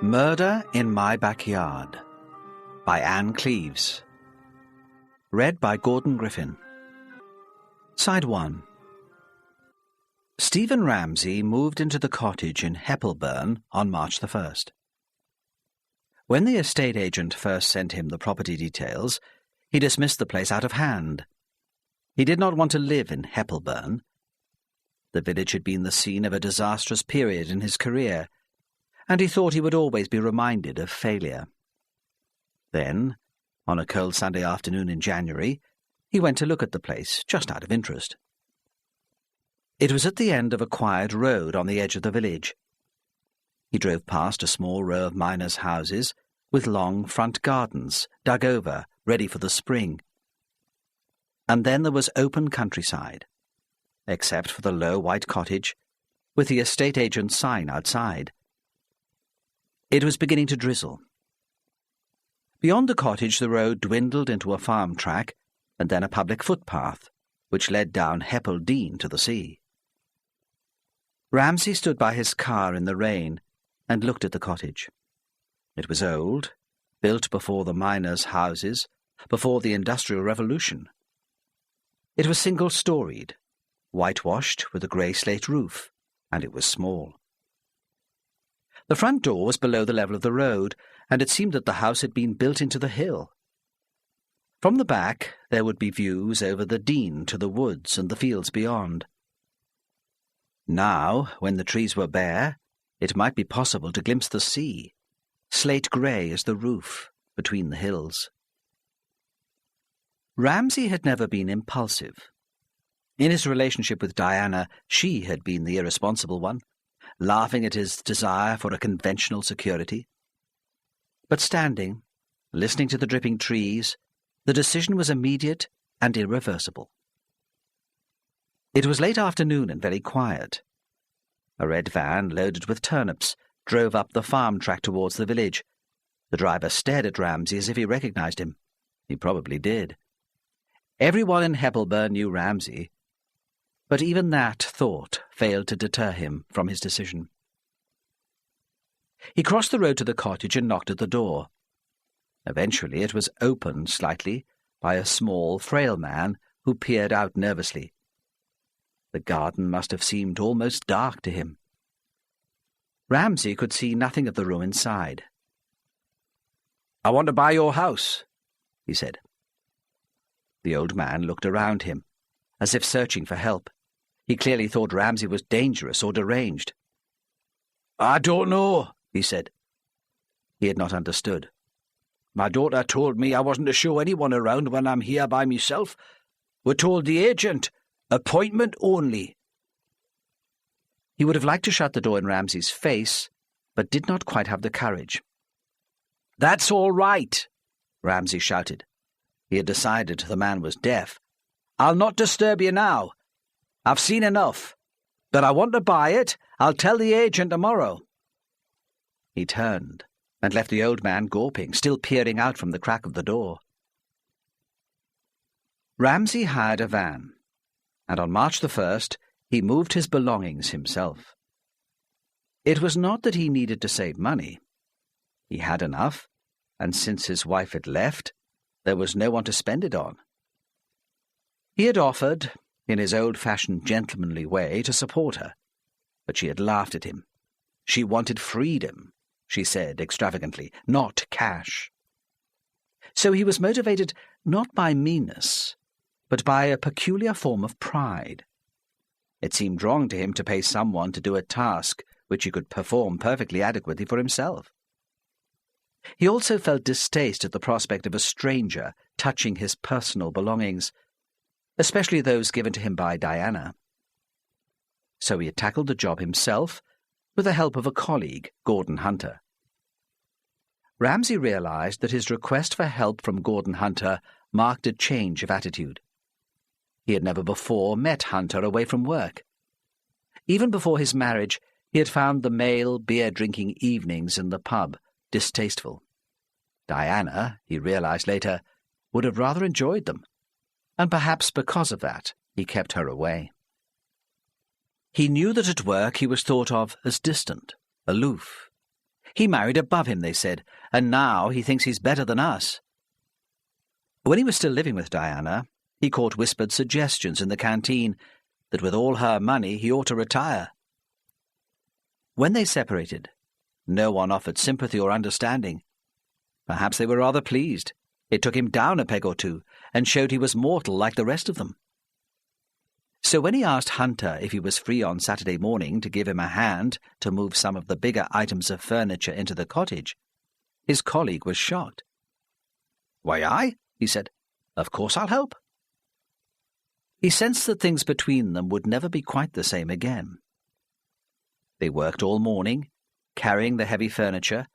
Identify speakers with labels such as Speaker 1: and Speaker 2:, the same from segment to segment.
Speaker 1: Murder in My Backyard by Anne Cleeves. Read by Gordon Griffin. Side 1. Stephen Ramsay moved into the cottage in Heppelburn on March the 1st. When the estate agent first sent him the property details, he dismissed the place out of hand. He did not want to live in Heppelburn. The village had been the scene of a disastrous period in his career, and he thought he would always be reminded of failure. Then, on a cold Sunday afternoon in January, he went to look at the place, just out of interest. It was at the end of a quiet road on the edge of the village. He drove past a small row of miners' houses with long front gardens dug over, ready for the spring. And then there was open countryside, except for the low white cottage with the estate agent's sign outside. It was beginning to drizzle. Beyond the cottage the road dwindled into a farm track and then a public footpath, which led down Heppel Dean to the sea. Ramsay stood by his car in the rain and looked at the cottage. It was old, built before the miners' houses, before the Industrial Revolution. It was single-storied, whitewashed with a grey slate roof, and it was small. The front door was below the level of the road, and it seemed that the house had been built into the hill. From the back there would be views over the Dean to the woods and the fields beyond. Now, when the trees were bare, it might be possible to glimpse the sea, slate-grey as the roof, between the hills. Ramsay had never been impulsive. In his relationship with Diana, she had been the irresponsible one, laughing at his desire for a conventional security. But standing, listening to the dripping trees, the decision was immediate and irreversible. It was late afternoon and very quiet. A red van loaded with turnips drove up the farm track towards the village. The driver stared at Ramsay as if he recognized him. He probably did. Everyone in Heppelburn knew Ramsay, but even that thought failed to deter him from his decision. He crossed the road to the cottage and knocked at the door. Eventually it was opened slightly by a small, frail man who peered out nervously. The garden must have seemed almost dark to him. Ramsay could see nothing of the room inside. "I want to buy your house," he said. The old man looked around him, as if searching for help. He clearly thought Ramsay was dangerous or deranged. "I don't know," he said. He had not understood. "My daughter told me I wasn't to show anyone around when I'm here by myself. We're told the agent, appointment only." He would have liked to shut the door in Ramsay's face, but did not quite have the courage. "That's all right," Ramsay shouted. He had decided the man was deaf. "I'll not disturb you now. I've seen enough. But I want to buy it. I'll tell the agent tomorrow." He turned and left the old man gawping, still peering out from the crack of the door. Ramsay hired a van, and on March the 1st he moved his belongings himself. It was not that he needed to save money. He had enough, and since his wife had left, there was no one to spend it on. He had offered, in his old-fashioned gentlemanly way, to support her, but she had laughed at him. She wanted freedom, she said extravagantly, not cash. So he was motivated not by meanness, but by a peculiar form of pride. It seemed wrong to him to pay someone to do a task which he could perform perfectly adequately for himself. He also felt distaste at the prospect of a stranger touching his personal belongings, especially those given to him by Diana. So he had tackled the job himself, with the help of a colleague, Gordon Hunter. Ramsay realized that his request for help from Gordon Hunter marked a change of attitude. He had never before met Hunter away from work. Even before his marriage, he had found the male beer-drinking evenings in the pub distasteful. Diana, he realized later, would have rather enjoyed them, and perhaps because of that he kept her away. He knew that at work he was thought of as distant, aloof. He married above him, they said, and now he thinks he's better than us. When he was still living with Diana, he caught whispered suggestions in the canteen that with all her money he ought to retire. When they separated, no one offered sympathy or understanding. Perhaps they were rather pleased. It took him down a peg or two and showed he was mortal like the rest of them. So when he asked Hunter if he was free on Saturday morning to give him a hand to move some of the bigger items of furniture into the cottage, his colleague was shocked. "Why, aye," he said. "Of course I'll help." He sensed that things between them would never be quite the same again. They worked all morning, carrying the heavy furniture,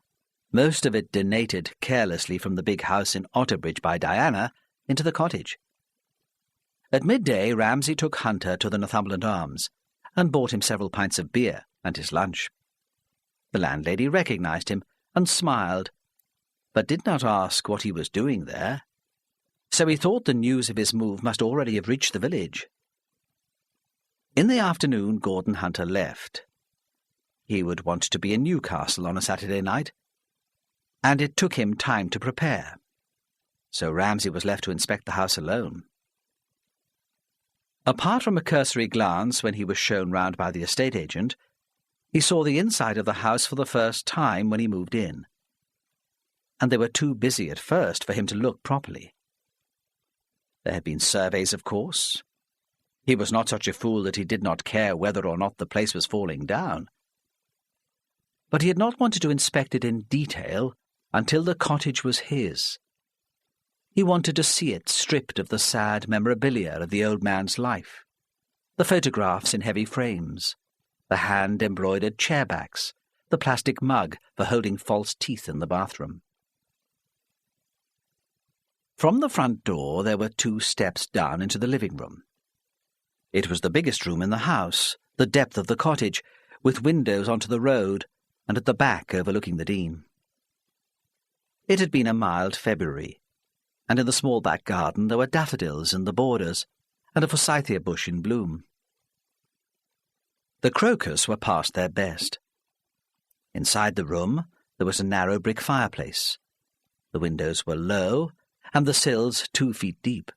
Speaker 1: most of it donated carelessly from the big house in Otterbridge by Diana, into the cottage. At midday, Ramsay took Hunter to the Northumberland Arms and bought him several pints of beer and his lunch. The landlady recognised him and smiled, but did not ask what he was doing there, so he thought the news of his move must already have reached the village. In the afternoon, Gordon Hunter left. He would want to be in Newcastle on a Saturday night, and it took him time to prepare, so Ramsay was left to inspect the house alone. Apart from a cursory glance when he was shown round by the estate agent, he saw the inside of the house for the first time when he moved in, and they were too busy at first for him to look properly. There had been surveys, of course. He was not such a fool that he did not care whether or not the place was falling down. But he had not wanted to inspect it in detail until the cottage was his. He wanted to see it stripped of the sad memorabilia of the old man's life, the photographs in heavy frames, the hand-embroidered chairbacks, the plastic mug for holding false teeth in the bathroom. From the front door there were 2 steps down into the living room. It was the biggest room in the house, the depth of the cottage, with windows onto the road, and at the back overlooking the Dean. It had been a mild February, and in the small back garden there were daffodils in the borders, and a forsythia bush in bloom. The crocus were past their best. Inside the room there was a narrow brick fireplace. The windows were low, and the sills 2 feet deep.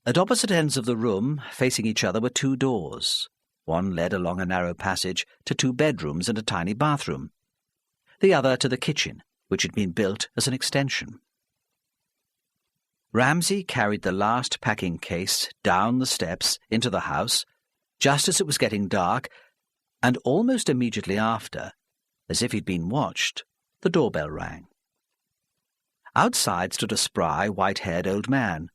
Speaker 1: At opposite ends of the room, facing each other, were 2 doors. One led along a narrow passage to 2 bedrooms and a tiny bathroom, the other to the kitchen, which had been built as an extension. Ramsay carried the last packing case down the steps into the house, just as it was getting dark, and almost immediately after, as if he'd been watched, the doorbell rang. Outside stood a spry, white-haired old man.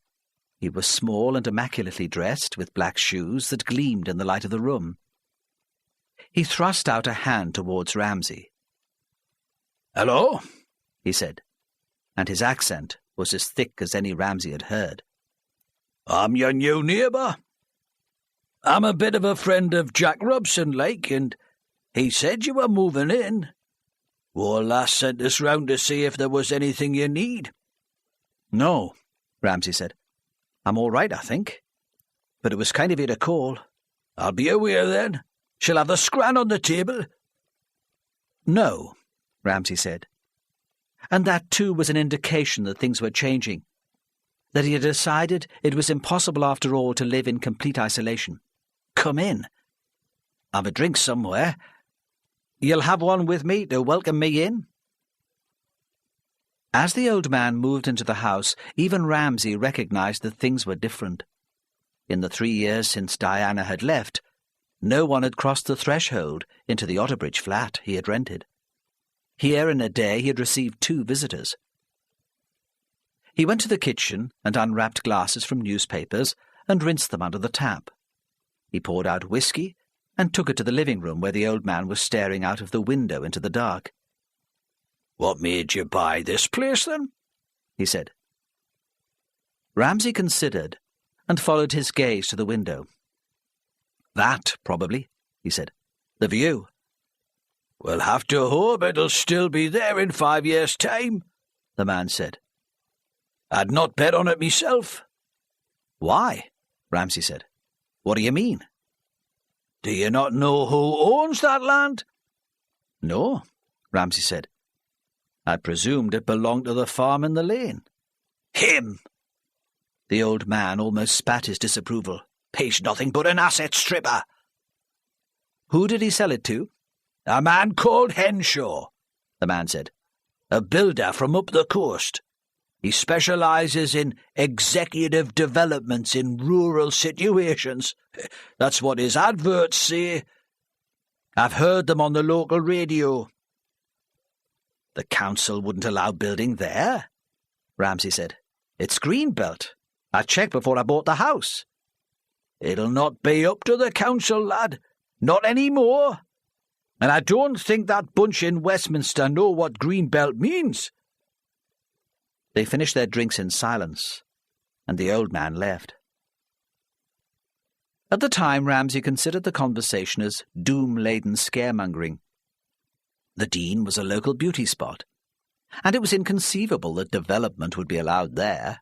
Speaker 1: He was small and immaculately dressed, with black shoes that gleamed in the light of the room. He thrust out a hand towards Ramsay. "Hello," he said, and his accent was as thick as any Ramsay had heard. "I'm your new neighbour. I'm a bit of a friend of Jack Robson, like, and he said you were moving in. Our lass sent us round to see if there was anything you need." "No," Ramsay said. "I'm all right, I think. But it was kind of you to call." "I'll be aware then. Shall have the scran on the table." "No," Ramsay said. And that too was an indication that things were changing, that he had decided it was impossible after all to live in complete isolation. "Come in. Have a drink somewhere. You'll have one with me to welcome me in?" As the old man moved into the house, even Ramsay recognised that things were different. In the 3 years since Diana had left, no one had crossed the threshold into the Otterbridge flat he had rented. Here in a day he had received 2 visitors. He went to the kitchen and unwrapped glasses from newspapers and rinsed them under the tap. He poured out whisky and took it to the living room where the old man was staring out of the window into the dark. "What made you buy this place, then?" he said. Ramsay considered and followed his gaze to the window. "That, probably," he said. "The view." "We'll have to hope it'll still be there in 5 years' time," the man said. "I'd not bet on it myself." "Why?" Ramsay said. "What do you mean?" "Do you not know who owns that land?" "No. Ramsay said. "I presumed it belonged to the farm in the lane." "Him!" The old man almost spat his disapproval. "He's nothing but an asset stripper." "Who did he sell it to?" "A man called Henshaw," the man said. "A builder from up the coast. He specialises in executive developments in rural situations. That's what his adverts say. I've heard them on the local radio." "The council wouldn't allow building there," Ramsay said. "It's greenbelt. I checked before I bought the house." "It'll not be up to the council, lad. Not any more. And I don't think that bunch in Westminster know what greenbelt means." They finished their drinks in silence, and the old man left. At the time, Ramsay considered the conversation as doom-laden scaremongering. The Dean was a local beauty spot, and it was inconceivable that development would be allowed there.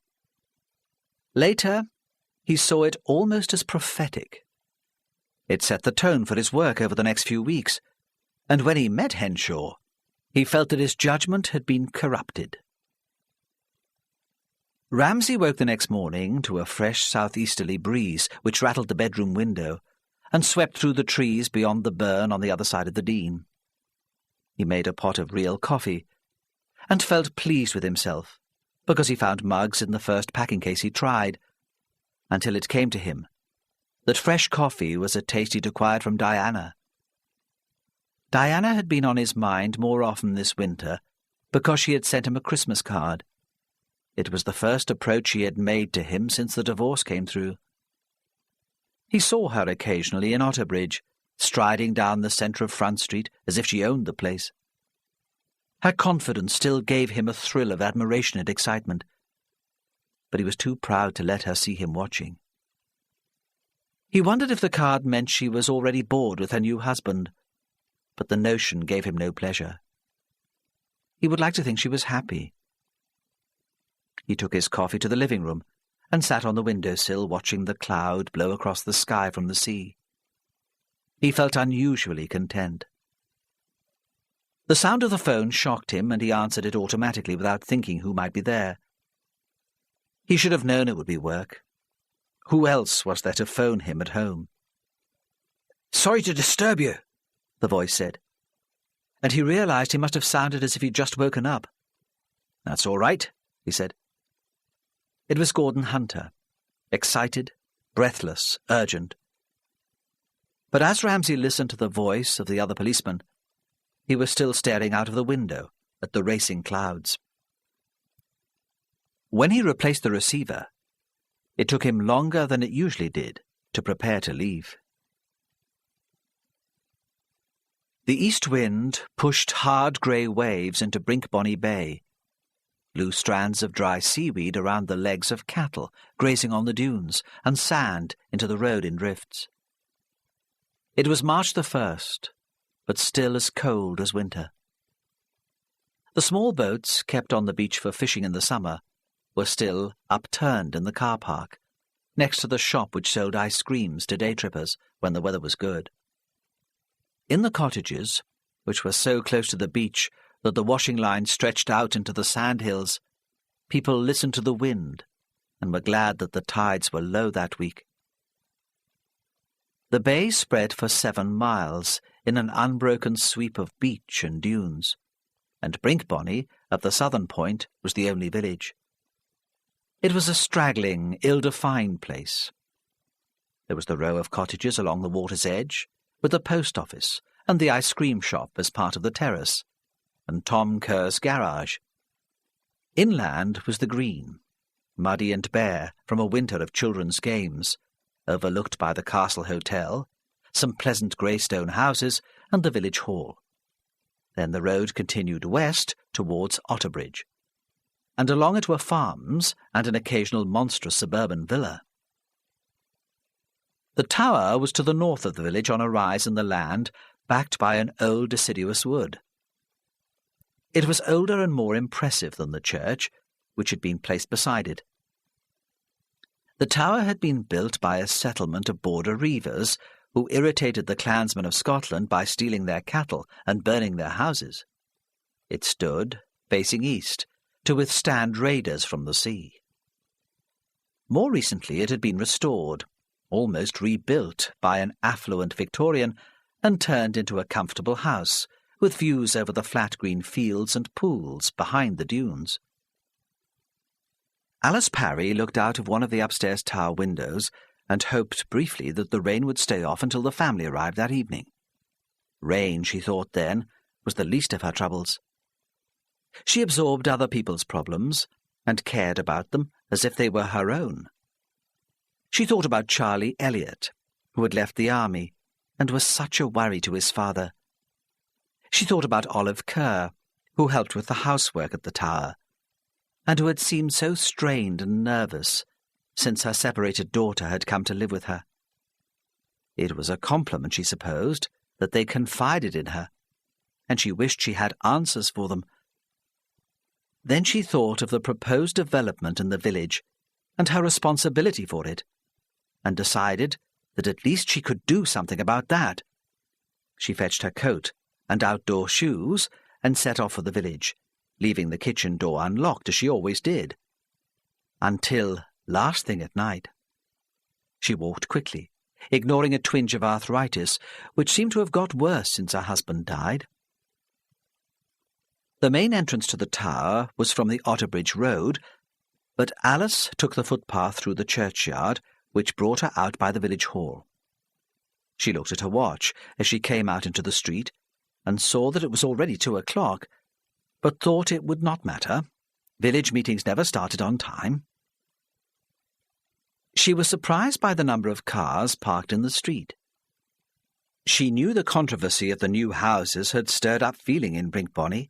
Speaker 1: Later, he saw it almost as prophetic. It set the tone for his work over the next few weeks, and when he met Henshaw, he felt that his judgment had been corrupted. Ramsay woke the next morning to a fresh southeasterly breeze which rattled the bedroom window and swept through the trees beyond the burn on the other side of the Dean. He made a pot of real coffee and felt pleased with himself because he found mugs in the first packing case he tried, until it came to him that fresh coffee was a taste he'd acquired from Diana. Diana had been on his mind more often this winter because she had sent him a Christmas card. It was the first approach she had made to him since the divorce came through. He saw her occasionally in Otterbridge, striding down the centre of Front Street as if she owned the place. Her confidence still gave him a thrill of admiration and excitement, but he was too proud to let her see him watching. He wondered if the card meant she was already bored with her new husband, but the notion gave him no pleasure. He would like to think she was happy. He took his coffee to the living room and sat on the windowsill watching the cloud blow across the sky from the sea. He felt unusually content. The sound of the phone shocked him, and he answered it automatically without thinking who might be there. He should have known it would be work. Who else was there to phone him at home? "Sorry to disturb you," the voice said, and he realized he must have sounded as if he'd just woken up. "That's all right," he said. It was Gordon Hunter, excited, breathless, urgent. But as Ramsay listened to the voice of the other policeman, he was still staring out of the window at the racing clouds. When he replaced the receiver, it took him longer than it usually did to prepare to leave. The east wind pushed hard grey waves into Brinkbonny Bay, blew strands of dry seaweed around the legs of cattle grazing on the dunes, and sand into the road in drifts. It was March the 1st, but still as cold as winter. The small boats kept on the beach for fishing in the summer were still upturned in the car park, next to the shop which sold ice creams to day trippers when the weather was good. In the cottages, which were so close to the beach that the washing line stretched out into the sandhills, people listened to the wind and were glad that the tides were low that week. The bay spread for 7 miles in an unbroken sweep of beach and dunes, and Brinkbonny, at the southern point, was the only village. It was a straggling, ill-defined place. There was the row of cottages along the water's edge, with the post office and the ice cream shop as part of the terrace, and Tom Kerr's garage. Inland was the green, muddy and bare from a winter of children's games, overlooked by the Castle Hotel, some pleasant grey stone houses, and the village hall. Then the road continued west towards Otterbridge, and along it were farms and an occasional monstrous suburban villa. The tower was to the north of the village on a rise in the land, backed by an old deciduous wood. It was older and more impressive than the church, which had been placed beside it. The tower had been built by a settlement of border reivers who irritated the clansmen of Scotland by stealing their cattle and burning their houses. It stood, facing east, to withstand raiders from the sea. More recently it had been restored, almost rebuilt by an affluent Victorian, and turned into a comfortable house, with views over the flat green fields and pools behind the dunes. Alice Parry looked out of one of the upstairs tower windows and hoped briefly that the rain would stay off until the family arrived that evening. Rain, she thought then, was the least of her troubles. She absorbed other people's problems and cared about them as if they were her own. She thought about Charlie Elliot, who had left the army and was such a worry to his father. She thought about Olive Kerr, who helped with the housework at the tower, and who had seemed so strained and nervous since her separated daughter had come to live with her. It was a compliment, she supposed, that they confided in her, and she wished she had answers for them. Then she thought of the proposed development in the village and her responsibility for it, and decided that at least she could do something about that. She fetched her coat and outdoor shoes and set off for the village, leaving the kitchen door unlocked as she always did. Until last thing at night. She walked quickly, ignoring a twinge of arthritis, which seemed to have got worse since her husband died. The main entrance to the tower was from the Otterbridge Road, but Alice took the footpath through the churchyard, which brought her out by the village hall. She looked at her watch as she came out into the street, and saw that it was already 2:00, but thought it would not matter. Village meetings never started on time. She was surprised by the number of cars parked in the street. She knew the controversy of the new houses had stirred up feeling in Brinkbonny,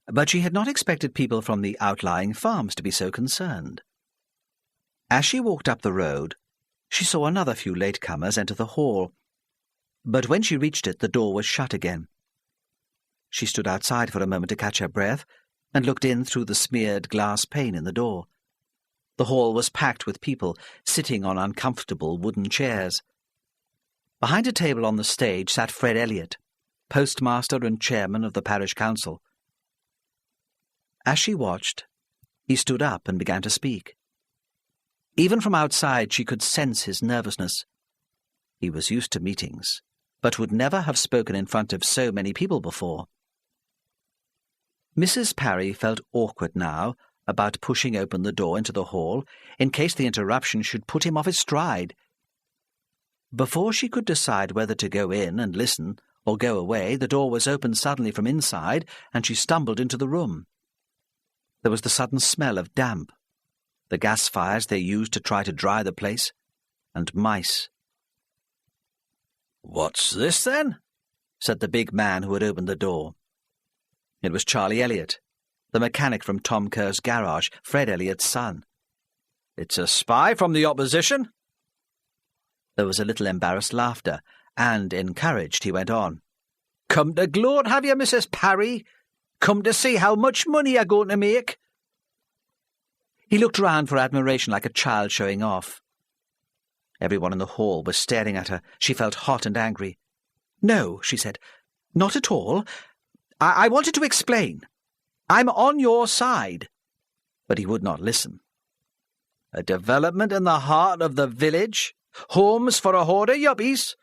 Speaker 1: but she had not expected people from the outlying farms to be so concerned. As she walked up the road, she saw another few latecomers enter the hall, but when she reached it, the door was shut again. She stood outside for a moment to catch her breath and looked in through the smeared glass pane in the door. The hall was packed with people sitting on uncomfortable wooden chairs. Behind a table on the stage sat Fred Elliot, postmaster and chairman of the parish council. As she watched, he stood up and began to speak. Even from outside she could sense his nervousness. He was used to meetings, but would never have spoken in front of so many people before. Mrs. Parry felt awkward now about pushing open the door into the hall in case the interruption should put him off his stride. Before she could decide whether to go in and listen or go away, the door was opened suddenly from inside, and she stumbled into the room. There was the sudden smell of damp, the gas fires they used to try to dry the place, and mice. "What's this, then?" said the big man who had opened the door. It was Charlie Elliot, the mechanic from Tom Kerr's garage, Fred Elliot's son. "It's a spy from the opposition." There was a little embarrassed laughter, and, encouraged, he went on. "Come to gloat, have you, Mrs. Parry? Come to see how much money you're going to make?" He looked round for admiration like a child showing off. Everyone in the hall was staring at her. She felt hot and angry. "No," she said, "not at all. I wanted to explain. I'm on your side." But he would not listen. "A development in the heart of the village? Homes for a horde of yuppies?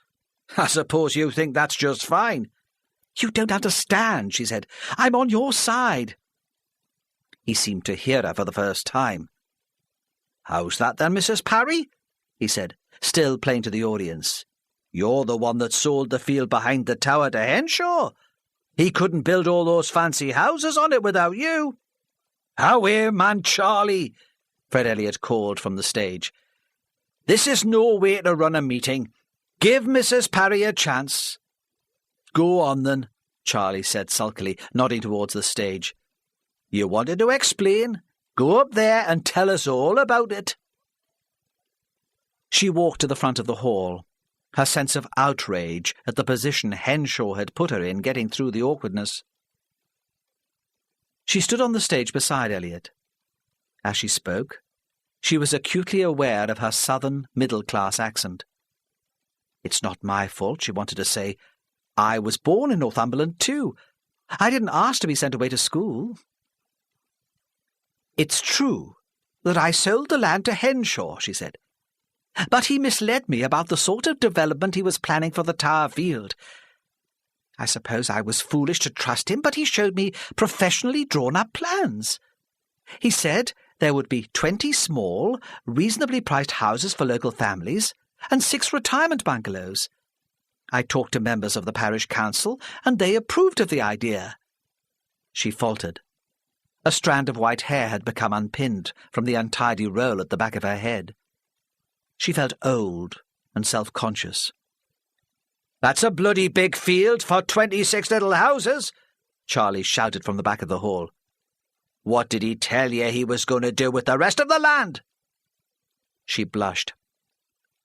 Speaker 1: I suppose you think that's just fine." "You don't understand," she said. "I'm on your side." He seemed to hear her for the first time. "How's that then, Mrs. Parry?" he said, still playing to the audience. "You're the one that sold the field behind the tower to Henshaw. He couldn't build all those fancy houses on it without you." "How here, man, Charlie?" Fred Elliot called from the stage. "This is no way to run a meeting. Give Mrs. Parry a chance." "Go on, then," Charlie said sulkily, nodding towards the stage. "You wanted to explain? Go up there and tell us all about it." She walked to the front of the hall, her sense of outrage at the position Henshaw had put her in getting through the awkwardness. She stood on the stage beside Elliot. As she spoke, she was acutely aware of her southern middle-class accent. "It's not my fault," she wanted to say. "I was born in Northumberland too. I didn't ask to be sent away to school." "It's true that I sold the land to Henshaw," she said. "But he misled me about the sort of development he was planning for the Tower Field. I suppose I was foolish to trust him, but he showed me professionally drawn-up plans. He said there would be 20 small, reasonably priced houses for local families and 6 retirement bungalows. I talked to members of the parish council, and they approved of the idea." She faltered. A strand of white hair had become unpinned from the untidy roll at the back of her head. She felt old and self-conscious. "That's a bloody big field for 26 little houses," Charlie shouted from the back of the hall. "What did he tell you he was going to do with the rest of the land?" She blushed.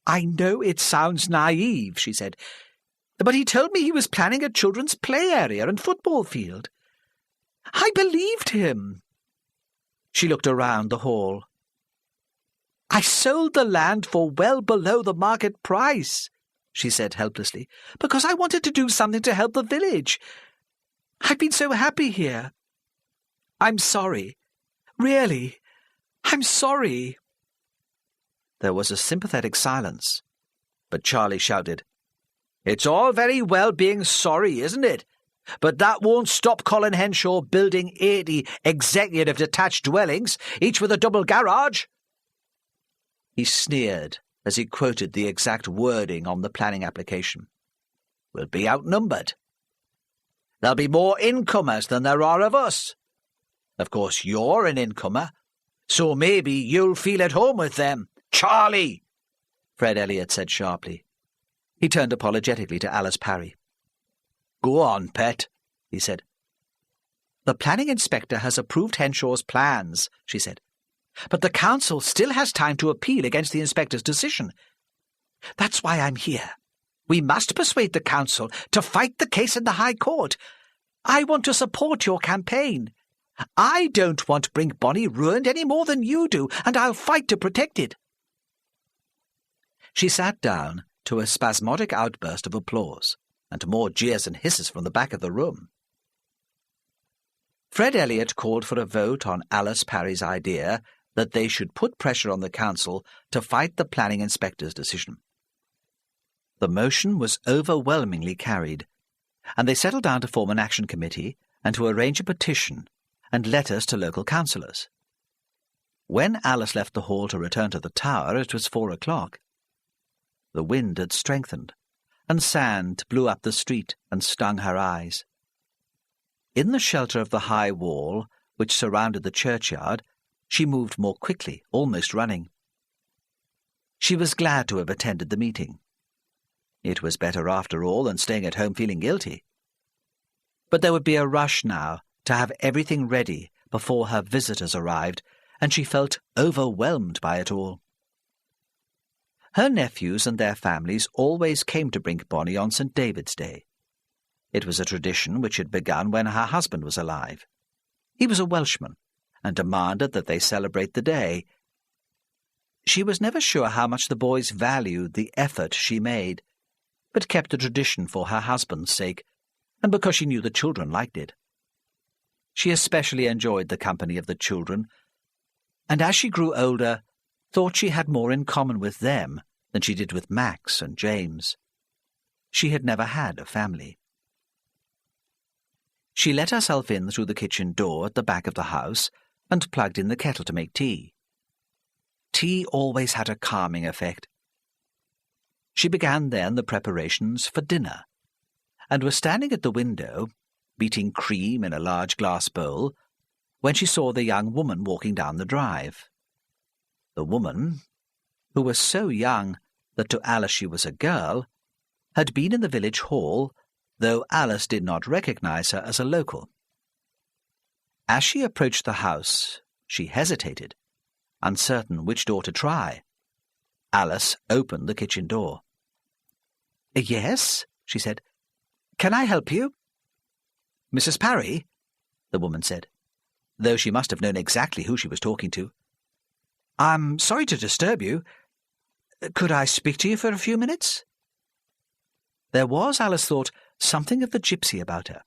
Speaker 1: "I know it sounds naive," she said, "but he told me he was planning a children's play area and football field. I believed him." She looked around the hall. "I sold the land for well below the market price," she said helplessly, "because I wanted to do something to help the village. I've been so happy here. I'm sorry. Really, I'm sorry." There was a sympathetic silence, but Charlie shouted, "It's all very well being sorry, isn't it? But that won't stop Colin Henshaw building 80 executive detached dwellings, each with a double garage." He sneered as he quoted the exact wording on the planning application. "We'll be outnumbered. There'll be more incomers than there are of us. Of course, you're an incomer, so maybe you'll feel at home with them." "Charlie!" Fred Elliott said sharply. He turned apologetically to Alice Parry. "Go on, pet," he said. "The planning inspector has approved Henshaw's plans," she said. "But the council still has time to appeal against the inspector's decision. That's why I'm here. We must persuade the council to fight the case in the High Court. I want to support your campaign. I don't want Brink Bonny ruined any more than you do, and I'll fight to protect it." She sat down to a spasmodic outburst of applause, and to more jeers and hisses from the back of the room. Fred Elliott called for a vote on Alice Parry's idea that they should put pressure on the council to fight the planning inspector's decision. The motion was overwhelmingly carried, and they settled down to form an action committee and to arrange a petition and letters to local councillors. When Alice left the hall to return to the tower, it was 4 o'clock. The wind had strengthened, and sand blew up the street and stung her eyes. In the shelter of the high wall which surrounded the churchyard, she moved more quickly, almost running. She was glad to have attended the meeting. It was better, after all, than staying at home feeling guilty. But there would be a rush now to have everything ready before her visitors arrived, and she felt overwhelmed by it all. Her nephews and their families always came to Brink Bonny on St. David's Day. It was a tradition which had begun when her husband was alive. He was a Welshman, and demanded that they celebrate the day. She was never sure how much the boys valued the effort she made, but kept the tradition for her husband's sake, and because she knew the children liked it. She especially enjoyed the company of the children, and as she grew older, thought she had more in common with them than she did with Max and James. She had never had a family. She let herself in through the kitchen door at the back of the house and plugged in the kettle to make tea. Tea always had a calming effect. She began then the preparations for dinner, and was standing at the window, beating cream in a large glass bowl, when she saw the young woman walking down the drive. The woman, who was so young that to Alice she was a girl, had been in the village hall, though Alice did not recognize her as a local. As she approached the house, she hesitated, uncertain which door to try. Alice opened the kitchen door. "Yes," she said. "Can I help you?" "Mrs. Parry?" the woman said, though she must have known exactly who she was talking to. "I'm sorry to disturb you. Could I speak to you for a few minutes?" There was, Alice thought, something of the gypsy about her.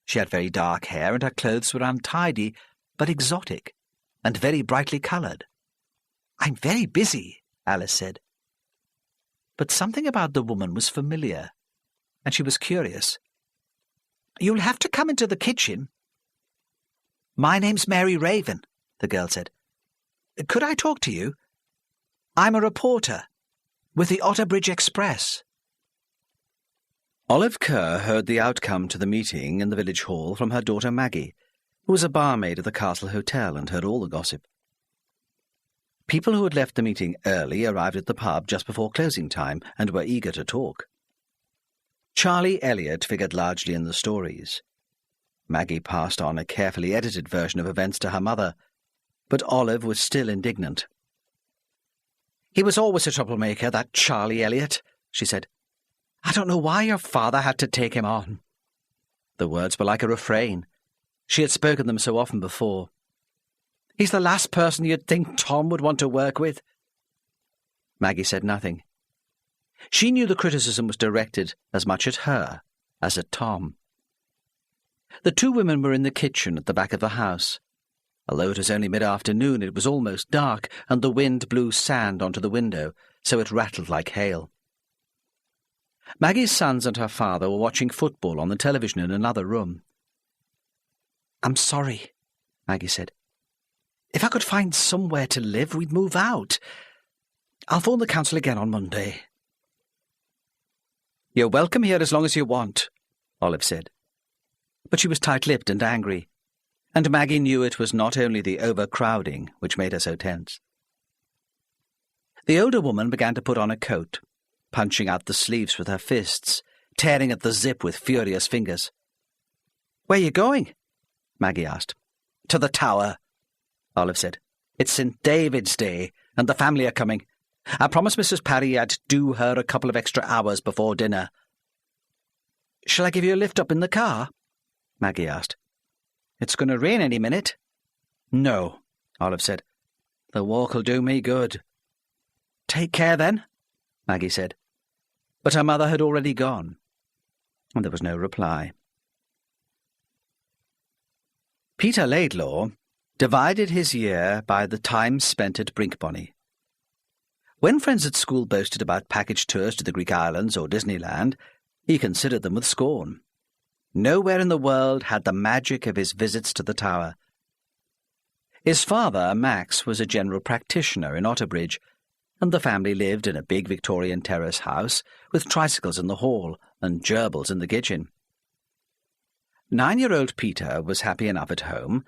Speaker 1: She had very dark hair, and her clothes were untidy, but exotic, and very brightly coloured. "I'm very busy," Alice said. But something about the woman was familiar, and she was curious. "You'll have to come into the kitchen." "My name's Mary Raven," the girl said. "Could I talk to you? I'm a reporter with the Otterbridge Express." Olive Kerr heard the outcome to the meeting in the village hall from her daughter Maggie, who was a barmaid at the Castle Hotel and heard all the gossip. People who had left the meeting early arrived at the pub just before closing time and were eager to talk. Charlie Elliott figured largely in the stories. Maggie passed on a carefully edited version of events to her mother, but Olive was still indignant. "He was always a troublemaker, that Charlie Elliott," she said. "I don't know why your father had to take him on." The words were like a refrain. She had spoken them so often before. "He's the last person you'd think Tom would want to work with." Maggie said nothing. She knew the criticism was directed as much at her as at Tom. The two women were in the kitchen at the back of the house. Although it was only mid-afternoon, it was almost dark, and the wind blew sand onto the window, so it rattled like hail. Maggie's sons and her father were watching football on the television in another room. "I'm sorry," Maggie said. "If I could find somewhere to live, we'd move out. I'll phone the council again on Monday." "You're welcome here as long as you want," Olive said. But she was tight-lipped and angry, and Maggie knew it was not only the overcrowding which made her so tense. The older woman began to put on a coat, punching out the sleeves with her fists, tearing at the zip with furious fingers. "Where are you going?" Maggie asked. "To the Tower," Olive said. "It's St. David's Day, and the family are coming. I promised Mrs. Parry I'd do her a couple of extra hours before dinner." "Shall I give you a lift up in the car?" Maggie asked. "It's going to rain any minute." "No," Olive said. "The walk'll do me good." "Take care, then," Maggie said. But her mother had already gone, and there was no reply. Peter Laidlaw divided his year by the time spent at Brinkbonny. When friends at school boasted about package tours to the Greek islands or Disneyland, he considered them with scorn. Nowhere in the world had the magic of his visits to the Tower. His father, Max, was a general practitioner in Otterbridge, and the family lived in a big Victorian terrace house with tricycles in the hall and gerbils in the kitchen. 9-year-old Peter was happy enough at home,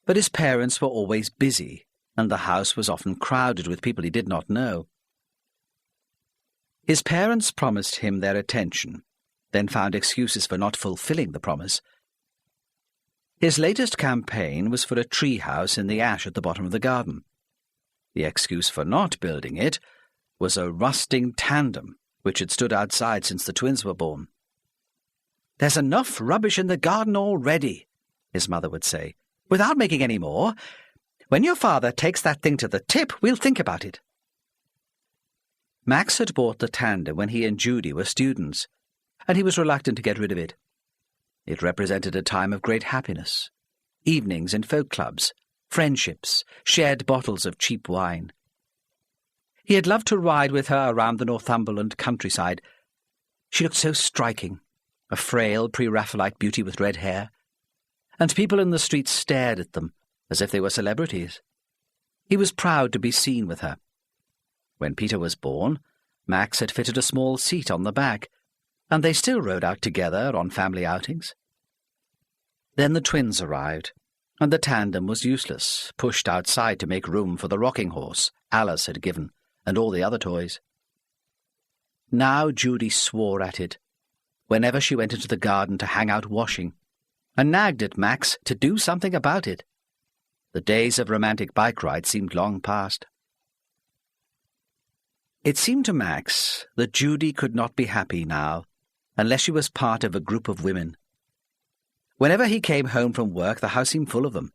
Speaker 1: but his parents were always busy, and the house was often crowded with people he did not know. His parents promised him their attention, then found excuses for not fulfilling the promise. His latest campaign was for a tree house in the ash at the bottom of the garden. The excuse for not building it was a rusting tandem which had stood outside since the twins were born. "There's enough rubbish in the garden already," his mother would say, "without making any more. When your father takes that thing to the tip, we'll think about it." Max had bought the tandem when he and Judy were students, and he was reluctant to get rid of it. It represented a time of great happiness, evenings in folk clubs, friendships, shared bottles of cheap wine. He had loved to ride with her around the Northumberland countryside. She looked so striking, a frail pre-Raphaelite beauty with red hair, and people in the streets stared at them as if they were celebrities. He was proud to be seen with her. When Peter was born, Max had fitted a small seat on the back, and they still rode out together on family outings. Then the twins arrived, and the tandem was useless, pushed outside to make room for the rocking horse Alice had given, and all the other toys. Now Judy swore at it, whenever she went into the garden to hang out washing, and nagged at Max to do something about it. The days of romantic bike rides seemed long past. It seemed to Max that Judy could not be happy now, unless she was part of a group of women. Whenever he came home from work, the house seemed full of them,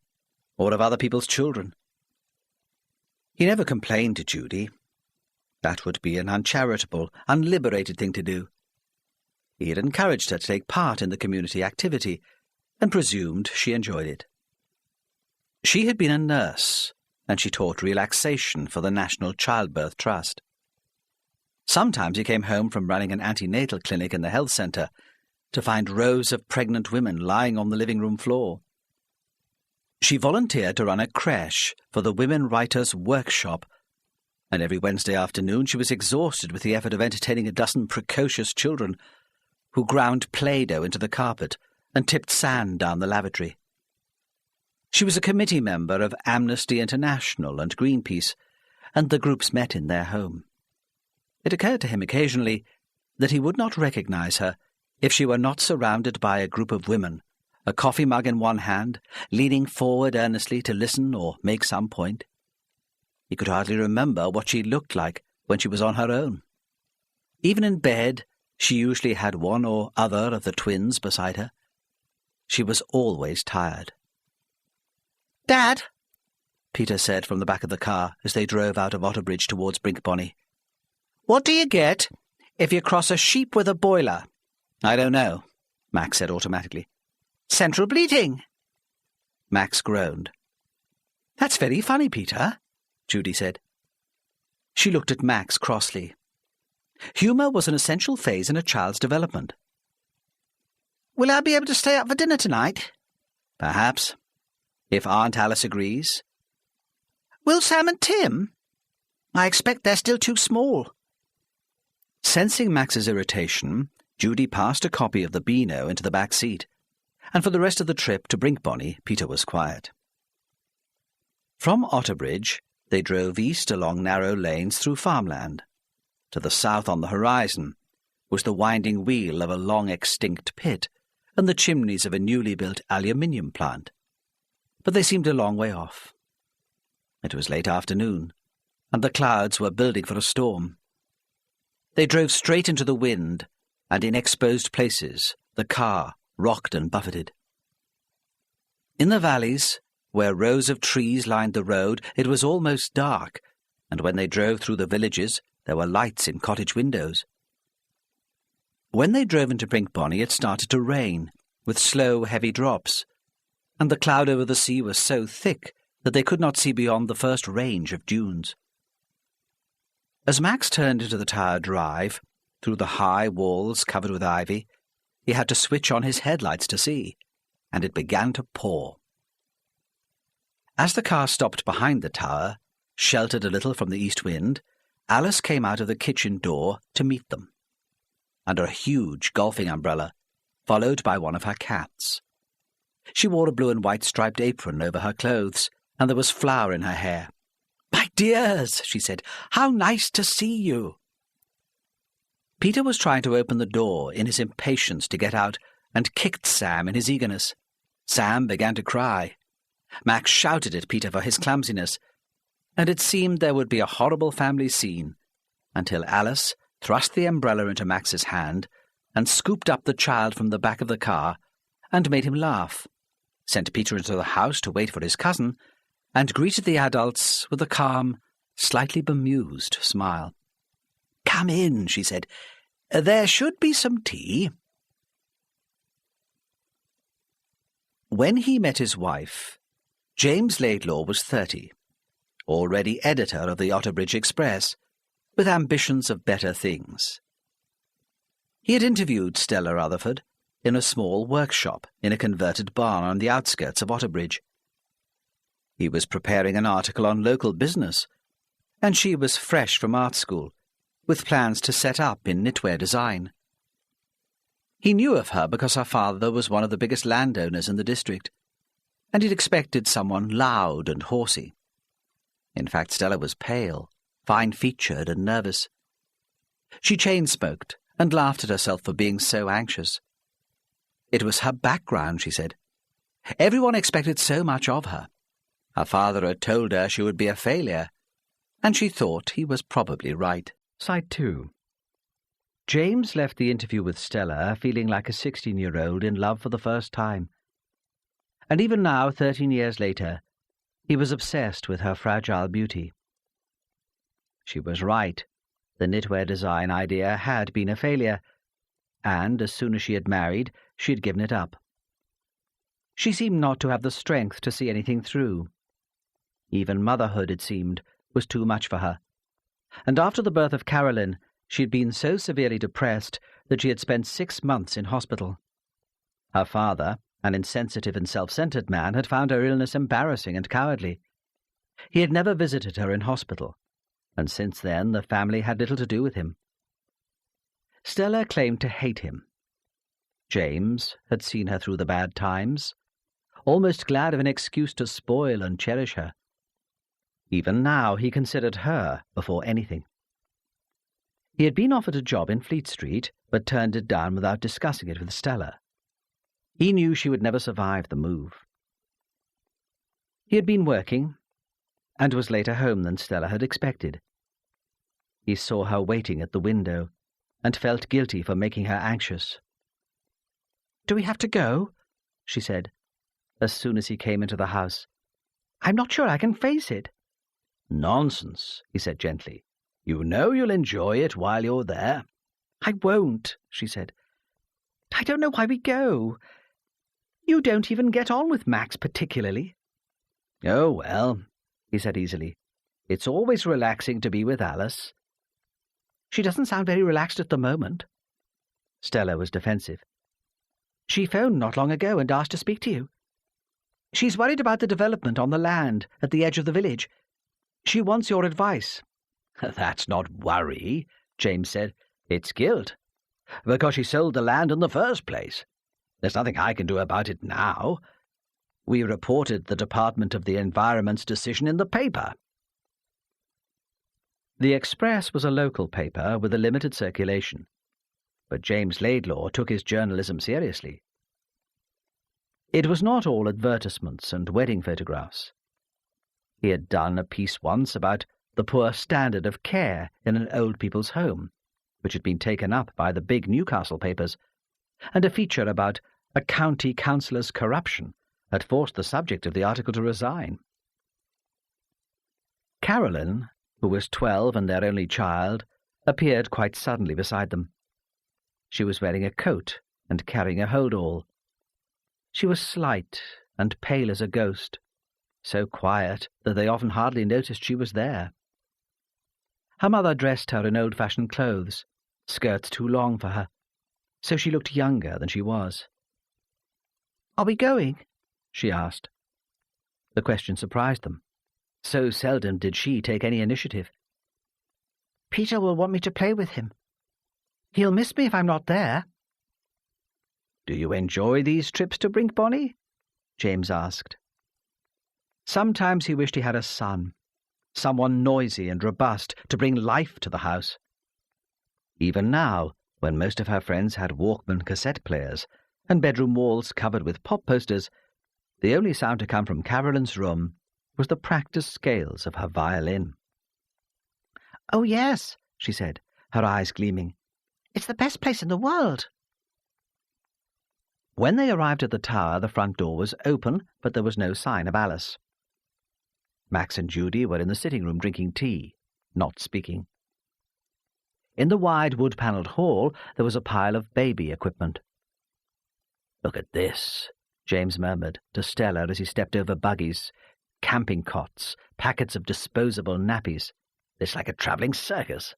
Speaker 1: or of other people's children. He never complained to Judy. That would be an uncharitable, unliberated thing to do. He had encouraged her to take part in the community activity, and presumed she enjoyed it. She had been a nurse, and she taught relaxation for the National Childbirth Trust. Sometimes he came home from running an antenatal clinic in the health centre to find rows of pregnant women lying on the living room floor. She volunteered to run a crèche for the Women Writers' Workshop, and every Wednesday afternoon she was exhausted with the effort of entertaining a dozen precocious children who ground Play-Doh into the carpet and tipped sand down the lavatory. She was a committee member of Amnesty International and Greenpeace, and the groups met in their home. It occurred to him occasionally that he would not recognize her if she were not surrounded by a group of women, a coffee mug in one hand, leaning forward earnestly to listen or make some point. He could hardly remember what she looked like when she was on her own. Even in bed, she usually had one or other of the twins beside her. She was always tired. "Dad," Peter said from the back of the car as they drove out of Otterbridge towards Brinkbonny, "what do you get if you cross a sheep with a boiler?" "I don't know," Max said automatically. "Central bleating." Max groaned. "That's very funny, Peter," Judy said. She looked at Max crossly. Humour was an essential phase in a child's development. "Will I be able to stay up for dinner tonight?" "Perhaps, if Aunt Alice agrees." "Will Sam and Tim?" "I expect they're still too small." Sensing Max's irritation, Judy passed a copy of the Beano into the back seat, and for the rest of the trip to Brinkbonny, Peter was quiet. From Otterbridge, they drove east along narrow lanes through farmland. To the south on the horizon was the winding wheel of a long-extinct pit and the chimneys of a newly built aluminium plant. But they seemed a long way off. It was late afternoon, and the clouds were building for a storm. They drove straight into the wind, and in exposed places the car rocked and buffeted. In the valleys, where rows of trees lined the road, it was almost dark, and when they drove through the villages, there were lights in cottage windows. When they drove into Brinkbonny, it started to rain, with slow, heavy drops, and the cloud over the sea was so thick that they could not see beyond the first range of dunes. As Max turned into the Tower Drive, through the high walls covered with ivy, he had to switch on his headlights to see, and it began to pour. As the car stopped behind the tower, sheltered a little from the east wind, Alice came out of the kitchen door to meet them, under a huge golfing umbrella, followed by one of her cats. She wore a blue and white striped apron over her clothes, and there was flour in her hair. "My dears," she said, "how nice to see you." Peter was trying to open the door in his impatience to get out and kicked Sam in his eagerness. Sam began to cry. Max shouted at Peter for his clumsiness, and it seemed there would be a horrible family scene until Alice thrust the umbrella into Max's hand and scooped up the child from the back of the car and made him laugh, sent Peter into the house to wait for his cousin, and greeted the adults with a calm, slightly bemused smile. "Come in," she said. "There should be some tea." When he met his wife, James Laidlaw was 30, already editor of the Otterbridge Express, with ambitions of better things. He had interviewed Stella Rutherford in a small workshop in a converted barn on the outskirts of Otterbridge. He was preparing an article on local business, and she was fresh from art school, with plans to set up in knitwear design. He knew of her because her father was one of the biggest landowners in the district, and he'd expected someone loud and horsey. In fact, Stella was pale, fine-featured and nervous. She chain-smoked and laughed at herself for being so anxious. It was her background, she said. Everyone expected so much of her. Her father had told her she would be a failure, and she thought he was probably right. Side 2. James left the interview with Stella feeling like a 16-year-old in love for the first time. And even now, 13 years later, he was obsessed with her fragile beauty. She was right. The knitwear design idea had been a failure, and as soon as she had married, she had given it up. She seemed not to have the strength to see anything through. Even motherhood, it seemed, was too much for her. And after the birth of Caroline, she had been so severely depressed that she had spent 6 months in hospital. Her father, an insensitive and self-centered man, had found her illness embarrassing and cowardly. He had never visited her in hospital, and since then the family had little to do with him. Stella claimed to hate him. James had seen her through the bad times, almost glad of an excuse to spoil and cherish her. Even now he considered her before anything. He had been offered a job in Fleet Street, but turned it down without discussing it with Stella. He knew she would never survive the move. He had been working, and was later home than Stella had expected. He saw her waiting at the window, and felt guilty for making her anxious. "Do we have to go?" she said, as soon as he came into the house. "I'm not sure I can face it." "Nonsense," he said gently. "You know you'll enjoy it while you're there." "I won't," she said. "I don't know why we go. You don't even get on with Max particularly." "Oh, well," he said easily. "It's always relaxing to be with Alice." "She doesn't sound very relaxed at the moment." Stella was defensive. "She phoned not long ago and asked to speak to you. She's worried about the development on the land at the edge of the village. She wants your advice." "That's not worry," James said. "It's guilt, because she sold the land in the first place. There's nothing I can do about it now. We reported the Department of the Environment's decision in the paper." The Express was a local paper with a limited circulation, but James Laidlaw took his journalism seriously. It was not all advertisements and wedding photographs. He had done a piece once about the poor standard of care in an old people's home, which had been taken up by the big Newcastle papers, and a feature about a county councillor's corruption had forced the subject of the article to resign. Caroline, who was 12 and their only child, appeared quite suddenly beside them. She was wearing a coat and carrying a hold-all. She was slight and pale as a ghost, so quiet that they often hardly noticed she was there. Her mother dressed her in old-fashioned clothes, skirts too long for her, so she looked younger than she was. "Are we going?" she asked. The question surprised them. So seldom did she take any initiative. "Peter will want me to play with him. He'll miss me if I'm not there." "Do you enjoy these trips to Brinkbonny?" James asked. Sometimes he wished he had a son, someone noisy and robust to bring life to the house. Even now, when most of her friends had Walkman cassette players and bedroom walls covered with pop posters, the only sound to come from Caroline's room was the practiced scales of her violin. "Oh, yes," she said, her eyes gleaming. "It's the best place in the world." When they arrived at the tower, the front door was open, but there was no sign of Alice. Max and Judy were in the sitting-room drinking tea, not speaking. In the wide wood-panelled hall there was a pile of baby equipment. "Look at this," James murmured to Stella as he stepped over buggies, camping cots, packets of disposable nappies. "It's like a travelling circus."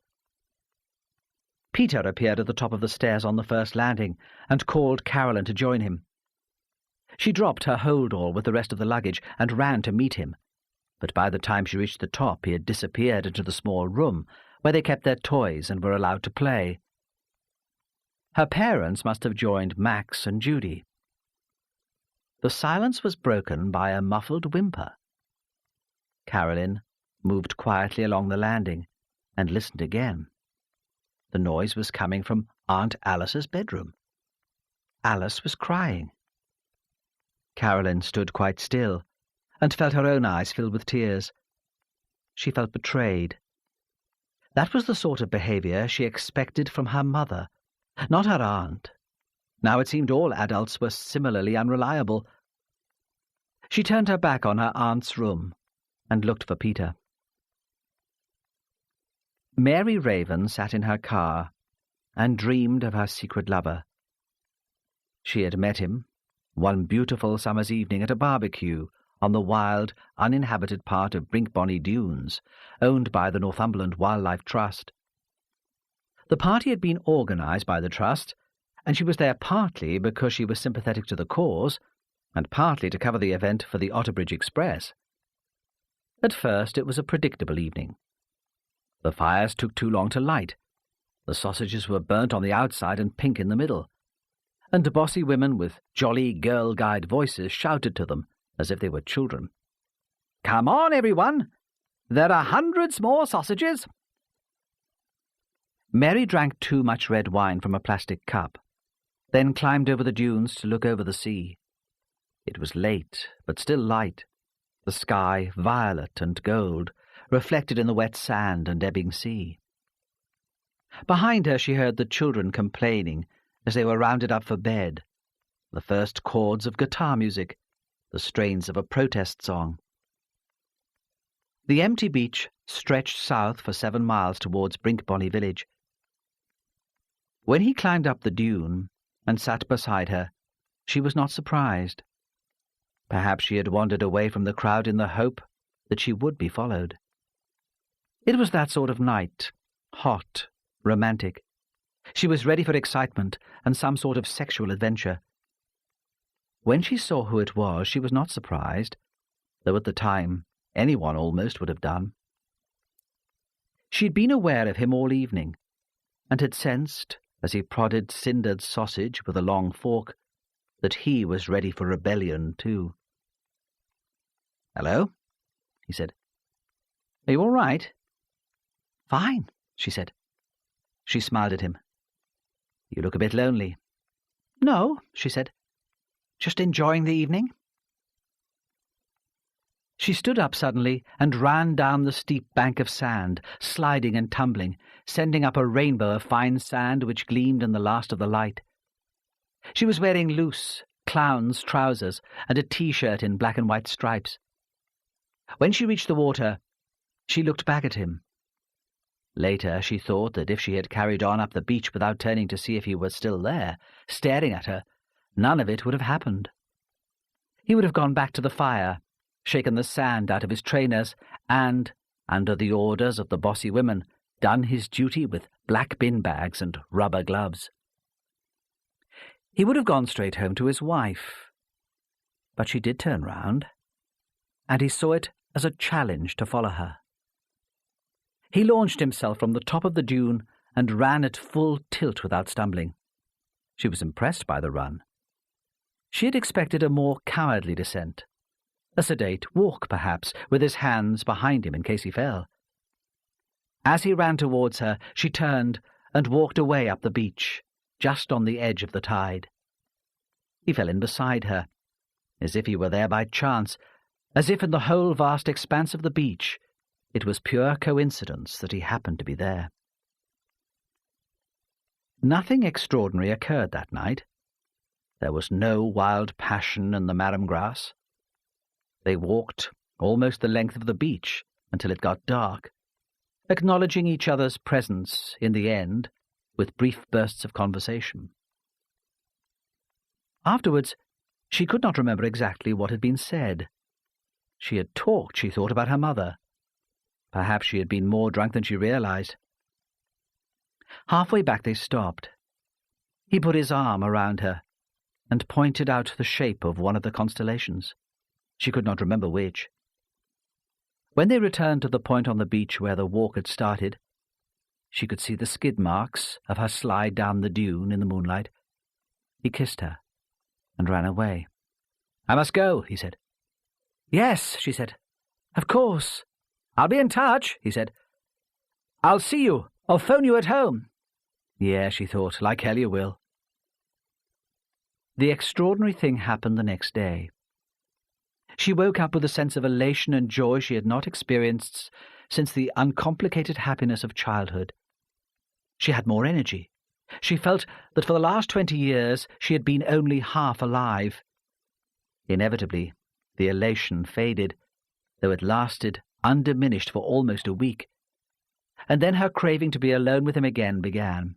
Speaker 1: Peter appeared at the top of the stairs on the first landing and called Caroline to join him. She dropped her hold-all with the rest of the luggage and ran to meet him, but by the time she reached the top he had disappeared into the small room where they kept their toys and were allowed to play. Her parents must have joined Max and Judy. The silence was broken by a muffled whimper. Caroline moved quietly along the landing and listened again. The noise was coming from Aunt Alice's bedroom. Alice was crying. Caroline stood quite still and felt her own eyes fill with tears. She felt betrayed. That was the sort of behaviour she expected from her mother, not her aunt. Now it seemed all adults were similarly unreliable. She turned her back on her aunt's room and looked for Peter. Mary Raven sat in her car and dreamed of her secret lover. She had met him, one beautiful summer's evening at a barbecue on the wild, uninhabited part of Brinkbonny Dunes, owned by the Northumberland Wildlife Trust. The party had been organised by the Trust, and she was there partly because she was sympathetic to the cause, and partly to cover the event for the Otterbridge Express. At first it was a predictable evening. The fires took too long to light. The sausages were burnt on the outside and pink in the middle, and bossy women with jolly girl-guide voices shouted to them as if they were children. "Come on, everyone! There are hundreds more sausages!" Mary drank too much red wine from a plastic cup, then climbed over the dunes to look over the sea. It was late, but still light, the sky violet and gold, reflected in the wet sand and ebbing sea. Behind her she heard the children complaining as they were rounded up for bed, the first chords of guitar music, the strains of a protest song. The empty beach stretched south for 7 miles towards Brinkbonny village. When he climbed up the dune and sat beside her, she was not surprised. Perhaps she had wandered away from the crowd in the hope that she would be followed. It was that sort of night, hot, romantic. She was ready for excitement and some sort of sexual adventure. When she saw who it was, she was not surprised, though at the time anyone almost would have done. She had been aware of him all evening, and had sensed, as he prodded cindered sausage with a long fork, that he was ready for rebellion too. "Hello," he said. "Are you all right?" "Fine," she said. She smiled at him. "You look a bit lonely." "No," she said. "Just enjoying the evening." She stood up suddenly and ran down the steep bank of sand, sliding and tumbling, sending up a rainbow of fine sand which gleamed in the last of the light. She was wearing loose, clown's trousers and a T-shirt in black and white stripes. When she reached the water, she looked back at him. Later she thought that if she had carried on up the beach without turning to see if he was still there, staring at her, none of it would have happened. He would have gone back to the fire, shaken the sand out of his trainers, and, under the orders of the bossy women, done his duty with black bin bags and rubber gloves. He would have gone straight home to his wife. But she did turn round, and he saw it as a challenge to follow her. He launched himself from the top of the dune and ran at full tilt without stumbling. She was impressed by the run. She had expected a more cowardly descent, a sedate walk perhaps, with his hands behind him in case he fell. As he ran towards her, she turned and walked away up the beach, just on the edge of the tide. He fell in beside her, as if he were there by chance, as if in the whole vast expanse of the beach it was pure coincidence that he happened to be there. Nothing extraordinary occurred that night. There was no wild passion in the marram grass. They walked almost the length of the beach until it got dark, acknowledging each other's presence in the end with brief bursts of conversation. Afterwards, she could not remember exactly what had been said. She had talked, she thought, about her mother. Perhaps she had been more drunk than she realized. Halfway back they stopped. He put his arm around her and pointed out the shape of one of the constellations. She could not remember which. When they returned to the point on the beach where the walk had started, she could see the skid marks of her slide down the dune in the moonlight. He kissed her and ran away. "I must go," he said. "Yes," she said. "Of course. I'll be in touch," he said. "I'll see you. I'll phone you at home." Yeah, she thought, like hell you will. The extraordinary thing happened the next day. She woke up with a sense of elation and joy she had not experienced since the uncomplicated happiness of childhood. She had more energy. She felt that for the last 20 years she had been only half alive. Inevitably, the elation faded, though it lasted undiminished for almost a week, and then her craving to be alone with him again began.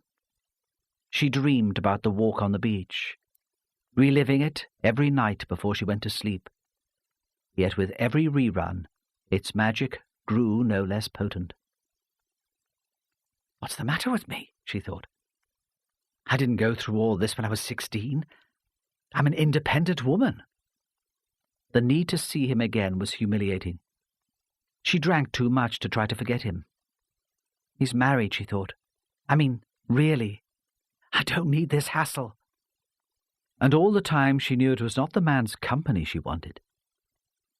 Speaker 1: She dreamed about the walk on the beach. reliving it every night before she went to sleep. Yet with every rerun, its magic grew no less potent. "What's the matter with me?" she thought. "I didn't go through all this when I was 16. I'm an independent woman." The need to see him again was humiliating. She drank too much to try to forget him. "He's married," she thought. "I mean, really. I don't need this hassle." And all the time she knew it was not the man's company she wanted,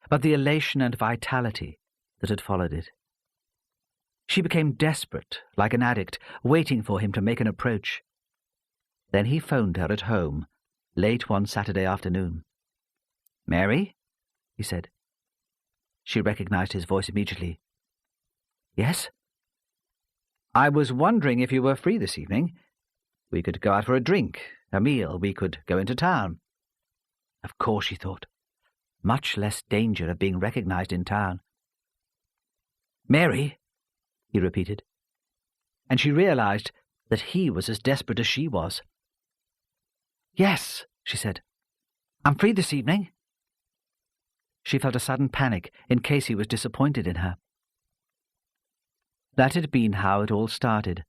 Speaker 1: but the elation and vitality that had followed it. She became desperate, like an addict, waiting for him to make an approach. Then he phoned her at home, late one Saturday afternoon. "Mary?" he said. She recognized his voice immediately. "Yes?" "I was wondering if you were free this evening. We could go out for a drink, a meal, we could go into town." Of course, she thought. Much less danger of being recognized in town. "Mary?" he repeated, and she realized that he was as desperate as she was. "Yes," she said. "I'm free this evening." She felt a sudden panic in case he was disappointed in her. That had been how it all started.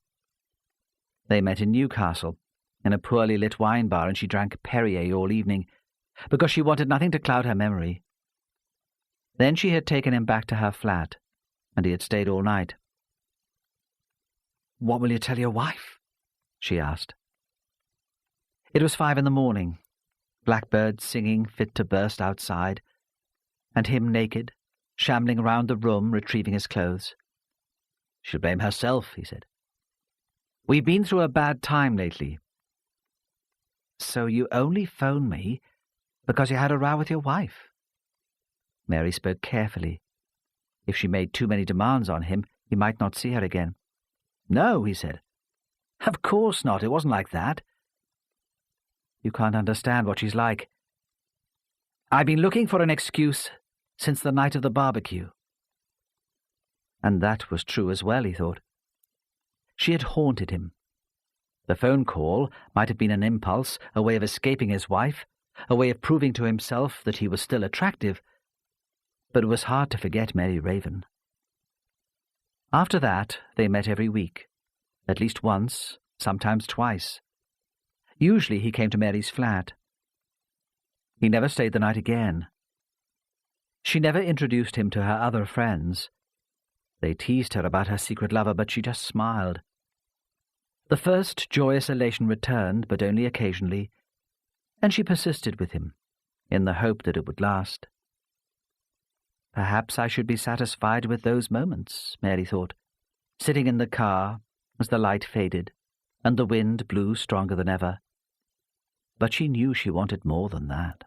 Speaker 1: They met in Newcastle, in a poorly lit wine bar, and she drank Perrier all evening, because she wanted nothing to cloud her memory. Then she had taken him back to her flat, and he had stayed all night. "What will you tell your wife?" she asked. It was 5 a.m, blackbirds singing fit to burst outside, and him naked, shambling round the room, retrieving his clothes. "She'll blame herself," he said. "We've been through a bad time lately." "So you only phoned me because you had a row with your wife?" Mary spoke carefully. If she made too many demands on him, he might not see her again. "No," he said. "Of course not. It wasn't like that." "You can't understand what she's like. I've been looking for an excuse since the night of the barbecue." And that was true as well, he thought. She had haunted him. The phone call might have been an impulse, a way of escaping his wife, a way of proving to himself that he was still attractive, but it was hard to forget Mary Raven. After that, they met every week, at least once, sometimes twice. Usually he came to Mary's flat. He never stayed the night again. She never introduced him to her other friends. They teased her about her secret lover, but she just smiled. The first joyous elation returned, but only occasionally, and she persisted with him, in the hope that it would last. Perhaps I should be satisfied with those moments, Mary thought, sitting in the car as the light faded and the wind blew stronger than ever. But she knew she wanted more than that.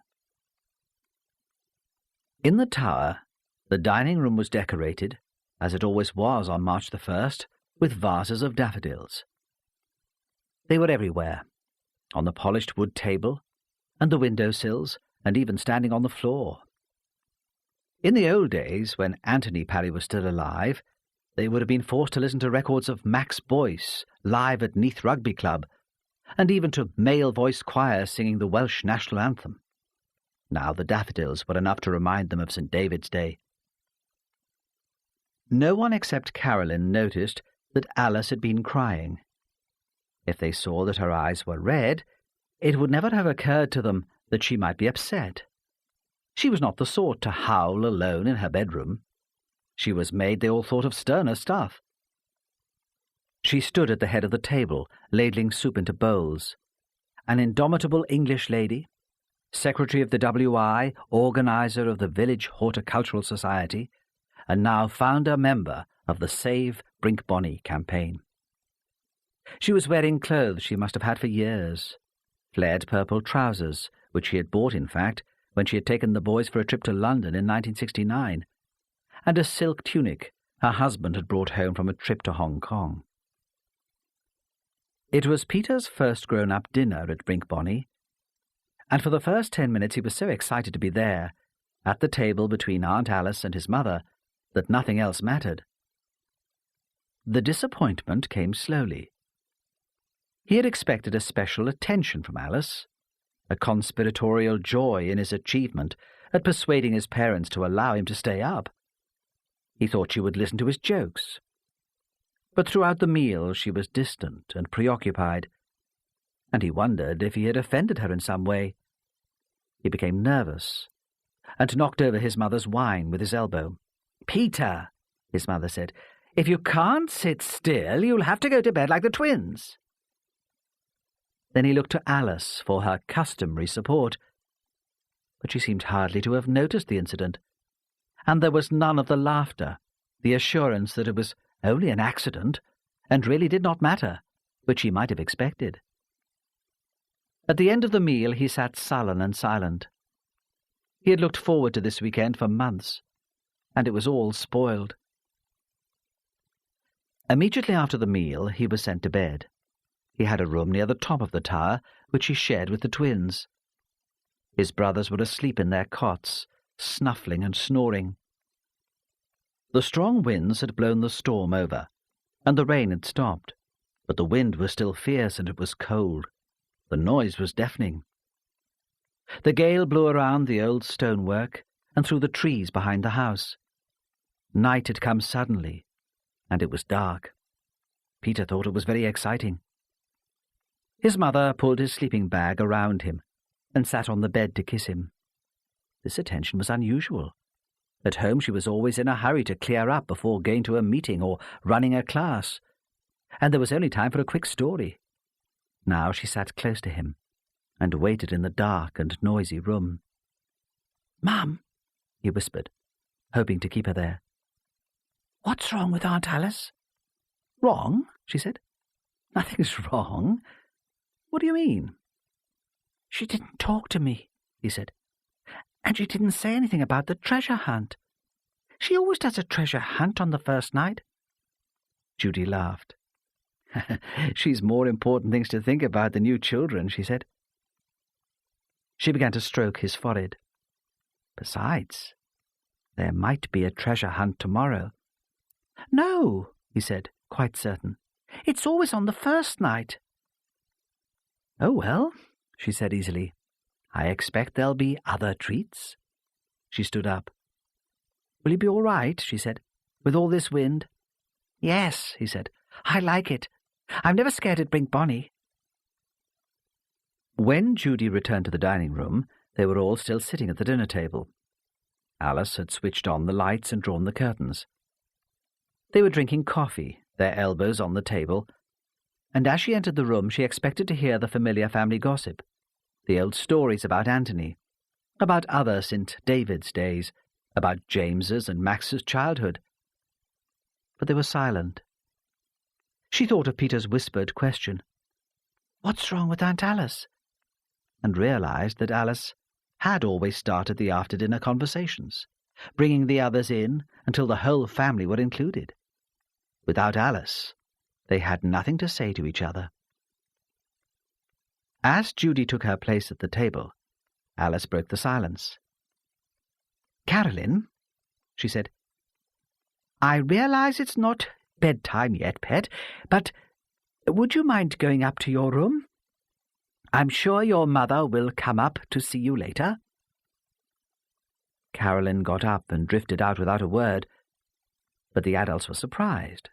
Speaker 1: In the tower, the dining room was decorated, as it always was on March the 1st, with vases of daffodils. They were everywhere, on the polished wood table, and the window-sills, and even standing on the floor. In the old days, when Anthony Parry was still alive, they would have been forced to listen to records of Max Boyce live at Neath Rugby Club, and even to male-voiced choirs singing the Welsh national anthem. Now the daffodils were enough to remind them of St. David's Day. No one except Carolyn noticed that Alice had been crying. If they saw that her eyes were red, it would never have occurred to them that she might be upset. She was not the sort to howl alone in her bedroom. She was made, they all thought, of sterner stuff. She stood at the head of the table, ladling soup into bowls. An indomitable English lady, secretary of the WI, organizer of the Village Horticultural Society, and now founder member of the Save Brinkbonny campaign. She was wearing clothes she must have had for years, flared purple trousers, which she had bought, in fact, when she had taken the boys for a trip to London in 1969, and a silk tunic her husband had brought home from a trip to Hong Kong. It was Peter's first grown-up dinner at Brinkbonny, and for the first 10 minutes he was so excited to be there, at the table between Aunt Alice and his mother, that nothing else mattered. The disappointment came slowly. He had expected a special attention from Alice, a conspiratorial joy in his achievement at persuading his parents to allow him to stay up. He thought she would listen to his jokes. But throughout the meal she was distant and preoccupied, and he wondered if he had offended her in some way. He became nervous and knocked over his mother's wine with his elbow. "Peter," his mother said, "if you can't sit still, you'll have to go to bed like the twins." Then he looked to Alice for her customary support, but she seemed hardly to have noticed the incident, and there was none of the laughter, the assurance that it was only an accident and really did not matter, which he might have expected. At the end of the meal he sat sullen and silent. He had looked forward to this weekend for months, and it was all spoiled. Immediately after the meal he was sent to bed. He had a room near the top of the tower, which he shared with the twins. His brothers were asleep in their cots, snuffling and snoring. The strong winds had blown the storm over, and the rain had stopped, but the wind was still fierce and it was cold. The noise was deafening. The gale blew around the old stonework and through the trees behind the house. Night had come suddenly, and it was dark. Peter thought it was very exciting. His mother pulled his sleeping bag around him and sat on the bed to kiss him. This attention was unusual. At home she was always in a hurry to clear up before going to a meeting or running a class, and there was only time for a quick story. Now she sat close to him and waited in the dark and noisy room. "Mum," he whispered, hoping to keep her there. "What's wrong with Aunt Alice?" "Wrong?" she said. "Nothing's wrong. What do you mean?" "She didn't talk to me," he said, "and she didn't say anything about the treasure hunt. She always does a treasure hunt on the first night." Judy laughed. "She's more important things to think about than you children," she said. She began to stroke his forehead. "Besides, there might be a treasure hunt tomorrow." "No," he said, quite certain. "It's always on the first night." "Oh, well," she said easily, "I expect there'll be other treats." She stood up. "Will you be all right?" she said, "with all this wind?" "Yes," he said. "I like it. I'm never scared to bring Bonnie." When Judy returned to the dining room, they were all still sitting at the dinner table. Alice had switched on the lights and drawn the curtains. They were drinking coffee, their elbows on the table, and as she entered the room she expected to hear the familiar family gossip, the old stories about Anthony, about other St. David's days, about James's and Max's childhood. But they were silent. She thought of Peter's whispered question, "What's wrong with Aunt Alice?" and realized that Alice had always started the after-dinner conversations, bringing the others in until the whole family were included. Without Alice, they had nothing to say to each other. As Judy took her place at the table, Alice broke the silence. "Carolyn," she said, "I realize it's not bedtime yet, pet, but would you mind going up to your room? I'm sure your mother will come up to see you later." Carolyn got up and drifted out without a word, but the adults were surprised.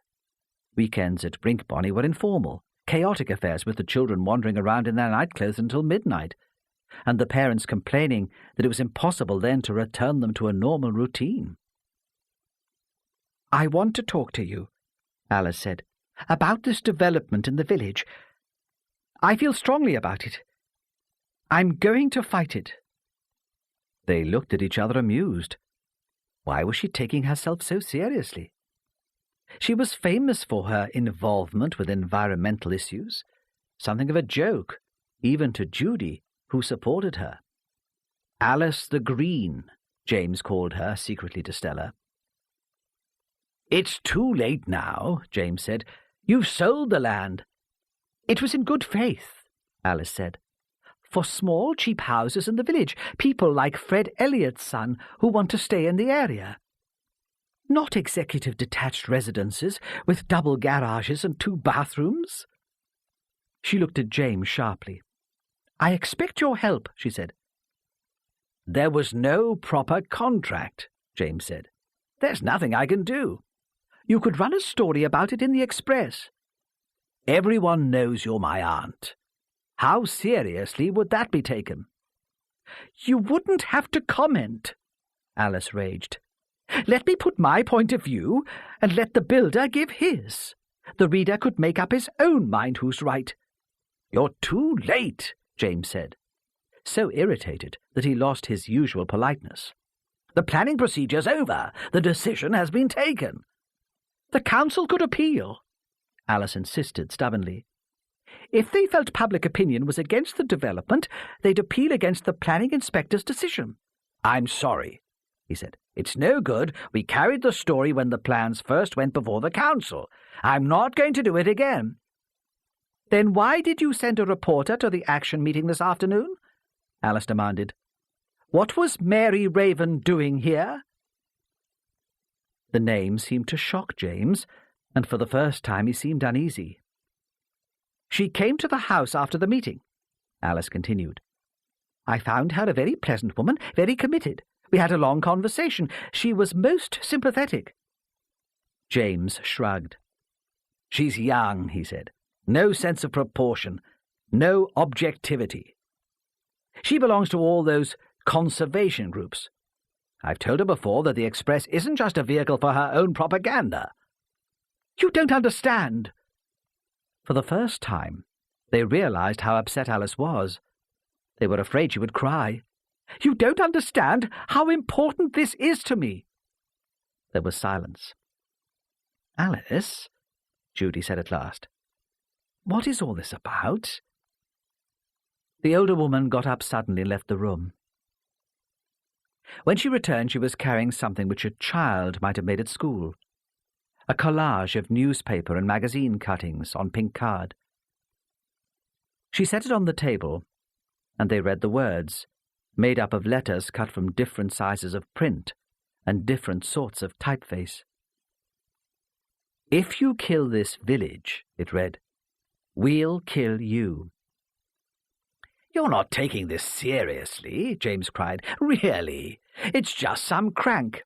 Speaker 1: Weekends at Brink Bonnie were informal, chaotic affairs with the children wandering around in their nightclothes until midnight, and the parents complaining that it was impossible then to return them to a normal routine. "I want to talk to you," Alice said, "about this development in the village. I feel strongly about it. I'm going to fight it." They looked at each other amused. Why was she taking herself so seriously? She was famous for her involvement with environmental issues, something of a joke, even to Judy, who supported her. Alice the Green, James called her secretly to Stella. "It's too late now," James said. "You've sold the land." "It was in good faith," Alice said. "For small, cheap houses in the village, people like Fred Elliott's son who want to stay in the area. Not executive detached residences with double garages and 2 bathrooms. She looked at James sharply. "I expect your help," she said. "There was no proper contract," James said. "There's nothing I can do. You could run a story about it in the Express. Everyone knows you're my aunt. How seriously would that be taken?" "You wouldn't have to comment," Alice raged. "Let me put my point of view, and let the builder give his. The reader could make up his own mind who's right." "You're too late," James said, so irritated that he lost his usual politeness. "The planning procedure's over. The decision has been taken." "The council could appeal," Alice insisted stubbornly. "If they felt public opinion was against the development, they'd appeal against the planning inspector's decision." "I'm sorry," he said. "It's no good. We carried the story when the plans first went before the council. I'm not going to do it again." "Then why did you send a reporter to the action meeting this afternoon?" Alice demanded. "What was Mary Raven doing here?" The name seemed to shock James, and for the first time he seemed uneasy. "She came to the house after the meeting," Alice continued. "I found her a very pleasant woman, very committed. We had a long conversation. She was most sympathetic." James shrugged. "She's young," he said. "No sense of proportion. No objectivity. She belongs to all those conservation groups. I've told her before that the Express isn't just a vehicle for her own propaganda." "You don't understand." For the first time, they realized how upset Alice was. They were afraid she would cry. "You don't understand how important this is to me." There was silence. "Alice," Judy said at last, "what is all this about?" The older woman got up suddenly and left the room. When she returned, she was carrying something which a child might have made at school. A collage of newspaper and magazine cuttings on pink card. She set it on the table, and they read the words, made up of letters cut from different sizes of print and different sorts of typeface. "If you kill this village," it read, "we'll kill you." "You're not taking this seriously," James cried. "Really? It's just some crank."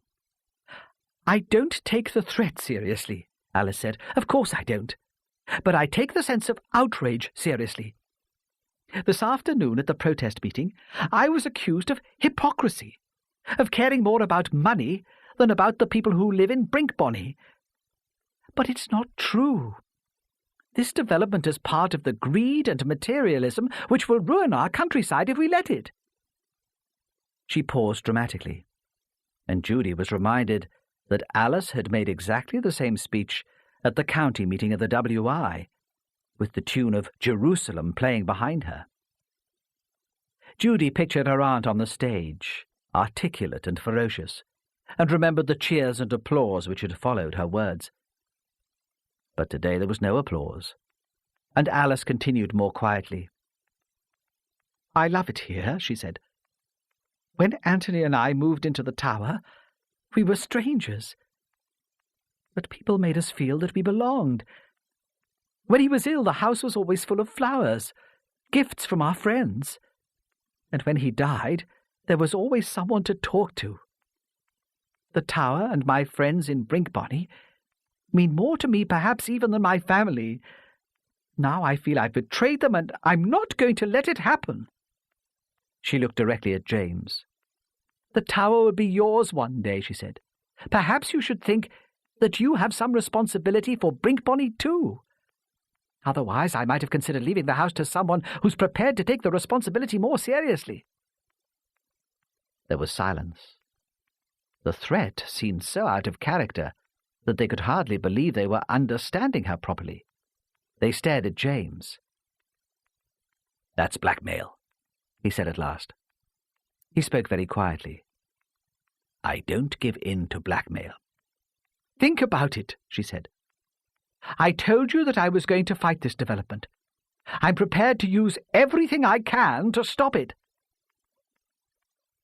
Speaker 1: "I don't take the threat seriously," Alice said. "Of course I don't. But I take the sense of outrage seriously. This afternoon at the protest meeting, I was accused of hypocrisy, of caring more about money than about the people who live in Brinkbonny. But it's not true. This development is part of the greed and materialism which will ruin our countryside if we let it." She paused dramatically, and Judy was reminded that Alice had made exactly the same speech at the county meeting of the WI, with the tune of Jerusalem playing behind her. Judy pictured her aunt on the stage, articulate and ferocious, and remembered the cheers and applause which had followed her words. But today there was no applause, and Alice continued more quietly. "I love it here," she said. "When Anthony and I moved into the tower, we were strangers. But people made us feel that we belonged. When he was ill, the house was always full of flowers, gifts from our friends. And when he died, there was always someone to talk to. The tower and my friends in Brinkbonny mean more to me perhaps even than my family. Now I feel I've betrayed them, and I'm not going to let it happen." She looked directly at James. "The tower will be yours one day," she said. "Perhaps you should think that you have some responsibility for Brinkbonny too. Otherwise I might have considered leaving the house to someone who's prepared to take the responsibility more seriously." There was silence. The threat seemed so out of character that they could hardly believe they were understanding her properly. They stared at James. "That's blackmail," he said at last. He spoke very quietly. "I don't give in to blackmail." "Think about it," she said. "I told you that I was going to fight this development. I'm prepared to use everything I can to stop it."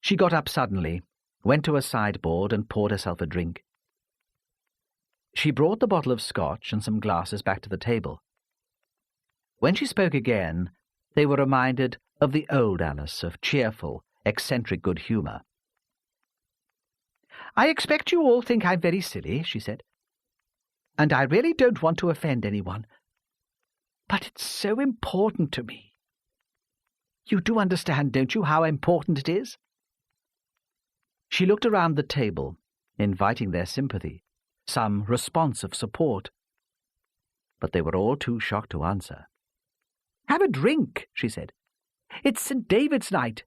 Speaker 1: She got up suddenly, went to a sideboard and poured herself a drink. She brought the bottle of scotch and some glasses back to the table. When she spoke again, they were reminded of the old Alice of cheerful, eccentric good humour. "I expect you all think I'm very silly," she said, "and I really don't want to offend anyone. But it's so important to me. You do understand, don't you, how important it is?" She looked around the table, inviting their sympathy, some response of support. But they were all too shocked to answer. "Have a drink," she said. "It's St. David's night.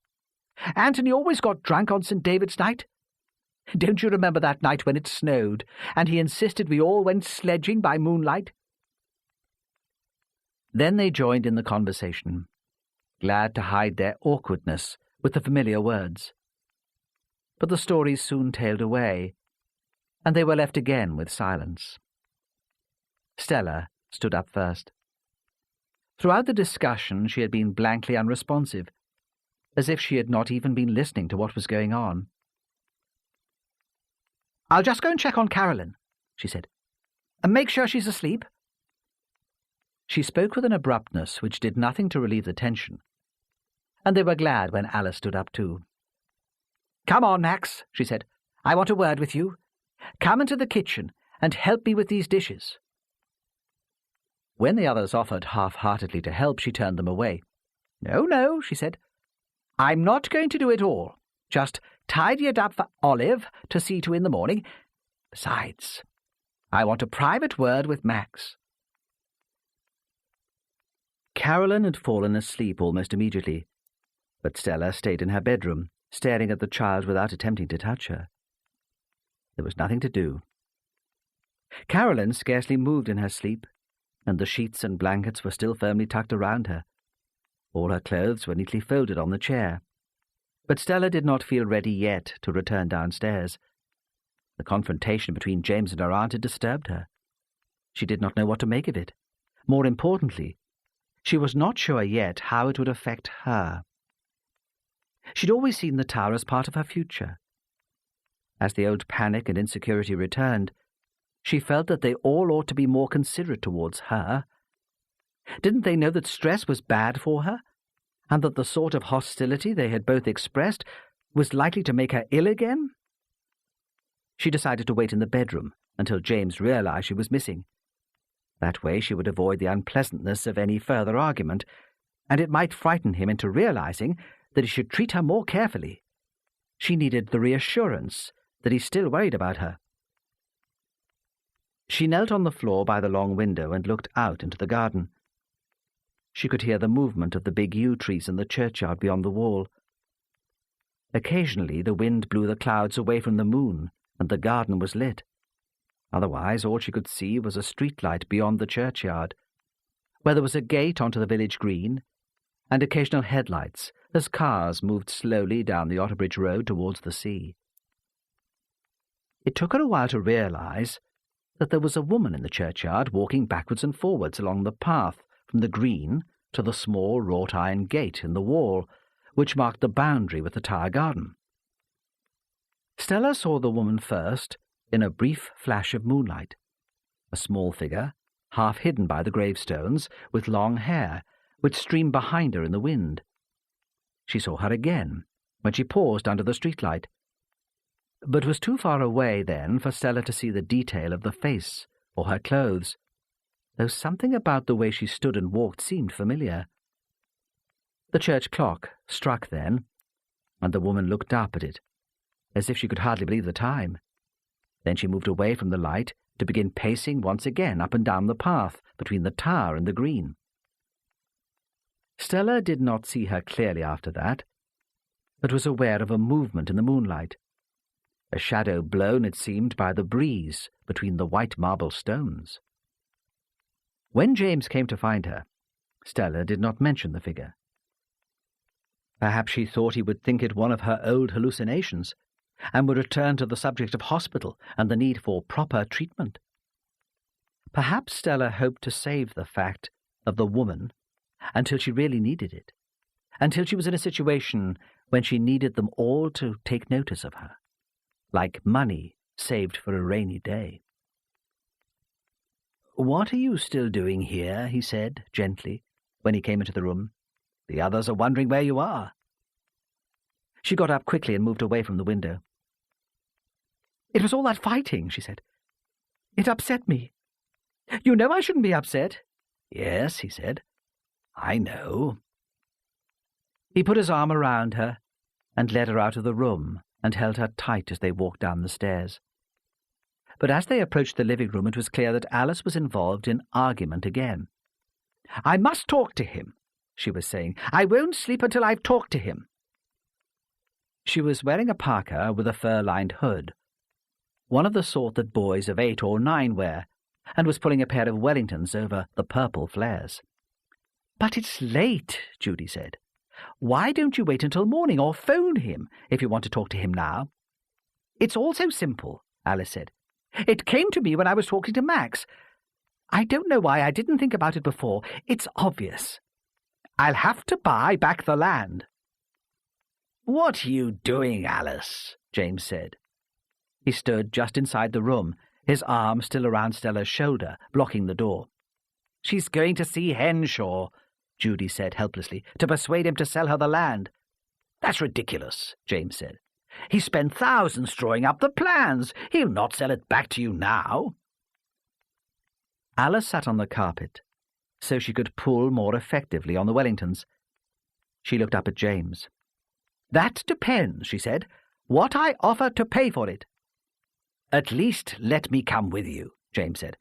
Speaker 1: Anthony always got drunk on St. David's night. Don't you remember that night when it snowed, and he insisted we all went sledging by moonlight?" Then they joined in the conversation, glad to hide their awkwardness with the familiar words. But the stories soon tailed away, and they were left again with silence. Stella stood up first. Throughout the discussion she had been blankly unresponsive, as if she had not even been listening to what was going on. "I'll just go and check on Carolyn," she said, "and make sure she's asleep." She spoke with an abruptness which did nothing to relieve the tension, and they were glad when Alice stood up too. "Come on, Max," she said. "I want a word with you. Come into the kitchen and help me with these dishes." When the others offered half-heartedly to help, she turned them away. "No, no," she said. "I'm not going to do it all. Just tidy it up for Olive to see to in the morning. Besides, I want a private word with Max." Carolyn had fallen asleep almost immediately, but Stella stayed in her bedroom, staring at the child without attempting to touch her. There was nothing to do. Carolyn scarcely moved in her sleep, and the sheets and blankets were still firmly tucked around her. All her clothes were neatly folded on the chair. But Stella did not feel ready yet to return downstairs. The confrontation between James and her aunt had disturbed her. She did not know what to make of it. More importantly, she was not sure yet how it would affect her. She'd always seen the tower as part of her future. As the old panic and insecurity returned, she felt that they all ought to be more considerate towards her. Didn't they know that stress was bad for her, and that the sort of hostility they had both expressed was likely to make her ill again? She decided to wait in the bedroom until James realized she was missing. That way she would avoid the unpleasantness of any further argument, and it might frighten him into realizing that he should treat her more carefully. She needed the reassurance that he still worried about her. She knelt on the floor by the long window and looked out into the garden. She could hear the movement of the big yew trees in the churchyard beyond the wall. Occasionally the wind blew the clouds away from the moon, and the garden was lit. Otherwise all she could see was a streetlight beyond the churchyard, where there was a gate onto the village green, and occasional headlights as cars moved slowly down the Otterbridge Road towards the sea. It took her a while to realize that there was a woman in the churchyard walking backwards and forwards along the path from the green to the small wrought-iron gate in the wall, which marked the boundary with the tower garden. Stella saw the woman first in a brief flash of moonlight, a small figure, half hidden by the gravestones, with long hair, which streamed behind her in the wind. She saw her again, when she paused under the streetlight, but was too far away then for Stella to see the detail of the face or her clothes, though something about the way she stood and walked seemed familiar. The church clock struck then, and the woman looked up at it, as if she could hardly believe the time. Then she moved away from the light to begin pacing once again up and down the path between the tower and the green. Stella did not see her clearly after that, but was aware of a movement in the moonlight, a shadow blown, it seemed, by the breeze between the white marble stones. When James came to find her, Stella did not mention the figure. Perhaps she thought he would think it one of her old hallucinations, and would return to the subject of hospital and the need for proper treatment. Perhaps Stella hoped to save the fact of the woman until she really needed it, until she was in a situation when she needed them all to take notice of her, like money saved for a rainy day. "What are you still doing here?" he said, gently, when he came into the room. The others are wondering where you are." She got up quickly and moved away from the window. "It was all that fighting," she said. "It upset me. You know I shouldn't be upset." "Yes," he said. "I know." He put his arm around her and led her out of the room and held her tight as they walked down the stairs. But as they approached the living room, it was clear that Alice was involved in argument again. "I must talk to him," she was saying. "I won't sleep until I've talked to him." She was wearing a parka with a fur-lined hood, one of the sort that boys of 8 or 9 wear, and was pulling a pair of Wellingtons over the purple flares. "But it's late," Judy said. "Why don't you wait until morning, or phone him if you want to talk to him now?" "It's all so simple," Alice said. "It came to me when I was talking to Max. I don't know why I didn't think about it before. It's obvious. I'll have to buy back the land." "What are you doing, Alice?" James said. He stood just inside the room, his arm still around Stella's shoulder, blocking the door. "She's going to see Henshaw," Judy said helplessly, "to persuade him to sell her the land." "That's ridiculous," James said. "He spent thousands drawing up the plans. He'll not sell it back to you now." Alice sat on the carpet, so she could pull more effectively on the Wellingtons. She looked up at James. "That depends," she said, "what I offer to pay for it." "At least let me come with you," James said.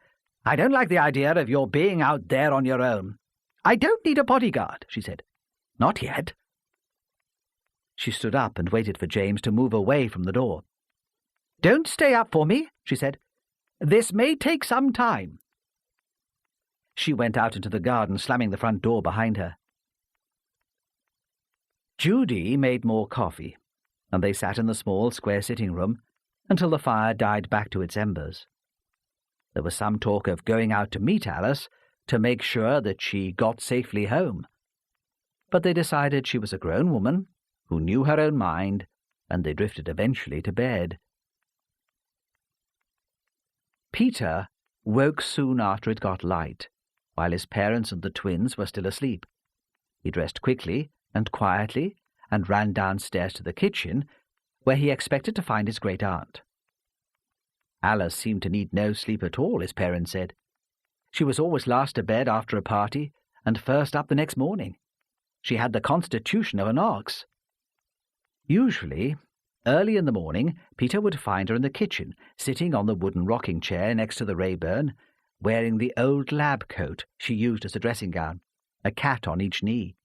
Speaker 1: "I don't like the idea of your being out there on your own." "I don't need a bodyguard," she said. "Not yet." She stood up and waited for James to move away from the door. "Don't stay up for me," she said. "This may take some time." She went out into the garden, slamming the front door behind her. Judy made more coffee, and they sat in the small square sitting room until the fire died back to its embers. There was some talk of going out to meet Alice to make sure that she got safely home, but they decided she was a grown woman who knew her own mind, and they drifted eventually to bed. Peter woke soon after it got light, while his parents and the twins were still asleep. He dressed quickly and quietly and ran downstairs to the kitchen, where he expected to find his great-aunt. Alice seemed to need no sleep at all, his parents said. She was always last to bed after a party and first up the next morning. She had the constitution of an ox. Usually, early in the morning, Peter would find her in the kitchen, sitting on the wooden rocking chair next to the Rayburn, wearing the old lab coat she used as a dressing gown, a cat on each knee.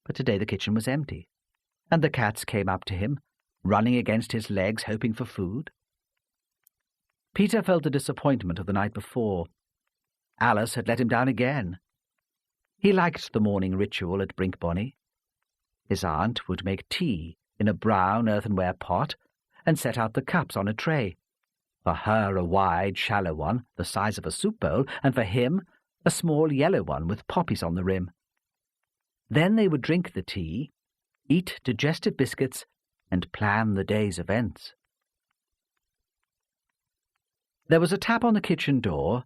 Speaker 1: But today the kitchen was empty, and the cats came up to him, running against his legs, hoping for food. Peter felt the disappointment of the night before. Alice had let him down again. He liked the morning ritual at Brinkbonny. His aunt would make tea in a brown earthenware pot and set out the cups on a tray. For her a wide, shallow one, the size of a soup bowl, and for him a small yellow one with poppies on the rim. Then they would drink the tea, eat digestive biscuits, and plan the day's events. There was a tap on the kitchen door,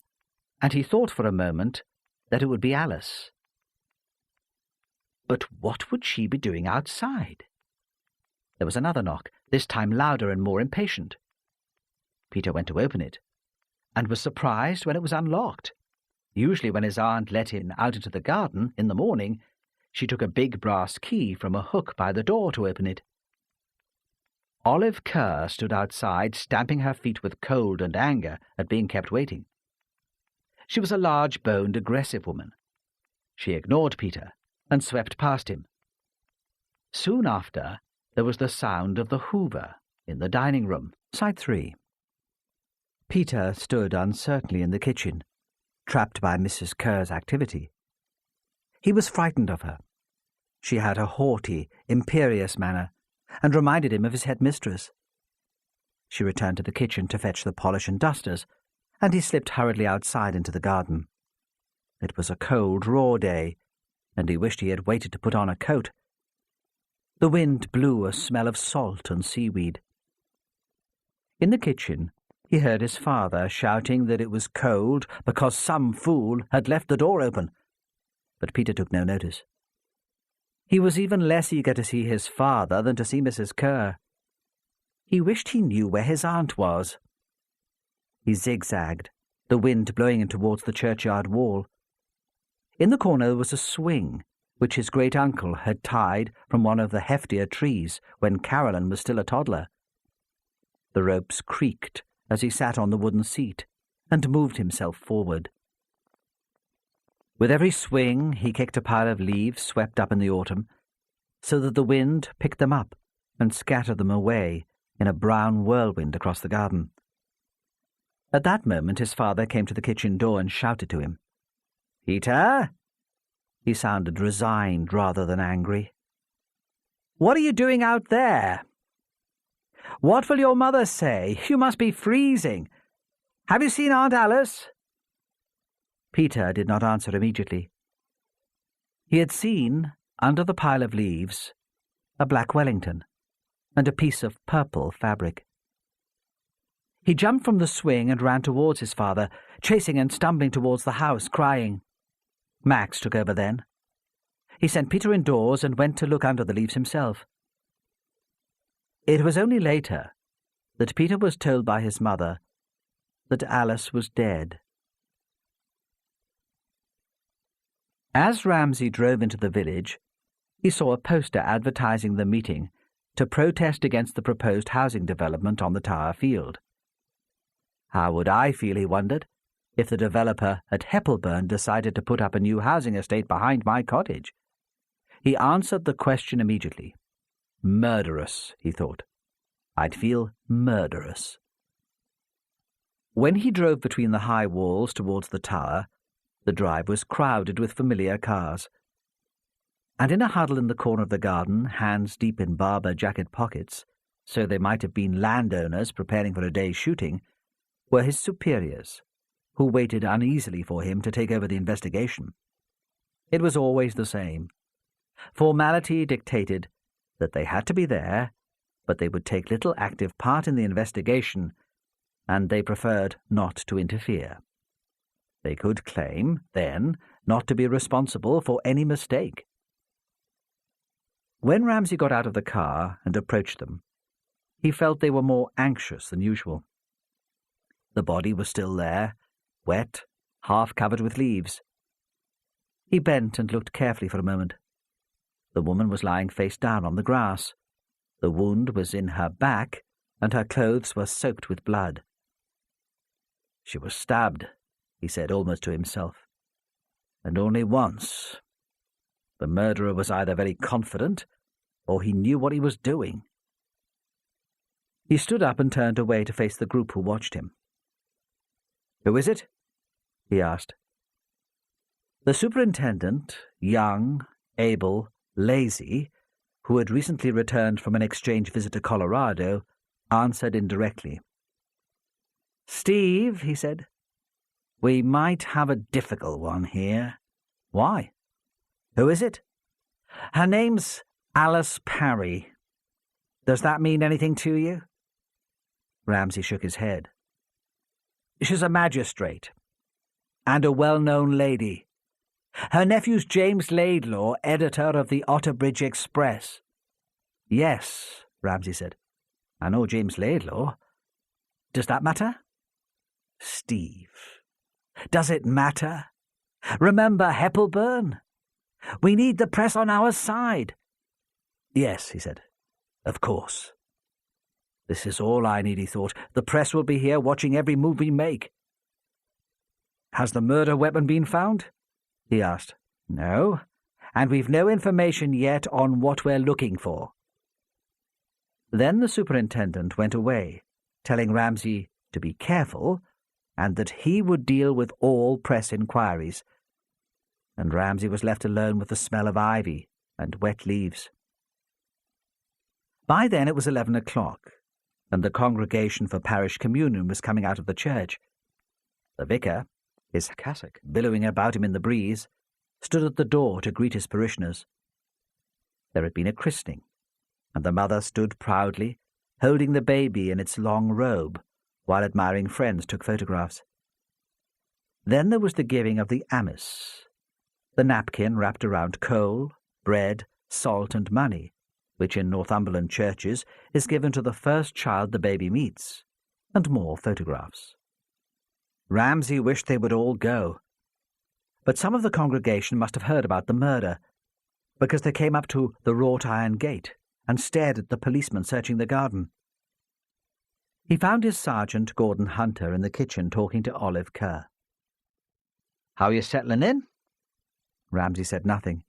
Speaker 1: and he thought for a moment that it would be Alice. But what would she be doing outside? There was another knock, this time louder and more impatient. Peter went to open it, and was surprised when it was unlocked. Usually when his aunt let him out into the garden in the morning, she took a big brass key from a hook by the door to open it. Olive Kerr stood outside, stamping her feet with cold and anger at being kept waiting. She was a large-boned, aggressive woman. She ignored Peter and swept past him. Soon after, there was the sound of the Hoover in the dining room. Side 3. Peter stood uncertainly in the kitchen, trapped by Mrs. Kerr's activity. He was frightened of her. She had a haughty, imperious manner, and reminded him of his headmistress. She returned to the kitchen to fetch the polish and dusters, and he slipped hurriedly outside into the garden. It was a cold, raw day, and he wished he had waited to put on a coat. The wind blew a smell of salt and seaweed. In the kitchen, he heard his father shouting that it was cold because some fool had left the door open, but Peter took no notice. He was even less eager to see his father than to see Mrs. Kerr. He wished he knew where his aunt was. He zigzagged, the wind blowing him towards the churchyard wall. In the corner was a swing, which his great-uncle had tied from one of the heftier trees when Caroline was still a toddler. The ropes creaked as he sat on the wooden seat and moved himself forward. With every swing he kicked a pile of leaves swept up in the autumn, so that the wind picked them up and scattered them away in a brown whirlwind across the garden. At that moment his father came to the kitchen door and shouted to him. "Peter?" He sounded resigned rather than angry. "What are you doing out there? What will your mother say? You must be freezing. Have you seen Aunt Alice?" Peter did not answer immediately. He had seen, under the pile of leaves, a black Wellington and a piece of purple fabric. He jumped from the swing and ran towards his father, chasing and stumbling towards the house, crying. Max took over then. He sent Peter indoors and went to look under the leaves himself. It was only later that Peter was told by his mother that Alice was dead. As Ramsay drove into the village, he saw a poster advertising the meeting to protest against the proposed housing development on the Tower Field. How would I feel, he wondered, if the developer at Heppelburn decided to put up a new housing estate behind my cottage? He answered the question immediately. Murderous, he thought. I'd feel murderous. When he drove between the high walls towards the tower, the drive was crowded with familiar cars. And in a huddle in the corner of the garden, hands deep in Barber jacket pockets, so they might have been landowners preparing for a day's shooting, were his superiors, who waited uneasily for him to take over the investigation. It was always the same. Formality dictated that they had to be there, but they would take little active part in the investigation, and they preferred not to interfere. They could claim, then, not to be responsible for any mistake. When Ramsay got out of the car and approached them, he felt they were more anxious than usual. The body was still there, wet, half covered with leaves. He bent and looked carefully for a moment. The woman was lying face down on the grass. The wound was in her back, and her clothes were soaked with blood. She was stabbed, he said almost to himself, and only once. The murderer was either very confident, or he knew what he was doing. He stood up and turned away to face the group who watched him. "Who is it?" he asked. The superintendent, young, able, lazy, who had recently returned from an exchange visit to Colorado, answered indirectly. "Steve," he said, "we might have a difficult one here." "Why? Who is it?" "Her name's Alice Parry. Does that mean anything to you?" Ramsay shook his head. "She's a magistrate, and a well-known lady. Her nephew's James Laidlaw, editor of the Otterbridge Express." "Yes," Ramsay said. "I know James Laidlaw. Does that matter?" "Steve, does it matter? Remember Heppelburn? We need the press on our side." "Yes," he said. "Of course. This is all I need," he thought. "The press will be here watching every move we make." "Has the murder weapon been found?" he asked. "No, and we've no information yet on what we're looking for." Then the superintendent went away, telling Ramsay to be careful and that he would deal with all press inquiries, and Ramsay was left alone with the smell of ivy and wet leaves. By then it was 11 o'clock, and the congregation for parish communion was coming out of the church. The vicar, his cassock billowing about him in the breeze, stood at the door to greet his parishioners. There had been a christening, and the mother stood proudly, holding the baby in its long robe, while admiring friends took photographs. Then there was the giving of the amice, the napkin wrapped around coal, bread, salt and money, which in Northumberland churches is given to the first child the baby meets, and more photographs. Ramsay wished they would all go, but some of the congregation must have heard about the murder, because they came up to the wrought iron gate and stared at the policeman searching the garden. He found his sergeant, Gordon Hunter, in the kitchen talking to Olive Kerr. "How are you settling in?" Ramsay said nothing.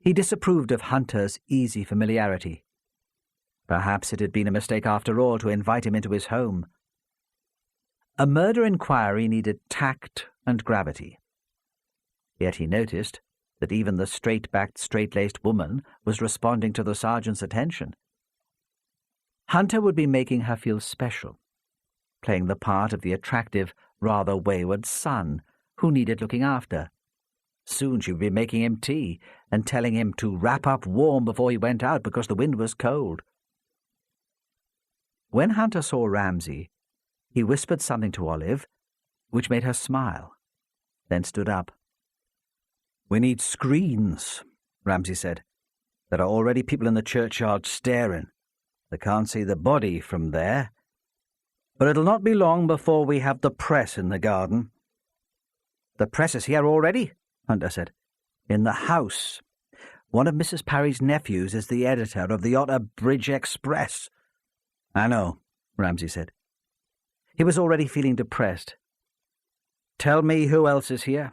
Speaker 1: He disapproved of Hunter's easy familiarity. Perhaps it had been a mistake after all to invite him into his home. A murder inquiry needed tact and gravity. Yet he noticed that even the straight-backed, straight-laced woman was responding to the sergeant's attention. Hunter would be making her feel special, playing the part of the attractive, rather wayward son who needed looking after. Soon she would be making him tea and telling him to wrap up warm before he went out because the wind was cold. When Hunter saw Ramsay, he whispered something to Olive, which made her smile, then stood up. "We need screens," Ramsay said. "There are already people in the churchyard staring. They can't see the body from there. But it'll not be long before we have the press in the garden." "The press is here already," Hunter said. "In the house. One of Mrs. Parry's nephews is the editor of the Otter Bridge Express." "I know," Ramsay said. He was already feeling depressed. "Tell me who else is here."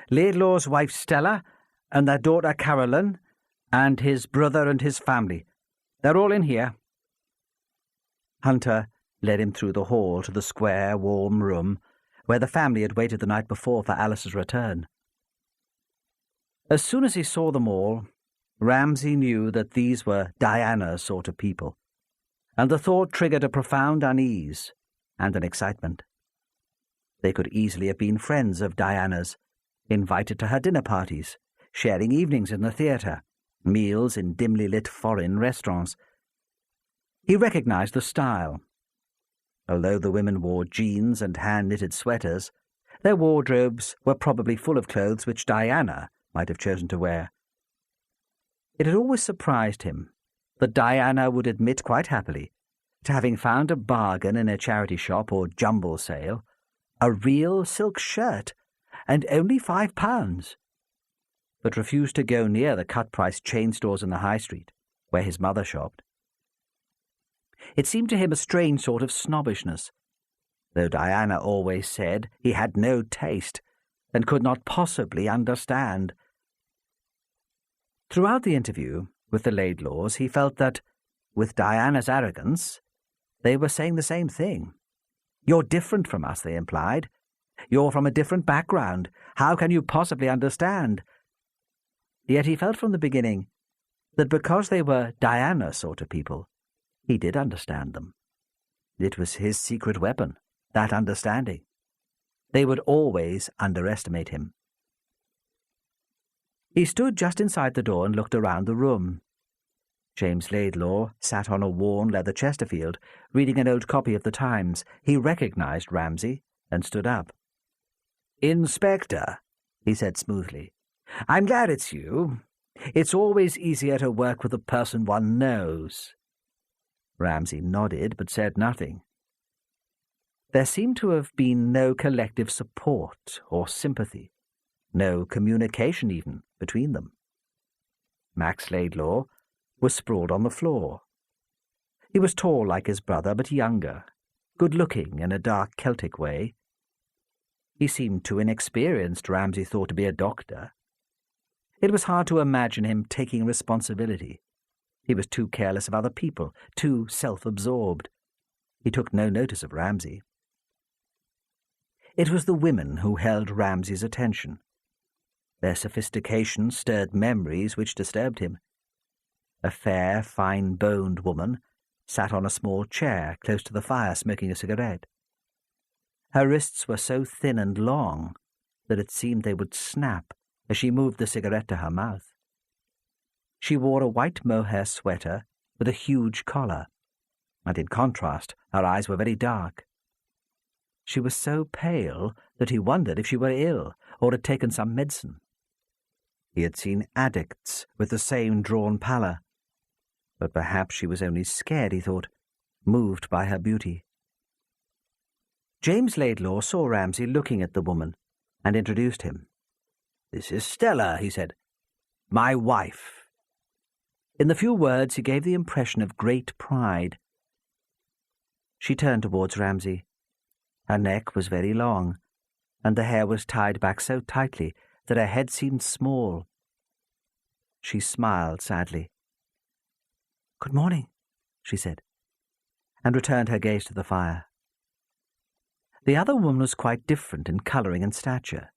Speaker 1: "Laidlaw's wife Stella, and their daughter Carolyn, and his brother and his family. They're all in here." Hunter led him through the hall to the square, warm room where the family had waited the night before for Alice's return. As soon as he saw them all, Ramsay knew that these were Diana's sort of people, and the thought triggered a profound unease and an excitement. They could easily have been friends of Diana's, invited to her dinner parties, sharing evenings in the theatre, meals in dimly lit foreign restaurants. He recognized the style. Although the women wore jeans and hand-knitted sweaters, their wardrobes were probably full of clothes which Diana might have chosen to wear. It had always surprised him that Diana would admit quite happily to having found a bargain in a charity shop or jumble sale, a real silk shirt, and only £5, but refused to go near the cut-price chain stores in the high street, where his mother shopped. It seemed to him a strange sort of snobbishness, though Diana always said he had no taste and could not possibly understand. Throughout the interview with the Laidlaws, he felt that, with Diana's arrogance, they were saying the same thing. "You're different from us," they implied. "You're from a different background. How can you possibly understand?" Yet he felt from the beginning that because they were Diana's sort of people, he did understand them. It was his secret weapon, that understanding. They would always underestimate him. He stood just inside the door and looked around the room. James Laidlaw sat on a worn leather Chesterfield, reading an old copy of the Times. He recognized Ramsay and stood up. "Inspector," he said smoothly, "I'm glad it's you. It's always easier to work with a person one knows." Ramsay nodded but said nothing. There seemed to have been no collective support or sympathy, no communication even between them. Max Laidlaw was sprawled on the floor. He was tall like his brother, but younger, good-looking in a dark Celtic way. He seemed too inexperienced, Ramsay thought, to be a doctor. It was hard to imagine him taking responsibility. He was too careless of other people, too self-absorbed. He took no notice of Ramsay. It was the women who held Ramsay's attention. Their sophistication stirred memories which disturbed him. A fair, fine-boned woman sat on a small chair close to the fire smoking a cigarette. Her wrists were so thin and long that it seemed they would snap as she moved the cigarette to her mouth. She wore a white mohair sweater with a huge collar, and in contrast her eyes were very dark. She was so pale that he wondered if she were ill or had taken some medicine. He had seen addicts with the same drawn pallor. But perhaps she was only scared, he thought, moved by her beauty. James Laidlaw saw Ramsay looking at the woman and introduced him. "This is Stella," he said. "My wife." In the few words he gave the impression of great pride. She turned towards Ramsay. Her neck was very long, and the hair was tied back so tightly that her head seemed small. She smiled sadly. "Good morning," she said, and returned her gaze to the fire. The other woman was quite different in colouring and stature.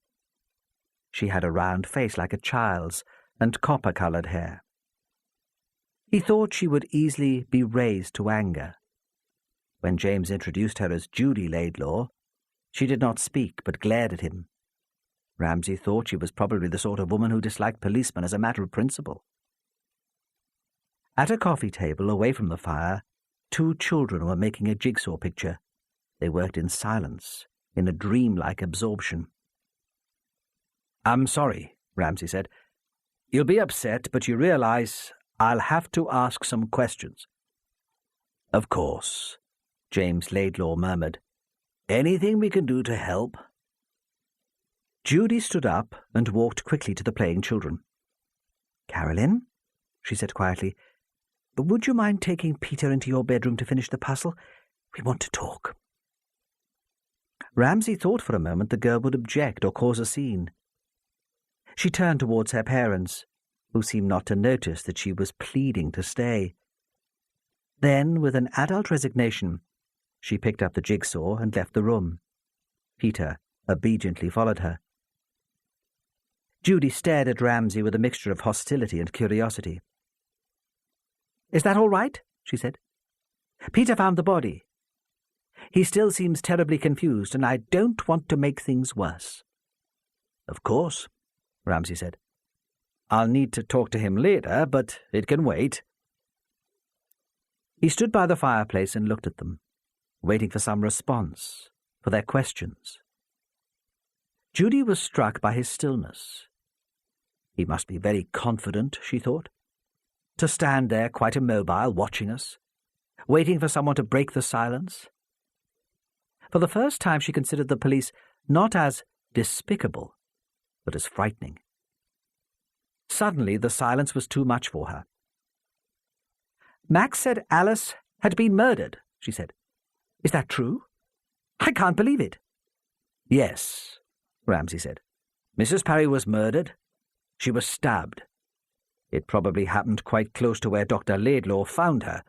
Speaker 1: She had a round face like a child's and copper-coloured hair. He thought she would easily be raised to anger. When James introduced her as Judy Laidlaw, she did not speak but glared at him. Ramsay thought she was probably the sort of woman who disliked policemen as a matter of principle. At a coffee table away from the fire, 2 children were making a jigsaw picture. They worked in silence, in a dreamlike absorption. "I'm sorry," Ramsay said. "You'll be upset, but you realize I'll have to ask some questions." "Of course," James Laidlaw murmured. "Anything we can do to help?" Judy stood up and walked quickly to the playing children. "Carolyn," she said quietly, "would you mind taking Peter into your bedroom to finish the puzzle? We want to talk." Ramsay thought for a moment the girl would object or cause a scene. She turned towards her parents, who seemed not to notice that she was pleading to stay. Then, with an adult resignation, she picked up the jigsaw and left the room. Peter obediently followed her. Judy stared at Ramsay with a mixture of hostility and curiosity. "Is that all right?" she said. "Peter found the body. He still seems terribly confused, and I don't want to make things worse." "Of course," Ramsay said. "I'll need to talk to him later, but it can wait." He stood by the fireplace and looked at them, waiting for some response, for their questions. Judy was struck by his stillness. He must be very confident, she thought, to stand there quite immobile, watching us, waiting for someone to break the silence. For the first time she considered the police not as despicable, but as frightening. Suddenly the silence was too much for her. "Max said Alice had been murdered," she said. "Is that true? I can't believe it." "Yes," Ramsay said. "Mrs. Parry was murdered. She was stabbed. It probably happened quite close to where Dr. Laidlaw found her.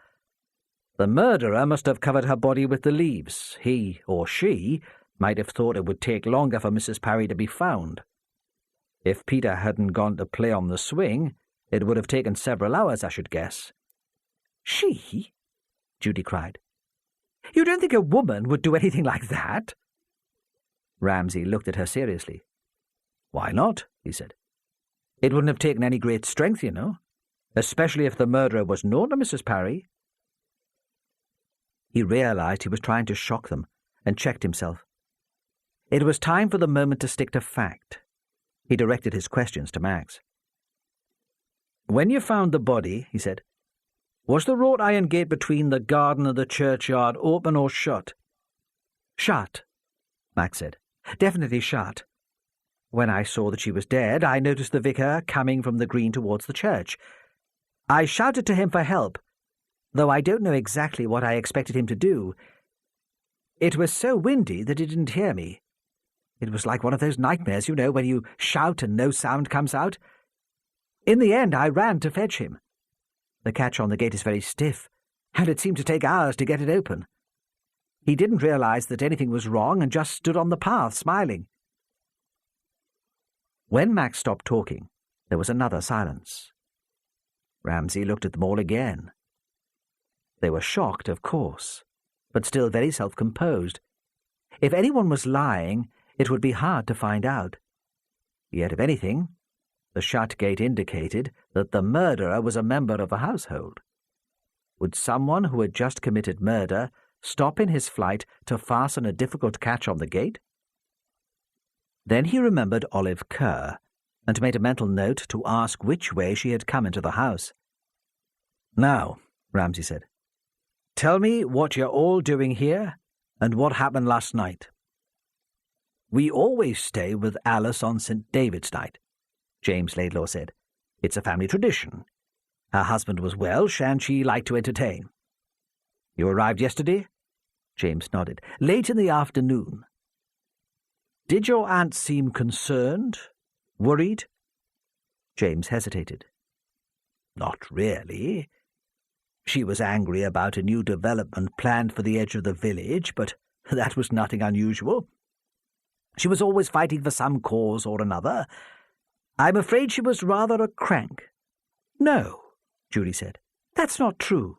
Speaker 1: The murderer must have covered her body with the leaves. He, or she, might have thought it would take longer for Mrs. Parry to be found. If Peter hadn't gone to play on the swing, it would have taken several hours, I should guess." "She?" Judy cried. "You don't think a woman would do anything like that?" Ramsay looked at her seriously. "Why not?" he said. "It wouldn't have taken any great strength, you know, especially if the murderer was known to Mrs. Parry." He realized he was trying to shock them and checked himself. It was time for the moment to stick to fact. He directed his questions to Max. "When you found the body," he said, "was the wrought iron gate between the garden and the churchyard open or shut?" "Shut," Max said. "Definitely shut. When I saw that she was dead, I noticed the vicar coming from the green towards the church. I shouted to him for help, though I don't know exactly what I expected him to do. It was so windy that he didn't hear me. It was like one of those nightmares, you know, when you shout and no sound comes out. In the end, I ran to fetch him. The catch on the gate is very stiff, and it seemed to take hours to get it open. He didn't realize that anything was wrong and just stood on the path, smiling." When Max stopped talking, there was another silence. Ramsay looked at them all again. They were shocked, of course, but still very self-composed. If anyone was lying, it would be hard to find out. Yet, if anything, the shut gate indicated that the murderer was a member of the household. Would someone who had just committed murder stop in his flight to fasten a difficult catch on the gate? Then he remembered Olive Kerr and made a mental note to ask which way she had come into the house. "Now," Ramsay said, "tell me what you're all doing here and what happened last night." "We always stay with Alice on St. David's night," James Laidlaw said. "It's a family tradition. Her husband was Welsh, and she liked to entertain." "You arrived yesterday?" James nodded. "Late in the afternoon." "Did your aunt seem concerned? Worried?" James hesitated. "Not really. She was angry about a new development planned for the edge of the village, but that was nothing unusual. She was always fighting for some cause or another. I'm afraid she was rather a crank." "No," Judy said. "That's not true.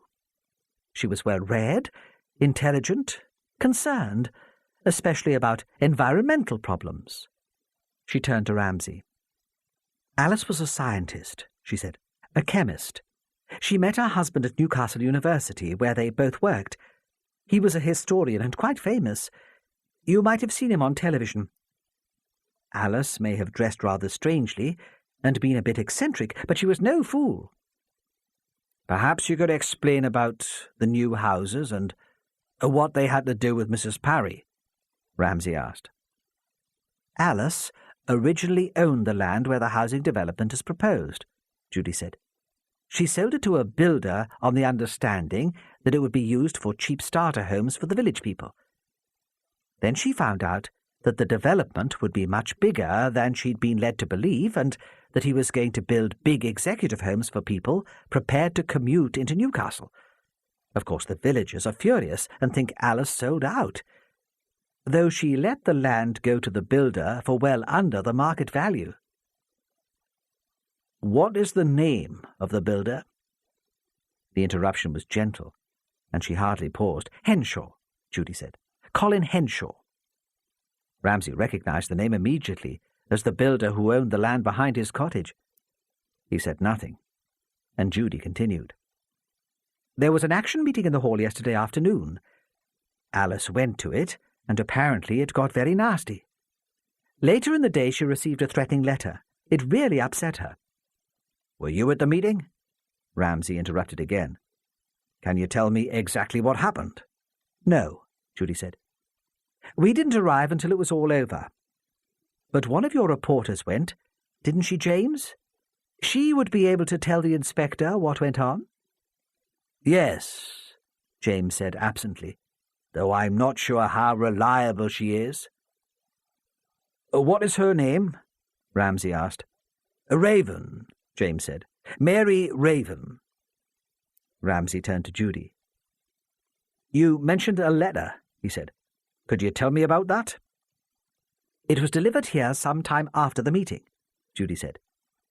Speaker 1: She was well-read, intelligent, concerned, especially about environmental problems." She turned to Ramsay. "Alice was a scientist," she said, "a chemist. She met her husband at Newcastle University, where they both worked. He was a historian and quite famous. You might have seen him on television. Alice may have dressed rather strangely and been a bit eccentric, but she was no fool." "Perhaps you could explain about the new houses and what they had to do with Mrs. Parry?" Ramsay asked. "Alice originally owned the land where the housing development is proposed," Judy said. "She sold it to a builder on the understanding that it would be used for cheap starter homes for the village people. Then she found out that the development would be much bigger than she'd been led to believe, and that he was going to build big executive homes for people prepared to commute into Newcastle. Of course, the villagers are furious and think Alice sold out, though she let the land go to the builder for well under the market value." "What is the name of the builder?" The interruption was gentle, and she hardly paused. "Henshaw," Judy said. "Colin Henshaw." Ramsay recognized the name immediately as the builder who owned the land behind his cottage. He said nothing, and Judy continued. "There was an action meeting in the hall yesterday afternoon. Alice went to it, and apparently it got very nasty. Later in the day she received a threatening letter. It really upset her." "Were you at the meeting?" Ramsay interrupted again. "Can you tell me exactly what happened?" "No," Judy said. "We didn't arrive until it was all over. But one of your reporters went, didn't she, James? She would be able to tell the inspector what went on." "Yes," James said absently, "though I'm not sure how reliable she is." "What is her name?" Ramsay asked. "Raven," James said. "Mary Raven." Ramsay turned to Judy. "You mentioned a letter," he said. "Could you tell me about that?" "It was delivered here some time after the meeting," Judy said.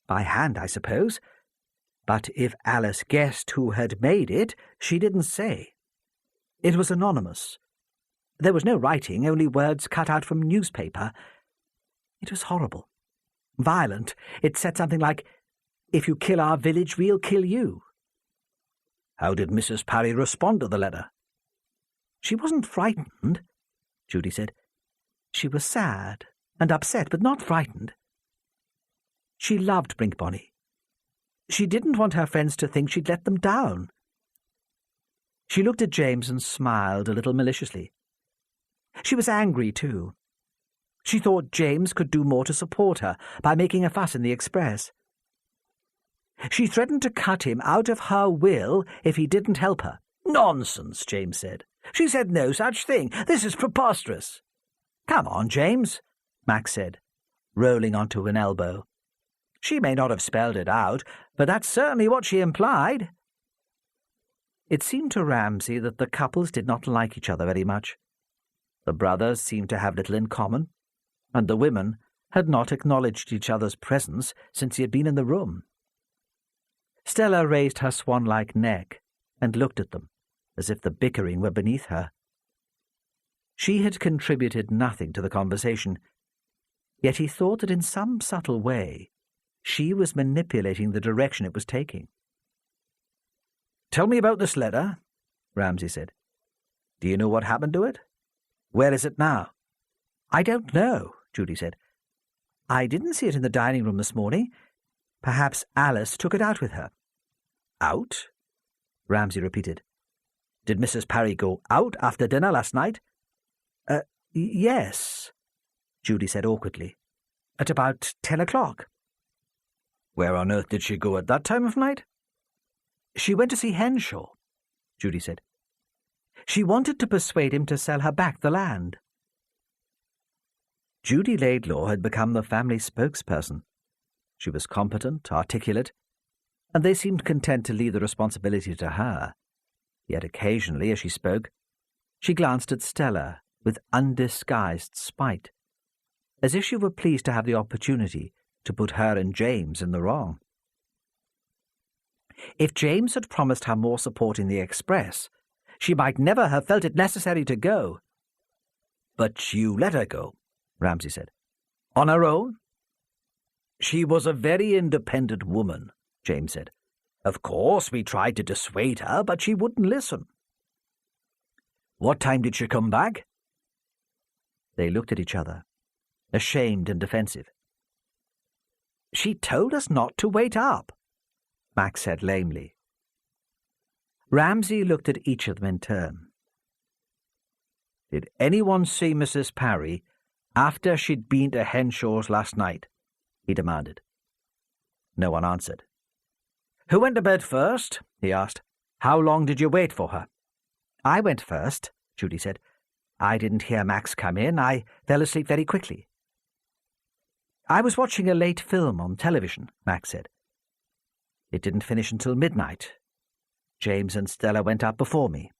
Speaker 1: "By hand, I suppose. But if Alice guessed who had made it, she didn't say. It was anonymous. There was no writing, only words cut out from newspaper. It was horrible. Violent. It said something like, 'If you kill our village, we'll kill you.'" "How did Mrs. Parry respond to the letter?" "She wasn't frightened," Judy said. "She was sad and upset, but not frightened. She loved Brinkbonny. She didn't want her friends to think she'd let them down." She looked at James and smiled a little maliciously. She was angry, too. She thought James could do more to support her by making a fuss in the Express. She threatened to cut him out of her will if he didn't help her. "Nonsense," James said. "She said no such thing. This is preposterous." "Come on, James," Max said, rolling onto an elbow. "She may not have spelled it out, but that's certainly what she implied." It seemed to Ramsay that the couples did not like each other very much. The brothers seemed to have little in common, and the women had not acknowledged each other's presence since he had been in the room. Stella raised her swan-like neck and looked at them, as if the bickering were beneath her. She had contributed nothing to the conversation, yet he thought that in some subtle way she was manipulating the direction it was taking. "Tell me about this letter," Ramsay said. "Do you know what happened to it? Where is it now?" "I don't know," Judy said. I didn't see it in the dining room this morning. Perhaps Alice took it out with her. Out? Ramsay repeated. Did Mrs. Parry go out after dinner last night? Yes, Judy said awkwardly. At about 10 o'clock. Where on earth did she go at that time of night? She went to see Henshaw, Judy said. She wanted to persuade him to sell her back the land. Judy Laidlaw had become the family spokesperson. She was competent, articulate, and they seemed content to leave the responsibility to her. Yet occasionally, as she spoke, she glanced at Stella with undisguised spite, as if she were pleased to have the opportunity to put her and James in the wrong. If James had promised her more support in the Express, she might never have felt it necessary to go. But you let her go, Ramsay said. On her own? She was a very independent woman, James said. Of course, we tried to dissuade her, but she wouldn't listen. What time did she come back? They looked at each other, ashamed and defensive. She told us not to wait up, Max said lamely. Ramsay looked at each of them in turn. Did anyone see Mrs. Parry after she'd been to Henshaw's last night? He demanded. No one answered. Who went to bed first? He asked. How long did you wait for her? I went first, Judy said. I didn't hear Max come in. I fell asleep very quickly. I was watching a late film on television, Max said. It didn't finish until midnight. James and Stella went up before me.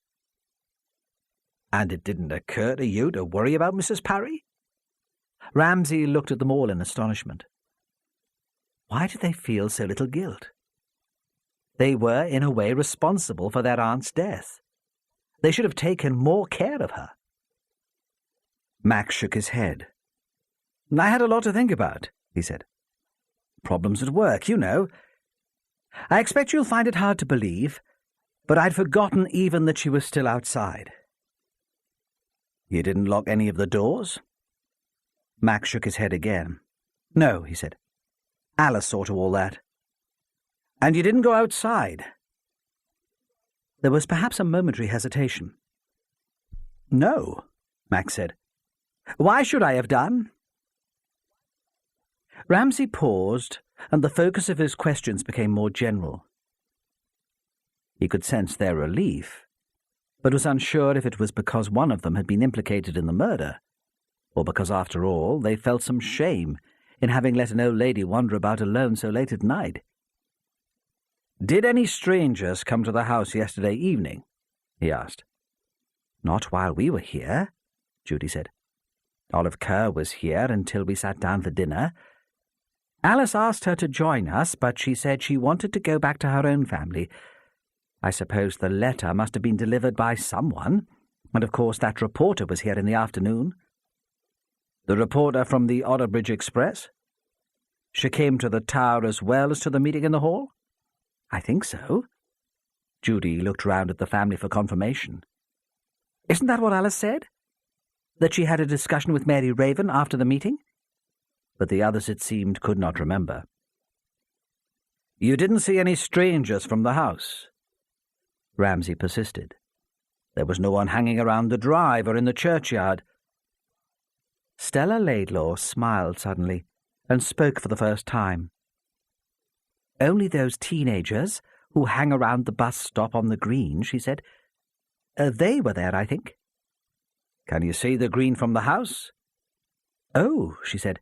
Speaker 1: And it didn't occur to you to worry about Mrs. Parry? Ramsay looked at them all in astonishment. Why did they feel so little guilt? They were, in a way, responsible for their aunt's death. They should have taken more care of her. Max shook his head. I had a lot to think about, he said. Problems at work, you know. I expect you'll find it hard to believe, but I'd forgotten even that she was still outside. You didn't lock any of the doors? Max shook his head again. No, he said. Alice saw to all that. And you didn't go outside? There was perhaps a momentary hesitation. No, Max said. Why should I have done? Ramsay paused, and the focus of his questions became more general. He could sense their relief, but was unsure if it was because one of them had been implicated in the murder, or because, after all, they felt some shame in having let an old lady wander about alone so late at night. Did any strangers come to the house yesterday evening? He asked. Not while we were here, Judy said. Olive Kerr was here until we sat down for dinner. Alice asked her to join us, but she said she wanted to go back to her own family. I suppose the letter must have been delivered by someone, and of course that reporter was here in the afternoon. The reporter from the Audiobook Express? She came to the tower as well as to the meeting in the hall? I think so. Judy looked round at the family for confirmation. Isn't that what Alice said? That she had a discussion with Mary Raven after the meeting? But the others, it seemed, could not remember. You didn't see any strangers from the house? Ramsay persisted. There was no one hanging around the drive or in the churchyard. Stella Laidlaw smiled suddenly and spoke for the first time. Only those teenagers who hang around the bus stop on the green, she said. They were there, I think. Can you see the green from the house? Oh, she said.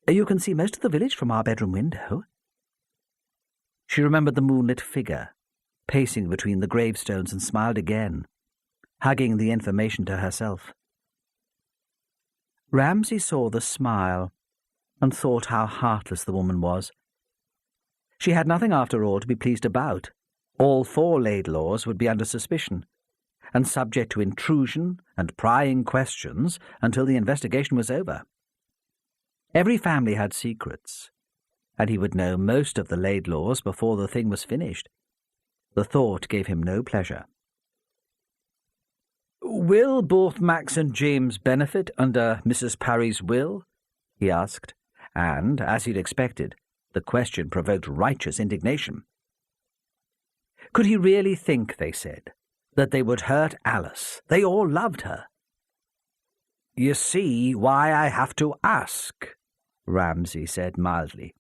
Speaker 1: You can see most of the village from our bedroom window. She remembered the moonlit figure, pacing between the gravestones, and smiled again, hugging the information to herself. Ramsay saw the smile and thought how heartless the woman was. She had nothing, after all, to be pleased about. All 4 Laidlaws would be under suspicion, and subject to intrusion and prying questions until the investigation was over. Every family had secrets, and he would know most of the Laidlaws before the thing was finished. The thought gave him no pleasure. Will both Max and James benefit under Mrs. Parry's will? He asked, and, as he'd expected, the question provoked righteous indignation. Could he really think, they said, that they would hurt Alice? They all loved her. "You see why I have to ask," Ramsay said mildly.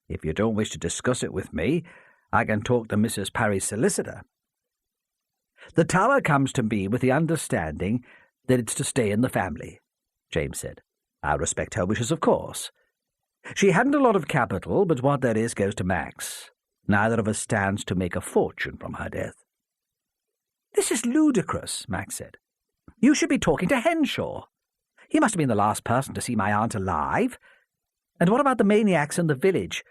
Speaker 1: "If you don't wish to discuss it with me, I can talk to Mrs. Parry's solicitor." "The tower comes to me with the understanding that it's to stay in the family," James said. "I respect her wishes, of course. She hadn't a lot of capital, but what there is goes to Max. Neither of us stands to make a fortune from her death." "This is ludicrous," Max said. "You should be talking to Henshaw. He must have been the last person to see my aunt alive. And what about the maniacs in the village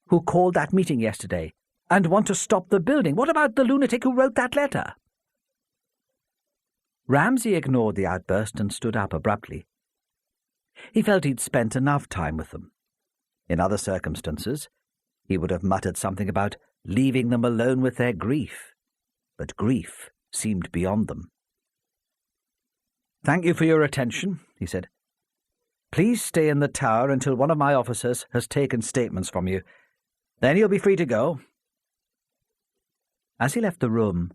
Speaker 1: who called that meeting yesterday and want to stop the building? What about the lunatic who wrote that letter?" Ramsay ignored the outburst and stood up abruptly. He felt he'd spent enough time with them. In other circumstances, he would have muttered something about leaving them alone with their grief, but grief seemed beyond them. "Thank you for your attention," he said. "Please stay in the tower until one of my officers has taken statements from you. Then you'll be free to go." As he left the room,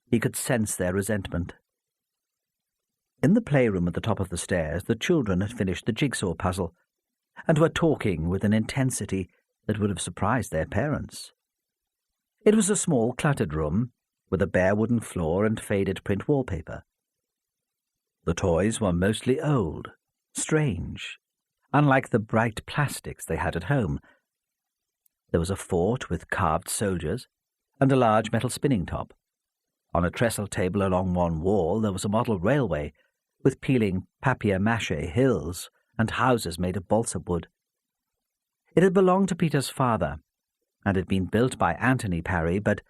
Speaker 1: he could sense their resentment. In the playroom at the top of the stairs, the children had finished the jigsaw puzzle and were talking with an intensity that would have surprised their parents. It was a small, cluttered room with a bare wooden floor and faded print wallpaper. The toys were mostly old, strange, unlike the bright plastics they had at home. There was a fort with carved soldiers and a large metal spinning top. On a trestle table along one wall there was a model railway with peeling papier-mâché hills and houses made of balsa wood. It had belonged to Peter's father and had been built by Anthony Parry, but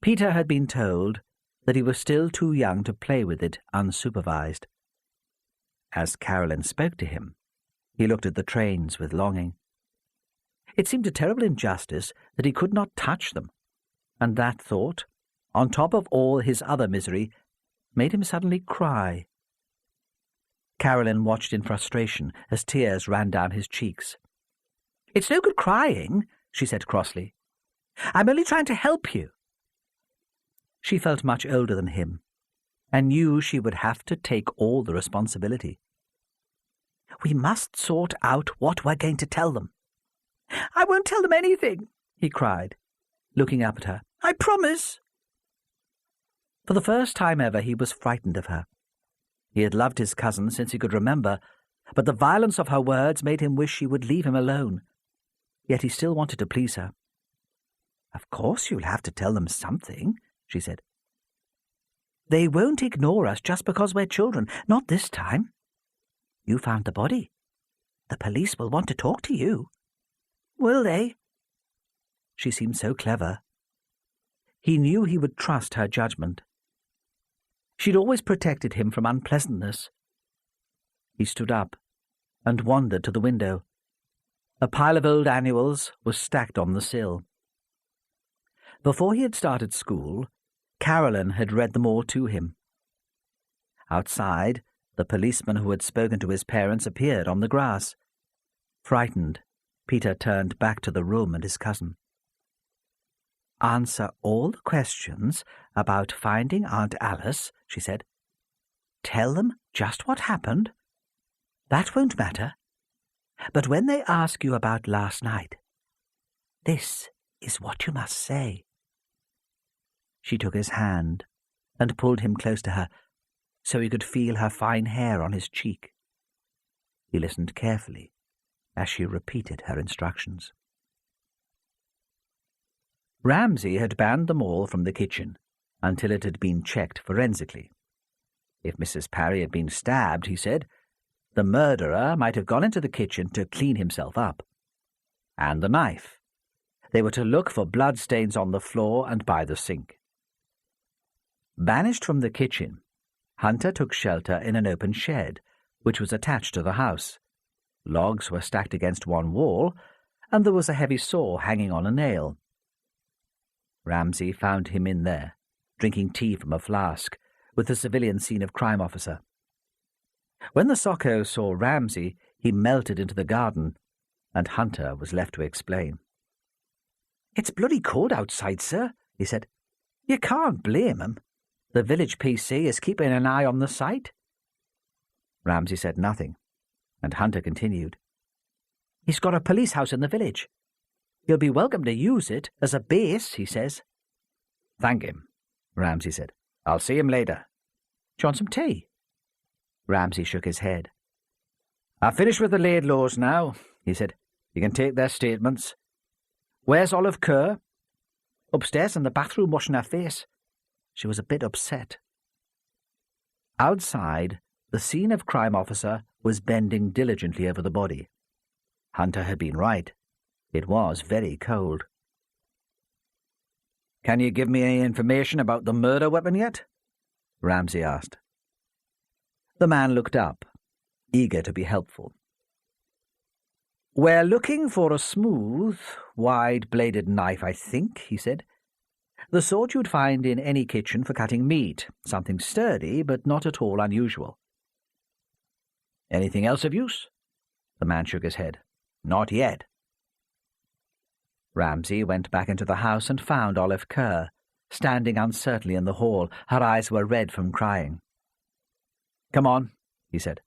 Speaker 1: Peter had been told that he was still too young to play with it unsupervised. As Carolyn spoke to him, he looked at the trains with longing. It seemed a terrible injustice that he could not touch them, and that thought, on top of all his other misery, made him suddenly cry. Carolyn watched in frustration as tears ran down his cheeks. "It's no good crying," she said crossly. "I'm only trying to help you." She felt much older than him, and knew she would have to take all the responsibility. "We must sort out what we're going to tell them." "I won't tell them anything," he cried, looking up at her. "I promise." For the first time ever he was frightened of her. He had loved his cousin since he could remember, but the violence of her words made him wish she would leave him alone. Yet he still wanted to please her. "Of course you'll have to tell them something," she said. "They won't ignore us just because we're children, not this time. You found the body. The police will want to talk to you." "Will they?" She seemed so clever. He knew he would trust her judgment. She'd always protected him from unpleasantness. He stood up and wandered to the window. A pile of old annuals was stacked on the sill. Before he had started school, Carolyn had read them all to him. Outside, the policeman who had spoken to his parents appeared on the grass. Frightened, Peter turned back to the room and his cousin. "Answer all the questions about finding Aunt Alice," she said. "Tell them just what happened. That won't matter. But when they ask you about last night, this is what you must say." She took his hand and pulled him close to her so he could feel her fine hair on his cheek. He listened carefully as she repeated her instructions. Ramsay had banned them all from the kitchen until it had been checked forensically. If Mrs. Parry had been stabbed, he said, the murderer might have gone into the kitchen to clean himself up. And the knife. They were to look for bloodstains on the floor and by the sink. Banished from the kitchen, Hunter took shelter in an open shed, which was attached to the house. Logs were stacked against one wall, and there was a heavy saw hanging on a nail. Ramsay found him in there, drinking tea from a flask, with the civilian scene of crime officer. When the Socko saw Ramsay, he melted into the garden, and Hunter was left to explain. "It's bloody cold outside, sir," he said. "You can't blame him. The village PC is keeping an eye on the site." Ramsay said nothing, and Hunter continued. "He's got a police house in the village. You'll be welcome to use it as a base, he says." "Thank him," Ramsay said. "I'll see him later." "Do you want some tea?" Ramsay shook his head. "I've finished with the Laidlaws now," he said. "You can take their statements. Where's Olive Kerr?" "Upstairs in the bathroom washing her face." She was a bit upset. Outside, the scene of crime officer was bending diligently over the body. Hunter had been right. It was very cold. "Can you give me any information about the murder weapon yet?" Ramsay asked. The man looked up, eager to be helpful. "We're looking for a smooth, wide-bladed knife, I think," he said. "The sort you'd find in any kitchen for cutting meat, something sturdy but not at all unusual." "Anything else of use?" The man shook his head. "Not yet." Ramsay went back into the house and found Olive Kerr, standing uncertainly in the hall. Her eyes were red from crying. "Come on," he said.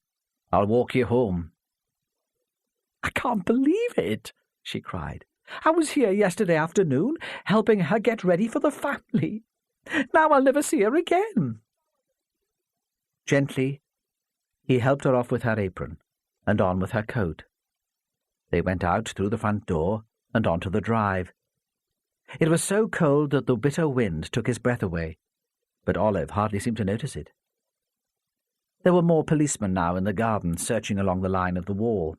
Speaker 1: "I'll walk you home." "I can't believe it," she cried. "I was here yesterday afternoon, helping her get ready for the family. Now I'll never see her again." Gently, he helped her off with her apron and on with her coat. They went out through the front door and onto the drive. It was so cold that the bitter wind took his breath away, but Olive hardly seemed to notice it. There were more policemen now in the garden, searching along the line of the wall.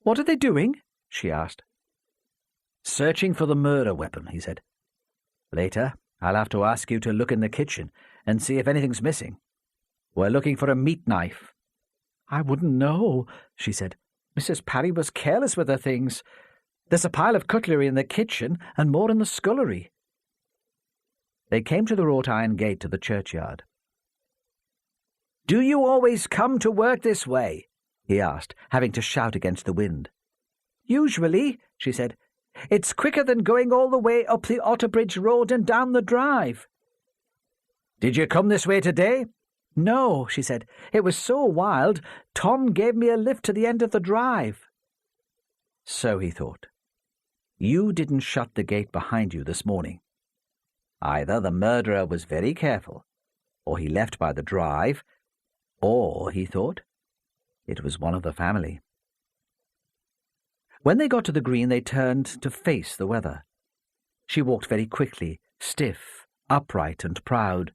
Speaker 1: "What are they doing?" she asked. "Searching for the murder weapon," he said. "Later, I'll have to ask you to look in the kitchen and see if anything's missing. We're looking for a meat knife." "I wouldn't know," she said. "Mrs. Parry was careless with her things. There's a pile of cutlery in the kitchen and more in the scullery." They came to the wrought-iron gate to the churchyard. "Do you always come to work this way?" he asked, having to shout against the wind. "Usually," she said. "It's quicker than going all the way up the Otterbridge Road and down the drive." "Did you come this way today?" "No," she said. "It was so wild, Tom gave me a lift to the end of the drive." So he thought. You didn't shut the gate behind you this morning. Either the murderer was very careful, or he left by the drive, or, he thought, it was one of the family. When they got to the green, they turned to face the weather. She walked very quickly, stiff, upright and proud.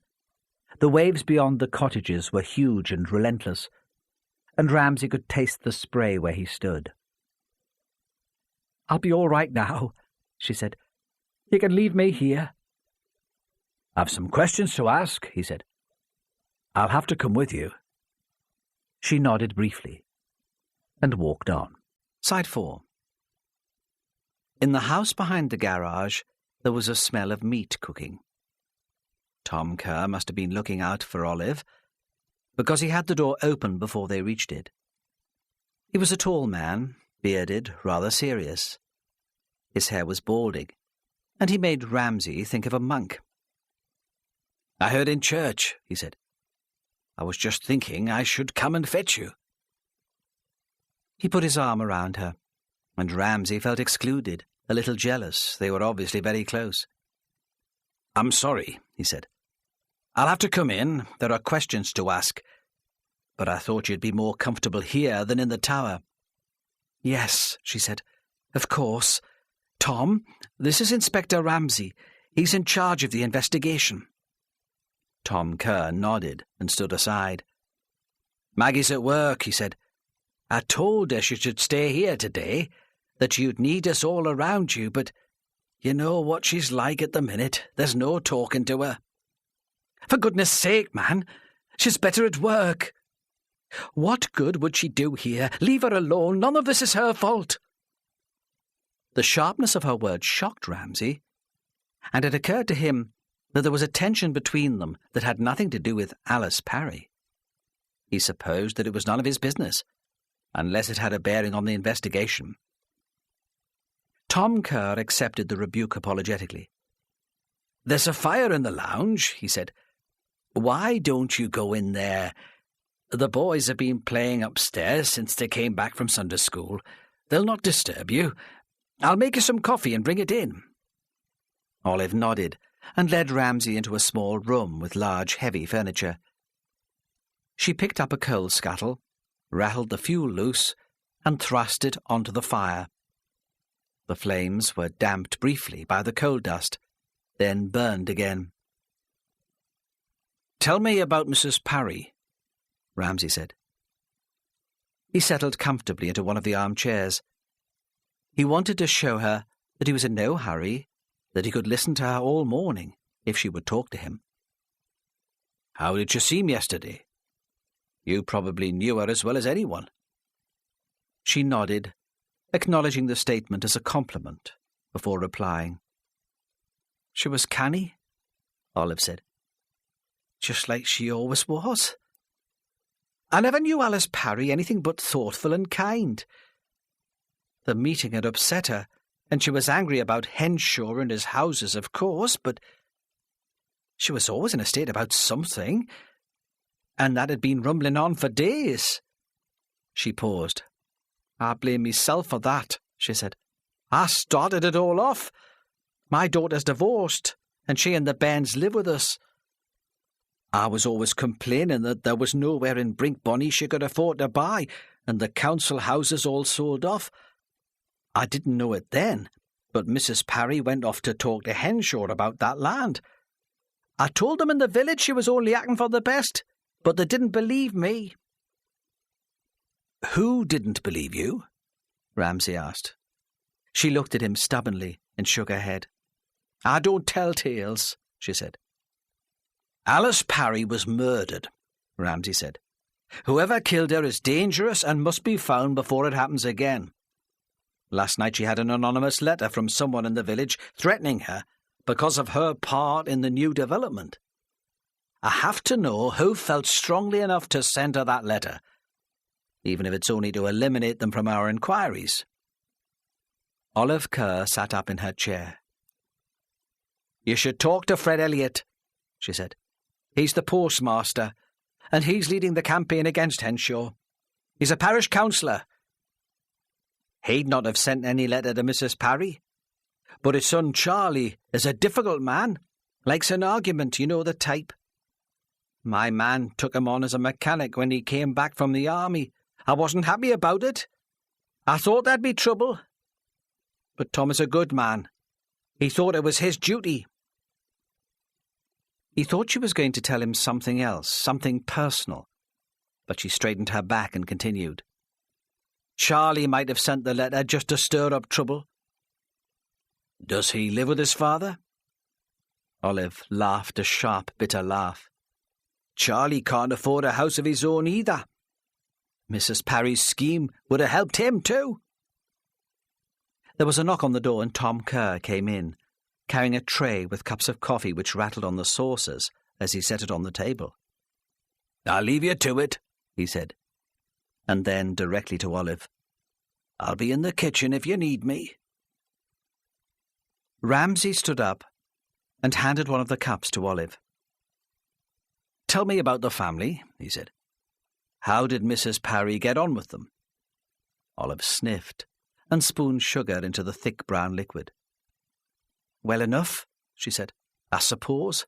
Speaker 1: The waves beyond the cottages were huge and relentless, and Ramsay could taste the spray where he stood. "I'll be all right now," she said. "You can leave me here." "I've some questions to ask," he said. "I'll have to come with you." She nodded briefly and walked on. Side 4. In the house behind the garage, there was a smell of meat cooking. Tom Kerr must have been looking out for Olive, because he had the door open before they reached it. He was a tall man, bearded, rather serious. His hair was balding, and he made Ramsay think of a monk. "I heard in church," he said. "I was just thinking I should come and fetch you." He put his arm around her, and Ramsay felt excluded, a little jealous. They were obviously very close. "I'm sorry," he said. "I'll have to come in. There are questions to ask. But I thought you'd be more comfortable here than in the tower." "Yes," she said. "Of course. Tom, this is Inspector Ramsay. He's in charge of the investigation." Tom Kerr nodded and stood aside. "Maggie's at work," he said. "I told her she should stay here today, that you'd need us all around you, but you know what she's like at the minute. There's no talking to her." "For goodness sake, man, she's better at work." "What good would she do here? Leave her alone. None of this is her fault." The sharpness of her words shocked Ramsay, and it occurred to him that there was a tension between them that had nothing to do with Alice Parry. He supposed that it was none of his business, unless it had a bearing on the investigation. Tom Kerr accepted the rebuke apologetically. "There's a fire in the lounge," he said. "Why don't you go in there? The boys have been playing upstairs since they came back from Sunday school. They'll not disturb you. I'll make you some coffee and bring it in." Olive nodded and led Ramsay into a small room with large, heavy furniture. She picked up a coal scuttle, rattled the fuel loose, and thrust it onto the fire. The flames were damped briefly by the coal dust, then burned again. "Tell me about Mrs. Parry," Ramsay said. He settled comfortably into one of the armchairs. He wanted to show her that he was in no hurry, that he could listen to her all morning if she would talk to him. "How did you seem yesterday? You probably knew her as well as anyone." She nodded, acknowledging the statement as a compliment, before replying. "She was canny," Olive said. "Just like she always was. I never knew Alice Parry anything but thoughtful and kind. The meeting had upset her, and she was angry about Henshaw and his houses, of course, but she was always in a state about something, and that had been rumbling on for days." She paused. "I blame myself for that," she said. "I started it all off. My daughter's divorced, and she and the Bairns live with us. I was always complaining that there was nowhere in Brinkbonny she could afford to buy, and the council houses all sold off. I didn't know it then, but Mrs. Parry went off to talk to Henshaw about that land. I told them in the village she was only acting for the best, but they didn't believe me." "Who didn't believe you?" Ramsay asked. She looked at him stubbornly and shook her head. "I don't tell tales," she said. "Alice Parry was murdered," Ramsay said. "Whoever killed her is dangerous and must be found before it happens again. Last night she had an anonymous letter from someone in the village threatening her because of her part in the new development. I have to know who felt strongly enough to send her that letter, even if it's only to eliminate them from our inquiries." Olive Kerr sat up in her chair. "You should talk to Fred Elliott," she said. "He's the postmaster, and he's leading the campaign against Henshaw. He's a parish councillor. He'd not have sent any letter to Mrs. Parry, but his son Charlie is a difficult man, likes an argument, you know the type. My man took him on as a mechanic when he came back from the army. I wasn't happy about it. I thought there'd be trouble. But Tom is a good man. He thought it was his duty." He thought she was going to tell him something else, something personal, but she straightened her back and continued. "Charlie might have sent the letter just to stir up trouble." "Does he live with his father?" Olive laughed a sharp, bitter laugh. "Charlie can't afford a house of his own either. Mrs. Parry's scheme would have helped him too." There was a knock on the door and Tom Kerr came in, carrying a tray with cups of coffee which rattled on the saucers as he set it on the table. "I'll leave you to it," he said, and then directly to Olive. "I'll be in the kitchen if you need me." Ramsay stood up and handed one of the cups to Olive. "Tell me about the family," he said. "How did Mrs. Parry get on with them?" Olive sniffed and spooned sugar into the thick brown liquid. "Well enough," she said, "I suppose.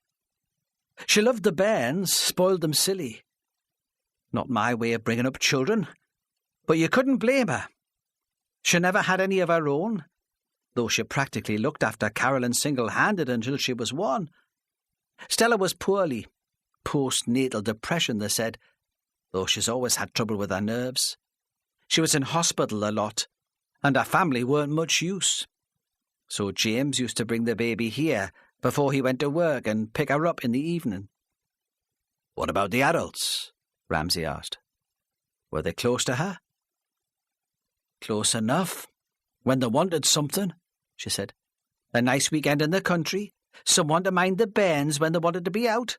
Speaker 1: She loved the bairns, spoiled them silly. Not my way of bringing up children, but you couldn't blame her. She never had any of her own, though she practically looked after Carolyn single-handed until she was 1. Stella was poorly, postnatal depression, they said, though she's always had trouble with her nerves. She was in hospital a lot, and her family weren't much use. So James used to bring the baby here before he went to work and pick her up in the evening." "What about the adults?" Ramsay asked. "Were they close to her?" "Close enough. When they wanted something," she said. "A nice weekend in the country, someone to mind the bairns when they wanted to be out.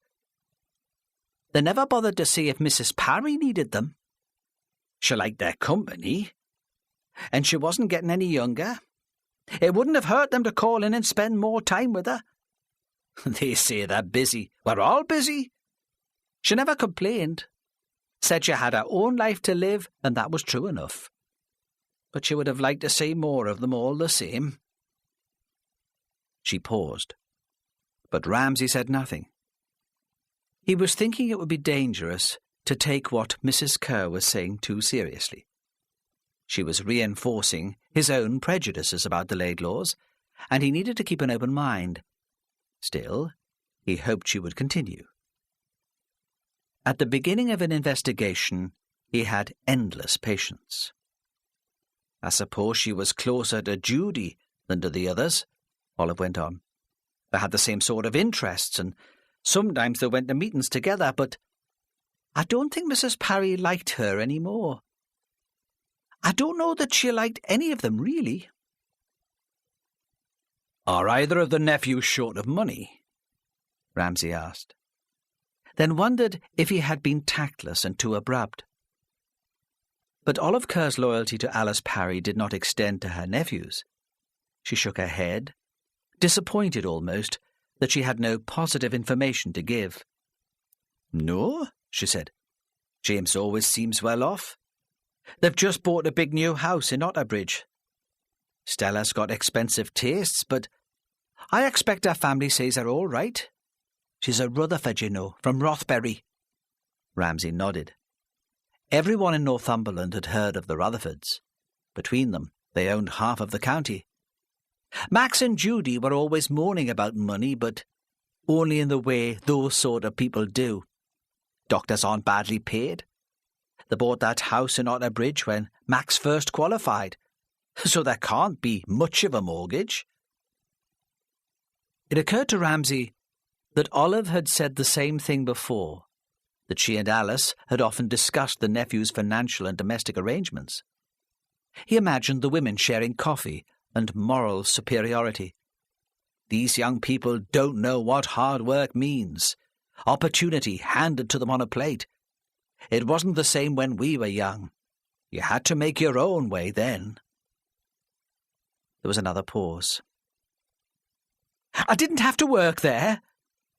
Speaker 1: They never bothered to see if Mrs. Parry needed them." She liked their company, and she wasn't getting any younger. It wouldn't have hurt them to call in and spend more time with her. They say they're busy. We're all busy. She never complained. Said she had her own life to live, and that was true enough. But she would have liked to see more of them all the same. She paused, but Ramsay said nothing. He was thinking it would be dangerous to take what Mrs. Kerr was saying too seriously. She was reinforcing his own prejudices about the Laidlaws, and he needed to keep an open mind. Still, he hoped she would continue. At the beginning of an investigation, he had endless patience. I suppose she was closer to Judy than to the others, Olive went on. They had the same sort of interests, and sometimes they went to meetings together, but I don't think Mrs. Parry liked her any more. I don't know that she liked any of them, really. Are either of the nephews short of money? Ramsay asked, then wondered if he had been tactless and too abrupt. But Olive Kerr's loyalty to Alice Parry did not extend to her nephews. She shook her head, disappointed almost that she had no positive information to give. No, she said. James always seems well off. They've just bought a big new house in Otterbridge. Stella's got expensive tastes, but I expect her family says they're all right. She's a Rutherford, you know, from Rothbury. Ramsay nodded. Everyone in Northumberland had heard of the Rutherfords. Between them, they owned half of the county. Max and Judy were always moaning about money, but only in the way those sort of people do. Doctors aren't badly paid. They bought that house in Otterbridge when Max first qualified, so there can't be much of a mortgage. It occurred to Ramsay that Olive had said the same thing before, that she and Alice had often discussed the nephew's financial and domestic arrangements. He imagined the women sharing coffee and moral superiority. These young people don't know what hard work means. Opportunity handed to them on a plate. It wasn't the same when we were young. You had to make your own way then. There was another pause. I didn't have to work there,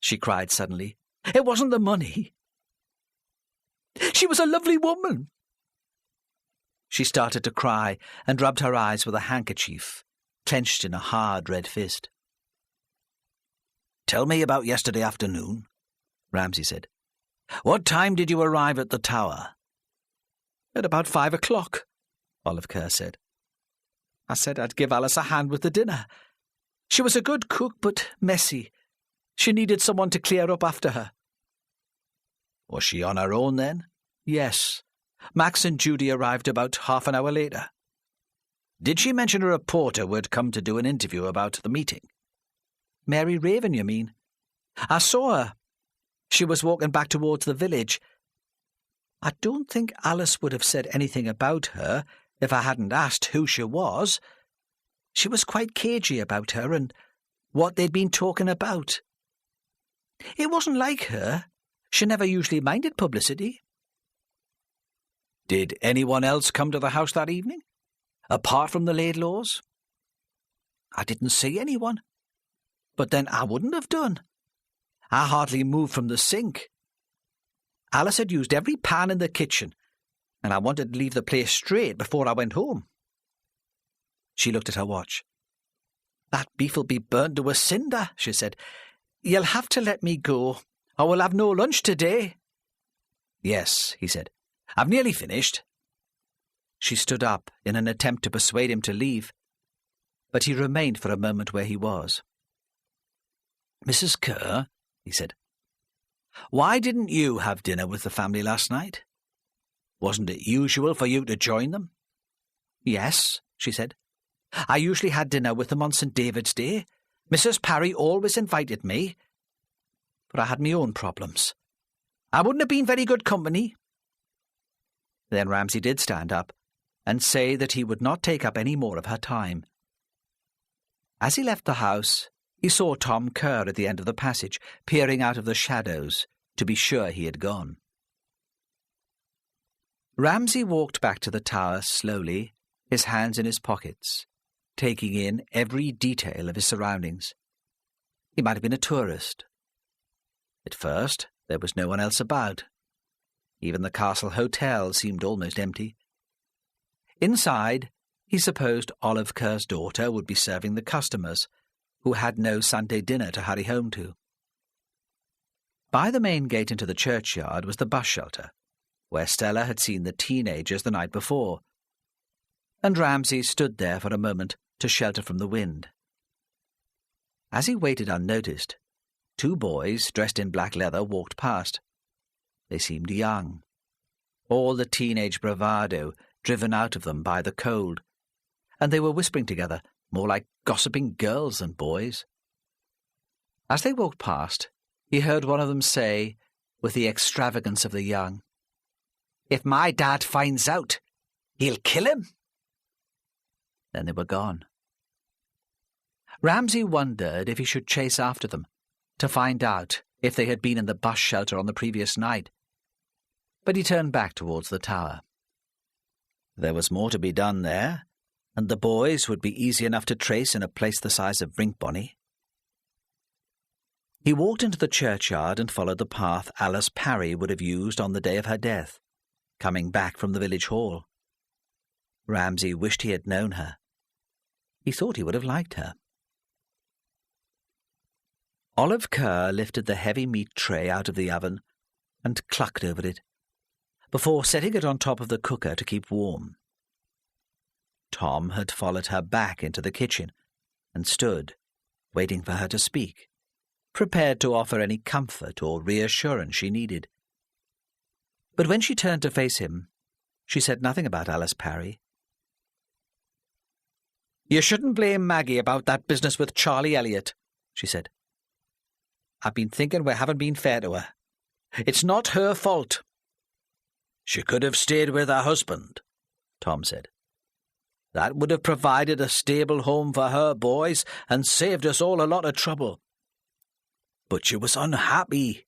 Speaker 1: she cried suddenly. It wasn't the money. She was a lovely woman. She started to cry and rubbed her eyes with a handkerchief, clenched in a hard red fist. Tell me about yesterday afternoon, Ramsay said. What time did you arrive at the tower? At about 5 o'clock, Olive Kerr said. I said I'd give Alice a hand with the dinner. She was a good cook, but messy. She needed someone to clear up after her. Was she on her own then? Yes. Max and Judy arrived about half an hour later. Did she mention a reporter who had come to do an interview about the meeting? Mary Raven, you mean? I saw her. She was walking back towards the village. I don't think Alice would have said anything about her if I hadn't asked who she was. She was quite cagey about her and what they'd been talking about. It wasn't like her. She never usually minded publicity. Did anyone else come to the house that evening, apart from the Laidlaws? I didn't see anyone. But then I wouldn't have done. I hardly moved from the sink. Alice had used every pan in the kitchen, and I wanted to leave the place straight before I went home. She looked at her watch. That beef'll be burnt to a cinder, she said. You'll have to let me go. I will have no lunch today. Yes, he said. I've nearly finished. She stood up in an attempt to persuade him to leave, but he remained for a moment where he was. Mrs. Kerr, he said, why didn't you have dinner with the family last night? Wasn't it usual for you to join them? Yes, she said. I usually had dinner with them on St. David's Day. Mrs. Parry always invited me. But I had my own problems. I wouldn't have been very good company. Then Ramsay did stand up and say that he would not take up any more of her time. As he left the house, he saw Tom Kerr at the end of the passage, peering out of the shadows to be sure he had gone. Ramsay walked back to the tower slowly, his hands in his pockets, taking in every detail of his surroundings. He might have been a tourist. At first, there was no one else about. Even the castle hotel seemed almost empty. Inside, he supposed Olive Kerr's daughter would be serving the customers, who had no Sunday dinner to hurry home to. By the main gate into the churchyard was the bus shelter, where Stella had seen the teenagers the night before, and Ramsay stood there for a moment to shelter from the wind. As he waited unnoticed, 2 boys dressed in black leather walked past. They seemed young, all the teenage bravado driven out of them by the cold, and they were whispering together, more like gossiping girls than boys. As they walked past, he heard one of them say, with the extravagance of the young, "If my dad finds out, he'll kill him." Then they were gone. Ramsay wondered if he should chase after them, to find out if they had been in the bus shelter on the previous night, but he turned back towards the tower. There was more to be done there, and the boys would be easy enough to trace in a place the size of Rinkbonny. He walked into the churchyard and followed the path Alice Parry would have used on the day of her death, coming back from the village hall. Ramsay wished he had known her. He thought he would have liked her. Olive Kerr lifted the heavy meat tray out of the oven and clucked over it, before setting it on top of the cooker to keep warm. Tom had followed her back into the kitchen and stood, waiting for her to speak, prepared to offer any comfort or reassurance she needed. But when she turned to face him, she said nothing about Alice Parry. "You shouldn't blame Maggie about that business with Charlie Elliot," she said. "I've been thinking we haven't been fair to her. It's not her fault." "She could have stayed with her husband," Tom said. "That would have provided a stable home for her boys and saved us all a lot of trouble." "But she was unhappy,"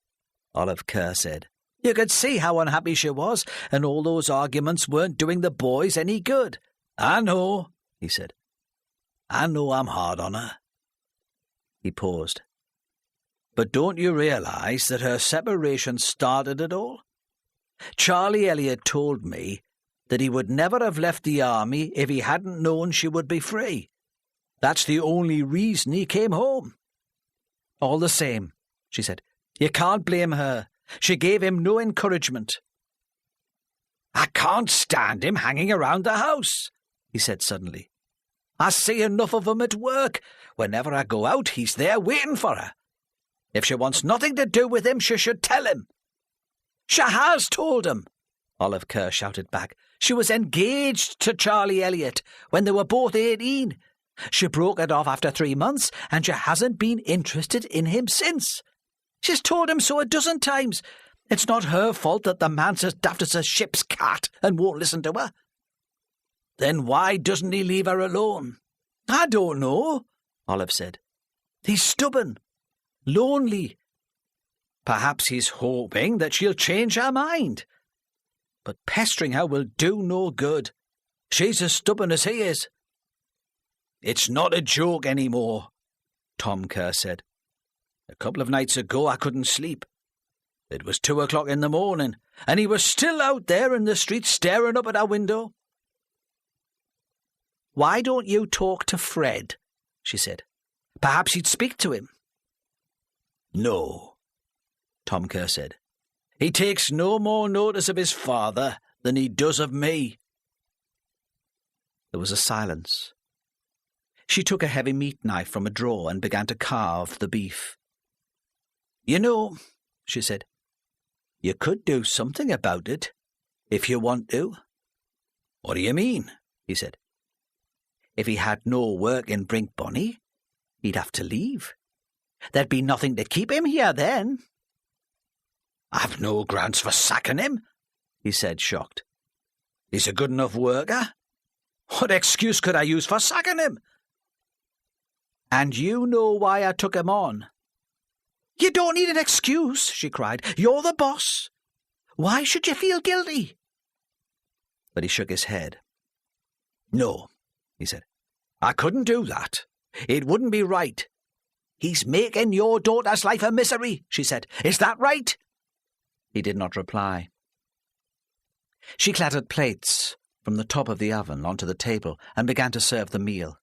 Speaker 1: Olive Kerr said. "You could see how unhappy she was, and all those arguments weren't doing the boys any good." "I know," he said. "I know I'm hard on her." He paused. "But don't you realise that her separation started it all? Charlie Elliot told me that he would never have left the army if he hadn't known she would be free. That's the only reason he came home." "All the same," she said, "you can't blame her. She gave him no encouragement." "I can't stand him hanging around the house," he said suddenly. "I see enough of him at work. Whenever I go out, he's there waiting for her. If she wants nothing to do with him, she should tell him." "She has told him," Olive Kerr shouted back. "She was engaged to Charlie Elliot when they were both 18. She broke it off after 3 months, and she hasn't been interested in him since. She's told him so a dozen times. It's not her fault that the man's as daft as a ship's cat and won't listen to her." "Then why doesn't he leave her alone?" "I don't know," Olive said. "He's stubborn, lonely. Perhaps he's hoping that she'll change her mind. But pestering her will do no good. She's as stubborn as he is." "It's not a joke anymore," Tom Kerr said. "A couple of nights ago I couldn't sleep. It was 2 o'clock in the morning, and he was still out there in the street staring up at our window." "Why don't you talk to Fred?" she said. "Perhaps he'd speak to him." "No," Tom Kerr said. "He takes no more notice of his father than he does of me." There was a silence. She took a heavy meat knife from a drawer and began to carve the beef. "You know," she said, "you could do something about it, if you want to." "What do you mean?" he said. "If he had no work in Brinkbonny, he'd have to leave. There'd be nothing to keep him here then." "I've no grounds for sacking him," he said, shocked. "He's a good enough worker. What excuse could I use for sacking him?" "And you know why I took him on." "You don't need an excuse," she cried. "You're the boss. Why should you feel guilty?" but he shook his head. "No," he said. "I couldn't do that. It wouldn't be right." "He's making your daughter's life a misery," she said. "Is that right?" He did not reply. She clattered plates from the top of the oven onto the table and began to serve the meal.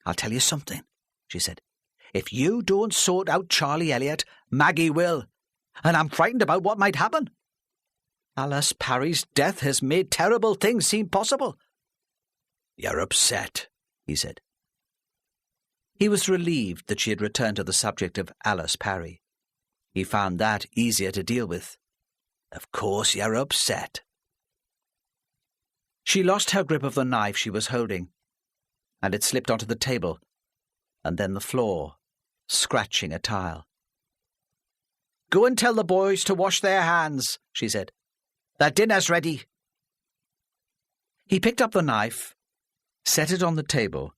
Speaker 1: "I'll tell you something," she said. "If you don't sort out Charlie Elliot, Maggie will, and I'm frightened about what might happen. Alice Parry's death has made terrible things seem possible." "You're upset," he said. He was relieved that she had returned to the subject of Alice Parry. He found that easier to deal with. "Of course you're upset." She lost her grip of the knife she was holding, and it slipped onto the table, and then the floor, scratching a tile. "Go and tell the boys to wash their hands," she said. "Their dinner's ready." He picked up the knife, set it on the table,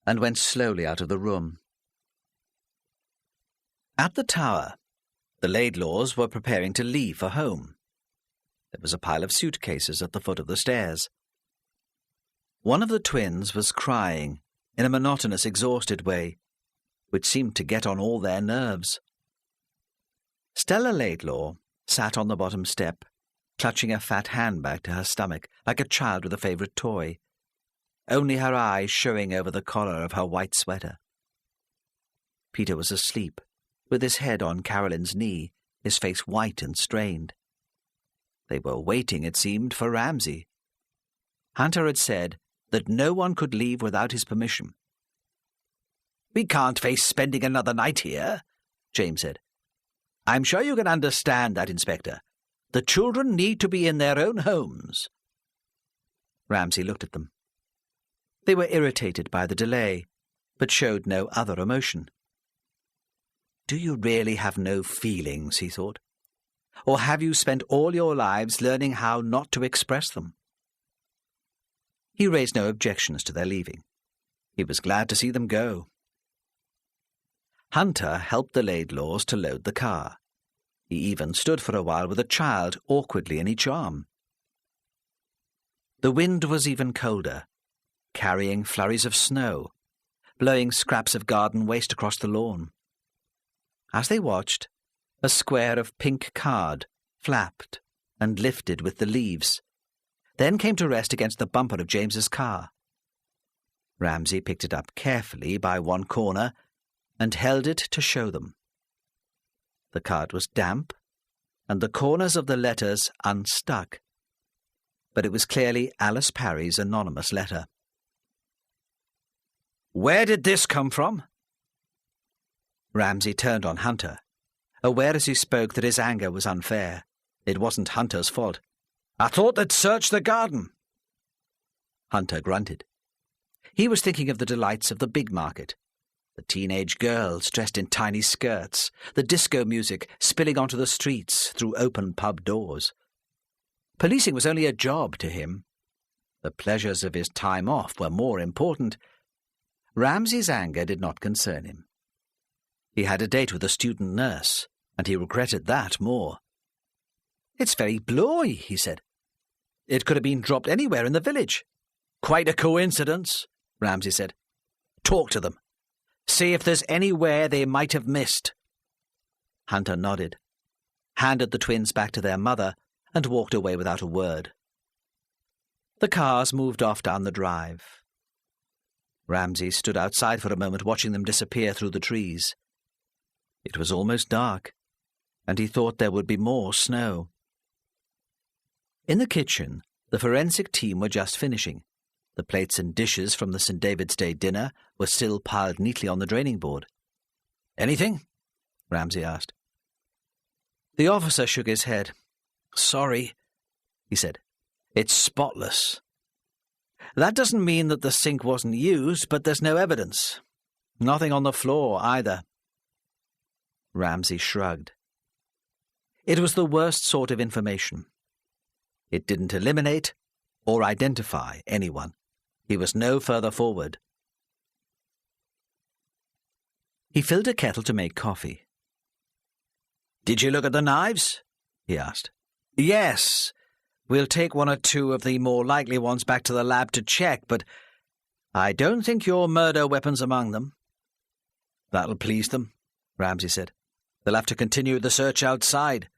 Speaker 1: and went slowly out of the room. At the tower, the Laidlaws were preparing to leave for home. There was a pile of suitcases at the foot of the stairs. One of the twins was crying in a monotonous, exhausted way, which seemed to get on all their nerves. Stella Laidlaw sat on the bottom step, clutching a fat handbag to her stomach like a child with a favourite toy, only her eyes showing over the collar of her white sweater. Peter was asleep, with his head on Caroline's knee, his face white and strained. They were waiting, it seemed, for Ramsay. Hunter had said that no one could leave without his permission. "We can't face spending another night here," James said. "I'm sure you can understand that, Inspector. The children need to be in their own homes." Ramsay looked at them. They were irritated by the delay, but showed no other emotion. "Do you really have no feelings?" he thought. "Or have you spent all your lives learning how not to express them?" He raised no objections to their leaving. He was glad to see them go. Hunter helped the Laidlaws to load the car. He even stood for a while with a child awkwardly in each arm. The wind was even colder, carrying flurries of snow, blowing scraps of garden waste across the lawn. As they watched, a square of pink card flapped and lifted with the leaves, then came to rest against the bumper of James's car. Ramsay picked it up carefully by one corner and held it to show them. The card was damp, and the corners of the letters unstuck, but it was clearly Alice Parry's anonymous letter. "Where did this come from?" Ramsay turned on Hunter, aware as he spoke that his anger was unfair. It wasn't Hunter's fault. "I thought they'd searched the garden." Hunter grunted. He was thinking of the delights of the big market, the teenage girls dressed in tiny skirts, the disco music spilling onto the streets through open pub doors. Policing was only a job to him. The pleasures of his time off were more important. Ramsay's anger did not concern him. He had a date with a student nurse, and he regretted that more. "It's very blowy," he said. "It could have been dropped anywhere in the village." "Quite a coincidence," Ramsay said. "Talk to them. See if there's anywhere they might have missed." Hunter nodded, handed the twins back to their mother, and walked away without a word. The cars moved off down the drive. Ramsay stood outside for a moment, watching them disappear through the trees. It was almost dark, and he thought there would be more snow. In the kitchen, the forensic team were just finishing. The plates and dishes from the St. David's Day dinner were still piled neatly on the draining board. "Anything?" Ramsay asked. The officer shook his head. "Sorry," he said. "It's spotless. That doesn't mean that the sink wasn't used, but there's no evidence. Nothing on the floor, either." Ramsay shrugged. It was the worst sort of information. It didn't eliminate or identify anyone. He was no further forward. He filled a kettle to make coffee. "Did you look at the knives?" he asked. "Yes. We'll take one or two of the more likely ones back to the lab to check, but I don't think your murder weapon's among them." "That'll please them," Ramsay said. "They'll have to continue the search outside."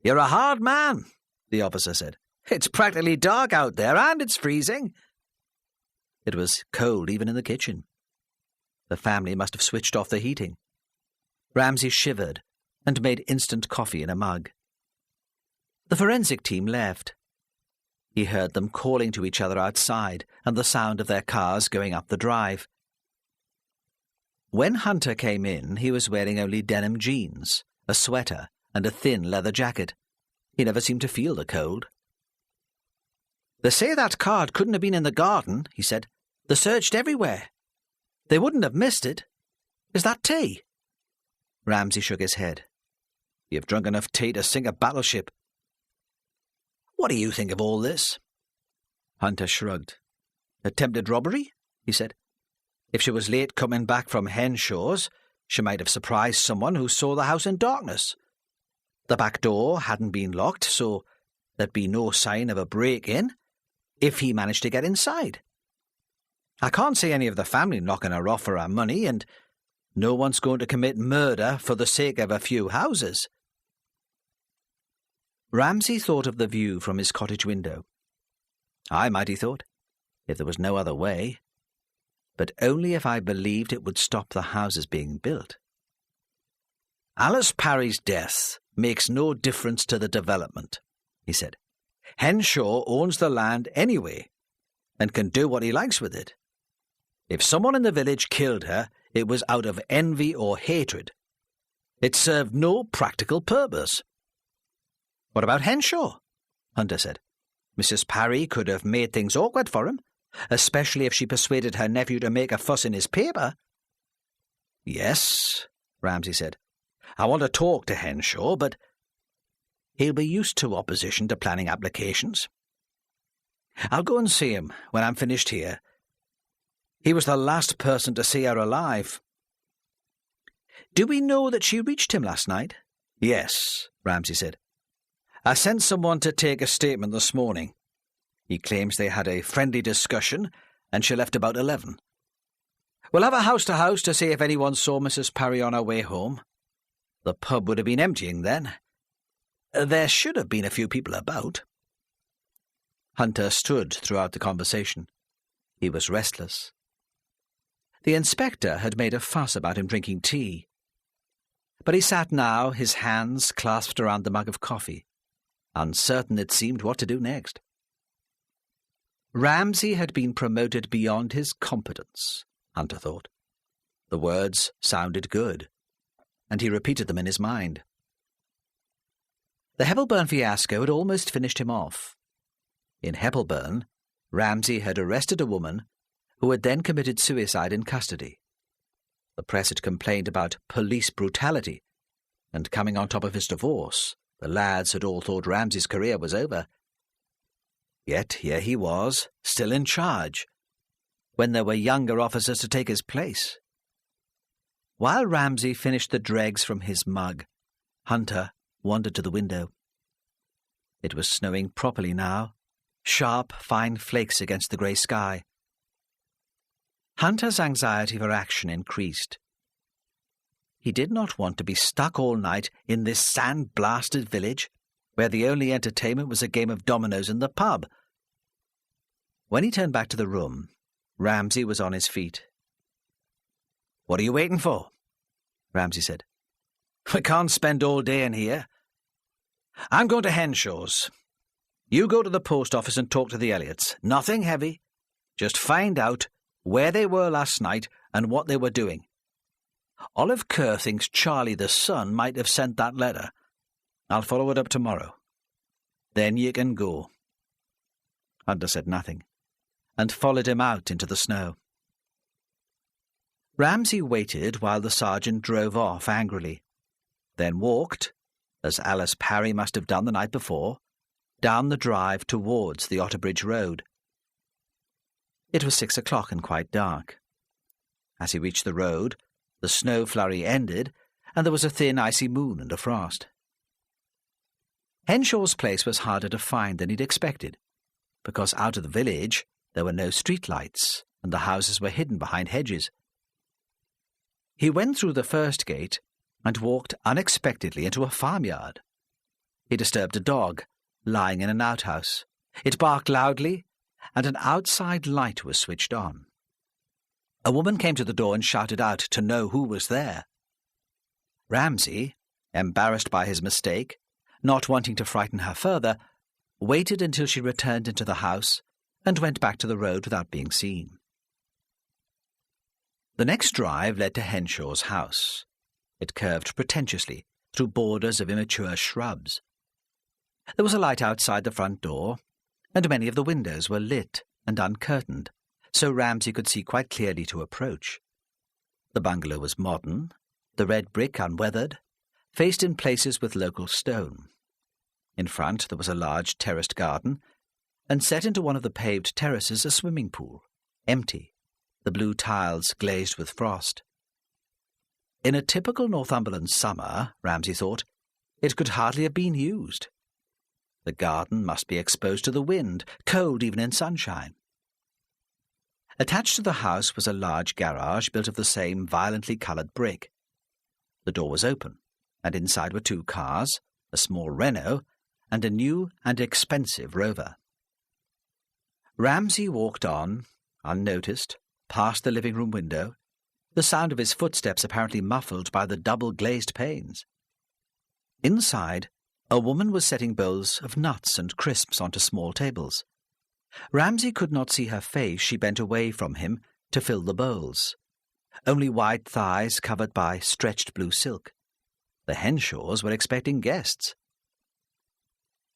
Speaker 1: "You're a hard man," the officer said. "It's practically dark out there, and it's freezing." It was cold even in the kitchen. The family must have switched off the heating. Ramsay shivered and made instant coffee in a mug. The forensic team left. He heard them calling to each other outside and the sound of their cars going up the drive. When Hunter came in, he was wearing only denim jeans, a sweater, and a thin leather jacket. He never seemed to feel the cold. "They say that card couldn't have been in the garden," he said. "They searched everywhere. They wouldn't have missed it. Is that tea?" Ramsay shook his head. "You've drunk enough tea to sink a battleship." "What do you think of all this?" Hunter shrugged. "Attempted robbery?" he said. "If she was late coming back from Henshaw's, she might have surprised someone who saw the house in darkness. The back door hadn't been locked, so there'd be no sign of a break-in if he managed to get inside. I can't see any of the family knocking her off for her money, and no one's going to commit murder for the sake of a few houses." Ramsay thought of the view from his cottage window. "I might," he thought, "if there was no other way. But only if I believed it would stop the houses being built." "Alice Parry's death makes no difference to the development," he said. "Henshaw owns the land anyway and can do what he likes with it. If someone in the village killed her, it was out of envy or hatred. It served no practical purpose." "What about Henshaw?" Hunter said. "Mrs. Parry could have made things awkward for him, especially if she persuaded her nephew to make a fuss in his paper." "Yes," Ramsay said. "I want to talk to Henshaw, but he'll be used to opposition to planning applications. I'll go and see him when I'm finished here. He was the last person to see her alive." "Do we know that she reached him last night?" "Yes," Ramsay said. "I sent someone to take a statement this morning. He claims they had a friendly discussion, and she left about 11. We'll have a house-to-house to see if anyone saw Mrs. Parry on her way home. The pub would have been emptying then. There should have been a few people about." Hunter stood throughout the conversation. He was restless. The inspector had made a fuss about him drinking tea. But he sat now, his hands clasped around the mug of coffee, uncertain, it seemed, what to do next. Ramsay had been promoted beyond his competence, Hunter thought. The words sounded good, and he repeated them in his mind. The Heppelburn fiasco had almost finished him off. In Heppelburn, Ramsay had arrested a woman who had then committed suicide in custody. The press had complained about police brutality, and coming on top of his divorce, the lads had all thought Ramsay's career was over. Yet here he was, still in charge, when there were younger officers to take his place. While Ramsay finished the dregs from his mug, Hunter wandered to the window. It was snowing properly now, sharp, fine flakes against the grey sky. Hunter's anxiety for action increased. He did not want to be stuck all night in this sand-blasted village, where the only entertainment was a game of dominoes in the pub. When he turned back to the room, Ramsay was on his feet. "What are you waiting for?" Ramsay said. "We can't spend all day in here. I'm going to Henshaw's. You go to the post office and talk to the Elliots. Nothing heavy. Just find out where they were last night and what they were doing. Olive Kerr thinks Charlie the son might have sent that letter. I'll follow it up tomorrow. Then you can go." Hunter said nothing, and followed him out into the snow. Ramsay waited while the sergeant drove off angrily, then walked, as Alice Parry must have done the night before, down the drive towards the Otterbridge Road. It was 6 o'clock and quite dark. As he reached the road, the snow flurry ended, and there was a thin, icy moon and a frost. Henshaw's place was harder to find than he'd expected, because out of the village there were no street lights, and the houses were hidden behind hedges. He went through the first gate and walked unexpectedly into a farmyard. He disturbed a dog lying in an outhouse. It barked loudly, and an outside light was switched on. A woman came to the door and shouted out to know who was there. Ramsay, embarrassed by his mistake, not wanting to frighten her further, waited until she returned into the house and went back to the road without being seen. The next drive led to Henshaw's house. It curved pretentiously through borders of immature shrubs. There was a light outside the front door, and many of the windows were lit and uncurtained, so Ramsay could see quite clearly to approach. The bungalow was modern, the red brick unweathered, faced in places with local stone. In front there was a large terraced garden, and set into one of the paved terraces a swimming pool, empty, the blue tiles glazed with frost. In a typical Northumberland summer, Ramsay thought, it could hardly have been used. The garden must be exposed to the wind, cold even in sunshine. Attached to the house was a large garage built of the same violently coloured brick. The door was open, and inside were 2 cars, a small Renault, and a new and expensive Rover. Ramsay walked on, unnoticed, past the living-room window, the sound of his footsteps apparently muffled by the double-glazed panes. Inside, a woman was setting bowls of nuts and crisps onto small tables. Ramsay could not see her face. She bent away from him to fill the bowls. Only wide thighs covered by stretched blue silk. The Henshaws were expecting guests.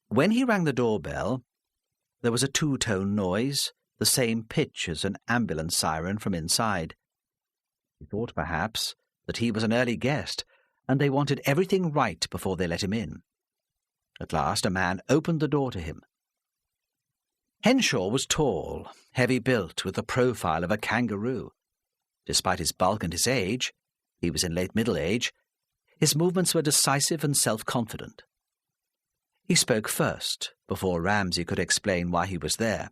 Speaker 1: When he rang the doorbell, there was a 2-tone noise, the same pitch as an ambulance siren from inside. He thought, perhaps, that he was an early guest, and they wanted everything right before they let him in. At last a man opened the door to him. Henshaw was tall, heavy-built, with the profile of a kangaroo. Despite his bulk and his age, he was in late middle age, his movements were decisive and self-confident. He spoke first, before Ramsay could explain why he was there.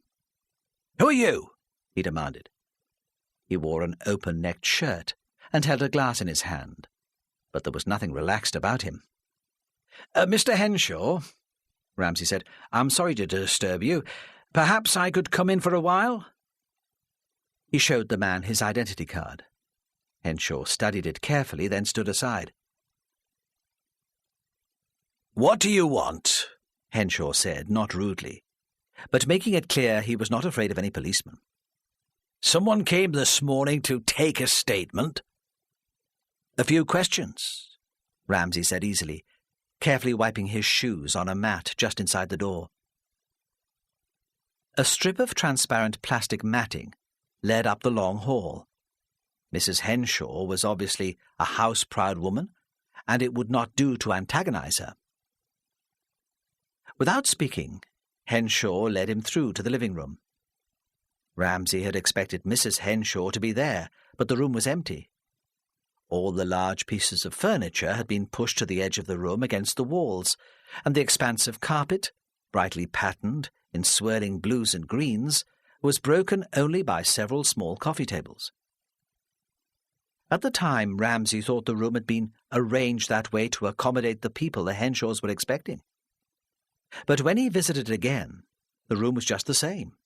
Speaker 1: "Who are you?" he demanded. He wore an open-necked shirt and held a glass in his hand, but there was nothing relaxed about him. "Mr. Henshaw," Ramsay said, "I'm sorry to disturb you. Perhaps I could come in for a while?" He showed the man his identity card. Henshaw studied it carefully, then stood aside. "What do you want?" Henshaw said, not rudely, but making it clear he was not afraid of any policeman. "Someone came this morning to take a statement." "A few questions," Ramsay said easily, carefully wiping his shoes on a mat just inside the door. A strip of transparent plastic matting led up the long hall. Mrs. Henshaw was obviously a house-proud woman, and it would not do to antagonize her. Without speaking, Henshaw led him through to the living room. Ramsay had expected Mrs. Henshaw to be there, but the room was empty. All the large pieces of furniture had been pushed to the edge of the room against the walls, and the expansive carpet, brightly patterned in swirling blues and greens, was broken only by several small coffee tables. At the time, Ramsay thought the room had been arranged that way to accommodate the people the Henshaws were expecting. But when he visited it again, the room was just the same.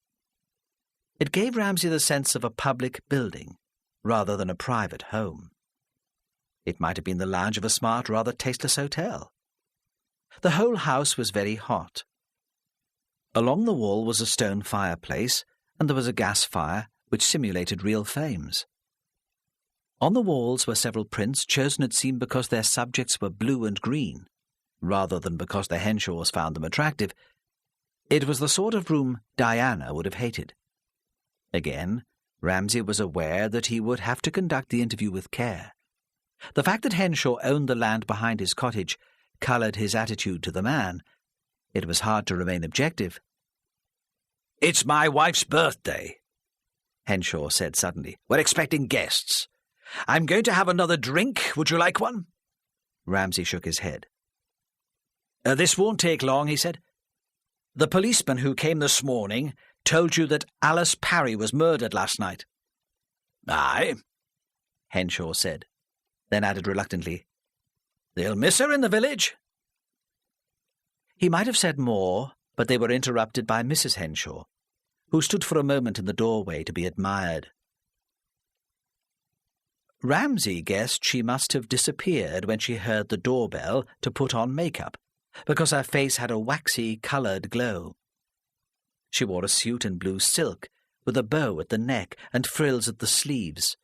Speaker 1: It gave Ramsay the sense of a public building, rather than a private home. It might have been the lounge of a smart, rather tasteless hotel. The whole house was very hot. Along the wall was a stone fireplace, and there was a gas fire which simulated real flames. On the walls were several prints, chosen it seemed because their subjects were blue and green, rather than because the Henshaws found them attractive. It was the sort of room Diana would have hated. Again, Ramsay was aware that he would have to conduct the interview with care. The fact that Henshaw owned the land behind his cottage coloured his attitude to the man. It was hard to remain objective. "It's my wife's birthday," Henshaw said suddenly. "We're expecting guests. I'm going to have another drink. Would you like one?" Ramsay shook his head. This won't take long, he said. The policeman who came this morning told you that Alice Parry was murdered last night. Aye, Henshaw said, then added reluctantly, They'll miss her in the village. He might have said more, but they were interrupted by Mrs. Henshaw, who stood for a moment in the doorway to be admired. Ramsay guessed she must have disappeared when she heard the doorbell to put on makeup, because her face had a waxy, coloured glow. She wore a suit in blue silk, with a bow at the neck and frills at the sleeves,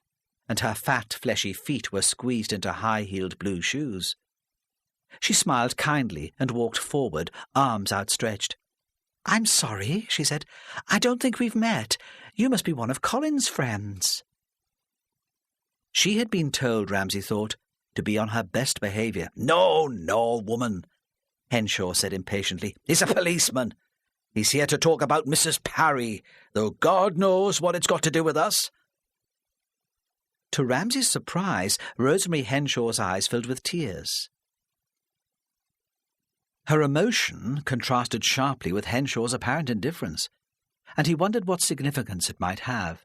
Speaker 1: and her fat, fleshy feet were squeezed into high-heeled blue shoes. She smiled kindly and walked forward, arms outstretched. "I'm sorry," she said. "I don't think we've met. You must be one of Colin's friends." She had been told, Ramsay thought, to be on her best behaviour. "No, woman," Henshaw said impatiently. "He's a policeman. He's here to talk about Mrs. Parry, though God knows what it's got to do with us." To Ramsay's surprise, Rosemary Henshaw's eyes filled with tears. Her emotion contrasted sharply with Henshaw's apparent indifference, and he wondered what significance it might have.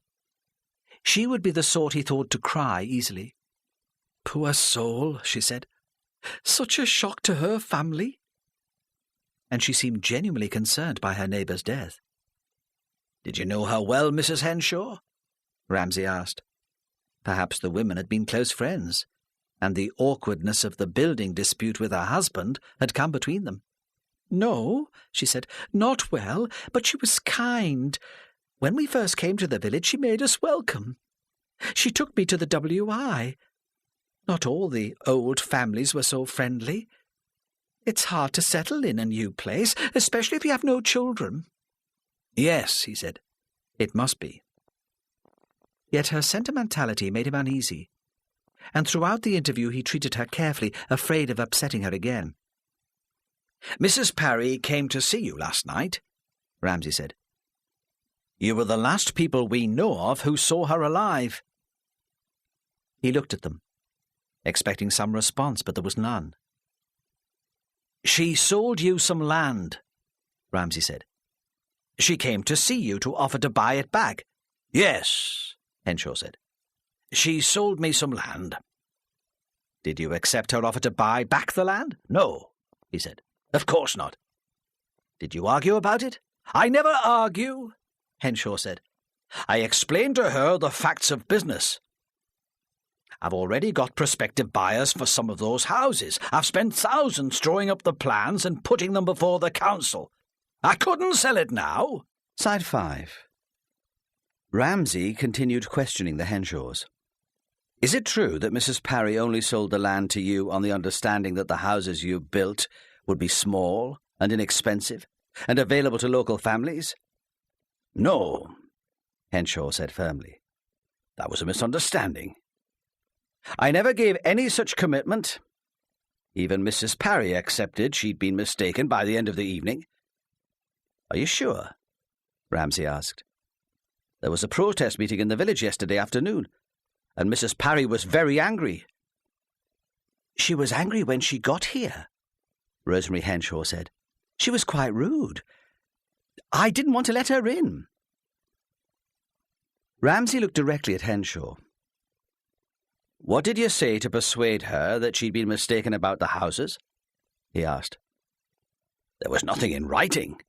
Speaker 1: She would be the sort he thought to cry easily. "Poor soul," she said. "Such a shock to her family." And she seemed genuinely concerned by her neighbour's death. "Did you know her well, Mrs. Henshaw?" Ramsay asked. Perhaps the women had been close friends, and the awkwardness of the building dispute with her husband had come between them. "No," she said, "not well, but she was kind. When we first came to the village, she made us welcome. She took me to the W.I. Not all the old families were so friendly. It's hard to settle in a new place, especially if you have no children." "Yes," he said, "it must be." Yet her sentimentality made him uneasy, and throughout the interview he treated her carefully, afraid of upsetting her again. "Mrs. Parry came to see you last night," Ramsay said. "You were the last people we know of who saw her alive." He looked at them, expecting some response, but there was none. "She sold you some land," Ramsay said. "She came to see you to offer to buy it back." "Yes," Henshaw said. "She sold me some land." "Did you accept her offer to buy back the land?" "No," he said. "Of course not." "Did you argue about it?" "I never argue," Henshaw said. "I explained to her the facts of business. I've already got prospective buyers for some of those houses. I've spent thousands drawing up the plans and putting them before the council. I couldn't sell it now." Side 5. Ramsay continued questioning the Henshaws. "Is it true that Mrs. Parry only sold the land to you on the understanding that the houses you built would be small and inexpensive and available to local families?" "No," Henshaw said firmly. "That was a misunderstanding. I never gave any such commitment. Even Mrs. Parry accepted she'd been mistaken by the end of the evening." "Are you sure?" Ramsay asked. "There was a protest meeting in the village yesterday afternoon, and Mrs. Parry was very angry." "She was angry when she got here," Rosemary Henshaw said. "She was quite rude. I didn't want to let her in." Ramsay looked directly at Henshaw. "What did you say to persuade her that she'd been mistaken about the houses?" he asked. "There was nothing in writing,"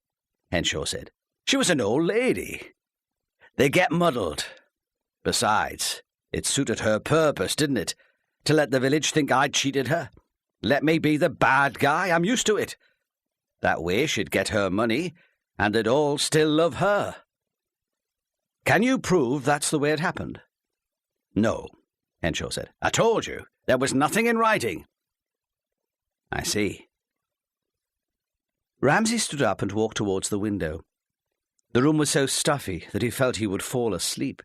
Speaker 1: Henshaw said. "She was an old lady. They get muddled. Besides, it suited her purpose, didn't it, to let the village think I'd cheated her? Let me be the bad guy. I'm used to it. That way she'd get her money, and they'd all still love her. Can you prove that's the way it happened?" "No," Henshaw said. "I told you, there was nothing in writing." "I see." Ramsay stood up and walked towards the window. The room was so stuffy that he felt he would fall asleep.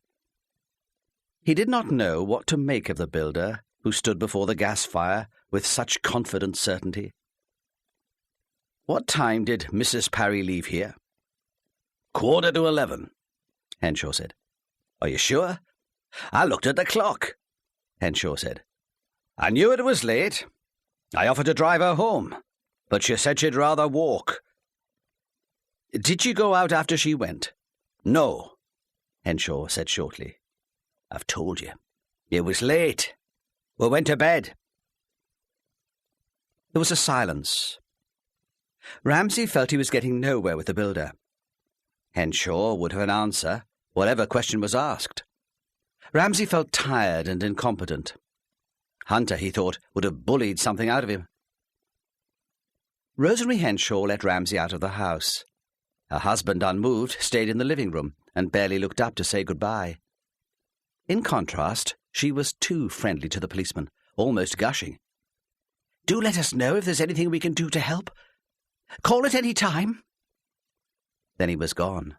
Speaker 1: He did not know what to make of the builder who stood before the gas fire with such confident certainty. "What time did Mrs. Parry leave here?" 11:15, Henshaw said. "Are you sure?" "I looked at the clock," Henshaw said. "I knew it was late. I offered to drive her home, But she said she'd rather walk. Did you go out after she went? No, Henshaw said shortly. I've told you. It was late. We went to bed. There was a silence. Ramsay felt he was getting nowhere with the builder. Henshaw would have an answer, whatever question was asked. Ramsay felt tired and incompetent. Hunter, he thought, would have bullied something out of him. Rosemary Henshaw let Ramsay out of the house. Her husband, unmoved, stayed in the living room and barely looked up to say goodbye. In contrast, she was too friendly to the policeman, almost gushing. "Do let us know if there's anything we can do to help. Call at any time." Then he was gone.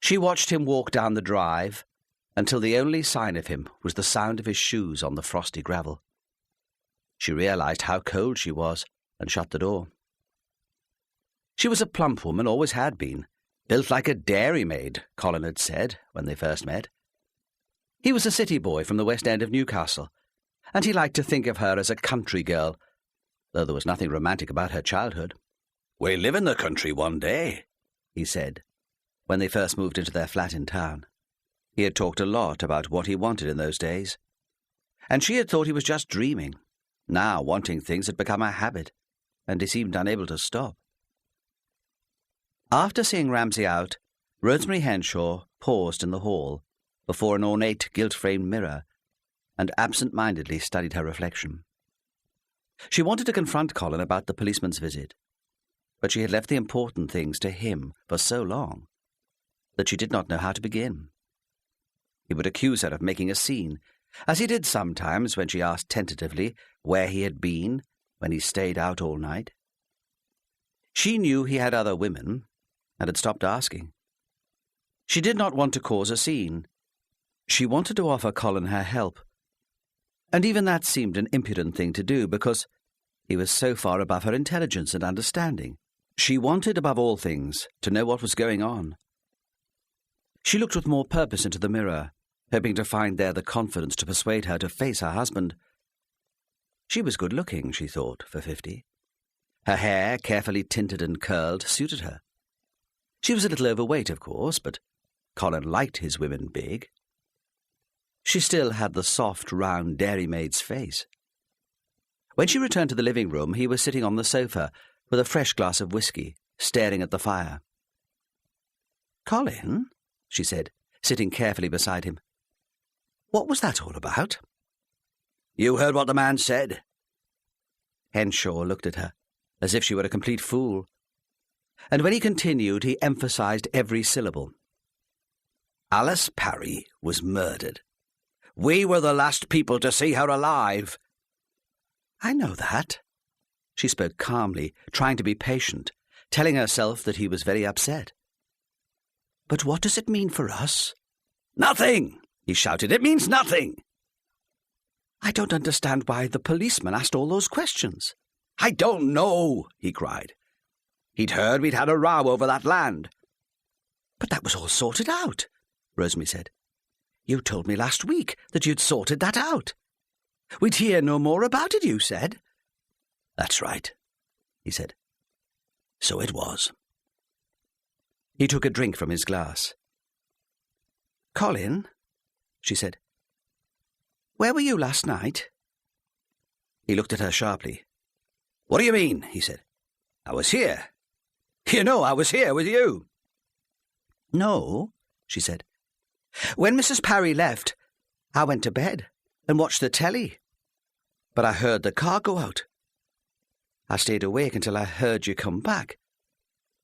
Speaker 1: She watched him walk down the drive until the only sign of him was the sound of his shoes on the frosty gravel. She realized how cold she was and shut the door. She was a plump woman, always had been, built like a dairymaid, Colin had said when they first met. He was a city boy from the West End of Newcastle, and he liked to think of her as a country girl, though there was nothing romantic about her childhood. "We'll live in the country one day," he said, when they first moved into their flat in town. He had talked a lot about what he wanted in those days, and she had thought he was just dreaming. Now wanting things had become a habit, and he seemed unable to stop. After seeing Ramsay out, Rosemary Henshaw paused in the hall before an ornate gilt-framed mirror and absent-mindedly studied her reflection. She wanted to confront Colin about the policeman's visit, but she had left the important things to him for so long that she did not know how to begin. He would accuse her of making a scene, as he did sometimes when she asked tentatively where he had been when he stayed out all night. She knew he had other women and had stopped asking. She did not want to cause a scene. She wanted to offer Colin her help, and even that seemed an impudent thing to do because he was so far above her intelligence and understanding. She wanted, above all things, to know what was going on. She looked with more purpose into the mirror, hoping to find there the confidence to persuade her to face her husband. She was good-looking, she thought, for 50. Her hair, carefully tinted and curled, suited her. She was a little overweight, of course, but Colin liked his women big. She still had the soft, round dairymaid's face. When she returned to the living room, he was sitting on the sofa with a fresh glass of whisky, staring at the fire. "Colin," she said, sitting carefully beside him, "what was that all about?" "You heard what the man said?" Henshaw looked at her, as if she were a complete fool, and when he continued, he emphasized every syllable. "Alice Parry was murdered. We were the last people to see her alive." "I know that." She spoke calmly, trying to be patient, telling herself that he was very upset. "But what does it mean for us?" "Nothing!" he shouted. "It means nothing!" "I don't understand why the policeman asked all those questions." "I don't know," he cried. "He'd heard we'd had a row over that land." "But that was all sorted out," Rosemary said. "You told me last week that you'd sorted that out. We'd hear no more about it, you said." "That's right," he said. "So it was." He took a drink from his glass. "Colin," she said, "where were you last night?" He looked at her sharply. "What do you mean?" he said. "I was here. You know I was here with you." "No," she said. "When Mrs. Parry left, I went to bed and watched the telly. But I heard the car go out. I stayed awake until I heard you come back.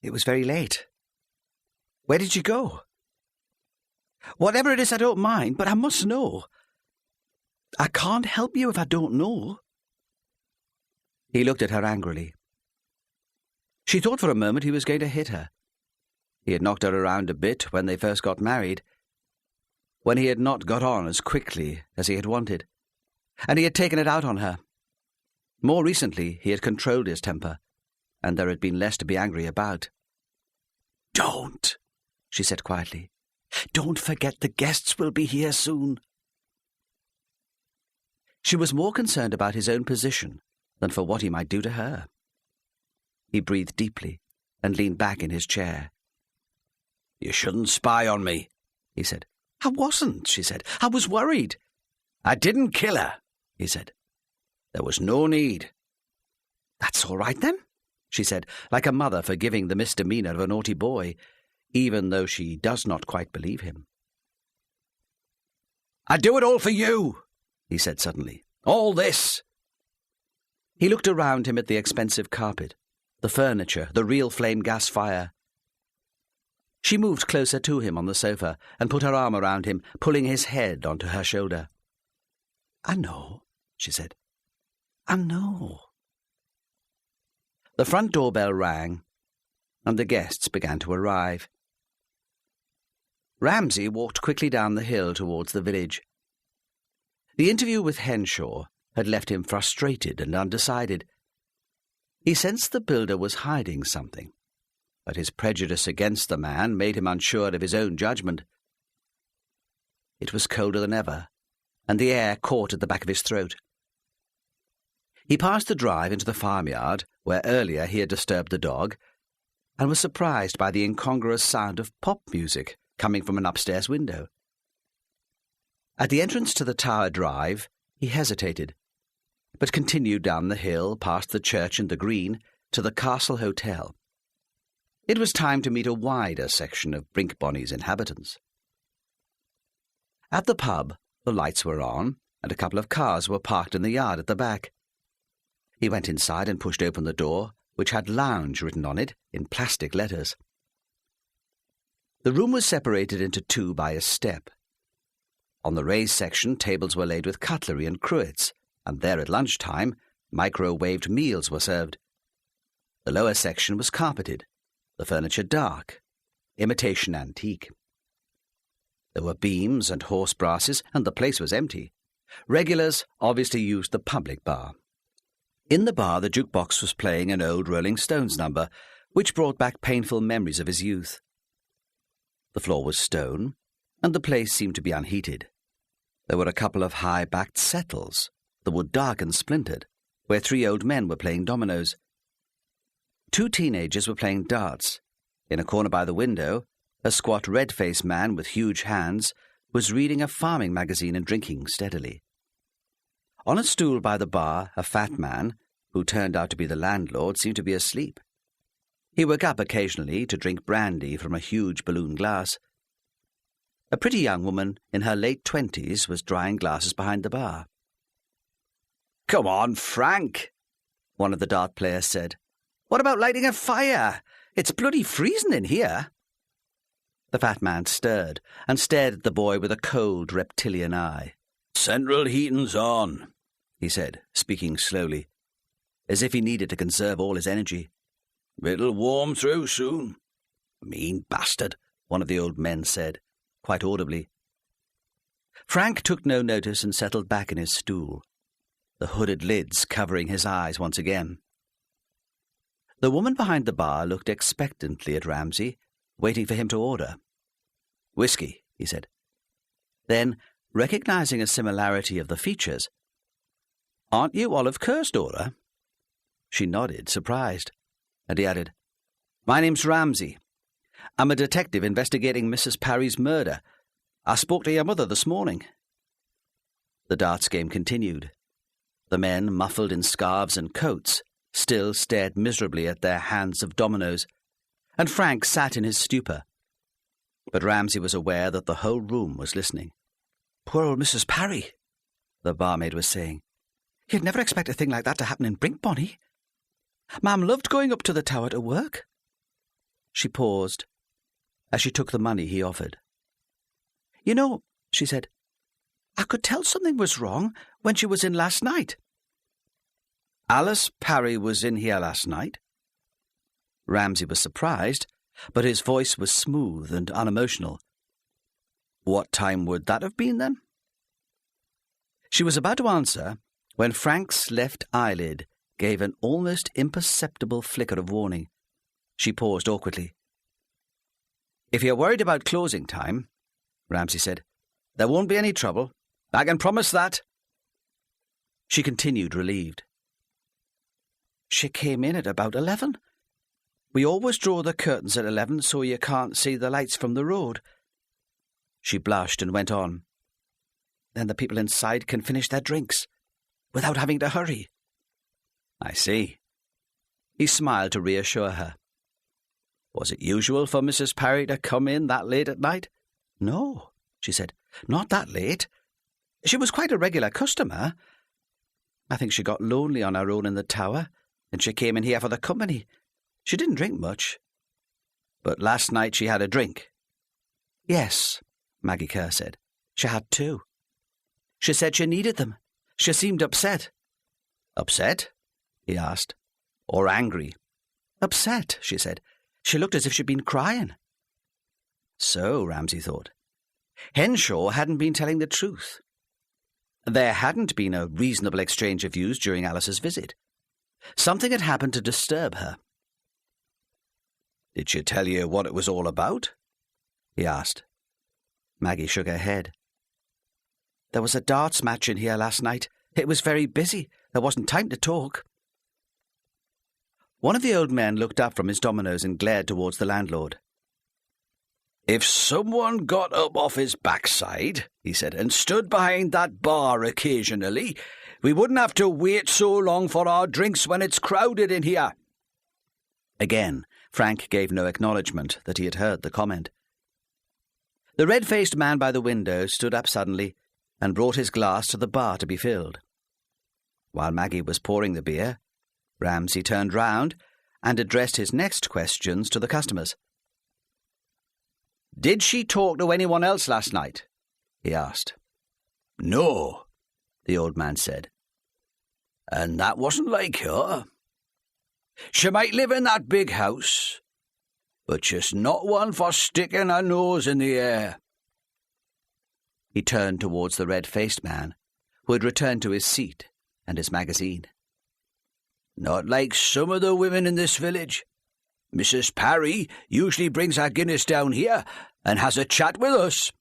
Speaker 1: It was very late. Where did you go?" "Whatever it is, I don't mind, but I must know. I can't help you if I don't know." He looked at her angrily. She thought for a moment he was going to hit her. He had knocked her around a bit when they first got married, when he had not got on as quickly as he had wanted, and he had taken it out on her. More recently, he had controlled his temper, and there had been less to be angry about. "Don't," she said quietly. "Don't forget the guests will be here soon." She was more concerned about his own position than for what he might do to her. He breathed deeply and leaned back in his chair. "You shouldn't spy on me," he said. "I wasn't," she said. "I was worried." "I didn't kill her," he said. "There was no need." "That's all right, then," she said, like a mother forgiving the misdemeanor of a naughty boy, even though she does not quite believe him. "I'd do it all for you," he said suddenly. "All this." He looked around him at the expensive carpet, the furniture, the real flame gas fire. She moved closer to him on the sofa and put her arm around him, pulling his head onto her shoulder. "I know," she said. "I know." The front doorbell rang, and the guests began to arrive. Ramsay walked quickly down the hill towards the village. The interview with Henshaw had left him frustrated and undecided. He sensed the builder was hiding something, but his prejudice against the man made him unsure of his own judgment. It was colder than ever, and the air caught at the back of his throat. He passed the drive into the farmyard, where earlier he had disturbed the dog, and was surprised by the incongruous sound of pop music coming from an upstairs window. At the entrance to the Tower Drive, he hesitated, but continued down the hill past the church and the green to the Castle Hotel. It was time to meet a wider section of Brinkbonny's inhabitants. At the pub, the lights were on, and a couple of cars were parked in the yard at the back. He went inside and pushed open the door, which had lounge written on it in plastic letters. The room was separated into two by a step. On the raised section, tables were laid with cutlery and cruets, and there at lunchtime, microwaved meals were served. The lower section was carpeted, the furniture dark, imitation antique. There were beams and horse brasses, and the place was empty. Regulars obviously used the public bar. In the bar, the jukebox was playing an old Rolling Stones number, which brought back painful memories of his youth. The floor was stone, and the place seemed to be unheated. There were a couple of high-backed settles, the wood dark and splintered, where 3 old men were playing dominoes. 2 teenagers were playing darts. In a corner by the window, a squat red-faced man with huge hands was reading a farming magazine and drinking steadily. On a stool by the bar, a fat man, who turned out to be the landlord, seemed to be asleep. He woke up occasionally to drink brandy from a huge balloon glass. A pretty young woman in her late 20s was drying glasses behind the bar. "Come on, Frank," one of the dart players said. "What about lighting a fire? It's bloody freezing in here." The fat man stirred and stared at the boy with a cold, reptilian eye. "Central heating's on," he said, speaking slowly, as if he needed to conserve all his energy. "It'll warm through soon." "Mean bastard," one of the old men said, quite audibly. Frank took no notice and settled back in his stool, the hooded lids covering his eyes once again. The woman behind the bar looked expectantly at Ramsay, waiting for him to order. "Whiskey," he said. Then, recognizing a similarity of the features, "Aren't you Olive Kirstdora?" She nodded, surprised, and he added, "My name's Ramsay. I'm a detective investigating Mrs. Parry's murder. I spoke to your mother this morning." The darts game continued. The men, muffled in scarves and coats, still stared miserably at their hands of dominoes, and Frank sat in his stupor. But Ramsay was aware that the whole room was listening. "Poor old Mrs. Parry," the barmaid was saying. "You'd never expect a thing like that to happen in Brinkbonny. Ma'am loved going up to the tower to work." She paused as she took the money he offered. "You know," she said, "I could tell something was wrong when she was in last night." "Alice Parry was in here last night?" Ramsay was surprised, but his voice was smooth and unemotional. "What time would that have been, then?" She was about to answer when Frank's left eyelid gave an almost imperceptible flicker of warning. She paused awkwardly. "If you're worried about closing time," Ramsay said, "there won't be any trouble. I can promise that." She continued, relieved. She came in at about 11. We always draw the curtains at 11 so you can't see the lights from the road. She blushed and went on. Then the people inside can finish their drinks, without having to hurry. I see. He smiled to reassure her. Was it usual for Mrs. Parry to come in that late at night? No, she said, not that late. She was quite a regular customer. I think she got lonely on her own in the tower, and she came in here for the company. She didn't drink much. But last night she had a drink. Yes, Maggie Kerr said. She had 2. She said she needed them. She seemed upset. Upset? He asked. Or angry? Upset, she said. She looked as if she'd been crying. So, Ramsay thought, Henshaw hadn't been telling the truth. There hadn't been a reasonable exchange of views during Alice's visit. Something had happened to disturb her. Did she tell you what it was all about? He asked. Maggie shook her head. There was a darts match in here last night. It was very busy. There wasn't time to talk. One of the old men looked up from his dominoes and glared towards the landlord. If someone got up off his backside, he said, and stood behind that bar occasionally, we wouldn't have to wait so long for our drinks when it's crowded in here. Again, Frank gave no acknowledgement that he had heard the comment. The red-faced man by the window stood up suddenly and brought his glass to the bar to be filled. While Maggie was pouring the beer, Ramsay turned round and addressed his next questions to the customers. Did she talk to anyone else last night? He asked. No, the old man said. And that wasn't like her. She might live in that big house, but she's not one for sticking her nose in the air. He turned towards the red-faced man, who had returned to his seat and his magazine. Not like some of the women in this village. Mrs. Parry usually brings her Guinness down here and has a chat with us.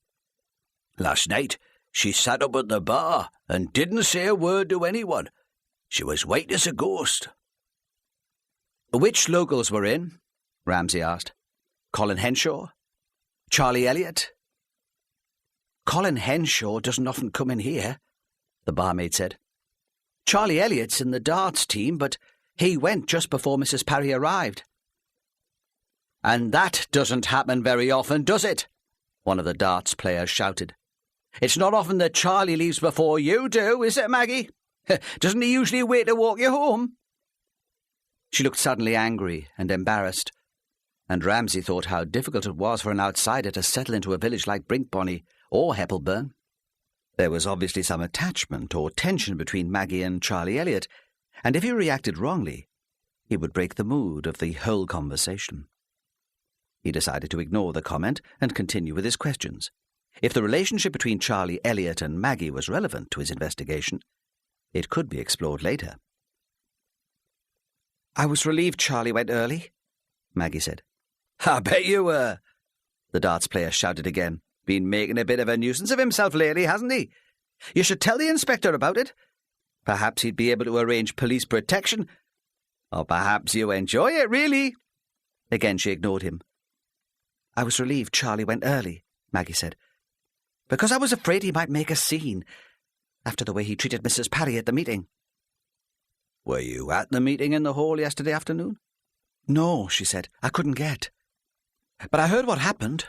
Speaker 1: Last night she sat up at the bar and didn't say a word to anyone. She was white as a ghost. Which locals were in? Ramsay asked. Colin Henshaw? Charlie Elliott? Colin Henshaw doesn't often come in here, the barmaid said. Charlie Elliott's in the darts team, but he went just before Mrs. Parry arrived. And that doesn't happen very often, does it? One of the darts players shouted. It's not often that Charlie leaves before you do, is it, Maggie? Doesn't he usually wait to walk you home? She looked suddenly angry and embarrassed, and Ramsay thought how difficult it was for an outsider to settle into a village like Brinkbonny or Heppelburn. There was obviously some attachment or tension between Maggie and Charlie Elliott, and if he reacted wrongly, he would break the mood of the whole conversation. He decided to ignore the comment and continue with his questions. If the relationship between Charlie Elliott and Maggie was relevant to his investigation, it could be explored later. I was relieved Charlie went early, Maggie said. I bet you were, the darts player shouted again. Been making a bit of a nuisance of himself lately, hasn't he? You should tell the inspector about it. Perhaps he'd be able to arrange police protection. Or perhaps you enjoy it, really. Again she ignored him. I was relieved Charlie went early, Maggie said, because I was afraid he might make a scene after the way he treated Mrs. Parry at the meeting. Were you at the meeting in the hall yesterday afternoon? No, she said. I couldn't get. But I heard what happened.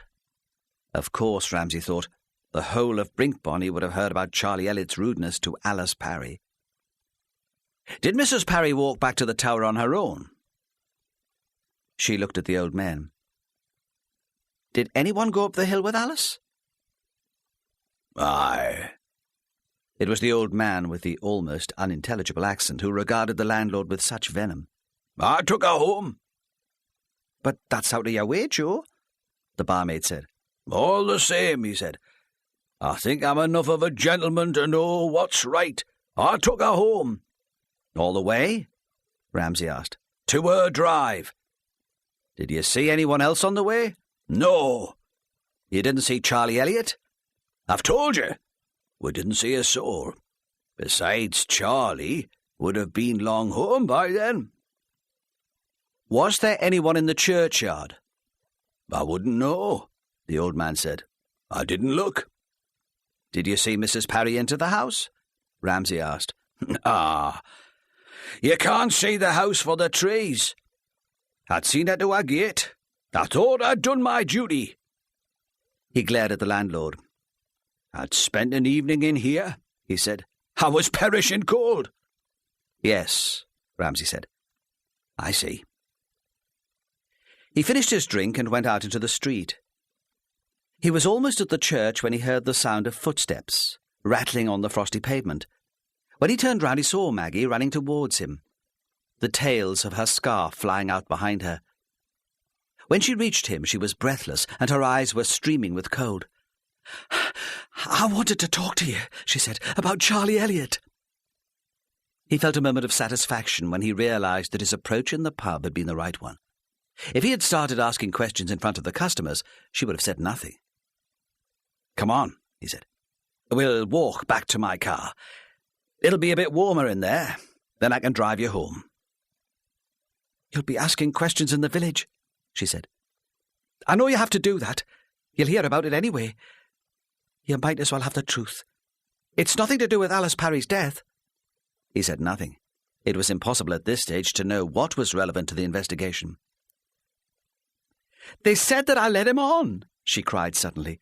Speaker 1: Of course, Ramsay thought, the whole of Brinkbonny would have heard about Charlie Elliott's rudeness to Alice Parry. Did Mrs. Parry walk back to the tower on her own? She looked at the old men. Did anyone go up the hill with Alice? Aye. It was the old man with the almost unintelligible accent who regarded the landlord with such venom. I took her home. But that's out of your way, Joe, the barmaid said. All the same, he said. I think I'm enough of a gentleman to know what's right. I took her home. All the way? Ramsay asked. To her drive. Did you see anyone else on the way? No. You didn't see Charlie Elliott? I've told you. We didn't see a soul. Besides, Charlie would have been long home by then. Was there anyone in the churchyard? I wouldn't know, the old man said. I didn't look. Did you see Mrs. Parry enter the house? Ramsay asked. Ah, you can't see the house for the trees. I'd seen her to her gate. I thought I'd done my duty. He glared at the landlord. I'd spent an evening in here, he said. I was perishing cold. Yes, Ramsay said. I see. He finished his drink and went out into the street. He was almost at the church when he heard the sound of footsteps, rattling on the frosty pavement. When he turned round, he saw Maggie running towards him, the tails of her scarf flying out behind her. When she reached him, she was breathless, and her eyes were streaming with cold. I wanted to talk to you, she said, about Charlie Elliott. He felt a moment of satisfaction when he realised that his approach in the pub had been the right one. If he had started asking questions in front of the customers, she would have said nothing. Come on, he said. We'll walk back to my car. It'll be a bit warmer in there. Then I can drive you home. You'll be asking questions in the village, she said. I know you have to do that. You'll hear about it anyway. You might as well have the truth. It's nothing to do with Alice Parry's death. He said nothing. It was impossible at this stage to know what was relevant to the investigation. They said that I led him on, she cried suddenly.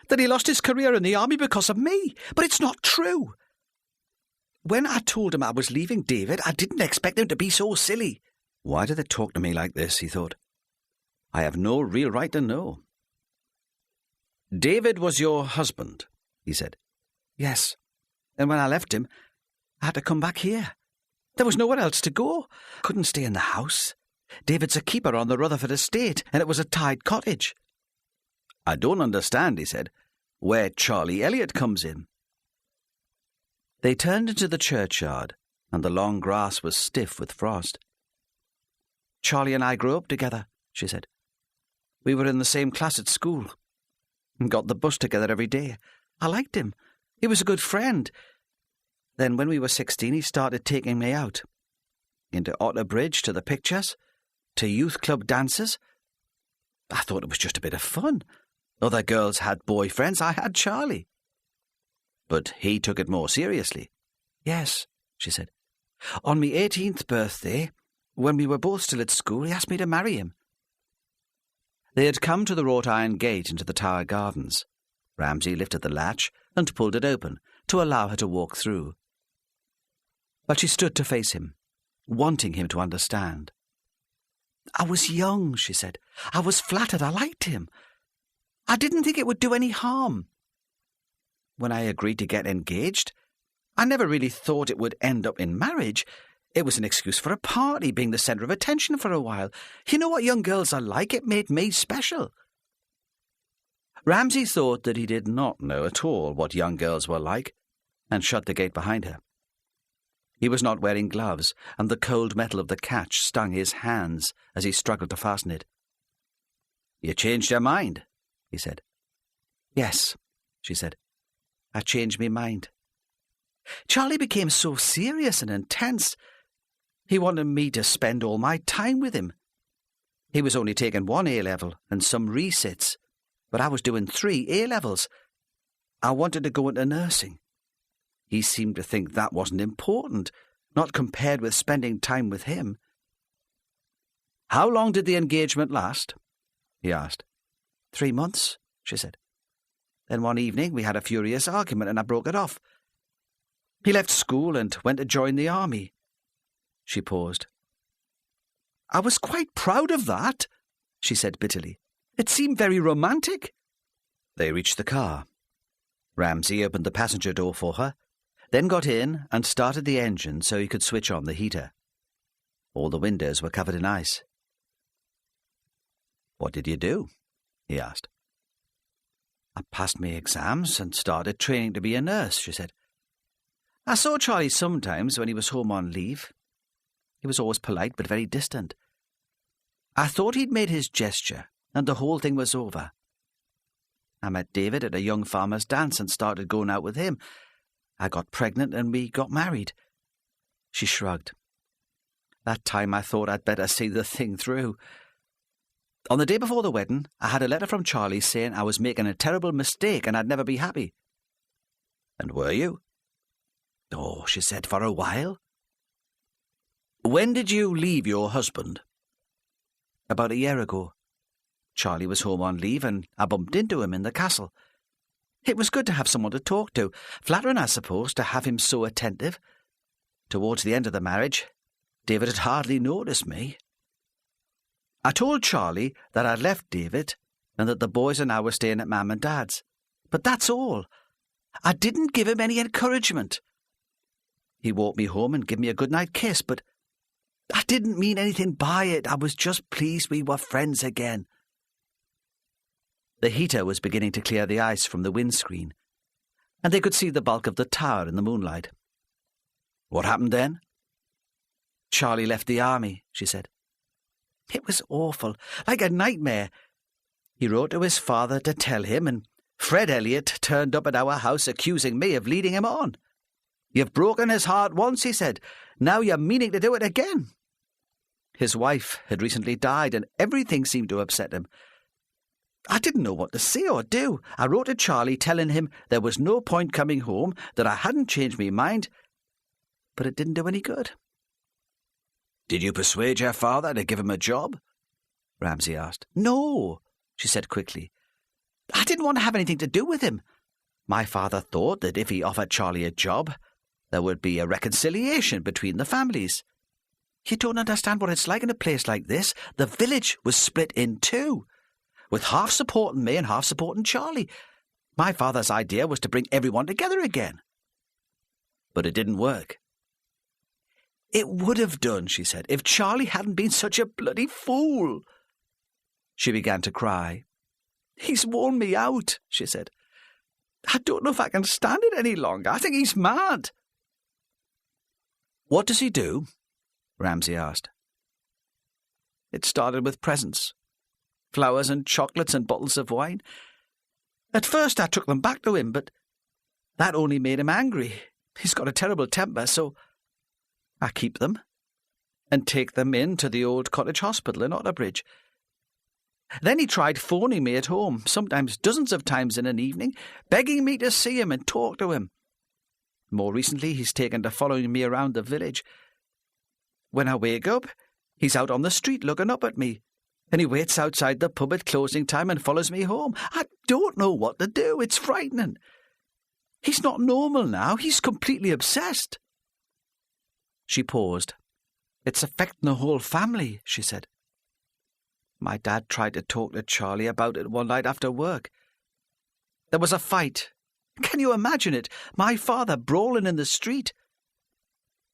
Speaker 1: That he lost his career in the army because of me. But it's not true. When I told him I was leaving David, I didn't expect him to be so silly. Why do they talk to me like this, he thought. I have no real right to know. David was your husband, he said. Yes, and when I left him, I had to come back here. There was nowhere else to go. Couldn't stay in the house. David's a keeper on the Rutherford estate, and it was a tied cottage. I don't understand, he said, where Charlie Elliott comes in. They turned into the churchyard, and the long grass was stiff with frost. Charlie and I grew up together, she said. We were in the same class at school, and got the bus together every day. I liked him. He was a good friend. Then when we were 16, he started taking me out. Into Otter Bridge, to the pictures, to youth club dances. I thought it was just a bit of fun. Other girls had boyfriends. I had Charlie. But he took it more seriously. Yes, she said. On my 18th birthday, when we were both still at school, he asked me to marry him. They had come to the wrought iron gate into the Tower Gardens. Ramsay lifted the latch and pulled it open to allow her to walk through. But she stood to face him, wanting him to understand. I was young, she said. I was flattered. I liked him. I didn't think it would do any harm. When I agreed to get engaged, I never really thought it would end up in marriage. It was an excuse for a party, being the centre of attention for a while. You know what young girls are like. It made me special. Ramsay thought that he did not know at all what young girls were like, and shut the gate behind her. He was not wearing gloves, and the cold metal of the catch stung his hands as he struggled to fasten it. You changed your mind, he said. Yes, she said. I changed my mind. Charlie became so serious and intense. He wanted me to spend all my time with him. He was only taking 1 A-level and some resits, but I was doing 3 A-levels. I wanted to go into nursing. He seemed to think that wasn't important, not compared with spending time with him. How long did the engagement last? He asked. 3 months, she said. Then one evening we had a furious argument and I broke it off. He left school and went to join the army. She paused. I was quite proud of that, she said bitterly. It seemed very romantic. They reached the car. Ramsay opened the passenger door for her, then got in and started the engine so he could switch on the heater. All the windows were covered in ice. What did you do? He asked. I passed my exams and started training to be a nurse, she said. I saw Charlie sometimes when he was home on leave. He was always polite but very distant. I thought he'd made his gesture and the whole thing was over. I met David at a young farmer's dance and started going out with him. I got pregnant and we got married. She shrugged. That time I thought I'd better see the thing through. On the day before the wedding, I had a letter from Charlie saying I was making a terrible mistake and I'd never be happy. And were you? Oh, she said, for a while. When did you leave your husband? About a year ago. Charlie was home on leave and I bumped into him in the castle. It was good to have someone to talk to. Flattering, I suppose, to have him so attentive. Towards the end of the marriage, David had hardly noticed me. I told Charlie that I'd left David and that the boys and I were staying at Mum and Dad's. But that's all. I didn't give him any encouragement. He walked me home and gave me a goodnight kiss, but I didn't mean anything by it. I was just pleased we were friends again. The heater was beginning to clear the ice from the windscreen, and they could see the bulk of the tower in the moonlight. What happened then? Charlie left the army, she said. It was awful, like a nightmare. He wrote to his father to tell him, and Fred Elliot turned up at our house accusing me of leading him on. You've broken his heart once, he said. Now you're meaning to do it again. His wife had recently died, and everything seemed to upset him. I didn't know what to say or do. I wrote to Charlie telling him there was no point coming home, that I hadn't changed my mind, but it didn't do any good. Did you persuade your father to give him a job? Ramsay asked. No, she said quickly. I didn't want to have anything to do with him. My father thought that if he offered Charlie a job, there would be a reconciliation between the families. You don't understand what it's like in a place like this. The village was split in two, with half supporting me and half supporting Charlie. My father's idea was to bring everyone together again. But it didn't work. It would have done, she said, if Charlie hadn't been such a bloody fool. She began to cry. He's worn me out, she said. I don't know if I can stand it any longer. I think he's mad. What does he do? Ramsay asked. It started with presents. Flowers and chocolates and bottles of wine. At first I took them back to him, but that only made him angry. He's got a terrible temper, so I keep them and take them in to the old cottage hospital in Otterbridge. Then he tried phoning me at home, sometimes dozens of times in an evening, begging me to see him and talk to him. More recently, he's taken to following me around the village. When I wake up, he's out on the street looking up at me, and he waits outside the pub at closing time and follows me home. I don't know what to do. It's frightening. He's not normal now. He's completely obsessed. She paused. It's affecting the whole family, she said. My dad tried to talk to Charlie about it one night after work. There was a fight. Can you imagine it? My father brawling in the street.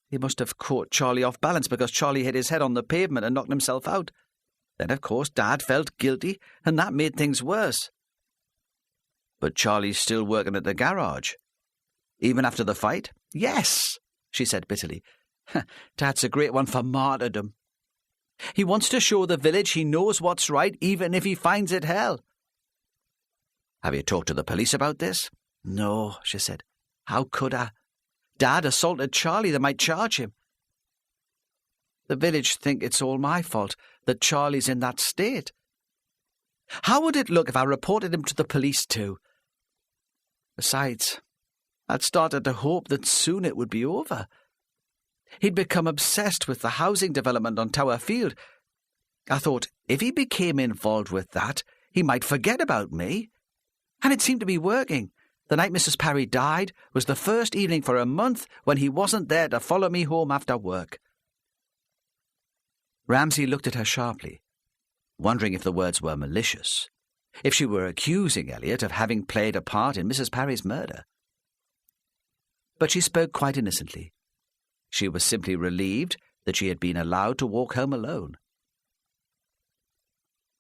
Speaker 1: He must have caught Charlie off balance because Charlie hit his head on the pavement and knocked himself out. Then, of course, Dad felt guilty, and that made things worse. But Charlie's still working at the garage. Even after the fight? Yes, she said bitterly. Dad's a great one for martyrdom. He wants to show the village he knows what's right, even if he finds it hell. Have you talked to the police about this? No, she said. How could I? Dad assaulted Charlie. They might charge him. The village think it's all my fault, that Charlie's in that state. How would it look if I reported him to the police too? Besides, I'd started to hope that soon it would be over. He'd become obsessed with the housing development on Tower Field. I thought if he became involved with that, he might forget about me. And it seemed to be working. The night Mrs. Parry died was the first evening for a month when he wasn't there to follow me home after work. Ramsay looked at her sharply, wondering if the words were malicious, if she were accusing Elliot of having played a part in Mrs. Parry's murder. But she spoke quite innocently. She was simply relieved that she had been allowed to walk home alone.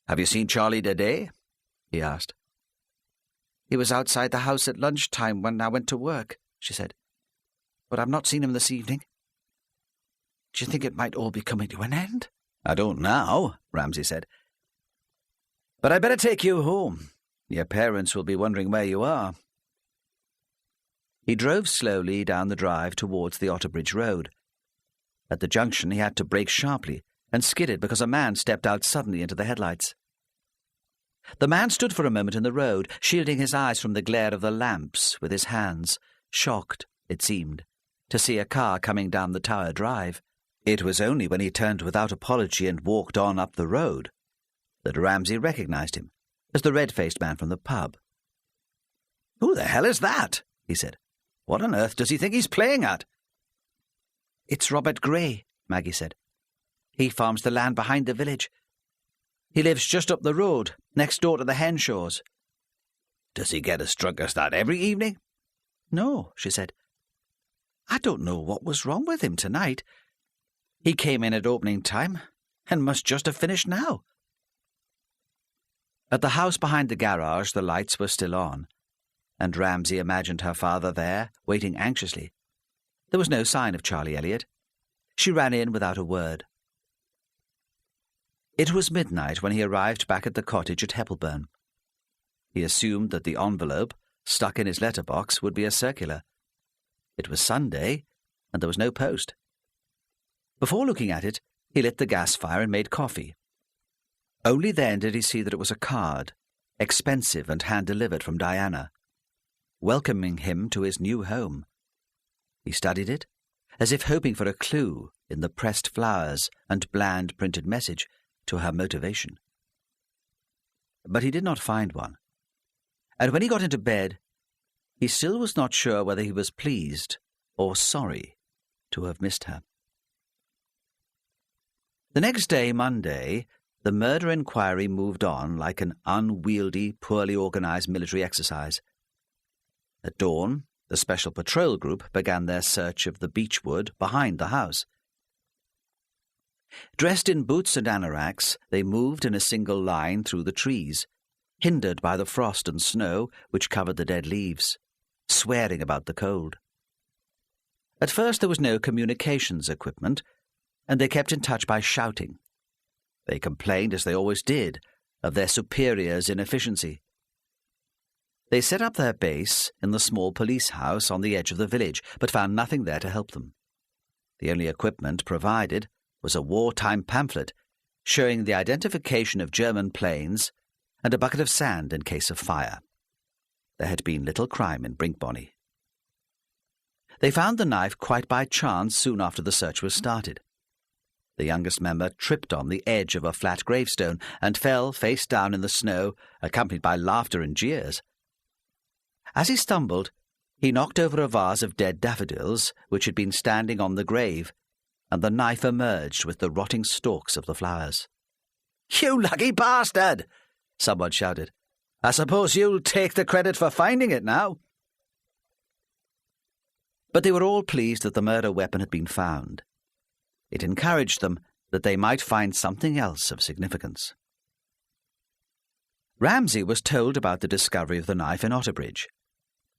Speaker 1: "Have you seen Charlie today?" he asked. "He was outside the house at lunchtime when I went to work," she said. "But I've not seen him this evening. Do you think it might all be coming to an end?" "I don't now," Ramsay said. "But I'd better take you home. Your parents will be wondering where you are." He drove slowly down the drive towards the Otterbridge Road. At the junction, he had to brake sharply and skidded because a man stepped out suddenly into the headlights. The man stood for a moment in the road, shielding his eyes from the glare of the lamps with his hands, shocked, it seemed, to see a car coming down the Tower Drive. It was only when he turned without apology and walked on up the road that Ramsay recognized him as the red-faced man from the pub. "Who the hell is that?" he said. "What on earth does he think he's playing at?" "It's Robert Gray," Maggie said. "He farms the land behind the village. He lives just up the road, next door to the Henshaws." "Does he get as drunk as that every evening?" "No," she said. "I don't know what was wrong with him tonight. He came in at opening time and must just have finished now." At the house behind the garage, the lights were still on, and Ramsay imagined her father there, waiting anxiously. There was no sign of Charlie Elliott. She ran in without a word. It was midnight when he arrived back at the cottage at Heppelburn. He assumed that the envelope, stuck in his letterbox, would be a circular. It was Sunday, and there was no post. Before looking at it, he lit the gas fire and made coffee. Only then did he see that it was a card, expensive and hand-delivered from Diana, welcoming him to his new home. He studied it, as if hoping for a clue in the pressed flowers and bland printed message to her motivation. But he did not find one, and when he got into bed, he still was not sure whether he was pleased or sorry to have missed her. The next day, Monday, the murder inquiry moved on like an unwieldy, poorly organized military exercise. At dawn, the Special Patrol Group began their search of the beechwood behind the house. Dressed in boots and anoraks, they moved in a single line through the trees, hindered by the frost and snow which covered the dead leaves, swearing about the cold. At first there was no communications equipment, and they kept in touch by shouting. They complained, as they always did, of their superiors' inefficiency. They set up their base in the small police house on the edge of the village, but found nothing there to help them. The only equipment provided was a wartime pamphlet showing the identification of German planes and a bucket of sand in case of fire. There had been little crime in Brinkbonny. They found the knife quite by chance soon after the search was started. The youngest member tripped on the edge of a flat gravestone and fell face down in the snow, accompanied by laughter and jeers. As he stumbled, he knocked over a vase of dead daffodils which had been standing on the grave, and the knife emerged with the rotting stalks of the flowers. "You lucky bastard!" someone shouted. "I suppose you'll take the credit for finding it now." But they were all pleased that the murder weapon had been found. It encouraged them that they might find something else of significance. Ramsay was told about the discovery of the knife in Otterbridge.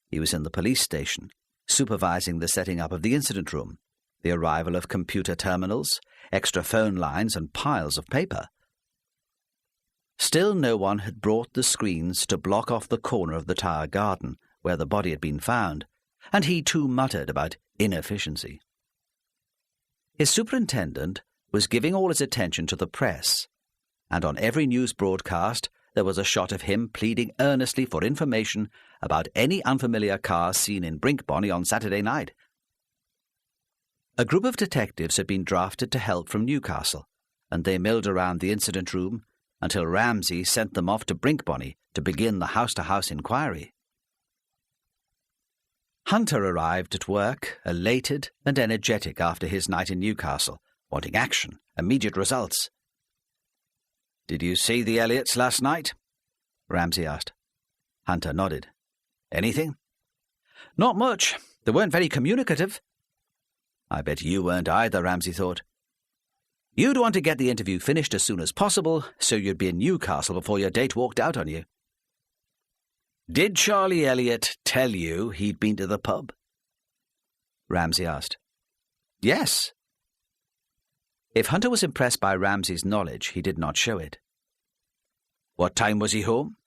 Speaker 1: He was in the police station, supervising the setting up of the incident room, the arrival of computer terminals, extra phone lines, and piles of paper. Still no one had brought the screens to block off the corner of the Tower garden where the body had been found, and he too muttered about inefficiency. His superintendent was giving all his attention to the press, and on every news broadcast there was a shot of him pleading earnestly for information about any unfamiliar car seen in Brinkbonny on Saturday night. A group of detectives had been drafted to help from Newcastle, and they milled around the incident room until Ramsay sent them off to Brinkbonny to begin the house-to-house inquiry. Hunter arrived at work, elated and energetic after his night in Newcastle, wanting action, immediate results. "Did you see the Elliots last night?" Ramsay asked. Hunter nodded. "Anything?" "Not much. They weren't very communicative." "I bet you weren't either," Ramsay thought. "You'd want to get the interview finished as soon as possible, so you'd be in Newcastle before your date walked out on you." "Did Charlie Elliott tell you he'd been to the pub?" Ramsay asked. "Yes." If Hunter was impressed by Ramsay's knowledge, he did not show it. "What time was he home?"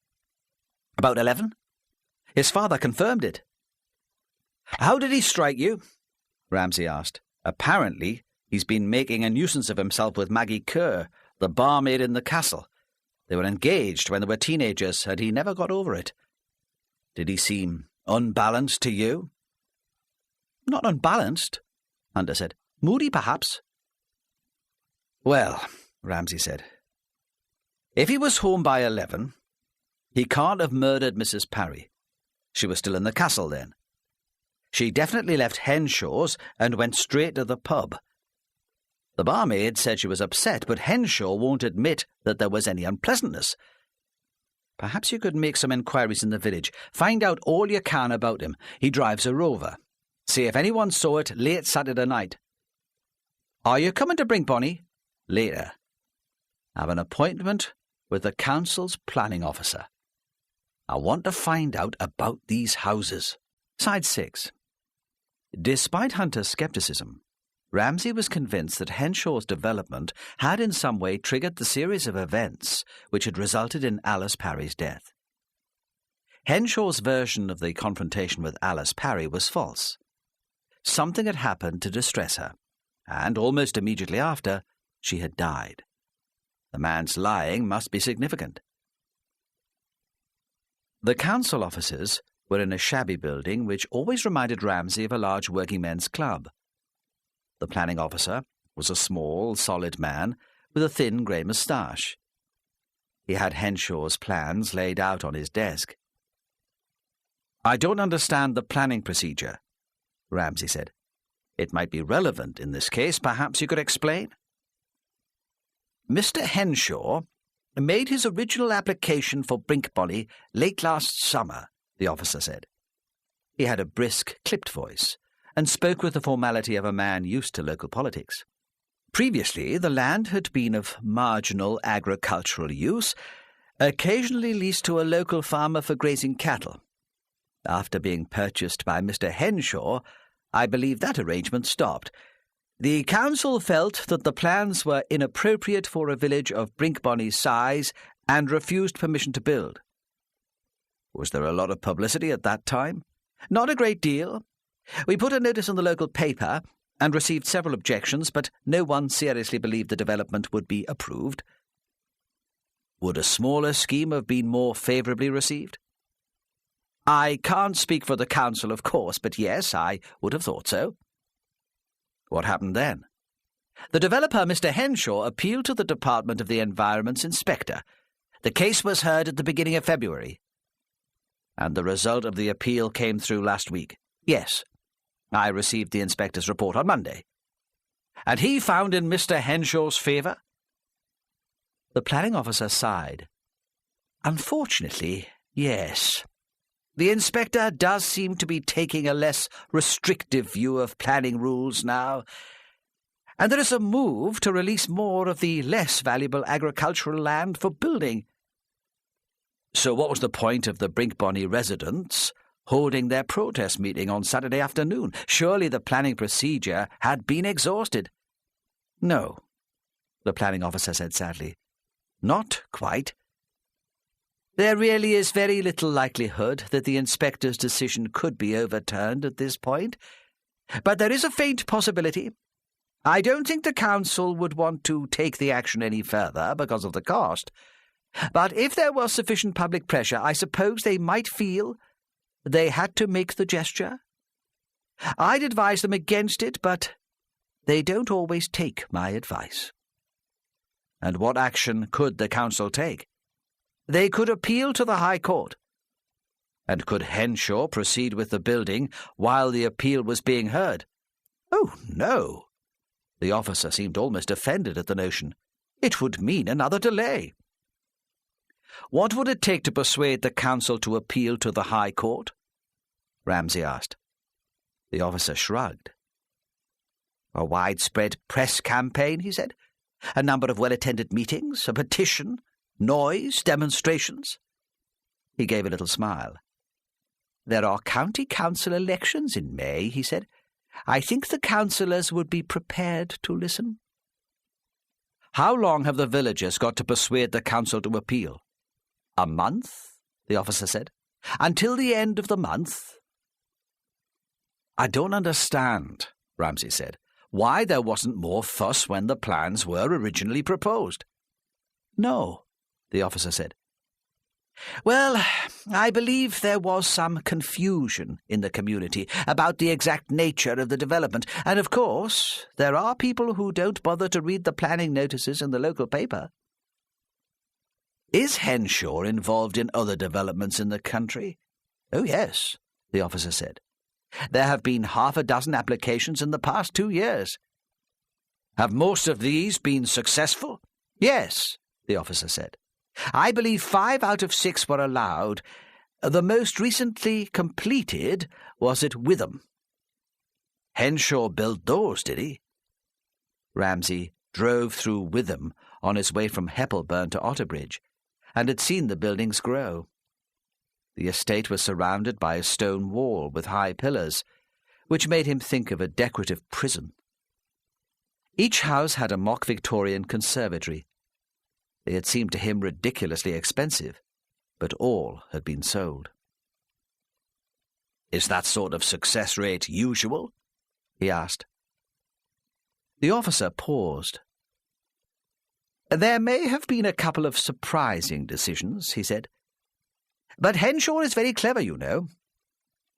Speaker 1: "About 11. His father confirmed it." "How did he strike you?" Ramsay asked. Apparently, He's been making a nuisance of himself with Maggie Kerr, the barmaid in the castle. They were engaged when they were teenagers, and he never got over it. Did he seem unbalanced to you?" "Not unbalanced," Hunter said. "Moody, perhaps." "Well," Ramsay said, "if he was home by 11, he can't have murdered Mrs. Parry. She was still in the castle then. She definitely left Henshaw's and went straight to the pub. The barmaid said she was upset, but Henshaw won't admit that there was any unpleasantness. Perhaps you could make some inquiries in the village. Find out all you can about him. He drives a Rover. See if anyone saw it late Saturday night. Are you coming to Brinkbonny? Later. Have an appointment with the council's planning officer. I want to find out about these houses." Side 6. Despite Hunter's scepticism, Ramsay was convinced that Henshaw's development had in some way triggered the series of events which had resulted in Alice Parry's death. Henshaw's version of the confrontation with Alice Parry was false. Something had happened to distress her, and almost immediately after, she had died. The man's lying must be significant. The council offices were in a shabby building which always reminded Ramsay of a large working men's club. The planning officer was a small, solid man with a thin grey moustache. He had Henshaw's plans laid out on his desk. "I don't understand the planning procedure," Ramsay said. "It might be relevant in this case. Perhaps you could explain?" "Mr. Henshaw made his original application for Brinkbonny late last summer," the officer said. He had a brisk, clipped voice, and spoke with the formality of a man used to local politics. Previously, the land had been of marginal agricultural use, occasionally leased to a local farmer for grazing cattle. After being purchased by Mr. Henshaw, I believe that arrangement stopped. The council felt that the plans were inappropriate for a village of Brinkbonny's size and refused permission to build. Was there a lot of publicity at that time? Not a great deal. We put a notice in the local paper and received several objections, but no one seriously believed the development would be approved. Would a smaller scheme have been more favourably received? I can't speak for the council, of course, but yes, I would have thought so. What happened then? The developer, Mr. Henshaw, appealed to the Department of the Environment's inspector. The case was heard at the beginning of February. And the result of the appeal came through last week. Yes. I received the inspector's report on Monday. And he found in Mr. Henshaw's favour? The planning officer sighed. Unfortunately, yes. The inspector does seem to be taking a less restrictive view of planning rules now, and there is a move to release more of the less valuable agricultural land for building. So what was the point of the Brinkbonny residents holding their protest meeting on Saturday afternoon? Surely the planning procedure had been exhausted. No, the planning officer said sadly. Not quite. There really is very little likelihood that the inspector's decision could be overturned at this point, but there is a faint possibility. I don't think the council would want to take the action any further because of the cost, but if there was sufficient public pressure, I suppose they might feel they had to make the gesture. I'd advise them against it, but they don't always take my advice. And what action could the council take? They could appeal to the High Court. And could Henshaw proceed with the building while the appeal was being heard? Oh, no. The officer seemed almost offended at the notion. It would mean another delay. What would it take to persuade the council to appeal to the High Court? Ramsay asked. The officer shrugged. A widespread press campaign, he said. A number of well-attended meetings, a petition, noise, demonstrations. He gave a little smile. There are county council elections in May, he said. I think the councillors would be prepared to listen. How long have the villagers got to persuade the council to appeal? A month, the officer said. Until the end of the month. I don't understand, Ramsay said. why there wasn't more fuss when the plans were originally proposed. "No," the officer said. "Well, I believe there was some confusion in the community about the exact nature of the development, and of course there are people who don't bother to read the planning notices in the local paper." "Is Henshaw involved in other developments in the country?" "Oh, yes," the officer said. "There have been 6 applications in the past 2 years." "Have most of these been successful?" "Yes," the officer said. "I believe 5 out of 6 were allowed. The most recently completed was at Witham." "Henshaw built those, did he?" Ramsay drove through Witham on his way from Heppelburn to Otterbridge, and had seen the buildings grow. The estate was surrounded by a stone wall with high pillars, which made him think of a decorative prison. Each house had a mock Victorian conservatory. They had seemed to him ridiculously expensive, but all had been sold. "Is that sort of success rate usual?" he asked. The officer paused. "There may have been a couple of surprising decisions," he said. "But Henshaw is very clever, you know.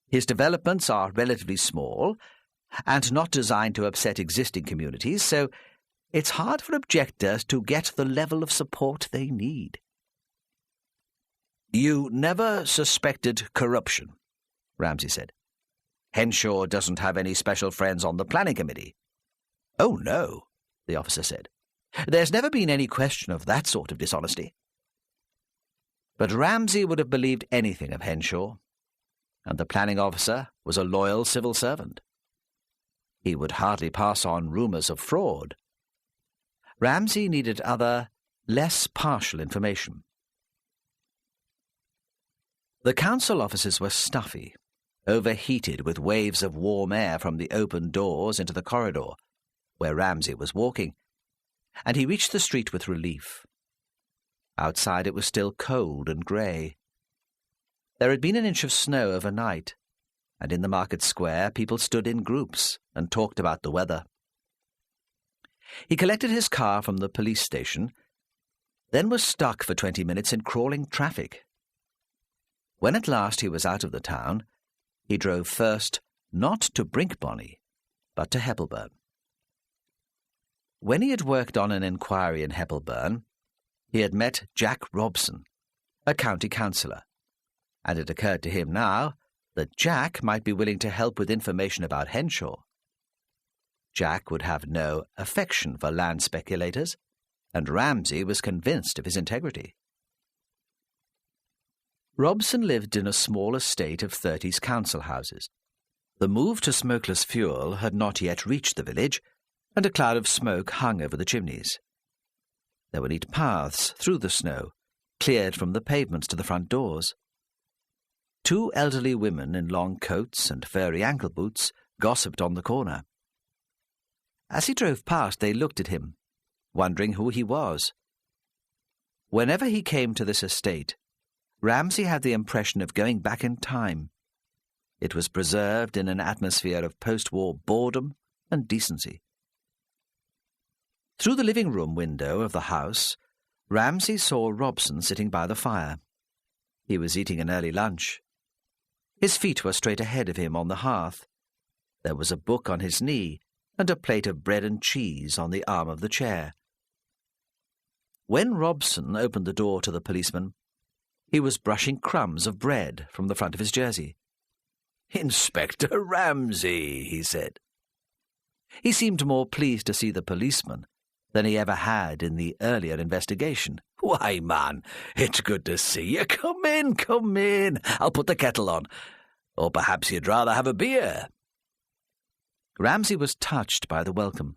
Speaker 1: His developments are relatively small and not designed to upset existing communities, so it's hard for objectors to get the level of support they need." "You never suspected corruption," Ramsay said. "Henshaw doesn't have any special friends on the planning committee." "Oh, no," the officer said. "There's never been any question of that sort of dishonesty." But Ramsay would have believed anything of Henshaw, and the planning officer was a loyal civil servant. He would hardly pass on rumours of fraud. Ramsay needed other, less partial information. The council offices were stuffy, overheated with waves of warm air from the open doors into the corridor, where Ramsay was walking, and he reached the street with relief. Outside it was still cold and grey. There had been an inch of snow overnight, and in the market square people stood in groups and talked about the weather. He collected his car from the police station, then was stuck for 20 minutes in crawling traffic. When at last he was out of the town, he drove first not to Brinkbonny, but to Heppelburn. When he had worked on an inquiry in Heppelburn, he had met Jack Robson, a county councillor, and it occurred to him now that Jack might be willing to help with information about Henshaw. Jack would have no affection for land speculators, and Ramsay was convinced of his integrity. Robson lived in a small estate of 30 council houses. The move to smokeless fuel had not yet reached the village, and a cloud of smoke hung over the chimneys. There were neat paths through the snow, cleared from the pavements to the front doors. 2 elderly women in long coats and furry ankle boots gossiped on the corner. As he drove past, they looked at him, wondering who he was. Whenever he came to this estate, Ramsay had the impression of going back in time. It was preserved in an atmosphere of post-war boredom and decency. Through the living-room window of the house, Ramsay saw Robson sitting by the fire. He was eating an early lunch. His feet were straight ahead of him on the hearth. There was a book on his knee and a plate of bread and cheese on the arm of the chair. When Robson opened the door to the policeman, he was brushing crumbs of bread from the front of his jersey. "Inspector Ramsay," he said. He seemed more pleased to see the policeman than he ever had in the earlier investigation. "Why, man, it's good to see you. Come in, come in. I'll put the kettle on. Or perhaps you'd rather have a beer." Ramsay was touched by the welcome.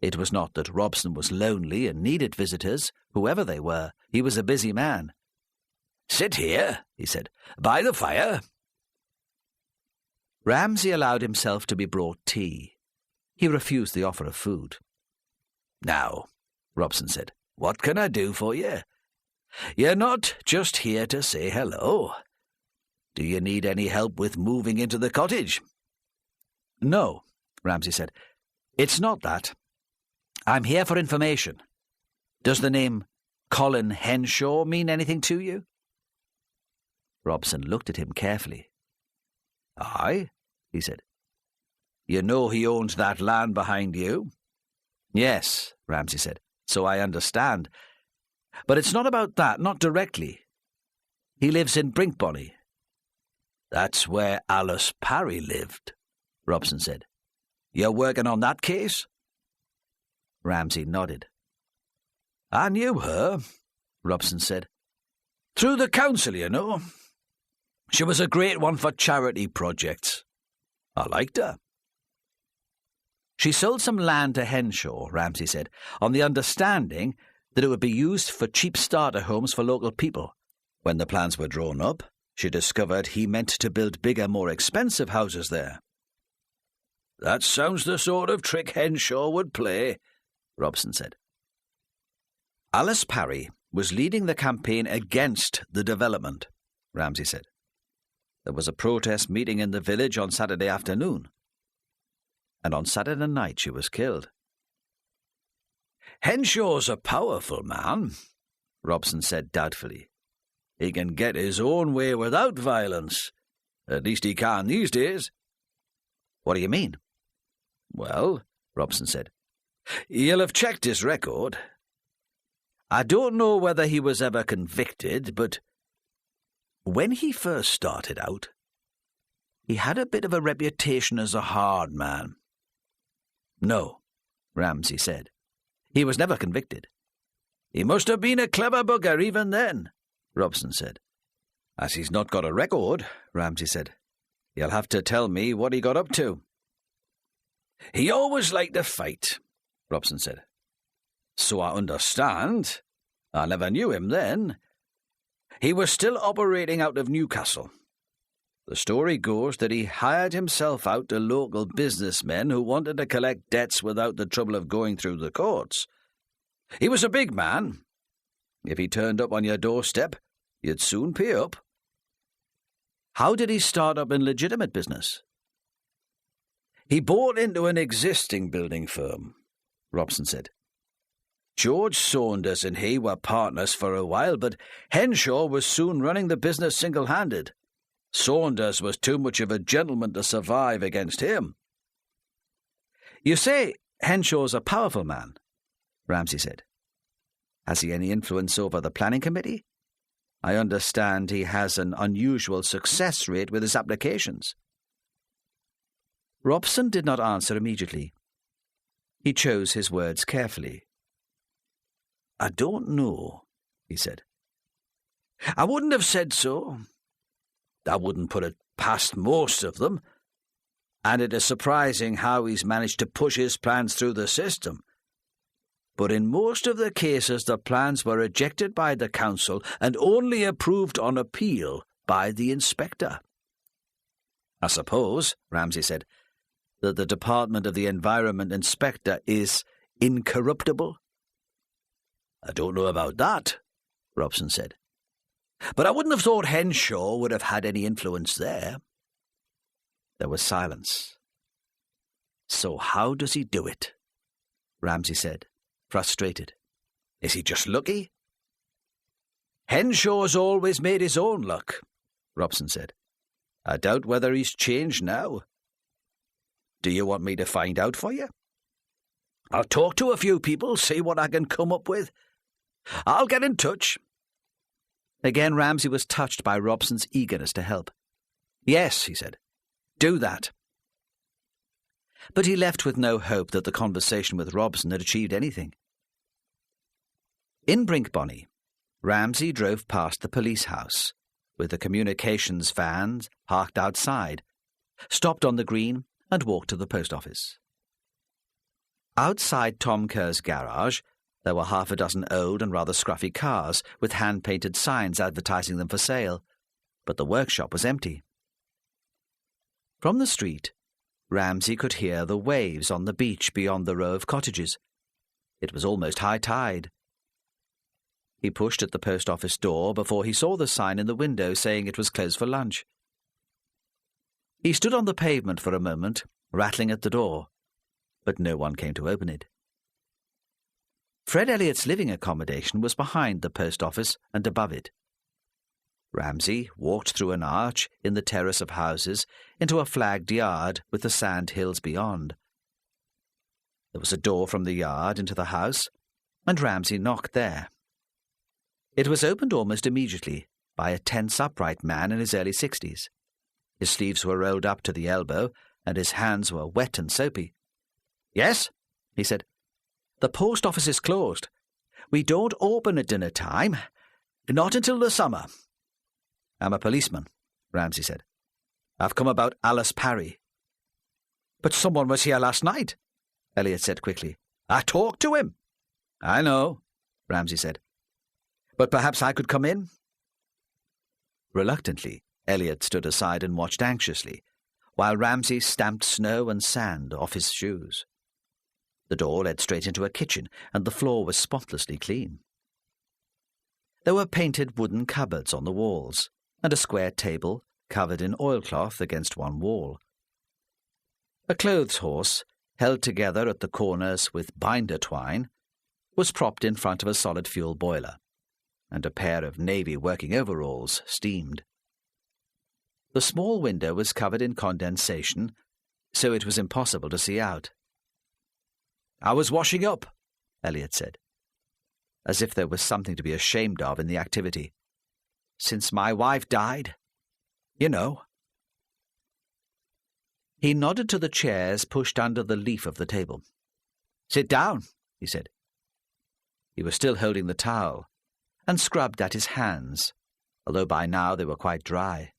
Speaker 1: It was not that Robson was lonely and needed visitors, whoever they were. He was a busy man. "Sit here," he said, "by the fire." Ramsay allowed himself to be brought tea. He refused the offer of food. "Now," Robson said, "what can I do for you? You're not just here to say hello. Do you need any help with moving into the cottage?" "No," Ramsay said. It's not that. I'm here for information. Does the name Colin Henshaw mean anything to you?" Robson looked at him carefully. "Aye," he said. "You know he owns that land behind you?" "Yes," Ramsay said, "so I understand. But it's not about that, not directly. He lives in Brinkbonny." "That's where Alice Parry lived," Robson said. "You're working on that case?" Ramsay nodded. "I knew her," Robson said. "Through the council, you know. She was a great one for charity projects. I liked her." "She sold some land to Henshaw," Ramsay said, "on the understanding that it would be used for cheap starter homes for local people. When the plans were drawn up, she discovered he meant to build bigger, more expensive houses there." "That sounds the sort of trick Henshaw would play," Robson said. "Alice Parry was leading the campaign against the development," Ramsay said. "There was a protest meeting in the village on Saturday afternoon, and on Saturday night she was killed." "Henshaw's a powerful man," Robson said doubtfully. "He can get his own way without violence. At least he can these days." "What do you mean?" "Well," Robson said, "you'll have checked his record. I don't know whether he was ever convicted, but when he first started out, he had a bit of a reputation as a hard man." "No," Ramsay said. "He was never convicted." "He must have been a clever bugger even then," Robson said. "As he's not got a record," Ramsay said, "you'll have to tell me what he got up to." "He always liked to fight," Robson said. "So I understand. I never knew him then. He was still operating out of Newcastle. The story goes that he hired himself out to local businessmen who wanted to collect debts without the trouble of going through the courts. He was a big man. If he turned up on your doorstep, you'd soon pay up." "How did he start up in legitimate business?" "He bought into an existing building firm," Robson said. "George Saunders and he were partners for a while, but Henshaw was soon running the business single-handed. Saunders was too much of a gentleman to survive against him." "You say Henshaw's a powerful man," Ramsay said. "Has he any influence over the planning committee? I understand he has an unusual success rate with his applications." Robson did not answer immediately. He chose his words carefully. "I don't know," he said. "I wouldn't have said so. I wouldn't put it past most of them, and it is surprising how he's managed to push his plans through the system. But in most of the cases the plans were rejected by the council and only approved on appeal by the inspector." "I suppose," Ramsay said, "that the Department of the Environment Inspector is incorruptible?" "I don't know about that," Robson said. "But I wouldn't have thought Henshaw would have had any influence there." There was silence. "So how does he do it?" Ramsay said, frustrated. "Is he just lucky?" "Henshaw's always made his own luck," Robson said. "I doubt whether he's changed now. Do you want me to find out for you? I'll talk to a few people, see what I can come up with. I'll get in touch." Again Ramsay was touched by Robson's eagerness to help. "Yes," he said, "do that." But he left with no hope that the conversation with Robson had achieved anything. In Brinkbonny, Ramsay drove past the police house, with the communications vans parked outside, stopped on the green, and walked to the post office. Outside Tom Kerr's garage, there were half a dozen old and rather scruffy cars with hand-painted signs advertising them for sale, but the workshop was empty. From the street, Ramsay could hear the waves on the beach beyond the row of cottages. It was almost high tide. He pushed at the post office door before he saw the sign in the window saying it was closed for lunch. He stood on the pavement for a moment, rattling at the door. but no one came to open it. Fred Elliott's living accommodation was behind the post office and above it. Ramsay walked through an arch in the terrace of houses into a flagged yard with the sand hills beyond. There was a door from the yard into the house, and Ramsay knocked there. It was opened almost immediately by a tense, upright man in his early 60s. His sleeves were rolled up to the elbow, and his hands were wet and soapy. "Yes," he said. "The post office is closed. We don't open at dinner time, not until the summer." "I'm a policeman," Ramsay said. "I've come about Alice Parry." "But someone was here last night," Elliot said quickly. "I talked to him." "I know," Ramsay said. "But perhaps I could come in?" Reluctantly, Elliot stood aside and watched anxiously, while Ramsay stamped snow and sand off his shoes. The door led straight into a kitchen, and the floor was spotlessly clean. There were painted wooden cupboards on the walls, and a square table covered in oilcloth against one wall. A clothes horse, held together at the corners with binder twine, was propped in front of a solid fuel boiler, and a pair of navy working overalls steamed. The small window was covered in condensation, so it was impossible to see out. "I was washing up," Elliot said, as if there was something to be ashamed of in the activity. "Since my wife died, you know." He nodded to the chairs pushed under the leaf of the table. "Sit down," he said. He was still holding the towel, and scrubbed at his hands, although by now they were quite dry.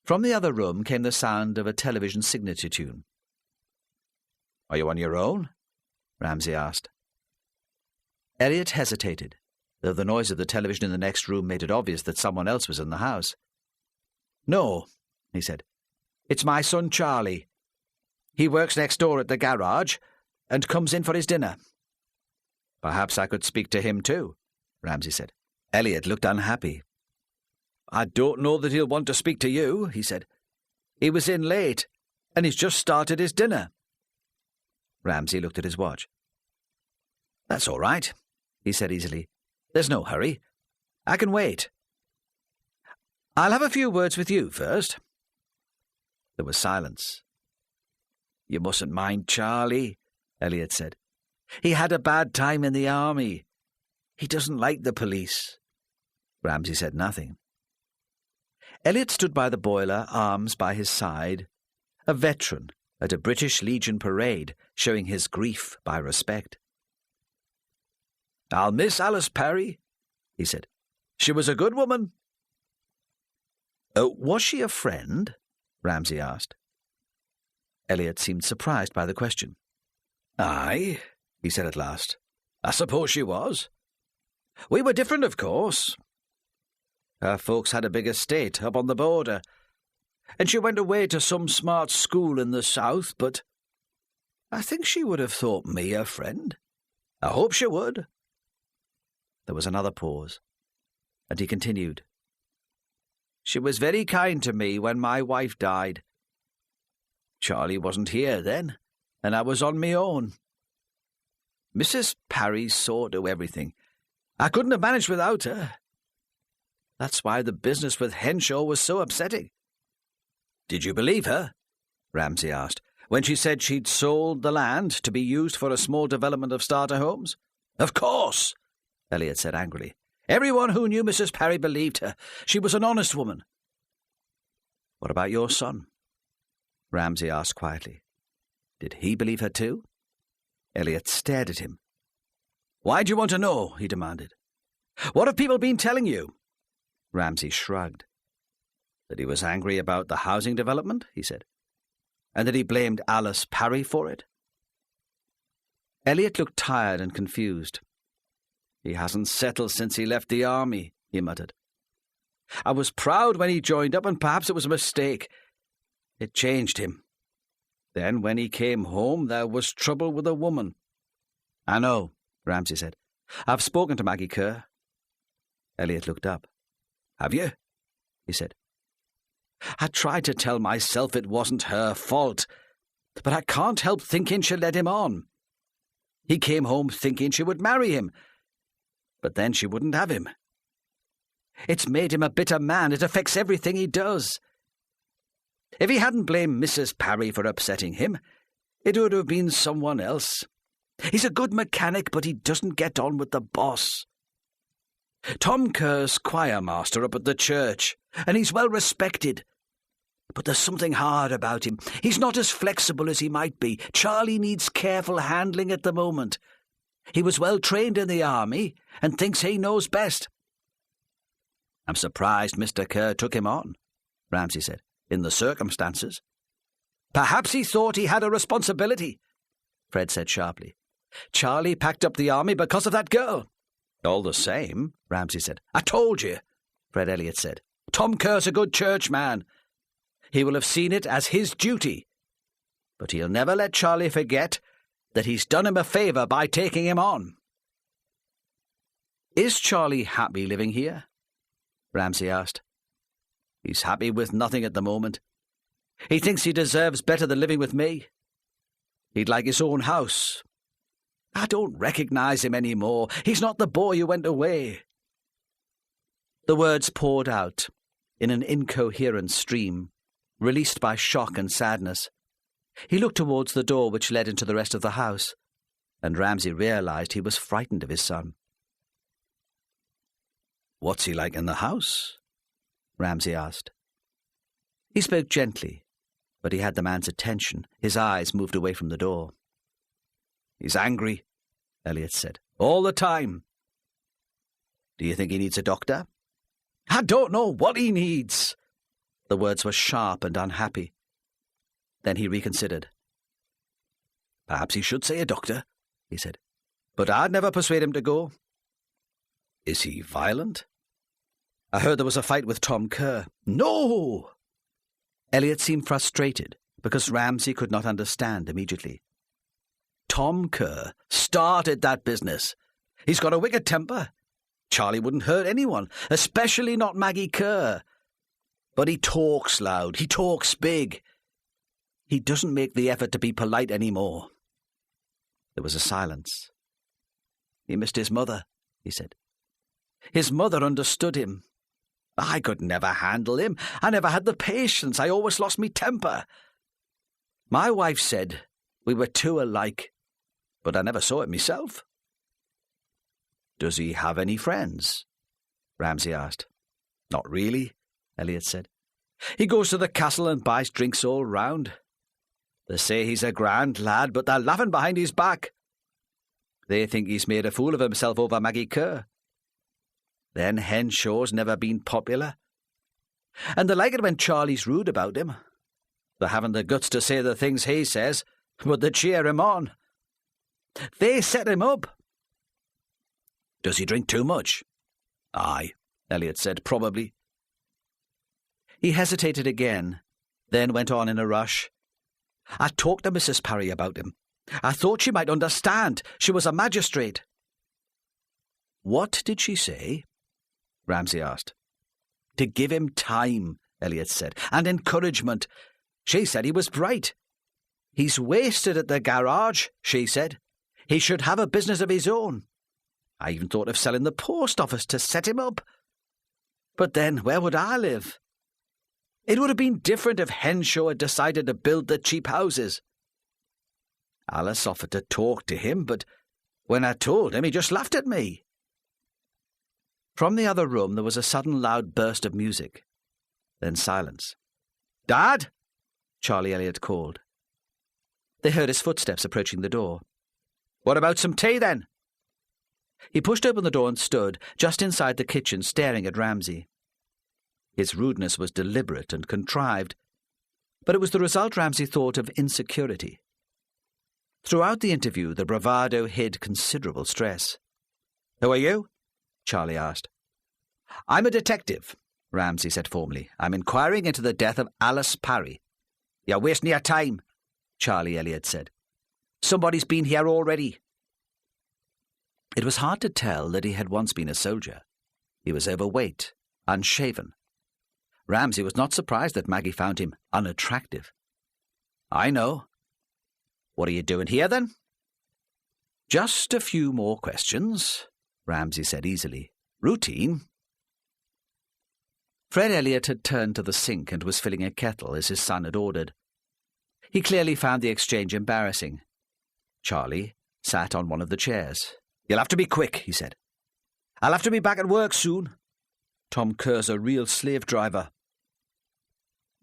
Speaker 1: From the other room came the sound of a television signature tune. "Are you on your own?" Ramsay asked. Elliot hesitated, though the noise of the television in the next room made it obvious that someone else was in the house. "No," he said. "It's my son Charlie. He works next door at the garage and comes in for his dinner." "Perhaps I could speak to him too," Ramsay said. Elliot looked unhappy. "I don't know that he'll want to speak to you," he said. "He was in late, and he's just started his dinner." Ramsay looked at his watch. "That's all right," he said easily. "There's no hurry. I can wait. I'll have a few words with you first." There was silence. "You mustn't mind Charlie," Elliot said. "He had a bad time in the army. He doesn't like the police." Ramsay said nothing. Elliot stood by the boiler, arms by his side, a veteran at a British Legion parade, showing his grief by respect. "I'll miss Alice Parry," he said. "She was a good woman." Was she a friend?" Ramsay asked. Elliot seemed surprised by the question. "Aye," he said at last. "I suppose she was. We were different, of course. Her folks had a big estate up on the border, and she went away to some smart school in the south, but I think she would have thought me a friend. I hope she would." There was another pause, and he continued. "She was very kind to me when my wife died. Charlie wasn't here then, and I was on me own. Mrs. Parry saw to everything. I couldn't have managed without her. That's why the business with Henshaw was so upsetting." "Did you believe her?" Ramsay asked, "when she said she'd sold the land to be used for a small development of starter homes?" "Of course," Elliot said angrily. "Everyone who knew Mrs. Parry believed her. She was an honest woman." "What about your son?" Ramsay asked quietly. "Did he believe her too?" Elliot stared at him. "Why do you want to know?" he demanded. "What have people been telling you?" Ramsay shrugged. "That he was angry about the housing development," he said, "and that he blamed Alice Parry for it." Elliot looked tired and confused. "He hasn't settled since he left the army," he muttered. "I was proud when he joined up, and perhaps it was a mistake. It changed him. Then when he came home, there was trouble with a woman." "I know," Ramsay said. "I've spoken to Maggie Kerr." Elliot looked up. "Have you?" he said. "I tried to tell myself it wasn't her fault, but I can't help thinking she led him on. He came home thinking she would marry him, but then she wouldn't have him. It's made him a bitter man. It affects everything he does. If he hadn't blamed Mrs. Parry for upsetting him, it would have been someone else. He's a good mechanic, but he doesn't get on with the boss. Tom Kerr's choir master up at the church, and he's well respected. But there's something hard about him. He's not as flexible as he might be. Charlie needs careful handling at the moment. He was well trained in the army and thinks he knows best. I'm surprised Mr. Kerr took him on, Ramsay said, in the circumstances. Perhaps he thought he had a responsibility, Fred said sharply. Charlie packed up the army because of that girl. All the same, Ramsay said. I told you, Fred Elliott said. Tom Kerr's a good churchman. He will have seen it as his duty. But he'll never let Charlie forget that he's done him a favour by taking him on. Is Charlie happy living here? Ramsay asked. He's happy with nothing at the moment. He thinks he deserves better than living with me. He'd like his own house. I don't recognise him any more. He's not the boy who went away. The words poured out in an incoherent stream, released by shock and sadness. He looked towards the door which led into the rest of the house, and Ramsay realised he was frightened of his son. What's he like in the house? Ramsay asked. He spoke gently, but he had the man's attention. His eyes moved away from the door. He's angry, Elliot said. All the time. Do you think he needs a doctor? I don't know what he needs. The words were sharp and unhappy. Then he reconsidered. Perhaps he should say a doctor, he said. But I'd never persuade him to go. Is he violent? I heard there was a fight with Tom Kerr. No! Elliot seemed frustrated because Ramsay could not understand immediately. Tom Kerr started that business. He's got a wicked temper. Charlie wouldn't hurt anyone, especially not Maggie Kerr. But he talks loud. He talks big. He doesn't make the effort to be polite anymore. There was a silence. He missed his mother, he said. His mother understood him. I could never handle him. I never had the patience. I always lost me temper. My wife said we were two alike, but I never saw it myself. Does he have any friends? Ramsay asked. Not really, Elliot said. He goes to the castle and buys drinks all round. They say he's a grand lad, but they're laughing behind his back. They think he's made a fool of himself over Maggie Kerr. Then Henshaw's never been popular. And they like it when Charlie's rude about him. They haven't the guts to say the things he says, but they cheer him on. They set him up. Does he drink too much? Aye, Elliot said, probably. He hesitated again, then went on in a rush. I talked to Mrs. Parry about him. I thought she might understand. She was a magistrate. What did she say? Ramsay asked. To give him time, Elliot said, and encouragement. She said he was bright. He's wasted at the garage, she said. He should have a business of his own. I even thought of selling the post office to set him up. But then, where would I live? It would have been different if Henshaw had decided to build the cheap houses. Alice offered to talk to him, but when I told him, he just laughed at me. From the other room there was a sudden loud burst of music. Then silence. Dad? Charlie Elliott called. They heard his footsteps approaching the door. What about some tea, then? He pushed open the door and stood just inside the kitchen, staring at Ramsay. His rudeness was deliberate and contrived, but it was the result, Ramsay thought, of insecurity. Throughout the interview, the bravado hid considerable stress. Who are you? Charlie asked. I'm a detective, Ramsay said formally. I'm inquiring into the death of Alice Parry. You're wasting your time, Charlie Elliott said. Somebody's been here already. It was hard to tell that he had once been a soldier. He was overweight, unshaven. Ramsay was not surprised that Maggie found him unattractive. I know, What are you doing here, then? Just a few more questions, Ramsay said easily. Routine. Fred Elliot had turned to the sink and was filling a kettle as his son had ordered. He clearly found the exchange embarrassing. Charlie sat on one of the chairs. "You'll have to be quick," he said. "I'll have to be back at work soon. Tom Kerr's a real slave driver."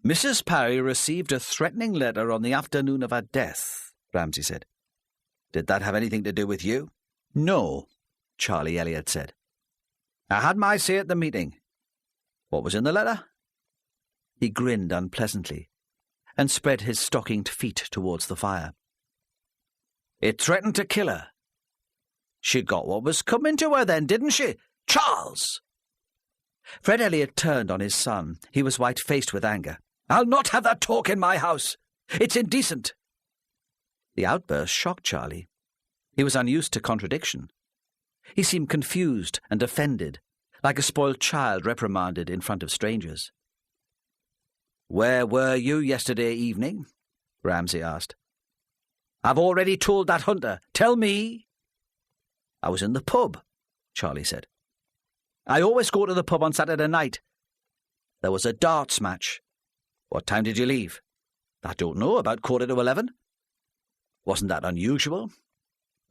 Speaker 1: "Mrs. Parry received a threatening letter on the afternoon of her death," Ramsay said. "Did that have anything to do with you?" "No," Charlie Elliot said. "I had my say at the meeting. What was in the letter?" He grinned unpleasantly and spread his stockinged feet towards the fire. "It threatened to kill her. She got what was coming to her then, didn't she? Charles!" Fred Elliot turned on his son. He was white-faced with anger. "I'll not have that talk in my house. It's indecent." The outburst shocked Charlie. He was unused to contradiction. He seemed confused and offended, like a spoiled child reprimanded in front of strangers. "Where were you yesterday evening?" Ramsay asked. "I've already told that hunter. Tell me." "I was in the pub," Charlie said. "I always go to the pub on Saturday night. There was a darts match." "What time did you leave?" "I don't know, about 11:15. "Wasn't that unusual?"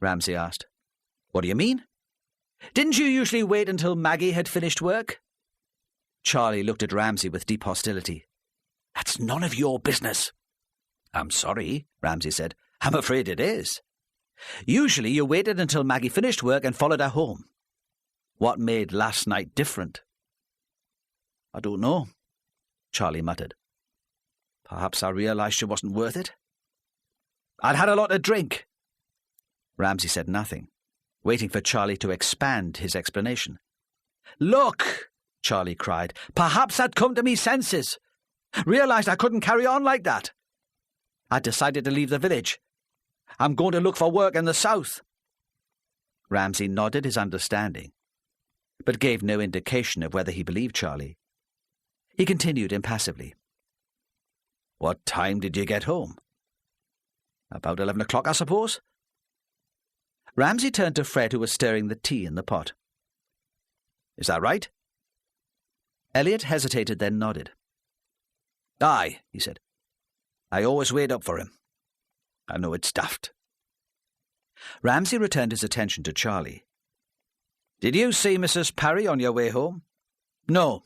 Speaker 1: Ramsay asked. "What do you mean? Didn't you usually wait until Maggie had finished work?" Charlie looked at Ramsay with deep hostility. "That's none of your business." "I'm sorry," Ramsay said. "I'm afraid it is. Usually you waited until Maggie finished work and followed her home. What made last night different?" "I don't know," Charlie muttered. "Perhaps I realised she wasn't worth it." "I'd had a lot to drink." Ramsay said nothing, waiting for Charlie to expand his explanation. "Look," Charlie cried, "perhaps I'd come to me senses. Realised I couldn't carry on like that. I decided to leave the village. I'm going to look for work in the south." Ramsay nodded his understanding, but gave no indication of whether he believed Charlie. He continued impassively. "What time did you get home?" "About 11 o'clock, I suppose." Ramsay turned to Fred, who was stirring the tea in the pot. "Is that right?" Elliot hesitated, then nodded. "Aye," he said. "I always wait up for him. I know it's daft." Ramsay returned his attention to Charlie. "Did you see Mrs. Parry on your way home?" "No."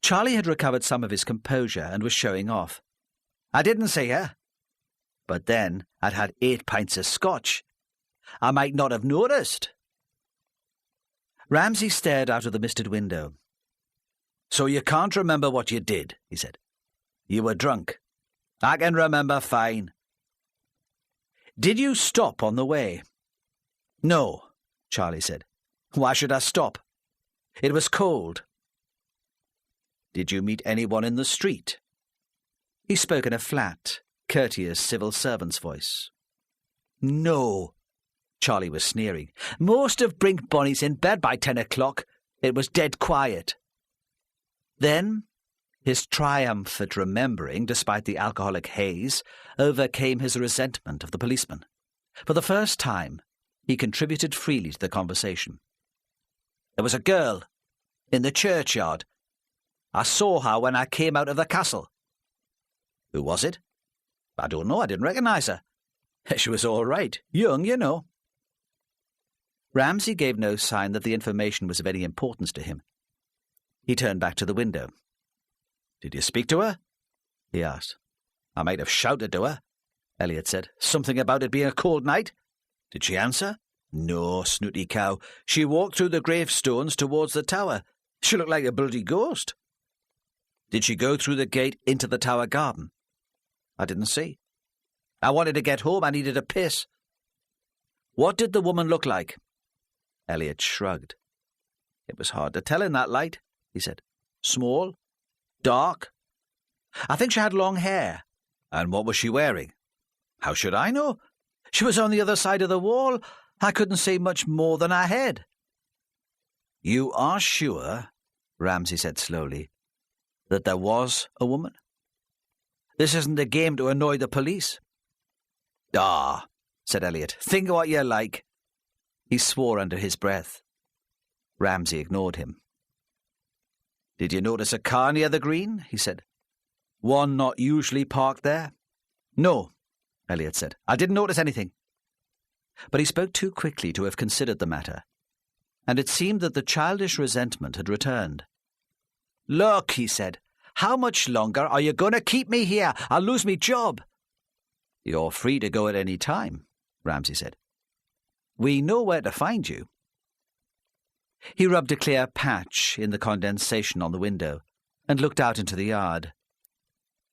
Speaker 1: Charlie had recovered some of his composure and was showing off. "I didn't see her. But then I'd had 8 pints of scotch. I might not have noticed." Ramsay stared out of the misted window. "So you can't remember what you did," he said. "You were drunk. I can remember fine." "Did you stop on the way?" "No," Charlie said. "Why should I stop? It was cold." "Did you meet anyone in the street?" He spoke in a flat, courteous civil servant's voice. "No," Charlie was sneering. "Most of Brink Bonny's in bed by 10 o'clock. It was dead quiet." Then his triumph at remembering, despite the alcoholic haze, overcame his resentment of the policeman. For the first time, he contributed freely to the conversation. "There was a girl in the churchyard. I saw her when I came out of the castle." "Who was it?" "I don't know. I didn't recognise her. She was all right. Young, you know." Ramsay gave no sign that the information was of any importance to him. He turned back to the window. "Did you speak to her?" he asked. "I might have shouted to her," Elliot said. "Something about it being a cold night." "Did she answer?" "No, snooty cow. She walked through the gravestones towards the tower. She looked like a bloody ghost." "Did she go through the gate into the tower garden?" "I didn't see. I wanted to get home. I needed a piss." "What did the woman look like?" Elliot shrugged. "It was hard to tell in that light," he said. "Small? Dark? I think she had long hair." "And what was she wearing?" "How should I know? She was on the other side of the wall. I couldn't see much more than her head." "You are sure," Ramsay said slowly, "that there was a woman? This isn't a game to annoy the police." "Ah," said Elliot. "Think of what you like." He swore under his breath. Ramsay ignored him. "Did you notice a car near the green?" he said. "One not usually parked there?" "No," Elliot said. "I didn't notice anything." But he spoke too quickly to have considered the matter, and it seemed that the childish resentment had returned. "Look," he said, "how much longer are you going to keep me here? I'll lose me job." "You're free to go at any time," Ramsay said. "We know where to find you." He rubbed a clear patch in the condensation on the window and looked out into the yard.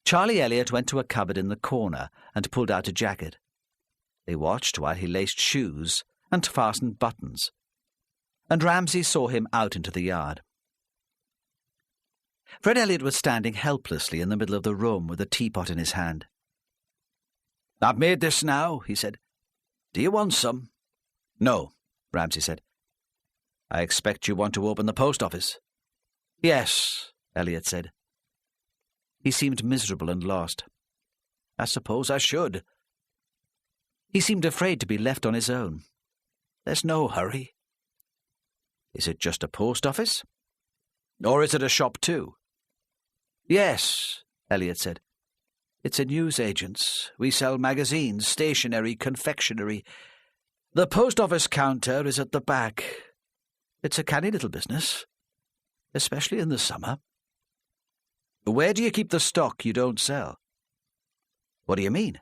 Speaker 1: Charlie Elliot went to a cupboard in the corner and pulled out a jacket. They watched while he laced shoes and fastened buttons, and Ramsay saw him out into the yard. Fred Elliot was standing helplessly in the middle of the room with a teapot in his hand. "I've made this now," he said. "Do you want some?" "No," Ramsay said. "I expect you want to open the post office." "Yes," Elliot said. He seemed miserable and lost. "I suppose I should." He seemed afraid to be left on his own. "There's no hurry." "Is it just a post office? Or is it a shop too?" "Yes," Elliot said. "It's a newsagent's. We sell magazines, stationery, confectionery. The post office counter is at the back. It's a canny little business, especially in the summer." "Where do you keep the stock you don't sell?" "What do you mean?"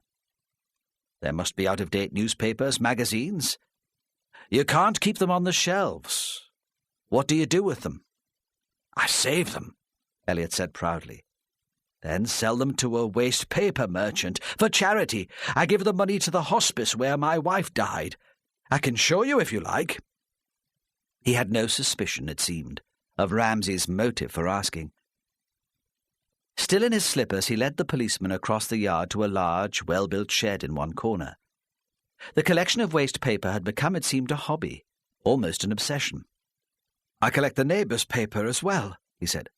Speaker 1: "There must be out-of-date newspapers, magazines. You can't keep them on the shelves. What do you do with them?" "I save them," Elliot said proudly. "Then sell them to a waste paper merchant for charity. I give the money to the hospice where my wife died. I can show you if you like." He had no suspicion, it seemed, of Ramsay's motive for asking. Still in his slippers, he led the policeman across the yard to a large, well-built shed in one corner. The collection of waste paper had become, it seemed, a hobby, almost an obsession. "I collect the neighbours' paper as well," he said.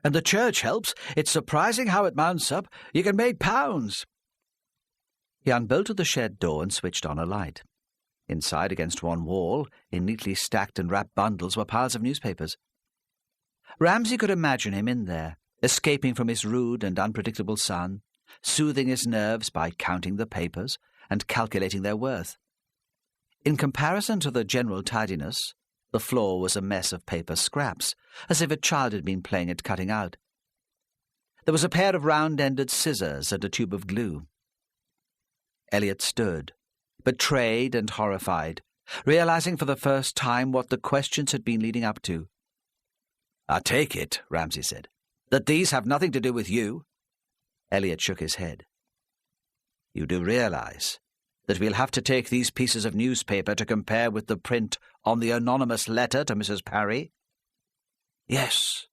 Speaker 1: "And the church helps. It's surprising how it mounts up. You can make pounds." He unbolted the shed door and switched on a light. Inside, against one wall, in neatly stacked and wrapped bundles, were piles of newspapers. Ramsay could imagine him in there, escaping from his rude and unpredictable son, soothing his nerves by counting the papers and calculating their worth. In comparison to the general tidiness, the floor was a mess of paper scraps, as if a child had been playing at cutting out. There was a pair of round-ended scissors and a tube of glue. Elliot stood, betrayed and horrified, realizing for the first time what the questions had been leading up to. "I take it," Ramsay said, "that these have nothing to do with you." Elliot shook his head. "You do realize that we'll have to take these pieces of newspaper to compare with the print on the anonymous letter to Mrs. Parry?" "Yes,"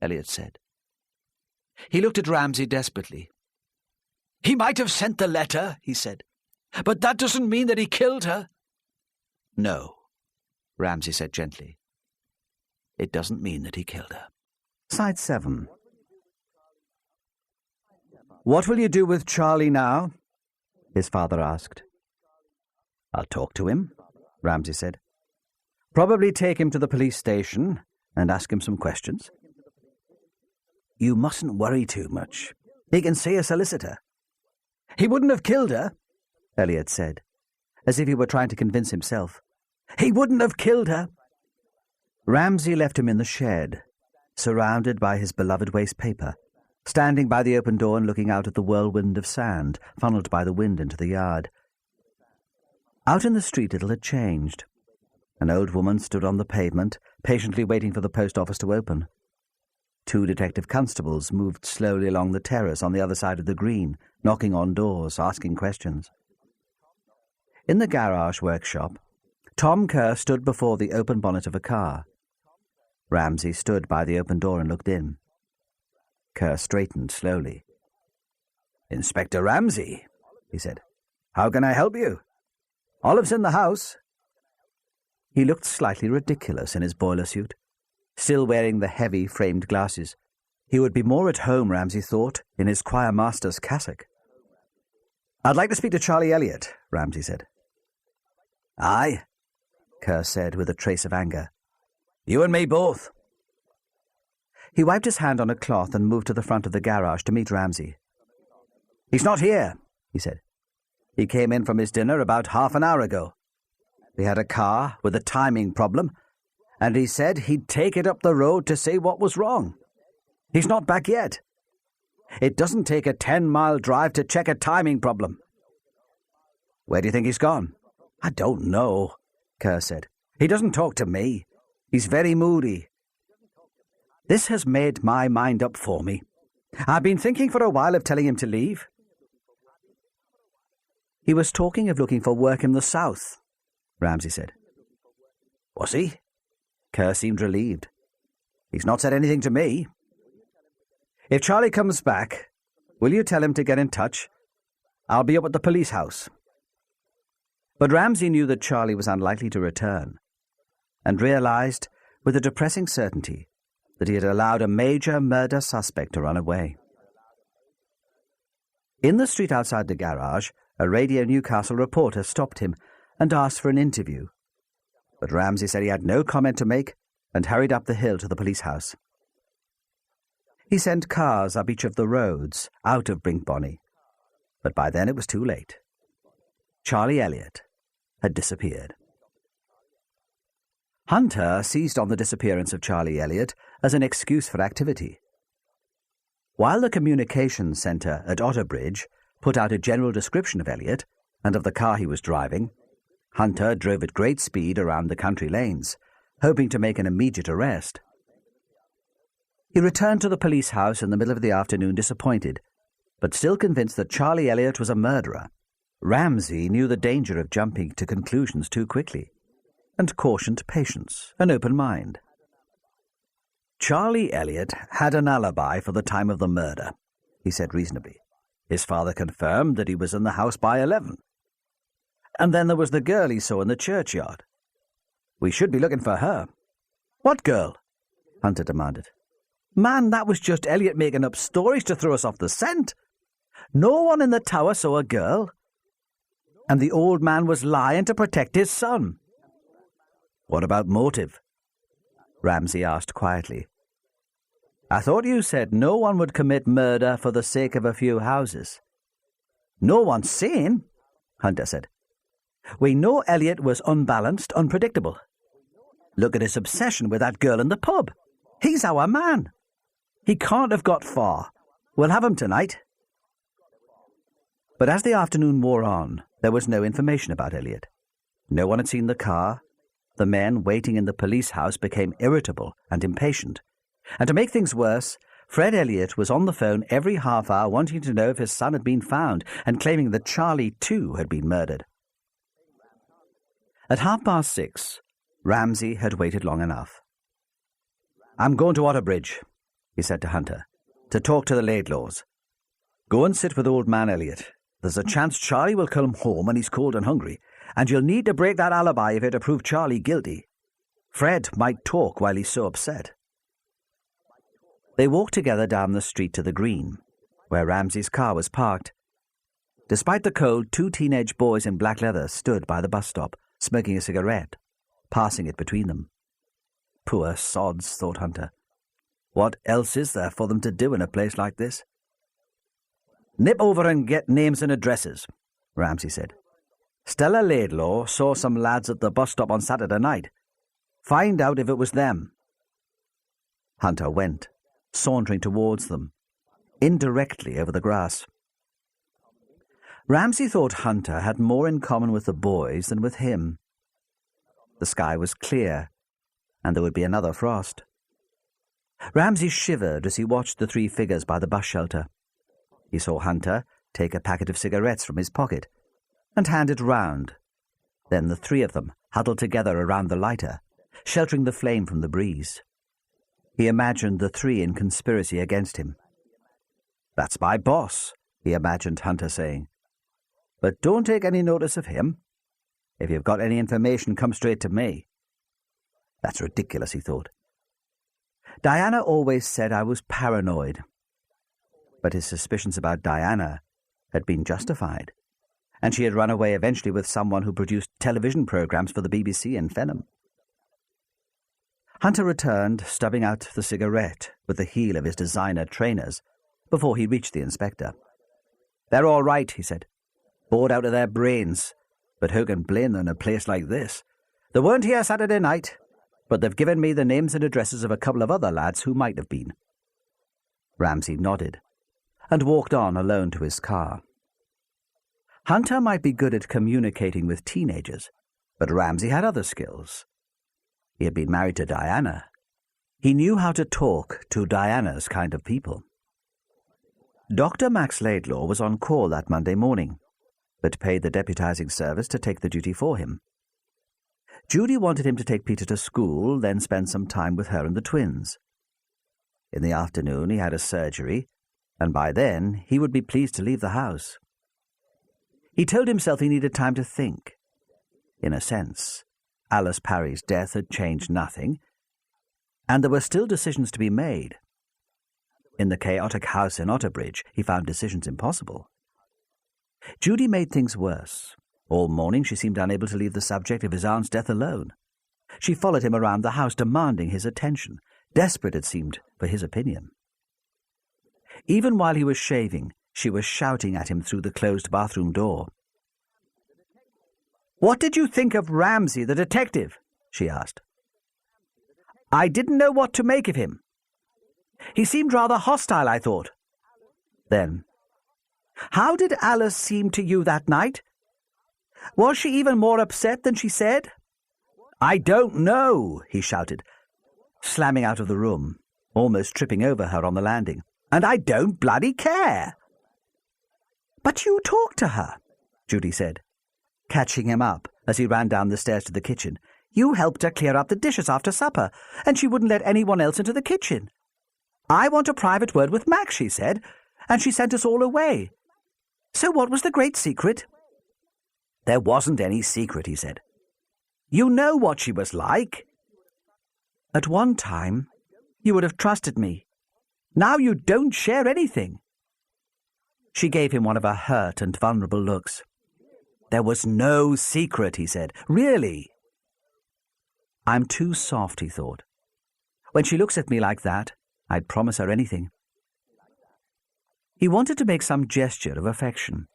Speaker 1: Elliot said. He looked at Ramsay desperately. "He might have sent the letter," he said, "but that doesn't mean that he killed her." "No," Ramsay said gently. "It doesn't mean that he killed her." Side 7. "What will you do with Charlie now?" his father asked. "I'll talk to him," Ramsay said. "Probably take him to the police station and ask him some questions." "You mustn't worry too much. He can see a solicitor." "He wouldn't have killed her," Elliot said, as if he were trying to convince himself. "He wouldn't have killed her." Ramsay left him in the shed, surrounded by his beloved waste paper, standing by the open door and looking out at the whirlwind of sand funneled by the wind into the yard. Out in the street it had changed. An old woman stood on the pavement, patiently waiting for the post office to open. 2 detective constables moved slowly along the terrace on the other side of the green, knocking on doors, asking questions. In the garage workshop, Tom Kerr stood before the open bonnet of a car. Ramsay stood by the open door and looked in. Kerr straightened slowly. "Inspector Ramsay," he said. "How can I help you? Olive's in the house." He looked slightly ridiculous in his boiler suit, still wearing the heavy framed glasses. He would be more at home, Ramsay thought, in his choir master's cassock. "I'd like to speak to Charlie Elliott," Ramsay said. "Aye," Kerr said with a trace of anger. "You and me both." He wiped his hand on a cloth and moved to the front of the garage to meet Ramsay. "He's not here," he said. "He came in from his dinner about half an hour ago. He had a car with a timing problem, and he said he'd take it up the road to see what was wrong. He's not back yet. It doesn't take a 10-mile drive to check a timing problem." "Where do you think he's gone?" "I don't know," Kerr said. "He doesn't talk to me. He's very moody. This has made my mind up for me. I've been thinking for a while of telling him to leave." "He was talking of looking for work in the south," Ramsay said. "Was he?" Kerr seemed relieved. "He's not said anything to me." "If Charlie comes back, will you tell him to get in touch? I'll be up at the police house." But Ramsay knew that Charlie was unlikely to return, and realized with a depressing certainty that he had allowed a major murder suspect to run away. In the street outside the garage, a Radio Newcastle reporter stopped him and asked for an interview, but Ramsay said he had no comment to make and hurried up the hill to the police house. He sent cars up each of the roads out of Brinkbonny, but by then it was too late. Charlie Elliott had disappeared. Hunter seized on the disappearance of Charlie Elliott as an excuse for activity. While the communications centre at Otterbridge put out a general description of Elliott and of the car he was driving, Hunter drove at great speed around the country lanes, hoping to make an immediate arrest. He returned to the police house in the middle of the afternoon disappointed, but still convinced that Charlie Elliott was a murderer. Ramsay knew the danger of jumping to conclusions too quickly, and cautioned patience, an open mind. "Charlie Elliott had an alibi for the time of the murder," he said reasonably. "His father confirmed that he was in the house by 11. And then there was the girl he saw in the churchyard. We should be looking for her." "What girl?" Hunter demanded. "Man, that was just Elliott making up stories to throw us off the scent. No one in the tower saw a girl, and the old man was lying to protect his son." "What about motive?" Ramsay asked quietly. "I thought you said no one would commit murder for the sake of a few houses." "No one's sane," Hunter said. "We know Elliott was unbalanced, unpredictable. Look at his obsession with that girl in the pub. He's our man. He can't have got far. We'll have him tonight." But as the afternoon wore on, there was no information about Elliott. No one had seen the car. The men waiting in the police house became irritable and impatient. And to make things worse, Fred Elliott was on the phone every half hour wanting to know if his son had been found and claiming that Charlie, too, had been murdered. At 6:30, Ramsay had waited long enough. "I'm going to Otterbridge," he said to Hunter, "to talk to the Laidlaws. Go and sit with old man Elliott. There's a chance Charlie will come home when he's cold and hungry, and you'll need to break that alibi if you're to prove Charlie guilty. Fred might talk while he's so upset." They walked together down the street to the green, where Ramsay's car was parked. Despite the cold, 2 teenage boys in black leather stood by the bus stop, smoking a cigarette, passing it between them. Poor sods, thought Hunter. What else is there for them to do in a place like this? "Nip over and get names and addresses," Ramsay said. "Stella Laidlaw saw some lads at the bus stop on Saturday night. Find out if it was them." Hunter went, sauntering towards them, indirectly over the grass. Ramsay thought Hunter had more in common with the boys than with him. The sky was clear, and there would be another frost. Ramsay shivered as he watched the 3 figures by the bus shelter. He saw Hunter take a packet of cigarettes from his pocket and hand it round. Then the 3 of them huddled together around the lighter, sheltering the flame from the breeze. He imagined the 3 in conspiracy against him. "That's my boss," he imagined Hunter saying. "But don't take any notice of him. If you've got any information, come straight to me." That's ridiculous, he thought. Diana always said I was paranoid. But his suspicions about Diana had been justified. and she had run away eventually with someone who produced television programs for the BBC in Fenham. Hunter returned, stubbing out the cigarette with the heel of his designer trainers before he reached the inspector. "They're all right," he said. "Bored out of their brains. But who can blame them in a place like this? They weren't here Saturday night, but they've given me the names and addresses of a couple of other lads who might have been." Ramsay nodded and walked on alone to his car. Hunter might be good at communicating with teenagers, but Ramsay had other skills. He had been married to Diana. He knew how to talk to Diana's kind of people. Dr. Max Laidlaw was on call that Monday morning, but paid the deputizing service to take the duty for him. Judy wanted him to take Peter to school, then spend some time with her and the twins. In the afternoon he had a surgery, and by then he would be pleased to leave the house. He told himself he needed time to think. In a sense, Alice Parry's death had changed nothing, and there were still decisions to be made. In the chaotic house in Otterbridge, he found decisions impossible. Judy made things worse. All morning she seemed unable to leave the subject of his aunt's death alone. She followed him around the house, demanding his attention, desperate, it seemed, for his opinion. Even while he was shaving, she was shouting at him through the closed bathroom door. "What did you think of Ramsay, the detective?" she asked. "I didn't know what to make of him. He seemed rather hostile, I thought." Then, "How did Alice seem to you that night? Was she even more upset than she said?" "I don't know," he shouted, slamming out of the room, almost tripping over her on the landing. "And I don't bloody care." "But you talked to her," Judy said, catching him up as he ran down the stairs to the kitchen. "You helped her clear up the dishes after supper, and she wouldn't let anyone else into the kitchen. 'I want a private word with Max,' she said, and she sent us all away. So what was the great secret?" "There wasn't any secret," he said. "You know what she was like." "At one time, you would have trusted me. Now you don't share anything." She gave him one of her hurt and vulnerable looks. "There was no secret," he said. "Really." "I'm too soft," he thought. "When she looks at me like that, I'd promise her anything." He wanted to make some gesture of affection,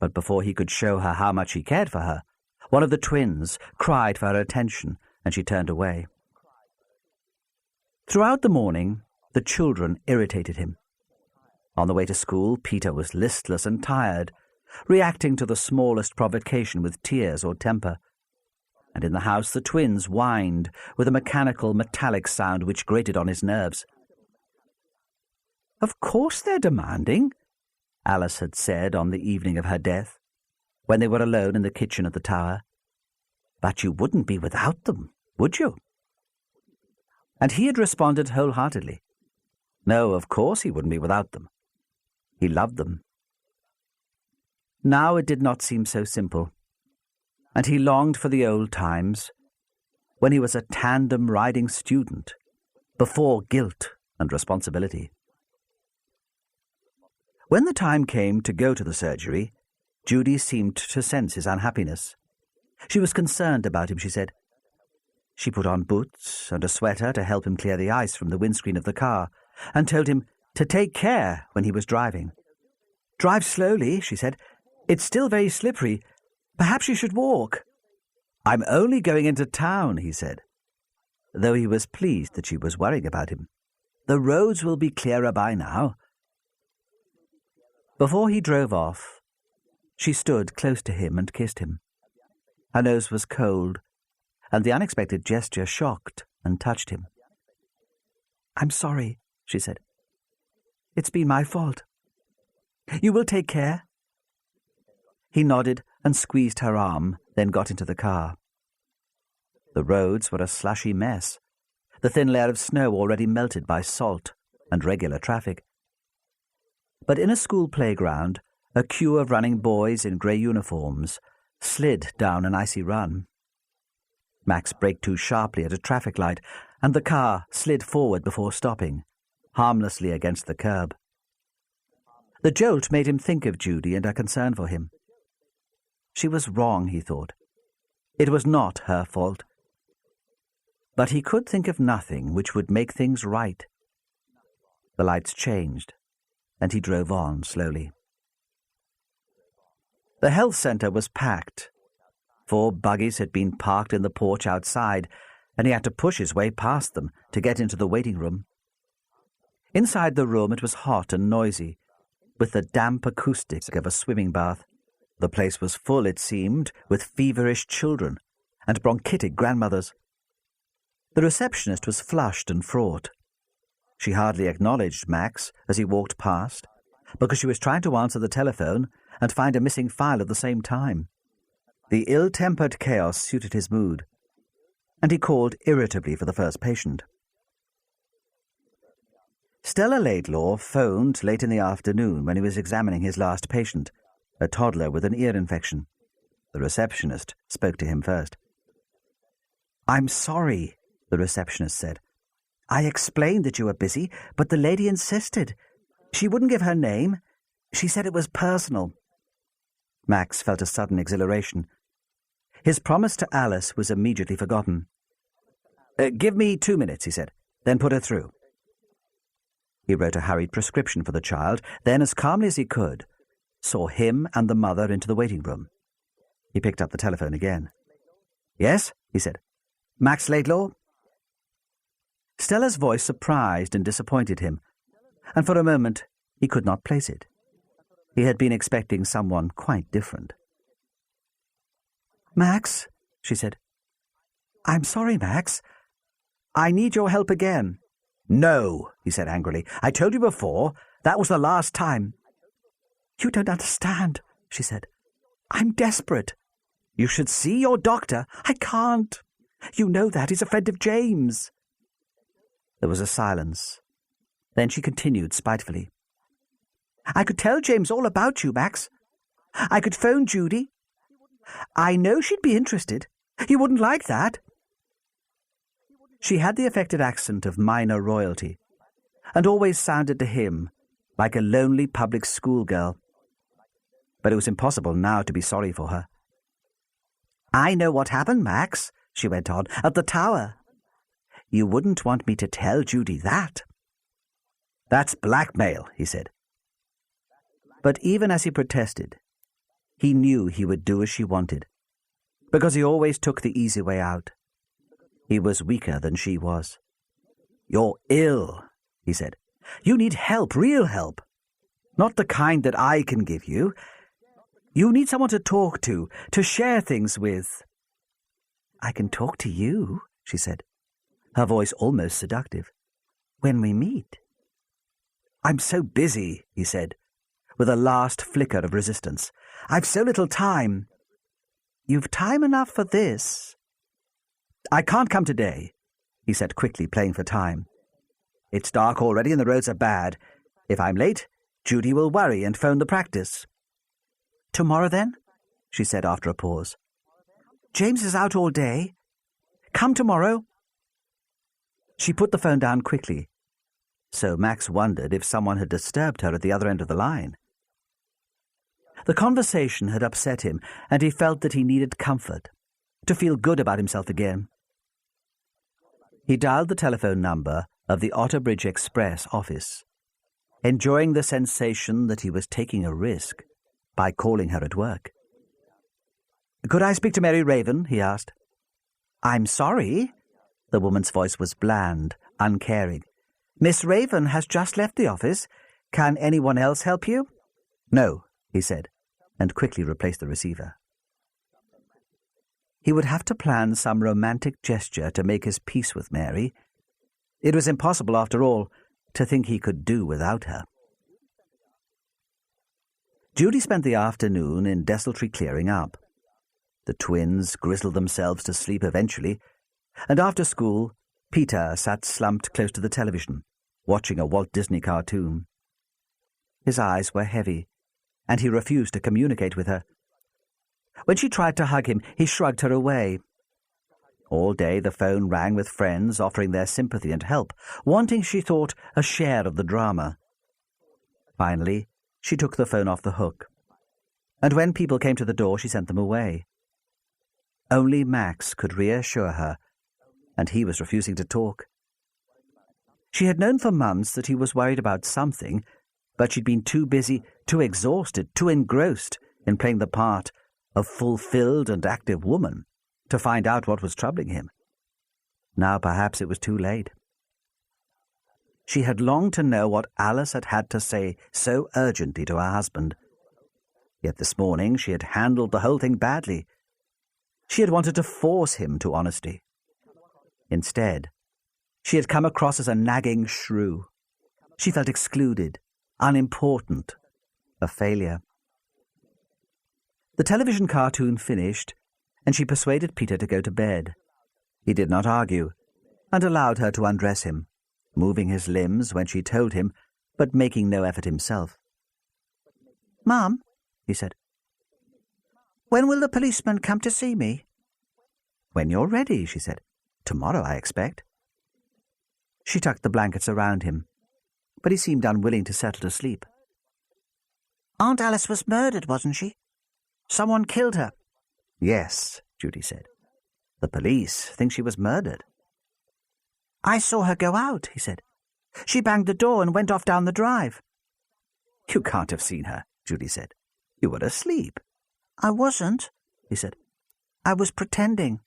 Speaker 1: but before he could show her how much he cared for her, one of the twins cried for her attention, and she turned away. Throughout the morning, the children irritated him. On the way to school, Peter was listless and tired, reacting to the smallest provocation with tears or temper. And in the house the twins whined with a mechanical, metallic sound which grated on his nerves. "Of course they're demanding," Alice had said on the evening of her death, when they were alone in the kitchen at the tower. "But you wouldn't be without them, would you?" And he had responded wholeheartedly. No, of course he wouldn't be without them. He loved them. Now it did not seem so simple, and he longed for the old times, when he was a tandem-riding student, before guilt and responsibility. When the time came to go to the surgery, Judy seemed to sense his unhappiness. She was concerned about him, she said. She put on boots and a sweater to help him clear the ice from the windscreen of the car, and told him to take care when he was driving. "Drive slowly," she said. "It's still very slippery. Perhaps you should walk." "I'm only going into town," he said, though he was pleased that she was worrying about him. "The roads will be clearer by now." Before he drove off, she stood close to him and kissed him. Her nose was cold, and the unexpected gesture shocked and touched him. "I'm sorry," she said. "It's been my fault. You will take care?" He nodded and squeezed her arm, then got into the car. The roads were a slushy mess, the thin layer of snow already melted by salt and regular traffic. But in a school playground, a queue of running boys in grey uniforms slid down an icy run. Max braked too sharply at a traffic light, and the car slid forward before stopping, harmlessly against the curb. The jolt made him think of Judy and her concern for him. She was wrong, he thought. It was not her fault. But he could think of nothing which would make things right. The lights changed, and he drove on slowly. The health centre was packed. 4 buggies had been parked in the porch outside, and he had to push his way past them to get into the waiting room. Inside the room it was hot and noisy, with the damp acoustics of a swimming bath. The place was full, it seemed, with feverish children and bronchitic grandmothers. The receptionist was flushed and fraught. She hardly acknowledged Max as he walked past, because she was trying to answer the telephone and find a missing file at the same time. The ill-tempered chaos suited his mood, and he called irritably for the first patient. Stella Laidlaw phoned late in the afternoon when he was examining his last patient, a toddler with an ear infection. The receptionist spoke to him first. "I'm sorry," the receptionist said. "I explained that you were busy, but the lady insisted. She wouldn't give her name. She said it was personal." Max felt a sudden exhilaration. His promise to Alice was immediately forgotten. "Give me 2 minutes," he said, "then put her through." He wrote a hurried prescription for the child, then, as calmly as he could, saw him and the mother into the waiting room. He picked up the telephone again. "Yes," he said. "Max Laidlaw?" Stella's voice surprised and disappointed him, and for a moment he could not place it. He had been expecting someone quite different. "Max," she said. "I'm sorry, Max. I need your help again." "No," he said angrily. "I told you before. That was the last time." "You don't understand," she said. "I'm desperate." "You should see your doctor." "I can't. You know that. He's a friend of James." There was a silence. Then she continued spitefully. "I could tell James all about you, Max. I could phone Judy. I know she'd be interested. You wouldn't like that." She had the affected accent of minor royalty, and always sounded to him like a lonely public school girl. But it was impossible now to be sorry for her. "I know what happened, Max," she went on, "at the tower. You wouldn't want me to tell Judy that." "That's blackmail," he said. But even as he protested, he knew he would do as she wanted, because he always took the easy way out. He was weaker than she was. "You're ill," he said. "You need help, real help. Not the kind that I can give you. You need someone to talk to share things with." "I can talk to you," she said, her voice almost seductive, "when we meet." "I'm so busy," he said, with a last flicker of resistance. "I've so little time." "You've time enough for this." "I can't come today," he said quickly, playing for time. "It's dark already and the roads are bad. If I'm late, Judy will worry and phone the practice." "Tomorrow, then?" she said after a pause. "James is out all day. Come tomorrow." She put the phone down quickly, so Max wondered if someone had disturbed her at the other end of the line. The conversation had upset him, and he felt that he needed comfort, to feel good about himself again. He dialed the telephone number of the Otterbridge Express office, enjoying the sensation that he was taking a risk by calling her at work. "Could I speak to Mary Raven?" he asked. "I'm sorry." The woman's voice was bland, uncaring. "Miss Raven has just left the office. Can anyone else help you?" "No," he said, and quickly replaced the receiver. He would have to plan some romantic gesture to make his peace with Mary. It was impossible, after all, to think he could do without her. Judy spent the afternoon in desultory clearing up. The twins grizzled themselves to sleep eventually, and after school, Peter sat slumped close to the television, watching a Walt Disney cartoon. His eyes were heavy, and he refused to communicate with her. When she tried to hug him, he shrugged her away. All day the phone rang with friends offering their sympathy and help, wanting, she thought, a share of the drama. Finally, she took the phone off the hook. and when people came to the door she sent them away. Only Max could reassure her, and he was refusing to talk. She had known for months that he was worried about something, but she'd been too busy, too exhausted, too engrossed in playing the part of fulfilled and active woman to find out what was troubling him. Now perhaps it was too late. She had longed to know what Alice had had to say so urgently to her husband. Yet this morning she had handled the whole thing badly. She had wanted to force him to honesty. Instead, she had come across as a nagging shrew. She felt excluded, unimportant, a failure. The television cartoon finished, and she persuaded Peter to go to bed. He did not argue, and allowed her to undress him, moving his limbs when she told him, but making no effort himself. "Mum," he said, "when will the policeman come to see me?" "When you're ready," she said. "Tomorrow, I expect." She tucked the blankets around him, but he seemed unwilling to settle to sleep. "Aunt Alice was murdered, wasn't she? Someone killed her." "Yes," Judy said. "The police think she was murdered." "I saw her go out," he said. "She banged the door and went off down the drive." "You can't have seen her," Judy said. "You were asleep." "I wasn't," he said. "I was pretending."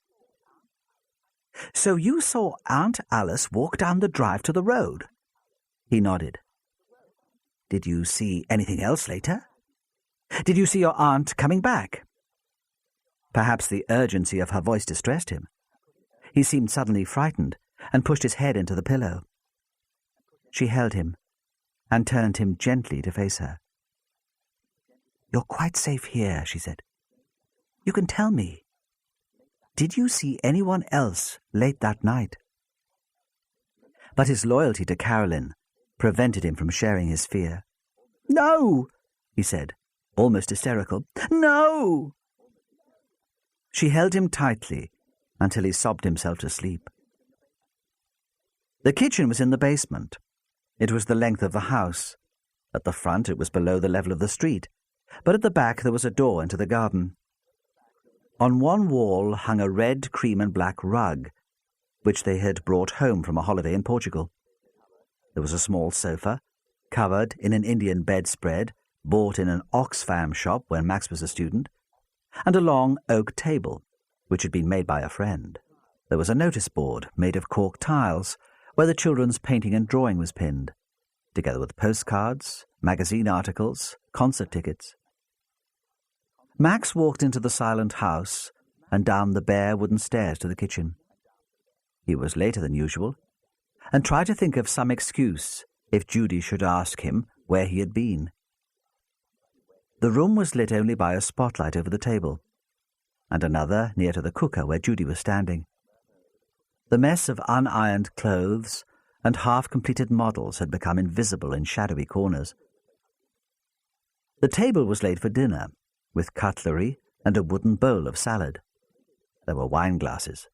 Speaker 1: "So you saw Aunt Alice walk down the drive to the road?" He nodded. "Did you see anything else later? Did you see your aunt coming back?" Perhaps the urgency of her voice distressed him. He seemed suddenly frightened and pushed his head into the pillow. She held him and turned him gently to face her. "You're quite safe here," she said. "You can tell me. Did you see anyone else late that night?" But his loyalty to Carolyn prevented him from sharing his fear. "No," he said, almost hysterical. "No!" She held him tightly until he sobbed himself to sleep. The kitchen was in the basement. It was the length of the house. At the front it was below the level of the street, but at the back there was a door into the garden. On one wall hung a red, cream and black rug, which they had brought home from a holiday in Portugal. There was a small sofa, covered in an Indian bedspread, bought in an Oxfam shop when Max was a student, and a long oak table, which had been made by a friend. There was a notice board made of cork tiles, where the children's painting and drawing was pinned, together with postcards, magazine articles, concert tickets. Max walked into the silent house and down the bare wooden stairs to the kitchen. He was later than usual, and tried to think of some excuse if Judy should ask him where he had been. The room was lit only by a spotlight over the table, and another near to the cooker where Judy was standing. The mess of unironed clothes and half-completed models had become invisible in shadowy corners. The table was laid for dinner, with cutlery and a wooden bowl of salad. There were wine glasses.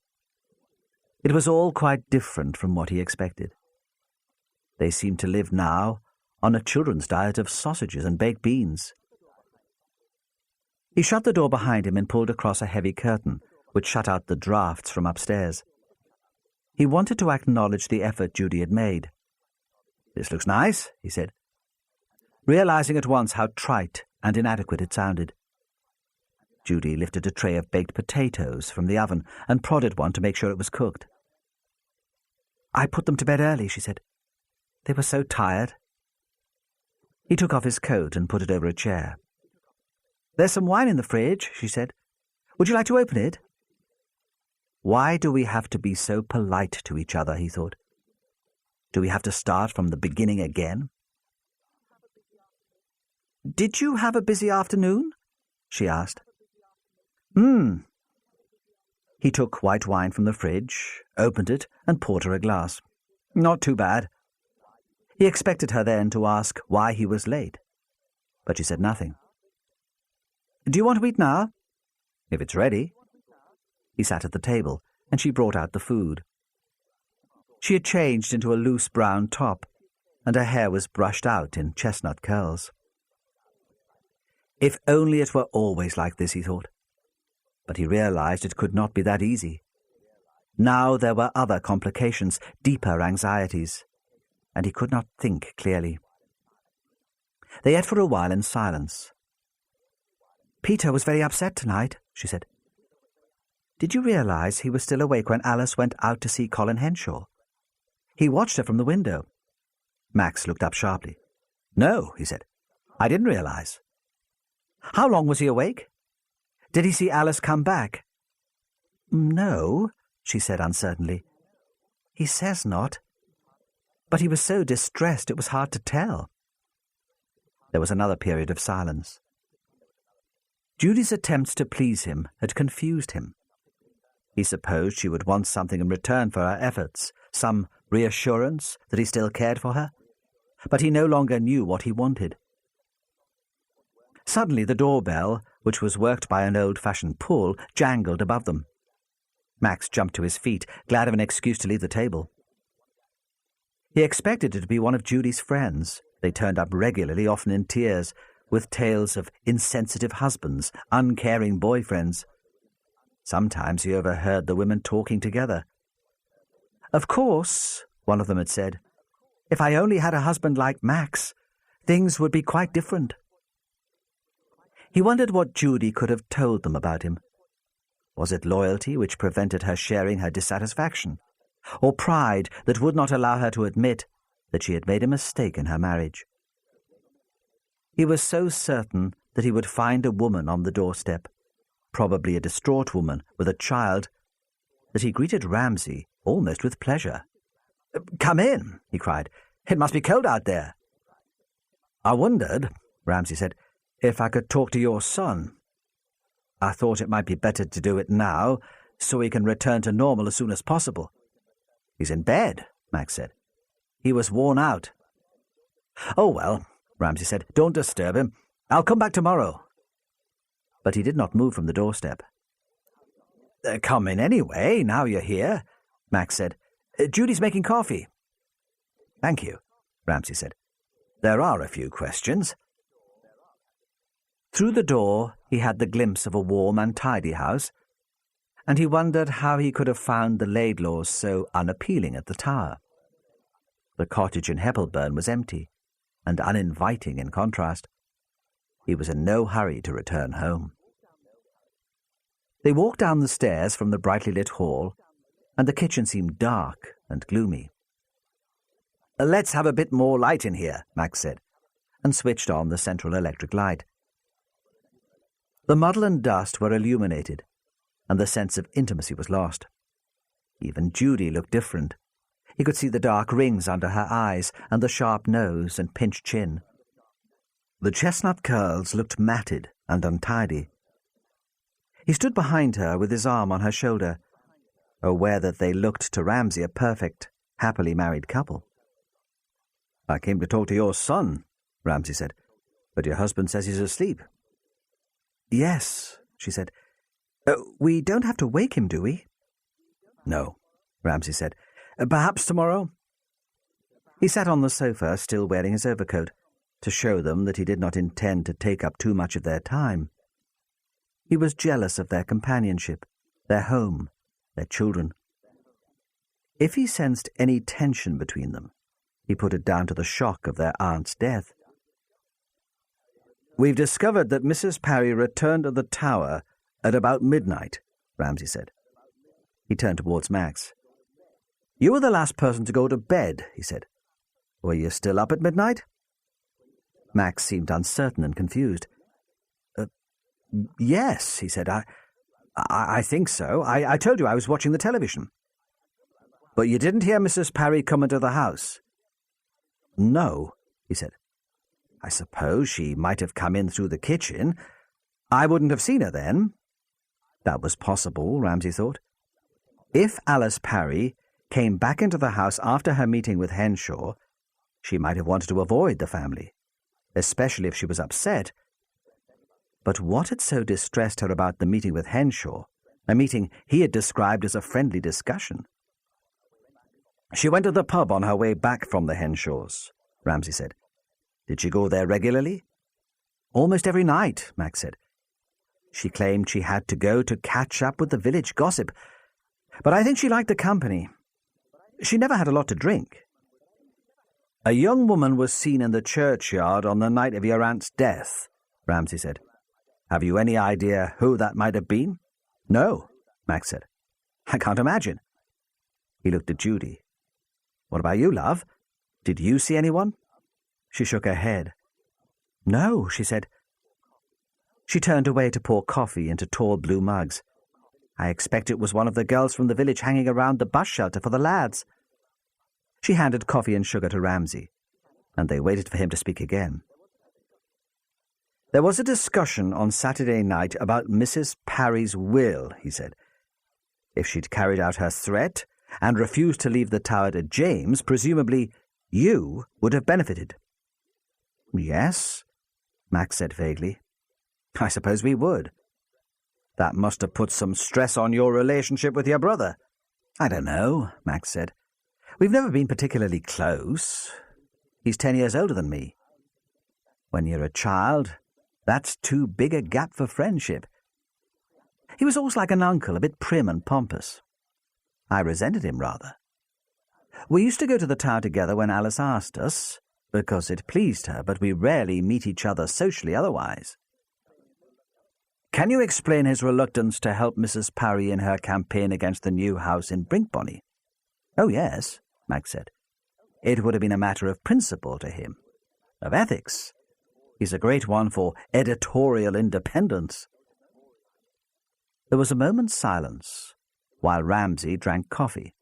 Speaker 1: It was all quite different from what he expected. They seemed to live now on a children's diet of sausages and baked beans. He shut the door behind him and pulled across a heavy curtain, which shut out the drafts from upstairs. He wanted to acknowledge the effort Judy had made. "This looks nice," he said, realizing at once how trite and inadequate it sounded. Judy lifted a tray of baked potatoes from the oven and prodded one to make sure it was cooked. "I put them to bed early," she said. "They were so tired." He took off his coat and put it over a chair. "There's some wine in the fridge," she said. "Would you like to open it?" Why do we have to be so polite to each other, he thought. Do we have to start from the beginning again? "Did you have a busy afternoon?" she asked. He took white wine from the fridge, opened it, and poured her a glass. Not too bad. He expected her then to ask why he was late, but she said nothing. "Do you want to eat now?" "If it's ready." He sat at the table, and she brought out the food. She had changed into a loose brown top, and her hair was brushed out in chestnut curls. If only it were always like this, he thought. But he realized it could not be that easy. Now there were other complications, deeper anxieties, and he could not think clearly. They ate for a while in silence. "Peter was very upset tonight," she said. "Did you realize he was still awake when Alice went out to see Colin Henshaw? He watched her from the window." Max looked up sharply. "No," he said. "I didn't realize." "How long was he awake? Did he see Alice come back?" "No," she said uncertainly. "He says not. But he was so distressed it was hard to tell." There was another period of silence. Judy's attempts to please him had confused him. He supposed she would want something in return for her efforts, some reassurance that he still cared for her, but he no longer knew what he wanted. Suddenly the doorbell, which was worked by an old-fashioned pull, jangled above them. Max jumped to his feet, glad of an excuse to leave the table. He expected it to be one of Judy's friends. They turned up regularly, often in tears, with tales of insensitive husbands, uncaring boyfriends. Sometimes he overheard the women talking together. "Of course," one of them had said, "if I only had a husband like Max, things would be quite different." He wondered what Judy could have told them about him. Was it loyalty which prevented her sharing her dissatisfaction, or pride that would not allow her to admit that she had made a mistake in her marriage? He was so certain that he would find a woman on the doorstep, probably a distraught woman with a child, that he greeted Ramsay almost with pleasure. "Come in," he cried. "It must be cold out there." "I wondered," Ramsay said, "if I could talk to your son. I thought it might be better to do it now, so he can return to normal as soon as possible." "He's in bed," Max said. "He was worn out." "Oh, well," Ramsay said, "don't disturb him. I'll come back tomorrow." But he did not move from the doorstep. "Come in anyway, now you're here," Max said. "Judy's making coffee." "Thank you," Ramsay said. "There are a few questions." Through the door he had the glimpse of a warm and tidy house, and he wondered how he could have found the Laidlaws so unappealing at the Tower. The cottage in Heppelburn was empty, and uninviting in contrast. He was in no hurry to return home. They walked down the stairs from the brightly lit hall, and the kitchen seemed dark and gloomy. "Let's have a bit more light in here," Max said, and switched on the central electric light. The muddle and dust were illuminated, and the sense of intimacy was lost. Even Judy looked different. He could see the dark rings under her eyes and the sharp nose and pinched chin. The chestnut curls looked matted and untidy. He stood behind her with his arm on her shoulder, aware that they looked to Ramsay a perfect, happily married couple. "I came to talk to your son," Ramsay said, "but your husband says he's asleep." "Yes," she said. "We don't have to wake him, do we?" "No," Ramsay said. "Perhaps tomorrow?" He sat on the sofa, still wearing his overcoat, to show them that he did not intend to take up too much of their time. He was jealous of their companionship, their home, their children. If he sensed any tension between them, he put it down to the shock of their aunt's death. "We've discovered that Mrs. Parry returned to the Tower at about midnight," Ramsay said. He turned towards Max. "You were the last person to go to bed," he said. "Were you still up at midnight?" Max seemed uncertain and confused. "Yes," he said. I think so. I told you I was watching the television." "But you didn't hear Mrs. Parry come into the house?" "No," he said. "I suppose she might have come in through the kitchen. I wouldn't have seen her then." That was possible, Ramsay thought. If Alice Parry came back into the house after her meeting with Henshaw, she might have wanted to avoid the family, especially if she was upset. But what had so distressed her about the meeting with Henshaw, a meeting he had described as a friendly discussion? "She went to the pub on her way back from the Henshaws," Ramsay said. "Did she go there regularly?" Almost every night, Max said. She claimed she had to go to catch up with the village gossip, but I think she liked the company. She never had a lot to drink. A young woman was seen in the churchyard on the night of your aunt's death, Ramsay said. Have you any idea who that might have been? No, Max said. I can't imagine. He looked at Judy. What about you, love? Did you see anyone? She shook her head. No, she said. She turned away to pour coffee into tall blue mugs. I expect it was one of the girls from the village hanging around the bus shelter for the lads. She handed coffee and sugar to Ramsay, and they waited for him to speak again. There was a discussion on Saturday night about Mrs. Parry's will, he said. If she'd carried out her threat and refused to leave the tower to James, presumably you would have benefited. Yes, Max said vaguely. I suppose we would. That must have put some stress on your relationship with your brother. I don't know, Max said. We've never been particularly close. He's 10 years older than me. When you're a child, that's too big a gap for friendship. He was always like an uncle, a bit prim and pompous. I resented him rather. We used to go to the tower together when Alice asked us, because it pleased her, but we rarely meet each other socially otherwise. Can you explain his reluctance to help Mrs. Parry in her campaign against the new house in Brinkbonny? Oh, yes, Max said. It would have been a matter of principle to him, of ethics. He's a great one for editorial independence. There was a moment's silence while Ramsay drank coffee,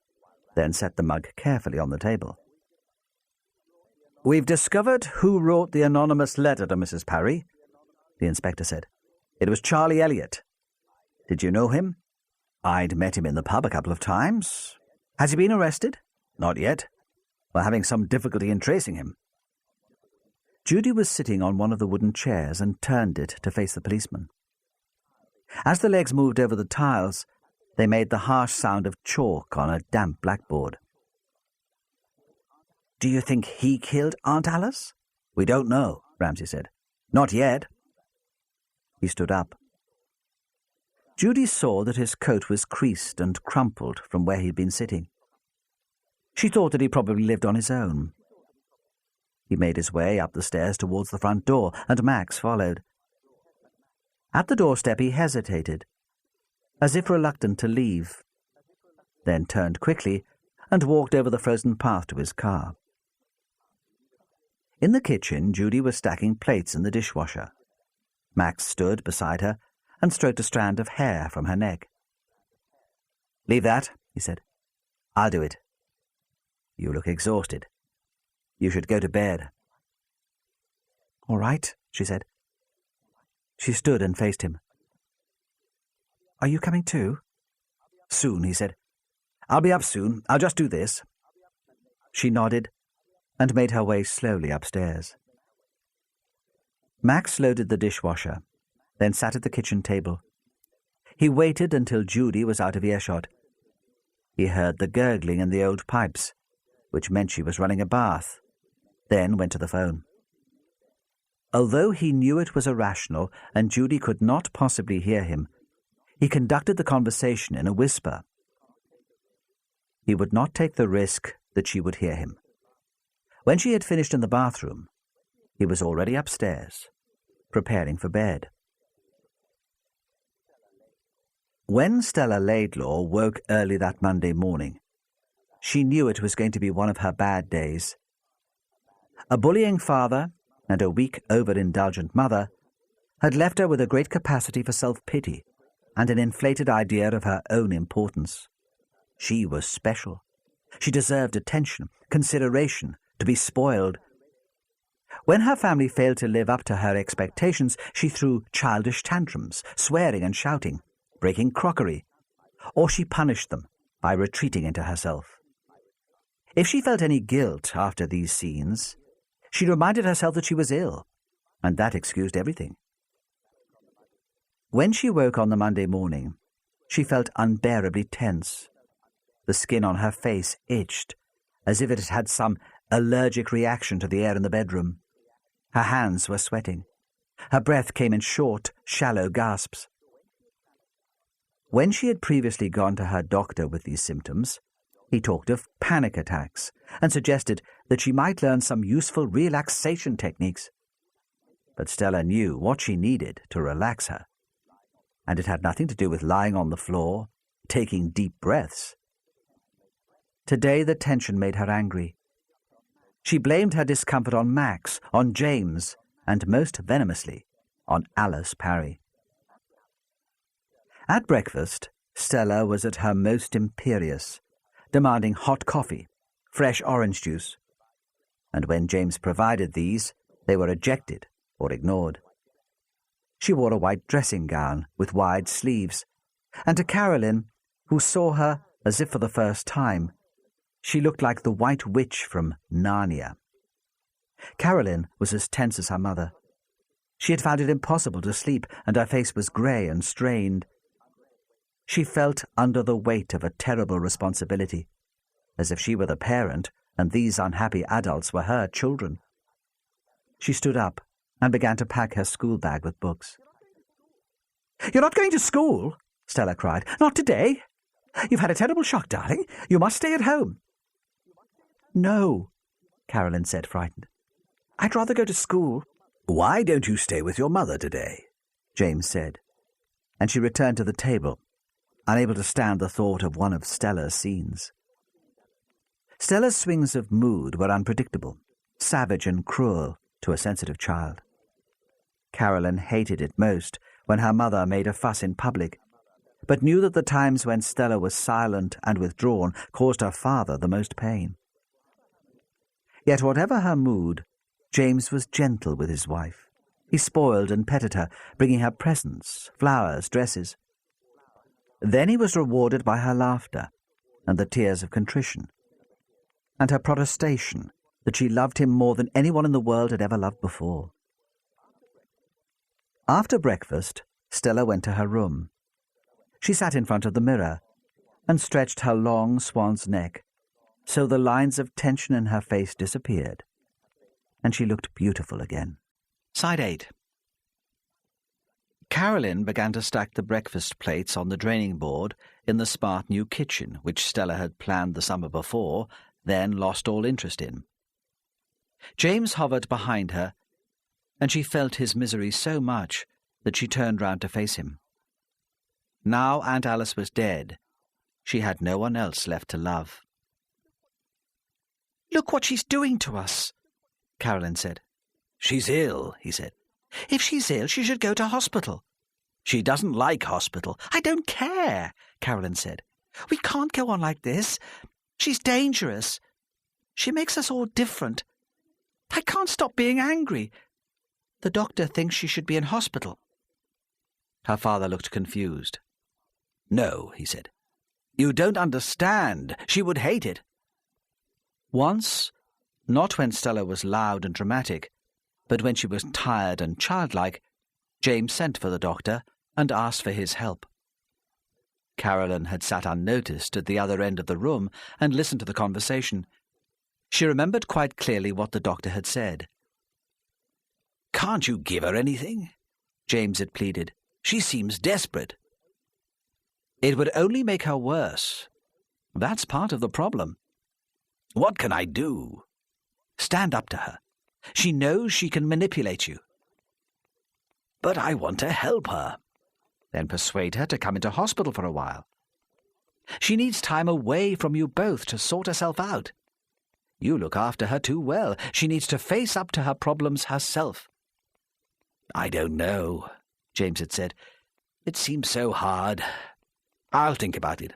Speaker 1: then set the mug carefully on the table. We've discovered who wrote the anonymous letter to Mrs. Parry, the inspector said. It was Charlie Elliott. Did you know him? I'd met him in the pub a couple of times. Has he been arrested? Not yet. We're having some difficulty in tracing him. Judy was sitting on one of the wooden chairs and turned it to face the policeman. As the legs moved over the tiles, they made the harsh sound of chalk on a damp blackboard. Do you think he killed Aunt Alice? We don't know, Ramsay said. Not yet. He stood up. Judy saw that his coat was creased and crumpled from where he'd been sitting. She thought that he probably lived on his own. He made his way up the stairs towards the front door, and Max followed. At the doorstep he hesitated, as if reluctant to leave, then turned quickly and walked over the frozen path to his car. In the kitchen, Judy was stacking plates in the dishwasher. Max stood beside her and stroked a strand of hair from her neck. Leave that, he said. I'll do it. You look exhausted. You should go to bed. All right, she said. She stood and faced him. Are you coming too? Soon, he said. I'll be up soon. I'll just do this. She nodded and made her way slowly upstairs. Max loaded the dishwasher, then sat at the kitchen table. He waited until Judy was out of earshot. He heard the gurgling in the old pipes, which meant she was running a bath, then went to the phone. Although he knew it was irrational and Judy could not possibly hear him, he conducted the conversation in a whisper. He would not take the risk that she would hear him. When she had finished in the bathroom, he was already upstairs, preparing for bed. When Stella Laidlaw woke early that Monday morning, she knew it was going to be one of her bad days. A bullying father and a weak, overindulgent mother had left her with a great capacity for self-pity and an inflated idea of her own importance. She was special. She deserved attention, consideration, to be spoiled. When her family failed to live up to her expectations, she threw childish tantrums, swearing and shouting, breaking crockery, or she punished them by retreating into herself. If she felt any guilt after these scenes, she reminded herself that she was ill, and that excused everything. When she woke on the Monday morning, she felt unbearably tense. The skin on her face itched, as if it had had some allergic reaction to the air in the bedroom. Her hands were sweating. Her breath came in short, shallow gasps. When she had previously gone to her doctor with these symptoms, he talked of panic attacks and suggested that she might learn some useful relaxation techniques. But Stella knew what she needed to relax her, and it had nothing to do with lying on the floor, taking deep breaths. Today the tension made her angry. She blamed her discomfort on Max, on James, and most venomously, on Alice Parry. At breakfast, Stella was at her most imperious, demanding hot coffee, fresh orange juice, and when James provided these, they were ejected or ignored. She wore a white dressing gown with wide sleeves, and to Carolyn, who saw her as if for the first time, she looked like the White Witch from Narnia. Carolyn was as tense as her mother. She had found it impossible to sleep, and her face was grey and strained. She felt under the weight of a terrible responsibility, as if she were the parent and these unhappy adults were her children. She stood up and began to pack her school bag with books. "You're not going to school?" Stella cried. "Not today? You've had a terrible shock, darling. You must stay at home." "No," Carolyn said, frightened. "I'd rather go to school." "Why don't you stay with your mother today?" James said, and she returned to the table, unable to stand the thought of one of Stella's scenes. Stella's swings of mood were unpredictable, savage and cruel to a sensitive child. Carolyn hated it most when her mother made a fuss in public, but knew that the times when Stella was silent and withdrawn caused her father the most pain. Yet whatever her mood, James was gentle with his wife. He spoiled and petted her, bringing her presents, flowers, dresses. Then he was rewarded by her laughter and the tears of contrition, and her protestation that she loved him more than anyone in the world had ever loved before. After breakfast, Stella went to her room. She sat in front of the mirror and stretched her long swan's neck, so the lines of tension in her face disappeared, and she looked beautiful again. Side 8. Carolyn began to stack the breakfast plates on the draining board in the smart new kitchen which Stella had planned the summer before, then lost all interest in. James hovered behind her, and she felt his misery so much that she turned round to face him. Now Aunt Alice was dead. She had no one else left to love. "Look what she's doing to us," Carolyn said. "She's ill," he said. "If she's ill, she should go to hospital." "She doesn't like hospital." "I don't care," Carolyn said. "We can't go on like this. She's dangerous. She makes us all different. I can't stop being angry. The doctor thinks she should be in hospital." Her father looked confused. "No," he said. "You don't understand. She would hate it." Once, not when Stella was loud and dramatic, but when she was tired and childlike, James sent for the doctor and asked for his help. Carolyn had sat unnoticed at the other end of the room and listened to the conversation. She remembered quite clearly what the doctor had said. "Can't you give her anything?" James had pleaded. "She seems desperate." "It would only make her worse. That's part of the problem." "What can I do?" "Stand up to her. She knows she can manipulate you." "But I want to help her." "Then persuade her to come into hospital for a while." "She needs time away from you both to sort herself out. You look after her too well. She needs to face up to her problems herself." "I don't know," James had said. "It seems so hard. I'll think about it."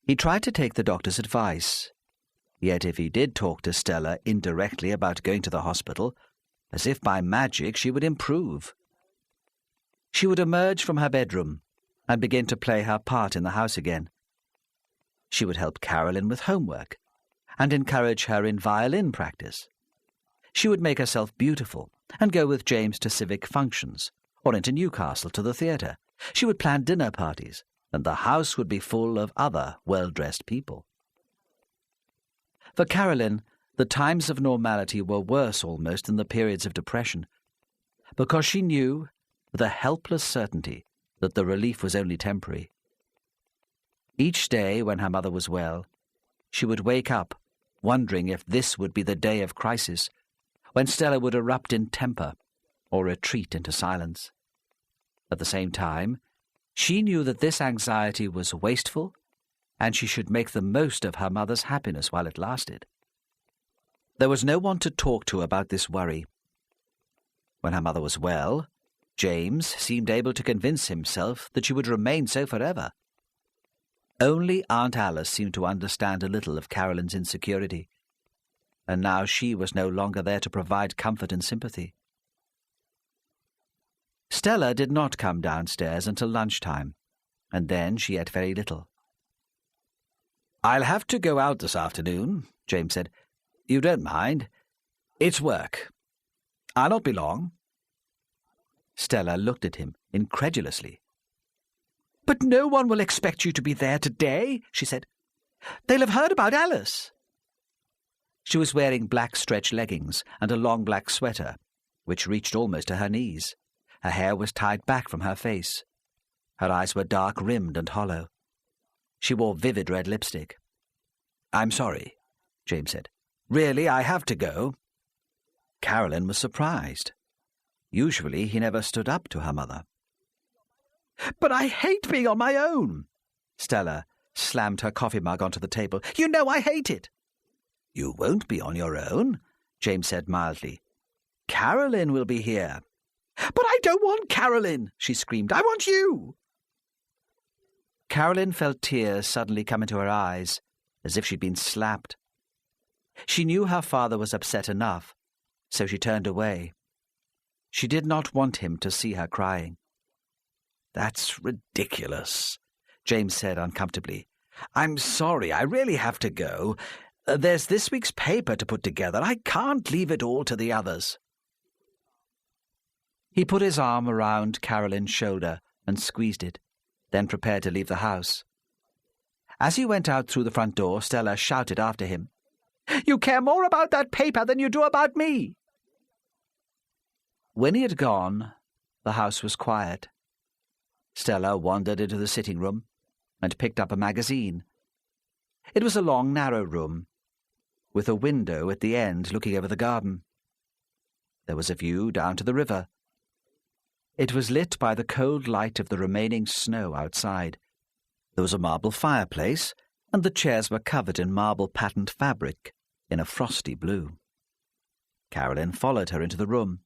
Speaker 1: He tried to take the doctor's advice. Yet if he did talk to Stella indirectly about going to the hospital, as if by magic she would improve. She would emerge from her bedroom and begin to play her part in the house again. She would help Carolyn with homework and encourage her in violin practice. She would make herself beautiful and go with James to civic functions or into Newcastle to the theatre. She would plan dinner parties, and the house would be full of other well-dressed people. For Carolyn, the times of normality were worse almost than the periods of depression. because she knew, with a helpless certainty, that the relief was only temporary. Each day when her mother was well, she would wake up wondering if this would be the day of crisis, when Stella would erupt in temper or retreat into silence. At the same time, she knew that this anxiety was wasteful, and she should make the most of her mother's happiness while it lasted. There was no one to talk to about this worry. When her mother was well, James seemed able to convince himself that she would remain so forever. Only Aunt Alice seemed to understand a little of Carolyn's insecurity, and now she was no longer there to provide comfort and sympathy. Stella did not come downstairs until lunchtime, and then she ate very little. "I'll have to go out this afternoon," James said. "You don't mind? It's work. I'll not be long." Stella looked at him incredulously. "But no one will expect you to be there today," she said. "They'll have heard about Alice." She was wearing black stretch leggings and a long black sweater, which reached almost to her knees. Her hair was tied back from her face. Her eyes were dark-rimmed and hollow. She wore vivid red lipstick. "I'm sorry," James said. "Really, I have to go." Carolyn was surprised. Usually he never stood up to her mother. "But I hate being on my own." Stella slammed her coffee mug onto the table. "You know I hate it." "You won't be on your own," James said mildly. "Carolyn will be here." "But I don't want Carolyn," she screamed. "I want you." Carolyn felt tears suddenly come into her eyes, as if she'd been slapped. She knew her father was upset enough, so she turned away. She did not want him to see her crying. "That's ridiculous," James said uncomfortably. "I'm sorry, I really have to go. There's this week's paper to put together. I can't leave it all to the others." He put his arm around Carolyn's shoulder and squeezed it, then prepared to leave the house. As he went out through the front door, Stella shouted after him, "You care more about that paper than you do about me!" When he had gone, the house was quiet. Stella wandered into the sitting room and picked up a magazine. It was a long, narrow room, with a window at the end looking over the garden. There was a view down to the river. It was lit by the cold light of the remaining snow outside. There was a marble fireplace, and the chairs were covered in marble-patterned fabric in a frosty blue. Carolyn followed her into the room.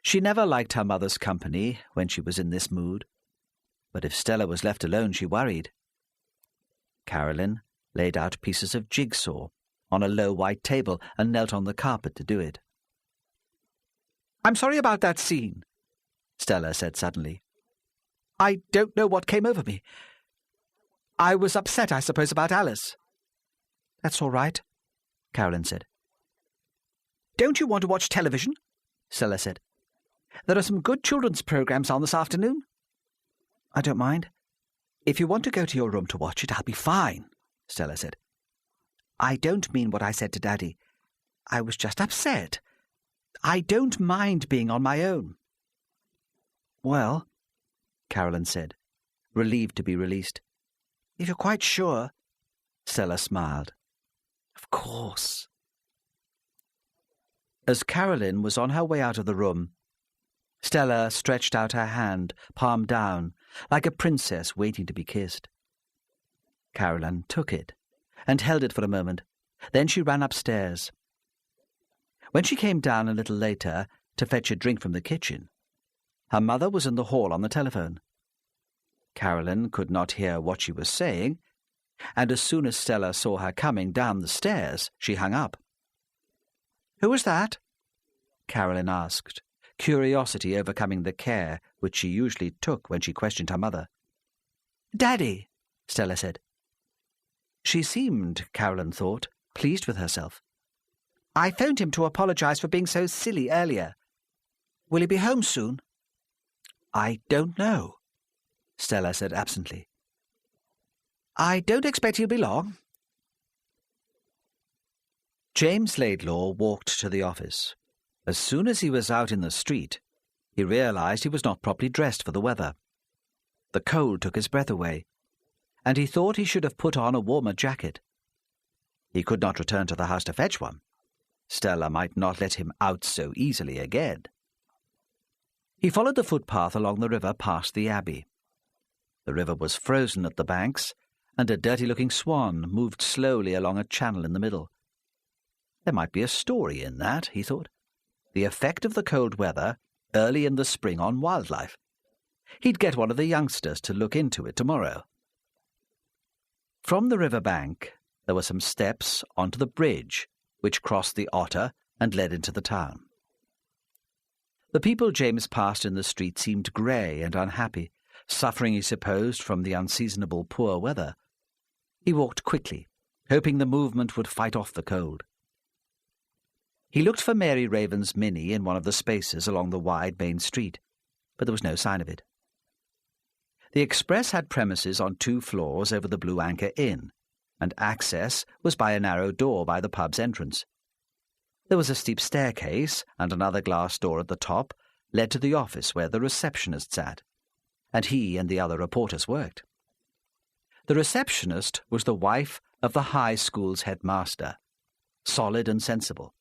Speaker 1: She never liked her mother's company when she was in this mood, but if Stella was left alone, she worried. Carolyn laid out pieces of jigsaw on a low white table and knelt on the carpet to do it. "I'm sorry about that scene," Stella said suddenly. "I don't know what came over me. I was upset, I suppose, about Alice." "That's all right," Carolyn said. "Don't you want to watch television?" Stella said. "There are some good children's programs on this afternoon." "I don't mind. If you want to go to your room to watch it, I'll be fine," Stella said. "I don't mean what I said to Daddy. I was just upset. I don't mind being on my own." "Well," Carolyn said, relieved to be released. "If you're quite sure," Stella smiled. "Of course." As Carolyn was on her way out of the room, Stella stretched out her hand, palm down, like a princess waiting to be kissed. Carolyn took it and held it for a moment. Then she ran upstairs. When she came down a little later to fetch a drink from the kitchen, her mother was in the hall on the telephone. Carolyn could not hear what she was saying, and as soon as Stella saw her coming down the stairs, she hung up. "Who was that?" Carolyn asked, curiosity overcoming the care which she usually took when she questioned her mother. "Daddy," Stella said. She seemed, Carolyn thought, pleased with herself. "I phoned him to apologize for being so silly earlier. Will he be home soon?" "I don't know," Stella said absently. "I don't expect he'll be long." James Laidlaw walked to the office. As soon as he was out in the street, He realized he was not properly dressed for the weather. The cold took his breath away, and he thought he should have put on a warmer jacket. He could not return to the house to fetch one. Stella might not let him out so easily again. He followed the footpath along the river past the abbey. The river was frozen at the banks, and a dirty-looking swan moved slowly along a channel in the middle. There might be a story in that, he thought. The effect of the cold weather early in the spring on wildlife. He'd get one of the youngsters to look into it tomorrow. From the river bank, there were some steps onto the bridge which crossed the Otter and led into the town. The people James passed in the street seemed grey and unhappy, suffering, he supposed, from the unseasonable poor weather. He walked quickly, hoping the movement would fight off the cold. He looked for Mary Raven's Minnie in one of the spaces along the wide main street, but there was no sign of it. The Express had premises on 2 floors over the Blue Anchor Inn, and access was by a narrow door by the pub's entrance. There was a steep staircase, and another glass door at the top led to the office where the receptionist sat, and he and the other reporters worked. The receptionist was the wife of the high school's headmaster, solid and sensible.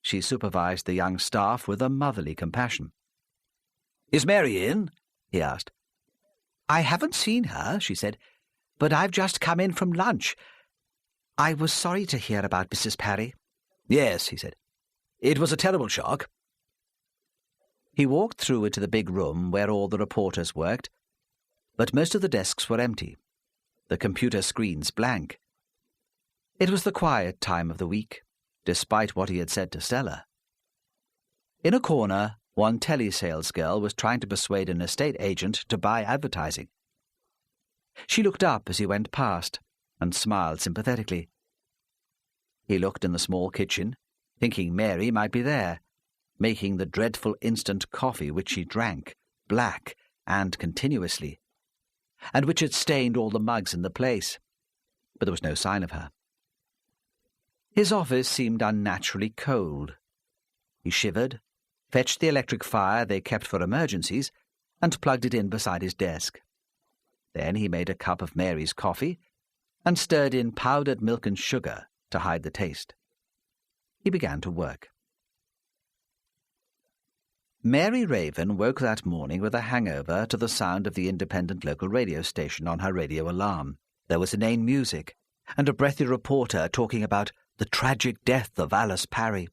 Speaker 1: She supervised the young staff with a motherly compassion. "Is Mary in?" he asked. "I haven't seen her," she said, "but I've just come in from lunch. I was sorry to hear about Mrs. Parry." "Yes," he said. "It was a terrible shock." He walked through into the big room where all the reporters worked, but most of the desks were empty, the computer screens blank. It was the quiet time of the week, despite what he had said to Stella. In a corner, one telesales girl was trying to persuade an estate agent to buy advertising. She looked up as he went past and smiled sympathetically. He looked in the small kitchen, thinking Mary might be there, making the dreadful instant coffee which she drank, black and continuously, and which had stained all the mugs in the place, but there was no sign of her. His office seemed unnaturally cold. He shivered, fetched the electric fire they kept for emergencies, and plugged it in beside his desk. Then he made a cup of Mary's coffee and stirred in powdered milk and sugar to hide the taste. He began to work. Mary Raven woke that morning with a hangover to the sound of the independent local radio station on her radio alarm. There was inane music, and a breathy reporter talking about the tragic death of Alice Parry.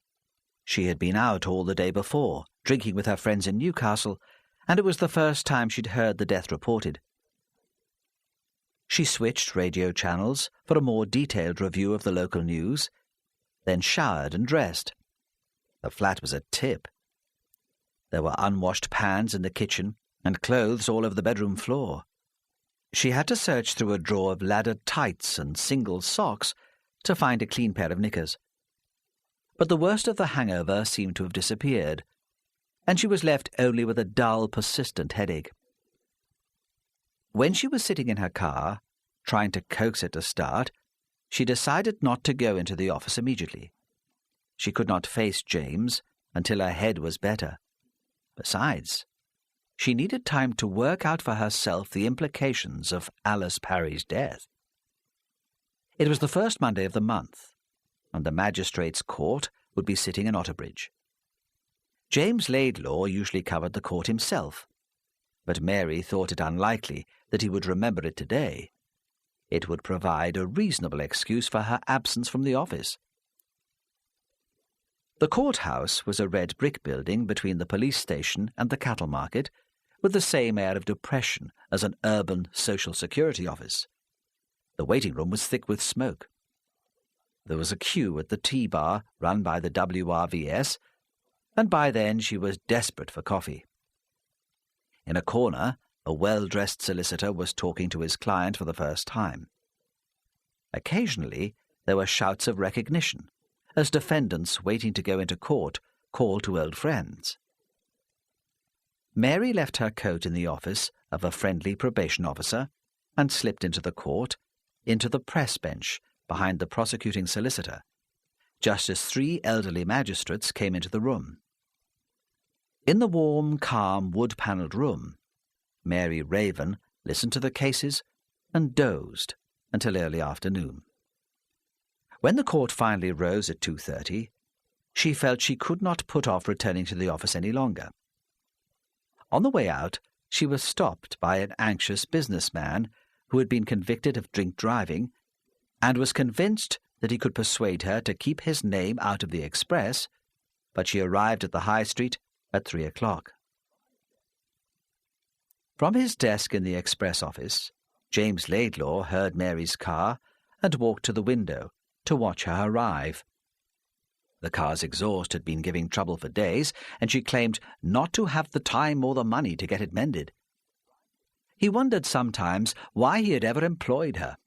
Speaker 1: She had been out all the day before, drinking with her friends in Newcastle, and it was the first time she'd heard the death reported. She switched radio channels for a more detailed review of the local news, then showered and dressed. The flat was a tip. There were unwashed pans in the kitchen and clothes all over the bedroom floor. She had to search through a drawer of laddered tights and single socks to find a clean pair of knickers. But the worst of the hangover seemed to have disappeared, and she was left only with a dull, persistent headache. When she was sitting in her car, trying to coax it to start, she decided not to go into the office immediately. She could not face James until her head was better. Besides, she needed time to work out for herself the implications of Alice Parry's death. It was the first Monday of the month, and the magistrate's court would be sitting in Otterbridge. James Laidlaw usually covered the court himself, but Mary thought it unlikely that he would remember it today. It would provide a reasonable excuse for her absence from the office. The courthouse was a red brick building between the police station and the cattle market, with the same air of depression as an urban social security office. The waiting room was thick with smoke. There was a queue at the tea bar run by the WRVS, and by then she was desperate for coffee. In a corner, a well-dressed solicitor was talking to his client for the first time. Occasionally, there were shouts of recognition, as defendants waiting to go into court called to old friends. Mary left her coat in the office of a friendly probation officer and slipped into the court, into the press bench behind the prosecuting solicitor, just as 3 elderly magistrates came into the room. In the warm, calm, wood-panelled room, Mary Raven listened to the cases and dozed until early afternoon. When the court finally rose at 2:30, she felt she could not put off returning to the office any longer. On the way out, she was stopped by an anxious businessman who had been convicted of drink driving and was convinced that he could persuade her to keep his name out of the Express, but she arrived at the High Street at 3 o'clock. From his desk in the Express office, James Laidlaw heard Mary's car and walked to the window to watch her arrive. The car's exhaust had been giving trouble for days, and she claimed not to have the time or the money to get it mended. He wondered sometimes why he had ever employed her.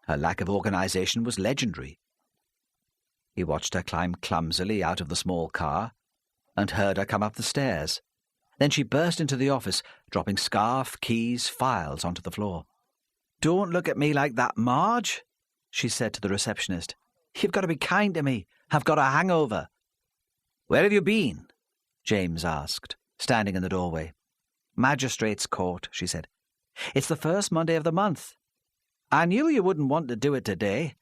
Speaker 1: Her lack of organization was legendary. He watched her climb clumsily out of the small car and heard her come up the stairs. Then she burst into the office, dropping scarf, keys, files onto the floor. "Don't look at me like that, Marge," she said to the receptionist. "You've got to be kind to me. I've got a hangover." "Where have you been?" James asked, standing in the doorway. "Magistrate's court," she said. "It's the first Monday of the month. I knew you wouldn't want to do it today.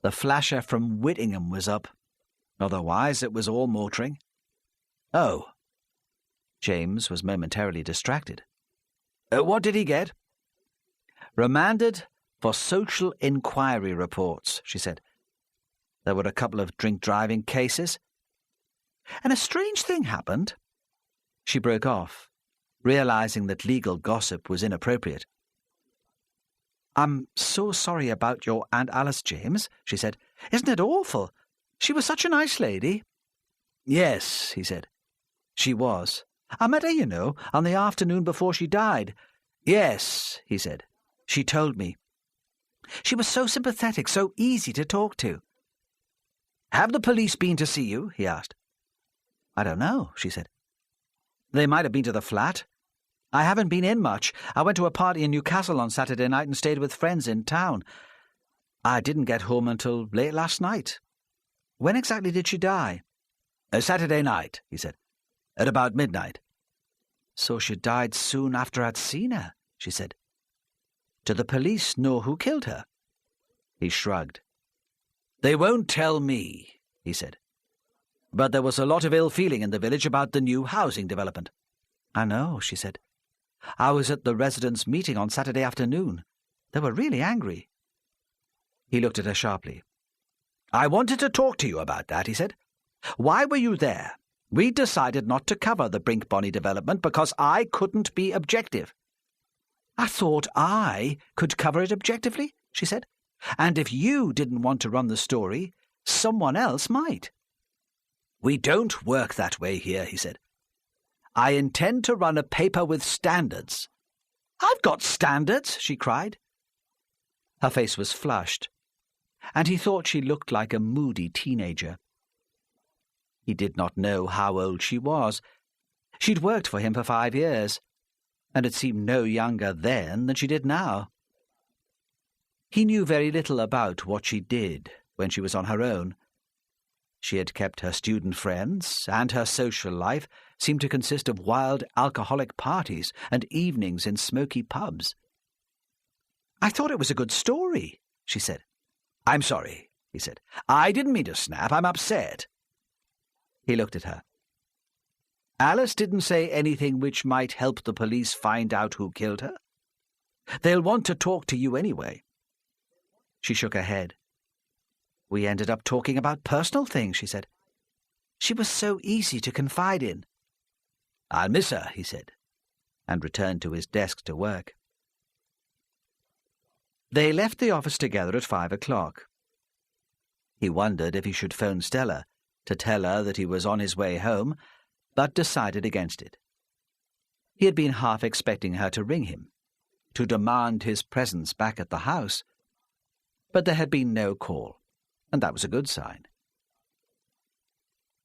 Speaker 1: The flasher from Whittingham was up. Otherwise, it was all motoring." "Oh." James was momentarily distracted. "What did he get?" "Remanded for social inquiry reports," she said. "There were a couple of drink-driving cases. And a strange thing happened." She broke off, realizing that legal gossip was inappropriate. "I'm so sorry about your Aunt Alice, James," she said. "Isn't it awful? She was such a nice lady." "Yes," he said. "She was. I met her, you know, on the afternoon before she died." "Yes," he said. "She told me. She was so sympathetic, so easy to talk to." "Have the police been to see you?" he asked. "I don't know," she said. "They might have been to the flat. I haven't been in much. I went to a party in Newcastle on Saturday night and stayed with friends in town. I didn't get home until late last night." "When exactly did she die?" "Saturday night," he said. "At about midnight." "So she died soon after I'd seen her," she said. "Do the police know who killed her?" He shrugged. "They won't tell me," he said. "But there was a lot of ill feeling in the village about the new housing development." "I know," she said. "I was at the residents' meeting on Saturday afternoon. They were really angry." He looked at her sharply. "I wanted to talk to you about that," he said. "Why were you there? We decided not to cover the Brink-Bonnie development because I couldn't be objective." "I thought I could cover it objectively," she said. "And if you didn't want to run the story, someone else might." "We don't work that way here," he said. "I intend to run a paper with standards." "I've got standards," she cried. Her face was flushed, and he thought she looked like a moody teenager. He did not know how old she was. She'd worked for him for 5 years, and it seemed no younger then than she did now. He knew very little about what she did when she was on her own. She had kept her student friends, and her social life seemed to consist of wild alcoholic parties and evenings in smoky pubs. "I thought it was a good story," she said. "I'm sorry," he said. "I didn't mean to snap. I'm upset." He looked at her. "Alice didn't say anything which might help the police find out who killed her? They'll want to talk to you anyway." She shook her head. "We ended up talking about personal things," she said. "She was so easy to confide in." "I'll miss her," he said, and returned to his desk to work. They left the office together at 5 o'clock. He wondered if he should phone Stella to tell her that he was on his way home, but decided against it. He had been half expecting her to ring him, to demand his presence back at the house, but there had been no call, and that was a good sign.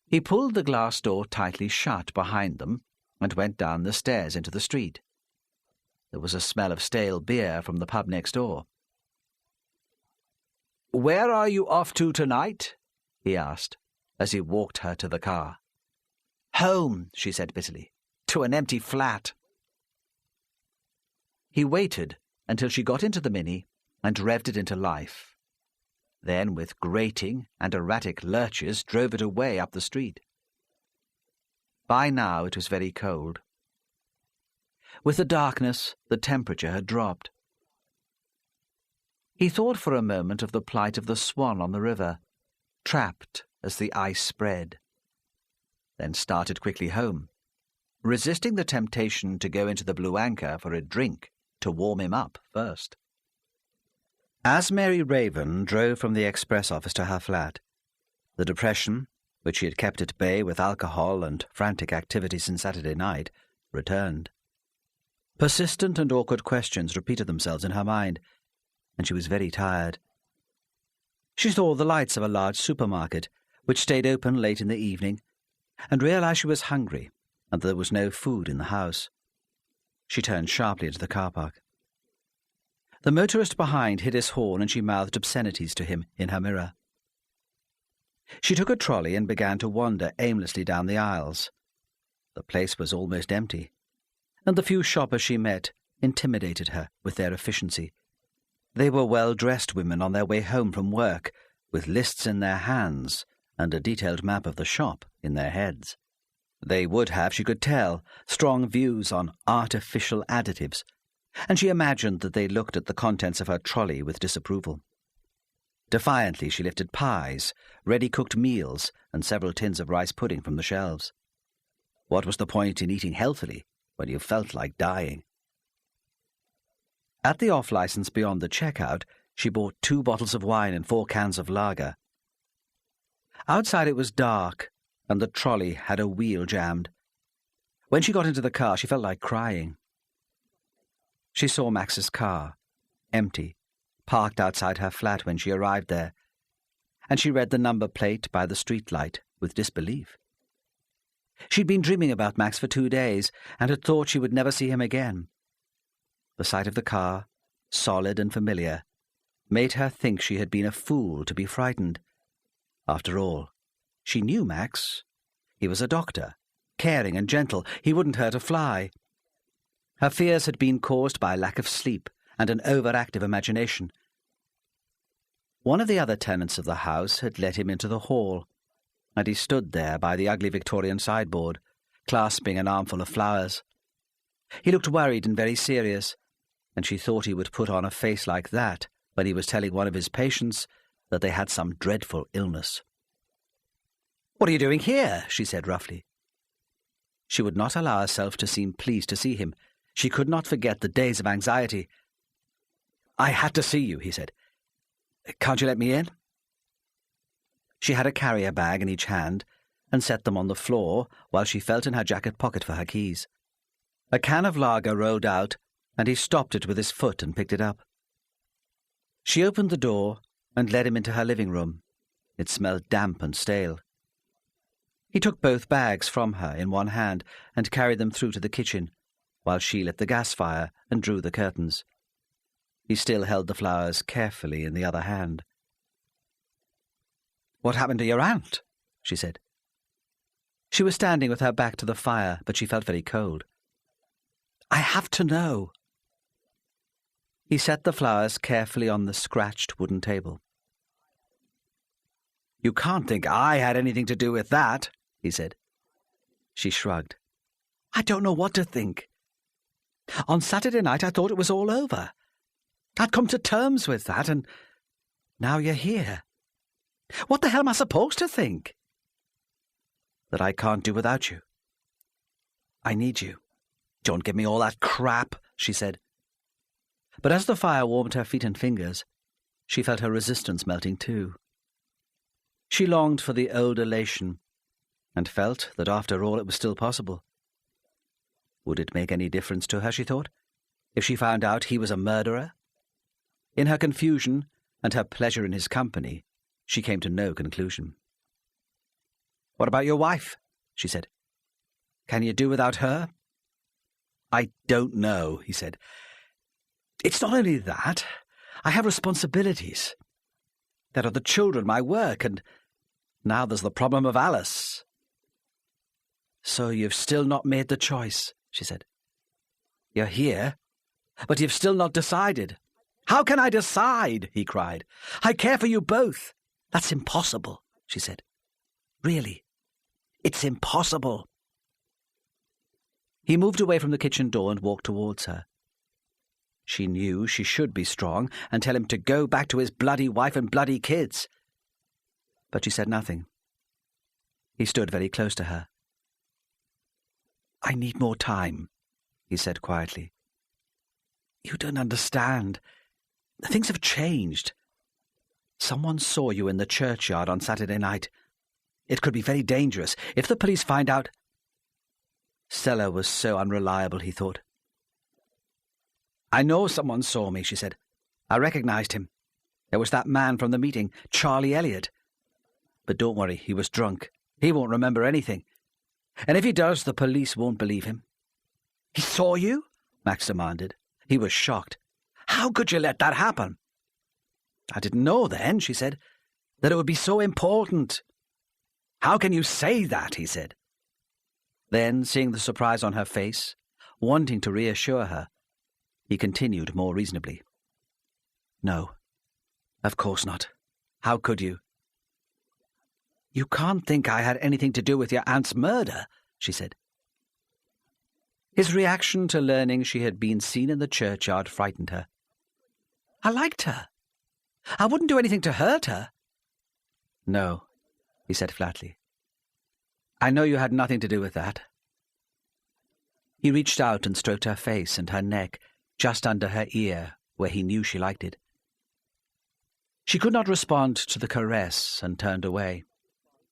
Speaker 1: He pulled the glass door tightly shut behind them and went down the stairs into the street. There was a smell of stale beer from the pub next door. "Where are you off to tonight?" he asked, as he walked her to the car. "Home," she said bitterly. "To an empty flat." He waited until she got into the Mini and revved it into life. Then, with grating and erratic lurches, drove it away up the street. By now it was very cold. With the darkness, the temperature had dropped. He thought for a moment of the plight of the swan on the river, trapped as the ice spread, then started quickly home, resisting the temptation to go into the Blue Anchor for a drink to warm him up first. As Mary Raven drove from the express office to her flat, the depression, which she had kept at bay with alcohol and frantic activity since Saturday night, returned. Persistent and awkward questions repeated themselves in her mind, and she was very tired. She saw the lights of a large supermarket, which stayed open late in the evening, and realized she was hungry and there was no food in the house. She turned sharply into the car park. The motorist behind hid his horn, and she mouthed obscenities to him in her mirror. She took a trolley and began to wander aimlessly down the aisles. The place was almost empty, and the few shoppers she met intimidated her with their efficiency. They were well-dressed women on their way home from work, with lists in their hands and a detailed map of the shop in their heads. They would have, she could tell, strong views on artificial additives, and she imagined that they looked at the contents of her trolley with disapproval. Defiantly she lifted pies, ready-cooked meals, and several tins of rice pudding from the shelves. What was the point in eating healthily when you felt like dying? At the off-license beyond the checkout, she bought 2 bottles of wine and 4 cans of lager. Outside it was dark, and the trolley had a wheel jammed. When she got into the car, she felt like crying. She saw Max's car, empty, parked outside her flat when she arrived there, and she read the number plate by the streetlight with disbelief. She'd been dreaming about Max for 2 days and had thought she would never see him again. The sight of the car, solid and familiar, made her think she had been a fool to be frightened. After all, she knew Max. He was a doctor, caring and gentle. He wouldn't hurt a fly. Her fears had been caused by lack of sleep and an overactive imagination. One of the other tenants of the house had let him into the hall, and he stood there by the ugly Victorian sideboard, clasping an armful of flowers. He looked worried and very serious, and she thought he would put on a face like that when he was telling one of his patients that they had some dreadful illness. "What are you doing here?" she said roughly. She would not allow herself to seem pleased to see him. She could not forget the days of anxiety. "I had to see you," he said. "Can't you let me in?" She had a carrier bag in each hand and set them on the floor while she felt in her jacket pocket for her keys. A can of lager rolled out, and he stopped it with his foot and picked it up. She opened the door and led him into her living room. It smelled damp and stale. He took both bags from her in one hand and carried them through to the kitchen, while she lit the gas fire and drew the curtains. He still held the flowers carefully in the other hand. "What happened to your aunt?" she said. She was standing with her back to the fire, but she felt very cold. "I have to know." He set the flowers carefully on the scratched wooden table. "You can't think I had anything to do with that," he said. She shrugged. "I don't know what to think. On Saturday night I thought it was all over. I'd come to terms with that, and now you're here. What the hell am I supposed to think?" "That I can't do without you. I need you." "Don't give me all that crap," she said. But as the fire warmed her feet and fingers, she felt her resistance melting too. She longed for the old elation, and felt that after all it was still possible. Would it make any difference to her, she thought, if she found out he was a murderer? In her confusion and her pleasure in his company, she came to no conclusion. "What about your wife?" she said. "Can you do without her?" "I don't know," he said. "It's not only that. I have responsibilities. There are the children, my work, and now there's the problem of Alice." So you've still not made the choice, she said. You're here, but you've still not decided. How can I decide? He cried. I care for you both. That's impossible, she said. Really, it's impossible. He moved away from the kitchen door and walked towards her. She knew she should be strong and tell him to go back to his bloody wife and bloody kids. But she said nothing. He stood very close to her. I need more time, he said quietly. You don't understand. Things have changed. Someone saw you in the churchyard on Saturday night. It could be very dangerous. If the police find out... Stella was so unreliable, he thought. I know someone saw me, she said. I recognized him. There was that man from the meeting, Charlie Elliott. But don't worry, he was drunk. He won't remember anything. And if he does, the police won't believe him. He saw you? Max demanded. He was shocked. How could you let that happen? I didn't know then, she said, that it would be so important. How can you say that? He said. Then, seeing the surprise on her face, wanting to reassure her, he continued more reasonably. No, of course not. How could you? You can't think I had anything to do with your aunt's murder, she said. His reaction to learning she had been seen in the churchyard frightened her. I liked her. I wouldn't do anything to hurt her. No, he said flatly. I know you had nothing to do with that. He reached out and stroked her face and her neck, just under her ear, where he knew she liked it. She could not respond to the caress and turned away.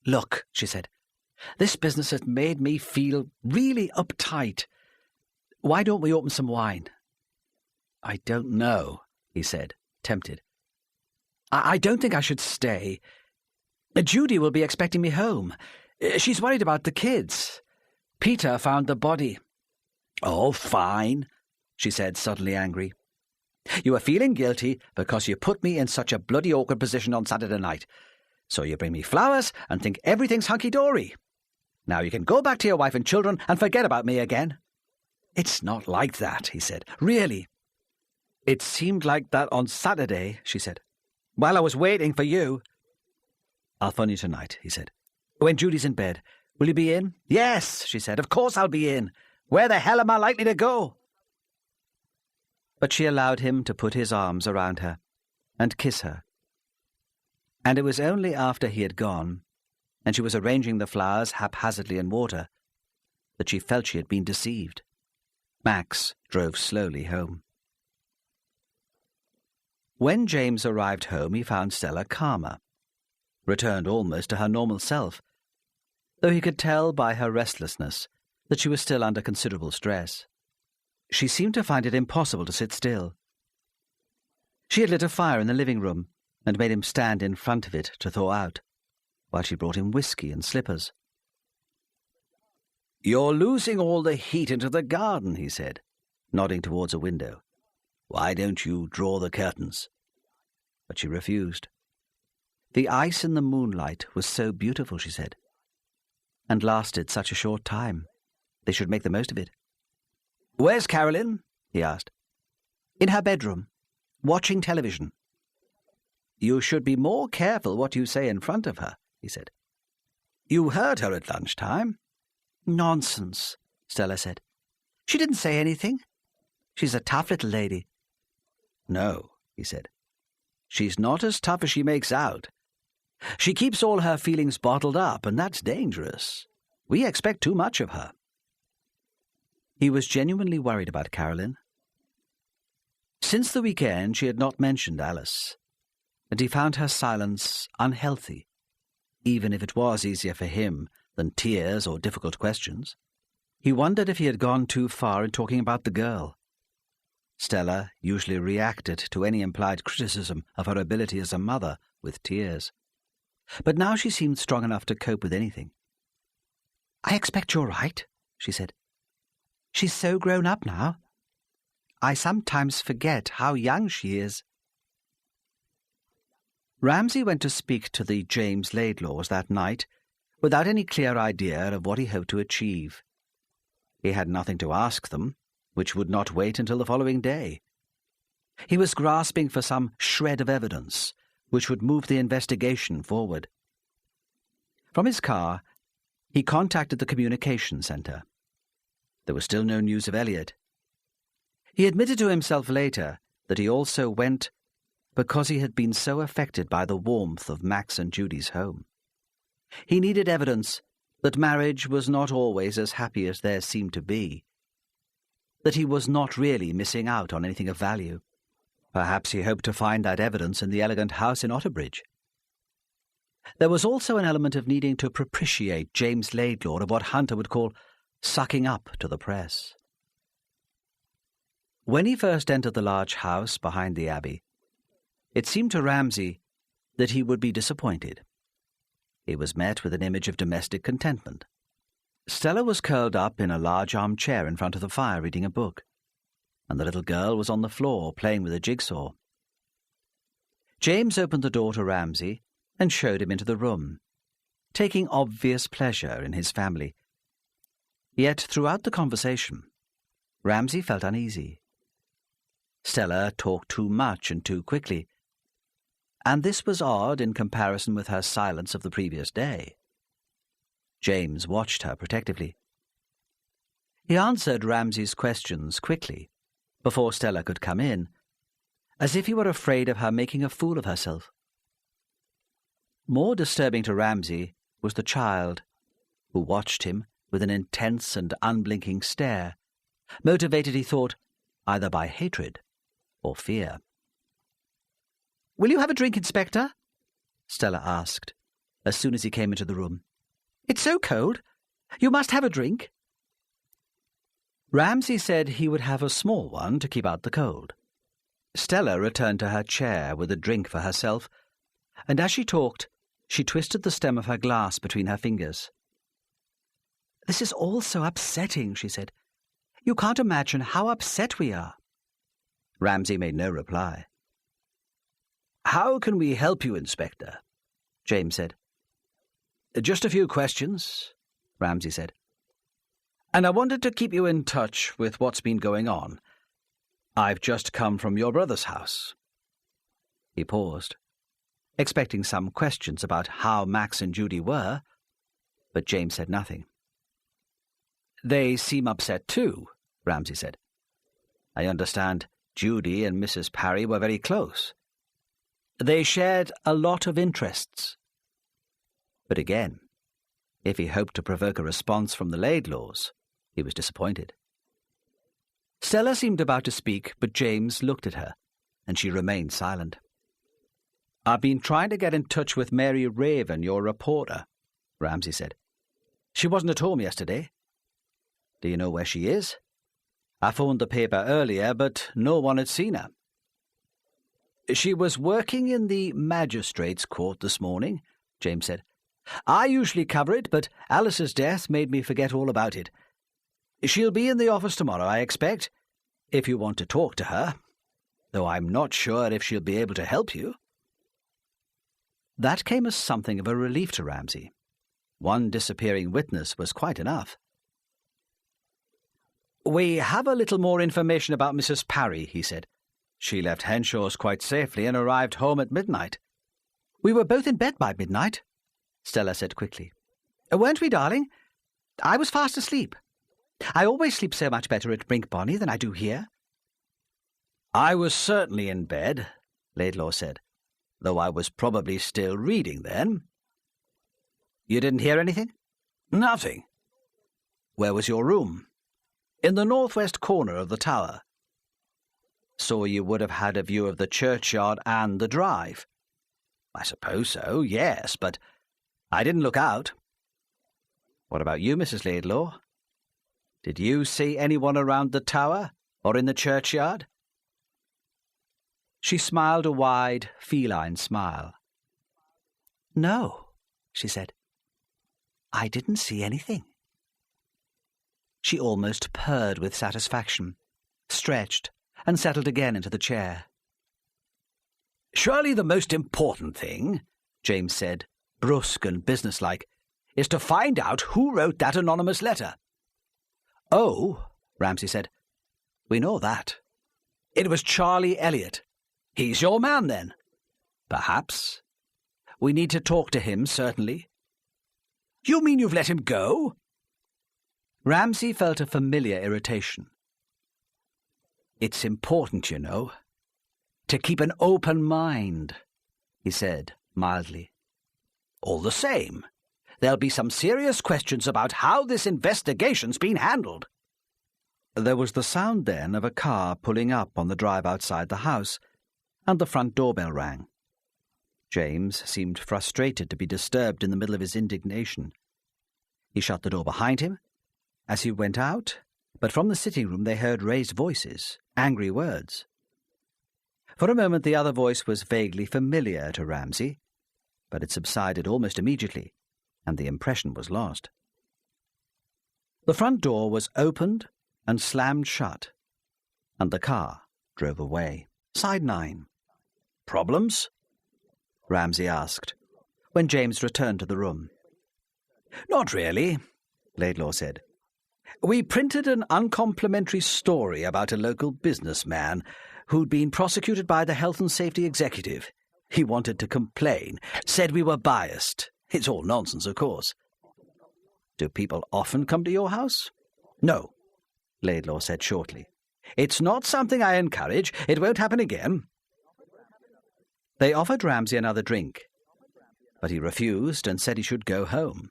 Speaker 1: Look, she said, this business has made me feel really uptight. Why don't we open some wine? I don't know, he said, tempted. I don't think I should stay. Judy will be expecting me home. She's worried about the kids. Peter found the body. Oh, fine, she said, suddenly angry. You were feeling guilty because you put me in such a bloody awkward position on Saturday night. So you bring me flowers and think everything's hunky-dory. Now you can go back to your wife and children and forget about me again. It's not like that, he said. Really. It seemed like that on Saturday, she said. While I was waiting for you. I'll phone you tonight, he said. When Judy's in bed. Will you be in? Yes, she said. Of course I'll be in. Where the hell am I likely to go? But she allowed him to put his arms around her and kiss her. And it was only after he had gone, and she was arranging the flowers haphazardly in water, that she felt she had been deceived. Max drove slowly home. When James arrived home, he found Stella calmer, returned almost to her normal self, though he could tell by her restlessness that she was still under considerable stress. She seemed to find it impossible to sit still. She had lit a fire in the living room and made him stand in front of it to thaw out, while she brought him whiskey and slippers. You're losing all the heat into the garden, he said, nodding towards a window. Why don't you draw the curtains? But she refused. The ice in the moonlight was so beautiful, she said, and lasted such a short time. They should make the most of it. Where's Carolyn? He asked. In her bedroom, watching television. You should be more careful what you say in front of her, he said. You heard her at lunchtime. Nonsense, Stella said. She didn't say anything. She's a tough little lady. No, he said. She's not as tough as she makes out. She keeps all her feelings bottled up, and that's dangerous. We expect too much of her. He was genuinely worried about Carolyn. Since the weekend, she had not mentioned Alice, and he found her silence unhealthy, even if it was easier for him than tears or difficult questions. He wondered if he had gone too far in talking about the girl. Stella usually reacted to any implied criticism of her ability as a mother with tears. But now she seemed strong enough to cope with anything. I expect you're right, she said. She's so grown up now. I sometimes forget how young she is. Ramsay went to speak to the James Laidlaws that night without any clear idea of what he hoped to achieve. He had nothing to ask them, which would not wait until the following day. He was grasping for some shred of evidence which would move the investigation forward. From his car, he contacted the communication centre. There was still no news of Elliot. He admitted to himself later that he also went because he had been so affected by the warmth of Max and Judy's home. He needed evidence that marriage was not always as happy as there seemed to be, that he was not really missing out on anything of value. Perhaps he hoped to find that evidence in the elegant house in Otterbridge. There was also an element of needing to propitiate James Laidlaw of what Hunter would call sucking up to the press. When he first entered the large house behind the Abbey, it seemed to Ramsay that he would be disappointed. He was met with an image of domestic contentment. Stella was curled up in a large armchair in front of the fire reading a book, and the little girl was on the floor playing with a jigsaw. James opened the door to Ramsay and showed him into the room, taking obvious pleasure in his family. Yet throughout the conversation, Ramsay felt uneasy. Stella talked too much and too quickly, and this was odd in comparison with her silence of the previous day. James watched her protectively. He answered Ramsay's questions quickly, before Stella could come in, as if he were afraid of her making a fool of herself. More disturbing to Ramsay was the child, who watched him with an intense and unblinking stare, motivated, he thought, either by hatred or fear. "Will you have a drink, Inspector?" Stella asked, as soon as he came into the room. "It's so cold. You must have a drink." Ramsay said he would have a small one to keep out the cold. Stella returned to her chair with a drink for herself, and as she talked, she twisted the stem of her glass between her fingers. "This is all so upsetting," she said. "You can't imagine how upset we are." Ramsay made no reply. "How can we help you, Inspector?" James said. "Just a few questions," Ramsay said. "And I wanted to keep you in touch with what's been going on. I've just come from your brother's house." He paused, expecting some questions about how Max and Judy were, but James said nothing. "They seem upset too," Ramsay said. "I understand Judy and Mrs. Parry were very close. They shared a lot of interests." But again, if he hoped to provoke a response from the Laidlaws, he was disappointed. Stella seemed about to speak, but James looked at her, and she remained silent. "I've been trying to get in touch with Mary Raven, your reporter," Ramsay said. "She wasn't at home yesterday. Do you know where she is? I phoned the paper earlier, but no one had seen her." "She was working in the magistrate's court this morning," James said. "I usually cover it, but Alice's death made me forget all about it. She'll be in the office tomorrow, I expect, if you want to talk to her, though I'm not sure if she'll be able to help you." That came as something of a relief to Ramsay. One disappearing witness was quite enough. "We have a little more information about Mrs. Parry," he said. "She left Henshaw's quite safely and arrived home at midnight." "We were both in bed by midnight," Stella said quickly. "Weren't we, darling? I was fast asleep. I always sleep so much better at Brinkbonny than I do here." "I was certainly in bed," Laidlaw said, "though I was probably still reading then." "You didn't hear anything?" "Nothing." "Where was your room?" "In the northwest corner of the tower." "So you would have had a view of the churchyard and the drive?" "I suppose so, yes, but I didn't look out." "What about you, Mrs. Laidlaw? Did you see anyone around the tower or in the churchyard?" She smiled a wide, feline smile. "No," she said. "I didn't see anything." She almost purred with satisfaction, stretched, and settled again into the chair. "Surely the most important thing," James said, brusque and businesslike, is to find out who wrote that anonymous letter." "Oh," Ramsay said, "we know that. It was Charlie Elliot. He's your man, then?" "Perhaps. We need to talk to him, certainly." "You mean you've let him go?" Ramsay felt a familiar irritation. "It's important, you know, to keep an open mind," he said mildly. "All the same, there'll be some serious questions about how this investigation's been handled." There was the sound then of a car pulling up on the drive outside the house, and the front doorbell rang. James seemed frustrated to be disturbed in the middle of his indignation. He shut the door behind him as he went out, but from the sitting room they heard raised voices, angry words. For a moment the other voice was vaguely familiar to Ramsay, but it subsided almost immediately, and the impression was lost. The front door was opened and slammed shut, and the car drove away. Side 9. "Problems?" Ramsay asked, when James returned to the room. "Not really," Laidlaw said. "We printed an uncomplimentary story about a local businessman who'd been prosecuted by the Health and Safety Executive. He wanted to complain, said we were biased. It's all nonsense, of course." "Do people often come to your house?" "No," Laidlaw said shortly. "It's not something I encourage. It won't happen again." They offered Ramsay another drink, but he refused and said he should go home.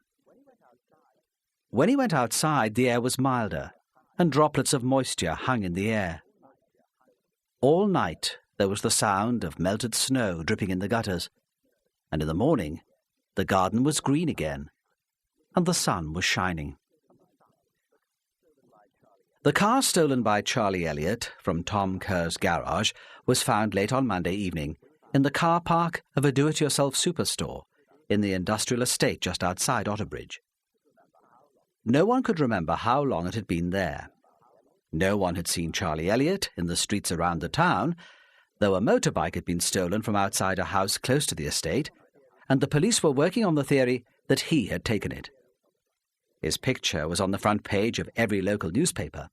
Speaker 1: When he went outside, the air was milder, and droplets of moisture hung in the air. All night there was the sound of melted snow dripping in the gutters, and in the morning the garden was green again, and the sun was shining. The car stolen by Charlie Elliot from Tom Kerr's garage was found late on Monday evening in the car park of a do-it-yourself superstore in the industrial estate just outside Otterbridge. No one could remember how long it had been there. No one had seen Charlie Elliot in the streets around the town, though a motorbike had been stolen from outside a house close to the estate, and the police were working on the theory that he had taken it. His picture was on the front page of every local newspaper.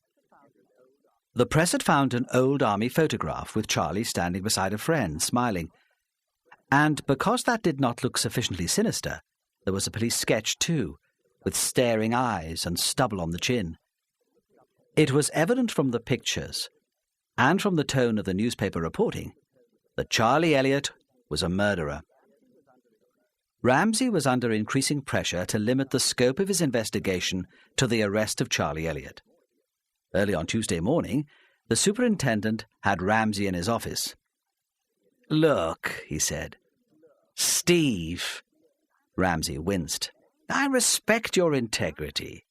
Speaker 1: The press had found an old army photograph with Charlie standing beside a friend, smiling. And because that did not look sufficiently sinister, there was a police sketch too, with staring eyes and stubble on the chin. It was evident from the pictures, and from the tone of the newspaper reporting, that Charlie Elliot was a murderer. Ramsay was under increasing pressure to limit the scope of his investigation to the arrest of Charlie Elliot. Early on Tuesday morning, the superintendent had Ramsay in his office. "Look," he said. "Steve." Ramsay winced. "I respect your integrity,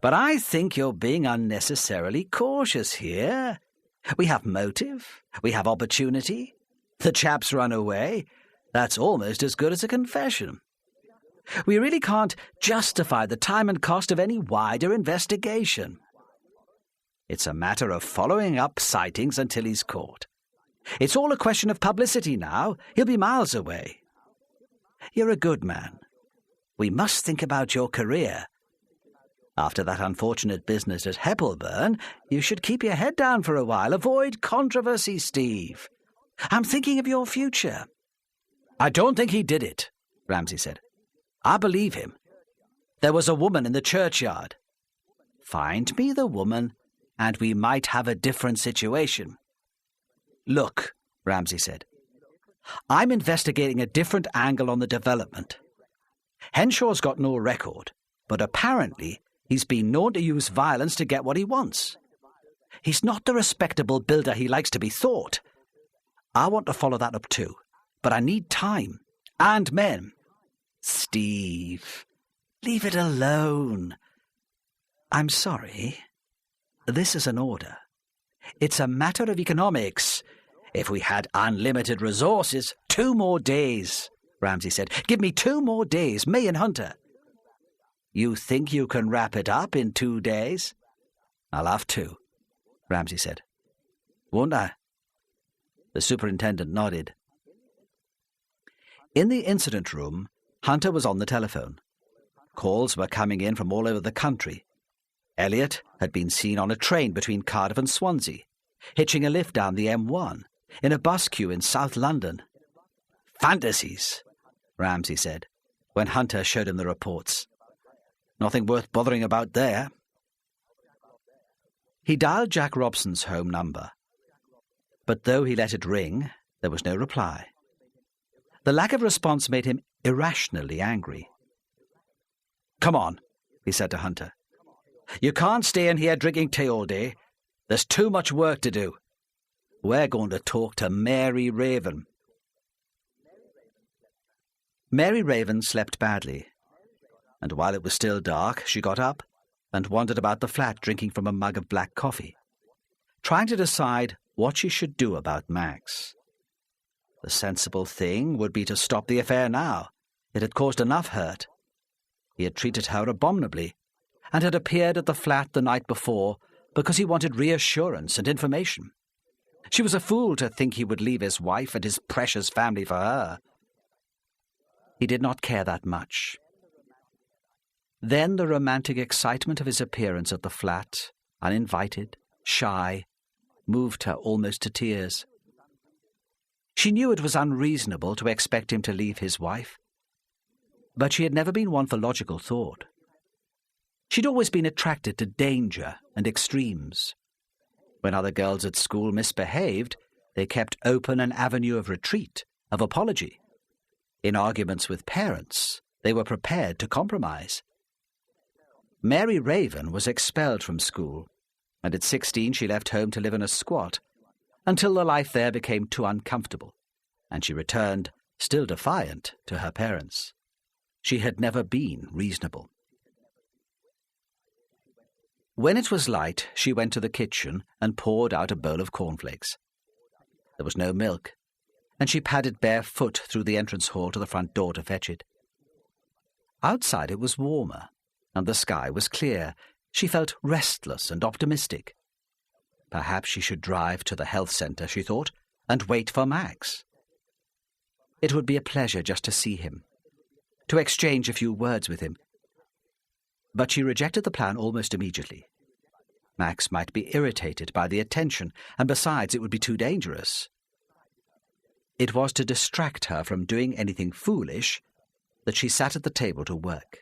Speaker 1: but I think you're being unnecessarily cautious here. We have motive, we have opportunity. The chap's run away. That's almost as good as a confession. We really can't justify the time and cost of any wider investigation. It's a matter of following up sightings until he's caught. It's all a question of publicity now. He'll be miles away. You're a good man. We must think about your career. After that unfortunate business at Heppelburn, you should keep your head down for a while. Avoid controversy, Steve. I'm thinking of your future." "I don't think he did it," Ramsay said. "I believe him. There was a woman in the churchyard." "Find me the woman, and we might have a different situation." "Look," Ramsay said, "I'm investigating a different angle on the development. Henshaw's got no record, but apparently he's been known to use violence to get what he wants. He's not the respectable builder he likes to be thought. I want to follow that up too, but I need time and men." "Steve, leave it alone." "I'm sorry. This is an order. It's a matter of economics. If we had unlimited resources..." "2 more days," Ramsay said. "Give me 2 more days, me and Hunter." "You think you can wrap it up in 2 days?" "I'll have to," Ramsay said. "Won't I?" The superintendent nodded. In the incident room, Hunter was on the telephone. Calls were coming in from all over the country. Elliot had been seen on a train between Cardiff and Swansea, hitching a lift down the M1, in a bus queue in South London. "Fantasies," Ramsay said, when Hunter showed him the reports. "Nothing worth bothering about there." He dialed Jack Robson's home number, but though he let it ring, there was no reply. The lack of response made him irrationally angry. "Come on," he said to Hunter. "You can't stay in here drinking tea all day. There's too much work to do. We're going to talk to Mary Raven." Mary Raven slept badly, and while it was still dark, she got up and wandered about the flat drinking from a mug of black coffee, trying to decide what she should do about Max. The sensible thing would be to stop the affair now. It had caused enough hurt. He had treated her abominably, and had appeared at the flat the night before because he wanted reassurance and information. She was a fool to think he would leave his wife and his precious family for her. He did not care that much. Then the romantic excitement of his appearance at the flat, uninvited, shy, moved her almost to tears. She knew it was unreasonable to expect him to leave his wife, but she had never been one for logical thought. She'd always been attracted to danger and extremes. When other girls at school misbehaved, they kept open an avenue of retreat, of apology. In arguments with parents, they were prepared to compromise. Mary Raven was expelled from school, and at 16 she left home to live in a squat, until the life there became too uncomfortable, and she returned, still defiant, to her parents. She had never been reasonable. When it was light, she went to the kitchen and poured out a bowl of cornflakes. There was no milk, and she padded barefoot through the entrance hall to the front door to fetch it. Outside it was warmer, and the sky was clear. She felt restless and optimistic. Perhaps she should drive to the health centre, she thought, and wait for Max. It would be a pleasure just to see him, to exchange a few words with him. But she rejected the plan almost immediately. Max might be irritated by the attention, and besides, it would be too dangerous. It was to distract her from doing anything foolish that she sat at the table to work.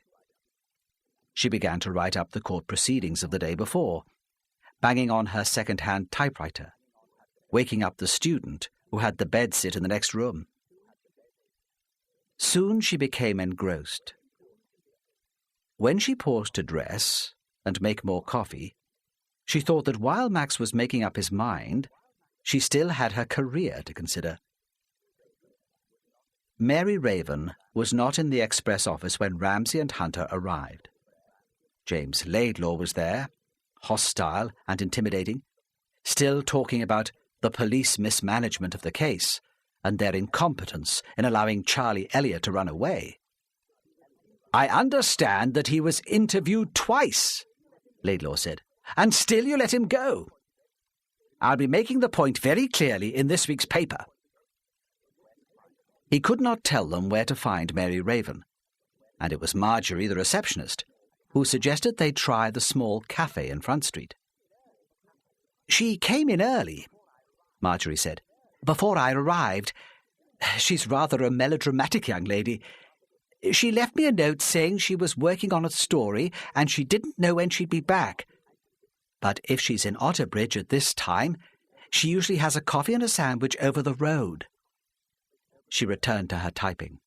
Speaker 1: She began to write up the court proceedings of the day before, banging on her second-hand typewriter, waking up the student who had the bed sit in the next room. Soon she became engrossed. When she paused to dress and make more coffee, she thought that while Max was making up his mind, she still had her career to consider. Mary Raven was not in the express office when Ramsay and Hunter arrived. James Laidlaw was there, hostile and intimidating, still talking about the police mismanagement of the case and their incompetence in allowing Charlie Elliott to run away. "I understand that he was interviewed twice," Laidlaw said, "and still you let him go. I'll be making the point very clearly in this week's paper." He could not tell them where to find Mary Raven, and it was Marjorie, the receptionist, who suggested they try the small cafe in Front Street. "She came in early," Marjorie said, "before I arrived. She's rather a melodramatic young lady. She left me a note saying she was working on a story and she didn't know when she'd be back. But if she's in Otterbridge at this time, she usually has a coffee and a sandwich over the road." She returned to her typing.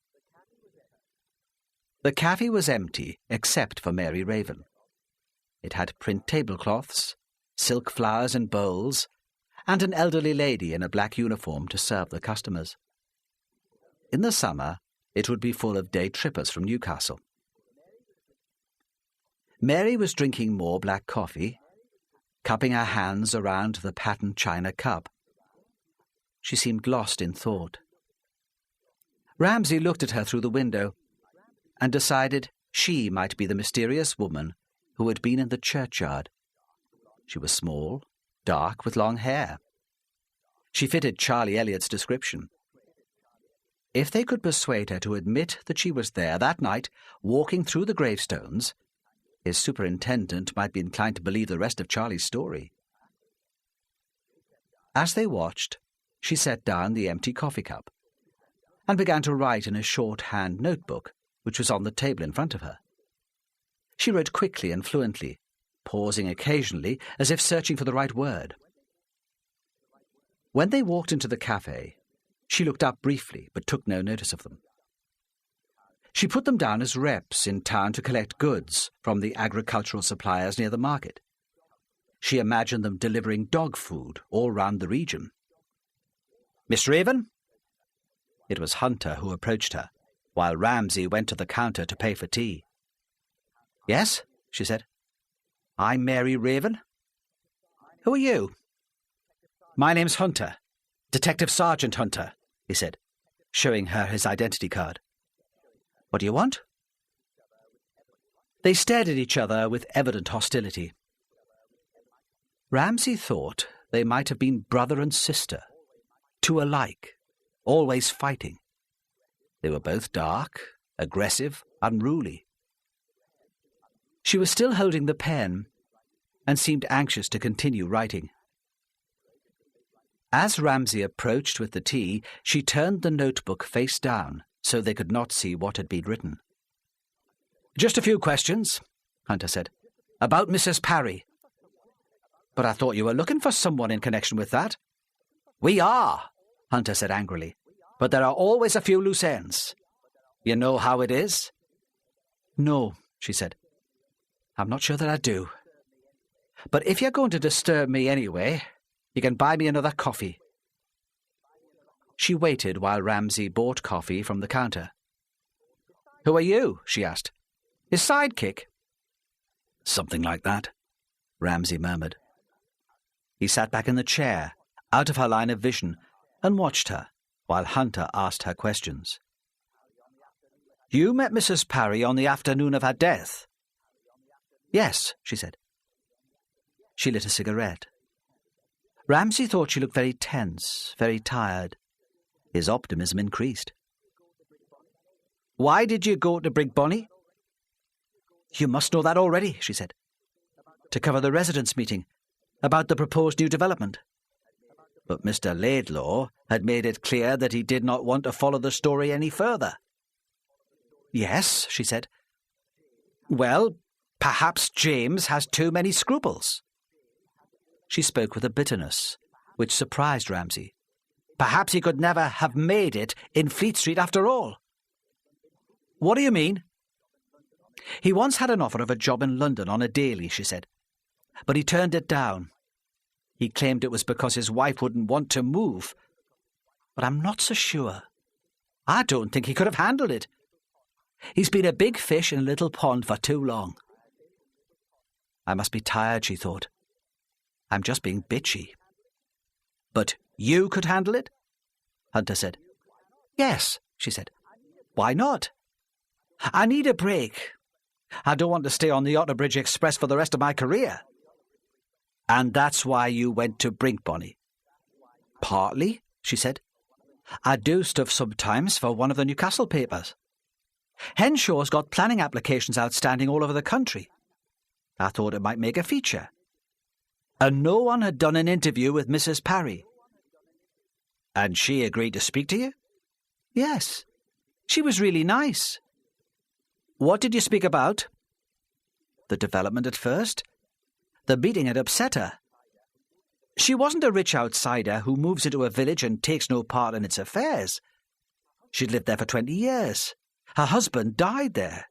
Speaker 1: The cafe was empty except for Mary Raven. It had print tablecloths, silk flowers in bowls, and an elderly lady in a black uniform to serve the customers. In the summer, it would be full of day trippers from Newcastle. Mary was drinking more black coffee, cupping her hands around the patterned china cup. She seemed lost in thought. Ramsay looked at her through the window and decided she might be the mysterious woman who had been in the churchyard. She was small, dark, with long hair. She fitted Charlie Elliott's description. If they could persuade her to admit that she was there that night, walking through the gravestones, his superintendent might be inclined to believe the rest of Charlie's story. As they watched, she set down the empty coffee cup and began to write in a shorthand notebook which was on the table in front of her. She wrote quickly and fluently, pausing occasionally as if searching for the right word. When they walked into the cafe, she looked up briefly but took no notice of them. She put them down as reps in town to collect goods from the agricultural suppliers near the market. She imagined them delivering dog food all round the region. "Miss Raven?" It was Hunter who approached her, while Ramsay went to the counter to pay for tea. "Yes," she said. "I'm Mary Raven." "Who are you?" "My name's Hunter, Detective Sergeant Hunter," he said, showing her his identity card. "What do you want?" They stared at each other with evident hostility. Ramsay thought they might have been brother and sister, two alike, always fighting. They were both dark, aggressive, unruly. She was still holding the pen and seemed anxious to continue writing. As Ramsay approached with the tea, she turned the notebook face down so they could not see what had been written. "Just a few questions," Hunter said, "about Mrs. Parry." "But I thought you were looking for someone in connection with that." "We are," Hunter said angrily, "but there are always a few loose ends. You know how it is?" "No," she said. "I'm not sure that I do. But if you're going to disturb me anyway, you can buy me another coffee." She waited while Ramsay bought coffee from the counter. "Who are you?" she asked. "His sidekick?" "Something like that," Ramsay murmured. He sat back in the chair, out of her line of vision, and watched her while Hunter asked her questions. "You met Mrs. Parry on the afternoon of her death?" "Yes," she said. She lit a cigarette. Ramsay thought she looked very tense, very tired. His optimism increased. "Why did you go to Brigbonny?" "You must know that already," she said. "To cover the residents' meeting about the proposed new development." But Mr. Laidlaw had made it clear that he did not want to follow the story any further. "Yes," she said. "Well, perhaps James has too many scruples." She spoke with a bitterness which surprised Ramsay. Perhaps he could never have made it in Fleet Street after all. "What do you mean?" "He once had an offer of a job in London on a daily," she said, "but he turned it down. He claimed it was because his wife wouldn't want to move. But I'm not so sure. I don't think he could have handled it. He's been a big fish in a little pond for too long." I must be tired, she thought. I'm just being bitchy. "But you could handle it?" Hunter said. "Yes," she said. "Why not?" "I need a break. I don't want to stay on the Otterbridge Express for the rest of my career." "And that's why you went to Brigbonny?" "Partly," she said. "I do stuff sometimes for one of the Newcastle papers. Henshaw's got planning applications outstanding all over the country. I thought it might make a feature. And no one had done an interview with Mrs. Parry." "And she agreed to speak to you?" "Yes. She was really nice." "What did you speak about?" "The development at first. The meeting had upset her. She wasn't a rich outsider who moves into a village and takes no part in its affairs. She'd lived there for 20 years. Her husband died there.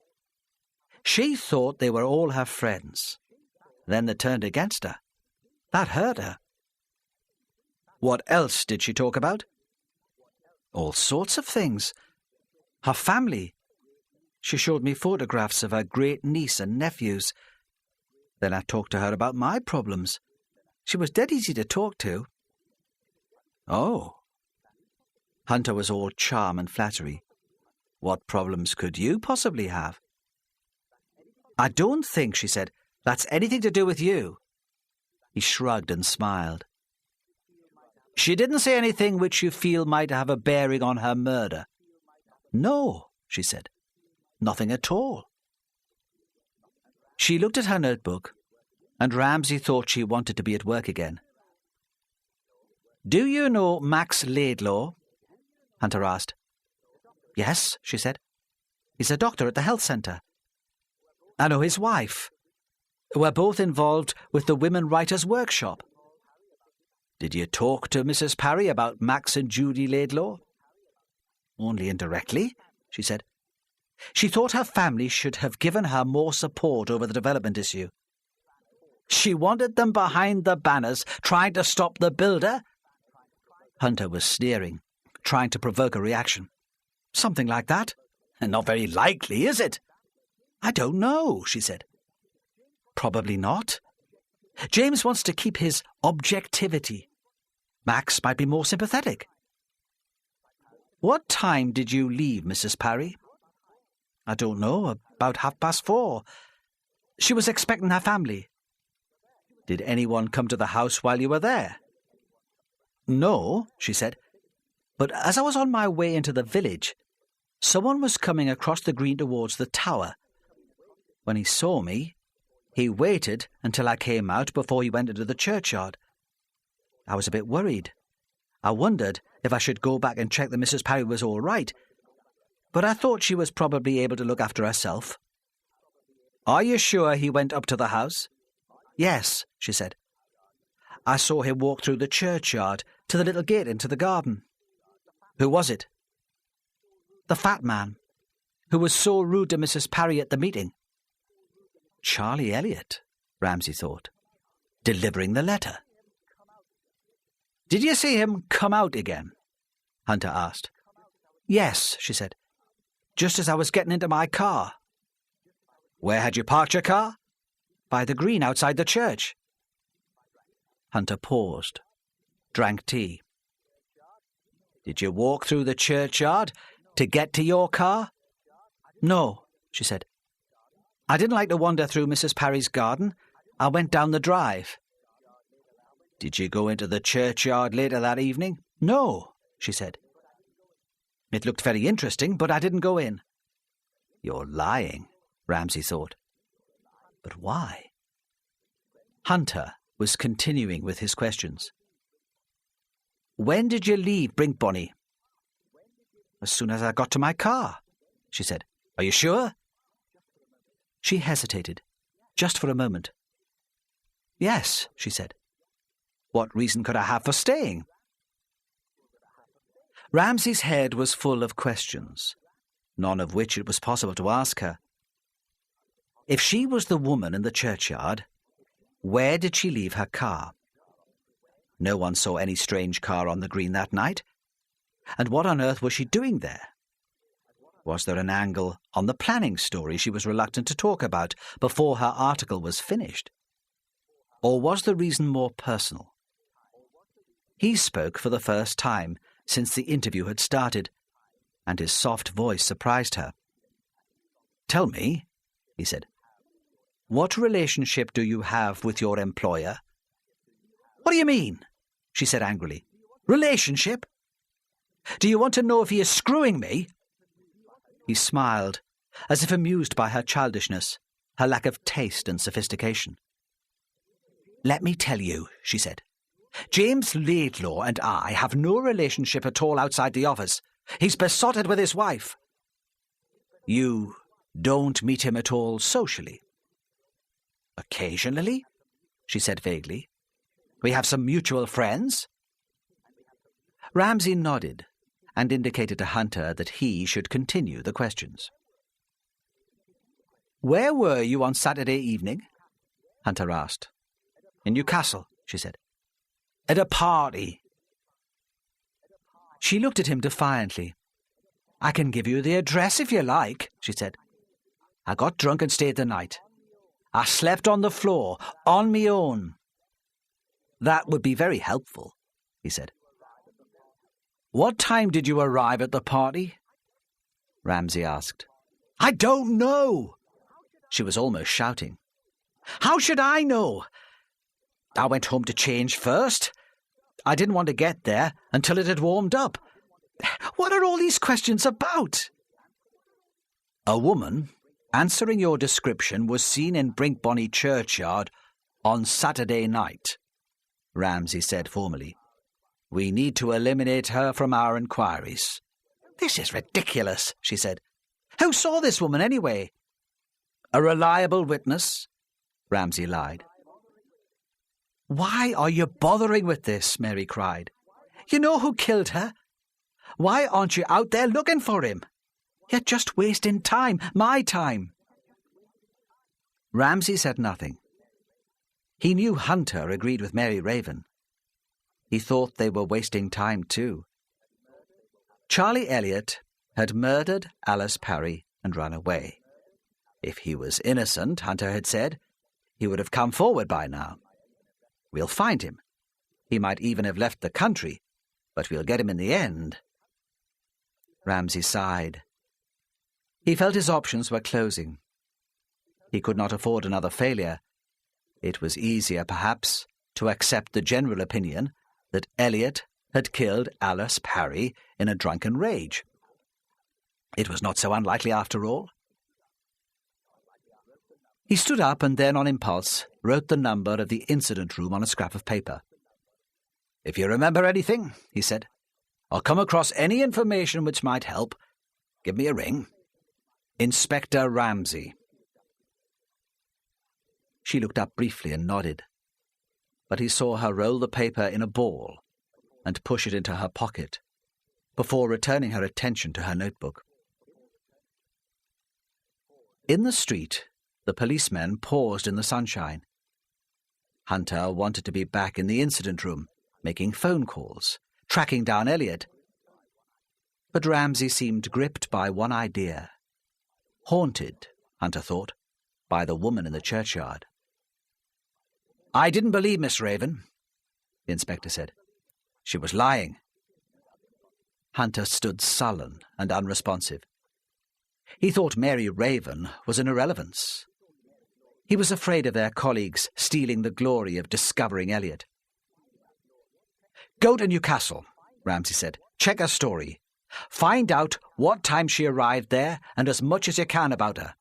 Speaker 1: She thought they were all her friends. Then they turned against her. That hurt her." "What else did she talk about?" "All sorts of things. Her family. She showed me photographs of her great-niece and nephews. Then I talked to her about my problems. She was dead easy to talk to." "Oh." Hunter was all charm and flattery. "What problems could you possibly have?" "I don't think," she said, "that's anything to do with you." He shrugged and smiled. "She didn't say anything which you feel might have a bearing on her murder?" No, she said. Nothing at all. She looked at her notebook, and Ramsay thought she wanted to be at work again. Do you know Max Laidlaw? Hunter asked. Yes, she said. He's a doctor at the health centre. I know his wife. We're both involved with the Women Writers' Workshop. Did you talk to Mrs. Parry about Max and Judy Laidlaw? Only indirectly, she said. She thought her family should have given her more support over the development issue. She wanted them behind the banners, trying to stop the builder. Hunter was sneering, trying to provoke a reaction. Something like that. And not very likely, is it? I don't know, she said. Probably not. James wants to keep his objectivity. Max might be more sympathetic. What time did you leave, Mrs. Parry? I don't know, about 4:30. She was expecting her family. Did anyone come to the house while you were there? No, she said. But as I was on my way into the village, someone was coming across the green towards the tower. When he saw me, he waited until I came out before he went into the churchyard. I was a bit worried. I wondered if I should go back and check that Mrs. Parry was all right, but I thought she was probably able to look after herself. Are you sure he went up to the house? Yes, she said. I saw him walk through the churchyard to the little gate into the garden. Who was it? The fat man, who was so rude to Mrs. Parry at the meeting. Charlie Elliot, Ramsay thought, delivering the letter. Did you see him come out again? Hunter asked. Yes, she said, just as I was getting into my car. Where had you parked your car? By the green outside the church. Hunter paused, drank tea. Did you walk through the churchyard to get to your car? No, she said. I didn't like to wander through Mrs. Parry's garden. I went down the drive. Did you go into the churchyard later that evening? No, she said. It looked very interesting, but I didn't go in. You're lying, Ramsay thought. But why? Hunter was continuing with his questions. When did you leave Brinkbonny? As soon as I got to my car, she said. Are you sure? She hesitated, just for a moment. Yes, she said. What reason could I have for staying? Ramsay's head was full of questions, none of which it was possible to ask her. If she was the woman in the churchyard, where did she leave her car? No one saw any strange car on the green that night. And what on earth was she doing there? Was there an angle on the planning story she was reluctant to talk about before her article was finished? Or was the reason more personal? He spoke for the first time since the interview had started, and his soft voice surprised her. Tell me, he said, what relationship do you have with your employer? What do you mean? She said angrily. Relationship? Do you want to know if he is screwing me? He smiled, as if amused by her childishness, her lack of taste and sophistication. Let me tell you, she said. James Laidlaw and I have no relationship at all outside the office. He's besotted with his wife. You don't meet him at all socially? Occasionally, she said vaguely. We have some mutual friends. Ramsay nodded and indicated to Hunter that he should continue the questions. Where were you on Saturday evening? Hunter asked. In Newcastle, she said. At a party. She looked at him defiantly. I can give you the address if you like, she said. I got drunk and stayed the night. I slept on the floor, on me own. That would be very helpful, he said. What time did you arrive at the party? Ramsay asked. I don't know. She was almost shouting. How should I know? I went home to change first. I didn't want to get there until it had warmed up. What are all these questions about? A woman, answering your description, was seen in Brinkbonny churchyard on Saturday night, Ramsay said formally. We need to eliminate her from our inquiries. This is ridiculous, she said. Who saw this woman anyway? A reliable witness, Ramsay lied. Why are you bothering with this? Mary cried. You know who killed her. Why aren't you out there looking for him? You're just wasting time, my time. Ramsay said nothing. He knew Hunter agreed with Mary Raven. He thought they were wasting time too. Charlie Elliot had murdered Alice Parry and run away. If he was innocent, Hunter had said, he would have come forward by now. We'll find him. He might even have left the country, but we'll get him in the end. Ramsay sighed. He felt his options were closing. He could not afford another failure. It was easier, perhaps, to accept the general opinion that Elliot had killed Alice Parry in a drunken rage. It was not so unlikely after all. He stood up and then, on impulse, wrote the number of the incident room on a scrap of paper. If you remember anything, he said, or come across any information which might help, give me a ring. Inspector Ramsay. She looked up briefly and nodded, but he saw her roll the paper in a ball and push it into her pocket before returning her attention to her notebook. In the street, the policemen paused in the sunshine. Hunter wanted to be back in the incident room, making phone calls, tracking down Elliot. But Ramsay seemed gripped by one idea. Haunted, Hunter thought, by the woman in the churchyard. I didn't believe Miss Raven, the inspector said. She was lying. Hunter stood sullen and unresponsive. He thought Mary Raven was an irrelevance. He was afraid of their colleagues stealing the glory of discovering Elliot. Go to Newcastle, Ramsay said. Check her story. Find out what time she arrived there and as much as you can about her.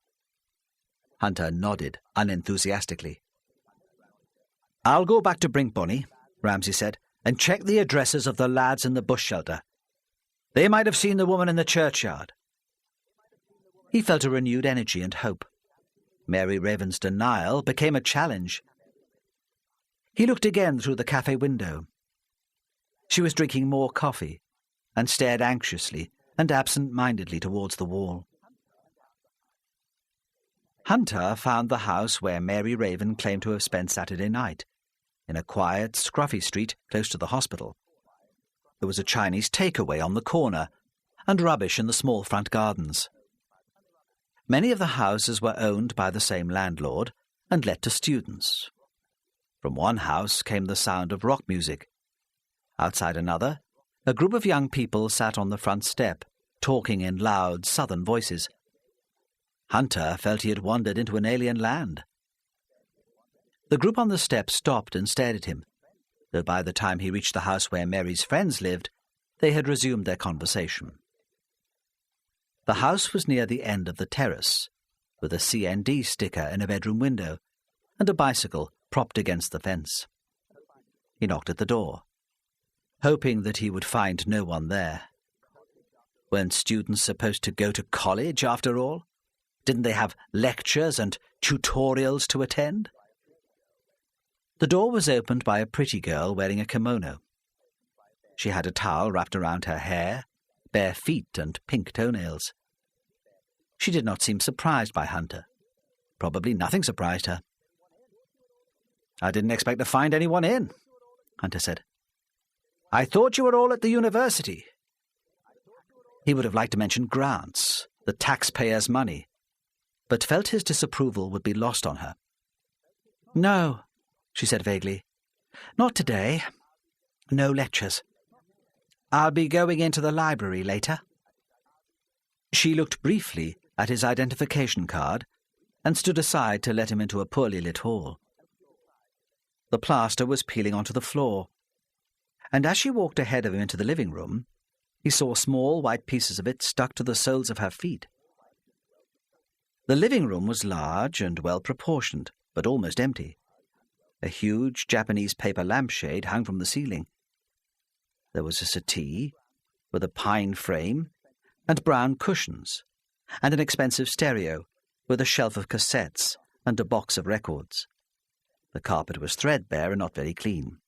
Speaker 1: Hunter nodded unenthusiastically. I'll go back to Brinkbonny, Ramsay said, and check the addresses of the lads in the bush shelter. They might have seen the woman in the churchyard. He felt a renewed energy and hope. Mary Raven's denial became a challenge. He looked again through the cafe window. She was drinking more coffee and stared anxiously and absent-mindedly towards the wall. Hunter found the house where Mary Raven claimed to have spent Saturday night, in a quiet, scruffy street close to the hospital. There was a Chinese takeaway on the corner and rubbish in the small front gardens. Many of the houses were owned by the same landlord and let to students. From one house came the sound of rock music. Outside another, a group of young people sat on the front step, talking in loud southern voices. Hunter felt he had wandered into an alien land. The group on the step stopped and stared at him, though by the time he reached the house where Mary's friends lived, they had resumed their conversation. The house was near the end of the terrace, with a CND sticker in a bedroom window and a bicycle propped against the fence. He knocked at the door, hoping that he would find no one there. Weren't students supposed to go to college, after all? Didn't they have lectures and tutorials to attend? The door was opened by a pretty girl wearing a kimono. She had a towel wrapped around her hair, bare feet and pink toenails. She did not seem surprised by Hunter. Probably nothing surprised her. I didn't expect to find anyone in, Hunter said. I thought you were all at the university. He would have liked to mention grants, the taxpayers' money, but felt his disapproval would be lost on her. No, she said vaguely. Not today. No lectures. I'll be going into the library later. She looked briefly at his identification card and stood aside to let him into a poorly lit hall. The plaster was peeling onto the floor, and as she walked ahead of him into the living room, he saw small white pieces of it stuck to the soles of her feet. The living room was large and well-proportioned, but almost empty. A huge Japanese paper lampshade hung from the ceiling. There was a settee with a pine frame and brown cushions, and an expensive stereo with a shelf of cassettes and a box of records. The carpet was threadbare and not very clean.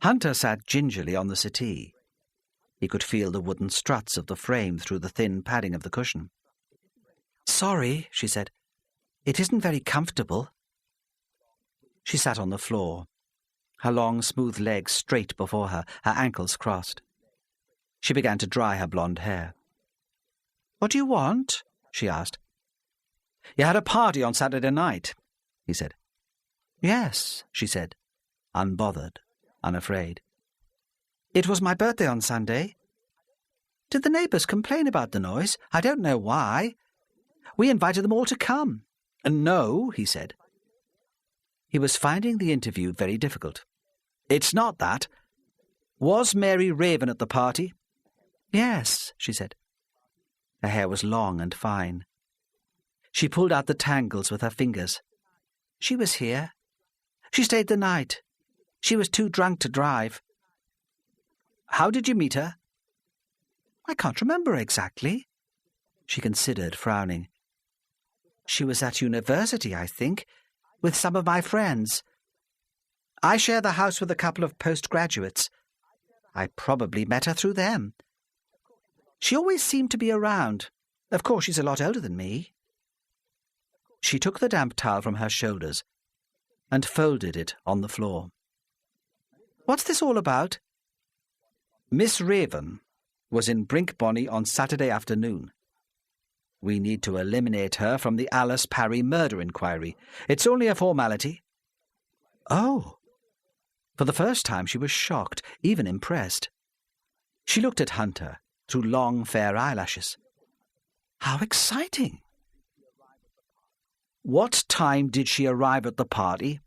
Speaker 1: Hunter sat gingerly on the settee. He could feel the wooden struts of the frame through the thin padding of the cushion. "Sorry," she said. "It isn't very comfortable." She sat on the floor, her long, smooth legs straight before her, her ankles crossed. She began to dry her blonde hair. "What do you want?" she asked. "You had a party on Saturday night," he said. "Yes," she said, unbothered, unafraid. "It was my birthday on Sunday." "Did the neighbours complain about the noise? I don't know why. We invited them all to come." "No," he said. He was finding the interview very difficult. "It's not that. Was Mary Raven at the party?" "Yes," she said. Her hair was long and fine. She pulled out the tangles with her fingers. "She was here. She stayed the night. She was too drunk to drive." "How did you meet her?" "I can't remember exactly." She considered, frowning. "She was at university, I think, with some of my friends. I share the house with a couple of postgraduates. I probably met her through them. She always seemed to be around. Of course, she's a lot older than me." She took the damp towel from her shoulders and folded it on the floor. "What's this all about?" "Miss Raven was in Brinkbonny on Saturday afternoon. We need to eliminate her from the Alice Parry murder inquiry. It's only a formality." "Oh." For the first time she was shocked, even impressed. She looked at Hunter through long, fair eyelashes. "How exciting!" "What time did she arrive at the party?"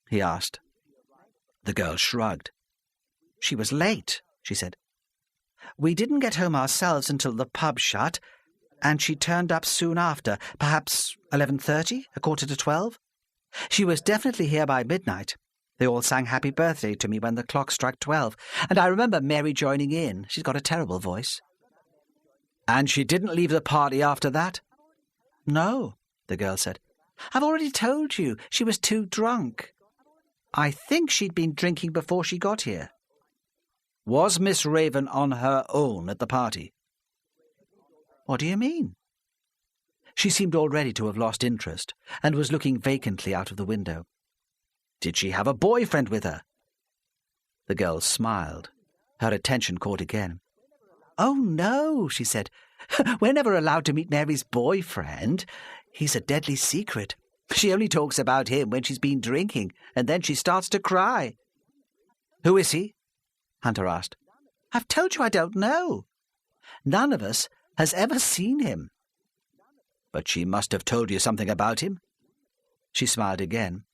Speaker 1: he asked. The girl shrugged. "She was late," she said. "We didn't get home ourselves until the pub shut, and she turned up soon after, perhaps 11:30, 11:45. She was definitely here by midnight. They all sang happy birthday to me when the clock struck 12, and I remember Mary joining in. She's got a terrible voice." "And she didn't leave the party after that?" "No," the girl said. "I've already told you, she was too drunk. I think she'd been drinking before she got here." "Was Miss Raven on her own at the party?" "What do you mean?" She seemed already to have lost interest and was looking vacantly out of the window. "Did she have a boyfriend with her?" The girl smiled. Her attention caught again. "Oh, no," she said. "We're never allowed to meet Mary's boyfriend. He's a deadly secret. She only talks about him when she's been drinking, and then she starts to cry." "Who is he?" Hunter asked. "I've told you I don't know. None of us has ever seen him." "But she must have told you something about him." She smiled again.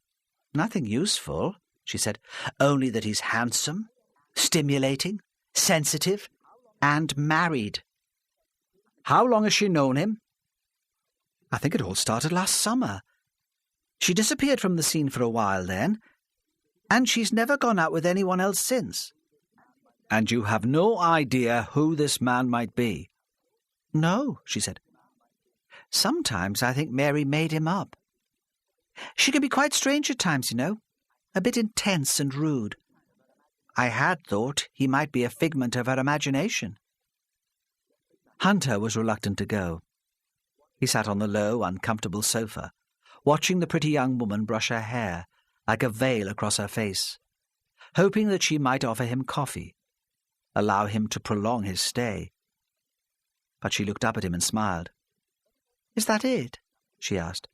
Speaker 1: "Nothing useful," she said, "only that he's handsome, stimulating, sensitive, and married." "How long has she known him?" "I think it all started last summer. She disappeared from the scene for a while then, and she's never gone out with anyone else since." "And you have no idea who this man might be?" "No," she said. "Sometimes I think Mary made him up. She can be quite strange at times, you know, a bit intense and rude. I had thought he might be a figment of her imagination." Hunter was reluctant to go. He sat on the low, uncomfortable sofa, watching the pretty young woman brush her hair like a veil across her face, hoping that she might offer him coffee, allow him to prolong his stay. But she looked up at him and smiled. "Is that it?" she asked.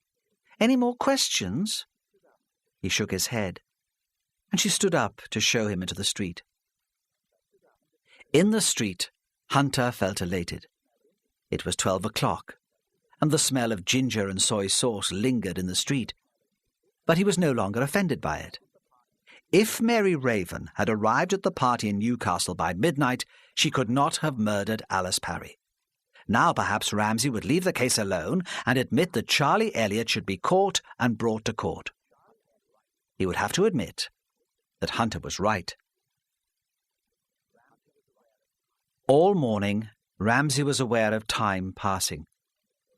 Speaker 1: "Any more questions?" He shook his head, and she stood up to show him into the street. In the street, Hunter felt elated. It was 12 o'clock, and the smell of ginger and soy sauce lingered in the street, but he was no longer offended by it. If Mary Raven had arrived at the party in Newcastle by midnight, she could not have murdered Alice Parry. Now perhaps Ramsay would leave the case alone and admit that Charlie Elliott should be caught and brought to court. He would have to admit that Hunter was right. All morning, Ramsay was aware of time passing,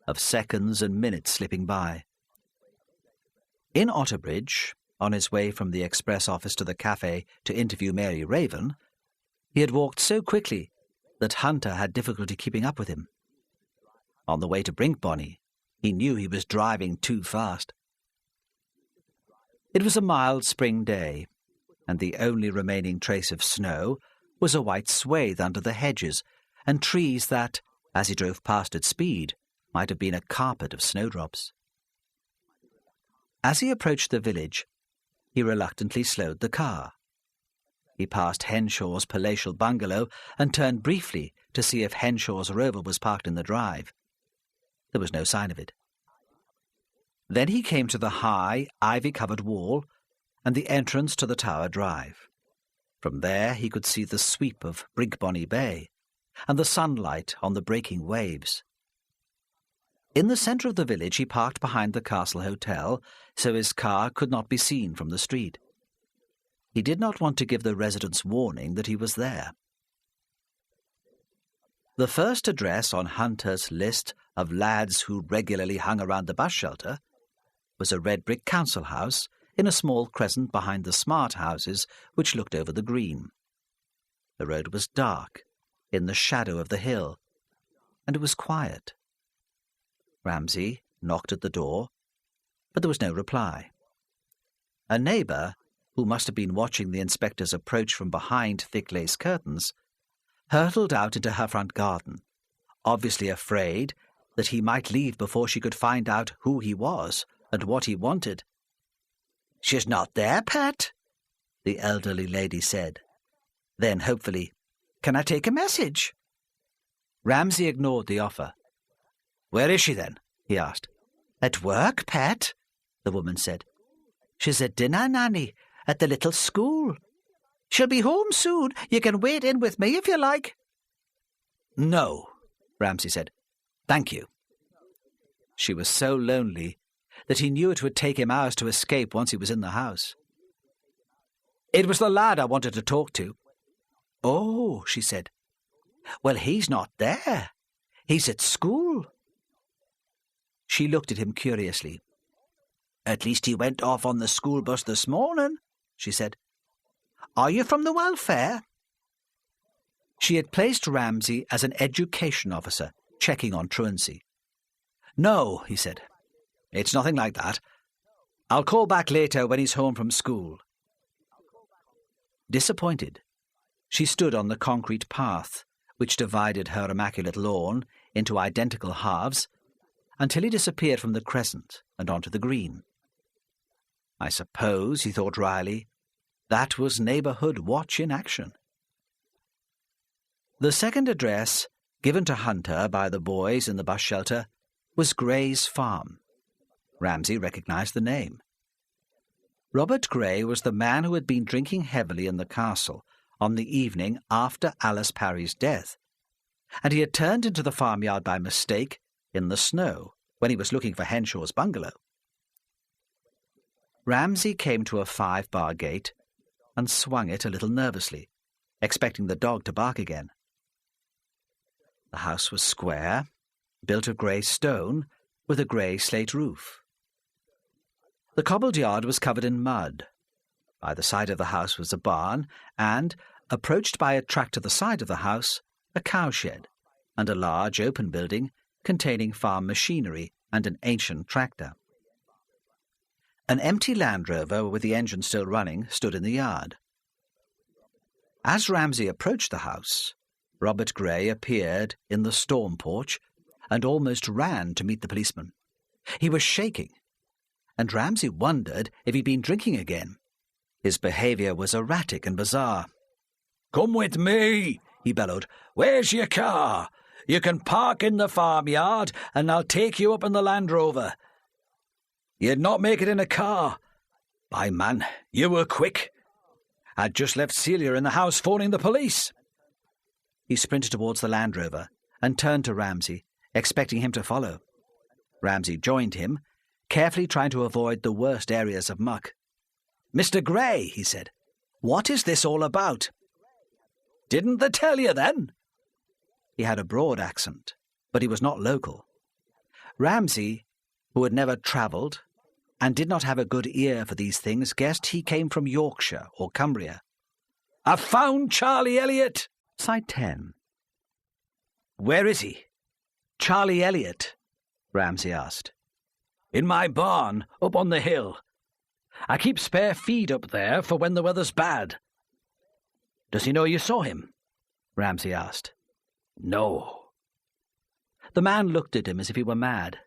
Speaker 1: of seconds and minutes slipping by. In Otterbridge, on his way from the express office to the cafe to interview Mary Raven, he had walked so quickly that Hunter had difficulty keeping up with him. On the way to Brinkbonny, he knew he was driving too fast. It was a mild spring day, and the only remaining trace of snow was a white swathe under the hedges and trees that, as he drove past at speed, might have been a carpet of snowdrops. As he approached the village, he reluctantly slowed the car. He passed Henshaw's palatial bungalow and turned briefly to see if Henshaw's Rover was parked in the drive. There was no sign of it. Then he came to the high, ivy-covered wall and the entrance to the Tower Drive. From there he could see the sweep of Brinkbonny Bay and the sunlight on the breaking waves. In the centre of the village he parked behind the Castle Hotel, so his car could not be seen from the street. He did not want to give the residents warning that he was there. The first address on Hunter's list of lads who regularly hung around the bus shelter was a red brick council house in a small crescent behind the smart houses which looked over the green. The road was dark, in the shadow of the hill, and it was quiet. Ramsay knocked at the door, but there was no reply. A neighbour, who must have been watching the inspector's approach from behind thick lace curtains, hurtled out into her front garden, obviously afraid that he might leave before she could find out who he was and what he wanted. "She's not there, Pat," the elderly lady said. Then, hopefully, "Can I take a message?" Ramsay ignored the offer. "Where is she, then?" he asked. "At work, Pat," the woman said. "She's a dinner nanny at the little school. She'll be home soon. You can wait in with me if you like." "No," Ramsay said. "Thank you." She was so lonely that he knew it would take him hours to escape once he was in the house. "It was the lad I wanted to talk to." "Oh," she said. "Well, he's not there. He's at school." She looked at him curiously. "At least he went off on the school bus this morning," she said. "Are you from the welfare?" She had placed Ramsay as an education officer, checking on truancy. "No," he said. "It's nothing like that. I'll call back later when he's home from school." Disappointed, she stood on the concrete path which divided her immaculate lawn into identical halves until he disappeared from the crescent and onto the green. I suppose, he thought wryly, that was neighbourhood watch in action. The second address, given to Hunter by the boys in the bus shelter, was Gray's farm. Ramsay recognised the name. Robert Gray was the man who had been drinking heavily in the castle on the evening after Alice Parry's death, and he had turned into the farmyard by mistake in the snow when he was looking for Henshaw's bungalow. Ramsay came to a 5-bar gate and swung it a little nervously, expecting the dog to bark again. The house was square, built of grey stone, with a grey slate roof. The cobbled yard was covered in mud. By the side of the house was a barn, and, approached by a track to the side of the house, a cowshed, and a large open building containing farm machinery and an ancient tractor. An empty Land Rover with the engine still running stood in the yard. As Ramsay approached the house, Robert Gray appeared in the storm porch and almost ran to meet the policeman. He was shaking, and Ramsay wondered if he'd been drinking again. His behaviour was erratic and bizarre. "Come with me," he bellowed. "Where's your car? You can park in the farmyard, and I'll take you up in the Land Rover." "You'd not make it in a car." "By man, you were quick. I'd just left Celia in the house phoning the police." He sprinted towards the Land Rover and turned to Ramsay, expecting him to follow. Ramsay joined him, carefully trying to avoid the worst areas of muck. "Mr. Gray," he said, "what is this all about?" "Didn't they tell you then?" He had a broad accent, but he was not local. Ramsay, who had never travelled and did not have a good ear for these things, guessed he came from Yorkshire or Cumbria. "I've found Charlie Elliot." Side 10. "Where is he?" "Charlie Elliot?" Ramsay asked. "In my barn, up on the hill. I keep spare feed up there for when the weather's bad." "Does he know you saw him?" Ramsay asked. "No." The man looked at him as if he were mad.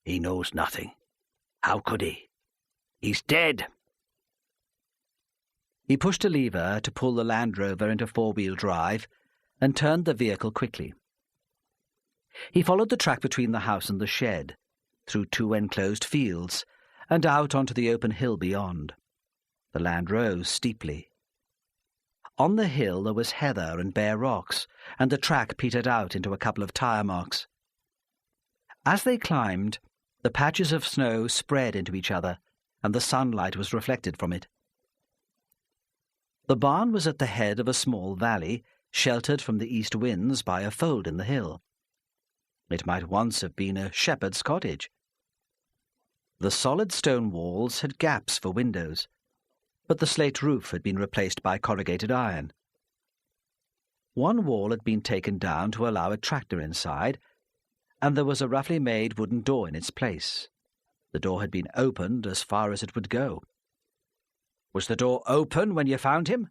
Speaker 1: "He knows nothing. How could he? He's dead." He pushed a lever to pull the Land Rover into four-wheel drive and turned the vehicle quickly. He followed the track between the house and the shed, through two enclosed fields, and out onto the open hill beyond. The land rose steeply. On the hill there was heather and bare rocks, and the track petered out into a couple of tyre marks. As they climbed, the patches of snow spread into each other, and the sunlight was reflected from it. The barn was at the head of a small valley, sheltered from the east winds by a fold in the hill. It might once have been a shepherd's cottage. The solid stone walls had gaps for windows, but the slate roof had been replaced by corrugated iron. One wall had been taken down to allow a tractor inside, and there was a roughly made wooden door in its place. The door had been opened as far as it would go. "Was the door open when you found him?"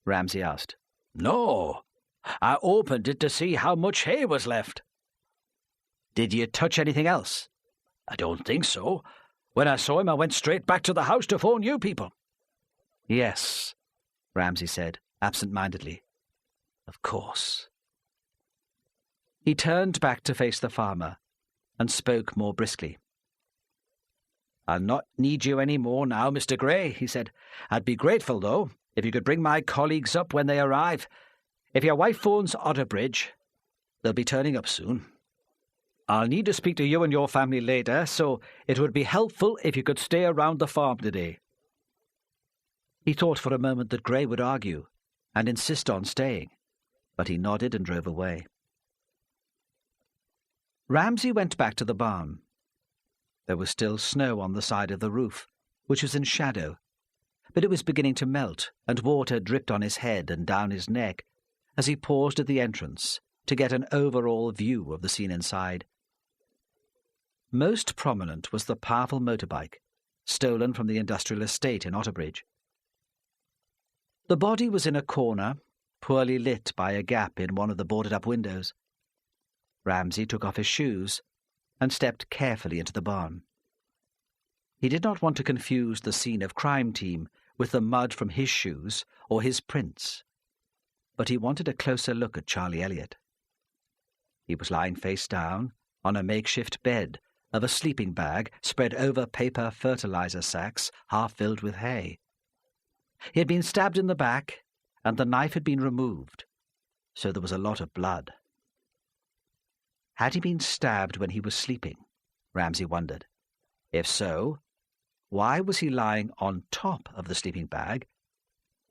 Speaker 1: Ramsay asked. "No. I opened it to see how much hay was left." "Did you touch anything else?" "I don't think so. When I saw him, I went straight back to the house to phone you people." "Yes," Ramsay said, absent-mindedly. "Of course." He turned back to face the farmer and spoke more briskly. "I'll not need you any more now, Mr. Gray," he said. "I'd be grateful, though, if you could bring my colleagues up when they arrive. If your wife phones Otterbridge, they'll be turning up soon. I'll need to speak to you and your family later, so it would be helpful if you could stay around the farm today." He thought for a moment that Gray would argue and insist on staying, but he nodded and drove away. Ramsay went back to the barn. There was still snow on the side of the roof, which was in shadow, but it was beginning to melt, and water dripped on his head and down his neck as he paused at the entrance to get an overall view of the scene inside. Most prominent was the powerful motorbike, stolen from the industrial estate in Otterbridge. The body was in a corner, poorly lit by a gap in one of the boarded-up windows. Ramsay took off his shoes and stepped carefully into the barn. He did not want to confuse the scene of crime team with the mud from his shoes or his prints, but he wanted a closer look at Charlie Elliot. He was lying face down on a makeshift bed of a sleeping bag spread over paper fertilizer sacks half filled with hay. He had been stabbed in the back, and the knife had been removed, so there was a lot of blood. Had he been stabbed when he was sleeping? Ramsay wondered. If so, why was he lying on top of the sleeping bag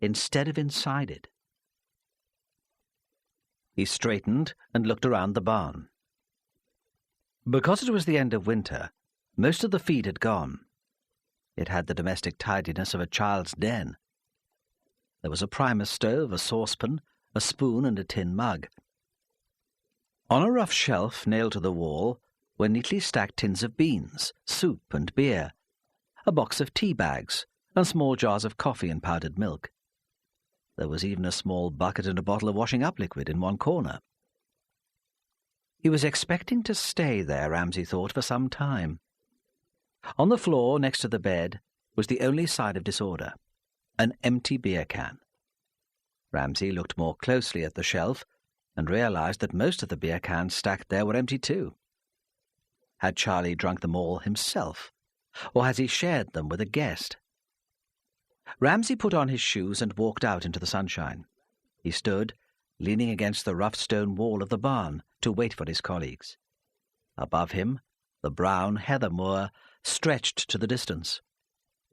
Speaker 1: instead of inside it? He straightened and looked around the barn. Because it was the end of winter, most of the feed had gone. It had the domestic tidiness of a child's den. There was a primus stove, a saucepan, a spoon, and a tin mug. On a rough shelf nailed to the wall were neatly stacked tins of beans, soup, and beer, a box of tea bags, and small jars of coffee and powdered milk. There was even a small bucket and a bottle of washing-up liquid in one corner. He was expecting to stay there, Ramsay thought, for some time. On the floor next to the bed was the only sign of disorder, an empty beer can. Ramsay looked more closely at the shelf and realized that most of the beer cans stacked there were empty too. Had Charlie drunk them all himself, or had he shared them with a guest? Ramsay put on his shoes and walked out into the sunshine. He stood, leaning against the rough stone wall of the barn to wait for his colleagues. Above him, the brown heather moor stretched to the distance,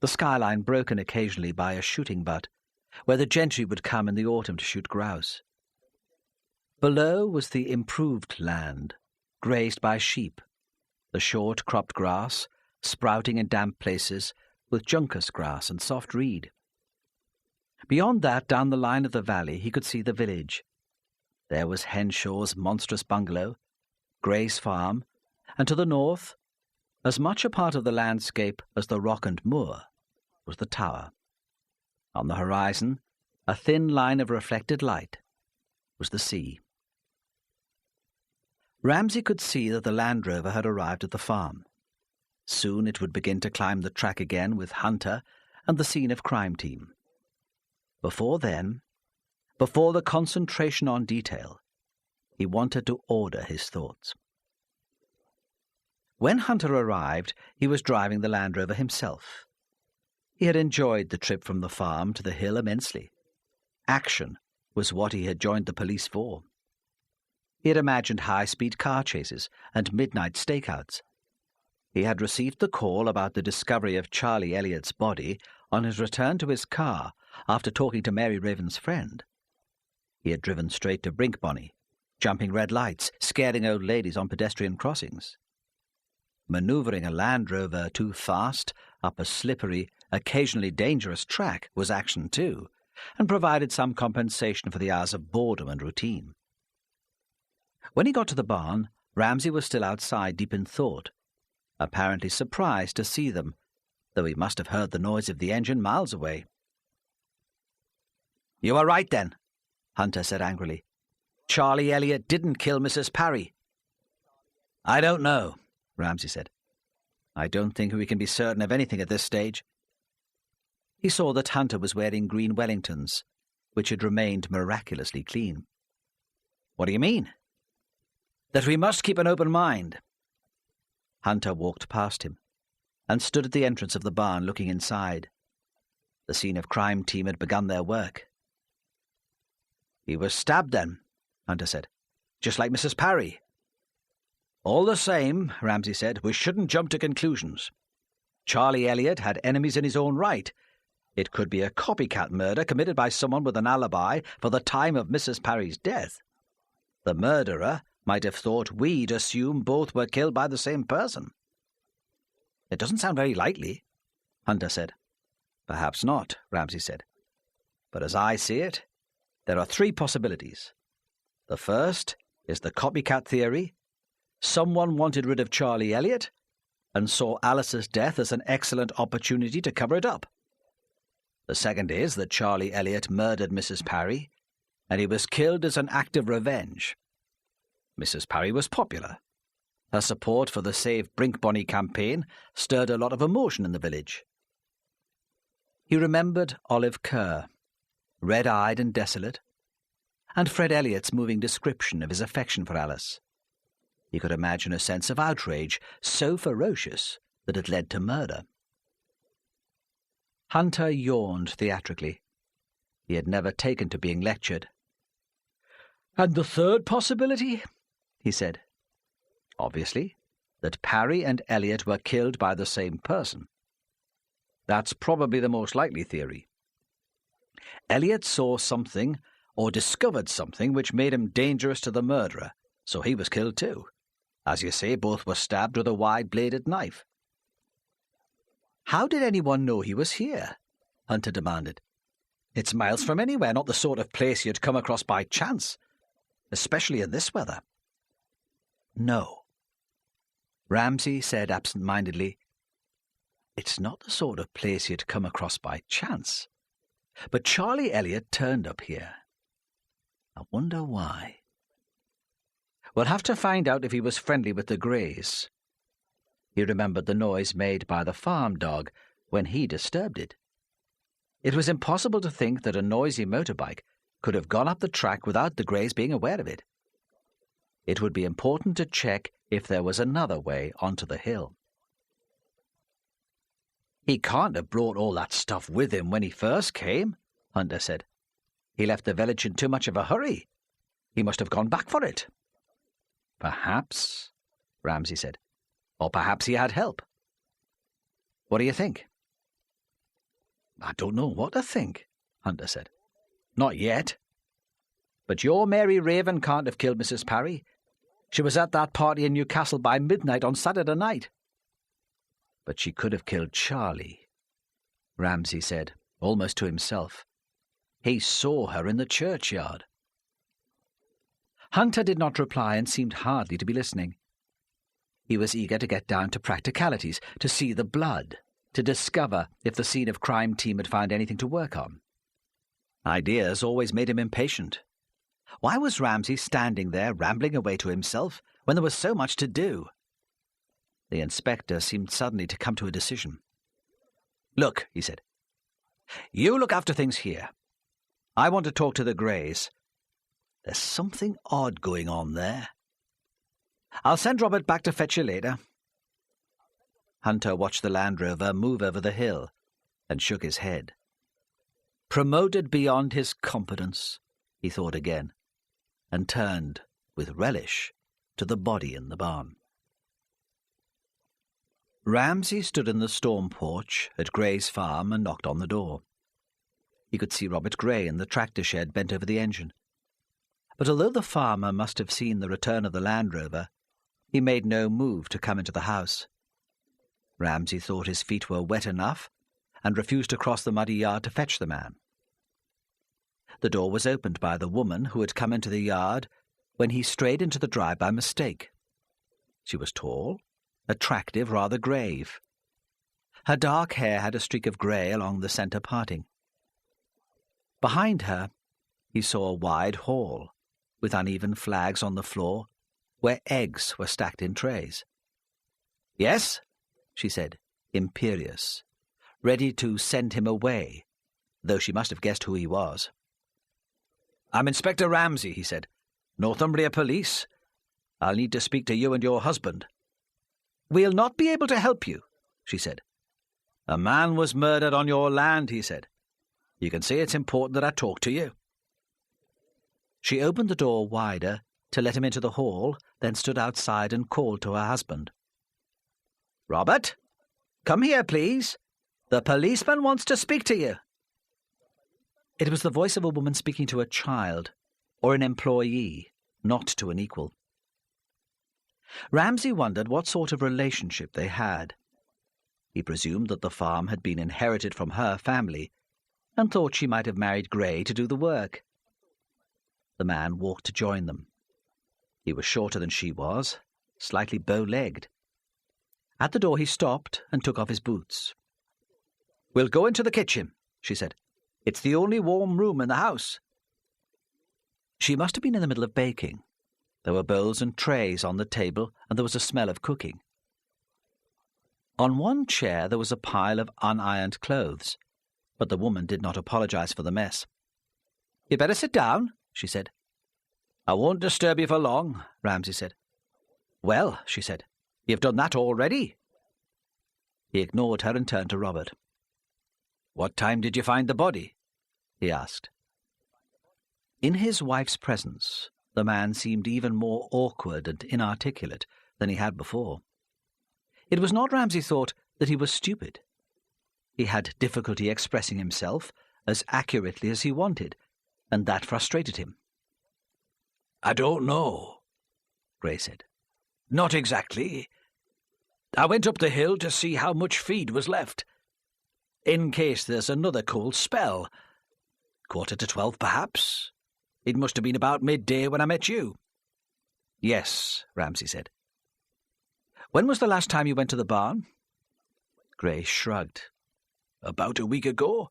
Speaker 1: the skyline broken occasionally by a shooting butt, where the gentry would come in the autumn to shoot grouse. Below was the improved land, grazed by sheep, the short cropped grass sprouting in damp places with juncus grass and soft reed. Beyond that, down the line of the valley, he could see the village. There was Henshaw's monstrous bungalow, Gray's farm, and to the north, as much a part of the landscape as the rock and moor, was the tower. On the horizon, a thin line of reflected light, was the sea. Ramsay could see that the Land Rover had arrived at the farm. Soon it would begin to climb the track again with Hunter and the scene of crime team. Before then, before the concentration on detail, he wanted to order his thoughts. When Hunter arrived, he was driving the Land Rover himself. He had enjoyed the trip from the farm to the hill immensely. Action was what he had joined the police for. He had imagined high-speed car chases and midnight stakeouts. He had received the call about the discovery of Charlie Elliott's body on his return to his car after talking to Mary Raven's friend. He had driven straight to Brinkbonny, jumping red lights, scaring old ladies on pedestrian crossings. Manoeuvring a Land Rover too fast up a slippery, occasionally dangerous track was action too, and provided some compensation for the hours of boredom and routine. When he got to the barn, Ramsay was still outside, deep in thought, apparently surprised to see them, though he must have heard the noise of the engine miles away. "You were right, then," Hunter said angrily. "Charlie Elliott didn't kill Mrs. Parry." "I don't know," Ramsay said. "I don't think we can be certain of anything at this stage." He saw that Hunter was wearing green Wellingtons, which had remained miraculously clean. "What do you mean?" "That we must keep an open mind." Hunter walked past him and stood at the entrance of the barn looking inside. The scene of crime team had begun their work. "He was stabbed then," Hunter said, "just like Mrs. Parry." "All the same," Ramsay said, "we shouldn't jump to conclusions. Charlie Elliott had enemies in his own right. It could be a copycat murder committed by someone with an alibi for the time of Mrs. Parry's death. The murderer might have thought we'd assume both were killed by the same person." "It doesn't sound very likely," Hunter said. "Perhaps not," Ramsay said. "But as I see it, there are three possibilities. The first is the copycat theory. Someone wanted rid of Charlie Elliott and saw Alice's death as an excellent opportunity to cover it up. The second is that Charlie Elliott murdered Mrs. Parry, and he was killed as an act of revenge. Mrs. Parry was popular. Her support for the Save Brinkbonny campaign stirred a lot of emotion in the village. He remembered Olive Kerr, red-eyed and desolate, and Fred Elliott's moving description of his affection for Alice. He could imagine a sense of outrage so ferocious that it led to murder. Hunter yawned theatrically. He had never taken to being lectured. "And the third possibility?" he said. "Obviously, that Parry and Elliott were killed by the same person. That's probably the most likely theory. Elliott saw something or discovered something which made him dangerous to the murderer, so he was killed too. As you say, both were stabbed with a wide-bladed knife." "How did anyone know he was here?" Hunter demanded. "It's miles from anywhere, not the sort of place you'd come across by chance, especially in this weather." "No," Ramsay said absent-mindedly. "It's not the sort of place you'd come across by chance. But Charlie Elliott turned up here. I wonder why. We'll have to find out if he was friendly with the Greys." He remembered the noise made by the farm dog when he disturbed it. It was impossible to think that a noisy motorbike could have gone up the track without the Greys being aware of it. It would be important to check if there was another way onto the hill. "He can't have brought all that stuff with him when he first came," Hunter said. "He left the village in too much of a hurry. He must have gone back for it. Perhaps, Ramsay said. Or perhaps he had help. What do you think? I don't know what to think, Hunter said. Not yet. But your Mary Raven can't have killed Mrs. Parry. She was at that party in Newcastle by midnight on Saturday night. But she could have killed Charlie, Ramsay said, almost to himself. He saw her in the churchyard. Hunter did not reply and seemed hardly to be listening. He was eager to get down to practicalities, to see the blood, to discover if the scene of crime team had found anything to work on. Ideas always made him impatient. Why was Ramsay standing there rambling away to himself when there was so much to do? The inspector seemed suddenly to come to a decision. Look, he said. You look after things here. I want to talk to the Greys. There's something odd going on there. I'll send Robert back to fetch you later. Hunter watched the Land Rover move over the hill and shook his head. Promoted beyond his competence, he thought again, and turned, with relish, to the body in the barn. Ramsay stood in the storm porch at Gray's farm and knocked on the door. He could see Robert Gray in the tractor shed bent over the engine. But although the farmer must have seen the return of the Land Rover, he made no move to come into the house. Ramsay thought his feet were wet enough and refused to cross the muddy yard to fetch the man. The door was opened by the woman who had come into the yard when he strayed into the drive by mistake. She was tall, attractive, rather grave. Her dark hair had a streak of grey along the centre parting. Behind her, he saw a wide hall, with uneven flags on the floor, where eggs were stacked in trays. "Yes?" she said, imperious, ready to send him away, though she must have guessed who he was. "I'm Inspector Ramsay," he said. "Northumbria Police. I'll need to speak to you and your husband." "We'll not be able to help you," she said. "A man was murdered on your land," he said. "You can see it's important that I talk to you." She opened the door wider to let him into the hall, then stood outside and called to her husband. "Robert, come here, please. The policeman wants to speak to you." It was the voice of a woman speaking to a child, or an employee, not to an equal. Ramsay wondered what sort of relationship they had. He presumed that the farm had been inherited from her family, and thought she might have married Gray to do the work. The man walked to join them. He was shorter than she was, slightly bow-legged. At the door he stopped and took off his boots. "We'll go into the kitchen," she said. "It's the only warm room in the house." She must have been in the middle of baking. There were bowls and trays on the table, and there was a smell of cooking. On one chair there was a pile of unironed clothes, but the woman did not apologize for the mess. "You'd better sit down," she said. "I won't disturb you for long," Ramsay said. "Well," she said, "you've done that already." He ignored her and turned to Robert. "What time did you find the body?" he asked. In his wife's presence, the man seemed even more awkward and inarticulate than he had before. It was not, Ramsay thought, that he was stupid. He had difficulty expressing himself as accurately as he wanted, and that frustrated him. "I don't know," Gray said. "Not exactly. I went up the hill to see how much feed was left, in case there's another cold spell. 11:45, perhaps. It must have been about midday when I met you." "Yes," Ramsay said. "When was the last time you went to the barn?" Gray shrugged. "About a week ago,"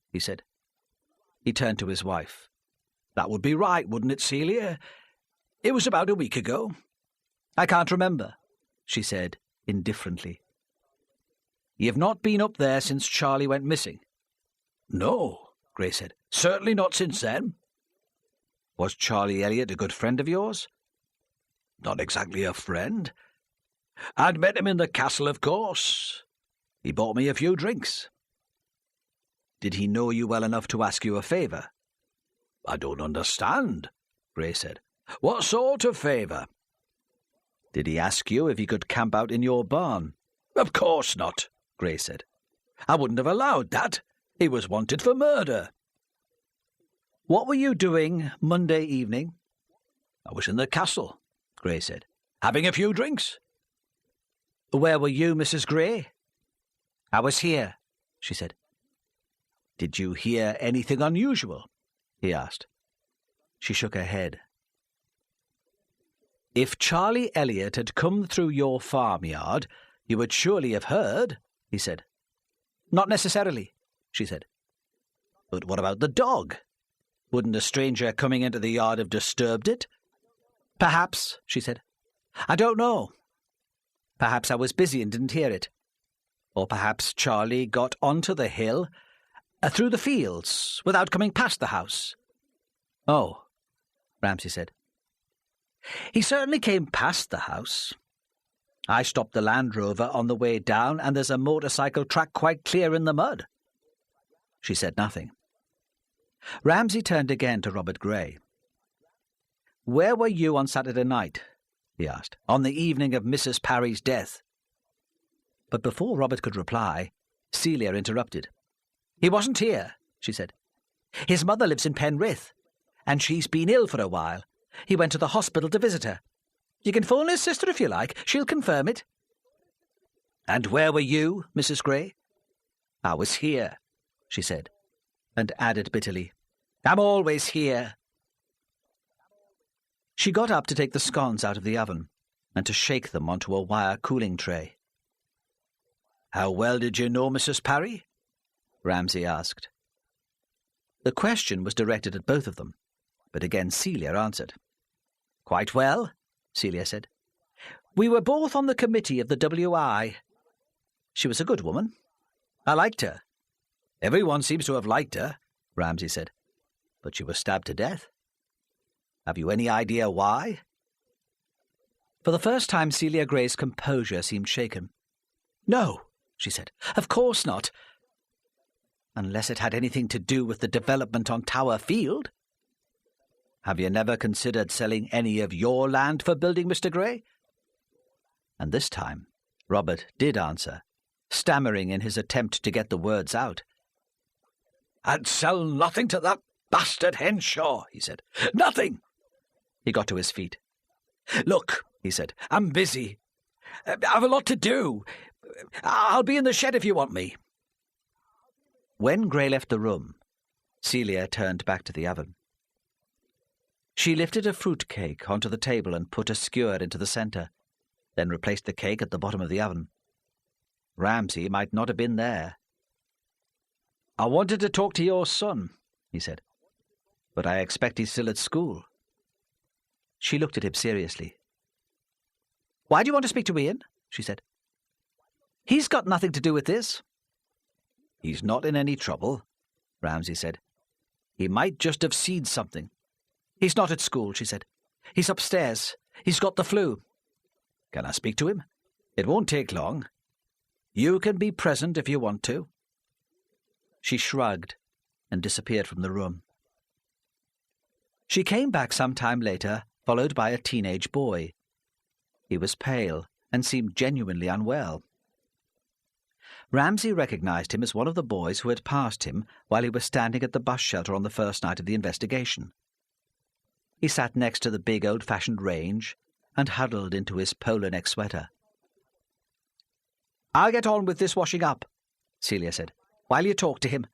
Speaker 1: he said. He turned to his wife. "That would be right, wouldn't it, Celia? It was about a week ago." "I can't remember," she said indifferently. "You've not been up there since Charlie went missing?" "No," Gray said. "Certainly not since then." "Was Charlie Elliott a good friend of yours?" "Not exactly a friend. I'd met him in the castle, of course. He bought me a few drinks." "Did he know you well enough to ask you a favour?" "I don't understand," Gray said. What sort of favour? Did he ask you if he could camp out in your barn? Of course not, Gray said. I wouldn't have allowed that. He was wanted for murder. What were you doing Monday evening? I was in the castle, Gray said, having a few drinks. Where were you, Mrs. Gray? I was here, she said. Did you hear anything unusual? He asked. She shook her head. If Charlie Elliot had come through your farmyard, you would surely have heard, he said. Not necessarily, she said. But what about the dog? Wouldn't a stranger coming into the yard have disturbed it? Perhaps, she said. I don't know. Perhaps I was busy and didn't hear it. Or perhaps Charlie got onto the hill, through the fields, without coming past the house. Oh, Ramsay said. He certainly came past the house. I stopped the Land Rover on the way down, and there's a motorcycle track quite clear in the mud. She said nothing. Ramsay turned again to Robert Gray. Where were you on Saturday night? He asked. On the evening of Mrs. Parry's death. But before Robert could reply, Celia interrupted. He wasn't here, she said. His mother lives in Penrith, and she's been ill for a while. He went to the hospital to visit her. You can phone his sister if you like. She'll confirm it. And where were you, Mrs. Gray? I was here, she said, and added bitterly, I'm always here. She got up to take the scones out of the oven and to shake them onto a wire cooling tray. How well did you know Mrs. Parry? Ramsay asked. The question was directed at both of them, but again Celia answered. Quite well, Celia said. We were both on the committee of the W.I. She was a good woman. I liked her. Everyone seems to have liked her, Ramsay said. But she was stabbed to death. Have you any idea why? For the first time, Celia Gray's composure seemed shaken. No, she said. Of course not. Unless it had anything to do with the development on Tower Field. Have you never considered selling any of your land for building, Mr. Gray? And this time, Robert did answer, stammering in his attempt to get the words out. I'd sell nothing to that bastard Henshaw, he said. Nothing! He got to his feet. Look, he said, I'm busy. I've a lot to do. I'll be in the shed if you want me. When Gray left the room, Celia turned back to the oven. She lifted a fruit cake onto the table and put a skewer into the centre, then replaced the cake at the bottom of the oven. Ramsay might not have been there. I wanted to talk to your son, he said, but I expect he's still at school. She looked at him seriously. Why do you want to speak to Ian? She said. He's got nothing to do with this. He's not in any trouble, Ramsay said. He might just have seen something. He's not at school, she said. He's upstairs. He's got the flu. Can I speak to him? It won't take long. You can be present if you want to. She shrugged and disappeared from the room. She came back some time later, followed by a teenage boy. He was pale and seemed genuinely unwell. Ramsay recognized him as one of the boys who had passed him while he was standing at the bus shelter on the first night of the investigation. He sat next to the big old-fashioned range and huddled into his polo neck sweater. I'll get on with this washing up, Celia said, while you talk to him.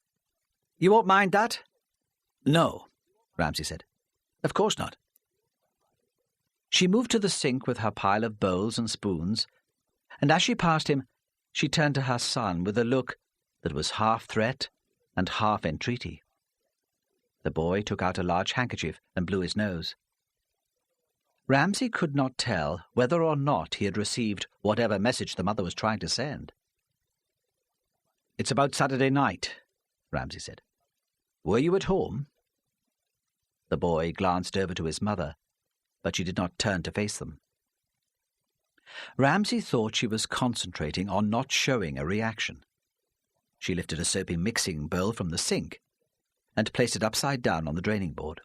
Speaker 1: You won't mind that? No, Ramsay said. Of course not. She moved to the sink with her pile of bowls and spoons, and as she passed him, she turned to her son with a look that was half threat and half entreaty. The boy took out a large handkerchief and blew his nose. Ramsay could not tell whether or not he had received whatever message the mother was trying to send. It's about Saturday night, Ramsay said. Were you at home? The boy glanced over to his mother, but she did not turn to face them. Ramsay thought she was concentrating on not showing a reaction. She lifted a soapy mixing bowl from the sink and placed it upside down on the draining board.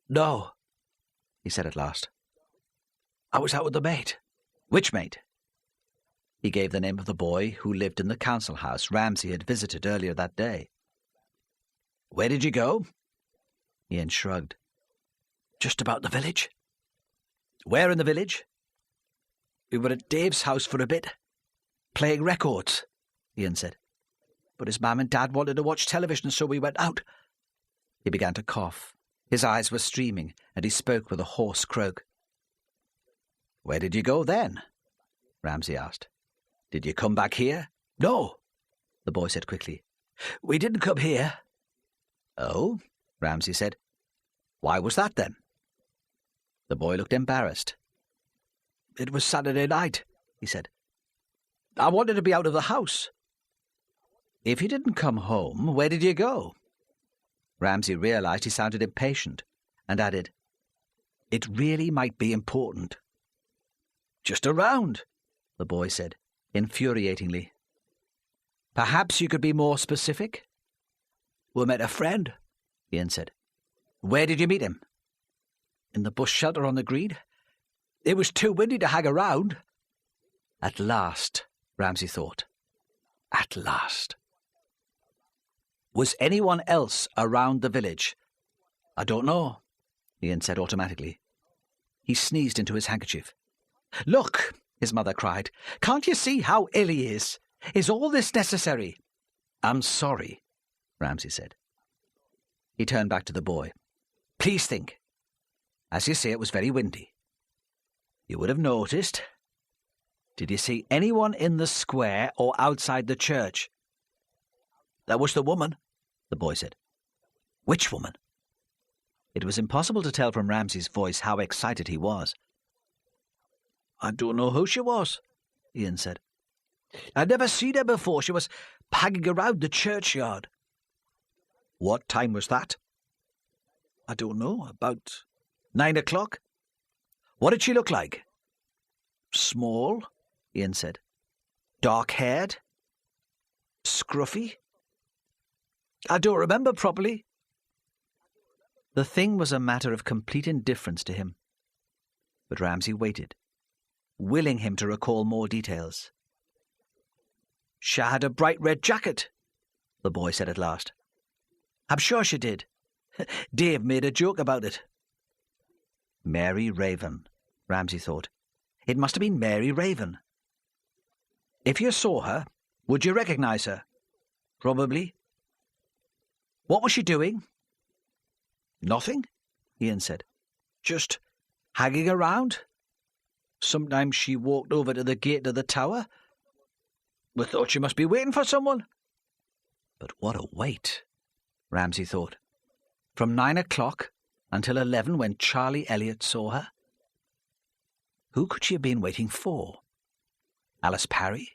Speaker 1: No, he said at last. I was out with the mate. Which mate? He gave the name of the boy who lived in the council house Ramsay had visited earlier that day. Where did you go? Ian shrugged. Just about the village. Where in the village? We were at Dave's house for a bit, playing records, Ian said. But his mum and dad wanted to watch television, so we went out. He began to cough. His eyes were streaming, and he spoke with a hoarse croak. Where did you go then? Ramsay asked. Did you come back here? No, the boy said quickly. We didn't come here. Oh, Ramsay said. Why was that then? The boy looked embarrassed. It was Saturday night, he said. I wanted to be out of the house. If you didn't come home, where did you go? Ramsay realized he sounded impatient and added, It really might be important. Just around, the boy said, infuriatingly. Perhaps you could be more specific? We met a friend, Ian said. Where did you meet him? In the bush shelter on the green. It was too windy to hang around. At last, Ramsay thought. At last. Was anyone else around the village? I don't know, Ian said automatically. He sneezed into his handkerchief. Look, his mother cried. Can't you see how ill he is? Is all this necessary? I'm sorry, Ramsay said. He turned back to the boy. Please think. As you say, it was very windy. You would have noticed. Did you see anyone in the square or outside the church? That was the woman, the boy said. Which woman? It was impossible to tell from Ramsay's voice how excited he was. I don't know who she was, Ian said. I'd never seen her before. She was hanging around the churchyard. What time was that? I don't know, about 9 o'clock. What did she look like? Small, Ian said. Dark-haired? Scruffy? I don't remember properly. The thing was a matter of complete indifference to him. But Ramsay waited, willing him to recall more details. She had a bright red jacket, the boy said at last. I'm sure she did. Dave made a joke about it. Mary Raven, Ramsay thought. It must have been Mary Raven. If you saw her, would you recognize her? Probably. What was she doing? Nothing, Ian said. Just hanging around. Sometimes she walked over to the gate of the tower. We thought she must be waiting for someone. But what a wait, Ramsay thought. From 9 o'clock until 11 when Charlie Elliott saw her. Who could she have been waiting for? Alice Parry?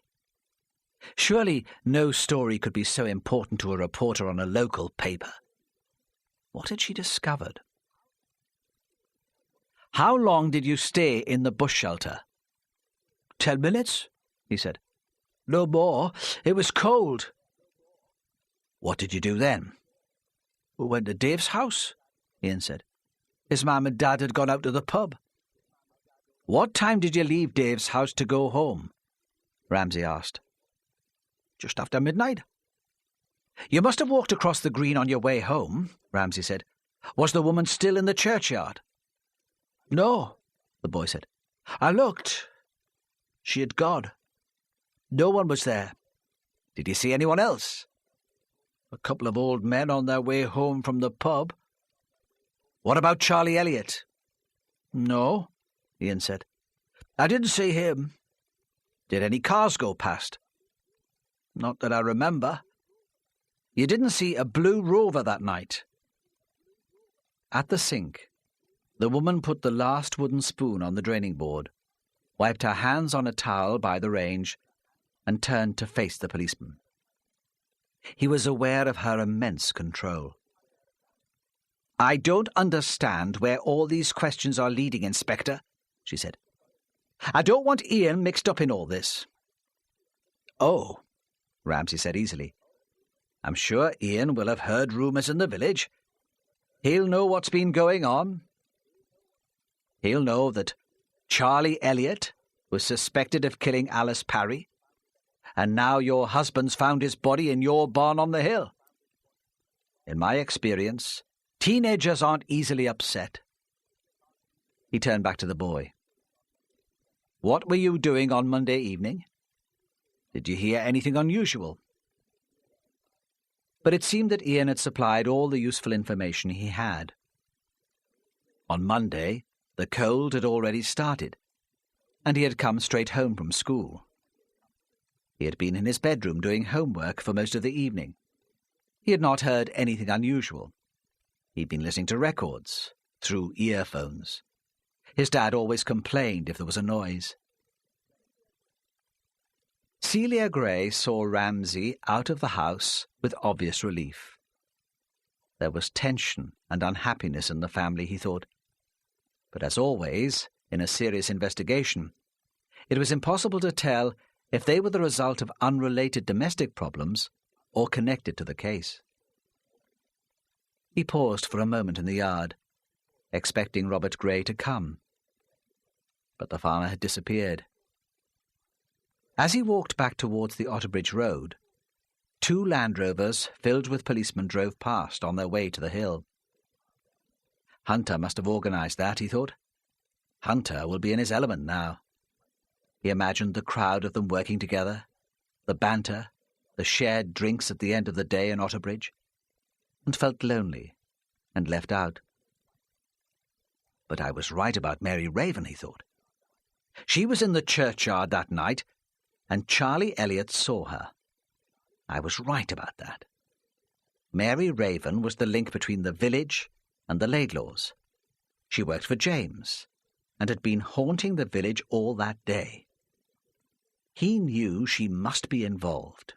Speaker 1: Surely no story could be so important to a reporter on a local paper. What had she discovered? How long did you stay in the bush shelter? 10 minutes, he said. No more. It was cold. What did you do then? We went to Dave's house, Ian said. His mum and dad had gone out to the pub. What time did you leave Dave's house to go home? Ramsay asked. Just after midnight. You must have walked across the green on your way home, Ramsay said. Was the woman still in the churchyard? No, the boy said. I looked. She had gone. No one was there. Did you see anyone else? A couple of old men on their way home from the pub. What about Charlie Elliott? No, Ian said. I didn't see him. Did any cars go past? Not that I remember. You didn't see a blue Rover that night? At the sink, the woman put the last wooden spoon on the draining board, wiped her hands on a towel by the range, and turned to face the policeman. He was aware of her immense control. I don't understand where all these questions are leading, Inspector, she said. I don't want Ian mixed up in all this. Oh, Ramsay said easily. I'm sure Ian will have heard rumours in the village. He'll know what's been going on. He'll know that Charlie Elliott was suspected of killing Alice Parry, and now your husband's found his body in your barn on the hill. In my experience, teenagers aren't easily upset. He turned back to the boy. What were you doing on Monday evening? Did you hear anything unusual? But it seemed that Ian had supplied all the useful information he had. On Monday, the cold had already started, and he had come straight home from school. He had been in his bedroom doing homework for most of the evening. He had not heard anything unusual. He'd been listening to records, through earphones. His dad always complained if there was a noise. Celia Gray saw Ramsay out of the house with obvious relief. There was tension and unhappiness in the family, he thought. But as always, in a serious investigation, it was impossible to tell if they were the result of unrelated domestic problems or connected to the case. He paused for a moment in the yard, expecting Robert Gray to come. But the farmer had disappeared. As he walked back towards the Otterbridge Road, 2 Land Rovers filled with policemen drove past on their way to the hill. Hunter must have organised that, he thought. Hunter will be in his element now. He imagined the crowd of them working together, the banter, the shared drinks at the end of the day in Otterbridge, and felt lonely and left out. But I was right about Mary Raven, he thought. She was in the churchyard that night, and Charlie Elliott saw her. I was right about that. Mary Raven was the link between the village and the Laidlaws. She worked for James, and had been haunting the village all that day. He knew she must be involved.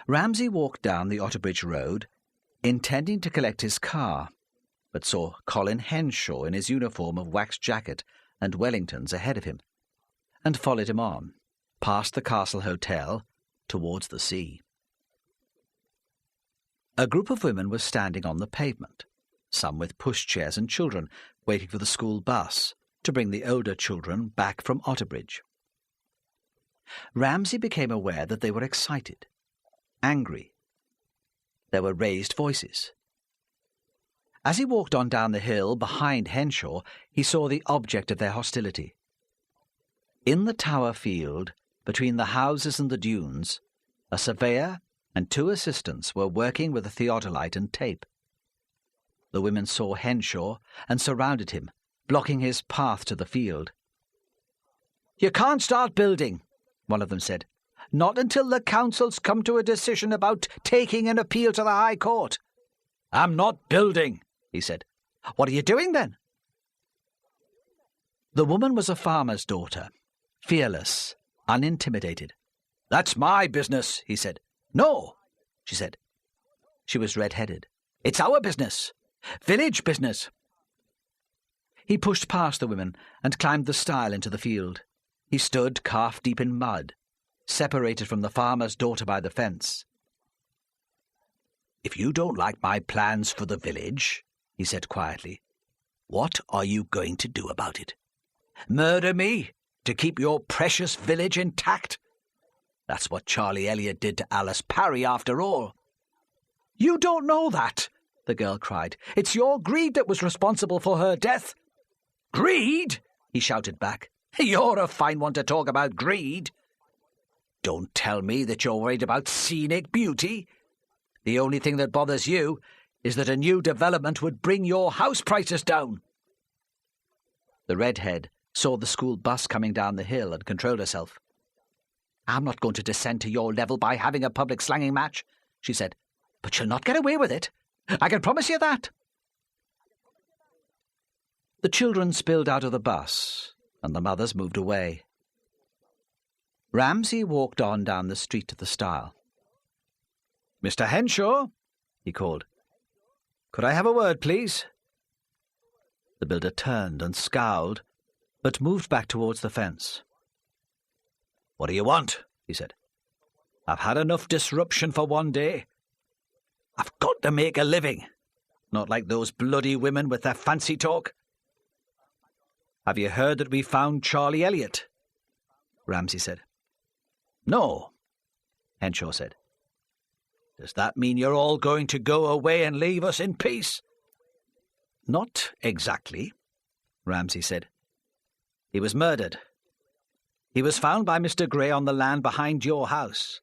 Speaker 1: Ramsay walked down the Otterbridge Road, intending to collect his car, but saw Colin Henshaw in his uniform of waxed jacket and Wellingtons ahead of him, and followed him on, past the Castle Hotel, towards the sea. A group of women was standing on the pavement, some with pushchairs and children, waiting for the school bus to bring the older children back from Otterbridge. Ramsay became aware that they were excited, angry. There were raised voices. As he walked on down the hill behind Henshaw, he saw the object of their hostility. In the Tower field, between the houses and the dunes, a surveyor and 2 assistants were working with a theodolite and tape. The women saw Henshaw and surrounded him, blocking his path to the field. "You can't start building," one of them said. "Not until the council's come to a decision about taking an appeal to the High Court." "I'm not building," he said. "What are you doing then?" The woman was a farmer's daughter, fearless, unintimidated. "That's my business," he said. "No," she said. She was red-headed. "It's our business. Village business." He pushed past the women and climbed the stile into the field. He stood calf-deep in mud, separated from the farmer's daughter by the fence. "If you don't like my plans for the village," he said quietly, "what are you going to do about it? Murder me to keep your precious village intact? That's what Charlie Elliott did to Alice Parry, after all." "You don't know that," the girl cried. "It's your greed that was responsible for her death." "Greed?" he shouted back. "You're a fine one to talk about greed. Don't tell me that you're worried about scenic beauty. The only thing that bothers you is that a new development would bring your house prices down." The redhead saw the school bus coming down the hill and controlled herself. "I'm not going to descend to your level by having a public slanging match," she said. "But you'll not get away with it. I can promise you that." The children spilled out of the bus, and the mothers moved away. Ramsay walked on down the street to the stile. "Mr. Henshaw," he called. "Could I have a word, please?" The builder turned and scowled, but moved back towards the fence. "What do you want?" he said. "I've had enough disruption for one day." I've got to make a living. Not like those bloody women with their fancy talk. Have you heard that we found Charlie Elliott? Ramsay said. No, Henshaw said. Does that mean you're all going to go away and leave us in peace? Not exactly, Ramsay said. He was murdered. He was found by Mr. Gray on the land behind your house.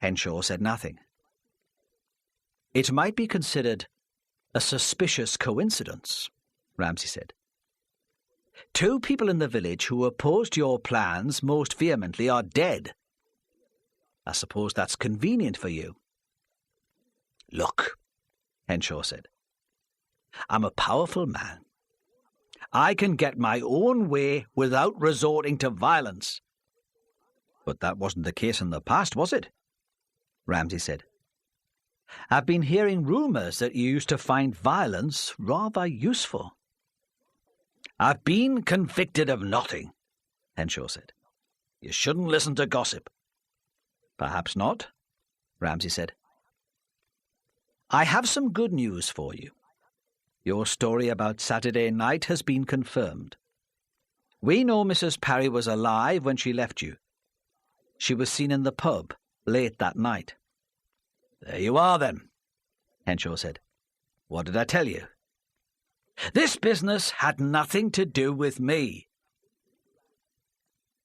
Speaker 1: Henshaw said nothing. It might be considered a suspicious coincidence, Ramsay said. 2 people in the village who opposed your plans most vehemently are dead. I suppose that's convenient for you. Look, Henshaw said. I'm a powerful man. I can get my own way without resorting to violence. But that wasn't the case in the past, was it? Ramsay said. I've been hearing rumours that you used to find violence rather useful. I've been convicted of nothing, Henshaw said. You shouldn't listen to gossip. Perhaps not, Ramsay said. I have some good news for you. Your story about Saturday night has been confirmed. We know Mrs. Parry was alive when she left you. She was seen in the pub late that night. There you are, then, Henshaw said. What did I tell you? This business had nothing to do with me.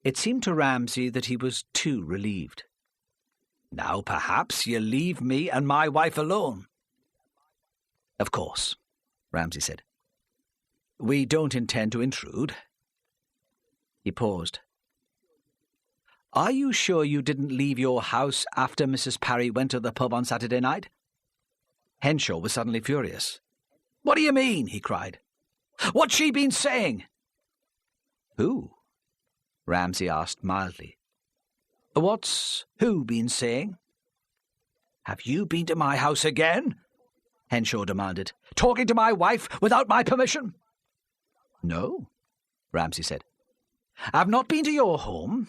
Speaker 1: It seemed to Ramsay that he was too relieved. Now perhaps you'll leave me and my wife alone. Of course, Ramsay said. We don't intend to intrude. He paused. Are you sure you didn't leave your house after Mrs. Parry went to the pub on Saturday night? Henshaw was suddenly furious. What do you mean? He cried. What's she been saying? Who? Ramsay asked mildly. What's who been saying? Have you been to my house again? Henshaw demanded. Talking to my wife without my permission? No, Ramsay said. I've not been to your home.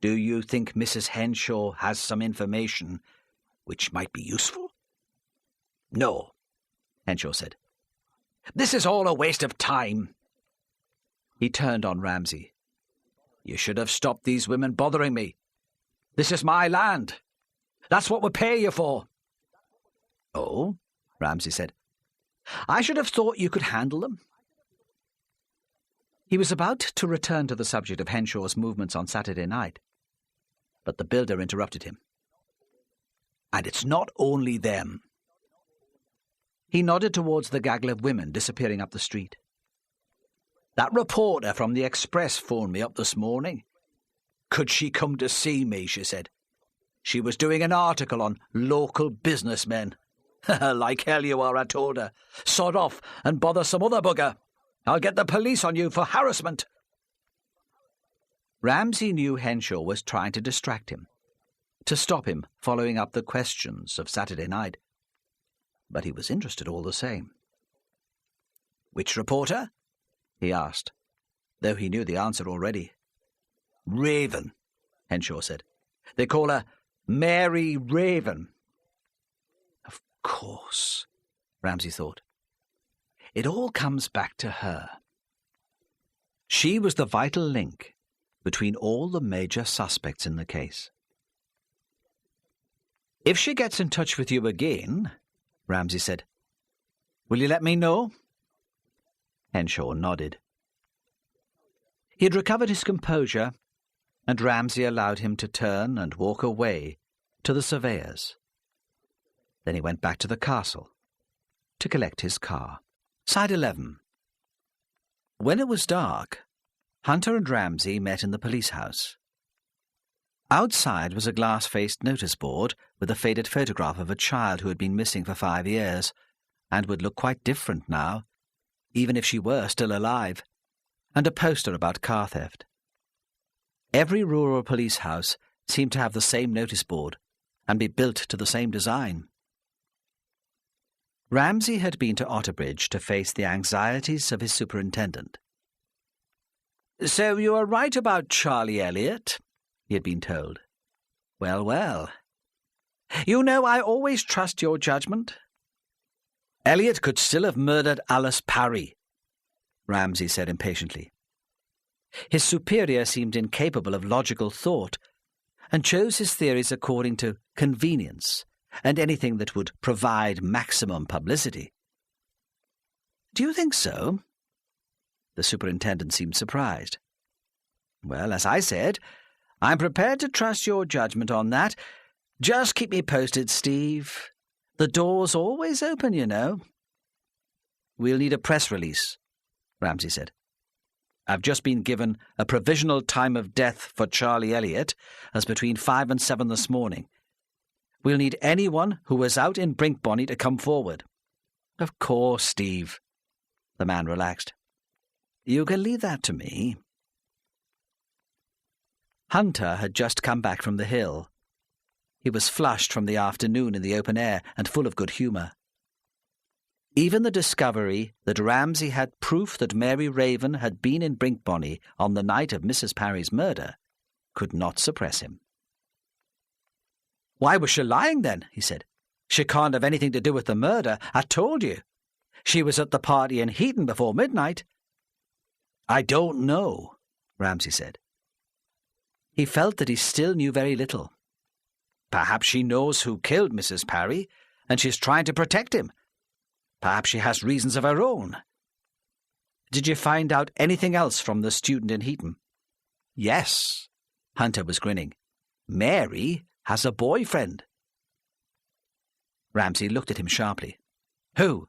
Speaker 1: Do you think Mrs. Henshaw has some information which might be useful? No, Henshaw said. This is all a waste of time. He turned on Ramsay. You should have stopped these women bothering me. This is my land. That's what we pay you for. Oh, Ramsay said. I should have thought you could handle them. He was about to return to the subject of Henshaw's movements on Saturday night, but the builder interrupted him. And it's not only them. He nodded towards the gaggle of women disappearing up the street. That reporter from the Express phoned me up this morning. Could she come to see me, she said. She was doing an article on local businessmen. Like hell you are, I told her. Sod off and bother some other bugger. I'll get the police on you for harassment. Ramsay knew Henshaw was trying to distract him, to stop him following up the questions of Saturday night. But he was interested all the same. Which reporter? He asked, though he knew the answer already. Raven, Henshaw said. They call her Mary Raven. Of course, Ramsay thought. It all comes back to her. She was the vital link between all the major suspects in the case. If she gets in touch with you again, Ramsay said, will you let me know? Henshaw nodded. He had recovered his composure, and Ramsay allowed him to turn and walk away to the surveyors. Then he went back to the castle to collect his car. Side 11. When it was dark, Hunter and Ramsay met in the police house. Outside was a glass-faced notice board with a faded photograph of a child who had been missing for 5 years and would look quite different now, even if she were still alive, and a poster about car theft. Every rural police house seemed to have the same notice board and be built to the same design. Ramsay had been to Otterbridge to face the anxieties of his superintendent. So you are right about Charlie Elliott, he had been told. Well, well. You know I always trust your judgment. Elliot could still have murdered Alice Parry, Ramsay said impatiently. His superior seemed incapable of logical thought, and chose his theories according to convenience and anything that would provide maximum publicity. Do you think so? The superintendent seemed surprised. Well, as I said, I'm prepared to trust your judgment on that. Just keep me posted, Steve. The door's always open, you know. We'll need a press release, Ramsay said. I've just been given a provisional time of death for Charlie Elliott as between 5 and 7 this morning. We'll need anyone who was out in Brinkbonny to come forward. Of course, Steve. The man relaxed. You can leave that to me. Hunter had just come back from the hill. He was flushed from the afternoon in the open air and full of good humour. Even the discovery that Ramsay had proof that Mary Raven had been in Brinkbonny on the night of Mrs. Parry's murder could not suppress him. Why was she lying then? He said. She can't have anything to do with the murder. I told you. She was at the party in Heaton before midnight. I don't know, Ramsay said. He felt that he still knew very little. Perhaps she knows who killed Mrs. Parry, and she's trying to protect him. Perhaps she has reasons of her own. Did you find out anything else from the student in Heaton? Yes, Hunter was grinning. Mary has a boyfriend. Ramsay looked at him sharply. Who?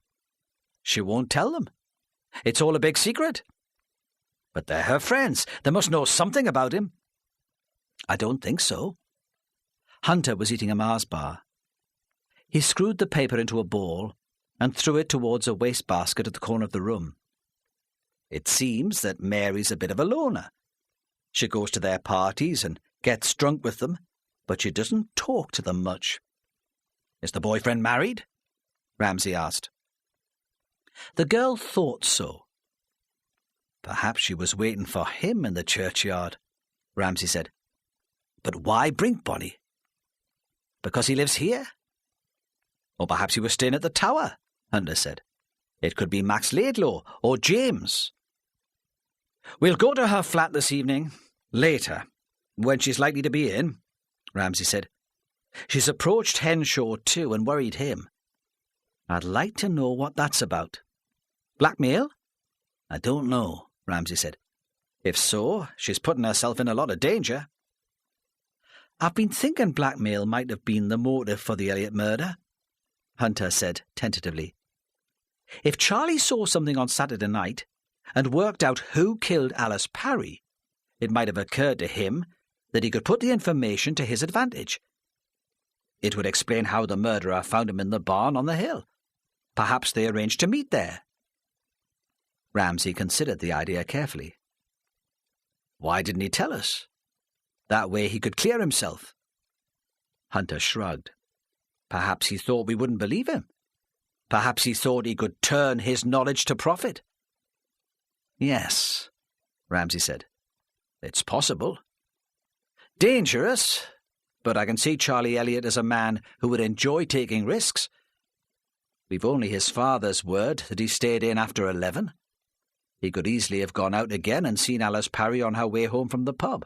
Speaker 1: She won't tell them. It's all a big secret. But they're her friends. They must know something about him. I don't think so. Hunter was eating a Mars bar. He screwed the paper into a ball and threw it towards a wastebasket at the corner of the room. It seems that Mary's a bit of a loner. She goes to their parties and gets drunk with them, but she doesn't talk to them much. Is the boyfriend married? Ramsay asked. The girl thought so. Perhaps she was waiting for him in the churchyard, Ramsay said. But why Brinkbonny? Because he lives here? Or perhaps he was staying at the tower, Hunter said. It could be Max Laidlaw or James. We'll go to her flat this evening, later, when she's likely to be in, Ramsay said. She's approached Henshaw too and worried him. I'd like to know what that's about. Blackmail? I don't know, Ramsay said. If so, she's putting herself in a lot of danger. I've been thinking blackmail might have been the motive for the Elliot murder, Hunter said tentatively. If Charlie saw something on Saturday night and worked out who killed Alice Parry, it might have occurred to him that he could put the information to his advantage. It would explain how the murderer found him in the barn on the hill. Perhaps they arranged to meet there. Ramsay considered the idea carefully. Why didn't he tell us? That way he could clear himself. Hunter shrugged. Perhaps he thought we wouldn't believe him. Perhaps he thought he could turn his knowledge to profit. Yes, Ramsay said. It's possible. Dangerous, but I can see Charlie Elliot as a man who would enjoy taking risks. We've only his father's word that he stayed in after 11. He could easily have gone out again and seen Alice Parry on her way home from the pub.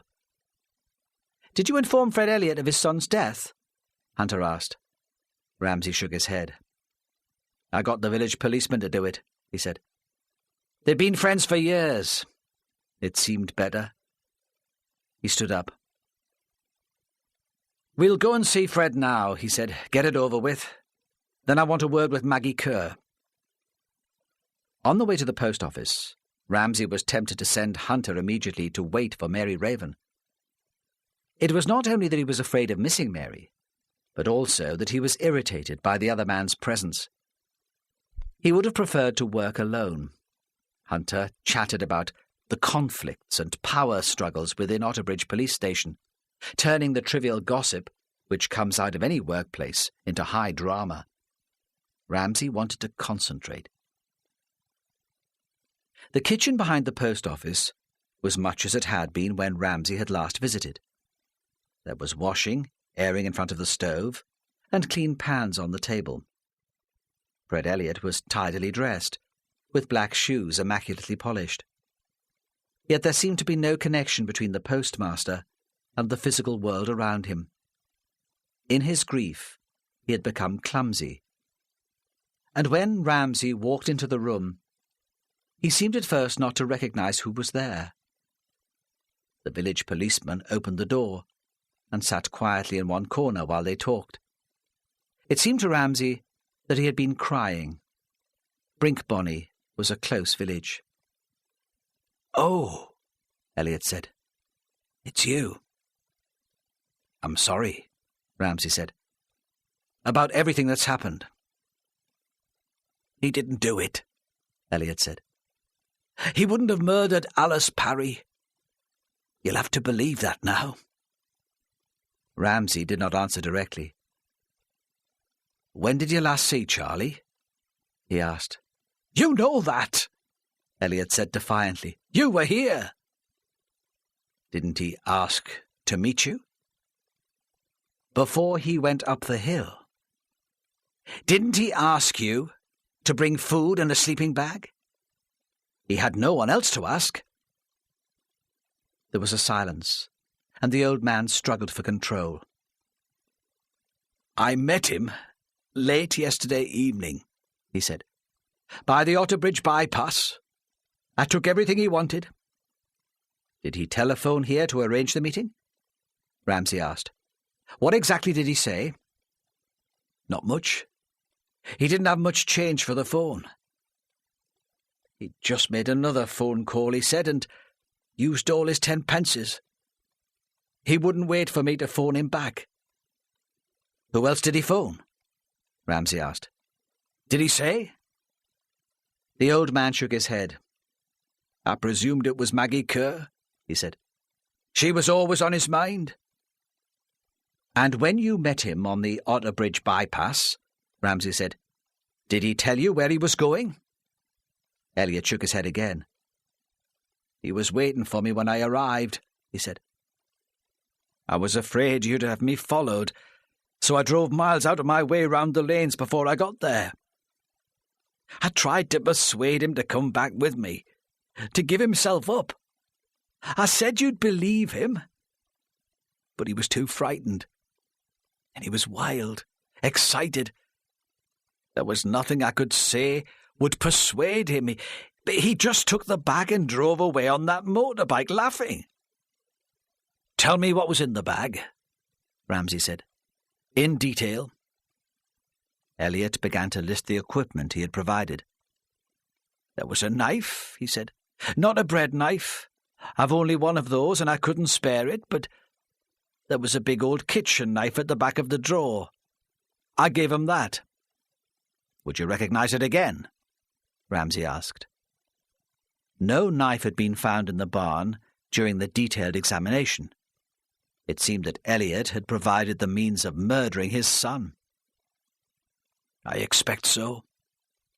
Speaker 1: Did you inform Fred Elliot of his son's death? Hunter asked. Ramsay shook his head. I got the village policeman to do it, he said. They'd been friends for years. It seemed better. He stood up. We'll go and see Fred now, he said. Get it over with. Then I want a word with Maggie Kerr. On the way to the post office, Ramsay was tempted to send Hunter immediately to wait for Mary Raven. It was not only that he was afraid of missing Mary, but also that he was irritated by the other man's presence. He would have preferred to work alone. Hunter chatted about the conflicts and power struggles within Otterbridge Police Station, turning the trivial gossip, which comes out of any workplace, into high drama. Ramsay wanted to concentrate. The kitchen behind the post office was much as it had been when Ramsay had last visited. There was washing, airing in front of the stove, and clean pans on the table. Fred Elliot was tidily dressed, with black shoes immaculately polished. Yet there seemed to be no connection between the postmaster and the physical world around him. In his grief, he had become clumsy. And when Ramsay walked into the room, he seemed at first not to recognize who was there. The village policeman opened the door and sat quietly in one corner while they talked. It seemed to Ramsay that he had been crying. Brinkbonny was a close village. "Oh," Elliot said. "It's you." "I'm sorry," Ramsay said, "about everything that's happened." "He didn't do it," Elliot said. "He wouldn't have murdered Alice Parry. You'll have to believe that now." Ramsay did not answer directly. "When did you last see Charlie?" he asked. "You know that," Elliot said defiantly. "You were here." "Didn't he ask to meet you?" "Before he went up the hill." "Didn't he ask you to bring food and a sleeping bag? He had no one else to ask." There was a silence, and the old man struggled for control. "I met him late yesterday evening," he said, "by the Otterbridge bypass. I took everything he wanted." "Did he telephone here to arrange the meeting?" Ramsay asked. "What exactly did he say?" "Not much. He didn't have much change for the phone. He'd just made another phone call, he said, and used all his 10 pences. He wouldn't wait for me to phone him back." "Who else did he phone?" Ramsay asked. "Did he say?" The old man shook his head. "I presumed it was Maggie Kerr," he said. "She was always on his mind." "And when you met him on the Otterbridge bypass," Ramsay said, "did he tell you where he was going?" Elliot shook his head again. "He was waiting for me when I arrived," he said. "I was afraid you'd have me followed, so I drove miles out of my way round the lanes before I got there. I tried to persuade him to come back with me, to give himself up. I said you'd believe him. But he was too frightened. And he was wild, excited. There was nothing I could say would persuade him. He just took the bag and drove away on that motorbike, laughing." "Tell me what was in the bag," Ramsay said. "In detail." Elliot began to list the equipment he had provided. "There was a knife," he said. "Not a bread knife. I've only one of those, and I couldn't spare it, but there was a big old kitchen knife at the back of the drawer. I gave him that." "Would you recognize it again?" Ramsay asked. No knife had been found in the barn during the detailed examination. It seemed that Elliot had provided the means of murdering his son. "I expect so,"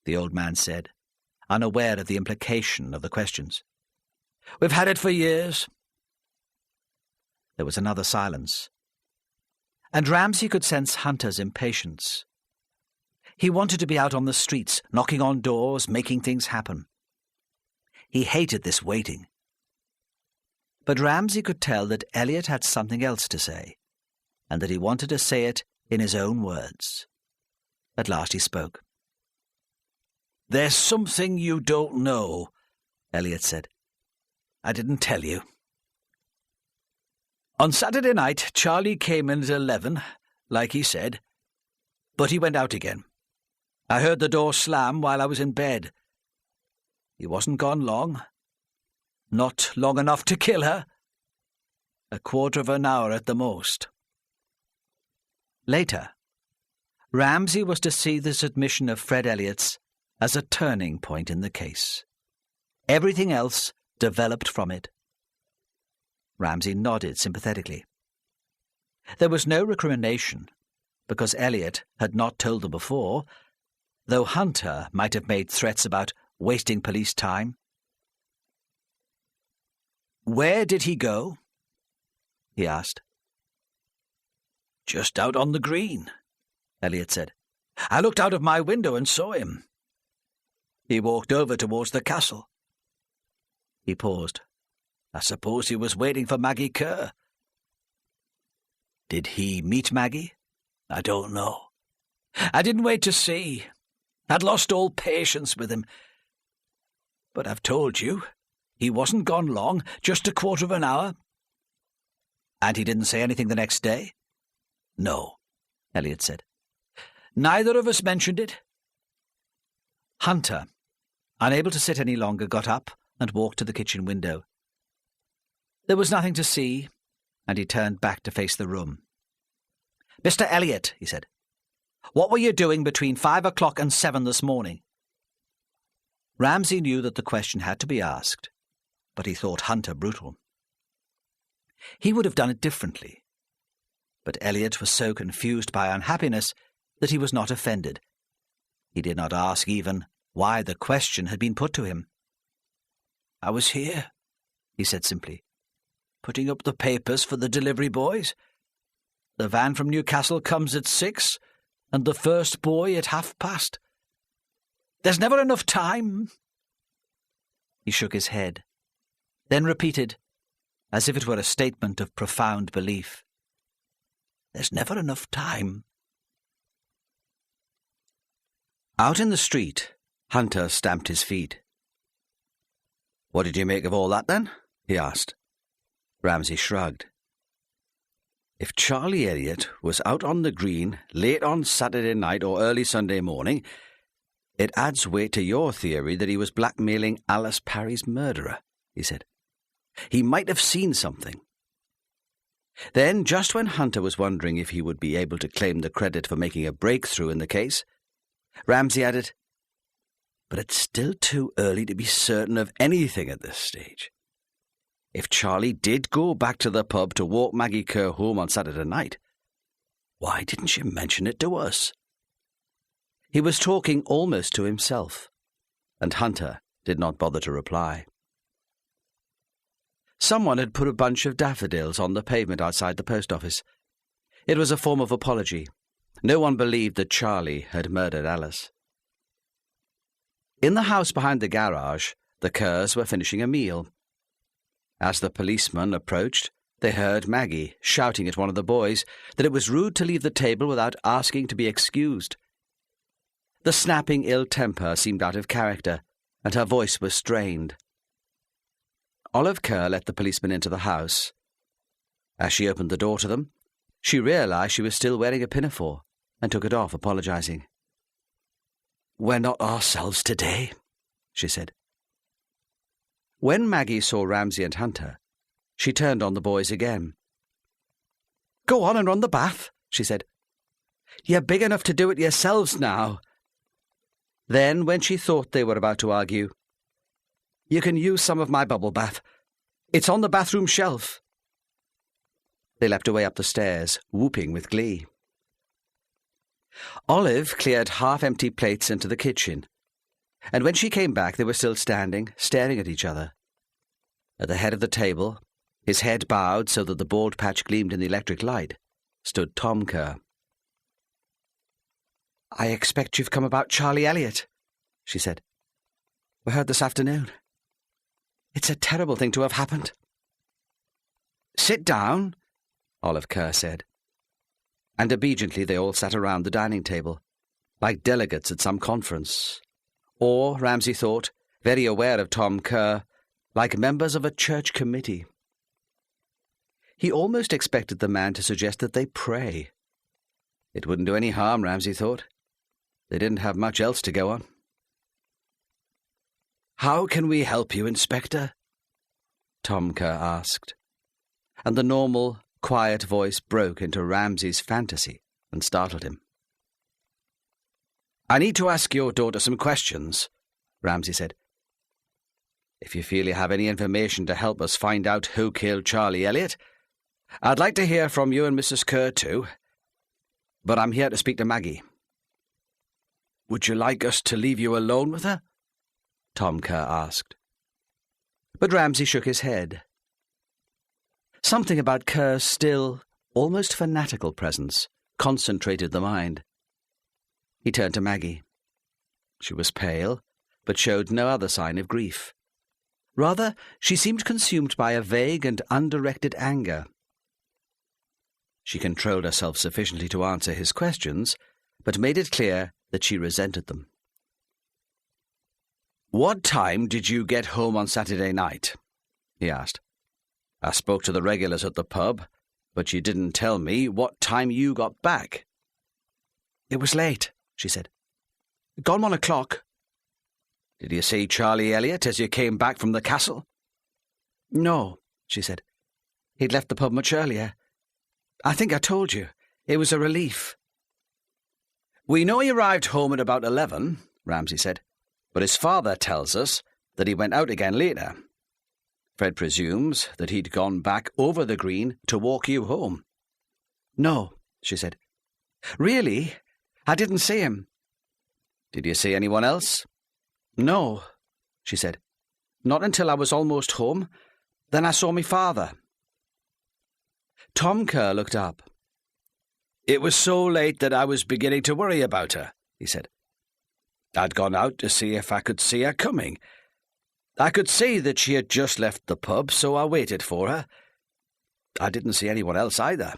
Speaker 1: the old man said, unaware of the implication of the questions. "We've had it for years." There was another silence, and Ramsay could sense Hunter's impatience. He wanted to be out on the streets, knocking on doors, making things happen. He hated this waiting. But Ramsay could tell that Elliot had something else to say, and that he wanted to say it in his own words. At last he spoke. "There's something you don't know," Elliot said. "I didn't tell you. On Saturday night, Charlie came in at 11, like he said, but he went out again. I heard the door slam while I was in bed. He wasn't gone long. Not long enough to kill her. A quarter of an hour at the most." Later, Ramsay was to see this admission of Fred Elliot's as a turning point in the case. Everything else developed from it. Ramsay nodded sympathetically. There was no recrimination, because Elliot had not told them before, though Hunter might have made threats about wasting police time. "Where did he go?" he asked. "Just out on the green. Elliot said. "I looked out of my window and saw him. He walked over towards the castle." He paused. "I suppose he was waiting for Maggie Kerr." "Did he meet Maggie?" "I don't know. I didn't wait to see. I'd lost all patience with him. But I've told you, he wasn't gone long, just a quarter of an hour." "And he didn't say anything the next day?" "No," Elliot said. "Neither of us mentioned it." Hunter, unable to sit any longer, got up and walked to the kitchen window. There was nothing to see, and he turned back to face the room. "Mr. Elliot," he said, "what were you doing between 5 o'clock and 7 this morning?" Ramsay knew that the question had to be asked, but he thought Hunter brutal. He would have done it differently. But Elliot was so confused by unhappiness that he was not offended. He did not ask even why the question had been put to him. "I was here," he said simply, "putting up the papers for the delivery boys. The van from Newcastle comes at 6, and the first boy at past. There's never enough time." He shook his head, then repeated, as if it were a statement of profound belief, "There's never enough time." Out in the street, Hunter stamped his feet. "What did you make of all that, then?" he asked. Ramsay shrugged. "If Charlie Elliot was out on the green late on Saturday night or early Sunday morning, it adds weight to your theory that he was blackmailing Alice Parry's murderer," he said. "He might have seen something." Then, just when Hunter was wondering if he would be able to claim the credit for making a breakthrough in the case, Ramsay added, "But it's still too early to be certain of anything at this stage. If Charlie did go back to the pub to walk Maggie Kerr home on Saturday night, why didn't you mention it to us?" He was talking almost to himself, and Hunter did not bother to reply. Someone had put a bunch of daffodils on the pavement outside the post office. It was a form of apology. No one believed that Charlie had murdered Alice. In the house behind the garage, the Kerrs were finishing a meal. As the policeman approached, they heard Maggie shouting at one of the boys that it was rude to leave the table without asking to be excused. The snapping ill temper seemed out of character, and her voice was strained. Olive Kerr let the policeman into the house. As she opened the door to them, she realized she was still wearing a pinafore and took it off, apologizing. "We're not ourselves today," she said. When Maggie saw Ramsay and Hunter, she turned on the boys again. "Go on and run the bath," she said. "You're big enough to do it yourselves now." Then, when she thought they were about to argue, "You can use some of my bubble bath. It's on the bathroom shelf." They leapt away up the stairs, whooping with glee. Olive cleared half-empty plates into the kitchen, and when she came back they were still standing, staring at each other. At the head of the table, his head bowed so that the bald patch gleamed in the electric light, stood Tom Kerr. "I expect you've come about Charlie Elliot," she said. "We heard this afternoon. It's a terrible thing to have happened." "Sit down," Olive Kerr said. And obediently they all sat around the dining table, like delegates at some conference, or, Ramsay thought, very aware of Tom Kerr, like members of a church committee. He almost expected the man to suggest that they pray. It wouldn't do any harm, Ramsay thought. They didn't have much else to go on. "How can we help you, Inspector?" Tom Kerr asked, and the normal, quiet voice broke into Ramsay's fantasy and startled him. "I need to ask your daughter some questions," Ramsay said. "If you feel you have any information to help us find out who killed Charlie Elliot, I'd like to hear from you and Mrs. Kerr too. But I'm here to speak to Maggie." "Would you like us to leave you alone with her?" Tom Kerr asked. But Ramsay shook his head. Something about Kerr's still, almost fanatical presence concentrated the mind. He turned to Maggie. She was pale, but showed no other sign of grief. Rather, she seemed consumed by a vague and undirected anger. She controlled herself sufficiently to answer his questions, but made it clear that she resented them. "What time did you get home on Saturday night?" he asked. "I spoke to the regulars at the pub, but you didn't tell me what time you got back." "It was late," she said. "Gone 1 o'clock. "Did you see Charlie Elliot as you came back from the castle?" "No," she said. "He'd left the pub much earlier. I think I told you. It was a relief." "We know he arrived home at about 11, Ramsay said, but his father tells us that he went out again later. Fred presumes that he'd gone back over the green to walk you home." "No," she said. "Really? I didn't see him." "Did you see anyone else?" "No," she said. "Not until I was almost home. Then I saw me father." Tom Kerr looked up. "It was so late that I was beginning to worry about her," he said. "I'd gone out to see if I could see her coming. I could see that she had just left the pub, so I waited for her. I didn't see anyone else either."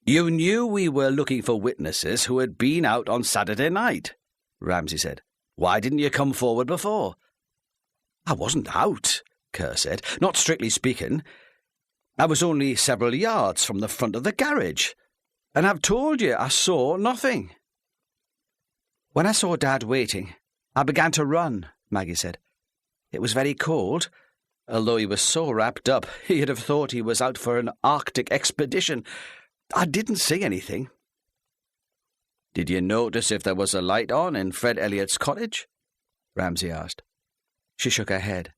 Speaker 1: "You knew we were looking for witnesses who had been out on Saturday night," Ramsay said. "Why didn't you come forward before?" "I wasn't out," Kerr said. "Not strictly speaking. I was only several yards from the front of the garage, and I've told you I saw nothing." "When I saw Dad waiting, I began to run," Maggie said. "It was very cold. Although he was so wrapped up, you'd have thought he was out for an Arctic expedition. I didn't see anything." "Did you notice if there was a light on in Fred Elliot's cottage?" Ramsay asked. She shook her head.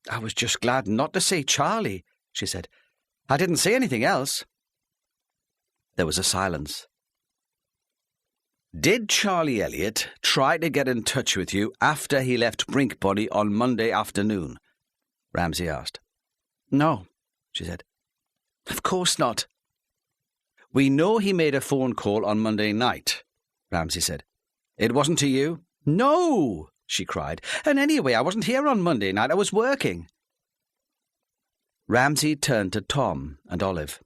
Speaker 1: "I was just glad not to see Charlie," she said. "I didn't see anything else." There was a silence. "Did Charlie Elliot try to get in touch with you after he left Brinkbody on Monday afternoon?" Ramsay asked. "No," she said. "Of course not." "We know he made a phone call on Monday night," Ramsay said. "It wasn't to you?" "No!" she cried. "And anyway, I wasn't here on Monday night. I was working." Ramsay turned to Tom and Olive.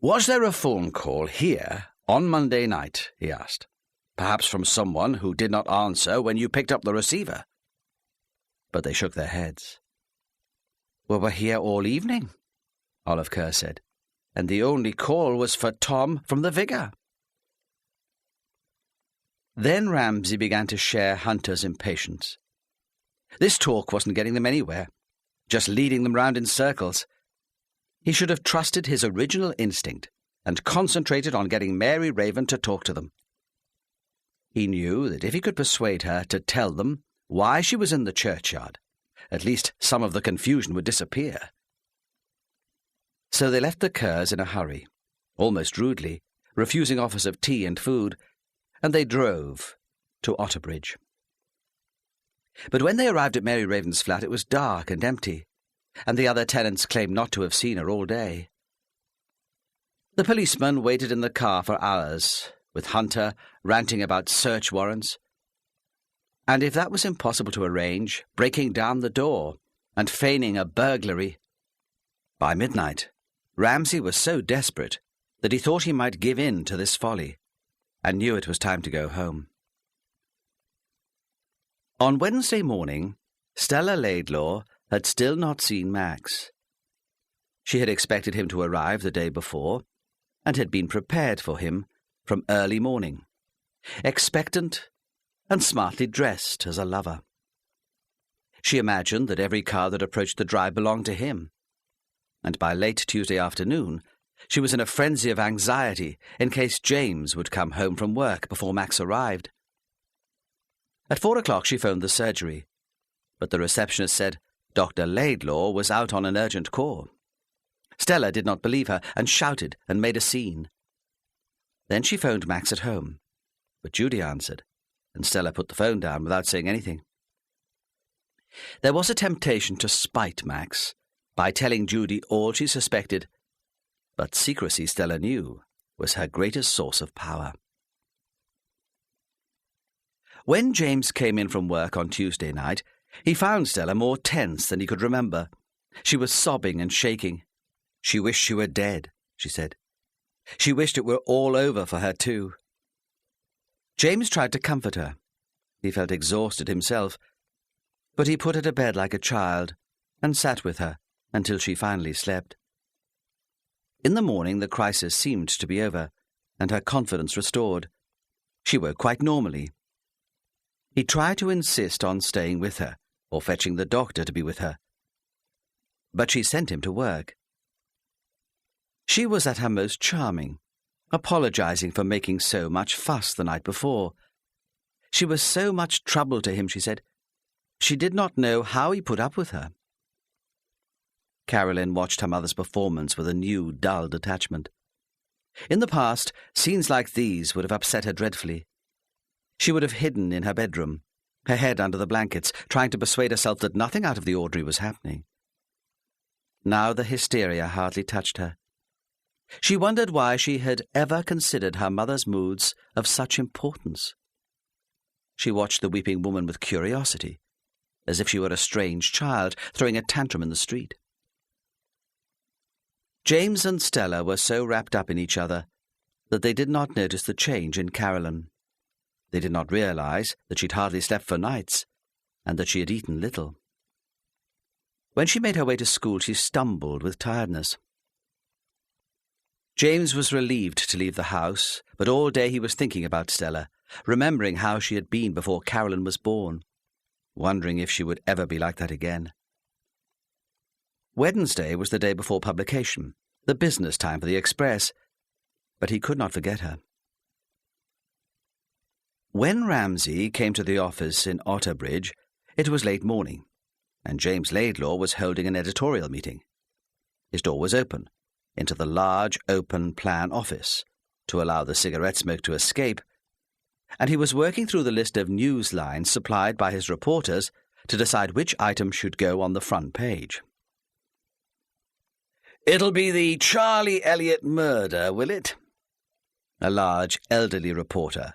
Speaker 1: "Was there a phone call here on Monday night?" he asked. "Perhaps from someone who did not answer when you picked up the receiver?" But they shook their heads. "We were here all evening," Olive Kerr said, "and the only call was for Tom from the vicar." Then Ramsay began to share Hunter's impatience. This talk wasn't getting them anywhere, just leading them round in circles. He should have trusted his original instinct and concentrated on getting Mary Raven to talk to them. He knew that if he could persuade her to tell them why she was in the churchyard, at least some of the confusion would disappear. So they left the Kerrs in a hurry, almost rudely, refusing offers of tea and food, and they drove to Otterbridge. But when they arrived at Mary Raven's flat, it was dark and empty, and the other tenants claimed not to have seen her all day. The policeman waited in the car for hours, with Hunter ranting about search warrants, and if that was impossible to arrange, breaking down the door and feigning a burglary. By midnight, Ramsay was so desperate that he thought he might give in to this folly, and knew it was time to go home. On Wednesday morning, Stella Laidlaw had still not seen Max. She had expected him to arrive the day before, and had been prepared for him from early morning, expectant and smartly dressed as a lover. She imagined that every car that approached the drive belonged to him, and by late Tuesday afternoon she was in a frenzy of anxiety in case James would come home from work before Max arrived. At 4 o'clock she phoned the surgery, but the receptionist said Dr. Laidlaw was out on an urgent call. Stella did not believe her and shouted and made a scene. Then she phoned Max at home, but Judy answered, and Stella put the phone down without saying anything. There was a temptation to spite Max by telling Judy all she suspected, but secrecy Stella knew was her greatest source of power. When James came in from work on Tuesday night, he found Stella more tense than he could remember. She was sobbing and shaking. She wished she were dead, she said. She wished it were all over for her too. James tried to comfort her. He felt exhausted himself, but he put her to bed like a child and sat with her until she finally slept. In the morning the crisis seemed to be over, and her confidence restored. She woke quite normally. He tried to insist on staying with her, or fetching the doctor to be with her, but she sent him to work. She was at her most charming, apologizing for making so much fuss the night before. She was so much trouble to him, she said. She did not know how he put up with her. Carolyn watched her mother's performance with a new, dull detachment. In the past, scenes like these would have upset her dreadfully. She would have hidden in her bedroom, her head under the blankets, trying to persuade herself that nothing out of the ordinary was happening. Now the hysteria hardly touched her. She wondered why she had ever considered her mother's moods of such importance. She watched the weeping woman with curiosity, as if she were a strange child throwing a tantrum in the street. James and Stella were so wrapped up in each other that they did not notice the change in Carolyn. They did not realize that she'd hardly slept for nights, and that she had eaten little. When she made her way to school, she stumbled with tiredness. James was relieved to leave the house, but all day he was thinking about Stella, remembering how she had been before Carolyn was born, wondering if she would ever be like that again. Wednesday was the day before publication, the business time for the Express, but he could not forget her. When Ramsay came to the office in Otterbridge, it was late morning, and James Laidlaw was holding an editorial meeting. His door was open, into the large, open-plan office, to allow the cigarette smoke to escape, and he was working through the list of news lines supplied by his reporters to decide which item should go on the front page. "It'll be the Charlie Elliott murder, will it?" A large, elderly reporter,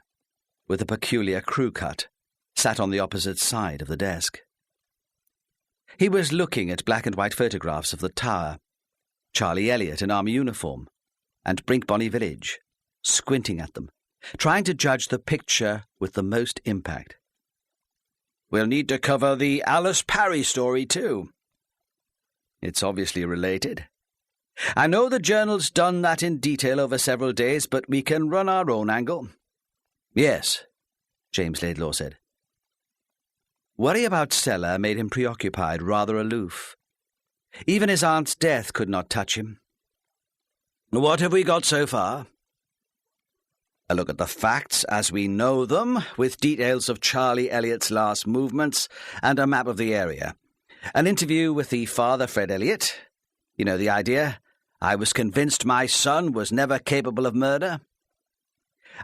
Speaker 1: with a peculiar crew cut, sat on the opposite side of the desk. He was looking at black-and-white photographs of the Tower, Charlie Elliott in army uniform, and Brinkbonny Village, squinting at them, trying to judge the picture with the most impact. "We'll need to cover the Alice Parry story, too. It's obviously related. I know the Journal's done that in detail over several days, but we can run our own angle." "Yes," James Laidlaw said. Worry about Stella made him preoccupied, rather aloof. Even his aunt's death could not touch him. "What have we got so far?" "A look at the facts as we know them, with details of Charlie Elliott's last movements and a map of the area. An interview with the father, Fred Elliott. You know the idea. I was convinced my son was never capable of murder.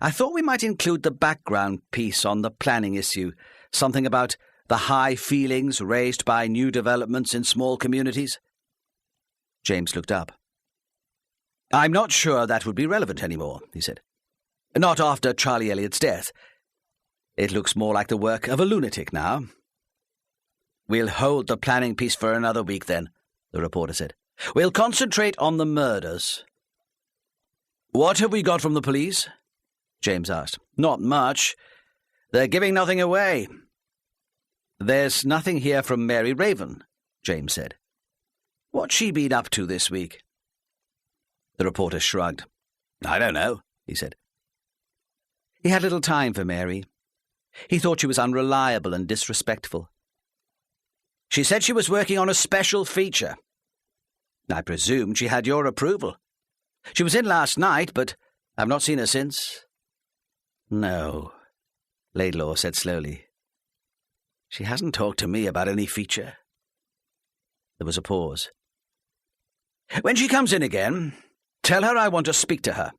Speaker 1: I thought we might include the background piece on the planning issue, something about the high feelings raised by new developments in small communities." James looked up. "I'm not sure that would be relevant anymore," he said. "Not after Charlie Elliott's death. It looks more like the work of a lunatic now." "We'll hold the planning piece for another week, then," the reporter said. "We'll concentrate on the murders." "What have we got from the police?" James asked. "Not much. They're giving nothing away." "There's nothing here from Mary Raven," James said. "What's she been up to this week?" The reporter shrugged. "I don't know," he said. He had little time for Mary. He thought she was unreliable and disrespectful. "She said she was working on a special feature. I presumed she had your approval. She was in last night, but I've not seen her since." "No," Laidlaw said slowly. "She hasn't talked to me about any feature." There was a pause. "When she comes in again, tell her I want to speak to her."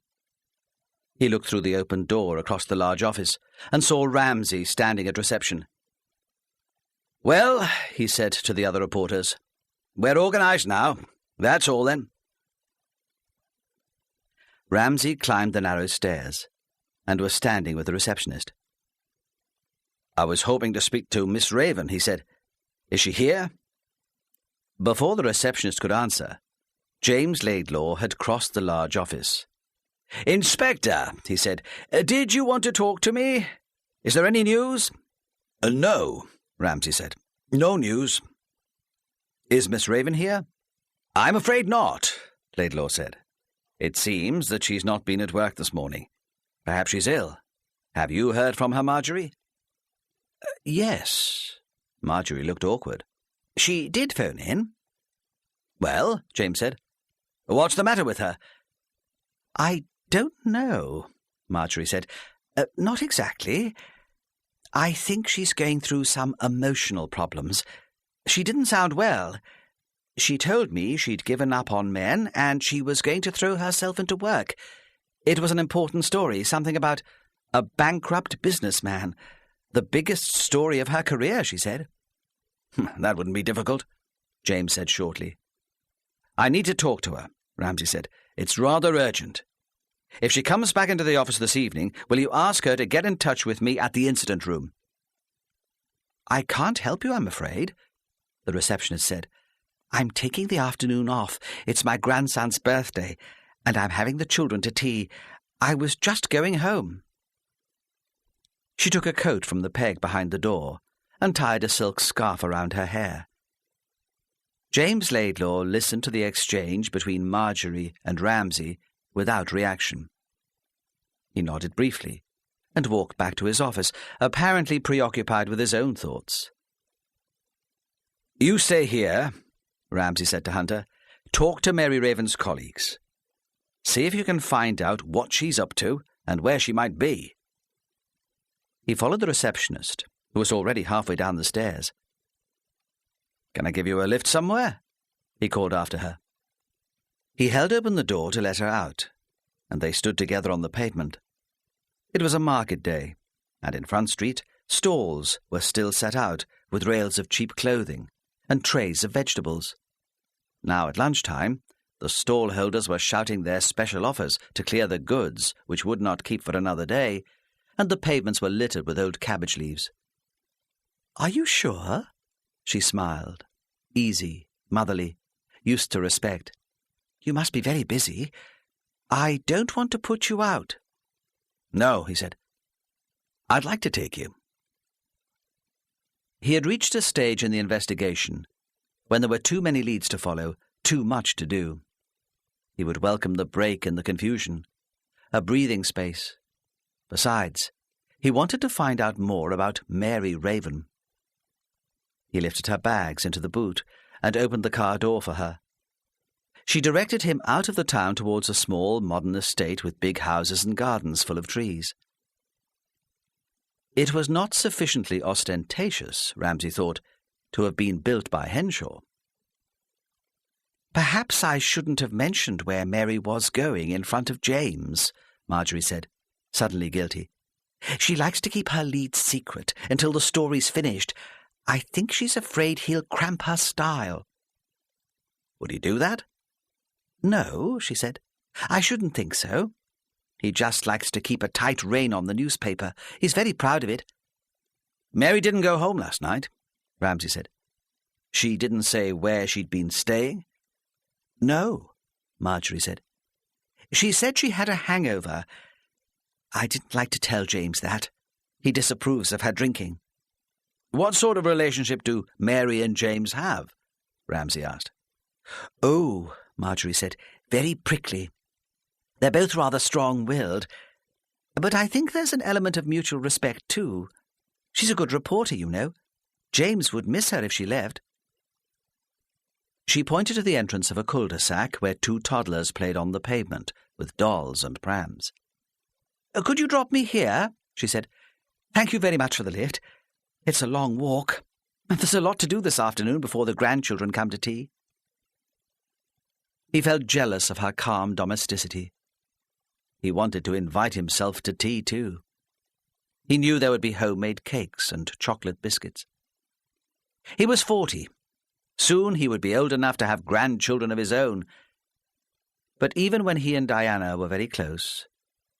Speaker 1: He looked through the open door across the large office and saw Ramsay standing at reception. "Well," he said to the other reporters, "we're organised now. That's all, then." Ramsay climbed the narrow stairs and was standing with the receptionist. "I was hoping to speak to Miss Raven," he said. "Is she here?" Before the receptionist could answer, James Laidlaw had crossed the large office. "Inspector," he said, "did you want to talk to me? Is there any news?" "No," Ramsay said. "No news." "Is Miss Raven here?" "I'm afraid not," Laidlaw said. "It seems that she's not been at work this morning. Perhaps she's ill. Have you heard from her, Marjorie?" "Yes." Marjorie looked awkward. "She did phone in." "Well," James said, "what's the matter with her?" "I don't know," Marjorie said. "Not exactly. I think she's going through some emotional problems. She didn't sound well. She told me she'd given up on men and she was going to throw herself into work. It was an important story, something about a bankrupt businessman. The biggest story of her career, she said." "That wouldn't be difficult," James said shortly. "I need to talk to her," Ramsay said. "It's rather urgent. If she comes back into the office this evening, will you ask her to get in touch with me at the incident room?" "I can't help you, I'm afraid," the receptionist said. "I'm taking the afternoon off. It's my grandson's birthday, and I'm having the children to tea. I was just going home." She took a coat from the peg behind the door and tied a silk scarf around her hair. James Laidlaw listened to the exchange between Marjorie and Ramsay without reaction. He nodded briefly and walked back to his office, apparently preoccupied with his own thoughts. "You stay here," Ramsay said to Hunter. "Talk to Mary Raven's colleagues. See if you can find out what she's up to and where she might be." He followed the receptionist, who was already halfway down the stairs. "Can I give you a lift somewhere?" he called after her. He held open the door to let her out, and they stood together on the pavement. It was a market day, and in Front Street, stalls were still set out with rails of cheap clothing and trays of vegetables. Now at lunchtime, the stall-holders were shouting their special offers to clear the goods which would not keep for another day, and the pavements were littered with old cabbage leaves. "Are you sure?" She smiled, easy, motherly, used to respect. "You must be very busy. I don't want to put you out." "No," he said. "I'd like to take you." He had reached a stage in the investigation when there were too many leads to follow, too much to do. He would welcome the break in the confusion, a breathing space. Besides, he wanted to find out more about Mary Raven. He lifted her bags into the boot and opened the car door for her. She directed him out of the town towards a small, modern estate with big houses and gardens full of trees. It was not sufficiently ostentatious, Ramsay thought, to have been built by Henshaw. "Perhaps I shouldn't have mentioned where Mary was going in front of James," Marjorie said, suddenly guilty. "She likes to keep her lead secret until the story's finished. I think she's afraid he'll cramp her style." "Would he do that?" "No," she said. "I shouldn't think so. He just likes to keep a tight rein on the newspaper. He's very proud of it." "Mary didn't go home last night," Ramsay said. "She didn't say where she'd been staying?" "No," Marjorie said. "She said she had a hangover. I didn't like to tell James that. He disapproves of her drinking." "What sort of relationship do Mary and James have?" Ramsay asked. "Oh," Marjorie said, "very prickly. They're both rather strong-willed. But I think there's an element of mutual respect, too. She's a good reporter, you know. James would miss her if she left." She pointed to the entrance of a cul-de-sac where two toddlers played on the pavement with dolls and prams. "Could you drop me here?" she said. "Thank you very much for the lift. It's a long walk. There's a lot to do this afternoon before the grandchildren come to tea." He felt jealous of her calm domesticity. He wanted to invite himself to tea, too. He knew there would be homemade cakes and chocolate biscuits. He was 40. Soon he would be old enough to have grandchildren of his own. But even when he and Diana were very close,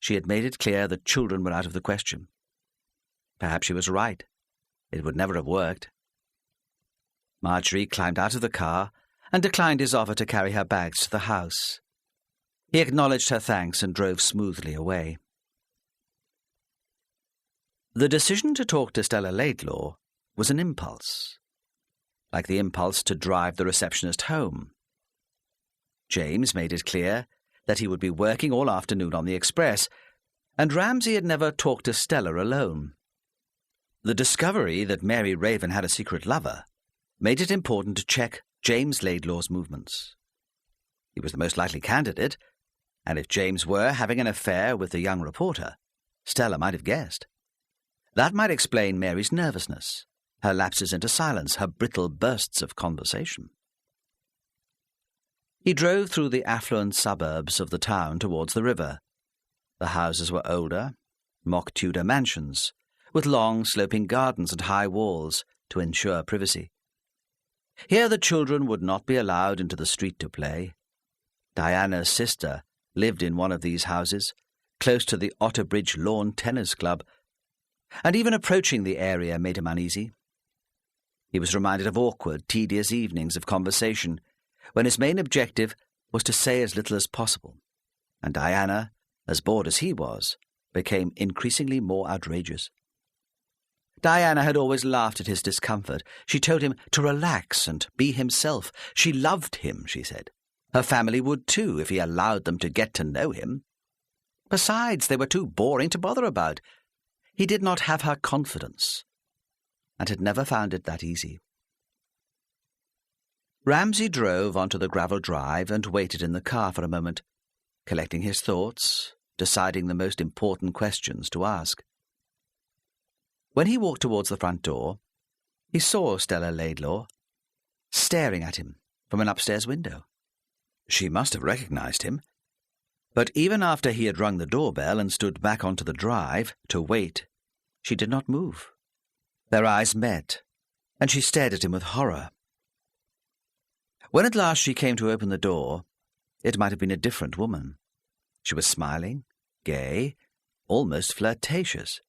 Speaker 1: she had made it clear that children were out of the question. Perhaps she was right. It would never have worked. Marjorie climbed out of the car and declined his offer to carry her bags to the house. He acknowledged her thanks and drove smoothly away. The decision to talk to Stella Laidlaw was an impulse, like the impulse to drive the receptionist home. James made it clear that he would be working all afternoon on the express, and Ramsay had never talked to Stella alone. The discovery that Mary Raven had a secret lover made it important to check James Laidlaw's movements. He was the most likely candidate, and if James were having an affair with the young reporter, Stella might have guessed. That might explain Mary's nervousness, her lapses into silence, her brittle bursts of conversation. He drove through the affluent suburbs of the town towards the river. The houses were older, mock Tudor mansions, with long sloping gardens and high walls to ensure privacy. Here the children would not be allowed into the street to play. Diana's sister lived in one of these houses, close to the Otterbridge Lawn Tennis Club, and even approaching the area made him uneasy. He was reminded of awkward, tedious evenings of conversation, when his main objective was to say as little as possible, and Diana, as bored as he was, became increasingly more outrageous. Diana had always laughed at his discomfort. She told him to relax and be himself. She loved him, she said. Her family would too, if he allowed them to get to know him. Besides, they were too boring to bother about. He did not have her confidence, and had never found it that easy. Ramsay drove onto the gravel drive and waited in the car for a moment, collecting his thoughts, deciding the most important questions to ask. When he walked towards the front door, he saw Stella Laidlaw staring at him from an upstairs window. She must have recognized him, but even after he had rung the doorbell and stood back onto the drive to wait, she did not move. Their eyes met, and she stared at him with horror. When at last she came to open the door, it might have been a different woman. She was smiling, gay, almost flirtatious,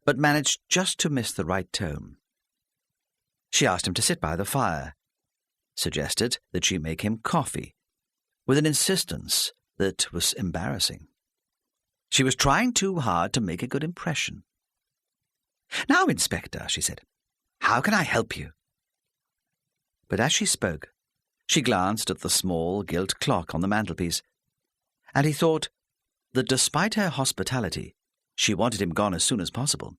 Speaker 1: but managed just to miss the right tone. She asked him to sit by the fire, suggested that she make him coffee, with an insistence that was embarrassing. She was trying too hard to make a good impression. "Now, Inspector," she said, "how can I help you?" But as she spoke, she glanced at the small gilt clock on the mantelpiece, and he thought that despite her hospitality, she wanted him gone as soon as possible.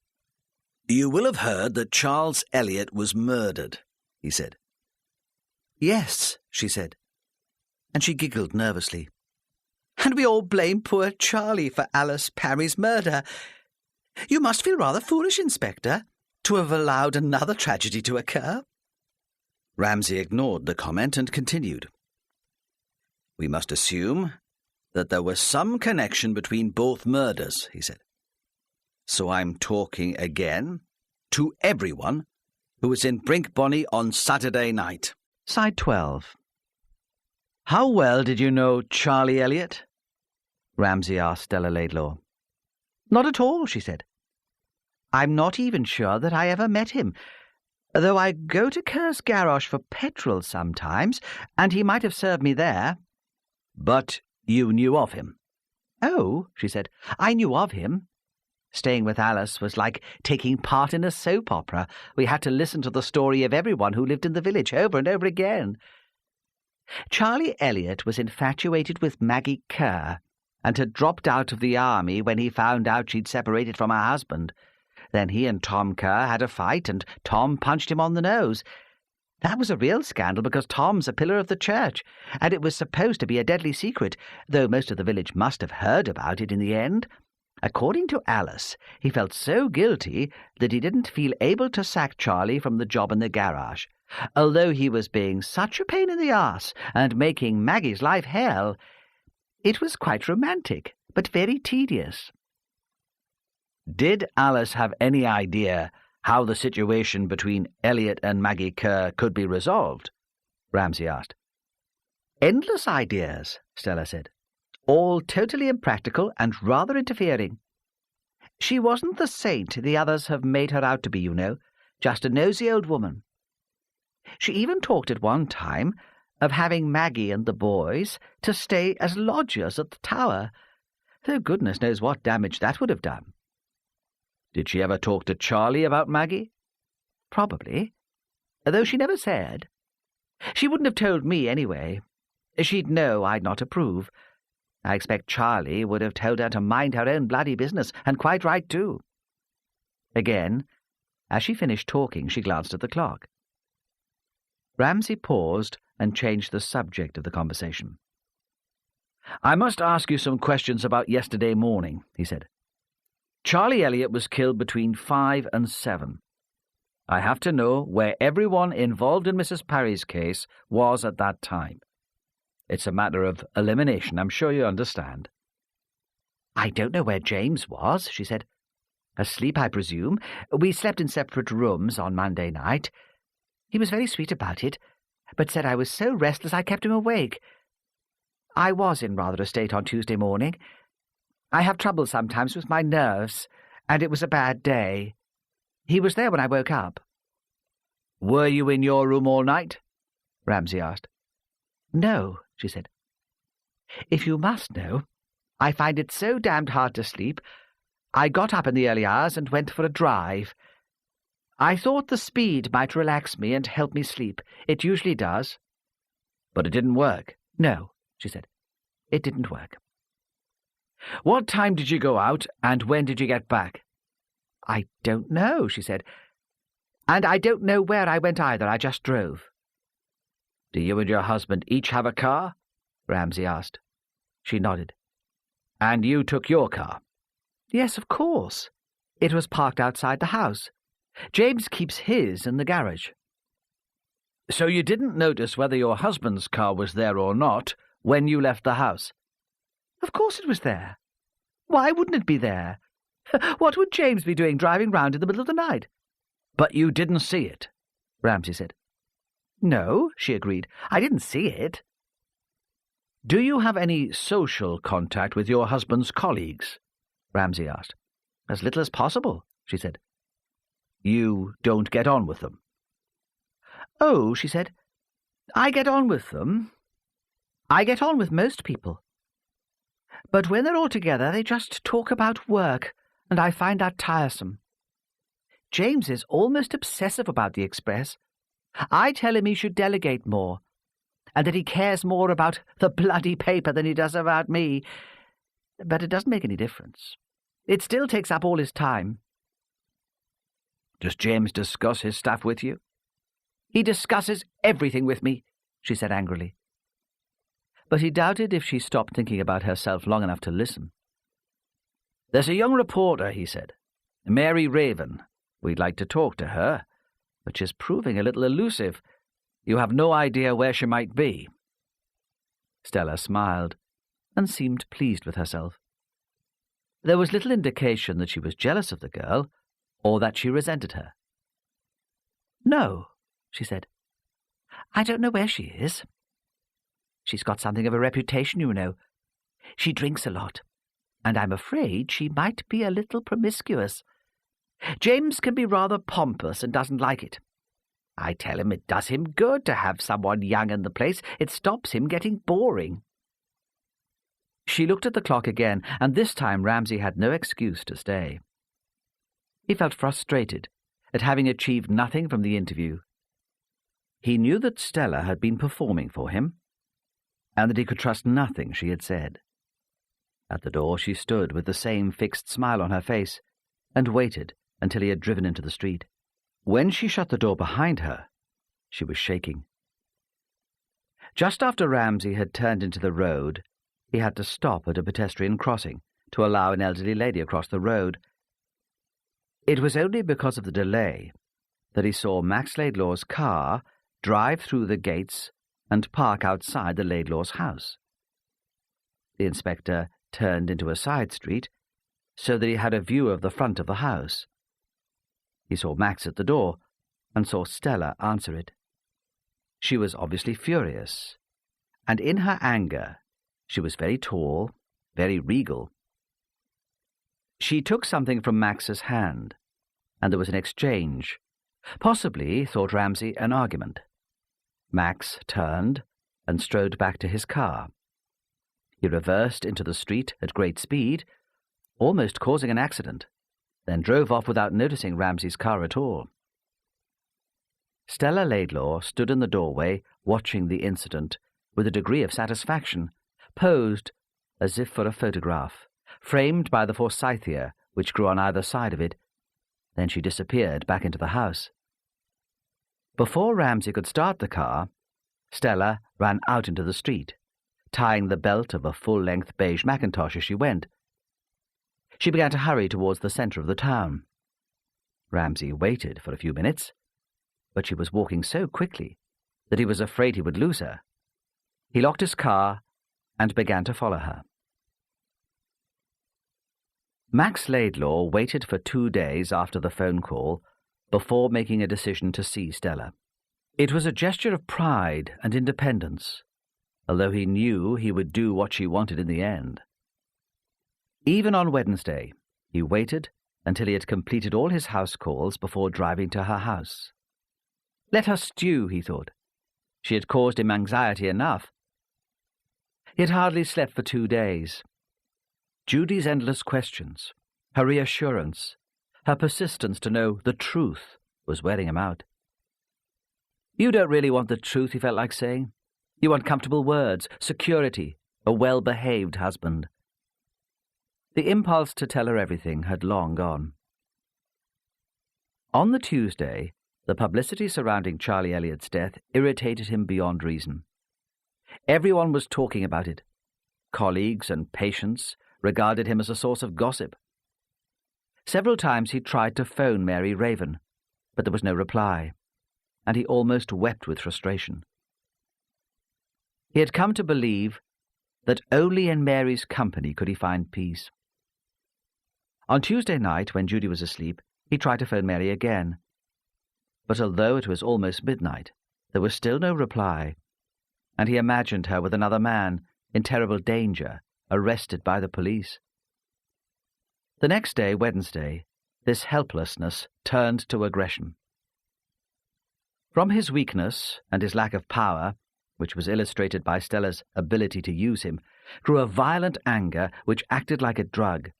Speaker 1: "You will have heard that Charles Elliot was murdered," he said. "Yes," she said, and she giggled nervously. "And we all blame poor Charlie for Alice Parry's murder. You must feel rather foolish, Inspector, to have allowed another tragedy to occur." Ramsay ignored the comment and continued. "We must assume that there was some connection between both murders," he said. "So I'm talking again to everyone who was in Brinkbonny on Saturday night." Side 12. "How well did you know Charlie Elliot?" Ramsay asked Stella Laidlaw. "Not at all," she said. "I'm not even sure that I ever met him, though I go to Kerr's garage for petrol sometimes, and he might have served me there." "But you knew of him?" "Oh," she said, "I knew of him. Staying with Alice was like taking part in a soap opera. We had to listen to the story of everyone who lived in the village over and over again. Charlie Elliot was infatuated with Maggie Kerr, and had dropped out of the army when he found out she'd separated from her husband. Then he and Tom Kerr had a fight, and Tom punched him on the nose. That was a real scandal because Tom's a pillar of the church, and it was supposed to be a deadly secret, though most of the village must have heard about it in the end. According to Alice, he felt so guilty that he didn't feel able to sack Charlie from the job in the garage. Although he was being such a pain in the arse and making Maggie's life hell, it was quite romantic, but very tedious." "Did Alice have any idea how the situation between Elliot and Maggie Kerr could be resolved?" Ramsay asked. "Endless ideas," Stella said. "All totally impractical and rather interfering. She wasn't the saint the others have made her out to be, you know, just a nosy old woman. She even talked at one time of having Maggie and the boys to stay as lodgers at the tower, though goodness knows what damage that would have done." "Did she ever talk to Charlie about Maggie?" "Probably, though she never said. She wouldn't have told me anyway. She'd know I'd not approve. I expect Charlie would have told her to mind her own bloody business, and quite right too." Again, as she finished talking, she glanced at the clock. Ramsay paused and changed the subject of the conversation. "I must ask you some questions about yesterday morning," he said. "Charlie Elliot was killed between 5 and 7. I have to know where everyone involved in Mrs. Parry's case was at that time. It's a matter of elimination, I'm sure you understand." "I don't know where James was," she said. "Asleep, I presume. We slept in separate rooms on Monday night. He was very sweet about it, but said I was so restless I kept him awake. I was in rather a state on Tuesday morning. I have trouble sometimes with my nerves, and it was a bad day. He was there when I woke up." "Were you in your room all night?" Ramsay asked. "No," she said. "If you must know, I find it so damned hard to sleep. I got up in the early hours and went for a drive. I thought the speed might relax me and help me sleep. It usually does." "But it didn't work?" "No," she said. "It didn't work." "What time did you go out, and when did you get back?" "I don't know," she said. "And I don't know where I went either. I just drove." "Do you and your husband each have a car?" Ramsay asked. She nodded. "And you took your car?" "Yes, of course. It was parked outside the house. James keeps his in the garage." "So you didn't notice whether your husband's car was there or not when you left the house?" "Of course it was there. Why wouldn't it be there? What would James be doing driving round in the middle of the night?" "But you didn't see it," Ramsay said. "No," she agreed. "I didn't see it." "Do you have any social contact with your husband's colleagues?" Ramsay asked. "As little as possible," she said. "You don't get on with them?" "Oh," she said, "I get on with them. I get on with most people. But when they're all together, they just talk about work, and I find that tiresome. James is almost obsessive about the Express. I tell him he should delegate more, and that he cares more about the bloody paper than he does about me. But it doesn't make any difference. It still takes up all his time." "Does James discuss his stuff with you?" "He discusses everything with me," she said angrily. But he doubted if she stopped thinking about herself long enough to listen. "There's a young reporter," he said, "Mary Raven. We'd like to talk to her, but she's proving a little elusive. You have no idea where she might be." Stella smiled and seemed pleased with herself. There was little indication that she was jealous of the girl or that she resented her. "No," she said. "I don't know where she is. She's got something of a reputation, you know. She drinks a lot, and I'm afraid she might be a little promiscuous. James can be rather pompous and doesn't like it. I tell him it does him good to have someone young in the place. It stops him getting boring." She looked at the clock again, and this time Ramsay had no excuse to stay. He felt frustrated at having achieved nothing from the interview. He knew that Stella had been performing for him, and that he could trust nothing she had said. At the door she stood with the same fixed smile on her face, and waited until he had driven into the street. When she shut the door behind her, she was shaking. Just after Ramsay had turned into the road, he had to stop at a pedestrian crossing to allow an elderly lady across the road. It was only because of the delay that he saw Max Laidlaw's car drive through the gates and park outside the Laidlaws' house. The inspector turned into a side street so that he had a view of the front of the house. He saw Max at the door and saw Stella answer it. She was obviously furious, and in her anger she was very tall, very regal. She took something from Max's hand, and there was an exchange. Possibly, thought Ramsay, an argument. Max turned and strode back to his car. He reversed into the street at great speed, almost causing an accident, then drove off without noticing Ramsay's car at all. Stella Laidlaw stood in the doorway, watching the incident with a degree of satisfaction, posed as if for a photograph, framed by the forsythia which grew on either side of it. Then she disappeared back into the house. Before Ramsay could start the car, Stella ran out into the street, tying the belt of a full-length beige mackintosh as she went. She began to hurry towards the centre of the town. Ramsay waited for a few minutes, but she was walking so quickly that he was afraid he would lose her. He locked his car and began to follow her. Max Laidlaw waited for 2 days after the phone call before making a decision to see Stella. It was a gesture of pride and independence, although he knew he would do what she wanted in the end. Even on Wednesday, he waited until he had completed all his house calls before driving to her house. Let her stew, he thought. She had caused him anxiety enough. He had hardly slept for 2 days. Judy's endless questions, her reassurance, her persistence to know the truth was wearing him out. You don't really want the truth, he felt like saying. You want comfortable words, security, a well-behaved husband. The impulse to tell her everything had long gone. On the Tuesday, the publicity surrounding Charlie Elliott's death irritated him beyond reason. Everyone was talking about it. Colleagues and patients regarded him as a source of gossip. Several times he tried to phone Mary Raven, but there was no reply, and he almost wept with frustration. He had come to believe that only in Mary's company could he find peace. On Tuesday night, when Judy was asleep, he tried to phone Mary again, but although it was almost midnight, there was still no reply, and he imagined her with another man, in terrible danger, arrested by the police. The next day, Wednesday, this helplessness turned to aggression. From his weakness and his lack of power, which was illustrated by Stella's ability to use him, grew a violent anger which acted like a drug.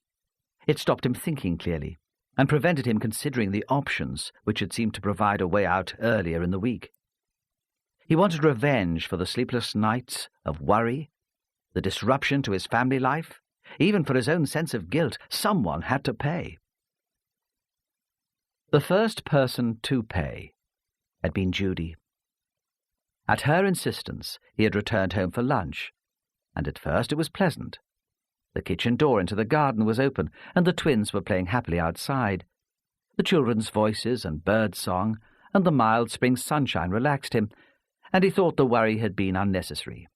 Speaker 1: It stopped him thinking clearly, and prevented him considering the options which had seemed to provide a way out earlier in the week. He wanted revenge for the sleepless nights of worry, the disruption to his family life, even for his own sense of guilt. Someone had to pay. The first person to pay had been Judy. At her insistence, he had returned home for lunch, and at first it was pleasant. The kitchen door into the garden was open, and the twins were playing happily outside. The children's voices and bird song and the mild spring sunshine relaxed him, and he thought the worry had been unnecessary.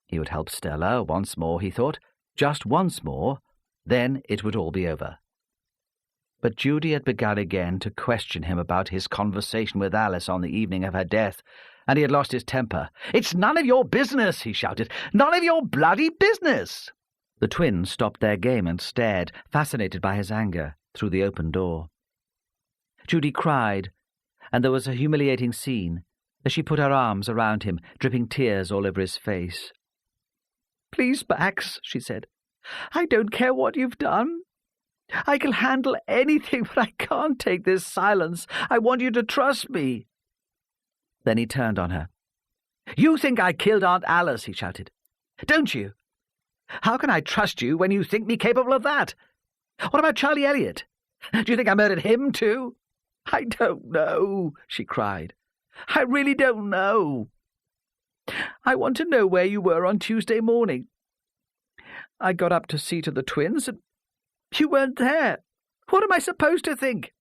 Speaker 1: He would help Stella once more, he thought, just once more, then it would all be over. But Judy had begun again to question him about his conversation with Alice on the evening of her death, and he had lost his temper. "It's none of your business," he shouted. "None of your bloody business!" The twins stopped their game and stared, fascinated by his anger, through the open door. Judy cried, and there was a humiliating scene as she put her arms around him, dripping tears all over his face. "Please, Max," she said, "I don't care what you've done. I can handle anything, but I can't take this silence. I want you to trust me." Then he turned on her. "You think I killed Aunt Alice," he shouted. "Don't you? How can I trust you when you think me capable of that? What about Charlie Elliott? Do you think I murdered him too?" "I don't know," she cried. "I really don't know. I want to know where you were on Tuesday morning. I got up to see to the twins, and you weren't there. What am I supposed to think?"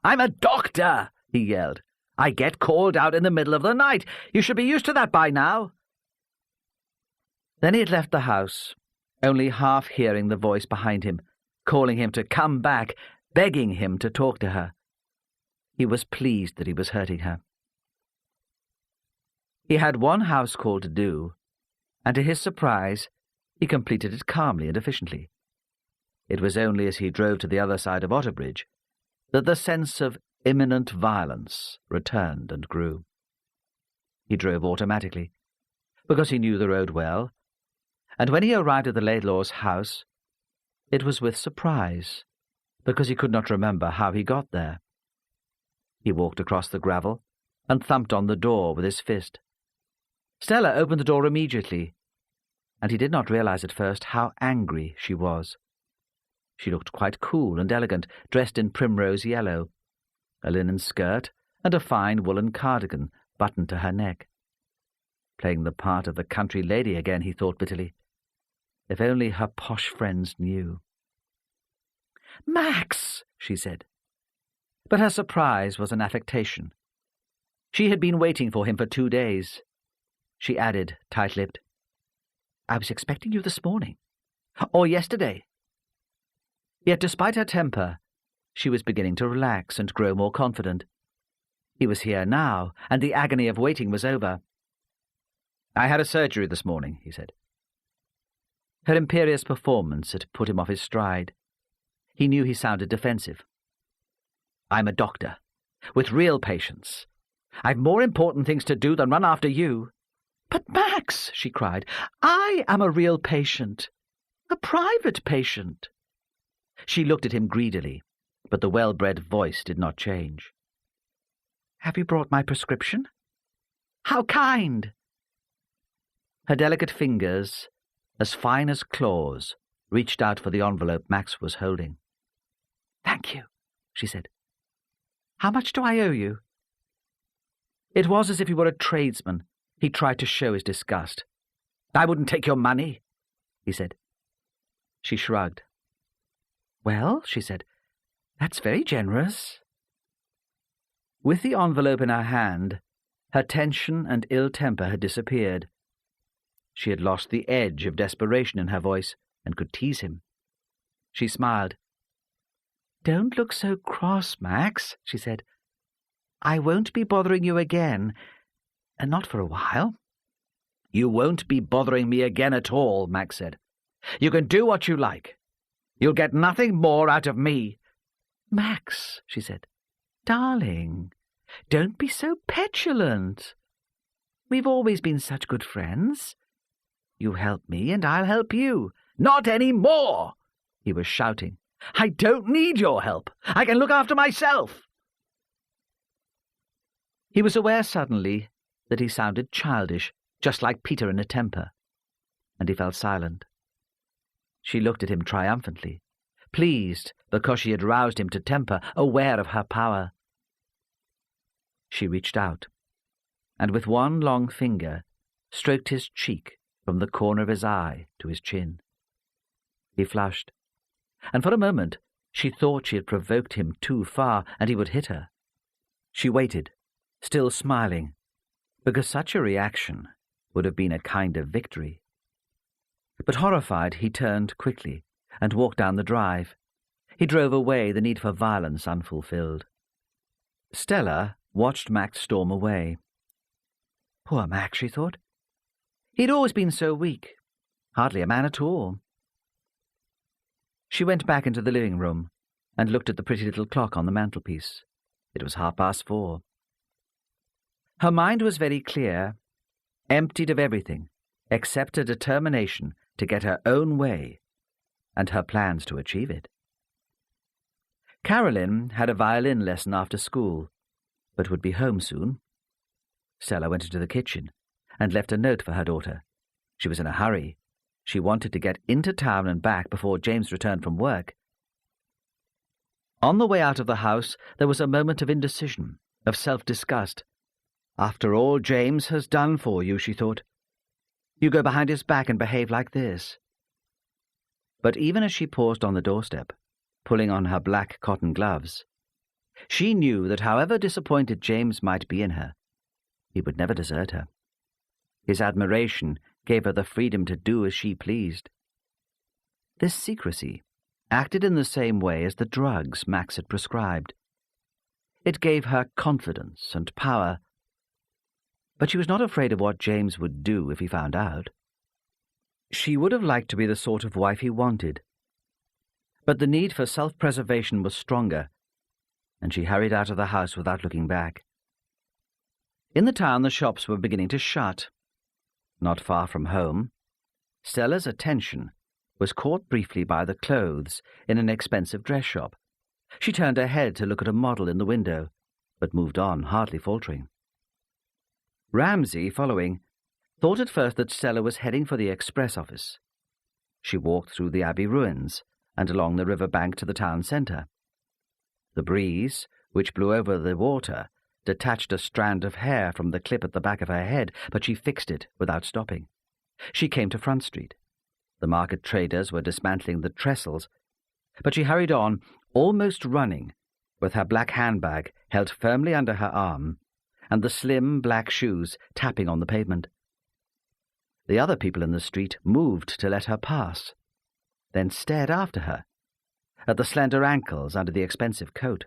Speaker 1: "I'm a doctor," he yelled. "I get called out in the middle of the night. You should be used to that by now." Then he had left the house, only half hearing the voice behind him, calling him to come back, begging him to talk to her. He was pleased that he was hurting her. He had one house call to do, and to his surprise, he completed it calmly and efficiently. It was only as he drove to the other side of Otterbridge that the sense of imminent violence returned and grew. He drove automatically, because he knew the road well, and when he arrived at the Laidlaw's house, it was with surprise, because he could not remember how he got there. He walked across the gravel and thumped on the door with his fist. Stella opened the door immediately, and he did not realize at first how angry she was. She looked quite cool and elegant, dressed in primrose yellow, a linen skirt and a fine woolen cardigan buttoned to her neck. Playing the part of the country lady again, he thought bitterly. If only her posh friends knew. "Max!" she said. But her surprise was an affectation. She had been waiting for him for 2 days. She added, tight-lipped, "I was expecting you this morning. Or yesterday." Yet despite her temper, she was beginning to relax and grow more confident. He was here now, and the agony of waiting was over. "I had a surgery this morning," he said. Her imperious performance had put him off his stride. He knew he sounded defensive. "I'm a doctor, with real patients. I've more important things to do than run after you." "But Max," she cried, "I am a real patient, a private patient." She looked at him greedily, but the well-bred voice did not change. "Have you brought my prescription?" "How kind!" Her delicate fingers, as fine as claws, reached out for the envelope Max was holding. "Thank you," she said. "How much do I owe you?" It was as if he were a tradesman. He tried to show his disgust. "I wouldn't take your money," he said. She shrugged. "Well," she said, "that's very generous." With the envelope in her hand, her tension and ill temper had disappeared. She had lost the edge of desperation in her voice and could tease him. She smiled. "Don't look so cross, Max," she said. "I won't be bothering you again, and not for a while." "You won't be bothering me again at all," Max said. "You can do what you like. You'll get nothing more out of me." "Max," she said, "darling, don't be so petulant. We've always been such good friends. You help me, and I'll help you." "Not any more!" he was shouting. "I don't need your help. I can look after myself." He was aware suddenly that he sounded childish, just like Peter in a temper, and he felt silent. She looked at him triumphantly, pleased because she had roused him to temper, aware of her power. She reached out, and with one long finger stroked his cheek from the corner of his eye to his chin. He flushed, and for a moment she thought she had provoked him too far and he would hit her. She waited, still smiling, because such a reaction would have been a kind of victory. But horrified, he turned quickly and walked down the drive. He drove away, the need for violence unfulfilled. Stella watched Max storm away. Poor Max, she thought. He'd always been so weak, hardly a man at all. She went back into the living room and looked at the pretty little clock on the mantelpiece. It was 4:30. Her mind was very clear, emptied of everything except a determination to get her own way and her plans to achieve it. Caroline had a violin lesson after school, but would be home soon. Stella went into the kitchen and left a note for her daughter. She was in a hurry. She wanted to get into town and back before James returned from work. On the way out of the house, there was a moment of indecision, of self-disgust. After all James has done for you, she thought. You go behind his back and behave like this. But even as she paused on the doorstep, pulling on her black cotton gloves, she knew that however disappointed James might be in her, he would never desert her. His admiration gave her the freedom to do as she pleased. This secrecy acted in the same way as the drugs Max had prescribed. It gave her confidence and power, but she was not afraid of what James would do if he found out. She would have liked to be the sort of wife he wanted, but the need for self-preservation was stronger, and she hurried out of the house without looking back. In the town, the shops were beginning to shut. Not far from home, Stella's attention was caught briefly by the clothes in an expensive dress shop. She turned her head to look at a model in the window, but moved on, hardly faltering. Ramsay, following, thought at first that Stella was heading for the express office. She walked through the Abbey ruins and along the river bank to the town centre. The breeze, which blew over the water, detached a strand of hair from the clip at the back of her head, but she fixed it without stopping. She came to Front Street. The market traders were dismantling the trestles, but she hurried on, almost running, with her black handbag held firmly under her arm and the slim black shoes tapping on the pavement. The other people in the street moved to let her pass, then stared after her, at the slender ankles under the expensive coat.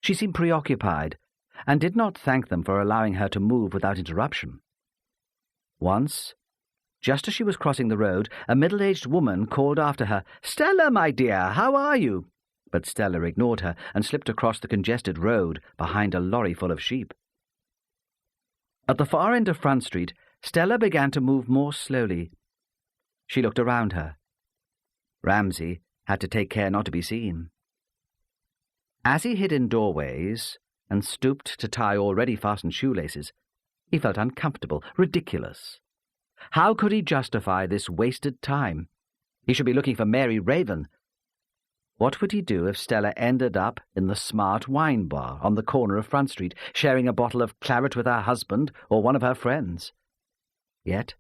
Speaker 1: She seemed preoccupied, and did not thank them for allowing her to move without interruption. Once, just as she was crossing the road, a middle-aged woman called after her, "Stella, my dear, how are you?" But Stella ignored her and slipped across the congested road behind a lorry full of sheep. At the far end of Front Street, Stella began to move more slowly. She looked around her. Ramsay had to take care not to be seen. As he hid in doorways and stooped to tie already fastened shoelaces, he felt uncomfortable, ridiculous. How could he justify this wasted time? He should be looking for Mary Raven. What would he do if Stella ended up in the smart wine bar on the corner of Front Street, sharing a bottle of claret with her husband or one of her friends? Yet,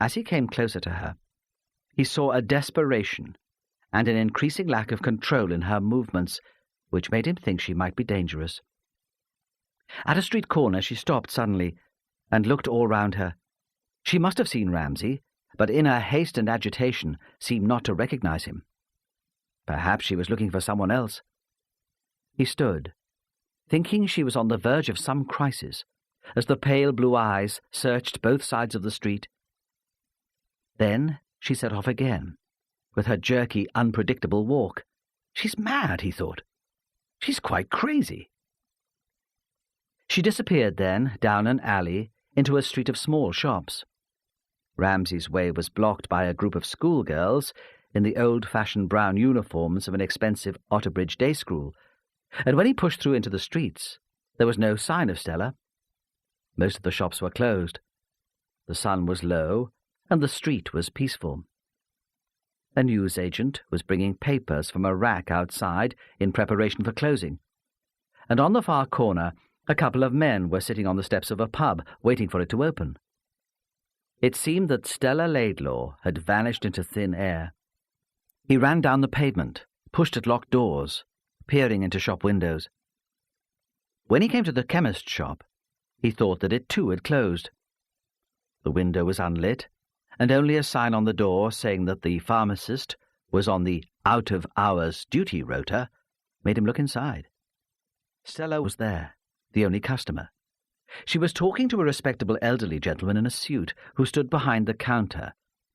Speaker 1: as he came closer to her, he saw a desperation and an increasing lack of control in her movements, which made him think she might be dangerous. At a street corner she stopped suddenly and looked all round her. She must have seen Ramsay, but in her haste and agitation seemed not to recognize him. Perhaps she was looking for someone else. He stood, thinking she was on the verge of some crisis, as the pale blue eyes searched both sides of the street. Then she set off again, with her jerky, unpredictable walk. She's mad, he thought. She's quite crazy. She disappeared then, down an alley, into a street of small shops. Ramsay's way was blocked by a group of schoolgirls in the old-fashioned brown uniforms of an expensive Otterbridge day school, and when he pushed through into the streets, there was no sign of Stella. Most of the shops were closed. The sun was low, and the street was peaceful. A newsagent was bringing papers from a rack outside in preparation for closing, and on the far corner a couple of men were sitting on the steps of a pub, waiting for it to open. It seemed that Stella Laidlaw had vanished into thin air. He ran down the pavement, pushed at locked doors, peering into shop windows. When he came to the chemist's shop, he thought that it too had closed. The window was unlit, and only a sign on the door saying that the pharmacist was on the out-of-hours duty rota made him look inside. Stella was there, the only customer. She was talking to a respectable elderly gentleman in a suit who stood behind the counter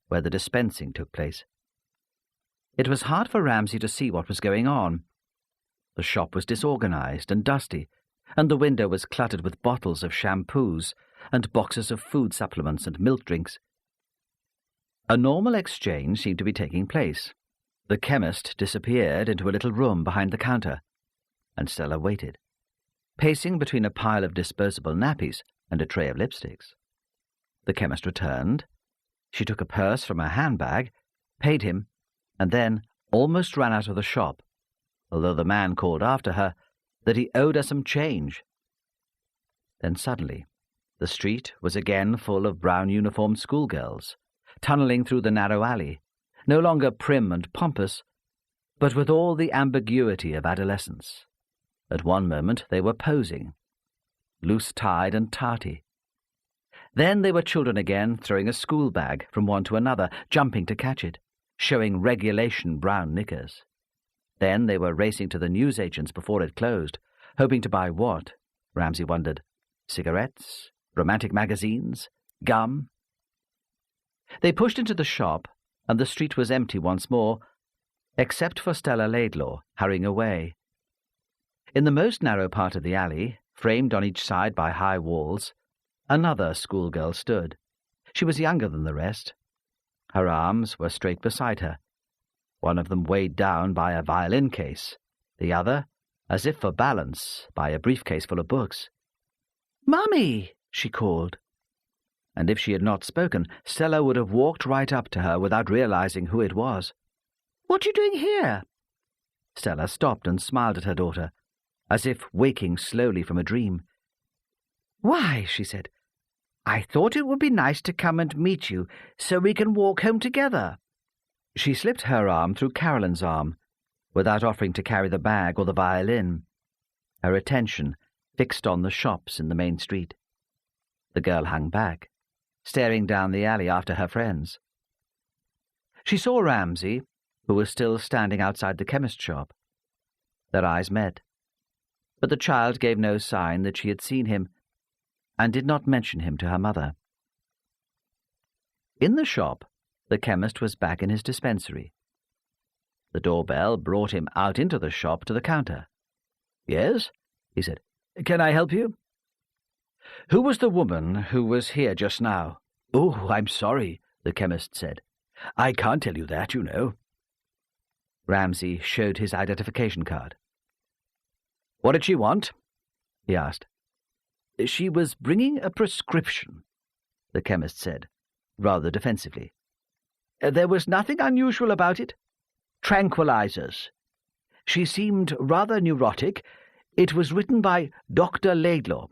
Speaker 1: where the dispensing took place. It was hard for Ramsay to see what was going on. The shop was disorganized and dusty, and the window was cluttered with bottles of shampoos and boxes of food supplements and milk drinks. A normal exchange seemed to be taking place. The chemist disappeared into a little room behind the counter, and Stella waited, pacing between a pile of disposable nappies and a tray of lipsticks. The chemist returned. She took a purse from her handbag, paid him, and then almost ran out of the shop, although the man called after her that he owed her some change. Then suddenly the street was again full of brown-uniformed schoolgirls, tunnelling through the narrow alley, no longer prim and pompous, but with all the ambiguity of adolescence. At one moment they were posing, loose-tied and tarty. Then they were children again, throwing a school bag from one to another, jumping to catch it, showing regulation brown knickers. Then they were racing to the newsagents before it closed, hoping to buy what, Ramsay wondered. Cigarettes? Romantic magazines? Gum? They pushed into the shop, and the street was empty once more, except for Stella Laidlaw hurrying away. In the most narrow part of the alley, framed on each side by high walls, another schoolgirl stood. She was younger than the rest. Her arms were straight beside her, one of them weighed down by a violin case, the other, as if for balance, by a briefcase full of books. "Mummy!" she called. And if she had not spoken, Stella would have walked right up to her without realizing who it was. "What are you doing here?" Stella stopped and smiled at her daughter, as if waking slowly from a dream. "Why," she said, "I thought it would be nice to come and meet you so we can walk home together." She slipped her arm through Carolyn's arm, without offering to carry the bag or the violin, her attention fixed on the shops in the main street. The girl hung back, staring down the alley after her friends. She saw Ramsay, who was still standing outside the chemist shop. Their eyes met, but the child gave no sign that she had seen him, and did not mention him to her mother. In the shop, the chemist was back in his dispensary. The doorbell brought him out into the shop to the counter. "Yes?" he said. "Can I help you?" "Who was the woman who was here just now?" "Oh, I'm sorry," the chemist said. "I can't tell you that, you know." Ramsay showed his identification card. "What did she want?" he asked. "She was bringing a prescription," the chemist said, rather defensively. "There was nothing unusual about it. Tranquilizers. She seemed rather neurotic. It was written by Dr. Laidlaw."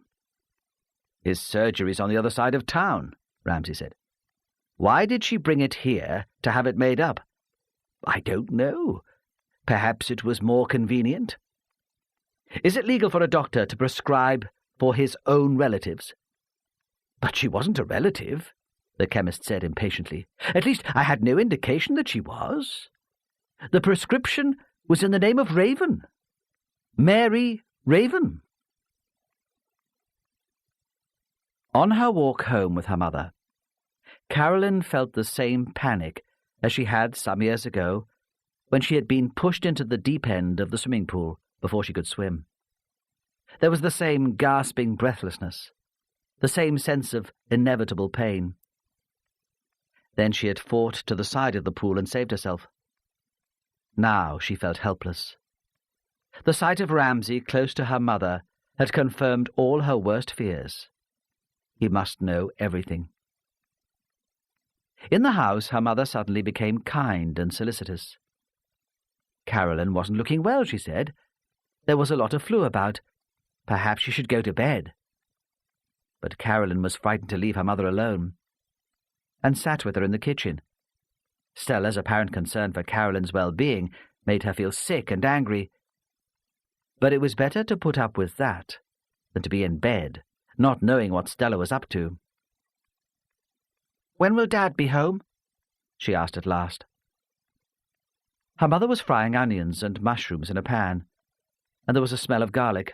Speaker 1: "His surgery's on the other side of town," Ramsay said. "Why did she bring it here to have it made up?" "I don't know. Perhaps it was more convenient." "Is it legal for a doctor to prescribe for his own relatives?" "But she wasn't a relative," the chemist said impatiently. "At least, I had no indication that she was. The prescription was in the name of Raven. Mary Raven." On her walk home with her mother, Carolyn felt the same panic as she had some years ago when she had been pushed into the deep end of the swimming pool before she could swim. There was the same gasping breathlessness, the same sense of inevitable pain. Then she had fought to the side of the pool and saved herself. Now she felt helpless. The sight of Ramsay close to her mother had confirmed all her worst fears. He must know everything. In the house, her mother suddenly became kind and solicitous. Carolyn wasn't looking well, she said. There was a lot of flu about. Perhaps she should go to bed. But Carolyn was frightened to leave her mother alone, and sat with her in the kitchen. Stella's apparent concern for Carolyn's well-being made her feel sick and angry. But it was better to put up with that than to be in bed, not knowing what Stella was up to. "When will Dad be home?" she asked at last. Her mother was frying onions and mushrooms in a pan, and there was a smell of garlic.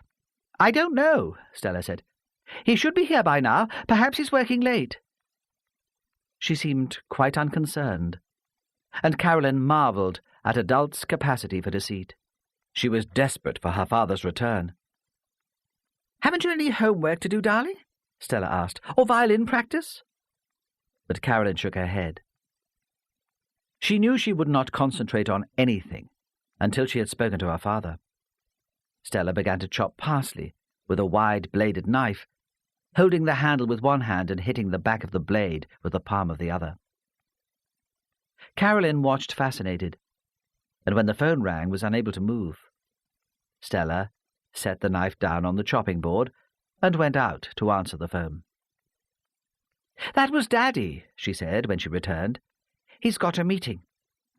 Speaker 1: "I don't know," Stella said. "He should be here by now. Perhaps he's working late." She seemed quite unconcerned, and Carolyn marvelled at adults' capacity for deceit. She was desperate for her father's return. "Haven't you any homework to do, darling?" Stella asked. "Or violin practice?" But Carolyn shook her head. She knew she would not concentrate on anything until she had spoken to her father. Stella began to chop parsley with a wide-bladed knife, holding the handle with one hand and hitting the back of the blade with the palm of the other. Carolyn watched fascinated, and when the phone rang was unable to move. Stella set the knife down on the chopping board and went out to answer the phone. "That was Daddy," she said when she returned. "He's got a meeting,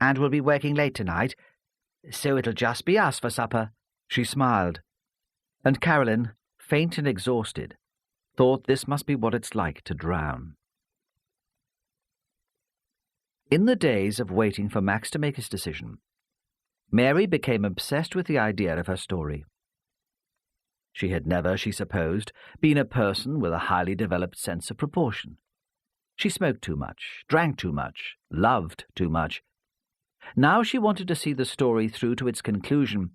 Speaker 1: and will be working late tonight, so it'll just be us for supper." She smiled, and Carolyn, faint and exhausted, thought this must be what it's like to drown. In the days of waiting for Max to make his decision, Mary became obsessed with the idea of her story. She had never, she supposed, been a person with a highly developed sense of proportion. She smoked too much, drank too much, loved too much. Now she wanted to see the story through to its conclusion,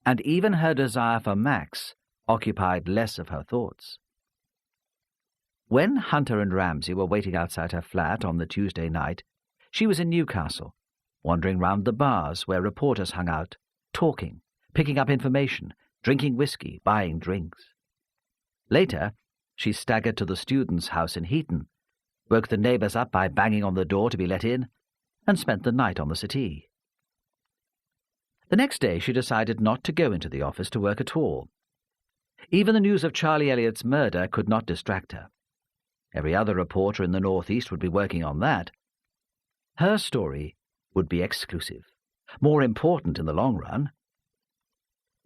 Speaker 1: and even her desire for Max occupied less of her thoughts. When Hunter and Ramsay were waiting outside her flat on the Tuesday night, she was in Newcastle, wandering round the bars where reporters hung out, talking, picking up information, drinking whiskey, buying drinks. Later, she staggered to the students' house in Heaton, woke the neighbours up by banging on the door to be let in, and spent the night on the settee. The next day she decided not to go into the office to work at all. Even the news of Charlie Elliott's murder could not distract her. Every other reporter in the Northeast would be working on that. Her story would be exclusive, more important in the long run.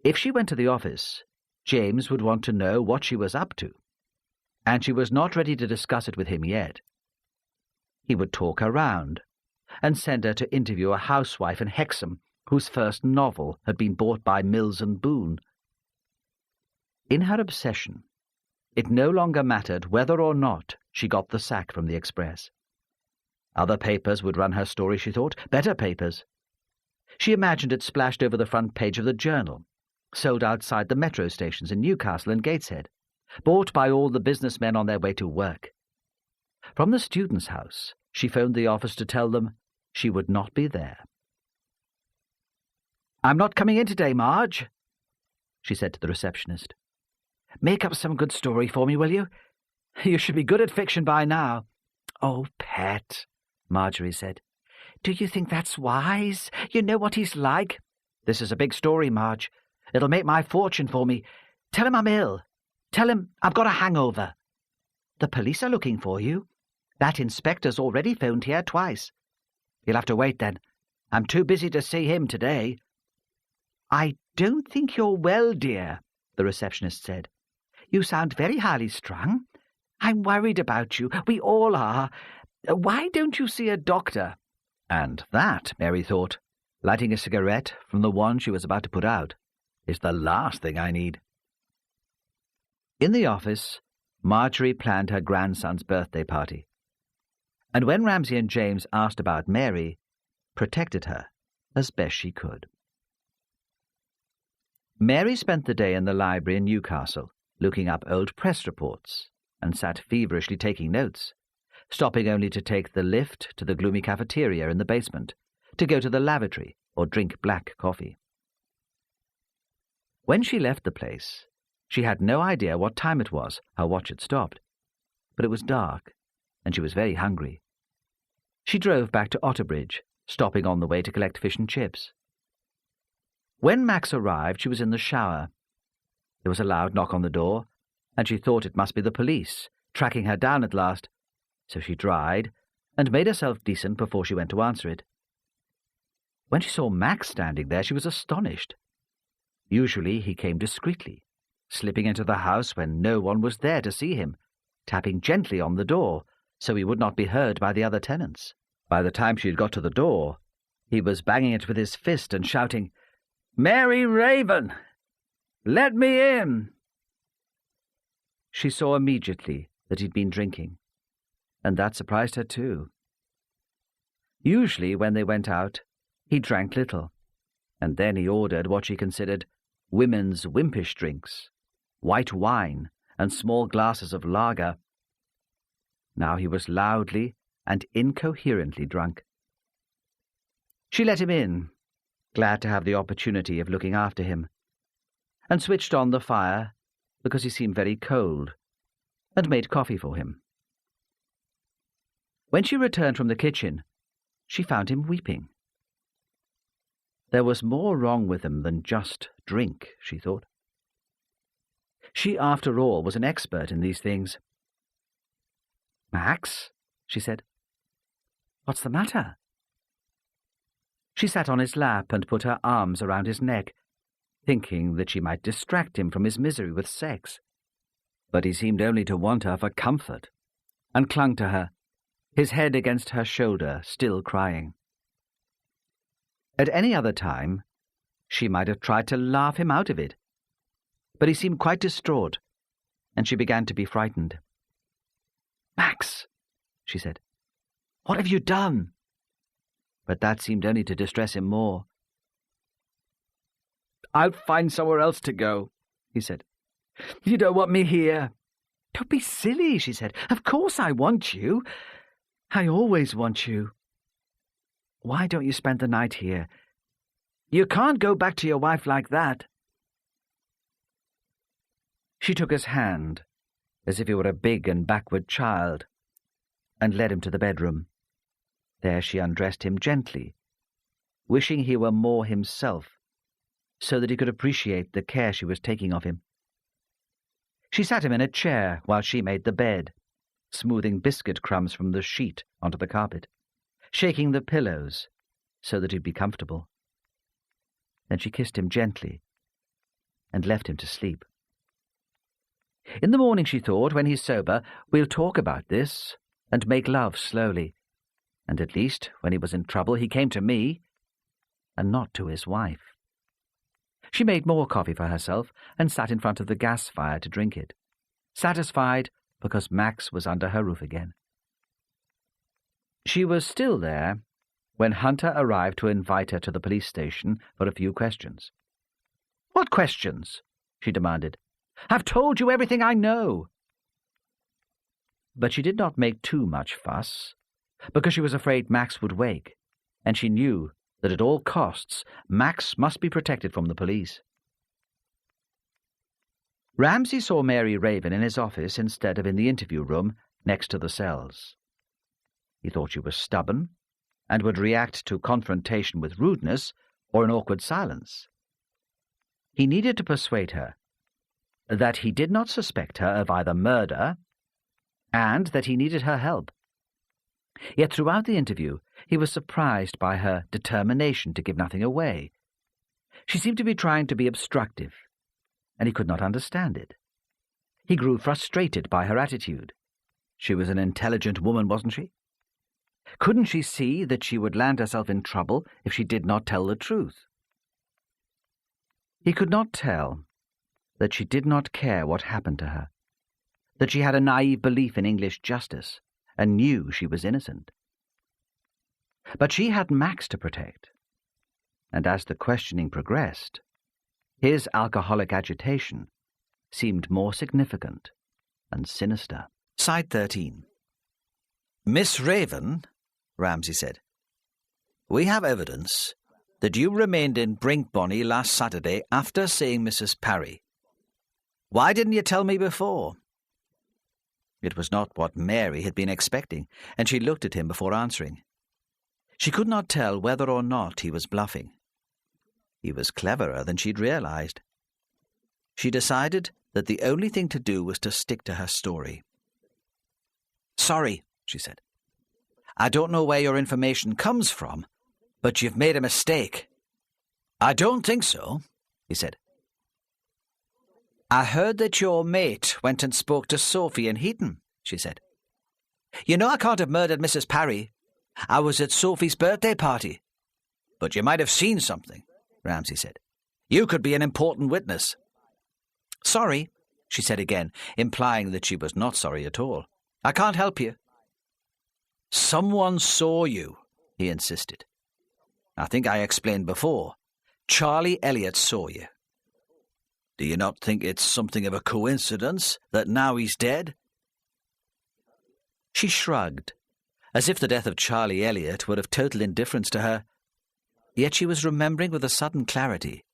Speaker 1: If she went to the office, James would want to know what she was up to, and she was not ready to discuss it with him yet. He would talk her round and send her to interview a housewife in Hexham whose first novel had been bought by Mills and Boon. In her obsession, it no longer mattered whether or not she got the sack from the Express. Other papers would run her story, she thought, better papers. She imagined it splashed over the front page of the Journal, sold outside the metro stations in Newcastle and Gateshead, bought by all the businessmen on their way to work. From the students' house, she phoned the office to tell them she would not be there. "I'm not coming in today, Marge," she said to the receptionist. "Make up some good story for me, will you? You should be good at fiction by now." "Oh, pet," Marjorie said. "Do you think that's wise? You know what he's like." "This is a big story, Marge. It'll make my fortune for me. Tell him I'm ill. Tell him I've got a hangover. The police are looking for you. That inspector's already phoned here twice." "You'll have to wait, then. I'm too busy to see him today." "I don't think you're well, dear," the receptionist said. "You sound very highly strung. I'm worried about you. We all are. Why don't you see a doctor?" And that, Mary thought, lighting a cigarette from the one she was about to put out, is the last thing I need. In the office, Marjorie planned her grandson's birthday party, and when Ramsay and James asked about Mary, protected her as best she could. Mary spent the day in the library in Newcastle, looking up old press reports, and sat feverishly taking notes, stopping only to take the lift to the gloomy cafeteria in the basement, to go to the lavatory or drink black coffee. When she left the place, she had no idea what time it was. Her watch had stopped. But it was dark, and she was very hungry. She drove back to Otterbridge, stopping on the way to collect fish and chips. When Max arrived, she was in the shower. There was a loud knock on the door, and she thought it must be the police, tracking her down at last, so she dried and made herself decent before she went to answer it. When she saw Max standing there, she was astonished. Usually he came discreetly, slipping into the house when no one was there to see him, tapping gently on the door so he would not be heard by the other tenants. By the time she had got to the door, he was banging it with his fist and shouting, "Mary Raven! Let me in!" She saw immediately that he'd been drinking, and that surprised her too. Usually, when they went out, he drank little, and then he ordered what she considered women's wimpish drinks, white wine and small glasses of lager. Now he was loudly and incoherently drunk. She let him in, glad to have the opportunity of looking after him, and switched on the fire because he seemed very cold, and made coffee for him. When she returned from the kitchen, she found him weeping. There was more wrong with him than just drink, she thought. She, after all, was an expert in these things. "Max," she said, "what's the matter?" She sat on his lap and put her arms around his neck, thinking that she might distract him from his misery with sex. But he seemed only to want her for comfort, and clung to her, his head against her shoulder, still crying. At any other time, she might have tried to laugh him out of it, but he seemed quite distraught, and she began to be frightened. "Max," she she said. "What have you done?" But that seemed only to distress him more. "I'll find somewhere else to go," he said. "You don't want me here." "Don't be silly," she said. "Of course I want you. I always want you. Why don't you spend the night here? You can't go back to your wife like that." She took his hand, as if he were a big and backward child, and led him to the bedroom. There she undressed him gently, wishing he were more himself, so that he could appreciate the care she was taking of him. She sat him in a chair while she made the bed, smoothing biscuit crumbs from the sheet onto the carpet, shaking the pillows so that he'd be comfortable. Then she kissed him gently and left him to sleep. In the morning, she thought, when he's sober, we'll talk about this and make love slowly. And at least, when he was in trouble, he came to me and not to his wife. She made more coffee for herself and sat in front of the gas fire to drink it, satisfied because Max was under her roof again. She was still there when Hunter arrived to invite her to the police station for a few questions. "What questions?" she demanded. "I've told you everything I know." But she did not make too much fuss, because she was afraid Max would wake, and she knew that at all costs Max must be protected from the police. Ramsay saw Mary Raven in his office instead of in the interview room next to the cells. He thought she was stubborn and would react to confrontation with rudeness or an awkward silence. He needed to persuade her that he did not suspect her of either murder and that he needed her help. Yet throughout the interview he was surprised by her determination to give nothing away. She seemed to be trying to be obstructive, and he could not understand it. He grew frustrated by her attitude. She was an intelligent woman, wasn't she? Couldn't she see that she would land herself in trouble if she did not tell the truth? He could not tell that she did not care what happened to her, that she had a naive belief in English justice and knew she was innocent. But she had Max to protect, and as the questioning progressed, his alcoholic agitation seemed more significant and sinister. Side 13. "Miss Raven," Ramsay said, "we have evidence that you remained in Brinkbonny last Saturday after seeing Mrs. Parry. Why didn't you tell me before?" It was not what Mary had been expecting, and she looked at him before answering. She could not tell whether or not he was bluffing. He was cleverer than she'd realized. She decided that the only thing to do was to stick to her story. "Sorry," she said. "I don't know where your information comes from, but you've made a mistake." "I don't think so," he said. "I heard that your mate went and spoke to Sophie in Heaton," she said. "You know I can't have murdered Mrs. Parry. I was at Sophie's birthday party." "But you might have seen something," Ramsay said. "You could be an important witness." "Sorry," she said again, implying that she was not sorry at all. "I can't help you." "Someone saw you," he insisted. "I think I explained before. Charlie Elliott saw you. Do you not think it's something of a coincidence that now he's dead?" She shrugged, as if the death of Charlie Elliott were of total indifference to her. Yet she was remembering with a sudden clarity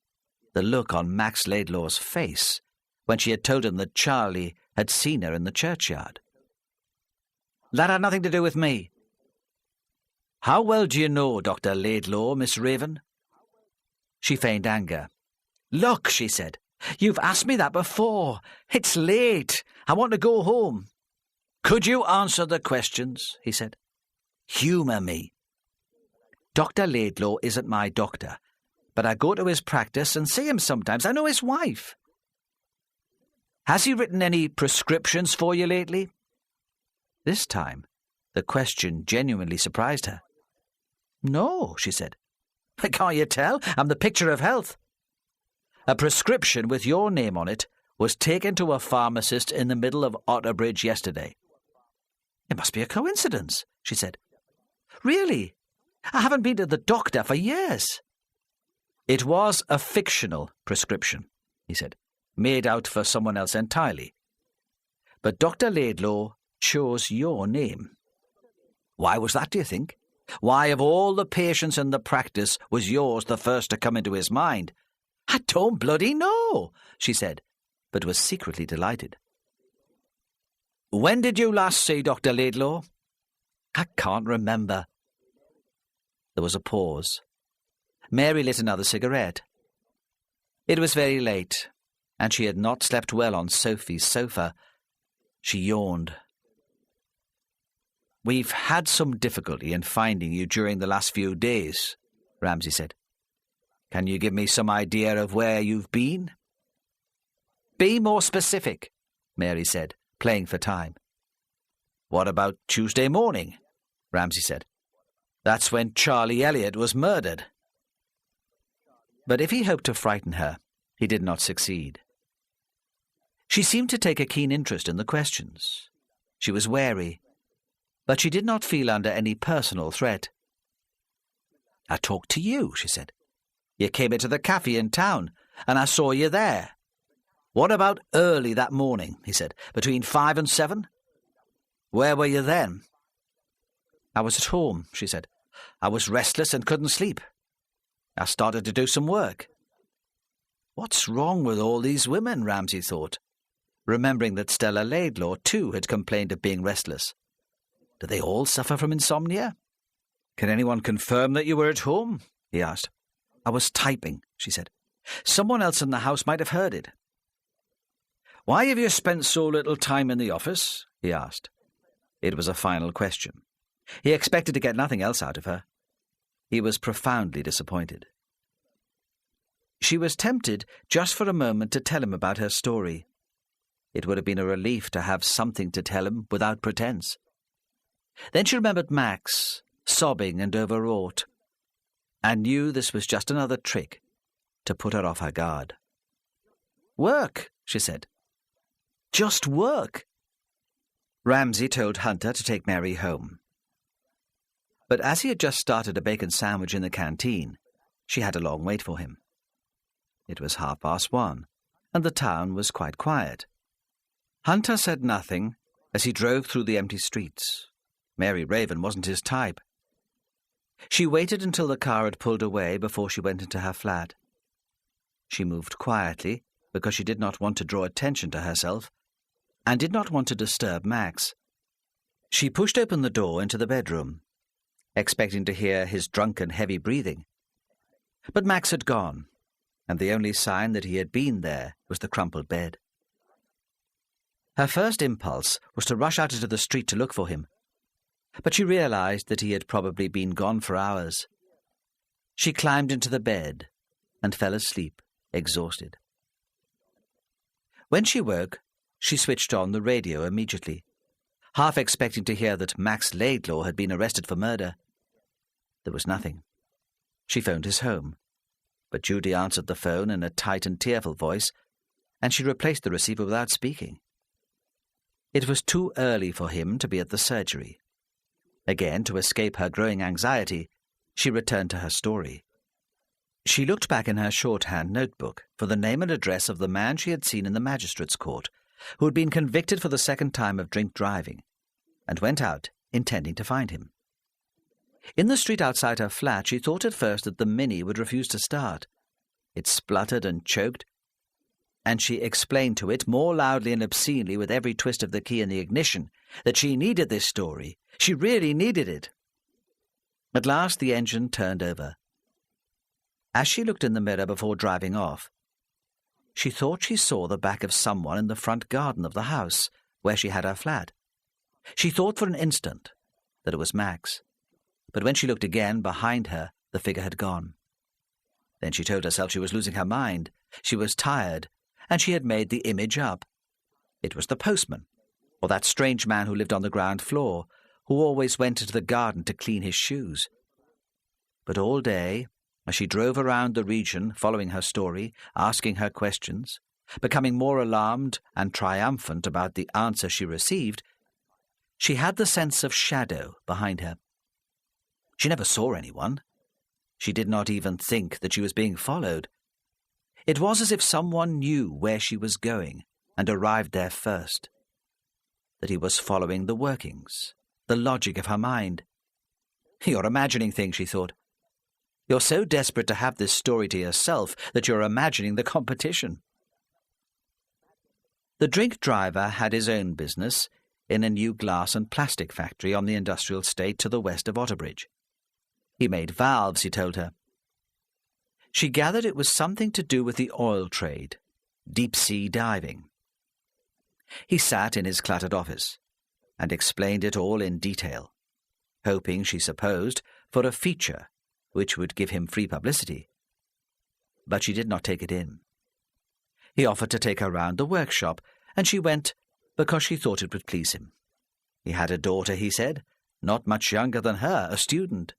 Speaker 1: the look on Max Laidlaw's face when she had told him that Charlie had seen her in the churchyard. "That had nothing to do with me." "How well do you know Dr. Laidlaw, Miss Raven?" She feigned anger. "Look," she said, "you've asked me that before. It's late. I want to go home." "Could you answer the questions?" he said. "Humour me." "Dr. Laidlaw isn't my doctor, but I go to his practice and see him sometimes. I know his wife." "Has he written any prescriptions for you lately?" This time, the question genuinely surprised her. "No," she said. "Can't you tell? I'm the picture of health." "A prescription with your name on it was taken to a pharmacist in the middle of Otterbridge yesterday. "It must be a coincidence," she said. "Really? I haven't been to the doctor for years." "It was a fictional prescription," he said, "made out for someone else entirely. But Dr. Laidlaw chose your name. Why was that, do you think? Why, of all the patients in the practice, was yours the first to come into his mind?" "I don't bloody know," she said, but was secretly delighted. "When did you last see Dr. Laidlaw?" "I can't remember." There was a pause. Mary lit another cigarette. It was very late, and she had not slept well on Sophie's sofa. She yawned. "We've had some difficulty in finding you during the last few days," Ramsay said. "Can you give me some idea of where you've been?" "Be more specific," Mary said, playing for time. "What about Tuesday morning?" Ramsay said. "That's when Charlie Elliot was murdered." But if he hoped to frighten her, he did not succeed. She seemed to take a keen interest in the questions. She was wary, but she did not feel under any personal threat. "I talked to you," she said. "You came into the cafe in town, and I saw you there." "What about early that morning?" he said. "Between 5 and 7? Where were you then?" "I was at home," she said. "I was restless and couldn't sleep. I started to do some work." What's wrong with all these women, Ramsay thought, remembering that Stella Laidlaw too had complained of being restless. Do they all suffer from insomnia? "Can anyone confirm that you were at home?" he asked. "I was typing," she said. "Someone else in the house might have heard it." "Why have you spent so little time in the office?" he asked. It was a final question. He expected to get nothing else out of her. He was profoundly disappointed. She was tempted just for a moment to tell him about her story. It would have been a relief to have something to tell him without pretense. Then she remembered Max, sobbing and overwrought, and knew this was just another trick to put her off her guard. "Work," she said. "Just work." Ramsay told Hunter to take Mary home. But as he had just started a bacon sandwich in the canteen, she had a long wait for him. It was 1:30, and the town was quite quiet. Hunter said nothing as he drove through the empty streets. Mary Raven wasn't his type. She waited until the car had pulled away before she went into her flat. She moved quietly because she did not want to draw attention to herself and did not want to disturb Max. She pushed open the door into the bedroom, expecting to hear his drunken, heavy breathing. But Max had gone, and the only sign that he had been there was the crumpled bed. Her first impulse was to rush out into the street to look for him, but she realized that he had probably been gone for hours. She climbed into the bed and fell asleep, exhausted. When she woke, she switched on the radio immediately, half expecting to hear that Max Laidlaw had been arrested for murder. There was nothing. She phoned his home, but Judy answered the phone in a tight and tearful voice, and she replaced the receiver without speaking. It was too early for him to be at the surgery. Again, to escape her growing anxiety, she returned to her story. She looked back in her shorthand notebook for the name and address of the man she had seen in the magistrate's court, who had been convicted for the second time of drink driving, and went out, intending to find him. In the street outside her flat, she thought at first that the Mini would refuse to start. It spluttered and choked, and she explained to it more loudly and obscenely with every twist of the key in the ignition that she needed this story. She really needed it. At last the engine turned over. As she looked in the mirror before driving off, she thought she saw the back of someone in the front garden of the house where she had her flat. She thought for an instant that it was Max, but when she looked again behind her, the figure had gone. Then she told herself she was losing her mind. She was tired, and she had made the image up. It was the postman, or that strange man who lived on the ground floor, who always went into the garden to clean his shoes. But all day, as she drove around the region, following her story, asking her questions, becoming more alarmed and triumphant about the answer she received, She had the sense of shadow behind her. She never saw anyone. She did not even think that she was being followed. It was as if someone knew where she was going and arrived there first, that he was following the workings, the logic of her mind. "You're imagining things," she thought. "You're so desperate to have this story to yourself that you're imagining the competition." The drink driver had his own business in a new glass and plastic factory on the industrial estate to the west of Otterbridge. He made valves, he told her. She gathered it was something to do with the oil trade, deep-sea diving. He sat in his cluttered office and explained it all in detail, hoping, she supposed, for a feature which would give him free publicity. But she did not take it in. He offered to take her round the workshop, and she went because she thought it would please him. He had a daughter, he said, not much younger than her, a student.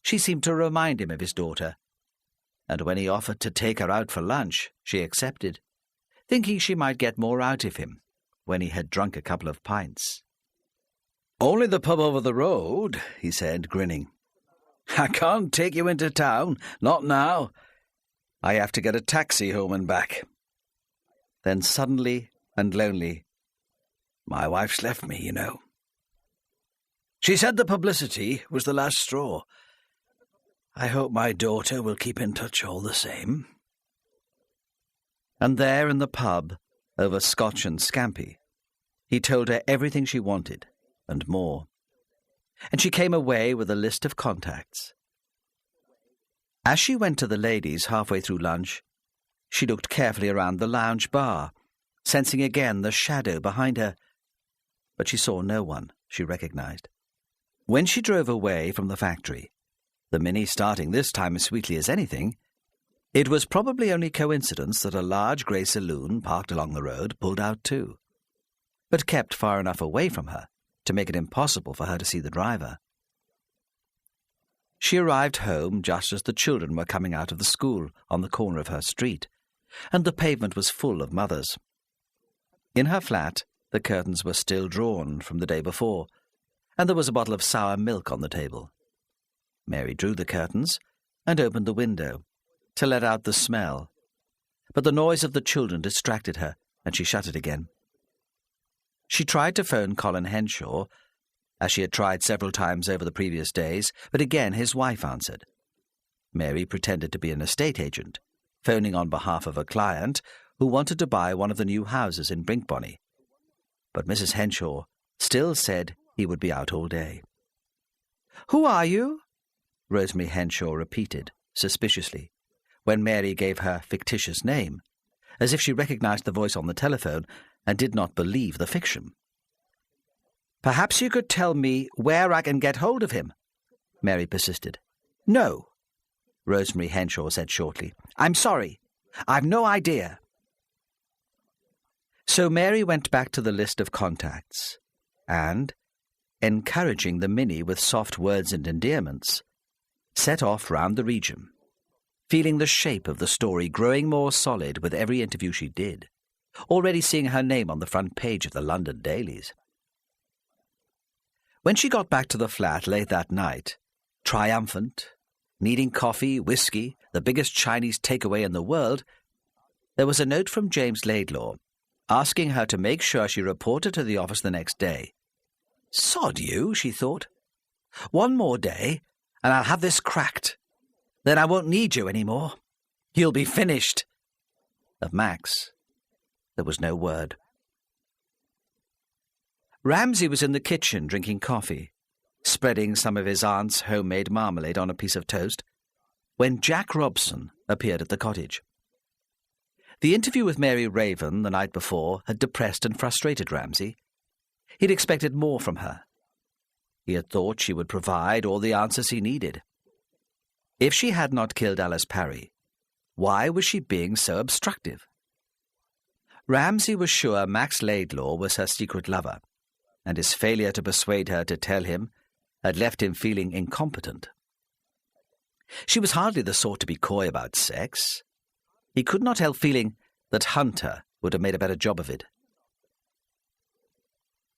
Speaker 1: She seemed to remind him of his daughter, and when he offered to take her out for lunch, she accepted, thinking she might get more out of him when he had drunk a couple of pints. "Only the pub over the road," he said, grinning. "I can't take you into town, not now. I have to get a taxi home and back." Then suddenly and lonely, "My wife's left me, you know. She said the publicity was the last straw. I hope my daughter will keep in touch all the same." And there in the pub, over scotch and scampi, he told her everything she wanted, and more. And she came away with a list of contacts. As she went to the ladies halfway through lunch, she looked carefully around the lounge bar, sensing again the shadow behind her. But she saw no one she recognized. When she drove away from the factory, the Mini starting this time as sweetly as anything, it was probably only coincidence that a large grey saloon parked along the road pulled out too, but kept far enough away from her to make it impossible for her to see the driver. She arrived home just as the children were coming out of the school on the corner of her street, and the pavement was full of mothers. In her flat, the curtains were still drawn from the day before, and there was a bottle of sour milk on the table. Mary drew the curtains and opened the window to let out the smell, but the noise of the children distracted her, and she shut it again. She tried to phone Colin Henshaw, as she had tried several times over the previous days, but again his wife answered. Mary pretended to be an estate agent, phoning on behalf of a client who wanted to buy one of the new houses in Brinkbonny. But Mrs. Henshaw still said he would be out all day. "Who are you?" Rosemary Henshaw repeated, suspiciously, when Mary gave her fictitious name, as if she recognized the voice on the telephone and did not believe the fiction. "Perhaps you could tell me where I can get hold of him," Mary persisted. "No," Rosemary Henshaw said shortly. "I'm sorry. I've no idea." So Mary went back to the list of contacts and, encouraging the Minnie with soft words and endearments, set off round the region, feeling the shape of the story growing more solid with every interview she did, already seeing her name on the front page of the London dailies. When she got back to the flat late that night, triumphant, needing coffee, whiskey, the biggest Chinese takeaway in the world, there was a note from James Laidlaw asking her to make sure she reported to the office the next day. "Sod you," she thought. "One more day, and I'll have this cracked. Then I won't need you any more. You'll be finished." Of Max, there was no word. Ramsay was in the kitchen drinking coffee, spreading some of his aunt's homemade marmalade on a piece of toast, when Jack Robson appeared at the cottage. The interview with Mary Raven the night before had depressed and frustrated Ramsay. He'd expected more from her. He had thought she would provide all the answers he needed. If she had not killed Alice Parry, why was she being so obstructive? Ramsay was sure Max Laidlaw was her secret lover, and his failure to persuade her to tell him had left him feeling incompetent. She was hardly the sort to be coy about sex. He could not help feeling that Hunter would have made a better job of it.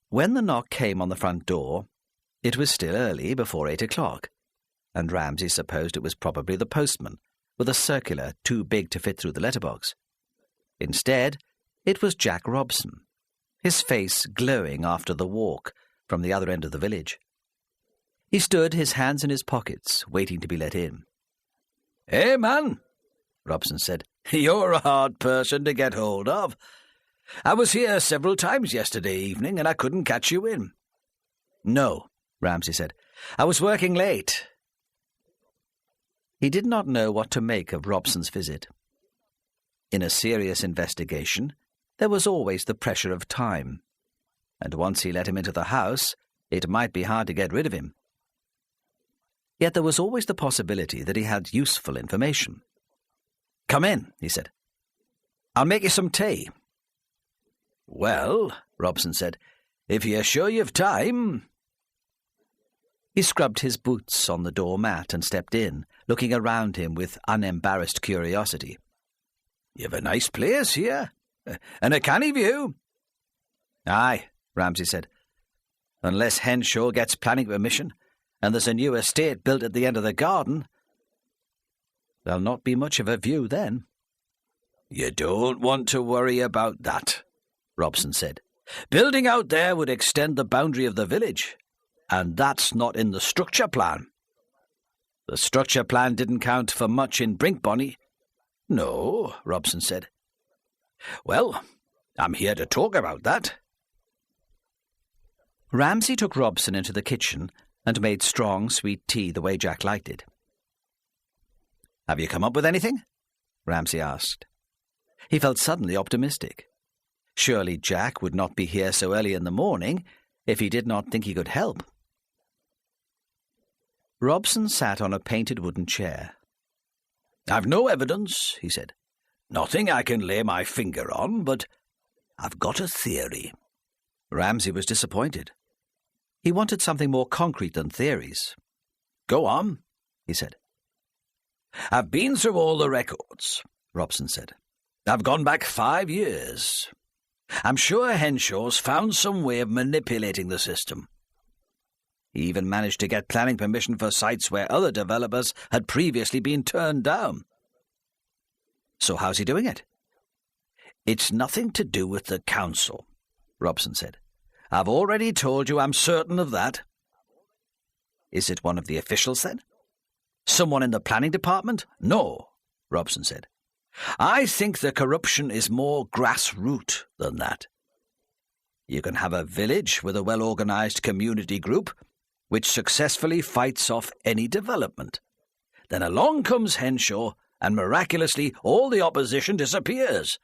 Speaker 1: When the knock came on the front door, it was still early, before 8 o'clock, and Ramsay supposed it was probably the postman, with a circular too big to fit through the letterbox. Instead, it was Jack Robson, his face glowing after the walk from the other end of the village. He stood, his hands in his pockets, waiting to be let in. "Hey, man," Robson said, "you're a hard person to get hold of. I was here several times yesterday evening, and I couldn't catch you in." "No," Ramsay said. "I was working late." He did not know what to make of Robson's visit. In a serious investigation, there was always the pressure of time, and once he let him into the house, it might be hard to get rid of him. Yet there was always the possibility that he had useful information. "Come in," he said. "I'll make you some tea." "Well," Robson said, "if you're sure you've time." He scrubbed his boots on the doormat and stepped in, looking around him with unembarrassed curiosity. "You've a nice place here, and a canny view." "Aye," Ramsay said, "unless Henshaw gets planning permission, and there's a new estate built at the end of the garden. There'll not be much of a view then." "You don't want to worry about that," Robson said. "Building out there would extend the boundary of the village, and that's not in the structure plan." "The structure plan didn't count for much in Brinkbonny." "No," Robson said. "Well, I'm here to talk about that." Ramsay took Robson into the kitchen and made strong, sweet tea the way Jack liked it. "Have you come up with anything?" Ramsay asked. He felt suddenly optimistic. Surely Jack would not be here so early in the morning if he did not think he could help. Robson sat on a painted wooden chair. "I've no evidence," he said. "Nothing I can lay my finger on, but I've got a theory." Ramsay was disappointed. He wanted something more concrete than theories. "Go on," he said. "I've been through all the records," Robson said. "I've gone back 5 years. I'm sure Henshaw's found some way of manipulating the system. He even managed to get planning permission for sites where other developers had previously been turned down." "So how's he doing it?" "It's nothing to do with the council," Robson said. "I've already told you I'm certain of that." "Is it one of the officials, then? Someone in the planning department?" "No," Robson said. "I think the corruption is more grassroots than that. You can have a village with a well-organized community group which successfully fights off any development. Then along comes Henshaw, and miraculously all the opposition disappears.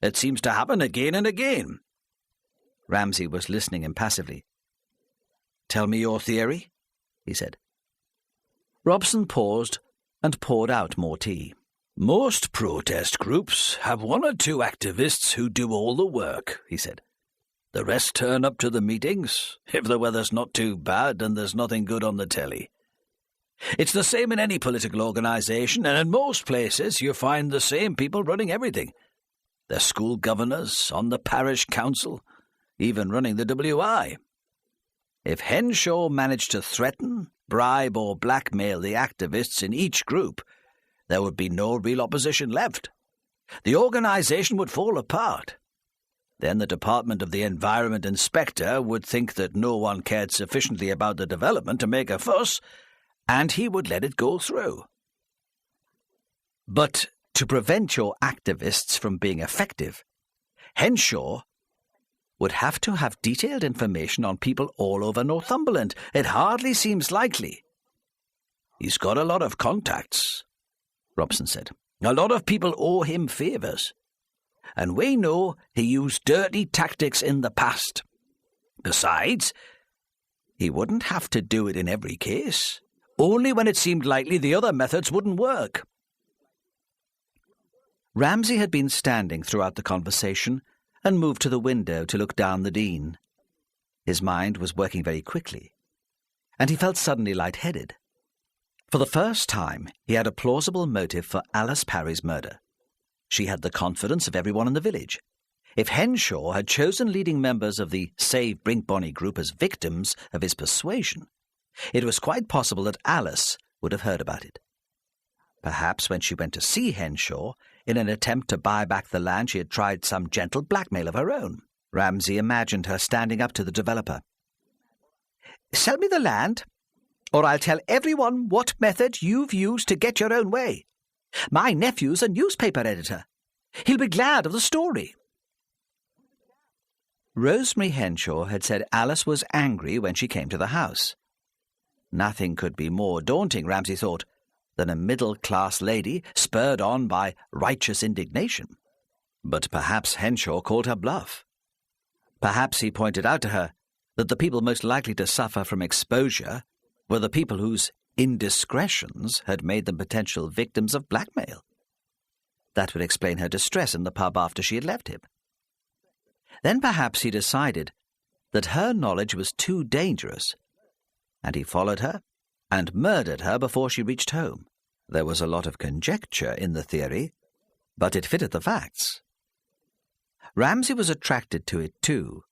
Speaker 1: It seems to happen again and again." Ramsay was listening impassively. "Tell me your theory," he said. Robson paused and poured out more tea. "Most protest groups have 1 or 2 activists who do all the work," he said. "The rest turn up to the meetings, if the weather's not too bad and there's nothing good on the telly. It's the same in any political organisation, and in most places you find the same people running everything. They're school governors, on the parish council, even running the WI. If Henshaw managed to threaten, bribe or blackmail the activists in each group, there would be no real opposition left. The organisation would fall apart. Then the Department of the Environment Inspector would think that no one cared sufficiently about the development to make a fuss, and he would let it go through. But to prevent your activists from being effective, Henshaw would have to have detailed information on people all over Northumberland. It hardly seems likely." "He's got a lot of contacts," Robson said. "A lot of people owe him favours. And we know he used dirty tactics in the past. Besides, he wouldn't have to do it in every case, only when it seemed likely the other methods wouldn't work." Ramsay had been standing throughout the conversation and moved to the window to look down the Dean. His mind was working very quickly, and he felt suddenly light-headed. For the first time, he had a plausible motive for Alice Parry's murder. She had the confidence of everyone in the village. If Henshaw had chosen leading members of the Save Brinkbonny group as victims of his persuasion, it was quite possible that Alice would have heard about it. Perhaps when she went to see Henshaw, in an attempt to buy back the land, she had tried some gentle blackmail of her own. Ramsay imagined her standing up to the developer. "Sell me the land, or I'll tell everyone what method you've used to get your own way. My nephew's a newspaper editor. He'll be glad of the story." Rosemary Henshaw had said Alice was angry when she came to the house. Nothing could be more daunting, Ramsay thought, than a middle-class lady spurred on by righteous indignation. But perhaps Henshaw called her bluff. Perhaps he pointed out to her that the people most likely to suffer from exposure were the people whose indiscretions had made them potential victims of blackmail. That would explain her distress in the pub after she had left him. Then perhaps he decided that her knowledge was too dangerous, and he followed her and murdered her before she reached home. There was a lot of conjecture in the theory, but it fitted the facts. Ramsay was attracted to it too,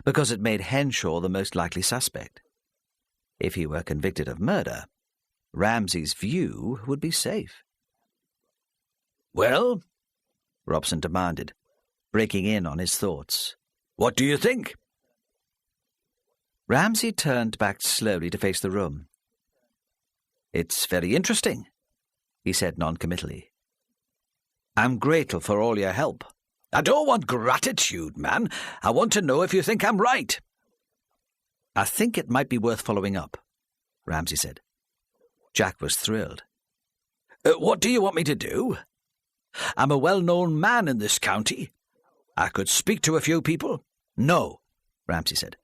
Speaker 1: because it made Henshaw the most likely suspect. If he were convicted of murder, Ramsay's view would be safe. "Well," Robson demanded, breaking in on his thoughts, "what do you think?" Ramsay turned back slowly to face the room. "It's very interesting," he said noncommittally. "I'm grateful for all your help." "I don't want gratitude, man. I want to know if you think I'm right." "I think it might be worth following up," Ramsay said. Jack was thrilled. What do you want me to do?" "I'm a well-known man in this county. I could speak to a few people." "No," Ramsay said.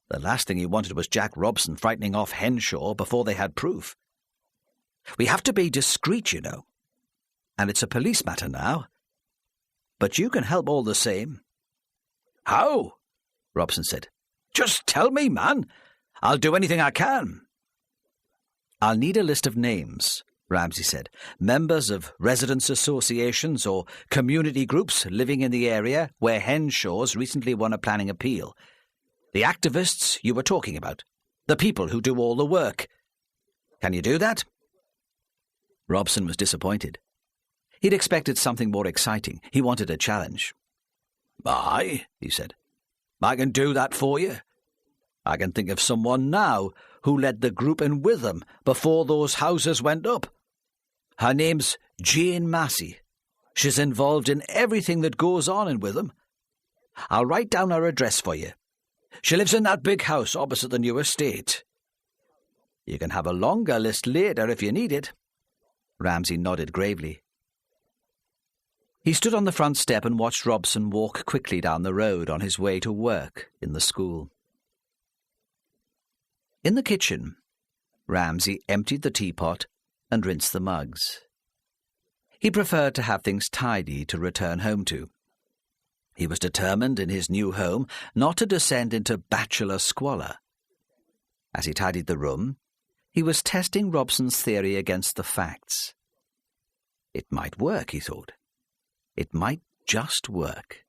Speaker 1: The last thing he wanted was Jack Robson frightening off Henshaw before they had proof. "We have to be discreet, you know. And it's a police matter now. But you can help all the same." "How?" Robson said. "Just tell me, man. I'll do anything I can." "I'll need a list of names," Ramsay said. "Members of residents' associations or community groups living in the area where Henshaw's recently won a planning appeal. The activists you were talking about. The people who do all the work. Can you do that?" Robson was disappointed. He'd expected something more exciting. He wanted a challenge. "Aye," he said. "I can do that for you. I can think of someone now who led the group in Witham before those houses went up. Her name's Jane Massey. She's involved in everything that goes on in Witham. I'll write down her address for you. She lives in that big house opposite the new estate. You can have a longer list later if you need it." Ramsay nodded gravely. He stood on the front step and watched Robson walk quickly down the road on his way to work in the school. In the kitchen, Ramsay emptied the teapot and rinsed the mugs. He preferred to have things tidy to return home to. He was determined in his new home not to descend into bachelor squalor. As he tidied the room, he was testing Robson's theory against the facts. It might work, he thought. It might just work.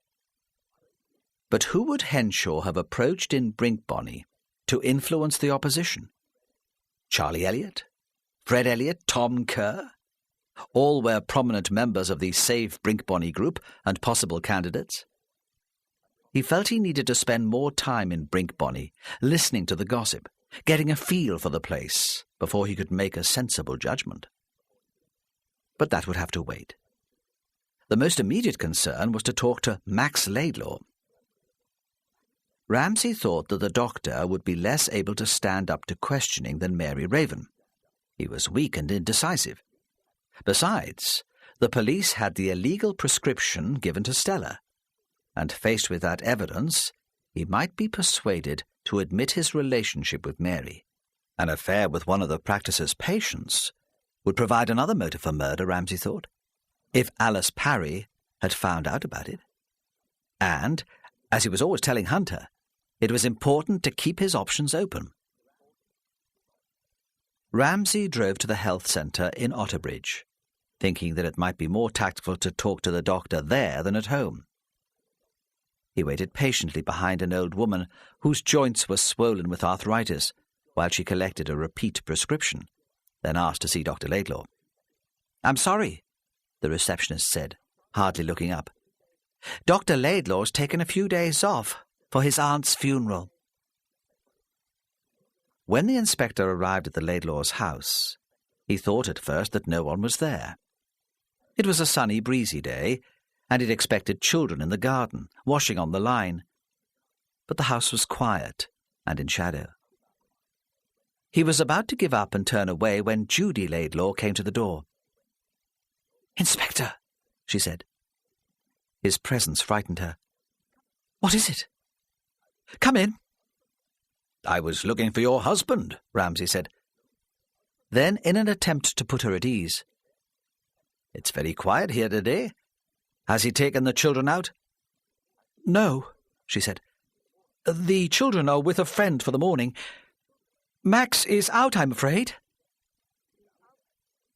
Speaker 1: But who would Henshaw have approached in Brinkbonny to influence the opposition? Charlie Elliott? Fred Elliott? Tom Kerr? All were prominent members of the Save Brinkbonny group and possible candidates. He felt he needed to spend more time in Brinkbonny, listening to the gossip, getting a feel for the place before he could make a sensible judgment. But that would have to wait. The most immediate concern was to talk to Max Laidlaw. Ramsay thought that the doctor would be less able to stand up to questioning than Mary Raven. He was weak and indecisive. Besides, the police had the illegal prescription given to Stella, and faced with that evidence, he might be persuaded to admit his relationship with Mary. An affair with one of the practice's patients would provide another motive for murder, Ramsay thought, if Alice Parry had found out about it. And, as he was always telling Hunter, it was important to keep his options open. Ramsay drove to the health centre in Otterbridge, thinking that it might be more tactful to talk to the doctor there than at home. He waited patiently behind an old woman whose joints were swollen with arthritis while she collected a repeat prescription, then asked to see Dr. Laidlaw. "I'm sorry," the receptionist said, hardly looking up. "Dr. Laidlaw's taken a few days off for his aunt's funeral." When the inspector arrived at the Laidlaws' house, he thought at first that no one was there. It was a sunny, breezy day, and he'd expected children in the garden, washing on the line. But the house was quiet and in shadow. He was about to give up and turn away when Judy Laidlaw came to the door. "Inspector," she said. His presence frightened her. "What is it?" "Come in." "I was looking for your husband," Ramsay said. Then, in an attempt to put her at ease, "It's very quiet here today. Has he taken the children out?" "No," she said. "The children are with a friend for the morning. Max is out, I'm afraid."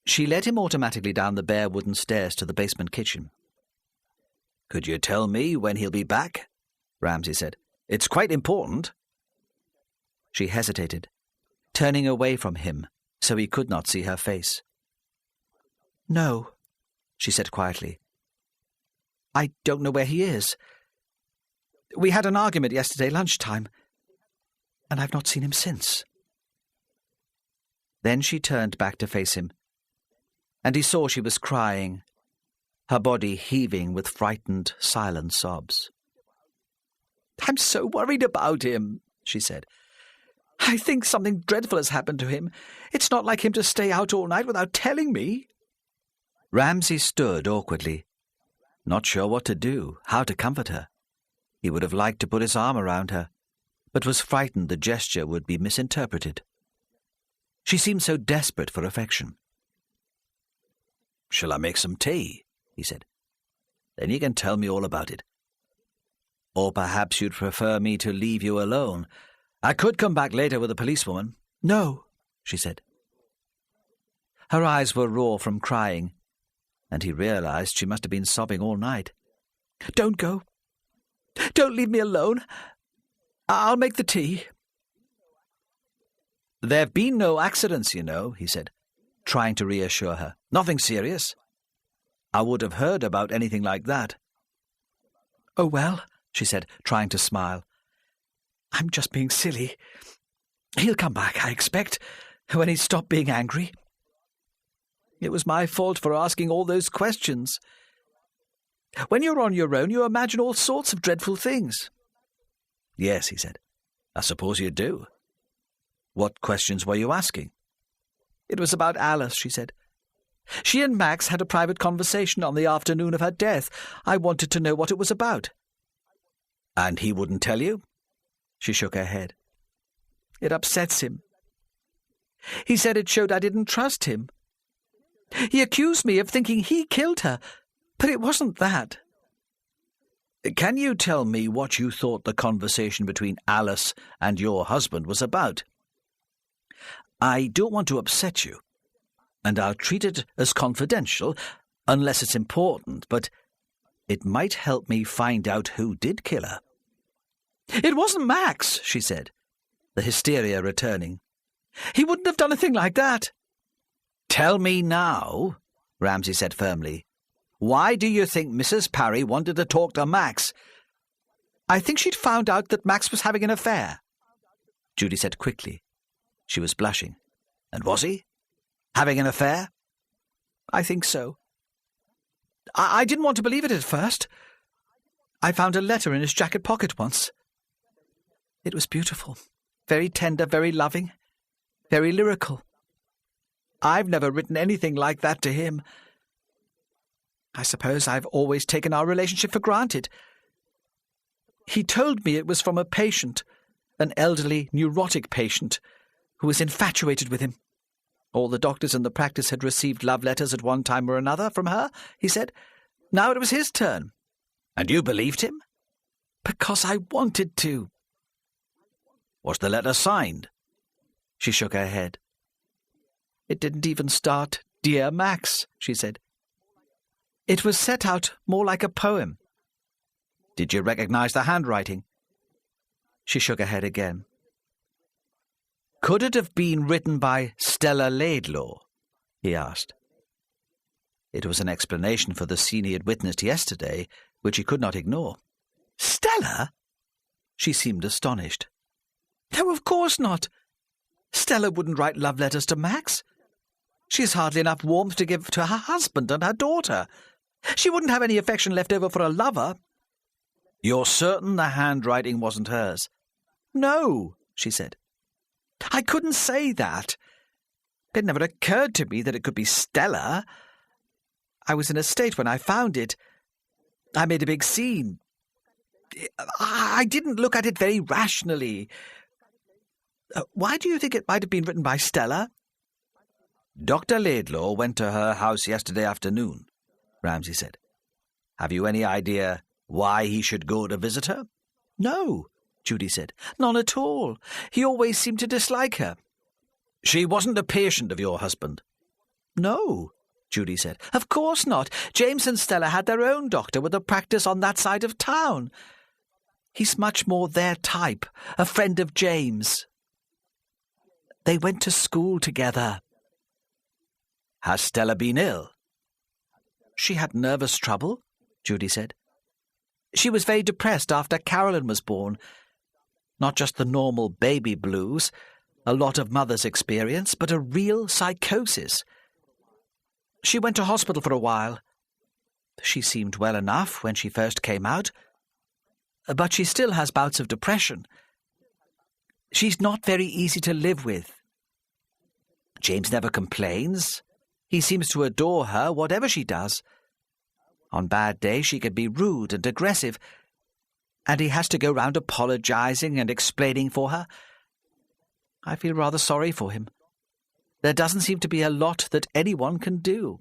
Speaker 1: She led him automatically down the bare wooden stairs to the basement kitchen. "Could you tell me when he'll be back?" Ramsay said. "It's quite important." She hesitated, turning away from him so he could not see her face. "No," she said quietly. "I don't know where he is. We had an argument yesterday lunchtime, and I've not seen him since." Then she turned back to face him, and he saw she was crying, her body heaving with frightened, silent sobs. "I'm so worried about him," she said. "I think something dreadful has happened to him. It's not like him to stay out all night without telling me." Ramsay stood awkwardly, not sure what to do, how to comfort her. He would have liked to put his arm around her, but was frightened the gesture would be misinterpreted. She seemed so desperate for affection. "Shall I make some tea?" he said. "Then you can tell me all about it. Or perhaps you'd prefer me to leave you alone. I could come back later with a policewoman." "No," she said. Her eyes were raw from crying, and he realized she must have been sobbing all night. "Don't go. Don't leave me alone. I'll make the tea." "There've been no accidents, you know," he said, trying to reassure her. "Nothing serious. I would have heard about anything like that." "Oh, well," she said, trying to smile. "I'm just being silly. He'll come back, I expect, when he's stopped being angry. It was my fault for asking all those questions. When you're on your own, you imagine all sorts of dreadful things." "Yes," he said. "I suppose you do. What questions were you asking?" "It was about Alice," she said. "She and Max had a private conversation on the afternoon of her death. I wanted to know what it was about." "And he wouldn't tell you?" She shook her head. "It upsets him. He said it showed I didn't trust him. He accused me of thinking he killed her, but it wasn't that." "Can you tell me what you thought the conversation between Alice and your husband was about? I don't want to upset you, and I'll treat it as confidential, unless it's important, but it might help me find out who did kill her." "It wasn't Max," she said, the hysteria returning. "He wouldn't have done a thing like that." "Tell me now," Ramsay said firmly. "Why do you think Mrs. Parry wanted to talk to Max?" "I think she'd found out that Max was having an affair," Judy said quickly. She was blushing. "And was he? Having an affair?" "I think so. I didn't want to believe it at first. I found a letter in his jacket pocket once. It was beautiful, very tender, very loving, very lyrical. I've never written anything like that to him. I suppose I've always taken our relationship for granted. He told me it was from a patient, an elderly, neurotic patient, who was infatuated with him. All the doctors in the practice had received love letters at one time or another from her, he said. Now it was his turn. And you believed him? Because I wanted to. Was the letter signed? She shook her head. It didn't even start, Dear Max, she said. It was set out more like a poem. Did you recognize the handwriting? She shook her head again. Could it have been written by Stella Laidlaw? He asked. It was an explanation for the scene he had witnessed yesterday, which he could not ignore. Stella? She seemed astonished. No, of course not. Stella wouldn't write love letters to Max. She has hardly enough warmth to give to her husband and her daughter. She wouldn't have any affection left over for a lover. You're certain the handwriting wasn't hers? No, she said. I couldn't say that. It never occurred to me that it could be Stella. I was in a state when I found it. I made a big scene. I didn't look at it very rationally. Why do you think it might have been written by Stella? Dr. Laidlaw went to her house yesterday afternoon, Ramsay said. Have you any idea why he should go to visit her? No, Judy said. None at all. He always seemed to dislike her. She wasn't a patient of your husband? No, Judy said. Of course not. James and Stella had their own doctor with a practice on that side of town. He's much more their type, a friend of James. They went to school together. Has Stella been ill? She had nervous trouble, Judy said. She was very depressed after Carolyn was born. Not just the normal baby blues, a lot of mothers experience, but a real psychosis. She went to hospital for a while. She seemed well enough when she first came out, but she still has bouts of depression. She's not very easy to live with. James never complains. He seems to adore her, whatever she does. On bad days she can be rude and aggressive, and he has to go round apologizing and explaining for her. I feel rather sorry for him. There doesn't seem to be a lot that anyone can do.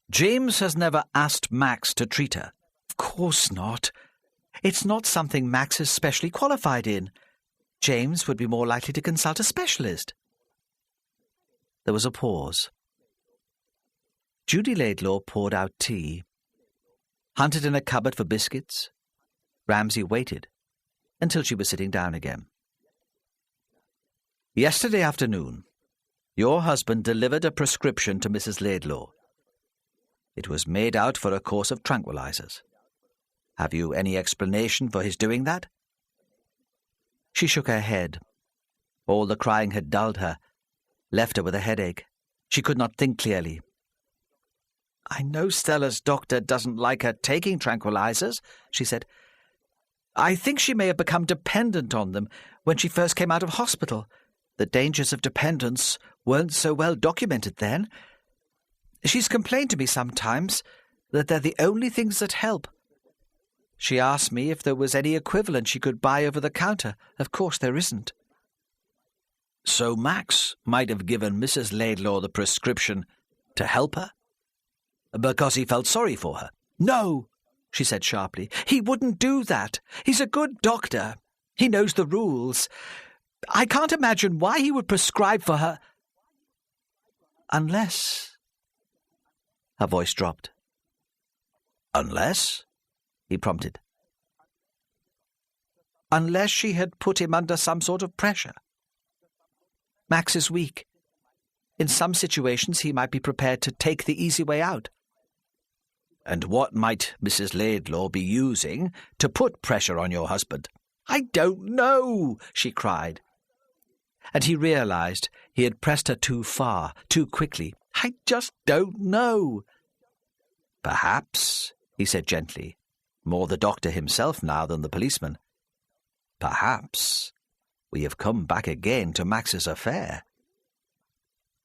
Speaker 1: James has never asked Max to treat her. Of course not. It's not something Max is specially qualified in. James would be more likely to consult a specialist. There was a pause. Judy Laidlaw poured out tea, hunted in a cupboard for biscuits. Ramsay waited until she was sitting down again. Yesterday afternoon, your husband delivered a prescription to Mrs. Laidlaw. It was made out for a course of tranquilizers. Have you any explanation for his doing that? She shook her head. All the crying had dulled her, left her with a headache. She could not think clearly. I know Stella's doctor doesn't like her taking tranquilizers, she said. I think she may have become dependent on them when she first came out of hospital. The dangers of dependence weren't so well documented then. She's complained to me sometimes that they're the only things that help. She asked me if there was any equivalent she could buy over the counter. Of course there isn't. So Max might have given Mrs. Laidlaw the prescription to help her? Because he felt sorry for her? No, she said sharply. He wouldn't do that. He's a good doctor. He knows the rules. I can't imagine why he would prescribe for her. Unless... Her voice dropped. Unless? He prompted. Unless she had put him under some sort of pressure. Max is weak. In some situations he might be prepared to take the easy way out. And what might Mrs. Laidlaw be using to put pressure on your husband? I don't know, she cried. And he realized he had pressed her too far, too quickly. I just don't know. Perhaps, he said gently, more the doctor himself now than the policeman. Perhaps we have come back again to Max's affair.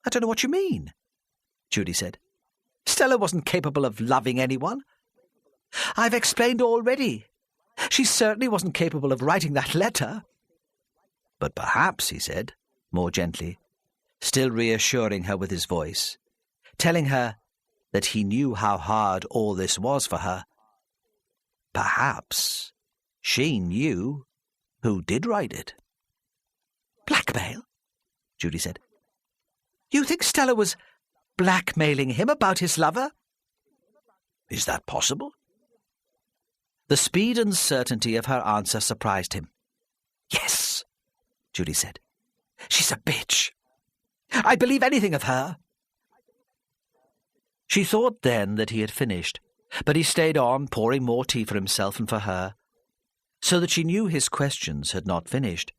Speaker 1: I don't know what you mean, Judy said. Stella wasn't capable of loving anyone. I've explained already. She certainly wasn't capable of writing that letter. But perhaps, he said, more gently, still reassuring her with his voice, telling her that he knew how hard all this was for her. Perhaps she knew who did write it. Blackmail? Judy said. You think Stella was blackmailing him about his lover? Is that possible? The speed and certainty of her answer surprised him.
Speaker 2: "Yes," Judy said. "She's a bitch. I believe anything of her."
Speaker 1: She thought then that he had finished, but he stayed on, pouring more tea for himself and for her, so that she knew his questions had not finished,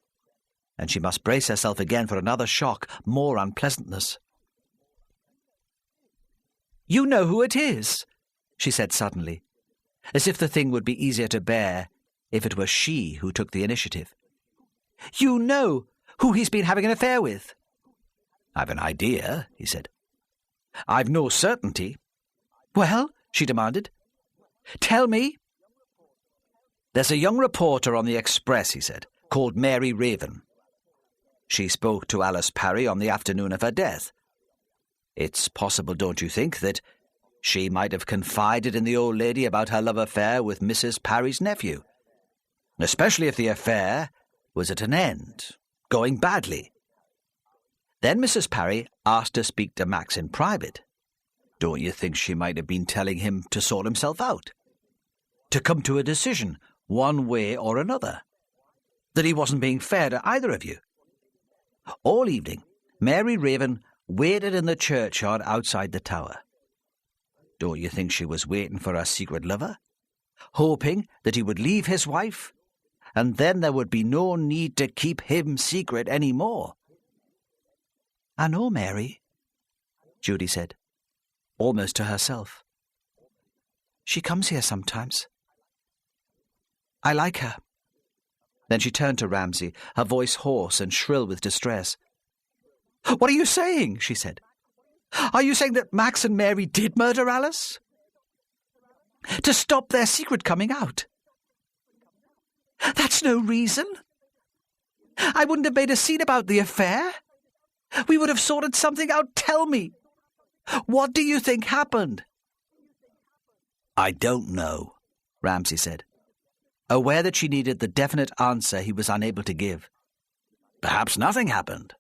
Speaker 1: and she must brace herself again for another shock, more unpleasantness.
Speaker 2: "You know who it is,"
Speaker 1: she said suddenly, as if the thing would be easier to bear if it were she who took the initiative.
Speaker 2: "You know who he's been having an affair with."
Speaker 1: "I've an idea," he said. "I've no certainty."
Speaker 2: "Well," she demanded, "tell me."
Speaker 1: "There's a young reporter on the Express," he said, "called Mary Raven. She spoke to Alice Parry on the afternoon of her death. It's possible, don't you think, that she might have confided in the old lady about her love affair with Mrs. Parry's nephew, especially if the affair was at an end, going badly. Then Mrs. Parry asked to speak to Max in private. Don't you think she might have been telling him to sort himself out, to come to a decision one way or another, that he wasn't being fair to either of you? All evening, Mary Raven waited in the churchyard outside the tower. Don't you think she was waiting for her secret lover, hoping that he would leave his wife, and then there would be no need to keep him secret any more?"
Speaker 2: "I know Mary," Judy said, almost to herself. "She comes here sometimes. I like her."
Speaker 1: Then she turned to Ramsay, her voice hoarse and shrill with distress.
Speaker 2: "What are you saying?" she said. "Are you saying that Max and Mary did murder Alice? To stop their secret coming out? That's no reason. I wouldn't have made a scene about the affair. We would have sorted something out. Tell me, what do you think happened?"
Speaker 1: "I don't know," Ramsay said, aware that she needed the definite answer he was unable to give. "Perhaps nothing happened.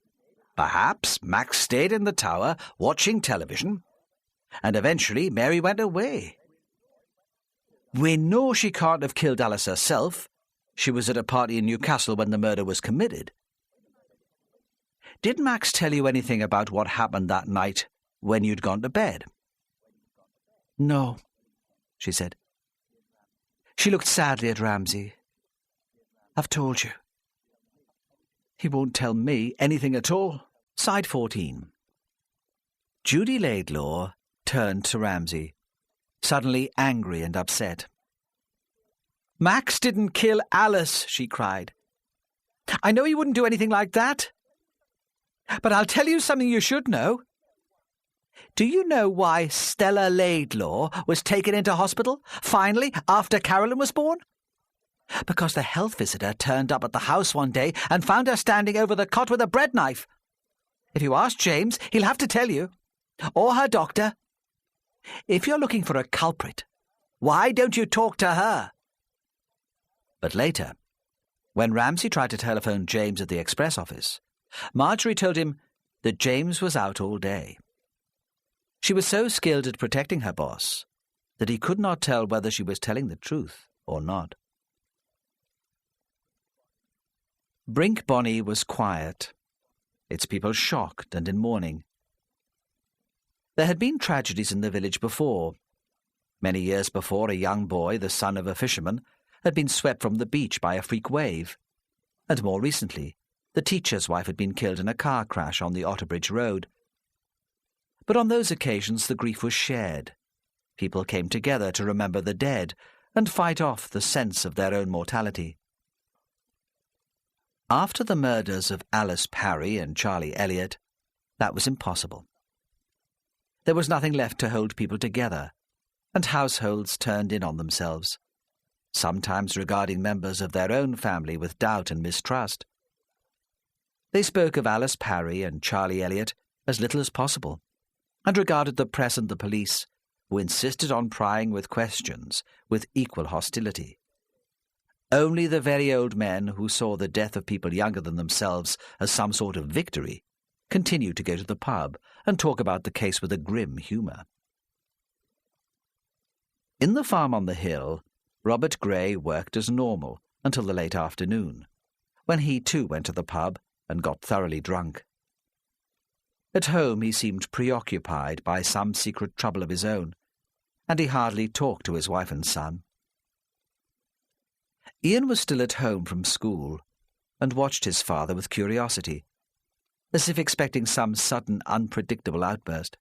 Speaker 1: Perhaps Max stayed in the tower watching television, and eventually Mary went away. We know she can't have killed Alice herself. She was at a party in Newcastle when the murder was committed. Did Max tell you anything about what happened that night when you'd gone to bed?"
Speaker 2: "No," she said. She looked sadly at Ramsay. "I've told you. He won't tell me anything at all."
Speaker 1: Side 14. Judy Laidlaw turned to Ramsay, suddenly angry and upset.
Speaker 2: "Max didn't kill Alice," she cried. "I know he wouldn't do anything like that. But I'll tell you something you should know. Do you know why Stella Laidlaw was taken into hospital, finally, after Carolyn was born? Because the health visitor turned up at the house one day and found her standing over the cot with a bread knife. If you ask James, he'll have to tell you. Or her doctor. If you're looking for a culprit, why don't you talk to her?"
Speaker 1: But later, when Ramsay tried to telephone James at the express office, Marjorie told him that James was out all day. She was so skilled at protecting her boss that he could not tell whether she was telling the truth or not. Brink Bonny was quiet, its people shocked and in mourning. There had been tragedies in the village before. Many years before, a young boy, the son of a fisherman, had been swept from the beach by a freak wave, and more recently, the teacher's wife had been killed in a car crash on the Otterbridge Road. But on those occasions the grief was shared. People came together to remember the dead and fight off the sense of their own mortality. After the murders of Alice Parry and Charlie Elliott, that was impossible. There was nothing left to hold people together, and households turned in on themselves, sometimes regarding members of their own family with doubt and mistrust. They spoke of Alice Parry and Charlie Elliott as little as possible, and regarded the press and the police, who insisted on prying with questions, with equal hostility. Only the very old men who saw the death of people younger than themselves as some sort of victory continued to go to the pub and talk about the case with a grim humour. In the farm on the hill, Robert Gray worked as normal until the late afternoon, when he too went to the pub and got thoroughly drunk. At home he seemed preoccupied by some secret trouble of his own, and he hardly talked to his wife and son. Ian was still at home from school and watched his father with curiosity, as if expecting some sudden, unpredictable outburst.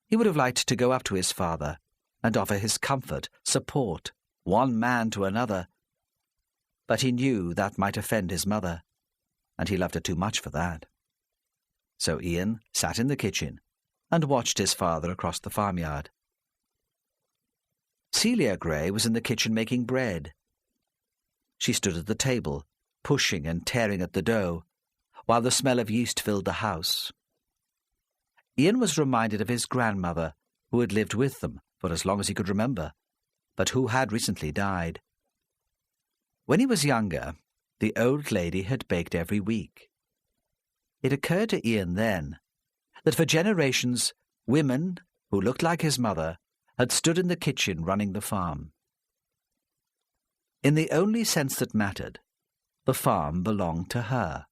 Speaker 1: He would have liked to go up to his father and offer his comfort, support, one man to another, but he knew that might offend his mother, and he loved her too much for that. So Ian sat in the kitchen and watched his father across the farmyard. Celia Gray was in the kitchen making bread. She stood at the table, pushing and tearing at the dough, while the smell of yeast filled the house. Ian was reminded of his grandmother, who had lived with them for as long as he could remember, but who had recently died. When he was younger, the old lady had baked every week. It occurred to Ian then that for generations, women who looked like his mother had stood in the kitchen running the farm. In the only sense that mattered, the farm belonged to her.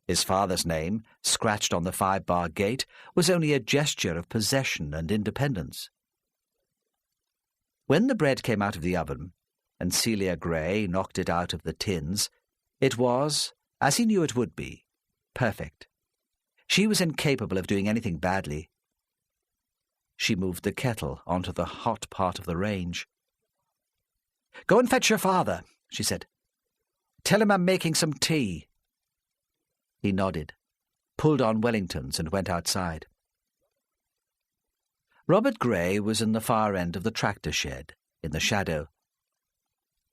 Speaker 1: His father's name, scratched on the 5-bar gate, was only a gesture of possession and independence. When the bread came out of the oven, and Celia Gray knocked it out of the tins, it was, as he knew it would be, perfect. She was incapable of doing anything badly. She moved the kettle onto the hot part of the range. "Go and fetch your father," she said. "Tell him I'm making some tea." He nodded, pulled on Wellingtons and went outside. Robert Gray was in the far end of the tractor shed, in the shadow.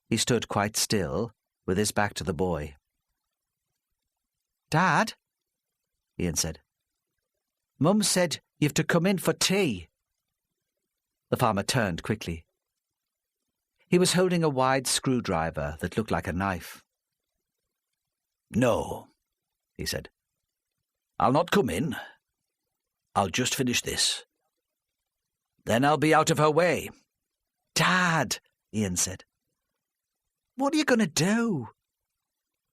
Speaker 1: He stood quite still, with his back to the boy. "Dad," Ian said, "Mum said you've to come in for tea." The farmer turned quickly. He was holding a wide screwdriver that looked like a knife. "No," he said. "I'll not come in. I'll just finish this. Then I'll be out of her way." "Dad," Ian said, "what are you going to do?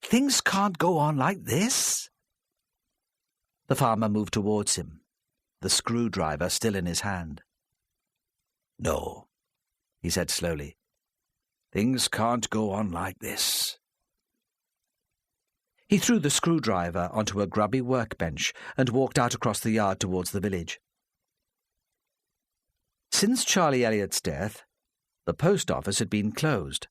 Speaker 1: Things can't go on like this." The farmer moved towards him, the screwdriver still in his hand. "No," he said slowly. "Things can't go on like this." He threw the screwdriver onto a grubby workbench and walked out across the yard towards the village. Since Charlie Elliott's death, the post office had been closed,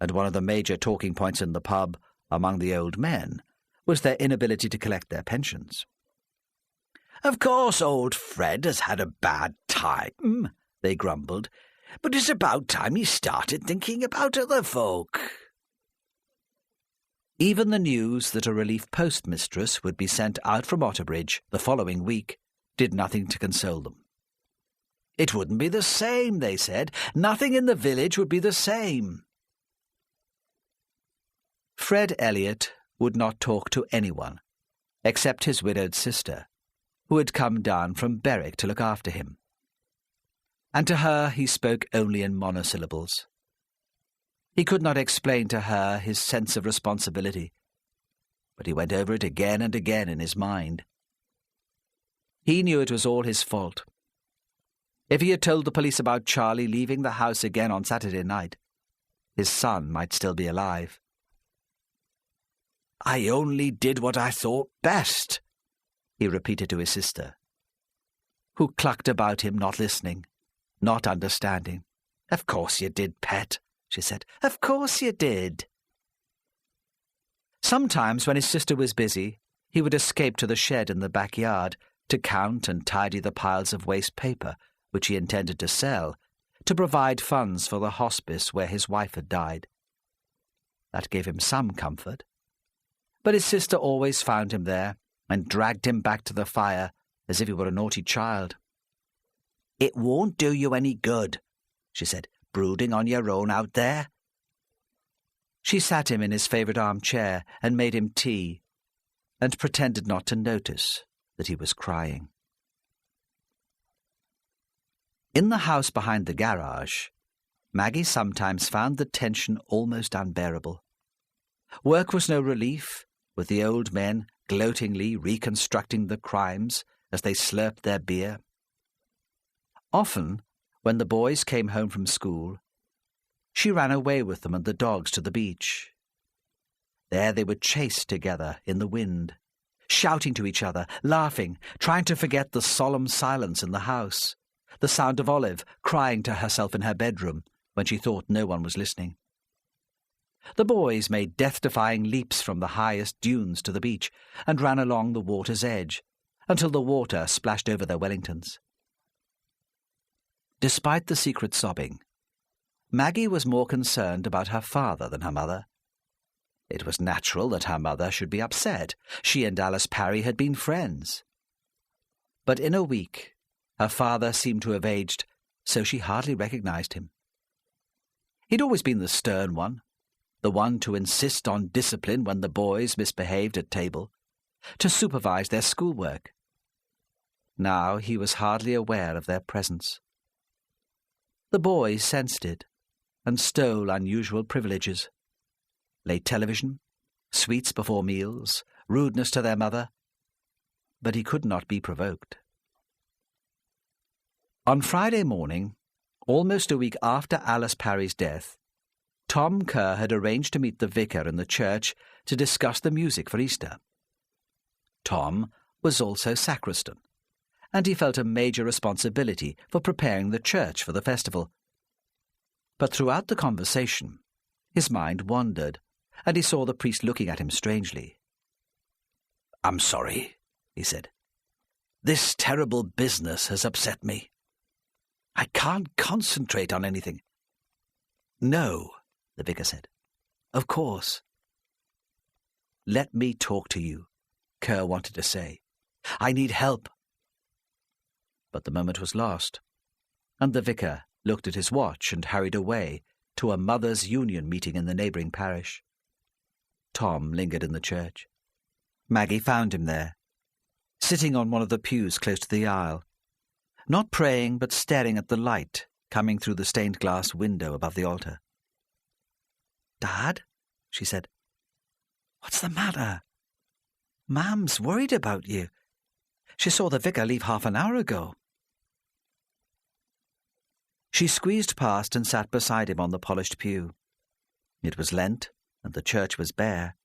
Speaker 1: and one of the major talking points in the pub among the old men was their inability to collect their pensions. "Of course old Fred has had a bad time," they grumbled, "but it's about time he started thinking about other folk." Even the news that a relief postmistress would be sent out from Otterbridge the following week did nothing to console them. It wouldn't be the same, they said. Nothing in the village would be the same. Fred Elliott would not talk to anyone, except his widowed sister, who had come down from Berwick to look after him. And to her he spoke only in monosyllables. He could not explain to her his sense of responsibility, but he went over it again and again in his mind. He knew it was all his fault. If he had told the police about Charlie leaving the house again on Saturday night, his son might still be alive. "I only did what I thought best," he repeated to his sister, who clucked about him, not listening, not understanding. "Of course you did, pet," she said. "Of course you did." Sometimes, when his sister was busy, he would escape to the shed in the backyard to count and tidy the piles of waste paper which he intended to sell, to provide funds for the hospice where his wife had died. That gave him some comfort. But his sister always found him there and dragged him back to the fire as if he were a naughty child. "It won't do you any good," she said, "brooding on your own out there." She sat him in his favourite armchair and made him tea, and pretended not to notice that he was crying. In the house behind the garage, Maggie sometimes found the tension almost unbearable. Work was no relief, with the old men gloatingly reconstructing the crimes as they slurped their beer. Often, when the boys came home from school, she ran away with them and the dogs to the beach. There they would chase together in the wind, shouting to each other, laughing, trying to forget the solemn silence in the house, the sound of Olive crying to herself in her bedroom when she thought no one was listening. The boys made death-defying leaps from the highest dunes to the beach and ran along the water's edge until the water splashed over their Wellingtons. Despite the secret sobbing, Maggie was more concerned about her father than her mother. It was natural that her mother should be upset. She and Alice Parry had been friends. But in a week, her father seemed to have aged, so she hardly recognized him. He'd always been the stern one, the one to insist on discipline when the boys misbehaved at table, to supervise their schoolwork. Now he was hardly aware of their presence. The boys sensed it and stole unusual privileges. Late television, sweets before meals, rudeness to their mother. But he could not be provoked. On Friday morning, almost a week after Alice Parry's death, Tom Kerr had arranged to meet the vicar in the church to discuss the music for Easter. Tom was also sacristan, and he felt a major responsibility for preparing the church for the festival. But throughout the conversation, his mind wandered, and he saw the priest looking at him strangely. "I'm sorry," he said. "This terrible business has upset me. I can't concentrate on anything." "No," the vicar said. "Of course." "Let me talk to you," Kerr wanted to say. "I need help." But the moment was lost, and the vicar looked at his watch and hurried away to a mothers' union meeting in the neighbouring parish. Tom lingered in the church. Maggie found him there, sitting on one of the pews close to the aisle, not praying but staring at the light coming through the stained glass window above the altar. "Dad," she said, "what's the matter? Mam's worried about you. She saw the vicar leave half an hour ago." She squeezed past and sat beside him on the polished pew. It was Lent, and the church was bare.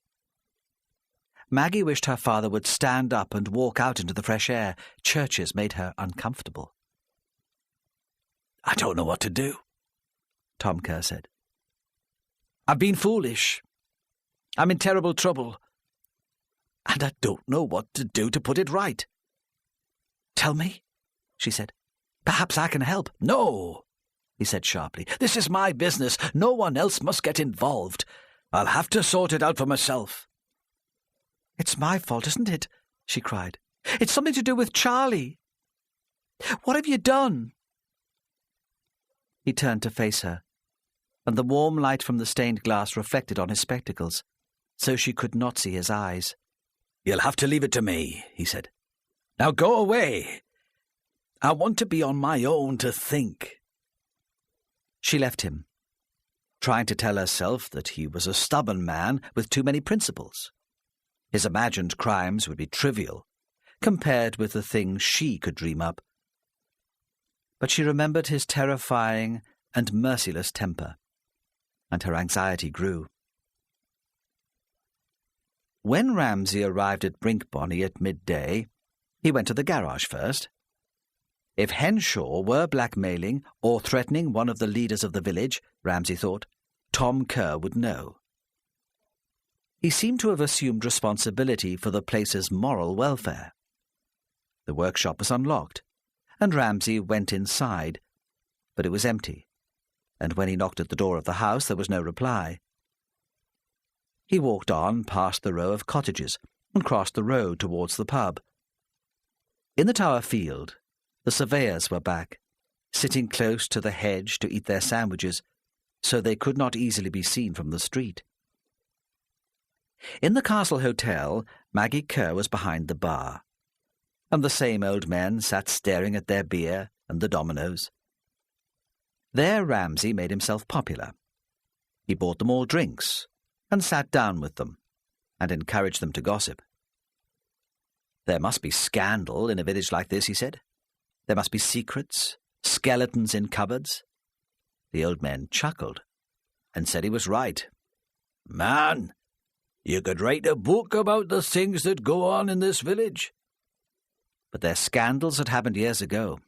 Speaker 1: Maggie wished her father would stand up and walk out into the fresh air. Churches made her uncomfortable. "I don't know what to do," Tom Kerr said. "I've been foolish. I'm in terrible trouble. And I don't know what to do to put it right." "Tell me," she said. "Perhaps I can help." "No," he said sharply. "This is my business. No one else must get involved. I'll have to sort it out for myself." "It's my fault, isn't it?" she cried. "It's something to do with Charlie. What have you done?" He turned to face her, and the warm light from the stained glass reflected on his spectacles, so she could not see his eyes. "You'll have to leave it to me," he said. "Now go away. I want to be on my own to think." She left him, trying to tell herself that he was a stubborn man with too many principles. His imagined crimes would be trivial, compared with the things she could dream up. But she remembered his terrifying and merciless temper, and her anxiety grew. When Ramsay arrived at Brinkbonny at midday, he went to the garage first. If Henshaw were blackmailing or threatening one of the leaders of the village, Ramsay thought, Tom Kerr would know. He seemed to have assumed responsibility for the place's moral welfare. The workshop was unlocked, and Ramsay went inside, but it was empty, and when he knocked at the door of the house there was no reply. He walked on past the row of cottages and crossed the road towards the pub. In the Tower Field, the surveyors were back, sitting close to the hedge to eat their sandwiches, so they could not easily be seen from the street. In the Castle Hotel, Maggie Kerr was behind the bar, and the same old men sat staring at their beer and the dominoes. There Ramsay made himself popular. He bought them all drinks and sat down with them and encouraged them to gossip. There must be scandal in a village like this, he said. There must be secrets, skeletons in cupboards. The old man chuckled and said he was right. Man, you could write a book about the things that go on in this village. But they're scandals that happened years ago.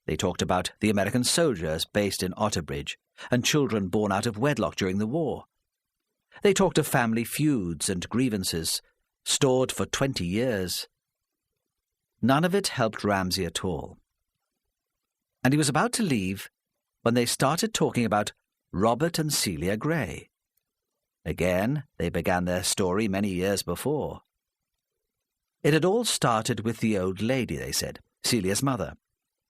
Speaker 1: They talked about the American soldiers based in Otterbridge and children born out of wedlock during the war. They talked of family feuds and grievances stored for 20 years. None of it helped Ramsay at all. And he was about to leave when they started talking about Robert and Celia Gray. Again, they began their story many years before. It had all started with the old lady, they said, Celia's mother.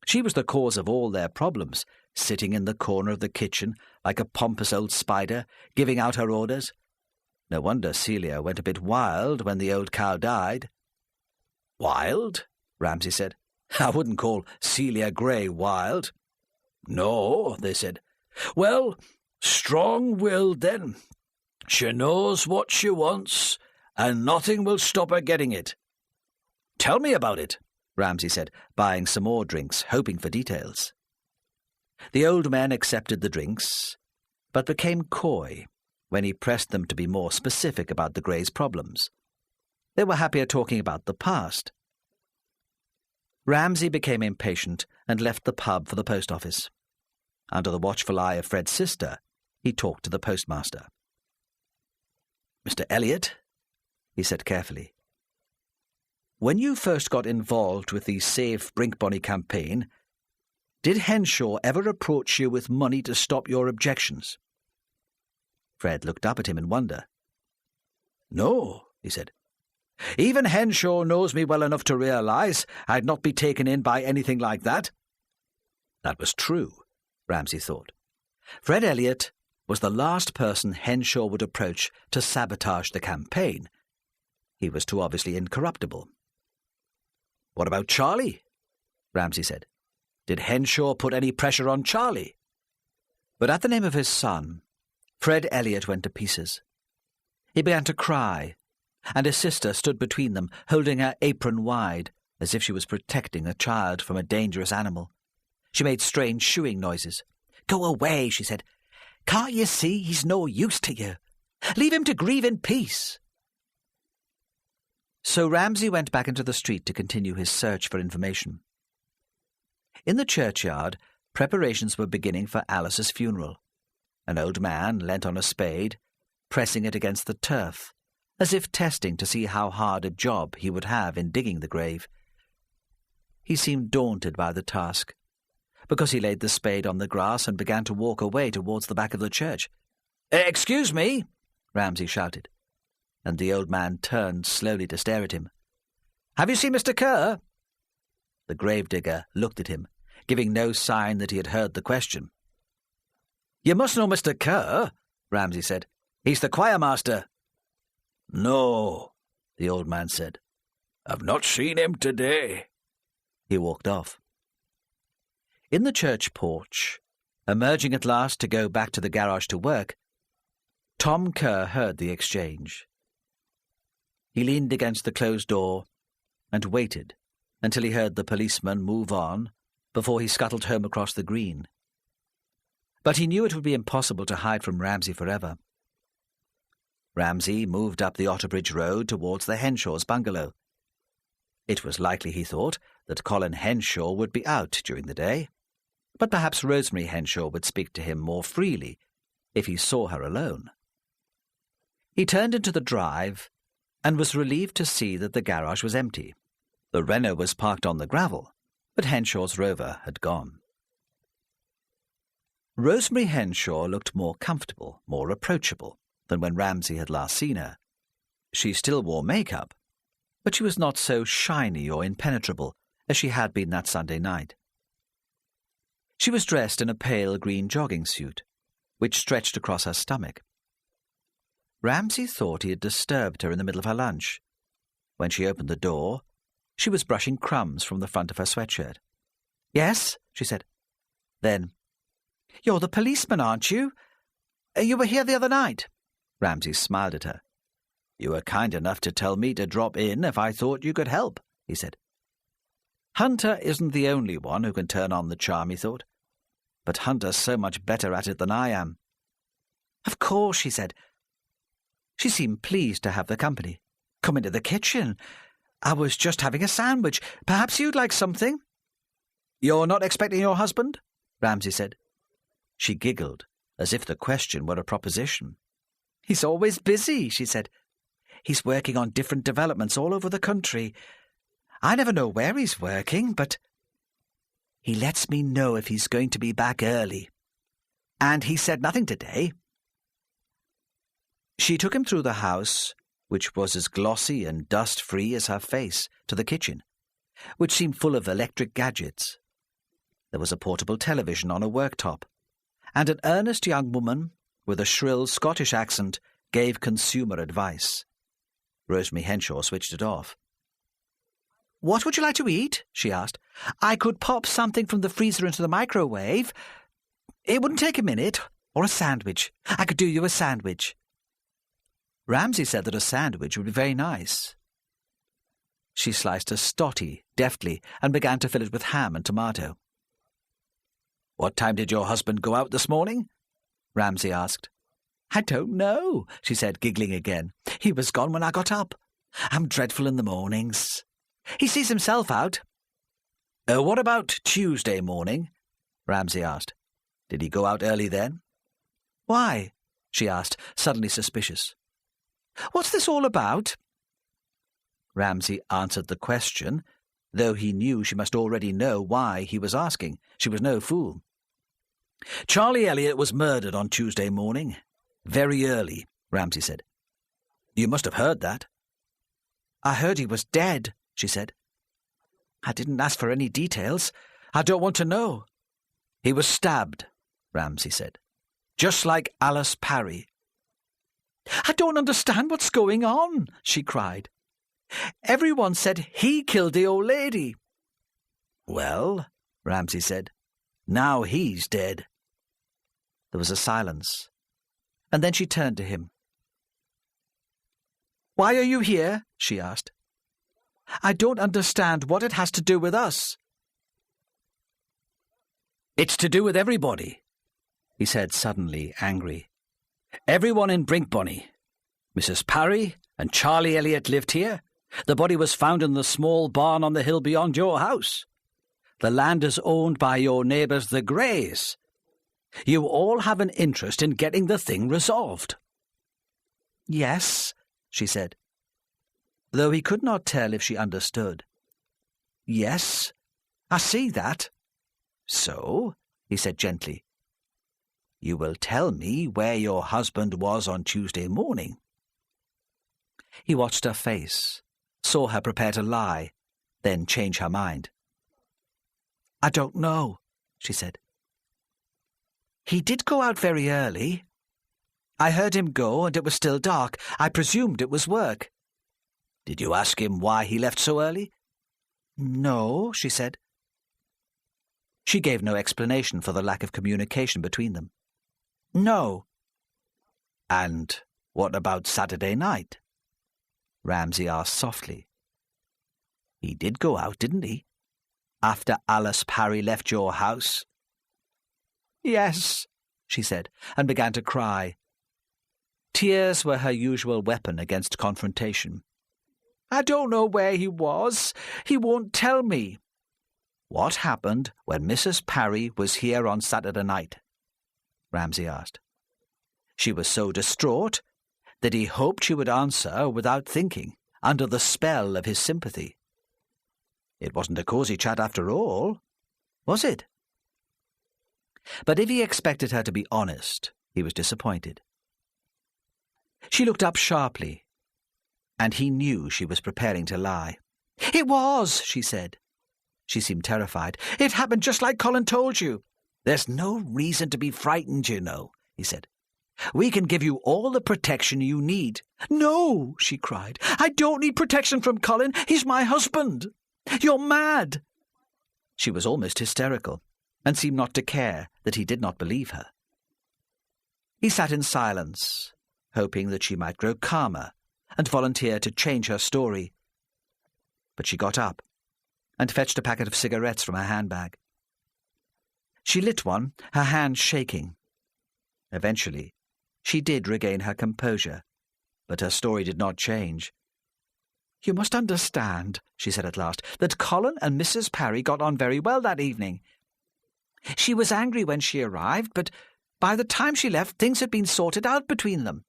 Speaker 1: She was the cause of all their problems, sitting in the corner of the kitchen like a pompous old spider, giving out her orders. No wonder Celia went a bit wild when the old cow died. Wild? Ramsay said. I wouldn't call Celia Gray wild. No, they said. Well, strong-willed then. She knows what she wants, and nothing will stop her getting it. Tell me about it, Ramsay said, buying some more drinks, hoping for details. The old men accepted the drinks, but became coy when he pressed them to be more specific about the Greys' problems. They were happier talking about the past. Ramsay became impatient and left the pub for the post office. Under the watchful eye of Fred's sister, he talked to the postmaster. Mr. Elliot, he said carefully, when you first got involved with the Save Brinkbonny campaign, did Henshaw ever approach you with money to stop your objections? Fred looked up at him in wonder. No, he said. Even Henshaw knows me well enough to realise I'd not be taken in by anything like that. That was true, Ramsay thought. Fred Elliot was the last person Henshaw would approach to sabotage the campaign. He was too obviously incorruptible. What about Charlie? Ramsay said. Did Henshaw put any pressure on Charlie? But at the name of his son, Fred Elliot went to pieces. He began to cry, and his sister stood between them, holding her apron wide, as if she was protecting a child from a dangerous animal. She made strange shooing noises. Go away, she said. Can't you see he's no use to you? Leave him to grieve in peace. So Ramsay went back into the street to continue his search for information. In the churchyard, preparations were beginning for Alice's funeral. An old man leant on a spade, pressing it against the turf, as if testing to see how hard a job he would have in digging the grave. He seemed daunted by the task, because he laid the spade on the grass and began to walk away towards the back of the church. Excuse me, Ramsay shouted, and the old man turned slowly to stare at him. Have you seen Mr. Kerr? The gravedigger looked at him, giving no sign that he had heard the question. You must know Mr. Kerr, Ramsay said. He's the choirmaster. No, the old man said. I've not seen him today. He walked off. In the church porch, emerging at last to go back to the garage to work, Tom Kerr heard the exchange. He leaned against the closed door and waited until he heard the policeman move on before he scuttled home across the green. But he knew it would be impossible to hide from Ramsay forever. Ramsay moved up the Otterbridge Road towards the Henshaw's bungalow. It was likely, he thought, that Colin Henshaw would be out during the day, but perhaps Rosemary Henshaw would speak to him more freely if he saw her alone. He turned into the drive and was relieved to see that the garage was empty. The Renault was parked on the gravel, but Henshaw's Rover had gone. Rosemary Henshaw looked more comfortable, more approachable than when Ramsay had last seen her. She still wore makeup, but she was not so shiny or impenetrable as she had been that Sunday night. She was dressed in a pale green jogging suit, which stretched across her stomach. Ramsay thought he had disturbed her in the middle of her lunch. When she opened the door, she was brushing crumbs from the front of her sweatshirt. Yes, she said. Then,
Speaker 2: You're the policeman, aren't you? You were here the other night. Ramsay smiled at her.
Speaker 1: You were kind enough to tell me to drop in if I thought you could help, he said. Hunter isn't the only one who can turn on the charm, he thought. But Hunter's so much better at it than I am.
Speaker 2: Of course, she said. She seemed pleased to have the company. Come into the kitchen. I was just having a sandwich. Perhaps you'd like something?
Speaker 1: You're not expecting your husband? Ramsay said. She giggled, as if the question were a proposition.
Speaker 2: He's always busy, she said. He's working on different developments all over the country. I never know where he's working, but he lets me know if he's going to be back early. And he said nothing today.
Speaker 1: She took him through the house, which was as glossy and dust-free as her face, to the kitchen, which seemed full of electric gadgets. There was a portable television on a worktop, and an earnest young woman with a shrill Scottish accent gave consumer advice. Rosemary Henshaw switched it off.
Speaker 2: "What would you like to eat?" she asked. "I could pop something from the freezer into the microwave. It wouldn't take a minute. Or a sandwich. I could do you a sandwich."
Speaker 1: Ramsay said that a sandwich would be very nice. She sliced a stotty deftly and began to fill it with ham and tomato. "What time did your husband go out this morning?" Ramsay asked.
Speaker 2: "I don't know," she said, giggling again. "He was gone when I got up. I'm dreadful in the mornings. He sees himself out."
Speaker 1: What about Tuesday morning?" Ramsay asked. "Did he go out early then?"
Speaker 2: "Why?" she asked, suddenly suspicious. "What's this all about?"
Speaker 1: Ramsay answered the question, though he knew she must already know why he was asking. She was no fool. "Charlie Elliott was murdered on Tuesday morning. Very early," Ramsay said. "You must have heard that."
Speaker 2: "I heard he was dead," she said. "I didn't ask for any details. I don't want to know."
Speaker 1: "He was stabbed," Ramsay said. "Just like Alice Parry."
Speaker 2: "I don't understand what's going on," she cried. "Everyone said he killed the old lady."
Speaker 1: "Well," Ramsay said, "now he's dead."
Speaker 2: There was a silence, and then she turned to him. "Why are you here?" she asked. "I don't understand what it has to do with us."
Speaker 1: "It's to do with everybody," he said suddenly, angry. "Everyone in Brinkbonny. Mrs. Parry and Charlie Elliott lived here. The body was found in the small barn on the hill beyond your house. The land is owned by your neighbours, the Greys. You all have an interest in getting the thing resolved."
Speaker 2: "Yes," she said,
Speaker 1: though he could not tell if she understood.
Speaker 2: "Yes, I see that."
Speaker 1: "So," he said gently, "you will tell me where your husband was on Tuesday morning." He watched her face, saw her prepare to lie, then change her mind.
Speaker 2: "I don't know," she said. "He did go out very early. I heard him go, and it was still dark. I presumed it was work."
Speaker 1: "Did you ask him why he left so early?"
Speaker 2: "No," she said.
Speaker 1: She gave no explanation for the lack of communication between them.
Speaker 2: "No."
Speaker 1: "And what about Saturday night?" Ramsay asked softly. "He did go out, didn't he? After Alice Parry left your house?"
Speaker 2: "Yes," she said, and began to cry. Tears were her usual weapon against confrontation. "I don't know where he was. He won't tell me."
Speaker 1: "What happened when Mrs. Parry was here on Saturday night?" Ramsay asked. She was so distraught that he hoped she would answer without thinking, under the spell of his sympathy. It wasn't a cosy chat after all, was it? But if he expected her to be honest, he was disappointed. She looked up sharply, and he knew she was preparing to lie.
Speaker 2: "It was," she said. She seemed terrified. "It happened just like Colin told you."
Speaker 1: "There's no reason to be frightened, you know," he said. "We can give you all the protection you need."
Speaker 2: "No," she cried. "I don't need protection from Colin. He's my husband. You're mad."
Speaker 1: She was almost hysterical.
Speaker 2: and seemed not to care that he did not believe her. He sat in silence, hoping that she might grow calmer and volunteer to change her story. But she got up and fetched a packet of cigarettes from her handbag. She lit one, her hand shaking. Eventually, she did regain her composure, but her story did not change. "You must understand," she said at last, "that Colin and Mrs. Parry got on very well that evening. She was angry when she arrived, but by the time she left, things had been sorted out between them."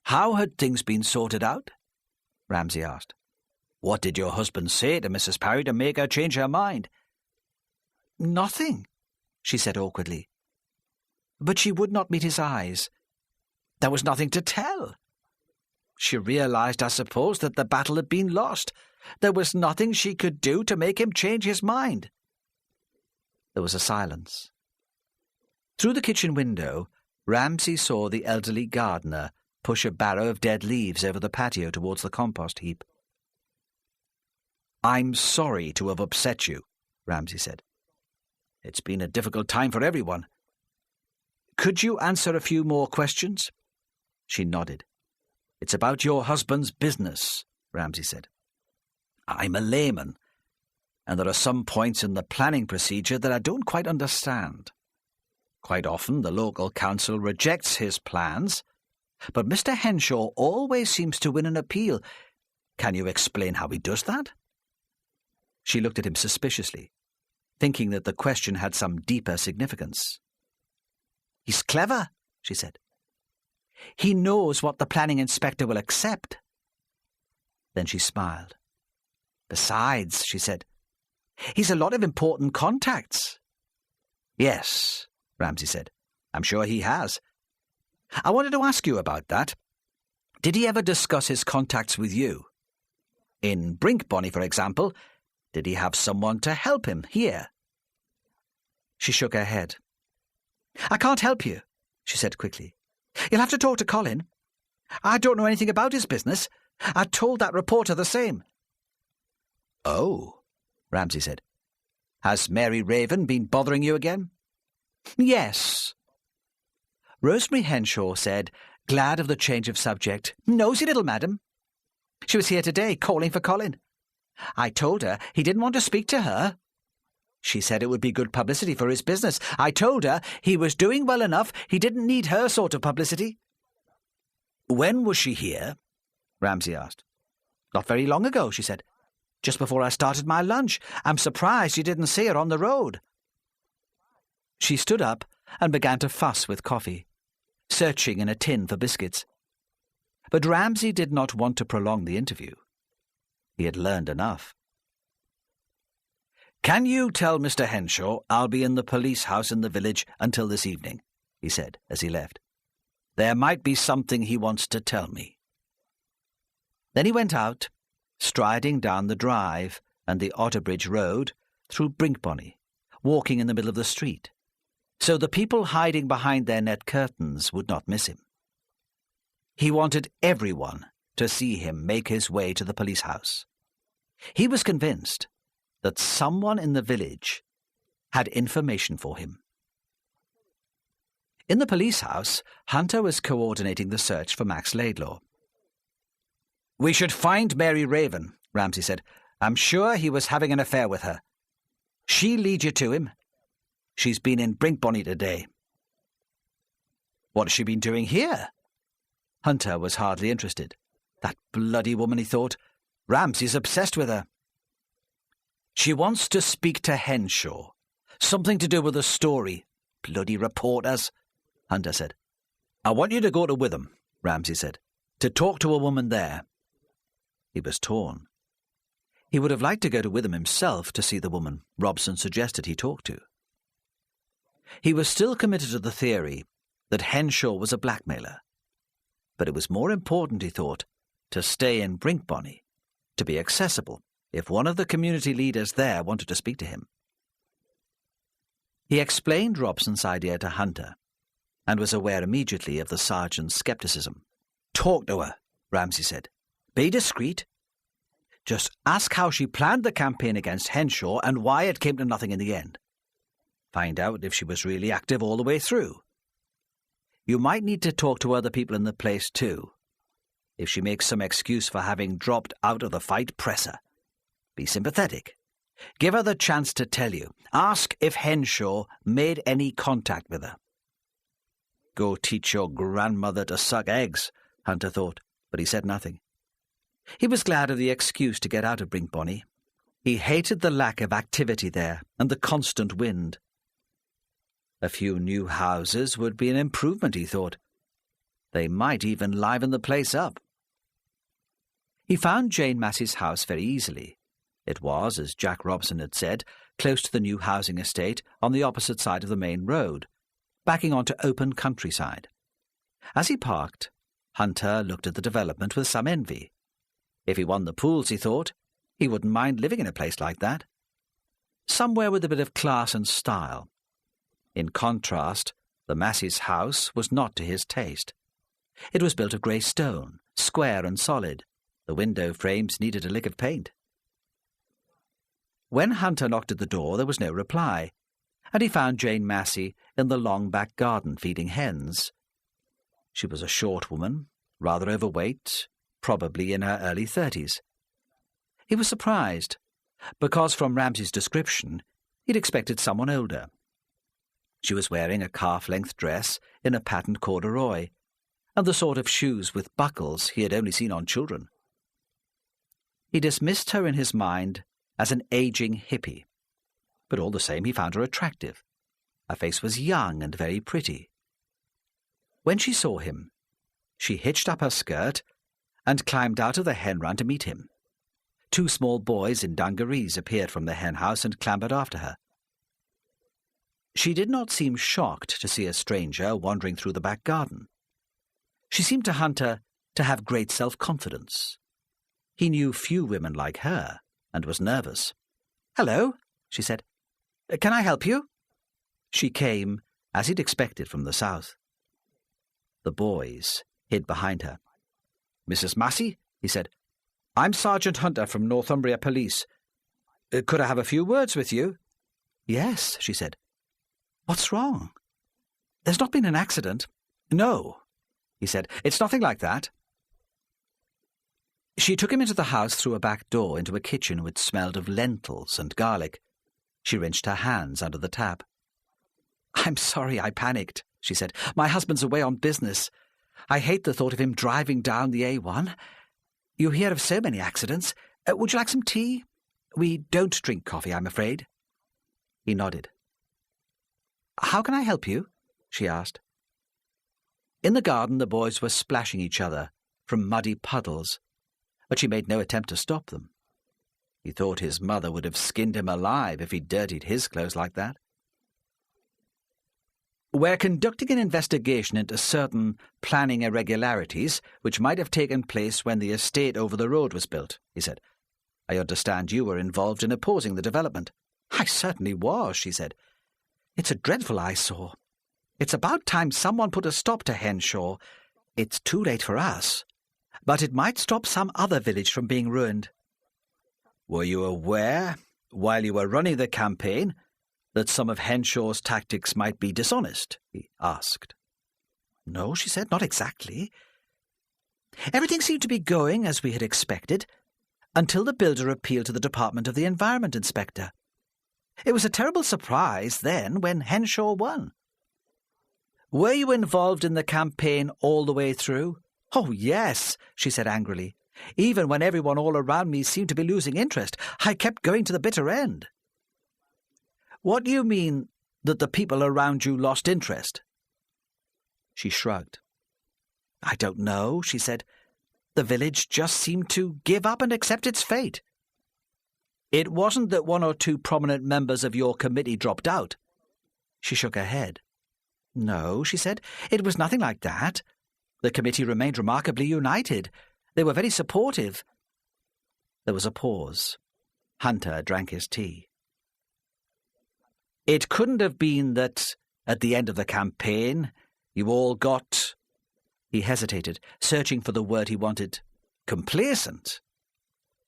Speaker 1: "How had things been sorted out?" Ramsay asked. "What did your husband say to Mrs. Parry to make her change her mind?"
Speaker 2: "Nothing," she said awkwardly. But she would not meet his eyes. There was nothing to tell. She realized, I suppose, that the battle had been lost. There was nothing she could do to make him change his mind. There was a silence. Through the kitchen window, Ramsay saw the elderly gardener push a barrow of dead leaves over the patio towards the compost heap. "I'm sorry to have upset you," Ramsay said. "It's been a difficult time for everyone. Could you answer a few more questions?" She nodded. "It's about your husband's business," Ramsay said. "I'm a layman, and there are some points in the planning procedure that I don't quite understand. Quite often the local council rejects his plans, but Mr. Henshaw always seems to win an appeal. Can you explain how he does that?" She looked at him suspiciously, thinking that the question had some deeper significance. "He's clever," she said. "He knows what the planning inspector will accept." Then she smiled. "Besides," she said, "he's a lot of important contacts." "Yes," Ramsay said. "I'm sure he has. I wanted to ask you about that. Did he ever discuss his contacts with you? In Brinkbonny, for example, did he have someone to help him here?" She shook her head. "I can't help you," she said quickly. "You'll have to talk to Colin. I don't know anything about his business. I told that reporter the same." "Oh," Ramsay said. "Has Mary Raven been bothering you again?" "Yes." Rosemary Henshaw said, glad of the change of subject, "Nosy little madam. She was here today, calling for Colin. I told her he didn't want to speak to her. She said it would be good publicity for his business. I told her he was doing well enough, he didn't need her sort of publicity." "When was she here?" Ramsay asked. "Not very long ago," she said. "Just before I started my lunch. I'm surprised you didn't see her on the road." She stood up and began to fuss with coffee, searching in a tin for biscuits. But Ramsay did not want to prolong the interview. He had learned enough. "Can you tell Mr. Henshaw I'll be in the police house in the village until this evening?" he said as he left. "There might be something he wants to tell me." Then he went out, striding down the drive and the Otterbridge Road through Brinkbonny, walking in the middle of the street, so the people hiding behind their net curtains would not miss him. He wanted everyone to see him make his way to the police house. He was convinced that someone in the village had information for him. In the police house, Hunter was coordinating the search for Max Laidlaw. "We should find Mary Raven," Ramsay said. "I'm sure he was having an affair with her. She'll lead you to him. She's been in Brinkbonny today." "What has she been doing here?" Hunter was hardly interested. That bloody woman, he thought. Ramsay's obsessed with her. "She wants to speak to Henshaw. Something to do with the story. Bloody reporters," Hunter said. "I want you to go to Witham," Ramsay said, "to talk to a woman there." He was torn. He would have liked to go to Witham himself to see the woman Robson suggested he talk to. He was still committed to the theory that Henshaw was a blackmailer. But it was more important, he thought, to stay in Brinkbonny, to be accessible if one of the community leaders there wanted to speak to him. He explained Robson's idea to Hunter, and was aware immediately of the sergeant's scepticism. "Talk to her," Ramsay said. "Be discreet. Just ask how she planned the campaign against Henshaw and why it came to nothing in the end.
Speaker 1: Find out if she was really active all the way through. You might need to talk to other people in the place too. If she makes some excuse for having dropped out of the fight, press her. Be sympathetic. Give her the chance to tell you. Ask if Henshaw made any contact with her. Go teach your grandmother to suck eggs, Hunter thought, but he said nothing. He was glad of the excuse to get out of Brinkbonny. He hated the lack of activity there and the constant wind. A few new houses would be an improvement, he thought. They might even liven the place up. He found Jane Massey's house very easily. It was, as Jack Robson had said, close to the new housing estate on the opposite side of the main road, backing onto open countryside. As he parked, Hunter looked at the development with some envy. If he won the pools, he thought, he wouldn't mind living in a place like that. Somewhere with a bit of class and style. In contrast, the Massey's house was not to his taste. It was built of grey stone, square and solid. The window frames needed a lick of paint. When Hunter knocked at the door, there was no reply, and he found Jane Massey in the long back garden feeding hens. She was a short woman, rather overweight, probably in her early 30s. He was surprised, because from Ramsay's description, he'd expected someone older. She was wearing a calf-length dress in a patterned corduroy, and the sort of shoes with buckles he had only seen on children. He dismissed her in his mind as an ageing hippie, but all the same he found her attractive. Her face was young and very pretty. When she saw him, she hitched up her skirt and climbed out of the hen run to meet him. 2 small boys in dungarees appeared from the hen house and clambered after her. She did not seem shocked to see a stranger wandering through the back garden. She seemed to Hunter to have great self-confidence. He knew few women like her, and was nervous. "Hello," she said. "Can I help you?" She came, as he'd expected, from the south. The boys hid behind her. "Mrs. Massey," he said, "I'm Sergeant Hunter from Northumbria Police. Could I have a few words with you?" "Yes," she said. "What's wrong?" "There's not been an accident." "No," he said. "It's nothing like that." She took him into the house through a back door into a kitchen which smelled of lentils and garlic. She rinsed her hands under the tap. "I'm sorry I panicked," she said. "My husband's away on business. I hate the thought of him driving down the A1. You hear of so many accidents. Would you like some tea? We don't drink coffee, I'm afraid." He nodded. "How can I help you?" she asked. In the garden the boys were splashing each other from muddy puddles, but she made no attempt to stop them. He thought his mother would have skinned him alive if he'd dirtied his clothes like that. "We're conducting an investigation into certain planning irregularities which might have taken place when the estate over the road was built," he said. "I understand you were involved in opposing the development." "I certainly was," she said. "It's a dreadful eyesore. It's about time someone put a stop to Henshaw. It's too late for us, but it might stop some other village from being ruined." "Were you aware, while you were running the campaign, that some of Henshaw's tactics might be dishonest?" he asked. "No," she said, "not exactly. Everything seemed to be going as we had expected, until the builder appealed to the Department of the Environment Inspector. It was a terrible surprise, then, when Henshaw won." "Were you involved in the campaign all the way through?" "Oh, yes," she said angrily. "Even when everyone all around me seemed to be losing interest, I kept going to the bitter end." "What do you mean, that the people around you lost interest?" She shrugged. "I don't know," she said. "The village just seemed to give up and accept its fate." "It wasn't that 1 or 2 prominent members of your committee dropped out?" She shook her head. "No," she said. "It was nothing like that. The committee remained remarkably united. They were very supportive." There was a pause. Hunter drank his tea. "It couldn't have been that, at the end of the campaign, you all got—" He hesitated, searching for the word he wanted. "Complacent.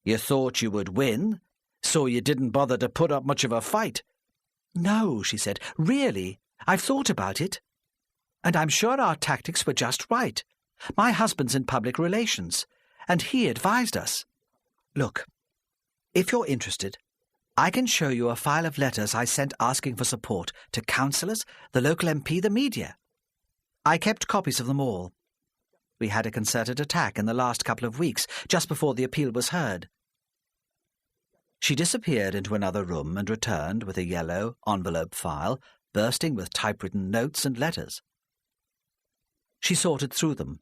Speaker 1: You thought you would win, so you didn't bother to put up much of a fight."
Speaker 2: No, she said. Really, I've thought about it. And I'm sure our tactics were just right. My husband's in public relations, and he advised us. Look, if you're interested, I can show you a file of letters I sent asking for support to councillors, the local MP, the media. I kept copies of them all. We had a concerted attack in the last couple of weeks, just before the appeal was heard. She disappeared into another room and returned with a yellow envelope file bursting with typewritten notes and letters. She sorted through them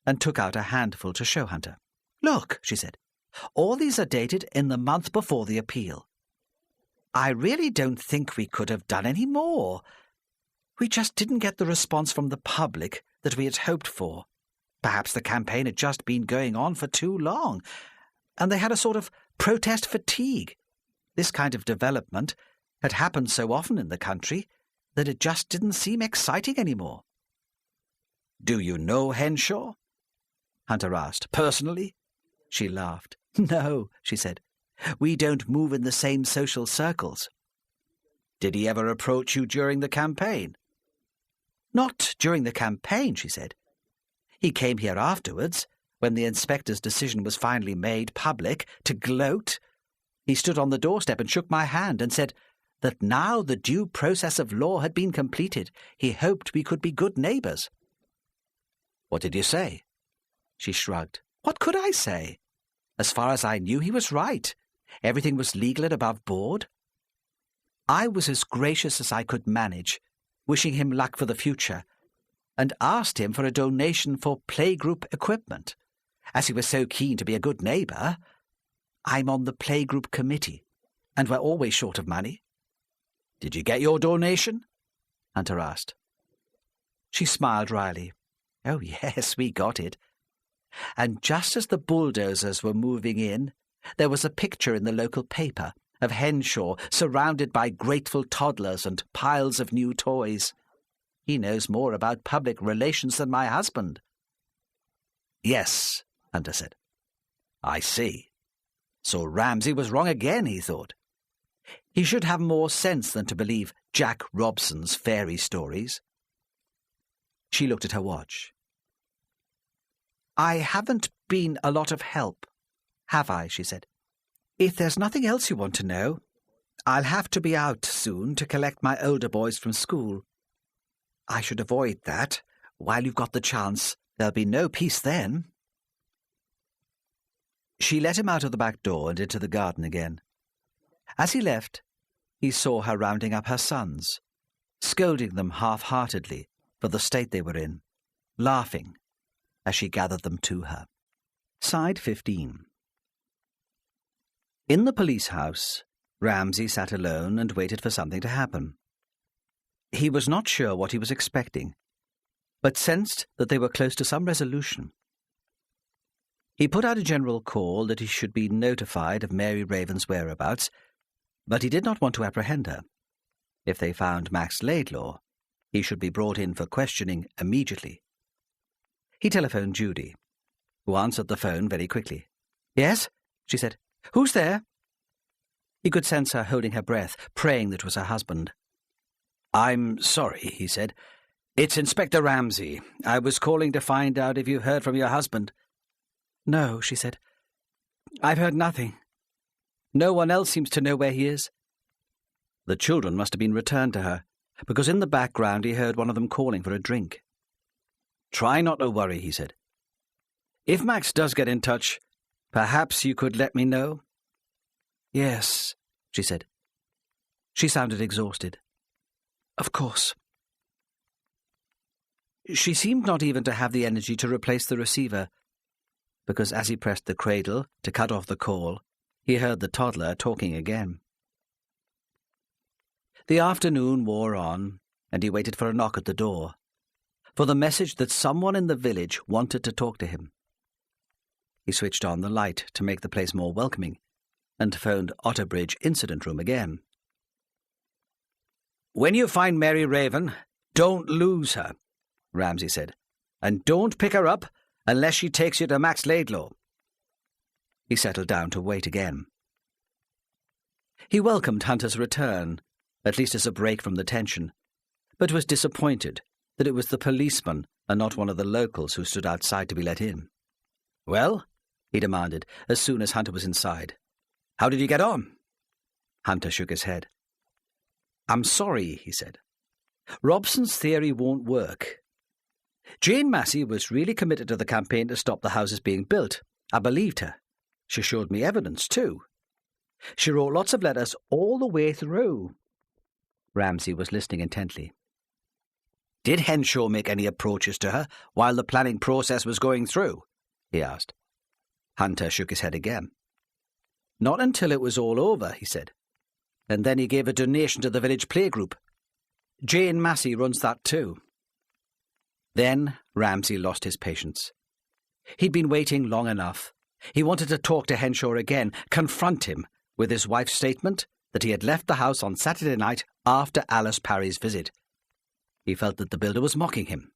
Speaker 2: and took out a handful to show Hunter. Look, she said, all these are dated in the month before the appeal. I really don't think we could have done any more. We just didn't get the response from the public that we had hoped for. Perhaps the campaign had just been going on for too long, and they had a sort of protest fatigue. This kind of development had happened so often in the country that it just didn't seem exciting anymore. Do you know Henshaw? Hunter asked. Personally? She laughed. No, she said. We don't move in the same social circles. Did he ever approach you during the campaign? Not during the campaign, she said. He came here afterwards, when the inspector's decision was finally made public, to gloat. He stood on the doorstep and shook my hand and said that now the due process of law had been completed, he hoped we could be good neighbours. What did you say? She shrugged. What could I say? As far as I knew, he was right. Everything was legal and above board. I was as gracious as I could manage, wishing him luck for the future, and asked him for a donation for playgroup equipment. As he was so keen to be a good neighbour, I'm on the playgroup committee, and we're always short of money. Did you get your donation? Hunter asked. She smiled wryly. Oh, yes, we got it. And just as the bulldozers were moving in, there was a picture in the local paper of Henshaw surrounded by grateful toddlers and piles of new toys. He knows more about public relations than my husband. Yes, Hunter said. I see. So Ramsay was wrong again, he thought. He should have more sense than to believe Jack Robson's fairy stories. She looked at her watch. I haven't been a lot of help, have I? She said. If there's nothing else you want to know, I'll have to be out soon to collect my older boys from school. I should avoid that. While you've got the chance, there'll be no peace then. She let him out of the back door and into the garden again. As he left, he saw her rounding up her sons, scolding them half-heartedly for the state they were in, laughing as she gathered them to her. Side 15. In the police house, Ramsay sat alone and waited for something to happen. He was not sure what he was expecting, but sensed that they were close to some resolution. He put out a general call that he should be notified of Mary Raven's whereabouts, but he did not want to apprehend her. If they found Max Laidlaw, he should be brought in for questioning immediately. He telephoned Judy, who answered the phone very quickly. Yes, she said. Who's there? He could sense her holding her breath, praying that it was her husband. I'm sorry, he said. It's Inspector Ramsay. I was calling to find out if you heard from your husband. No, she said. I've heard nothing. No one else seems to know where he is. The children must have been returned to her, because in the background he heard one of them calling for a drink. Try not to worry, he said. If Max does get in touch, perhaps you could let me know? Yes, she said. She sounded exhausted. Of course. She seemed not even to have the energy to replace the receiver, because as he pressed the cradle to cut off the call, he heard the toddler talking again. The afternoon wore on, and he waited for a knock at the door, for the message that someone in the village wanted to talk to him. He switched on the light to make the place more welcoming, and phoned Otterbridge Incident Room again. When you find Mary Raven, don't lose her, Ramsay said, and don't pick her up unless she takes you to Max Laidlaw. He settled down to wait again. He welcomed Hunter's return,
Speaker 1: at least as a break from the tension, but was disappointed that it was the policeman and not one of the locals who stood outside to be let in. "Well?" he demanded as soon as Hunter was inside. "How did you get on?" Hunter shook his head. "I'm sorry," he said. "Robson's theory won't work. Jane Massey was really committed to the campaign to stop the houses being built. I believed her. She showed me evidence, too. She wrote lots of letters all the way through." Ramsay was listening intently. "Did Henshaw make any approaches to her while the planning process was going through?" he asked. Hunter shook his head again. "Not until it was all over," he said. "And then he gave a donation to the village playgroup. Jane Massey runs that too." Then Ramsay lost his patience. He'd been waiting long enough. He wanted to talk to Henshaw again, confront him with his wife's statement that he had left the house on Saturday night after Alice Parry's visit. He felt that the builder was mocking him.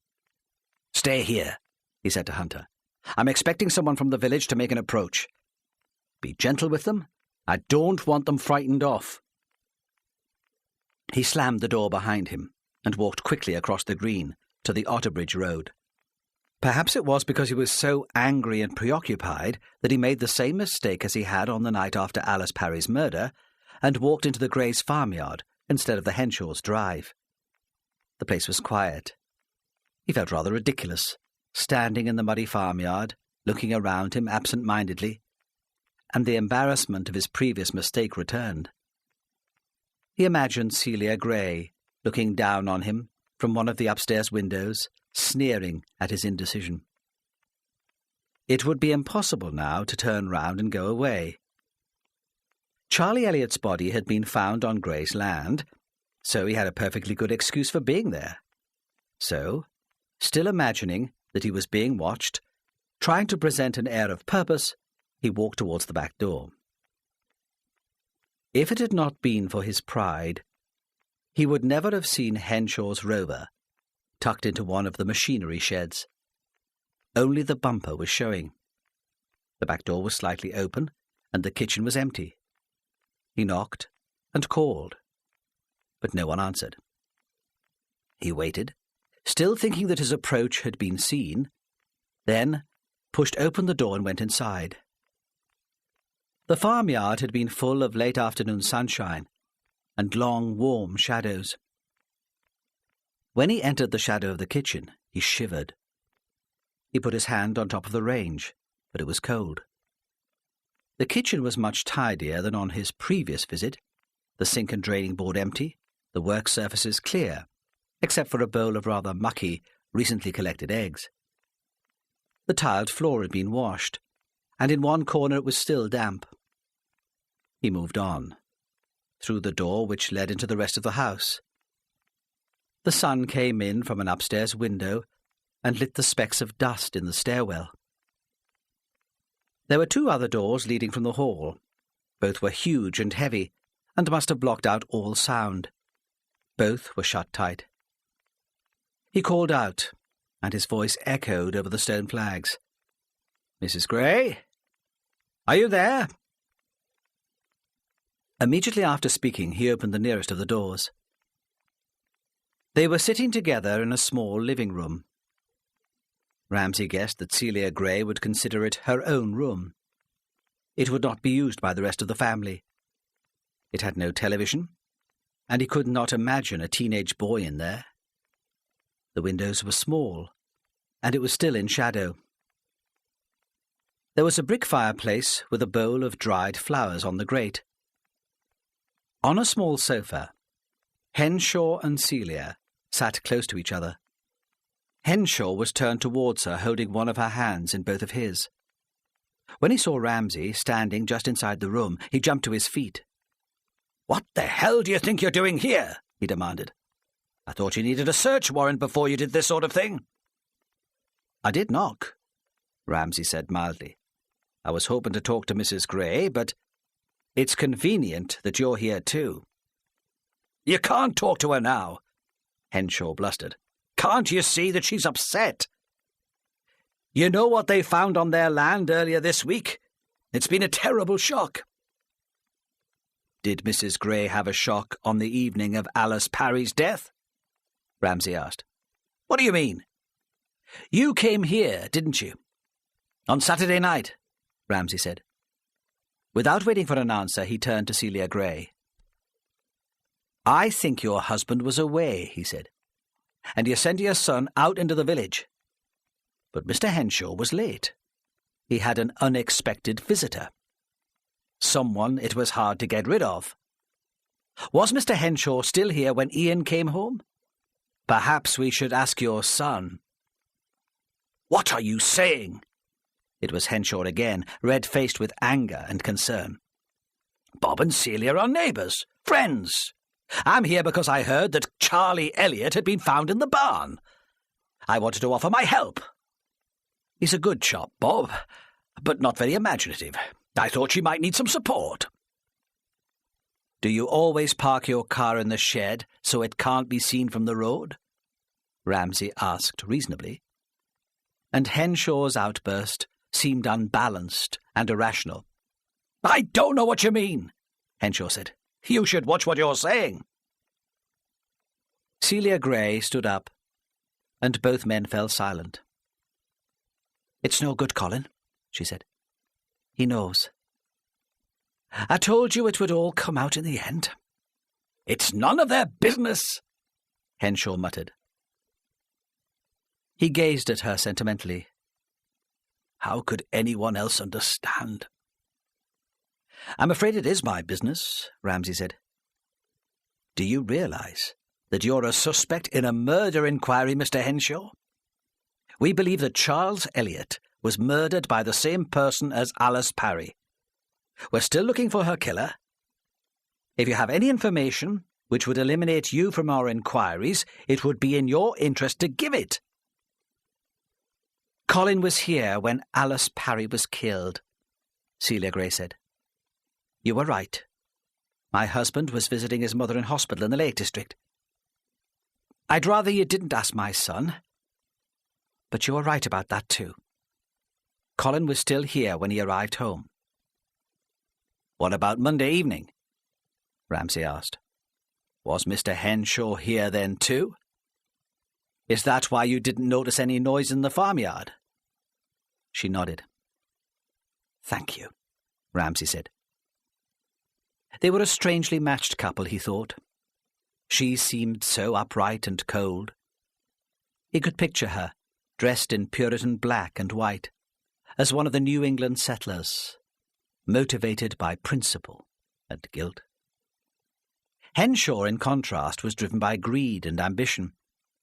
Speaker 1: "Stay here," he said to Hunter. "I'm expecting someone from the village to make an approach. Be gentle with them. I don't want them frightened off." He slammed the door behind him and walked quickly across the green to the Otterbridge Road. Perhaps it was because he was so angry and preoccupied that he made the same mistake as he had on the night after Alice Parry's murder and walked into the Greys' farmyard instead of the Henshaws' drive. The place was quiet. He felt rather ridiculous, standing in the muddy farmyard, looking around him absent-mindedly, and the embarrassment of his previous mistake returned. He imagined Celia Grey looking down on him from one of the upstairs windows, sneering at his indecision. It would be impossible now to turn round and go away. Charlie Elliott's body had been found on Grey's land, so he had a perfectly good excuse for being there. So, still imagining that he was being watched, trying to present an air of purpose, he walked towards the back door. If it had not been for his pride, he would never have seen Henshaw's Rover tucked into one of the machinery sheds. Only the bumper was showing. The back door was slightly open, and the kitchen was empty. He knocked and called, but no one answered. He waited, still thinking that his approach had been seen, then pushed open the door and went inside. The farmyard had been full of late afternoon sunshine and long, warm shadows. When he entered the shadow of the kitchen, he shivered. He put his hand on top of the range, but it was cold. The kitchen was much tidier than on his previous visit, the sink and draining board empty, the work surfaces clear, except for a bowl of rather mucky, recently collected eggs. The tiled floor had been washed, and in one corner it was still damp. He moved on, through the door which led into the rest of the house. The sun came in from an upstairs window and lit the specks of dust in the stairwell. There were two other doors leading from the hall. Both were huge and heavy, and must have blocked out all sound. Both were shut tight. He called out, and his voice echoed over the stone flags. "Mrs. Grey? Are you there?" Immediately after speaking, he opened the nearest of the doors. They were sitting together in a small living room. Ramsay guessed that Celia Grey would consider it her own room. It would not be used by the rest of the family. It had no television, and he could not imagine a teenage boy in there. The windows were small, and it was still in shadow. There was a brick fireplace with a bowl of dried flowers on the grate. On a small sofa, Henshaw and Celia sat close to each other. Henshaw was turned towards her, holding one of her hands in both of his. When he saw Ramsay standing just inside the room, he jumped to his feet. "What the hell do you think you're doing here?" he demanded. "I thought you needed a search warrant before you did this sort of thing." "I did knock," Ramsay said mildly. "I was hoping to talk to Mrs. Grey, but it's convenient that you're here too." "You can't talk to her now," Henshaw blustered. "Can't you see that she's upset? You know what they found on their land earlier this week? It's been a terrible shock." Did Mrs. Gray have a shock on the evening of Alice Parry's death? Ramsay asked. What do you mean? You came here, didn't you? On Saturday night, Ramsay said. Without waiting for an answer, he turned to Celia Gray. I think your husband was away, he said, and you sent your son out into the village. But Mr. Henshaw was late. He had an unexpected visitor. Someone it was hard to get rid of. Was Mr. Henshaw still here when Ian came home? Perhaps we should ask your son. What are you saying? It was Henshaw again, red-faced with anger and concern. Bob and Celia are neighbours, friends. I'm here because I heard that Charlie Elliot had been found in the barn. I wanted to offer my help. He's a good chap, Bob, but not very imaginative. I thought she might need some support. Do you always park your car in the shed so it can't be seen from the road? Ramsay asked reasonably. And Henshaw's outburst seemed unbalanced and irrational. I don't know what you mean, Henshaw said. You should watch what you're saying. Celia Gray stood up, and both men fell silent. It's no good, Colin, she said. He knows. I told you it would all come out in the end. It's none of their business, Henshaw muttered. He gazed at her sentimentally. How could anyone else understand? I'm afraid it is my business, Ramsay said. Do you realize that you're a suspect in a murder inquiry, Mr. Henshaw? We believe that Charles Elliot was murdered by the same person as Alice Parry. We're still looking for her killer. If you have any information which would eliminate you from our inquiries, it would be in your interest to give it. Colin was here when Alice Parry was killed, Celia Gray said. You were right. My husband was visiting his mother in hospital in the Lake District. I'd rather you didn't ask my son. But you were right about that too. Colin was still here when he arrived home. What about Monday evening? Ramsay asked. Was Mr. Henshaw here then too? Is that why you didn't notice any noise in the farmyard? She nodded. Thank you, Ramsay said. They were a strangely matched couple, he thought. She seemed so upright and cold. He could picture her, dressed in Puritan black and white, as one of the New England settlers, motivated by principle and guilt. Henshaw, in contrast, was driven by greed and ambition,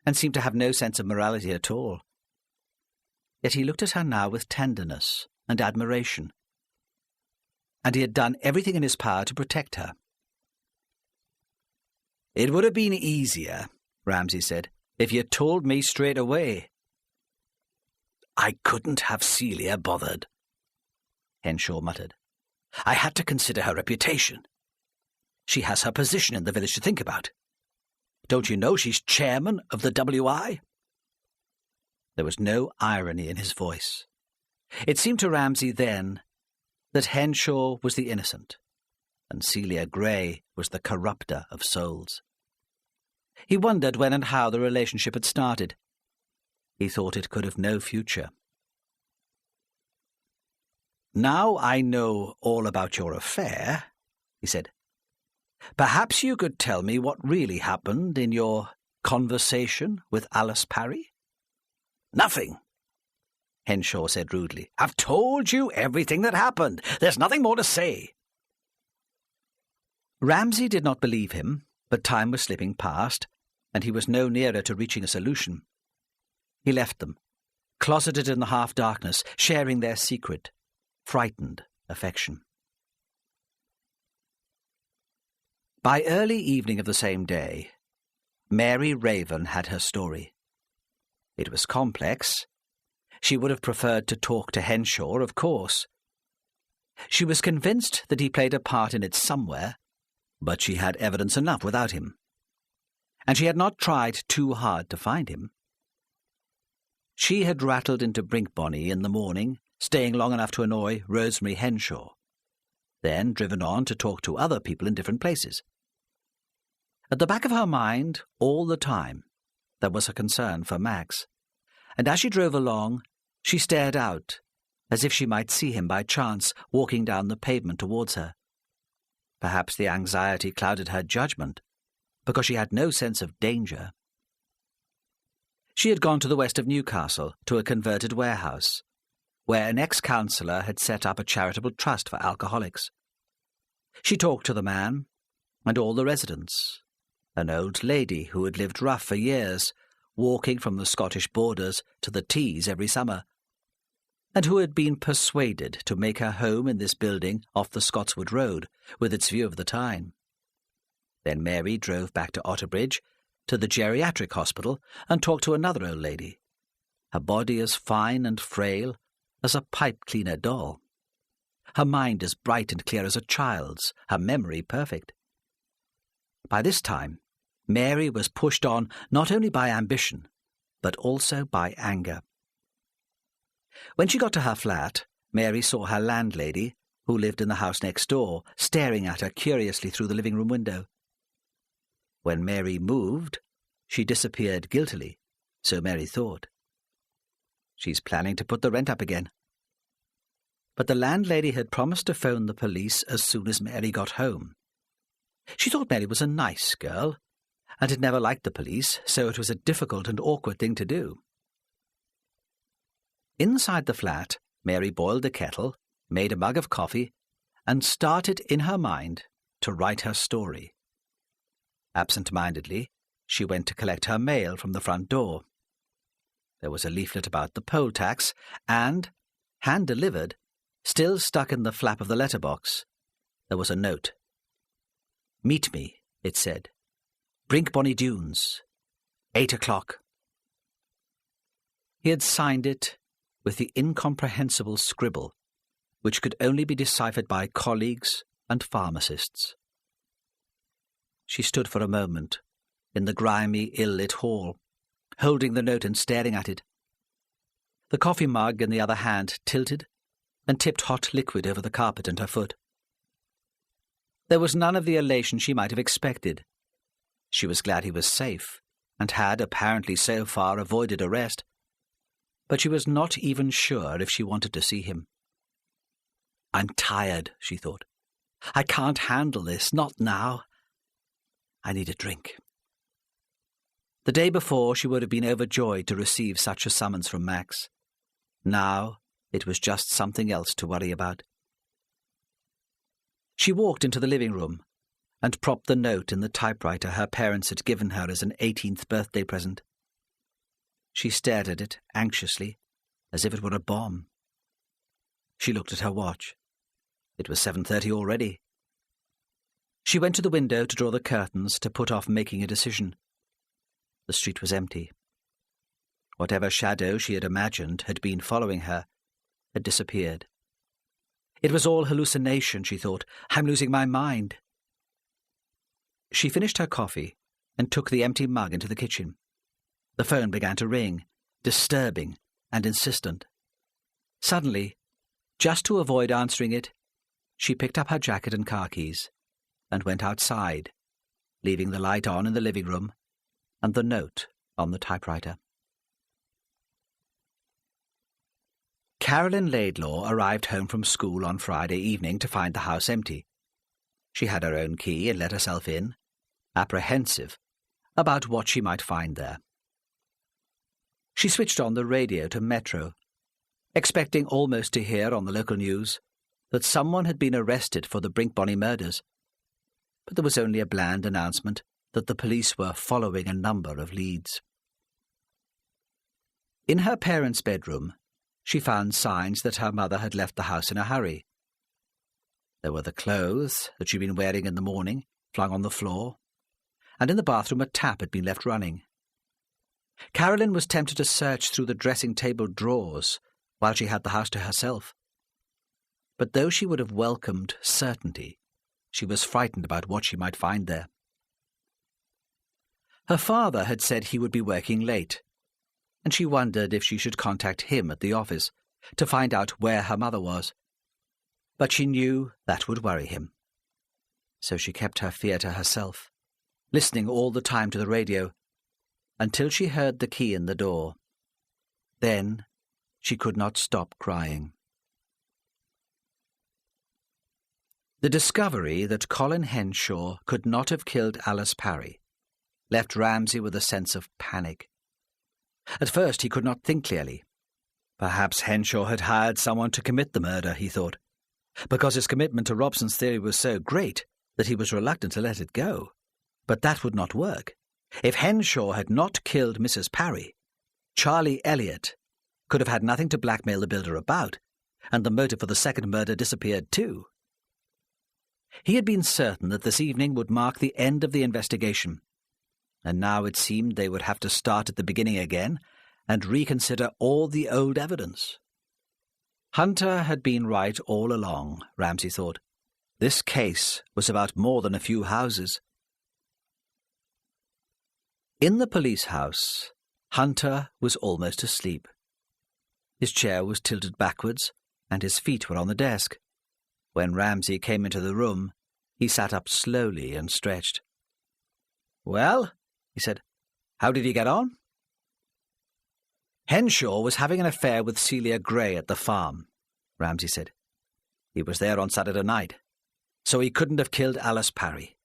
Speaker 1: and seemed to have no sense of morality at all. Yet he looked at her now with tenderness and admiration, and he had done everything in his power to protect her. It would have been easier, Ramsay said, if you told me straight away. I couldn't have Celia bothered, Henshaw muttered. I had to consider her reputation. She has her position in the village to think about. Don't you know she's chairman of the WI? There was no irony in his voice. It seemed to Ramsay then that Henshaw was the innocent, and Celia Gray was the corrupter of souls. He wondered when and how the relationship had started. He thought it could have no future. Now I know all about your affair, he said. Perhaps you could tell me what really happened in your conversation with Alice Parry? Nothing, Henshaw said rudely. I've told you everything that happened. There's nothing more to say. Ramsay did not believe him, but time was slipping past, and he was no nearer to reaching a solution. He left them, closeted in the half-darkness, sharing their secret, frightened affection. By early evening of the same day, Mary Raven had her story. It was complex. She would have preferred to talk to Henshaw, of course. She was convinced that he played a part in it somewhere, but she had evidence enough without him. And she had not tried too hard to find him. She had rattled into Brinkbonny in the morning, staying long enough to annoy Rosemary Henshaw. then driven on to talk to other people in different places. At the back of her mind, all the time, there was a concern for Max, and as she drove along, she stared out, as if she might see him by chance walking down the pavement towards her. Perhaps the anxiety clouded her judgment, because she had no sense of danger. She had gone to the west of Newcastle to a converted warehouse, where an ex-councillor had set up a charitable trust for alcoholics. She talked to the man and all the residents, an old lady who had lived rough for years, walking from the Scottish borders to the Tees every summer, and who had been persuaded to make her home in this building off the Scotswood Road, with its view of the Tyne. Then Mary drove back to Otterbridge, to the geriatric hospital, and talked to another old lady, her body as fine and frail as a pipe-cleaner doll, her mind as bright and clear as a child's, her memory perfect. By this time, Mary was pushed on not only by ambition, but also by anger. When she got to her flat, Mary saw her landlady, who lived in the house next door, staring at her curiously through the living-room window. When Mary moved, she disappeared guiltily, so Mary thought. She's planning to put the rent up again. But the landlady had promised to phone the police as soon as Mary got home. She thought Mary was a nice girl, and had never liked the police, so it was a difficult and awkward thing to do. Inside the flat, Mary boiled the kettle, made a mug of coffee, and started in her mind to write her story. Absent-mindedly, she went to collect her mail from the front door. There was a leaflet about the poll tax, and, hand-delivered, still stuck in the flap of the letterbox, there was a note. "Meet me," it said. "Brink Bonnie Dunes, 8 o'clock." He had signed it with the incomprehensible scribble, which could only be deciphered by colleagues and pharmacists. She stood for a moment in the grimy, ill-lit hall, holding the note and staring at it. The coffee mug in the other hand tilted and tipped hot liquid over the carpet and her foot. There was none of the elation she might have expected. She was glad he was safe, and had, apparently so far, avoided arrest. But she was not even sure if she wanted to see him. "I'm tired," she thought. "I can't handle this, not now. I need a drink." The day before, she would have been overjoyed to receive such a summons from Max. Now, it was just something else to worry about. She walked into the living room and propped the note in the typewriter her parents had given her as an 18th birthday present. She stared at it anxiously, as if it were a bomb. She looked at her watch. It was 7:30 already. She went to the window to draw the curtains to put off making a decision. The street was empty. Whatever shadow she had imagined had been following her had disappeared. It was all hallucination, she thought. I'm losing my mind. She finished her coffee and took the empty mug into the kitchen. The phone began to ring, disturbing and insistent. Suddenly, just to avoid answering it, she picked up her jacket and car keys and went outside, leaving the light on in the living room and the note on the typewriter. Carolyn Laidlaw arrived home from school on Friday evening to find the house empty. She had her own key and let herself in, apprehensive about what she might find there. She switched on the radio to Metro, expecting almost to hear on the local news that someone had been arrested for the Brinkbonny murders. But there was only a bland announcement that the police were following a number of leads. In her parents' bedroom, she found signs that her mother had left the house in a hurry. There were the clothes that she'd been wearing in the morning, flung on the floor, and in the bathroom a tap had been left running. Carolyn was tempted to search through the dressing-table drawers while she had the house to herself. But though she would have welcomed certainty, she was frightened about what she might find there. Her father had said he would be working late, and she wondered if she should contact him at the office to find out where her mother was. But she knew that would worry him. So she kept her fear to herself, listening all the time to the radio, until she heard the key in the door. Then she could not stop crying. The discovery that Colin Henshaw could not have killed Alice Parry left Ramsay with a sense of panic. At first he could not think clearly. Perhaps Henshaw had hired someone to commit the murder, he thought, because his commitment to Robson's theory was so great that he was reluctant to let it go. But that would not work. If Henshaw had not killed Mrs. Parry, Charlie Elliott could have had nothing to blackmail the builder about, and the motive for the second murder disappeared too. He had been certain that this evening would mark the end of the investigation, and now it seemed they would have to start at the beginning again and reconsider all the old evidence. Hunter had been right all along, Ramsay thought. This case was about more than a few houses. In the police house, Hunter was almost asleep. His chair was tilted backwards, and his feet were on the desk. When Ramsay came into the room, he sat up slowly and stretched. "Well," he said, "how did you get on?" "Henshaw was having an affair with Celia Gray at the farm," Ramsay said. "He was there on Saturday night, so he couldn't have killed Alice Parry.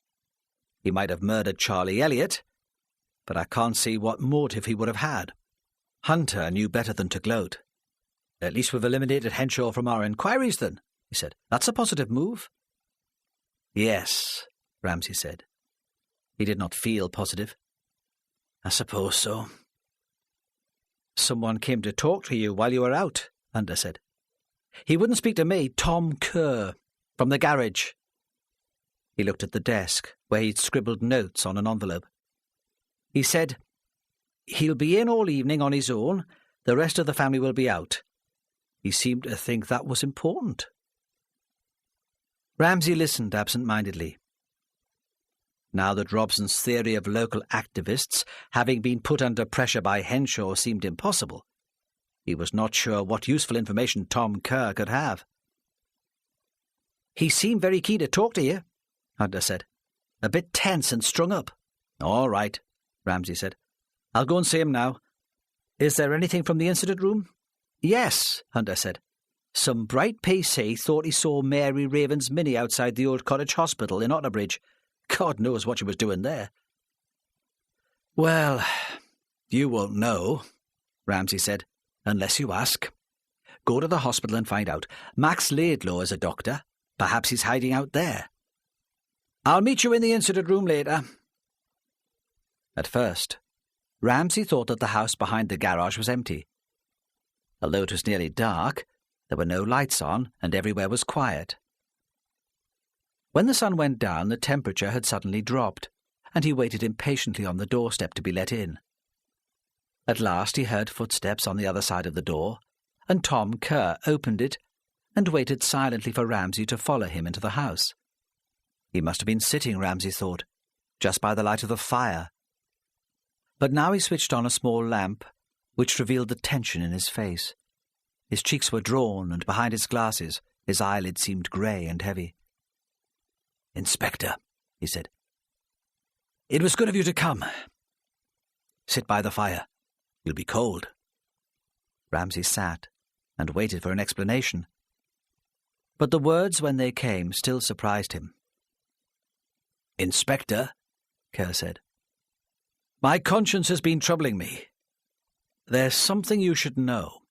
Speaker 1: He might have murdered Charlie Elliott, but I can't see what motive he would have had." Hunter knew better than to gloat. "At least we've eliminated Henshaw from our inquiries, then," he said. "That's a positive move." "Yes," Ramsay said. He did not feel positive. "I suppose so." "Someone came to talk to you while you were out," Hunter said. "He wouldn't speak to me, Tom Kerr, from the garage." He looked at the desk, where he'd scribbled notes on an envelope. "He said, he'll be in all evening on his own, the rest of the family will be out. He seemed to think that was important." Ramsay listened absent-mindedly. Now that Robson's theory of local activists having been put under pressure by Henshaw seemed impossible, he was not sure what useful information Tom Kerr could have. "He seemed very keen to talk to you," Hunter said. "A bit tense and strung up." "All right," Ramsay said. "I'll go and see him now. Is there anything from the incident room?" "Yes," Hunter said. "Some bright PC thought he saw Mary Raven's Mini outside the old cottage hospital in Otterbridge. God knows what she was doing there." "Well, you won't know," Ramsay said, "unless you ask. Go to the hospital and find out. Max Laidlaw is a doctor. Perhaps he's hiding out there. I'll meet you in the incident room later." At first, Ramsay thought that the house behind the garage was empty. Although it was nearly dark, there were no lights on and everywhere was quiet. When the sun went down, the temperature had suddenly dropped, and he waited impatiently on the doorstep to be let in. At last he heard footsteps on the other side of the door, and Tom Kerr opened it and waited silently for Ramsay to follow him into the house. He must have been sitting, Ramsay thought, just by the light of the fire. But now he switched on a small lamp, which revealed the tension in his face. His cheeks were drawn, and behind his glasses his eyelids seemed grey and heavy. "Inspector," he said, "it was good of you to come. Sit by the fire. You'll be cold." Ramsay sat and waited for an explanation. But the words, when they came, still surprised him. "Inspector," Kerr said, "my conscience has been troubling me. There's something you should know."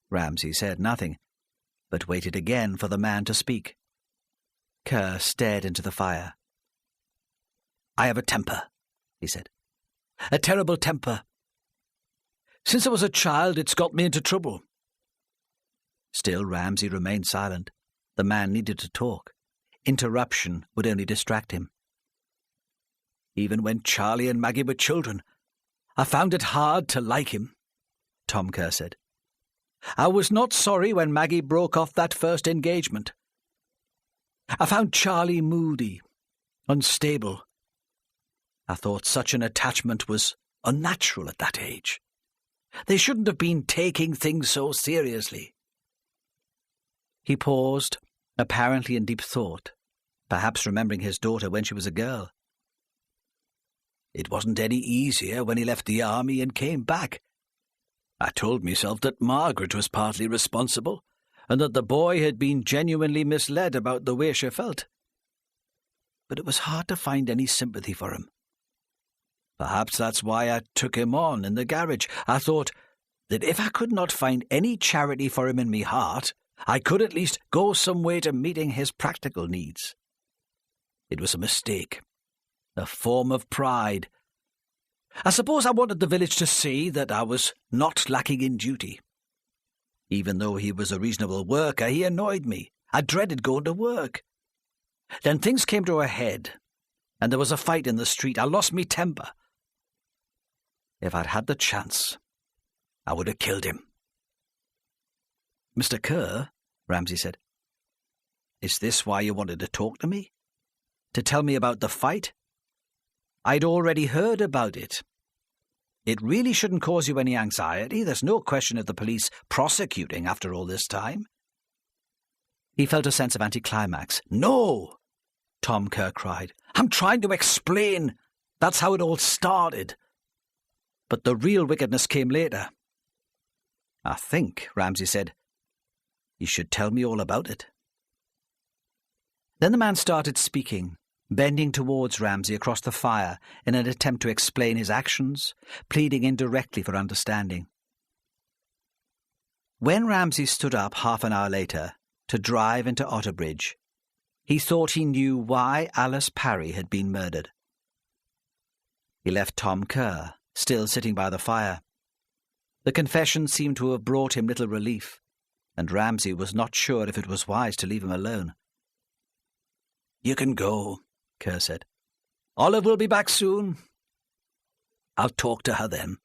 Speaker 1: Ramsay said nothing, but waited again for the man to speak. Kerr stared into the fire. "I have a temper," he said. "A terrible temper. Since I was a child, it's got me into trouble." Still Ramsay remained silent. The man needed to talk. Interruption would only distract him. "Even when Charlie and Maggie were children, I found it hard to like him," Tom Kerr said. "I was not sorry when Maggie broke off that first engagement. I found Charlie moody, unstable. I thought such an attachment was unnatural at that age. They shouldn't have been taking things so seriously." He paused, apparently in deep thought, perhaps remembering his daughter when she was a girl. It wasn't any easier when he left the army and came back. I told myself that Margaret was partly responsible, and that the boy had been genuinely misled about the way she felt. But it was hard to find any sympathy for him. Perhaps that's why I took him on in the garage. I thought that if I could not find any charity for him in me heart, I could at least go some way to meeting his practical needs. It was a mistake, a form of pride. I suppose I wanted the village to see that I was not lacking in duty. Even though he was a reasonable worker, he annoyed me. I dreaded going to work. Then things came to a head, and there was a fight in the street. I lost me temper. If I'd had the chance, I would have killed him. Mr. Kerr, Ramsay said, is this why you wanted to talk to me? To tell me about the fight? I'd already heard about it. It really shouldn't cause you any anxiety. There's no question of the police prosecuting after all this time. He felt a sense of anticlimax. No, Tom Kerr cried. I'm trying to explain. That's how it all started. But the real wickedness came later. I think, Ramsay said, you should tell me all about it. Then the man started speaking, bending towards Ramsay across the fire in an attempt to explain his actions, pleading indirectly for understanding. When Ramsay stood up half an hour later to drive into Otterbridge, he thought he knew why Alice Parry had been murdered. He left Tom Kerr, still sitting by the fire. The confession seemed to have brought him little relief, and Ramsay was not sure if it was wise to leave him alone. You can go, Kerr said. Olive will be back soon. I'll talk to her then.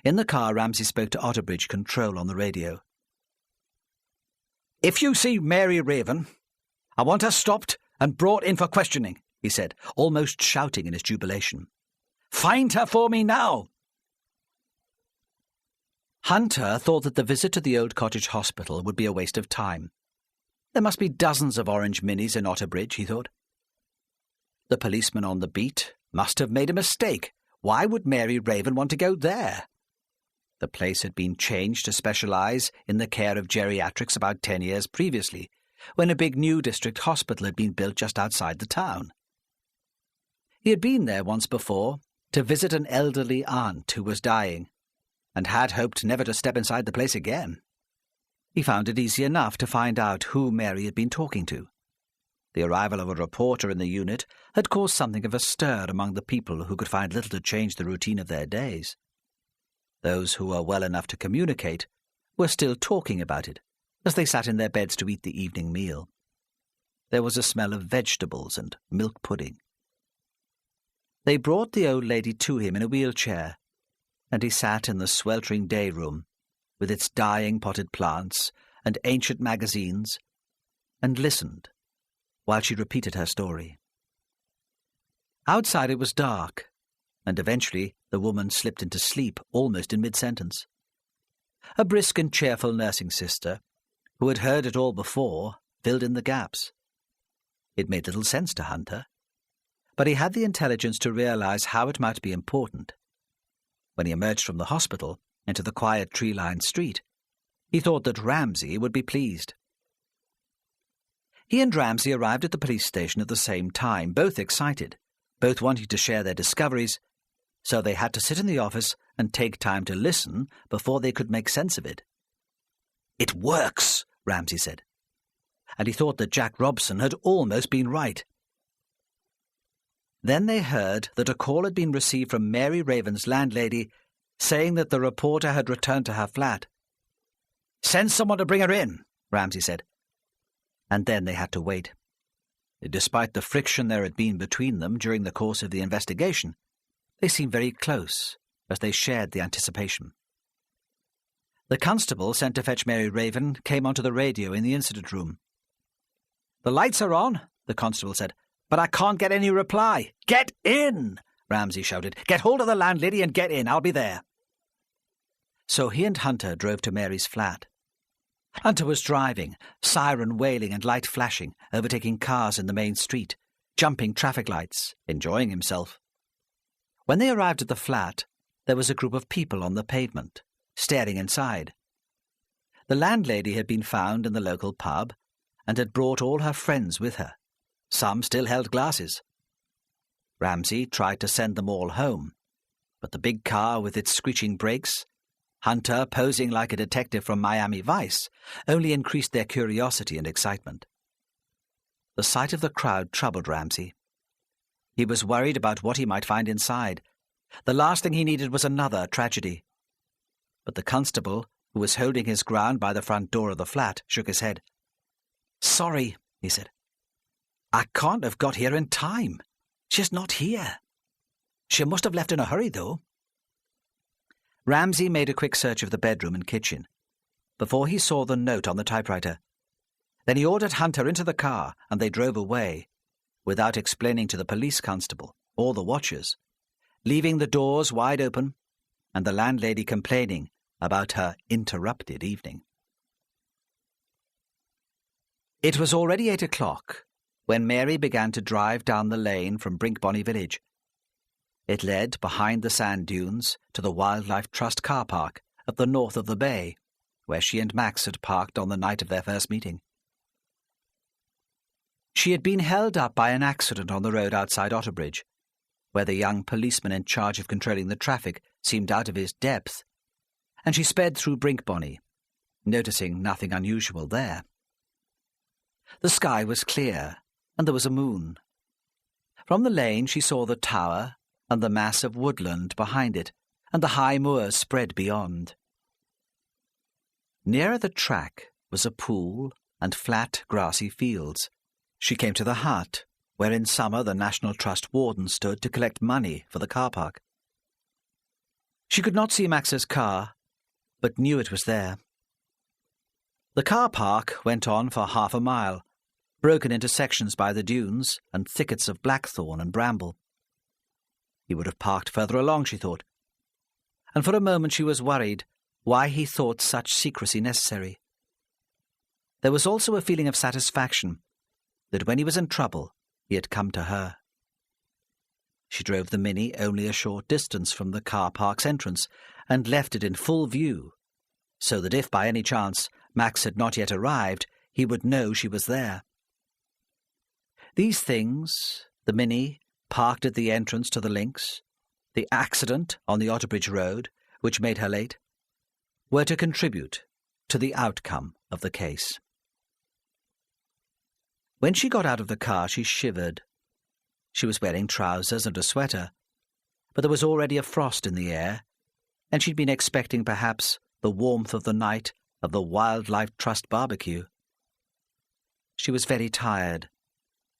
Speaker 1: In the car, Ramsay spoke to Otterbridge Control on the radio. If you see Mary Raven, I want her stopped and brought in for questioning, he said, almost shouting in his jubilation. Find her for me now. Hunter thought that the visit to the old cottage hospital would be a waste of time. There must be dozens of orange minis in Otterbridge, he thought. The policeman on the beat must have made a mistake. Why would Mary Raven want to go there? The place had been changed to specialise in the care of geriatrics about 10 years previously, when a big new district hospital had been built just outside the town. He had been there once before to visit an elderly aunt who was dying, and had hoped never to step inside the place again. He found it easy enough to find out who Mary had been talking to. The arrival of a reporter in the unit had caused something of a stir among the people who could find little to change the routine of their days. Those who were well enough to communicate were still talking about it as they sat in their beds to eat the evening meal. There was a smell of vegetables and milk pudding. They brought the old lady to him in a wheelchair, and he sat in the sweltering day room with its dying potted plants and ancient magazines, and listened while she repeated her story. Outside it was dark, and eventually the woman slipped into sleep almost in mid-sentence. A brisk and cheerful nursing sister, who had heard it all before, filled in the gaps. It made little sense to Hunter, but he had the intelligence to realise how it might be important. When he emerged from the hospital into the quiet tree-lined street, he thought that Ramsay would be pleased. He and Ramsay arrived at the police station at the same time, both excited, both wanting to share their discoveries, so they had to sit in the office and take time to listen before they could make sense of it. It works, Ramsay said, and he thought that Jack Robson had almost been right. Then they heard that a call had been received from Mary Raven's landlady saying that the reporter had returned to her flat. Send someone to bring her in, Ramsay said. And then they had to wait. Despite the friction there had been between them during the course of the investigation, they seemed very close as they shared the anticipation. The constable sent to fetch Mary Raven came onto the radio in the incident room. The lights are on, the constable said, but I can't get any reply. Get in, Ramsay shouted. Get hold of the landlady and get in. I'll be there. So he and Hunter drove to Mary's flat.
Speaker 2: Hunter was driving, siren wailing and light flashing, overtaking cars in the main street, jumping traffic lights, enjoying himself. When they arrived at the flat, there was a group of people on the pavement, staring inside. The landlady had been found in the local pub and had brought all her friends with her. Some still held glasses. Ramsay tried to send them all home, but the big car with its screeching brakes, Hunter posing like a detective from Miami Vice, only increased their curiosity and excitement. The sight of the crowd troubled Ramsay. He was worried about what he might find inside. The last thing he needed was another tragedy. But the constable, who was holding his ground by the front door of the flat, shook his head. "Sorry," he said. "I can't have got here in time. She's not here. She must have left in a hurry, though." Ramsay made a quick search of the bedroom and kitchen before he saw the note on the typewriter. Then he ordered Hunter into the car, and they drove away, without explaining to the police constable or the watchers, leaving the doors wide open and the landlady complaining about her interrupted evening. It was already 8 o'clock when Mary began to drive down the lane from Brinkbonny village. It led behind the sand dunes to the Wildlife Trust car park at the north of the bay, where she and Max had parked on the night of their first meeting. She had been held up by an accident on the road outside Otterbridge, where the young policeman in charge of controlling the traffic seemed out of his depth, and she sped through Brinkbonny, noticing nothing unusual there. The sky was clear, and there was a moon. From the lane she saw the tower and the mass of woodland behind it, and the high moors spread beyond. Nearer the track was a pool and flat, grassy fields. She came to the hut, where in summer the National Trust warden stood to collect money for the car park. She could not see Max's car, but knew it was there. The car park went on for half a mile, broken into sections by the dunes and thickets of blackthorn and bramble. He would have parked further along, she thought, and for a moment she was worried why he thought such secrecy necessary. There was also a feeling of satisfaction that when he was in trouble, he had come to her. She drove the Mini only a short distance from the car park's entrance and left it in full view, so that if by any chance Max had not yet arrived, he would know she was there. These things, the Mini parked at the entrance to the links, the accident on the Otterbridge Road, which made her late, were to contribute to the outcome of the case. When she got out of the car, she shivered. She was wearing trousers and a sweater, but there was already a frost in the air, and she'd been expecting perhaps the warmth of the night of the Wildlife Trust barbecue. She was very tired,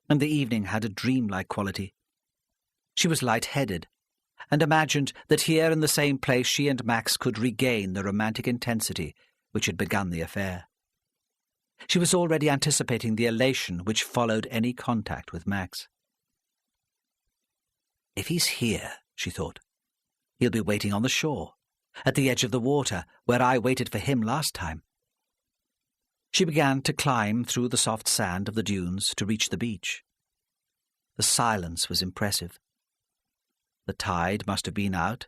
Speaker 2: and the evening had a dreamlike quality. She was light-headed, and imagined that here in the same place she and Max could regain the romantic intensity which had begun the affair. She was already anticipating the elation which followed any contact with Max. "If he's here," she thought, "he'll be waiting on the shore, at the edge of the water, where I waited for him last time." She began to climb through the soft sand of the dunes to reach the beach. The silence was impressive. The tide must have been out,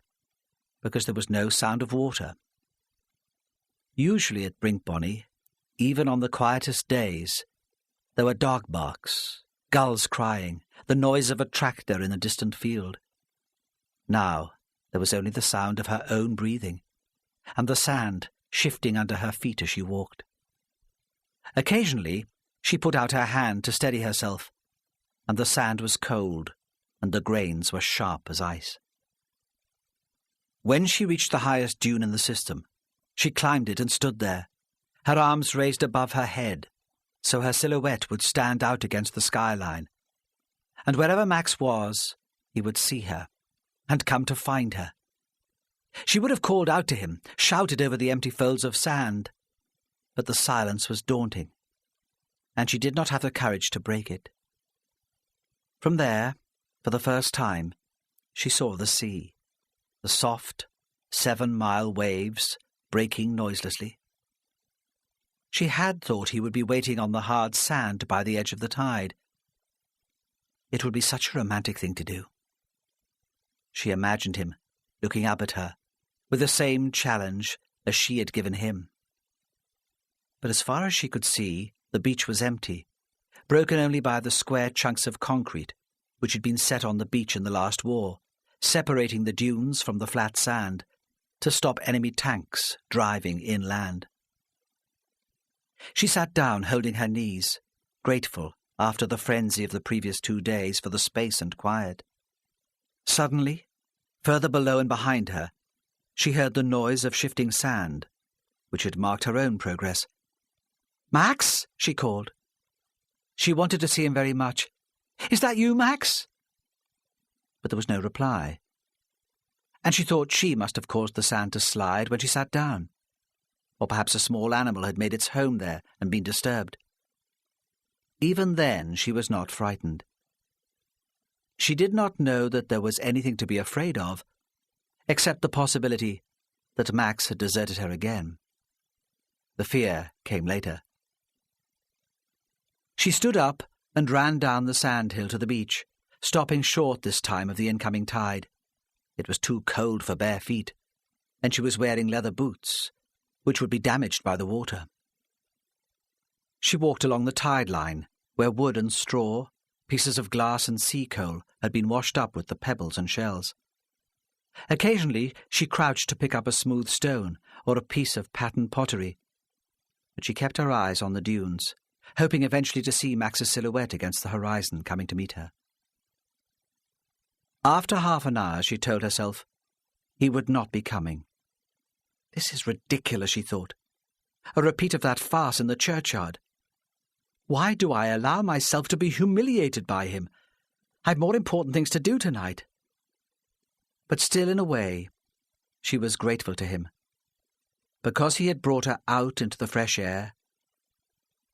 Speaker 2: because there was no sound of water. Usually at Brinkbonny, even on the quietest days, there were dog barks, gulls crying, the noise of a tractor in a distant field. Now there was only the sound of her own breathing, and the sand shifting under her feet as she walked. Occasionally she put out her hand to steady herself, and the sand was cold, and the grains were sharp as ice. When she reached the highest dune in the system, she climbed it and stood there, her arms raised above her head, so her silhouette would stand out against the skyline, and wherever Max was, he would see her, and come to find her. She would have called out to him, shouted over the empty folds of sand, but the silence was daunting, and she did not have the courage to break it. From there, for the first time, she saw the sea, the soft, 7-mile waves breaking noiselessly. She had thought he would be waiting on the hard sand by the edge of the tide. It would be such a romantic thing to do. She imagined him looking up at her with the same challenge as she had given him. But as far as she could see, the beach was empty, broken only by the square chunks of concrete which had been set on the beach in the last war, separating the dunes from the flat sand to stop enemy tanks driving inland. She sat down, holding her knees, grateful after the frenzy of the previous 2 days for the space and quiet. Suddenly, further below and behind her, she heard the noise of shifting sand, which had marked her own progress. "Max!" she called. She wanted to see him very much. "Is that you, Max?" But there was no reply, and she thought she must have caused the sand to slide when she sat down, or perhaps a small animal had made its home there and been disturbed. Even then she was not frightened. She did not know that there was anything to be afraid of, except the possibility that Max had deserted her again. The fear came later. She stood up and ran down the sandhill to the beach, stopping short this time of the incoming tide. It was too cold for bare feet, and she was wearing leather boots, which would be damaged by the water. She walked along the tide line, where wood and straw, pieces of glass and sea coal had been washed up with the pebbles and shells. Occasionally she crouched to pick up a smooth stone or a piece of patterned pottery, but she kept her eyes on the dunes, hoping eventually to see Max's silhouette against the horizon coming to meet her. After half an hour, she told herself, he would not be coming. This is ridiculous, she thought. A repeat of that farce in the churchyard. Why do I allow myself to be humiliated by him? I've more important things to do tonight. But still, in a way, she was grateful to him, because he had brought her out into the fresh air,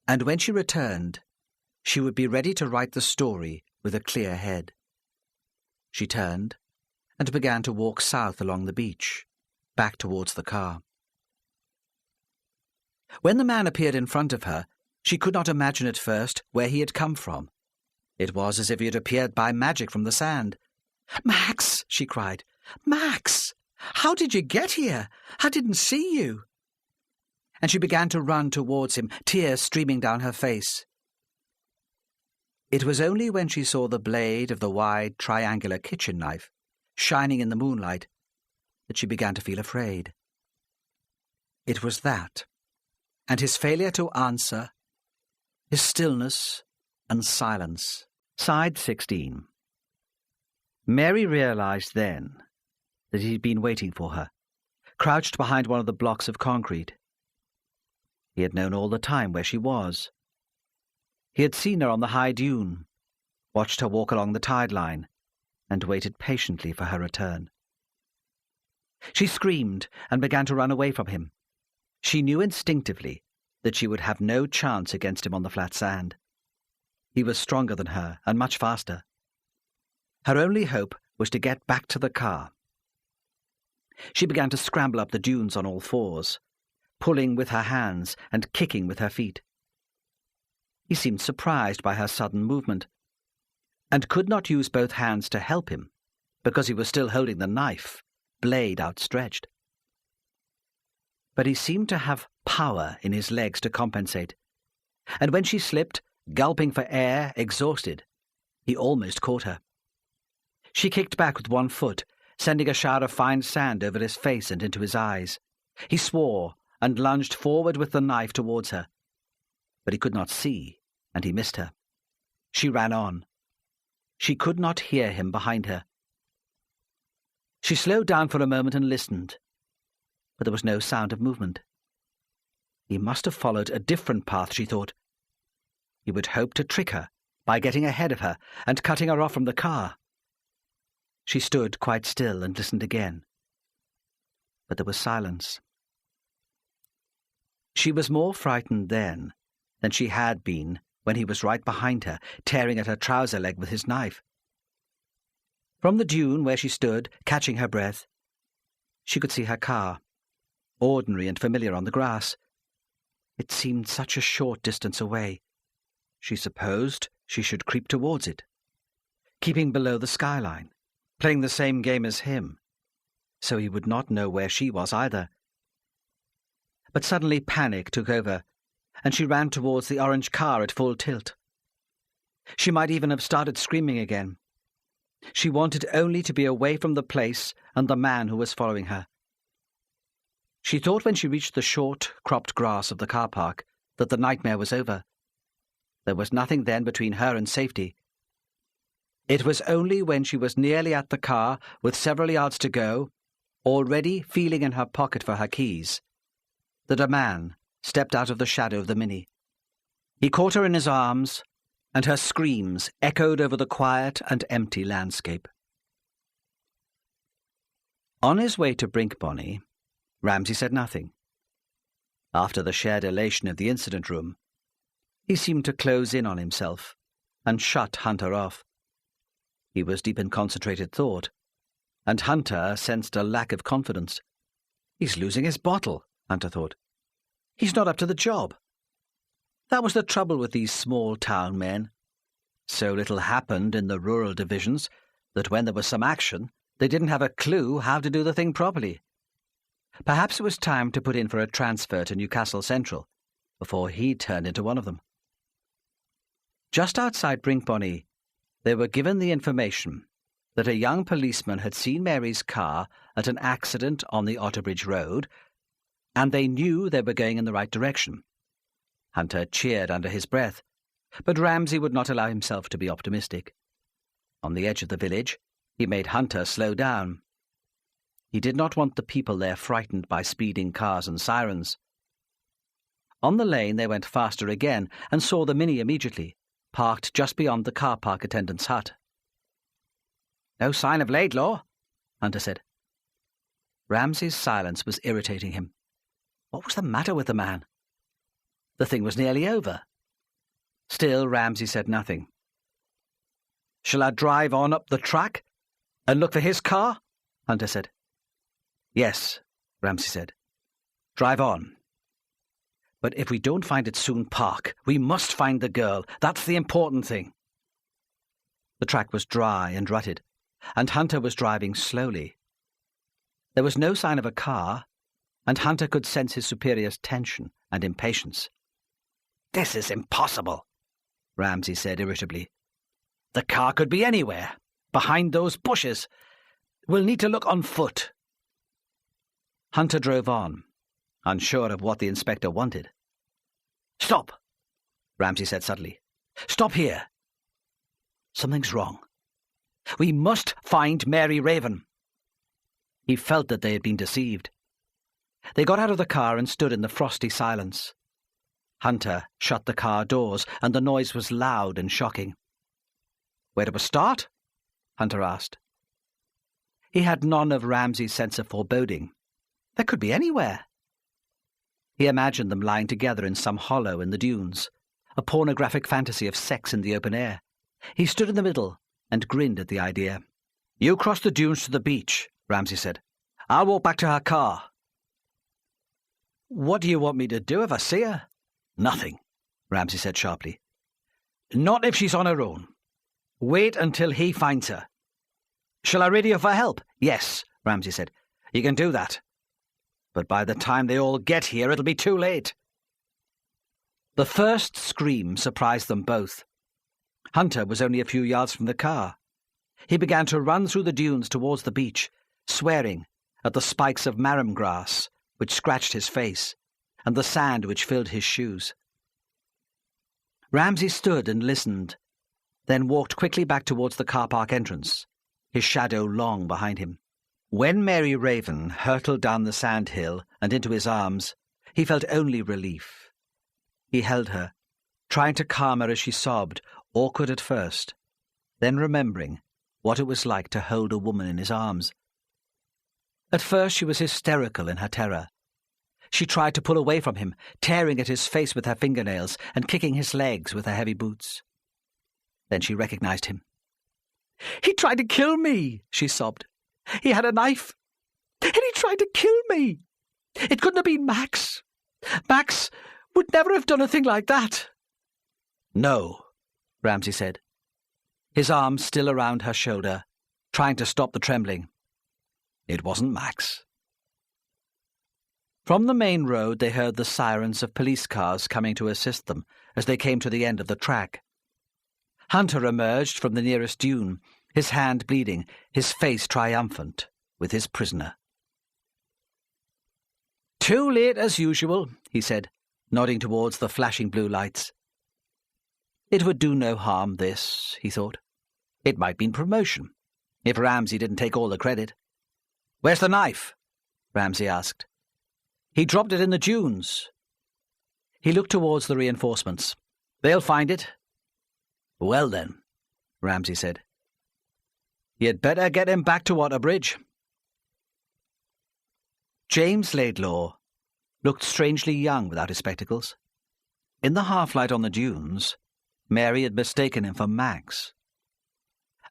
Speaker 2: and when she returned, she would be ready to write the story with a clear head. She turned and began to walk south along the beach, back towards the car. When the man appeared in front of her, she could not imagine at first where he had come from. It was as if he had appeared by magic from the sand. "Max!" she cried. "Max! How did you get here? I didn't see you." And she began to run towards him, tears streaming down her face. It was only when she saw the blade of the wide triangular kitchen knife shining in the moonlight that she began to feel afraid. It was that, and his failure to answer, his stillness and silence. Side 16. Mary realized then that he had been waiting for her, crouched behind one of the blocks of concrete. He had known all the time where she was. He had seen her on the high dune, watched her walk along the tide line, and waited patiently for her return. She screamed and began to run away from him. She knew instinctively that she would have no chance against him on the flat sand. He was stronger than her and much faster. Her only hope was to get back to the car. She began to scramble up the dunes on all fours, pulling with her hands and kicking with her feet. He seemed surprised by her sudden movement, and could not use both hands to help him, because he was still holding the knife, blade outstretched. But he seemed to have power in his legs to compensate, and when she slipped, gulping for air, exhausted, he almost caught her. She kicked back with one foot, sending a shower of fine sand over his face and into his eyes. He swore and lunged forward with the knife towards her, but he could not see, and he missed her. She ran on. She could not hear him behind her. She slowed down for a moment and listened, but there was no sound of movement. He must have followed a different path, she thought. He would hope to trick her by getting ahead of her and cutting her off from the car. She stood quite still and listened again, but there was silence. She was more frightened then than she had been when he was right behind her, tearing at her trouser leg with his knife. From the dune where she stood, catching her breath, she could see her car, ordinary and familiar on the grass.
Speaker 1: It seemed such a short distance away. She supposed she should creep towards it, keeping below the skyline, playing the same game as him, so he would not know where she was either. But suddenly panic took over, and she ran towards the orange car at full tilt. She might even have started screaming again. She wanted only to be away from the place and the man who was following her. She thought when she reached the short, cropped grass of the car park that the nightmare was over. There was nothing then between her and safety. It was only when she was nearly at the car, with several yards to go, already feeling in her pocket for her keys, that a man stepped out of the shadow of the Mini. He caught her in his arms, and her screams echoed over the quiet and empty landscape. On his way to Brinkbonny, Ramsay said nothing. After the shared elation of the incident room, he seemed to close in on himself and shut Hunter off. He was deep in concentrated thought, and Hunter sensed a lack of confidence. He's losing his bottle, Hunter thought. He's not up to the job. That was the trouble with these small-town men. So little happened in the rural divisions that when there was some action, they didn't have a clue how to do the thing properly. Perhaps it was time to put in for a transfer to Newcastle Central before he turned into one of them. Just outside Brinkbonny, they were given the information that a young policeman had seen Mary's car at an accident on the Otterbridge Road, and they knew they were going in the right direction. Hunter cheered under his breath, but Ramsay would not allow himself to be optimistic. On the edge of the village, he made Hunter slow down. He did not want the people there frightened by speeding cars and sirens. On the lane they went faster again and saw the Mini immediately, parked just beyond the car park attendant's hut. "No sign of Laidlaw," Hunter said. Ramsay's silence was irritating him. What was the matter with the man? The thing was nearly over. Still, Ramsay said nothing. "Shall I drive on up the track and look for his car?" Hunter said. "Yes," Ramsay said. "Drive on. But if we don't find it soon, park. We must find the girl. That's the important thing." The track was dry and rutted, and Hunter was driving slowly. There was no sign of a car, and Hunter could sense his superior's tension and impatience. "This is impossible," Ramsay said irritably. "The car could be anywhere, behind those bushes. We'll need to look on foot." Hunter drove on, unsure of what the inspector wanted. "Stop," Ramsay said suddenly. "Stop here. Something's wrong. We must find Mary Raven." He felt that they had been deceived. They got out of the car and stood in the frosty silence. Hunter shut the car doors, and the noise was loud and shocking. "Where do we start?" Hunter asked. He had none of Ramsay's sense of foreboding. They could be anywhere. He imagined them lying together in some hollow in the dunes, a pornographic fantasy of sex in the open air. He stood in the middle and grinned at the idea. "You cross the dunes to the beach," Ramsay said. "I'll walk back to her car." "What do you want me to do if I see her?" "Nothing," Ramsay said sharply. "Not if she's on her own. Wait until he finds her." "Shall I radio for help?" "Yes," Ramsay said. "You can do that. But by the time they all get here, it'll be too late." The first scream surprised them both. Hunter was only a few yards from the car. He began to run through the dunes towards the beach, swearing at the spikes of marram grass which scratched his face and the sand which filled his shoes. Ramsay stood and listened, then walked quickly back towards the car park entrance, his shadow long behind him. When Mary Raven hurtled down the sand hill and into his arms, he felt only relief. He held her, trying to calm her as she sobbed, awkward at first, then remembering what it was like to hold a woman in his arms. At first she was hysterical in her terror. She tried to pull away from him, tearing at his face with her fingernails and kicking his legs with her heavy boots. Then she recognized him. "He tried to kill me," she sobbed. "He had a knife, and he tried to kill me. It couldn't have been Max. Max
Speaker 2: would never have done a thing like that."
Speaker 1: "No," Ramsay said, his arm still around her shoulder, trying to stop the trembling. "It wasn't Max." From the main road they heard the sirens of police cars coming to assist them as they came to the end of the track. Hunter emerged from the nearest dune, his hand bleeding, his face triumphant, with his prisoner. "Too late as usual," he said, nodding towards the flashing blue lights. It would do no harm, this, he thought. It might mean promotion, if Ramsay didn't take all the credit. "Where's the knife?" Ramsay asked. "He dropped it in the dunes." He looked towards the reinforcements. "They'll find it." "Well then," Ramsay said, "you'd better get him back to Waterbridge." James Laidlaw looked strangely young without his spectacles. In the half-light on the dunes, Mary had mistaken him for Max.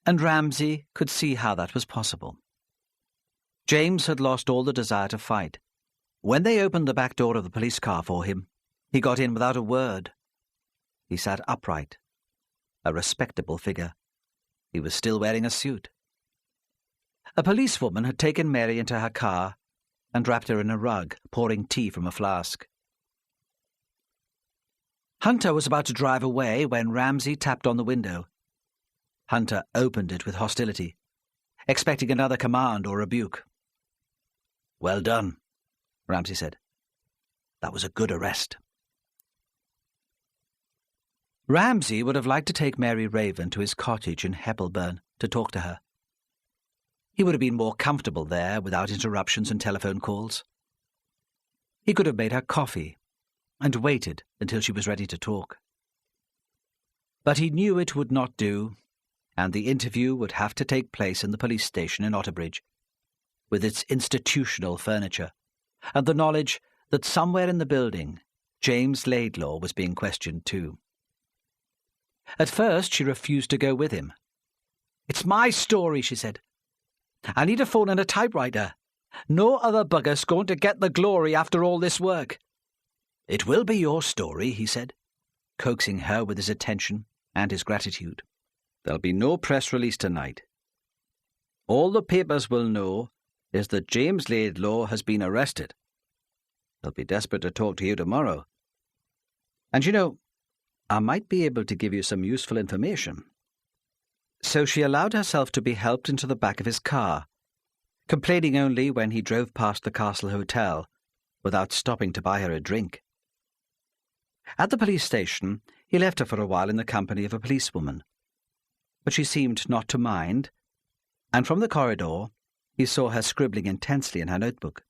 Speaker 1: And Ramsay could see how that was possible. James had lost all the desire to fight. When they opened the back door of the police car for him, he got in without a word. He sat upright, a respectable figure. He was still wearing a suit. A policewoman had taken Mary into her car and wrapped her in a rug, pouring tea from a flask. Hunter was about to drive away when Ramsay tapped on the window. Hunter opened it with hostility, expecting another command or rebuke. "Well done," Ramsay said. "That was a good arrest." Ramsay would have liked to take Mary Raven to his cottage in Heppelburn to talk to her. He would have been more comfortable there without interruptions and telephone calls. He could have made her coffee and waited until she was ready to talk. But he knew it would not do, and the interview would have to take place in the police station in Otterbridge, with its institutional furniture, and the knowledge that somewhere in the building James Laidlaw was being questioned too. At first she refused to go with him. "It's my story," she said. "I need a phone and a typewriter. No other bugger's going to get the glory after all this work." "It will be your story," he said, coaxing her with his attention and his gratitude. "There'll be no press release tonight. All the papers will know is that James Laidlaw has been arrested. They'll be desperate to talk to you tomorrow. And you know, I might be able to give you some useful information." So she allowed herself to be helped into the back of his car, complaining only when he drove past the Castle Hotel without stopping to buy her a drink. At the police station, he left her for a while in the company of a policewoman, but she seemed not to mind, and from the corridor he saw her scribbling intensely in her notebook.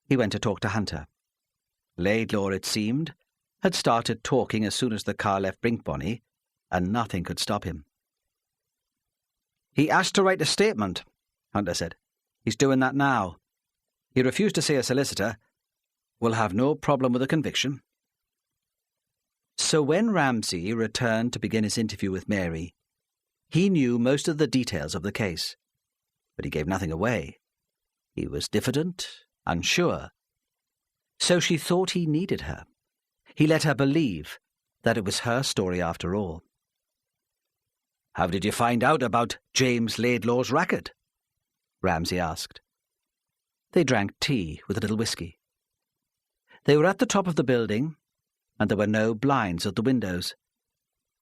Speaker 1: He went to talk to Hunter. Laidlaw, it seemed, had started talking as soon as the car left Brinkbonny, and nothing could stop him. "He asked to write a statement," Hunter said. "He's doing that now. He refused to see a solicitor. We'll have no problem with a conviction." So when Ramsay returned to begin his interview with Mary, he knew most of the details of the case, but he gave nothing away. He was diffident, unsure. So she thought he needed her. He let her believe that it was her story after all. "How did you find out about James Laidlaw's racket?" Ramsay asked. They drank tea with a little whiskey. They were at the top of the building, and there were no blinds at the windows.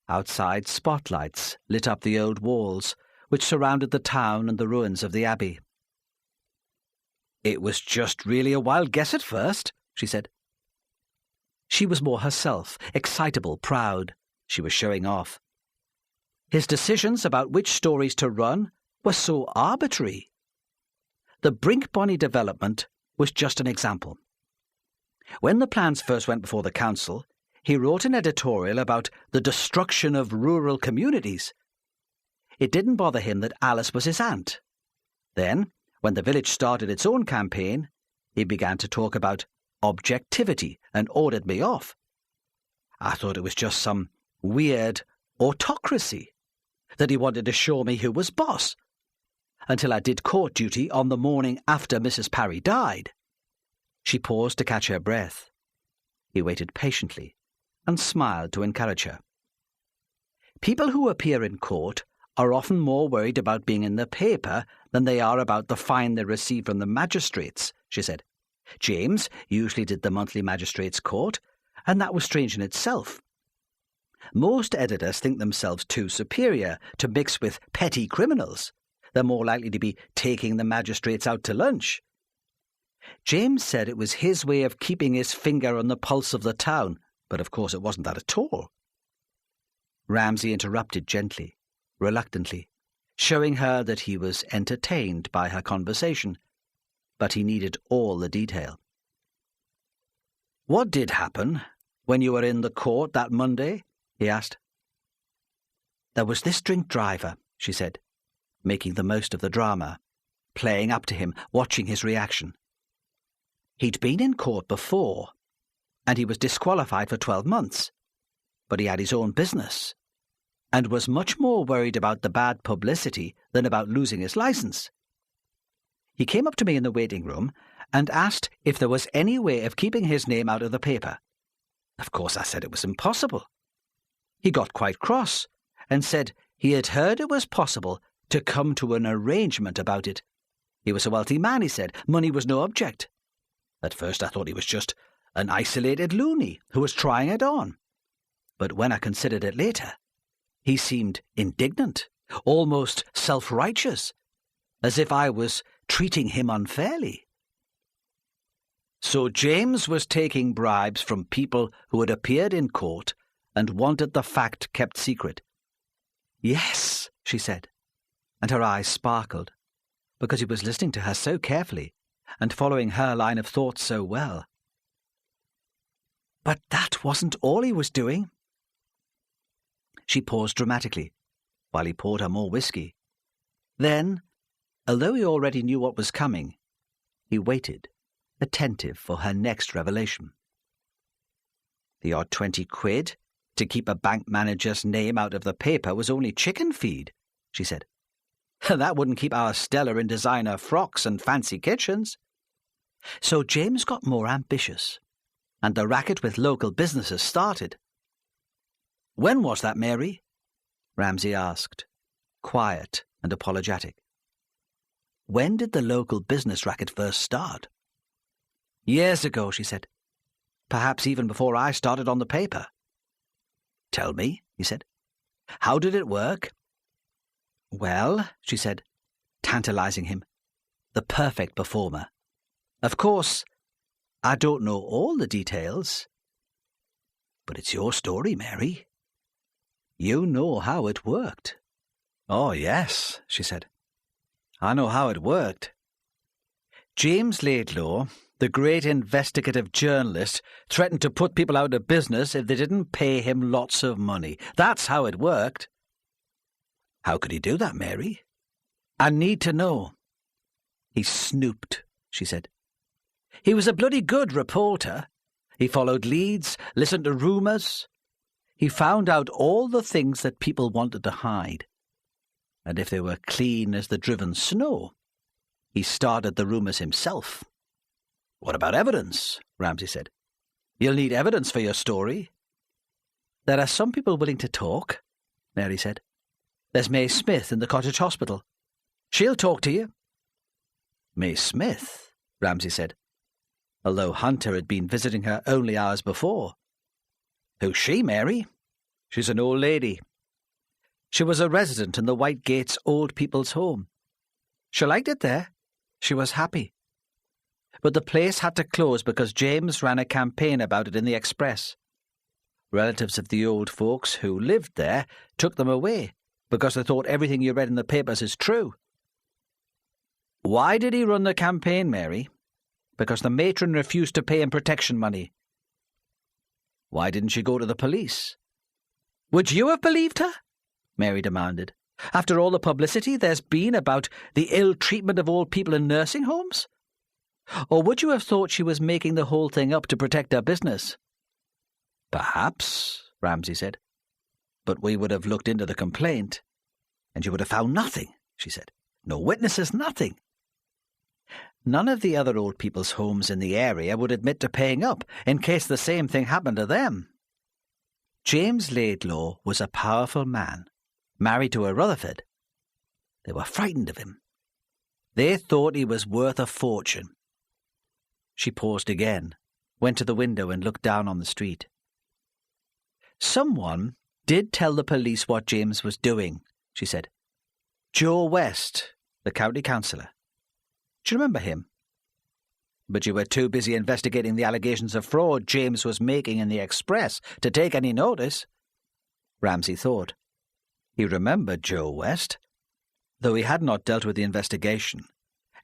Speaker 1: Outside, spotlights lit up the old walls which surrounded the town and the ruins of the abbey. "It was just really a wild guess at first," she said. She was more herself, excitable, proud. She was showing off. His decisions about which stories to run were so arbitrary. The Brinkbonny development was just an example. When the plans first went before the council, he wrote an editorial about the destruction of rural communities. It didn't bother him that Alice was his aunt. Then, when the village started its own campaign, he began to talk about objectivity and ordered me off. I thought it was just some weird autocracy, that he wanted to show me who was boss, until I did court duty on the morning after Mrs. Parry died. She paused to catch her breath. He waited patiently and smiled to encourage her. People who appear in court are often more worried about being in the paper than they are about the fine they receive from the magistrates, she said. James usually did the monthly magistrates' court, and that was strange in itself. Most editors think themselves too superior to mix with petty criminals. They're more likely to be taking the magistrates out to lunch. James said it was his way of keeping his finger on the pulse of the town, but of course it wasn't that at all. Ramsay interrupted gently, reluctantly, showing her that he was entertained by her conversation, but he needed all the detail. "What did happen when you were in the court that Monday?" he asked. "There was this drink driver," she said, making the most of the drama, playing up to him, watching his reaction. He'd been in court before, and he was disqualified for 12 months, but he had his own business, and was much more worried about the bad publicity than about losing his license. He came up to me in the waiting room and asked if there was any way of keeping his name out of the paper. Of course, I said it was impossible. He got quite cross and said he had heard it was possible to come to an arrangement about it. He was a wealthy man, he said. Money was no object. At first I thought he was just an isolated loony who was trying it on. But when I considered it later, he seemed indignant, almost self-righteous, as if I was treating him unfairly. So James was taking bribes from people who had appeared in court and wanted the fact kept secret. "Yes," she said, and her eyes sparkled, because he was listening to her so carefully and following her line of thought so well. But that wasn't all he was doing. She paused dramatically, while he poured her more whiskey. Then, although he already knew what was coming, he waited, attentive for her next revelation. The odd 20 quid to keep a bank manager's name out of the paper was only chicken feed, she said. That wouldn't keep our Stella in designer frocks and fancy kitchens. So James got more ambitious, and the racket with local businesses started. "When was that, Mary?" Ramsay asked, quiet and apologetic. When did the local business racket first start? "Years ago," she said. "Perhaps even before I started on the paper." "Tell me," he said. "How did it work?" "Well," she said, tantalizing him, the perfect performer. "Of course, I don't know all the details. But it's your story, Mary. You know how it worked." "Oh, yes," she said. "I know how it worked. James Laidlaw, the great investigative journalist, threatened to put people out of business if they didn't pay him lots of money. That's how it worked." "How could he do that, Mary?" "I need to know." "He snooped," she said. "He was a bloody good reporter. He followed leads, listened to rumours. He found out all the things that people wanted to hide. And if they were clean as the driven snow, he started the rumours himself." "What about evidence?" Ramsay said. "You'll need evidence for your story." "There are some people willing to talk," Mary said. "There's May Smith in the cottage hospital. She'll talk to you." "May Smith?" Ramsay said, although Hunter had been visiting her only hours before. "Who's she, Mary?" "She's an old lady. She was a resident in the White Gates Old People's Home. She liked it there. She was happy. But the place had to close because James ran a campaign about it in the Express. Relatives of the old folks who lived there took them away because they thought everything you read in the papers is true." "Why did he run the campaign, Mary?" "Because the matron refused to pay him protection money." "Why didn't she go to the police?" "Would you have believed her?" Mary demanded. "After all the publicity there's been about the ill treatment of old people in nursing homes? Or would you have thought she was making the whole thing up to protect her business?" "Perhaps," Ramsay said. "But we would have looked into the complaint, and you would have found nothing," she said. "No witnesses, nothing."
Speaker 2: None of the other old people's homes in the area would admit to paying up in case the same thing happened to them. James Laidlaw was a powerful man, married to a Rutherford. They were frightened of him. They thought he was worth a fortune. She paused again, went to the window and looked down on the street. Someone did tell the police what James was doing, she said. Joe West, the county councillor. Do you remember him? But you were too busy investigating the allegations of fraud James was making in the Express to take any notice. Ramsay thought. He remembered Joe West, though he had not dealt with the investigation,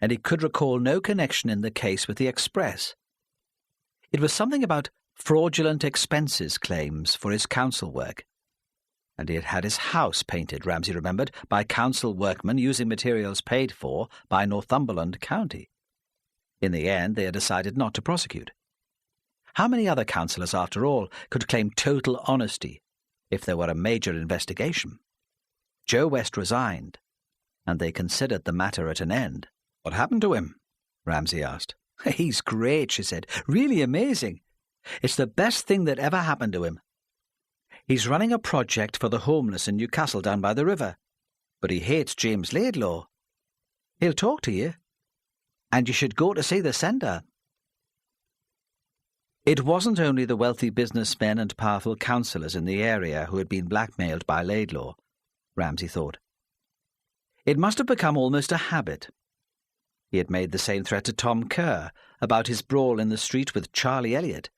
Speaker 2: and he could recall no connection in the case with the Express. It was something about fraudulent expenses claims for his council work. And he had had his house painted, Ramsay remembered, by council workmen using materials paid for by Northumberland County. In the end, they had decided not to prosecute. How many other councillors, after all, could claim total honesty if there were a major investigation? Joe West resigned, and they considered the matter at an end. What happened to him? Ramsay asked. He's great, she said. Really amazing. It's the best thing that ever happened to him. He's running a project for the homeless in Newcastle down by the river. But he hates James Laidlaw. He'll talk to you. And you should go to see the centre. It wasn't only the wealthy businessmen and powerful councillors in the area who had been blackmailed by Laidlaw, Ramsay thought. It must have become almost a habit. He had made the same threat to Tom Kerr about his brawl in the street with Charlie Elliott.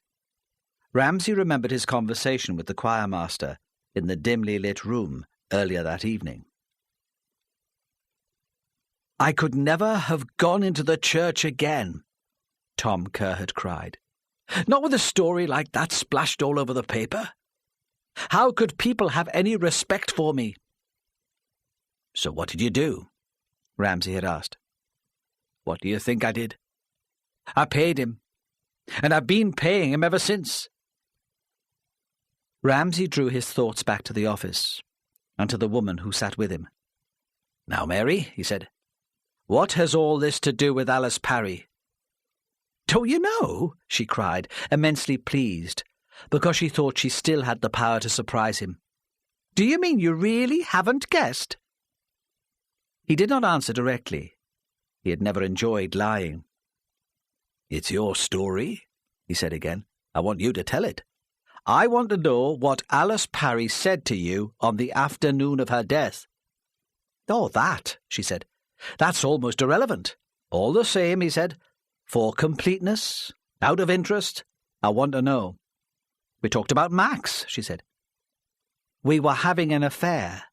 Speaker 2: Ramsay remembered his conversation with the choirmaster in the dimly lit room earlier that evening. I could never have gone into the church again, Tom Kerr had cried. Not with a story like that splashed all over the paper. How could people have any respect for me? So what did you do? Ramsay had asked. What do you think I did? I paid him, and I've been paying him ever since. Ramsay drew his thoughts back to the office, and to the woman who sat with him. Now, Mary, he said, what has all this to do with Alice Parry? Don't you know? She cried, immensely pleased, because she thought she still had the power to surprise him. Do you mean you really haven't guessed? He did not answer directly. He had never enjoyed lying. It's your story, he said again. I want you to tell it. I want to know what Alice Parry said to you on the afternoon of her death. Oh, that, she said. That's almost irrelevant. All the same, he said. For completeness, out of interest, I want to know. We talked about Max, she said. We were having an affair.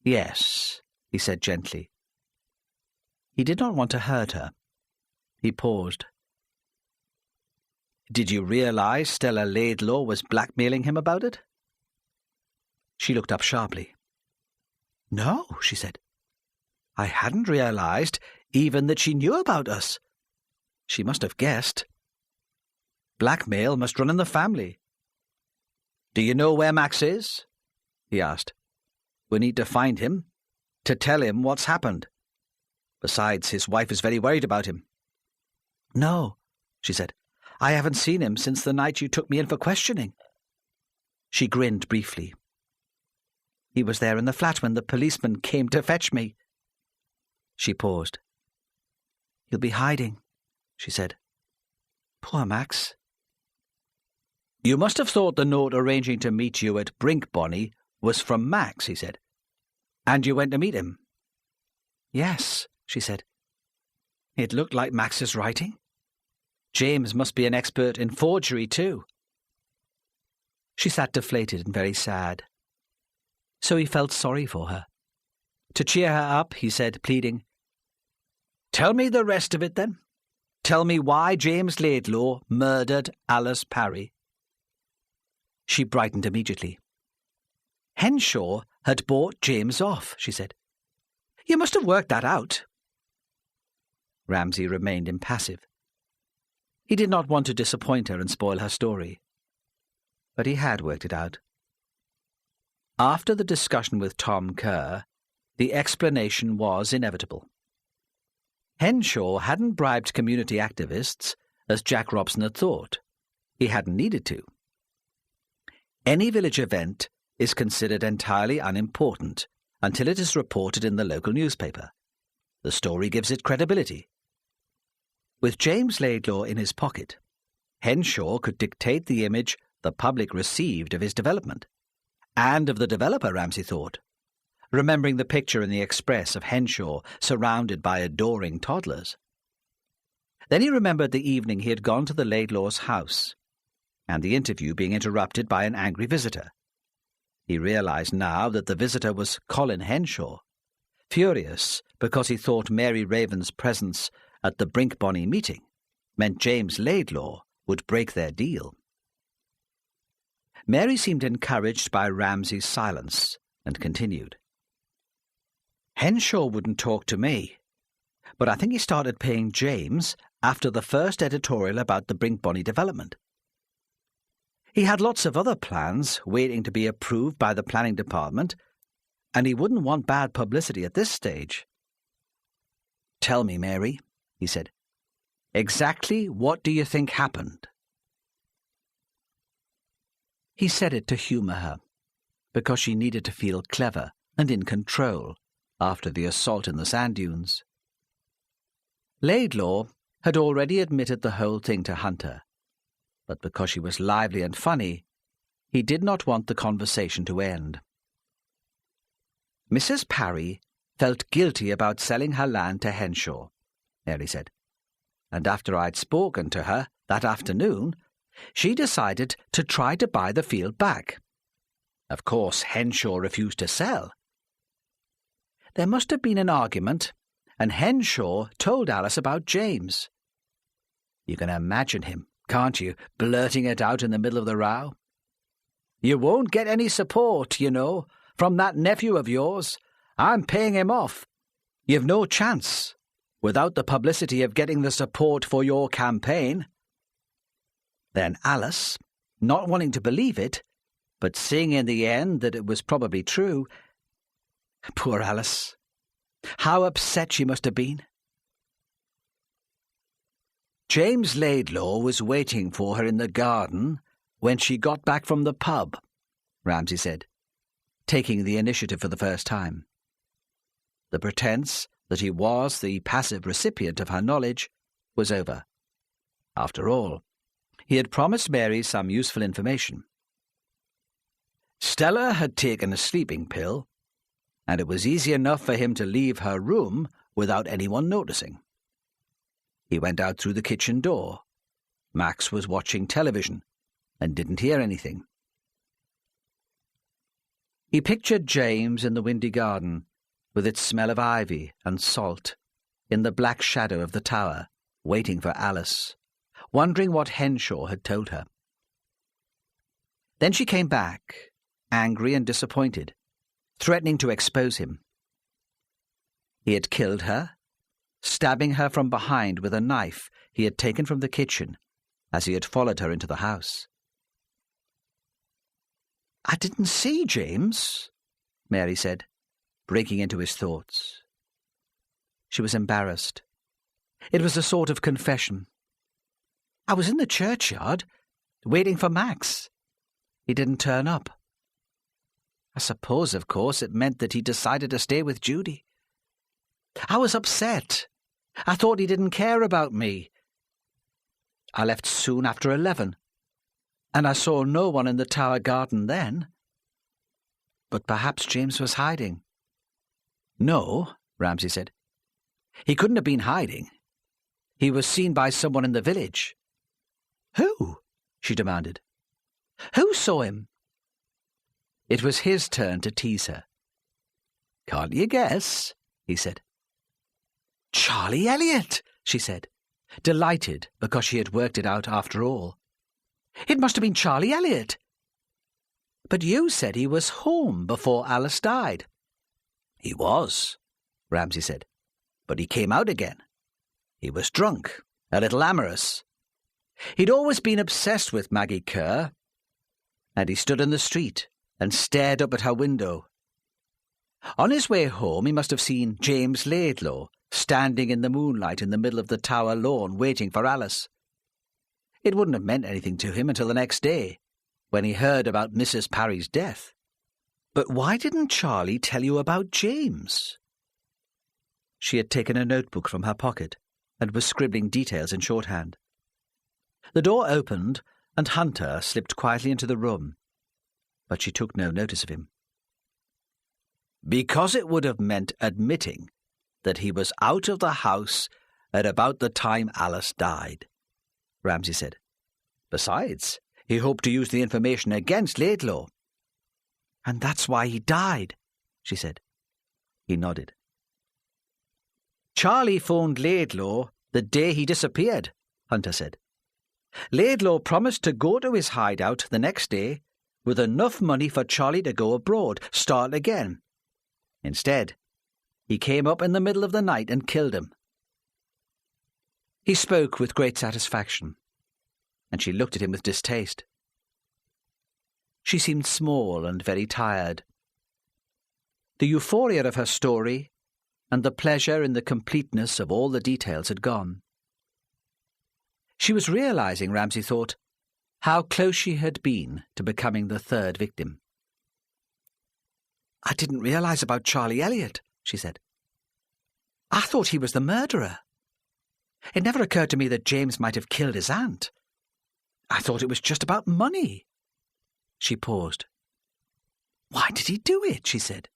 Speaker 2: Yes, he said gently. He did not want to hurt her. He paused. Did you realize Stella Laidlaw was blackmailing him about it? She looked up sharply. No, she said. I hadn't realized even that she knew about us. She must have guessed. Blackmail must run in the family. Do you know where Max is? He asked. We need to find him, to tell him what's happened. Besides, his wife is very worried about him. No, she said. I haven't seen him since the night you took me in for questioning. She grinned briefly. He was there in the flat when the policeman came to fetch me. She paused. He'll be hiding, she said. Poor Max. You must have thought the note arranging to meet you at Brink, Bonnie, was from Max, he said. And you went to meet him? Yes, she said. It looked like Max's writing. James must be an expert in forgery, too. She sat deflated and very sad. So he felt sorry for her. To cheer her up, he said, pleading, Tell me the rest of it, then. Tell me why James Laidlaw murdered Alice Parry. She brightened immediately. Henshaw had bought James off, she said. You must have worked that out. Ramsay remained impassive. He did not want to disappoint her and spoil her story. But he had worked it out. After the discussion with Tom Kerr, the explanation was inevitable.
Speaker 1: Henshaw hadn't bribed community activists, as Jack Robson had thought. He hadn't needed to. Any village event is considered entirely unimportant until it is reported in the local newspaper. The story gives it credibility. With James Laidlaw in his pocket, Henshaw could dictate the image the public received of his development, and of the developer, Ramsay thought, remembering the picture in the Express of Henshaw surrounded by adoring toddlers. Then he remembered the evening he had gone to the Laidlaws' house, and the interview being interrupted by an angry visitor. He realised now that the visitor was Colin Henshaw, furious because he thought Mary Raven's presence at the Brinkbonny meeting meant James Laidlaw would break their deal. Mary seemed encouraged by Ramsay's silence and continued. Henshaw wouldn't talk to me, but I think he started paying James after the first editorial about the Brinkbonny development. He had lots of other plans waiting to be approved by the planning department, and he wouldn't want bad publicity at this stage. Tell me, Mary, he said, exactly what do you think happened? He said it to humour her, because she needed to feel clever and in control after the assault in the sand dunes. Laidlaw had already admitted the whole thing to Hunter, but because she was lively and funny, he did not want the conversation to end. Mrs. Parry felt guilty about selling her land to Henshaw, Mary said, and after I'd spoken to her that afternoon, she decided to try to buy the field back. Of course, Henshaw refused to sell. There must have been an argument, and Henshaw told Alice about James. You can imagine him, can't you, blurting it out in the middle of the row? You won't get any support, you know, from that nephew of yours. I'm paying him off. You've no chance, without the publicity of getting the support for your campaign. Then Alice, not wanting to believe it, but seeing in the end that it was probably true, poor Alice, how upset she must have been. James Laidlaw was waiting for her in the garden when she got back from the pub, Ramsay said, taking the initiative for the first time. The pretence that he was the passive recipient of her knowledge was over. After all, he had promised Mary some useful information. Stella had taken a sleeping pill, and it was easy enough for him to leave her room without anyone noticing. He went out through the kitchen door. Max was watching television and didn't hear anything. He pictured James in the windy garden, with its smell of ivy and salt, in the black shadow of the tower, waiting for Alice, wondering what Henshaw had told her. Then she came back, angry and disappointed, threatening to expose him. He had killed her, stabbing her from behind with a knife he had taken from the kitchen as he had followed her into the house. I didn't see James, Mary said, breaking into his thoughts. She was embarrassed. It was a sort of confession. I was in the churchyard, waiting for Max. He didn't turn up. I suppose, of course, it meant that he decided to stay with Judy. I was upset. I thought he didn't care about me. I left soon after 11, and I saw no one in the tower garden then. But perhaps James was hiding. No, Ramsay said. He couldn't have been hiding. He was seen by someone in the village. Who? She demanded. Who saw him? It was his turn to tease her. Can't you guess? He said. Charlie Elliot, she said, delighted because she had worked it out after all. It must have been Charlie Elliot. But you said he was home before Alice died. He was, Ramsay said, but he came out again. He was drunk, a little amorous. He'd always been obsessed with Maggie Kerr, and he stood in the street and stared up at her window. On his way home he must have seen James Laidlaw standing in the moonlight in the middle of the tower lawn waiting for Alice. It wouldn't have meant anything to him until the next day, when he heard about Mrs. Parry's death. But why didn't Charlie tell you about James? She had taken a notebook from her pocket and was scribbling details in shorthand. The door opened, and Hunter slipped quietly into the room, but she took no notice of him. Because it would have meant admitting that he was out of the house at about the time Alice died, Ramsay said. Besides, he hoped to use the information against Laidlaw. And that's why he died, she said. He nodded. Charlie phoned Laidlaw the day he disappeared, Hunter said. Laidlaw promised to go to his hideout the next day with enough money for Charlie to go abroad, start again. Instead, he came up in the middle of the night and killed him. He spoke with great satisfaction, and she looked at him with distaste. She seemed small and very tired. The euphoria of her story and the pleasure in the completeness of all the details had gone. She was realizing, Ramsay thought, how close she had been to becoming the third victim. I didn't realize about Charlie Elliot, she said. I thought he was the murderer. It never occurred to me that James might have killed his aunt. I thought it was just about money. She paused. Why did he do it? She said.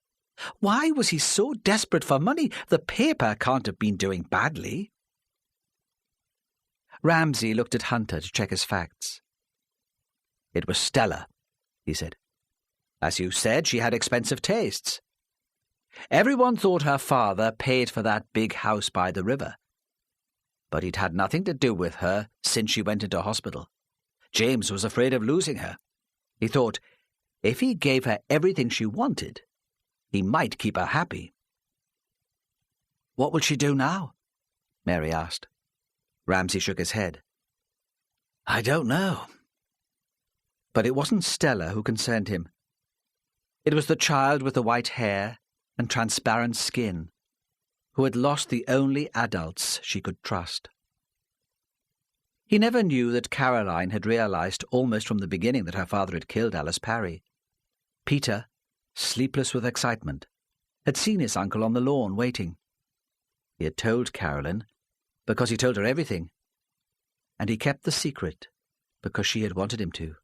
Speaker 1: Why was he so desperate for money? The paper can't have been doing badly. Ramsay looked at Hunter to check his facts. It was Stella, he said. As you said, she had expensive tastes. Everyone thought her father paid for that big house by the river. But he'd had nothing to do with her since she went into hospital. James was afraid of losing her. He thought, if he gave her everything she wanted, he might keep her happy. What will she do now? Mary asked. Ramsay shook his head. I don't know. But it wasn't Stella who concerned him. It was the child with the white hair and transparent skin, who had lost the only adults she could trust. He never knew that Caroline had realized almost from the beginning that her father had killed Alice Parry. Peter, sleepless with excitement, had seen his uncle on the lawn waiting. He had told Caroline because he told her everything, and he kept the secret because she had wanted him to.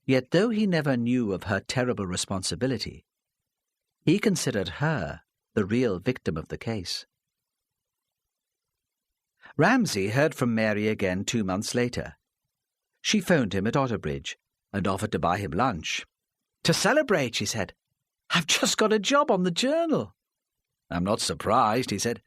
Speaker 1: Yet though he never knew of her terrible responsibility, he considered her the real victim of the case. Ramsay heard from Mary again 2 months later. She phoned him at Otterbridge and offered to buy him lunch. To celebrate, she said. I've just got a job on the Journal. I'm not surprised, he said.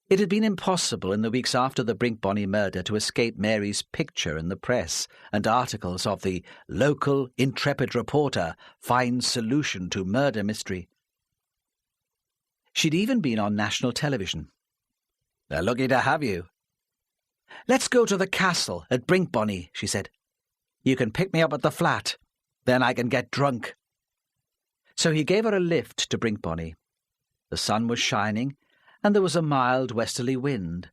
Speaker 1: It had been impossible in the weeks after the Brinkbonny murder to escape Mary's picture in the press and articles of the local intrepid reporter finds solution to murder mystery. She'd even been on national television. They're lucky to have you. Let's go to the castle at Brinkbonny, she said. You can pick me up at the flat. Then I can get drunk. So he gave her a lift to Brinkbonny. The sun was shining, and there was a mild westerly wind.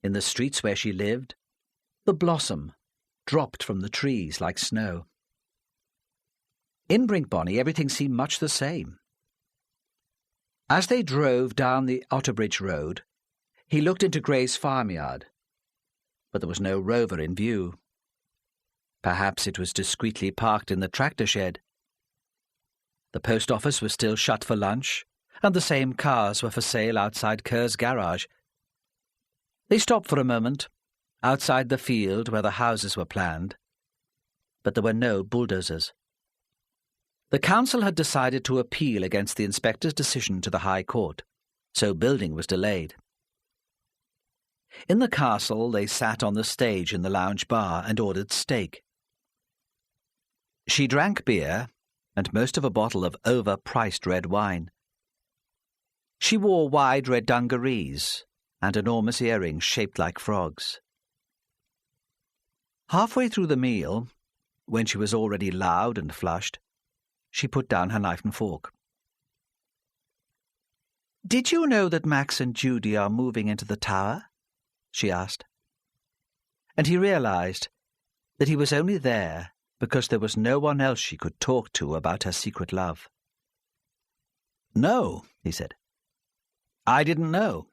Speaker 1: In the streets where she lived, the blossom dropped from the trees like snow. In Brinkbonny, everything seemed much the same. As they drove down the Otterbridge road, he looked into Gray's farmyard, but there was no rover in view. Perhaps it was discreetly parked in the tractor shed. The post office was still shut for lunch, and the same cars were for sale outside Kerr's garage. They stopped for a moment, outside the field where the houses were planned, but there were no bulldozers. The council had decided to appeal against the inspector's decision to the High Court, so building was delayed. In the castle they sat on the stage in the lounge bar and ordered steak. She drank beer and most of a bottle of overpriced red wine. She wore wide red dungarees and enormous earrings shaped like frogs. Halfway through the meal, when she was already loud and flushed, she put down her knife and fork.
Speaker 2: Did you know that Max and Judy are moving into the tower? She asked. And he realized that he was only there because there was no one else she could talk to about her secret love. No, he said. I didn't know.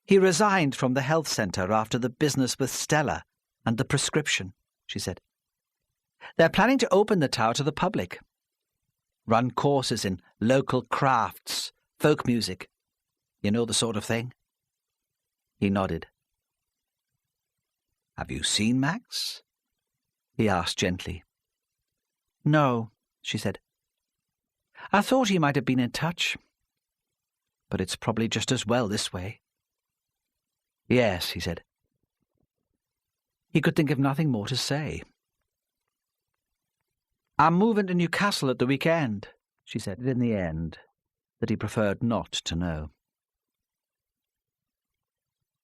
Speaker 2: He resigned from the health centre after the business with Stella and the prescription, she said. They're planning to open the tower to the public. Run courses in local crafts, folk music. You know the sort of thing? He nodded. Have you seen Max? He asked gently. No, she said. I thought he might have been in touch, but it's probably just as well this way. Yes, he said. He could think of nothing more to say. I'm moving to Newcastle at the weekend, she said in the end, that he preferred not to know.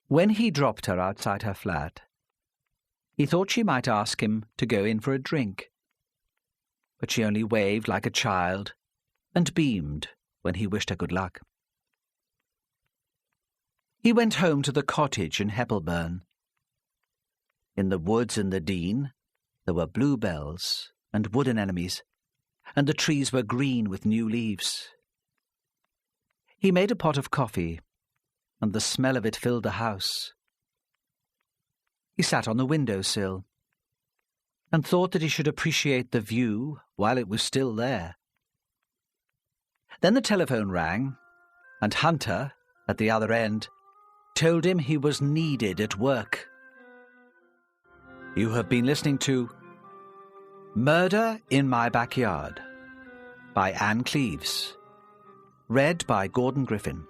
Speaker 2: When he dropped her outside her flat, he thought she might ask him to go in for a drink, but she only waved like a child and beamed when he wished her good luck. He went home to the cottage in Heppelburn. In the woods in the Dean, there were bluebells and wood anemones, and the trees were green with new leaves. He made a pot of coffee, and the smell of it filled the house. He sat on the window-sill and thought that he should appreciate the view while it was still there. Then the telephone rang, and Hunter, at the other end, told him he was needed at work. You have been listening to Murder in My Backyard by Anne Cleeves, read by Gordon Griffin.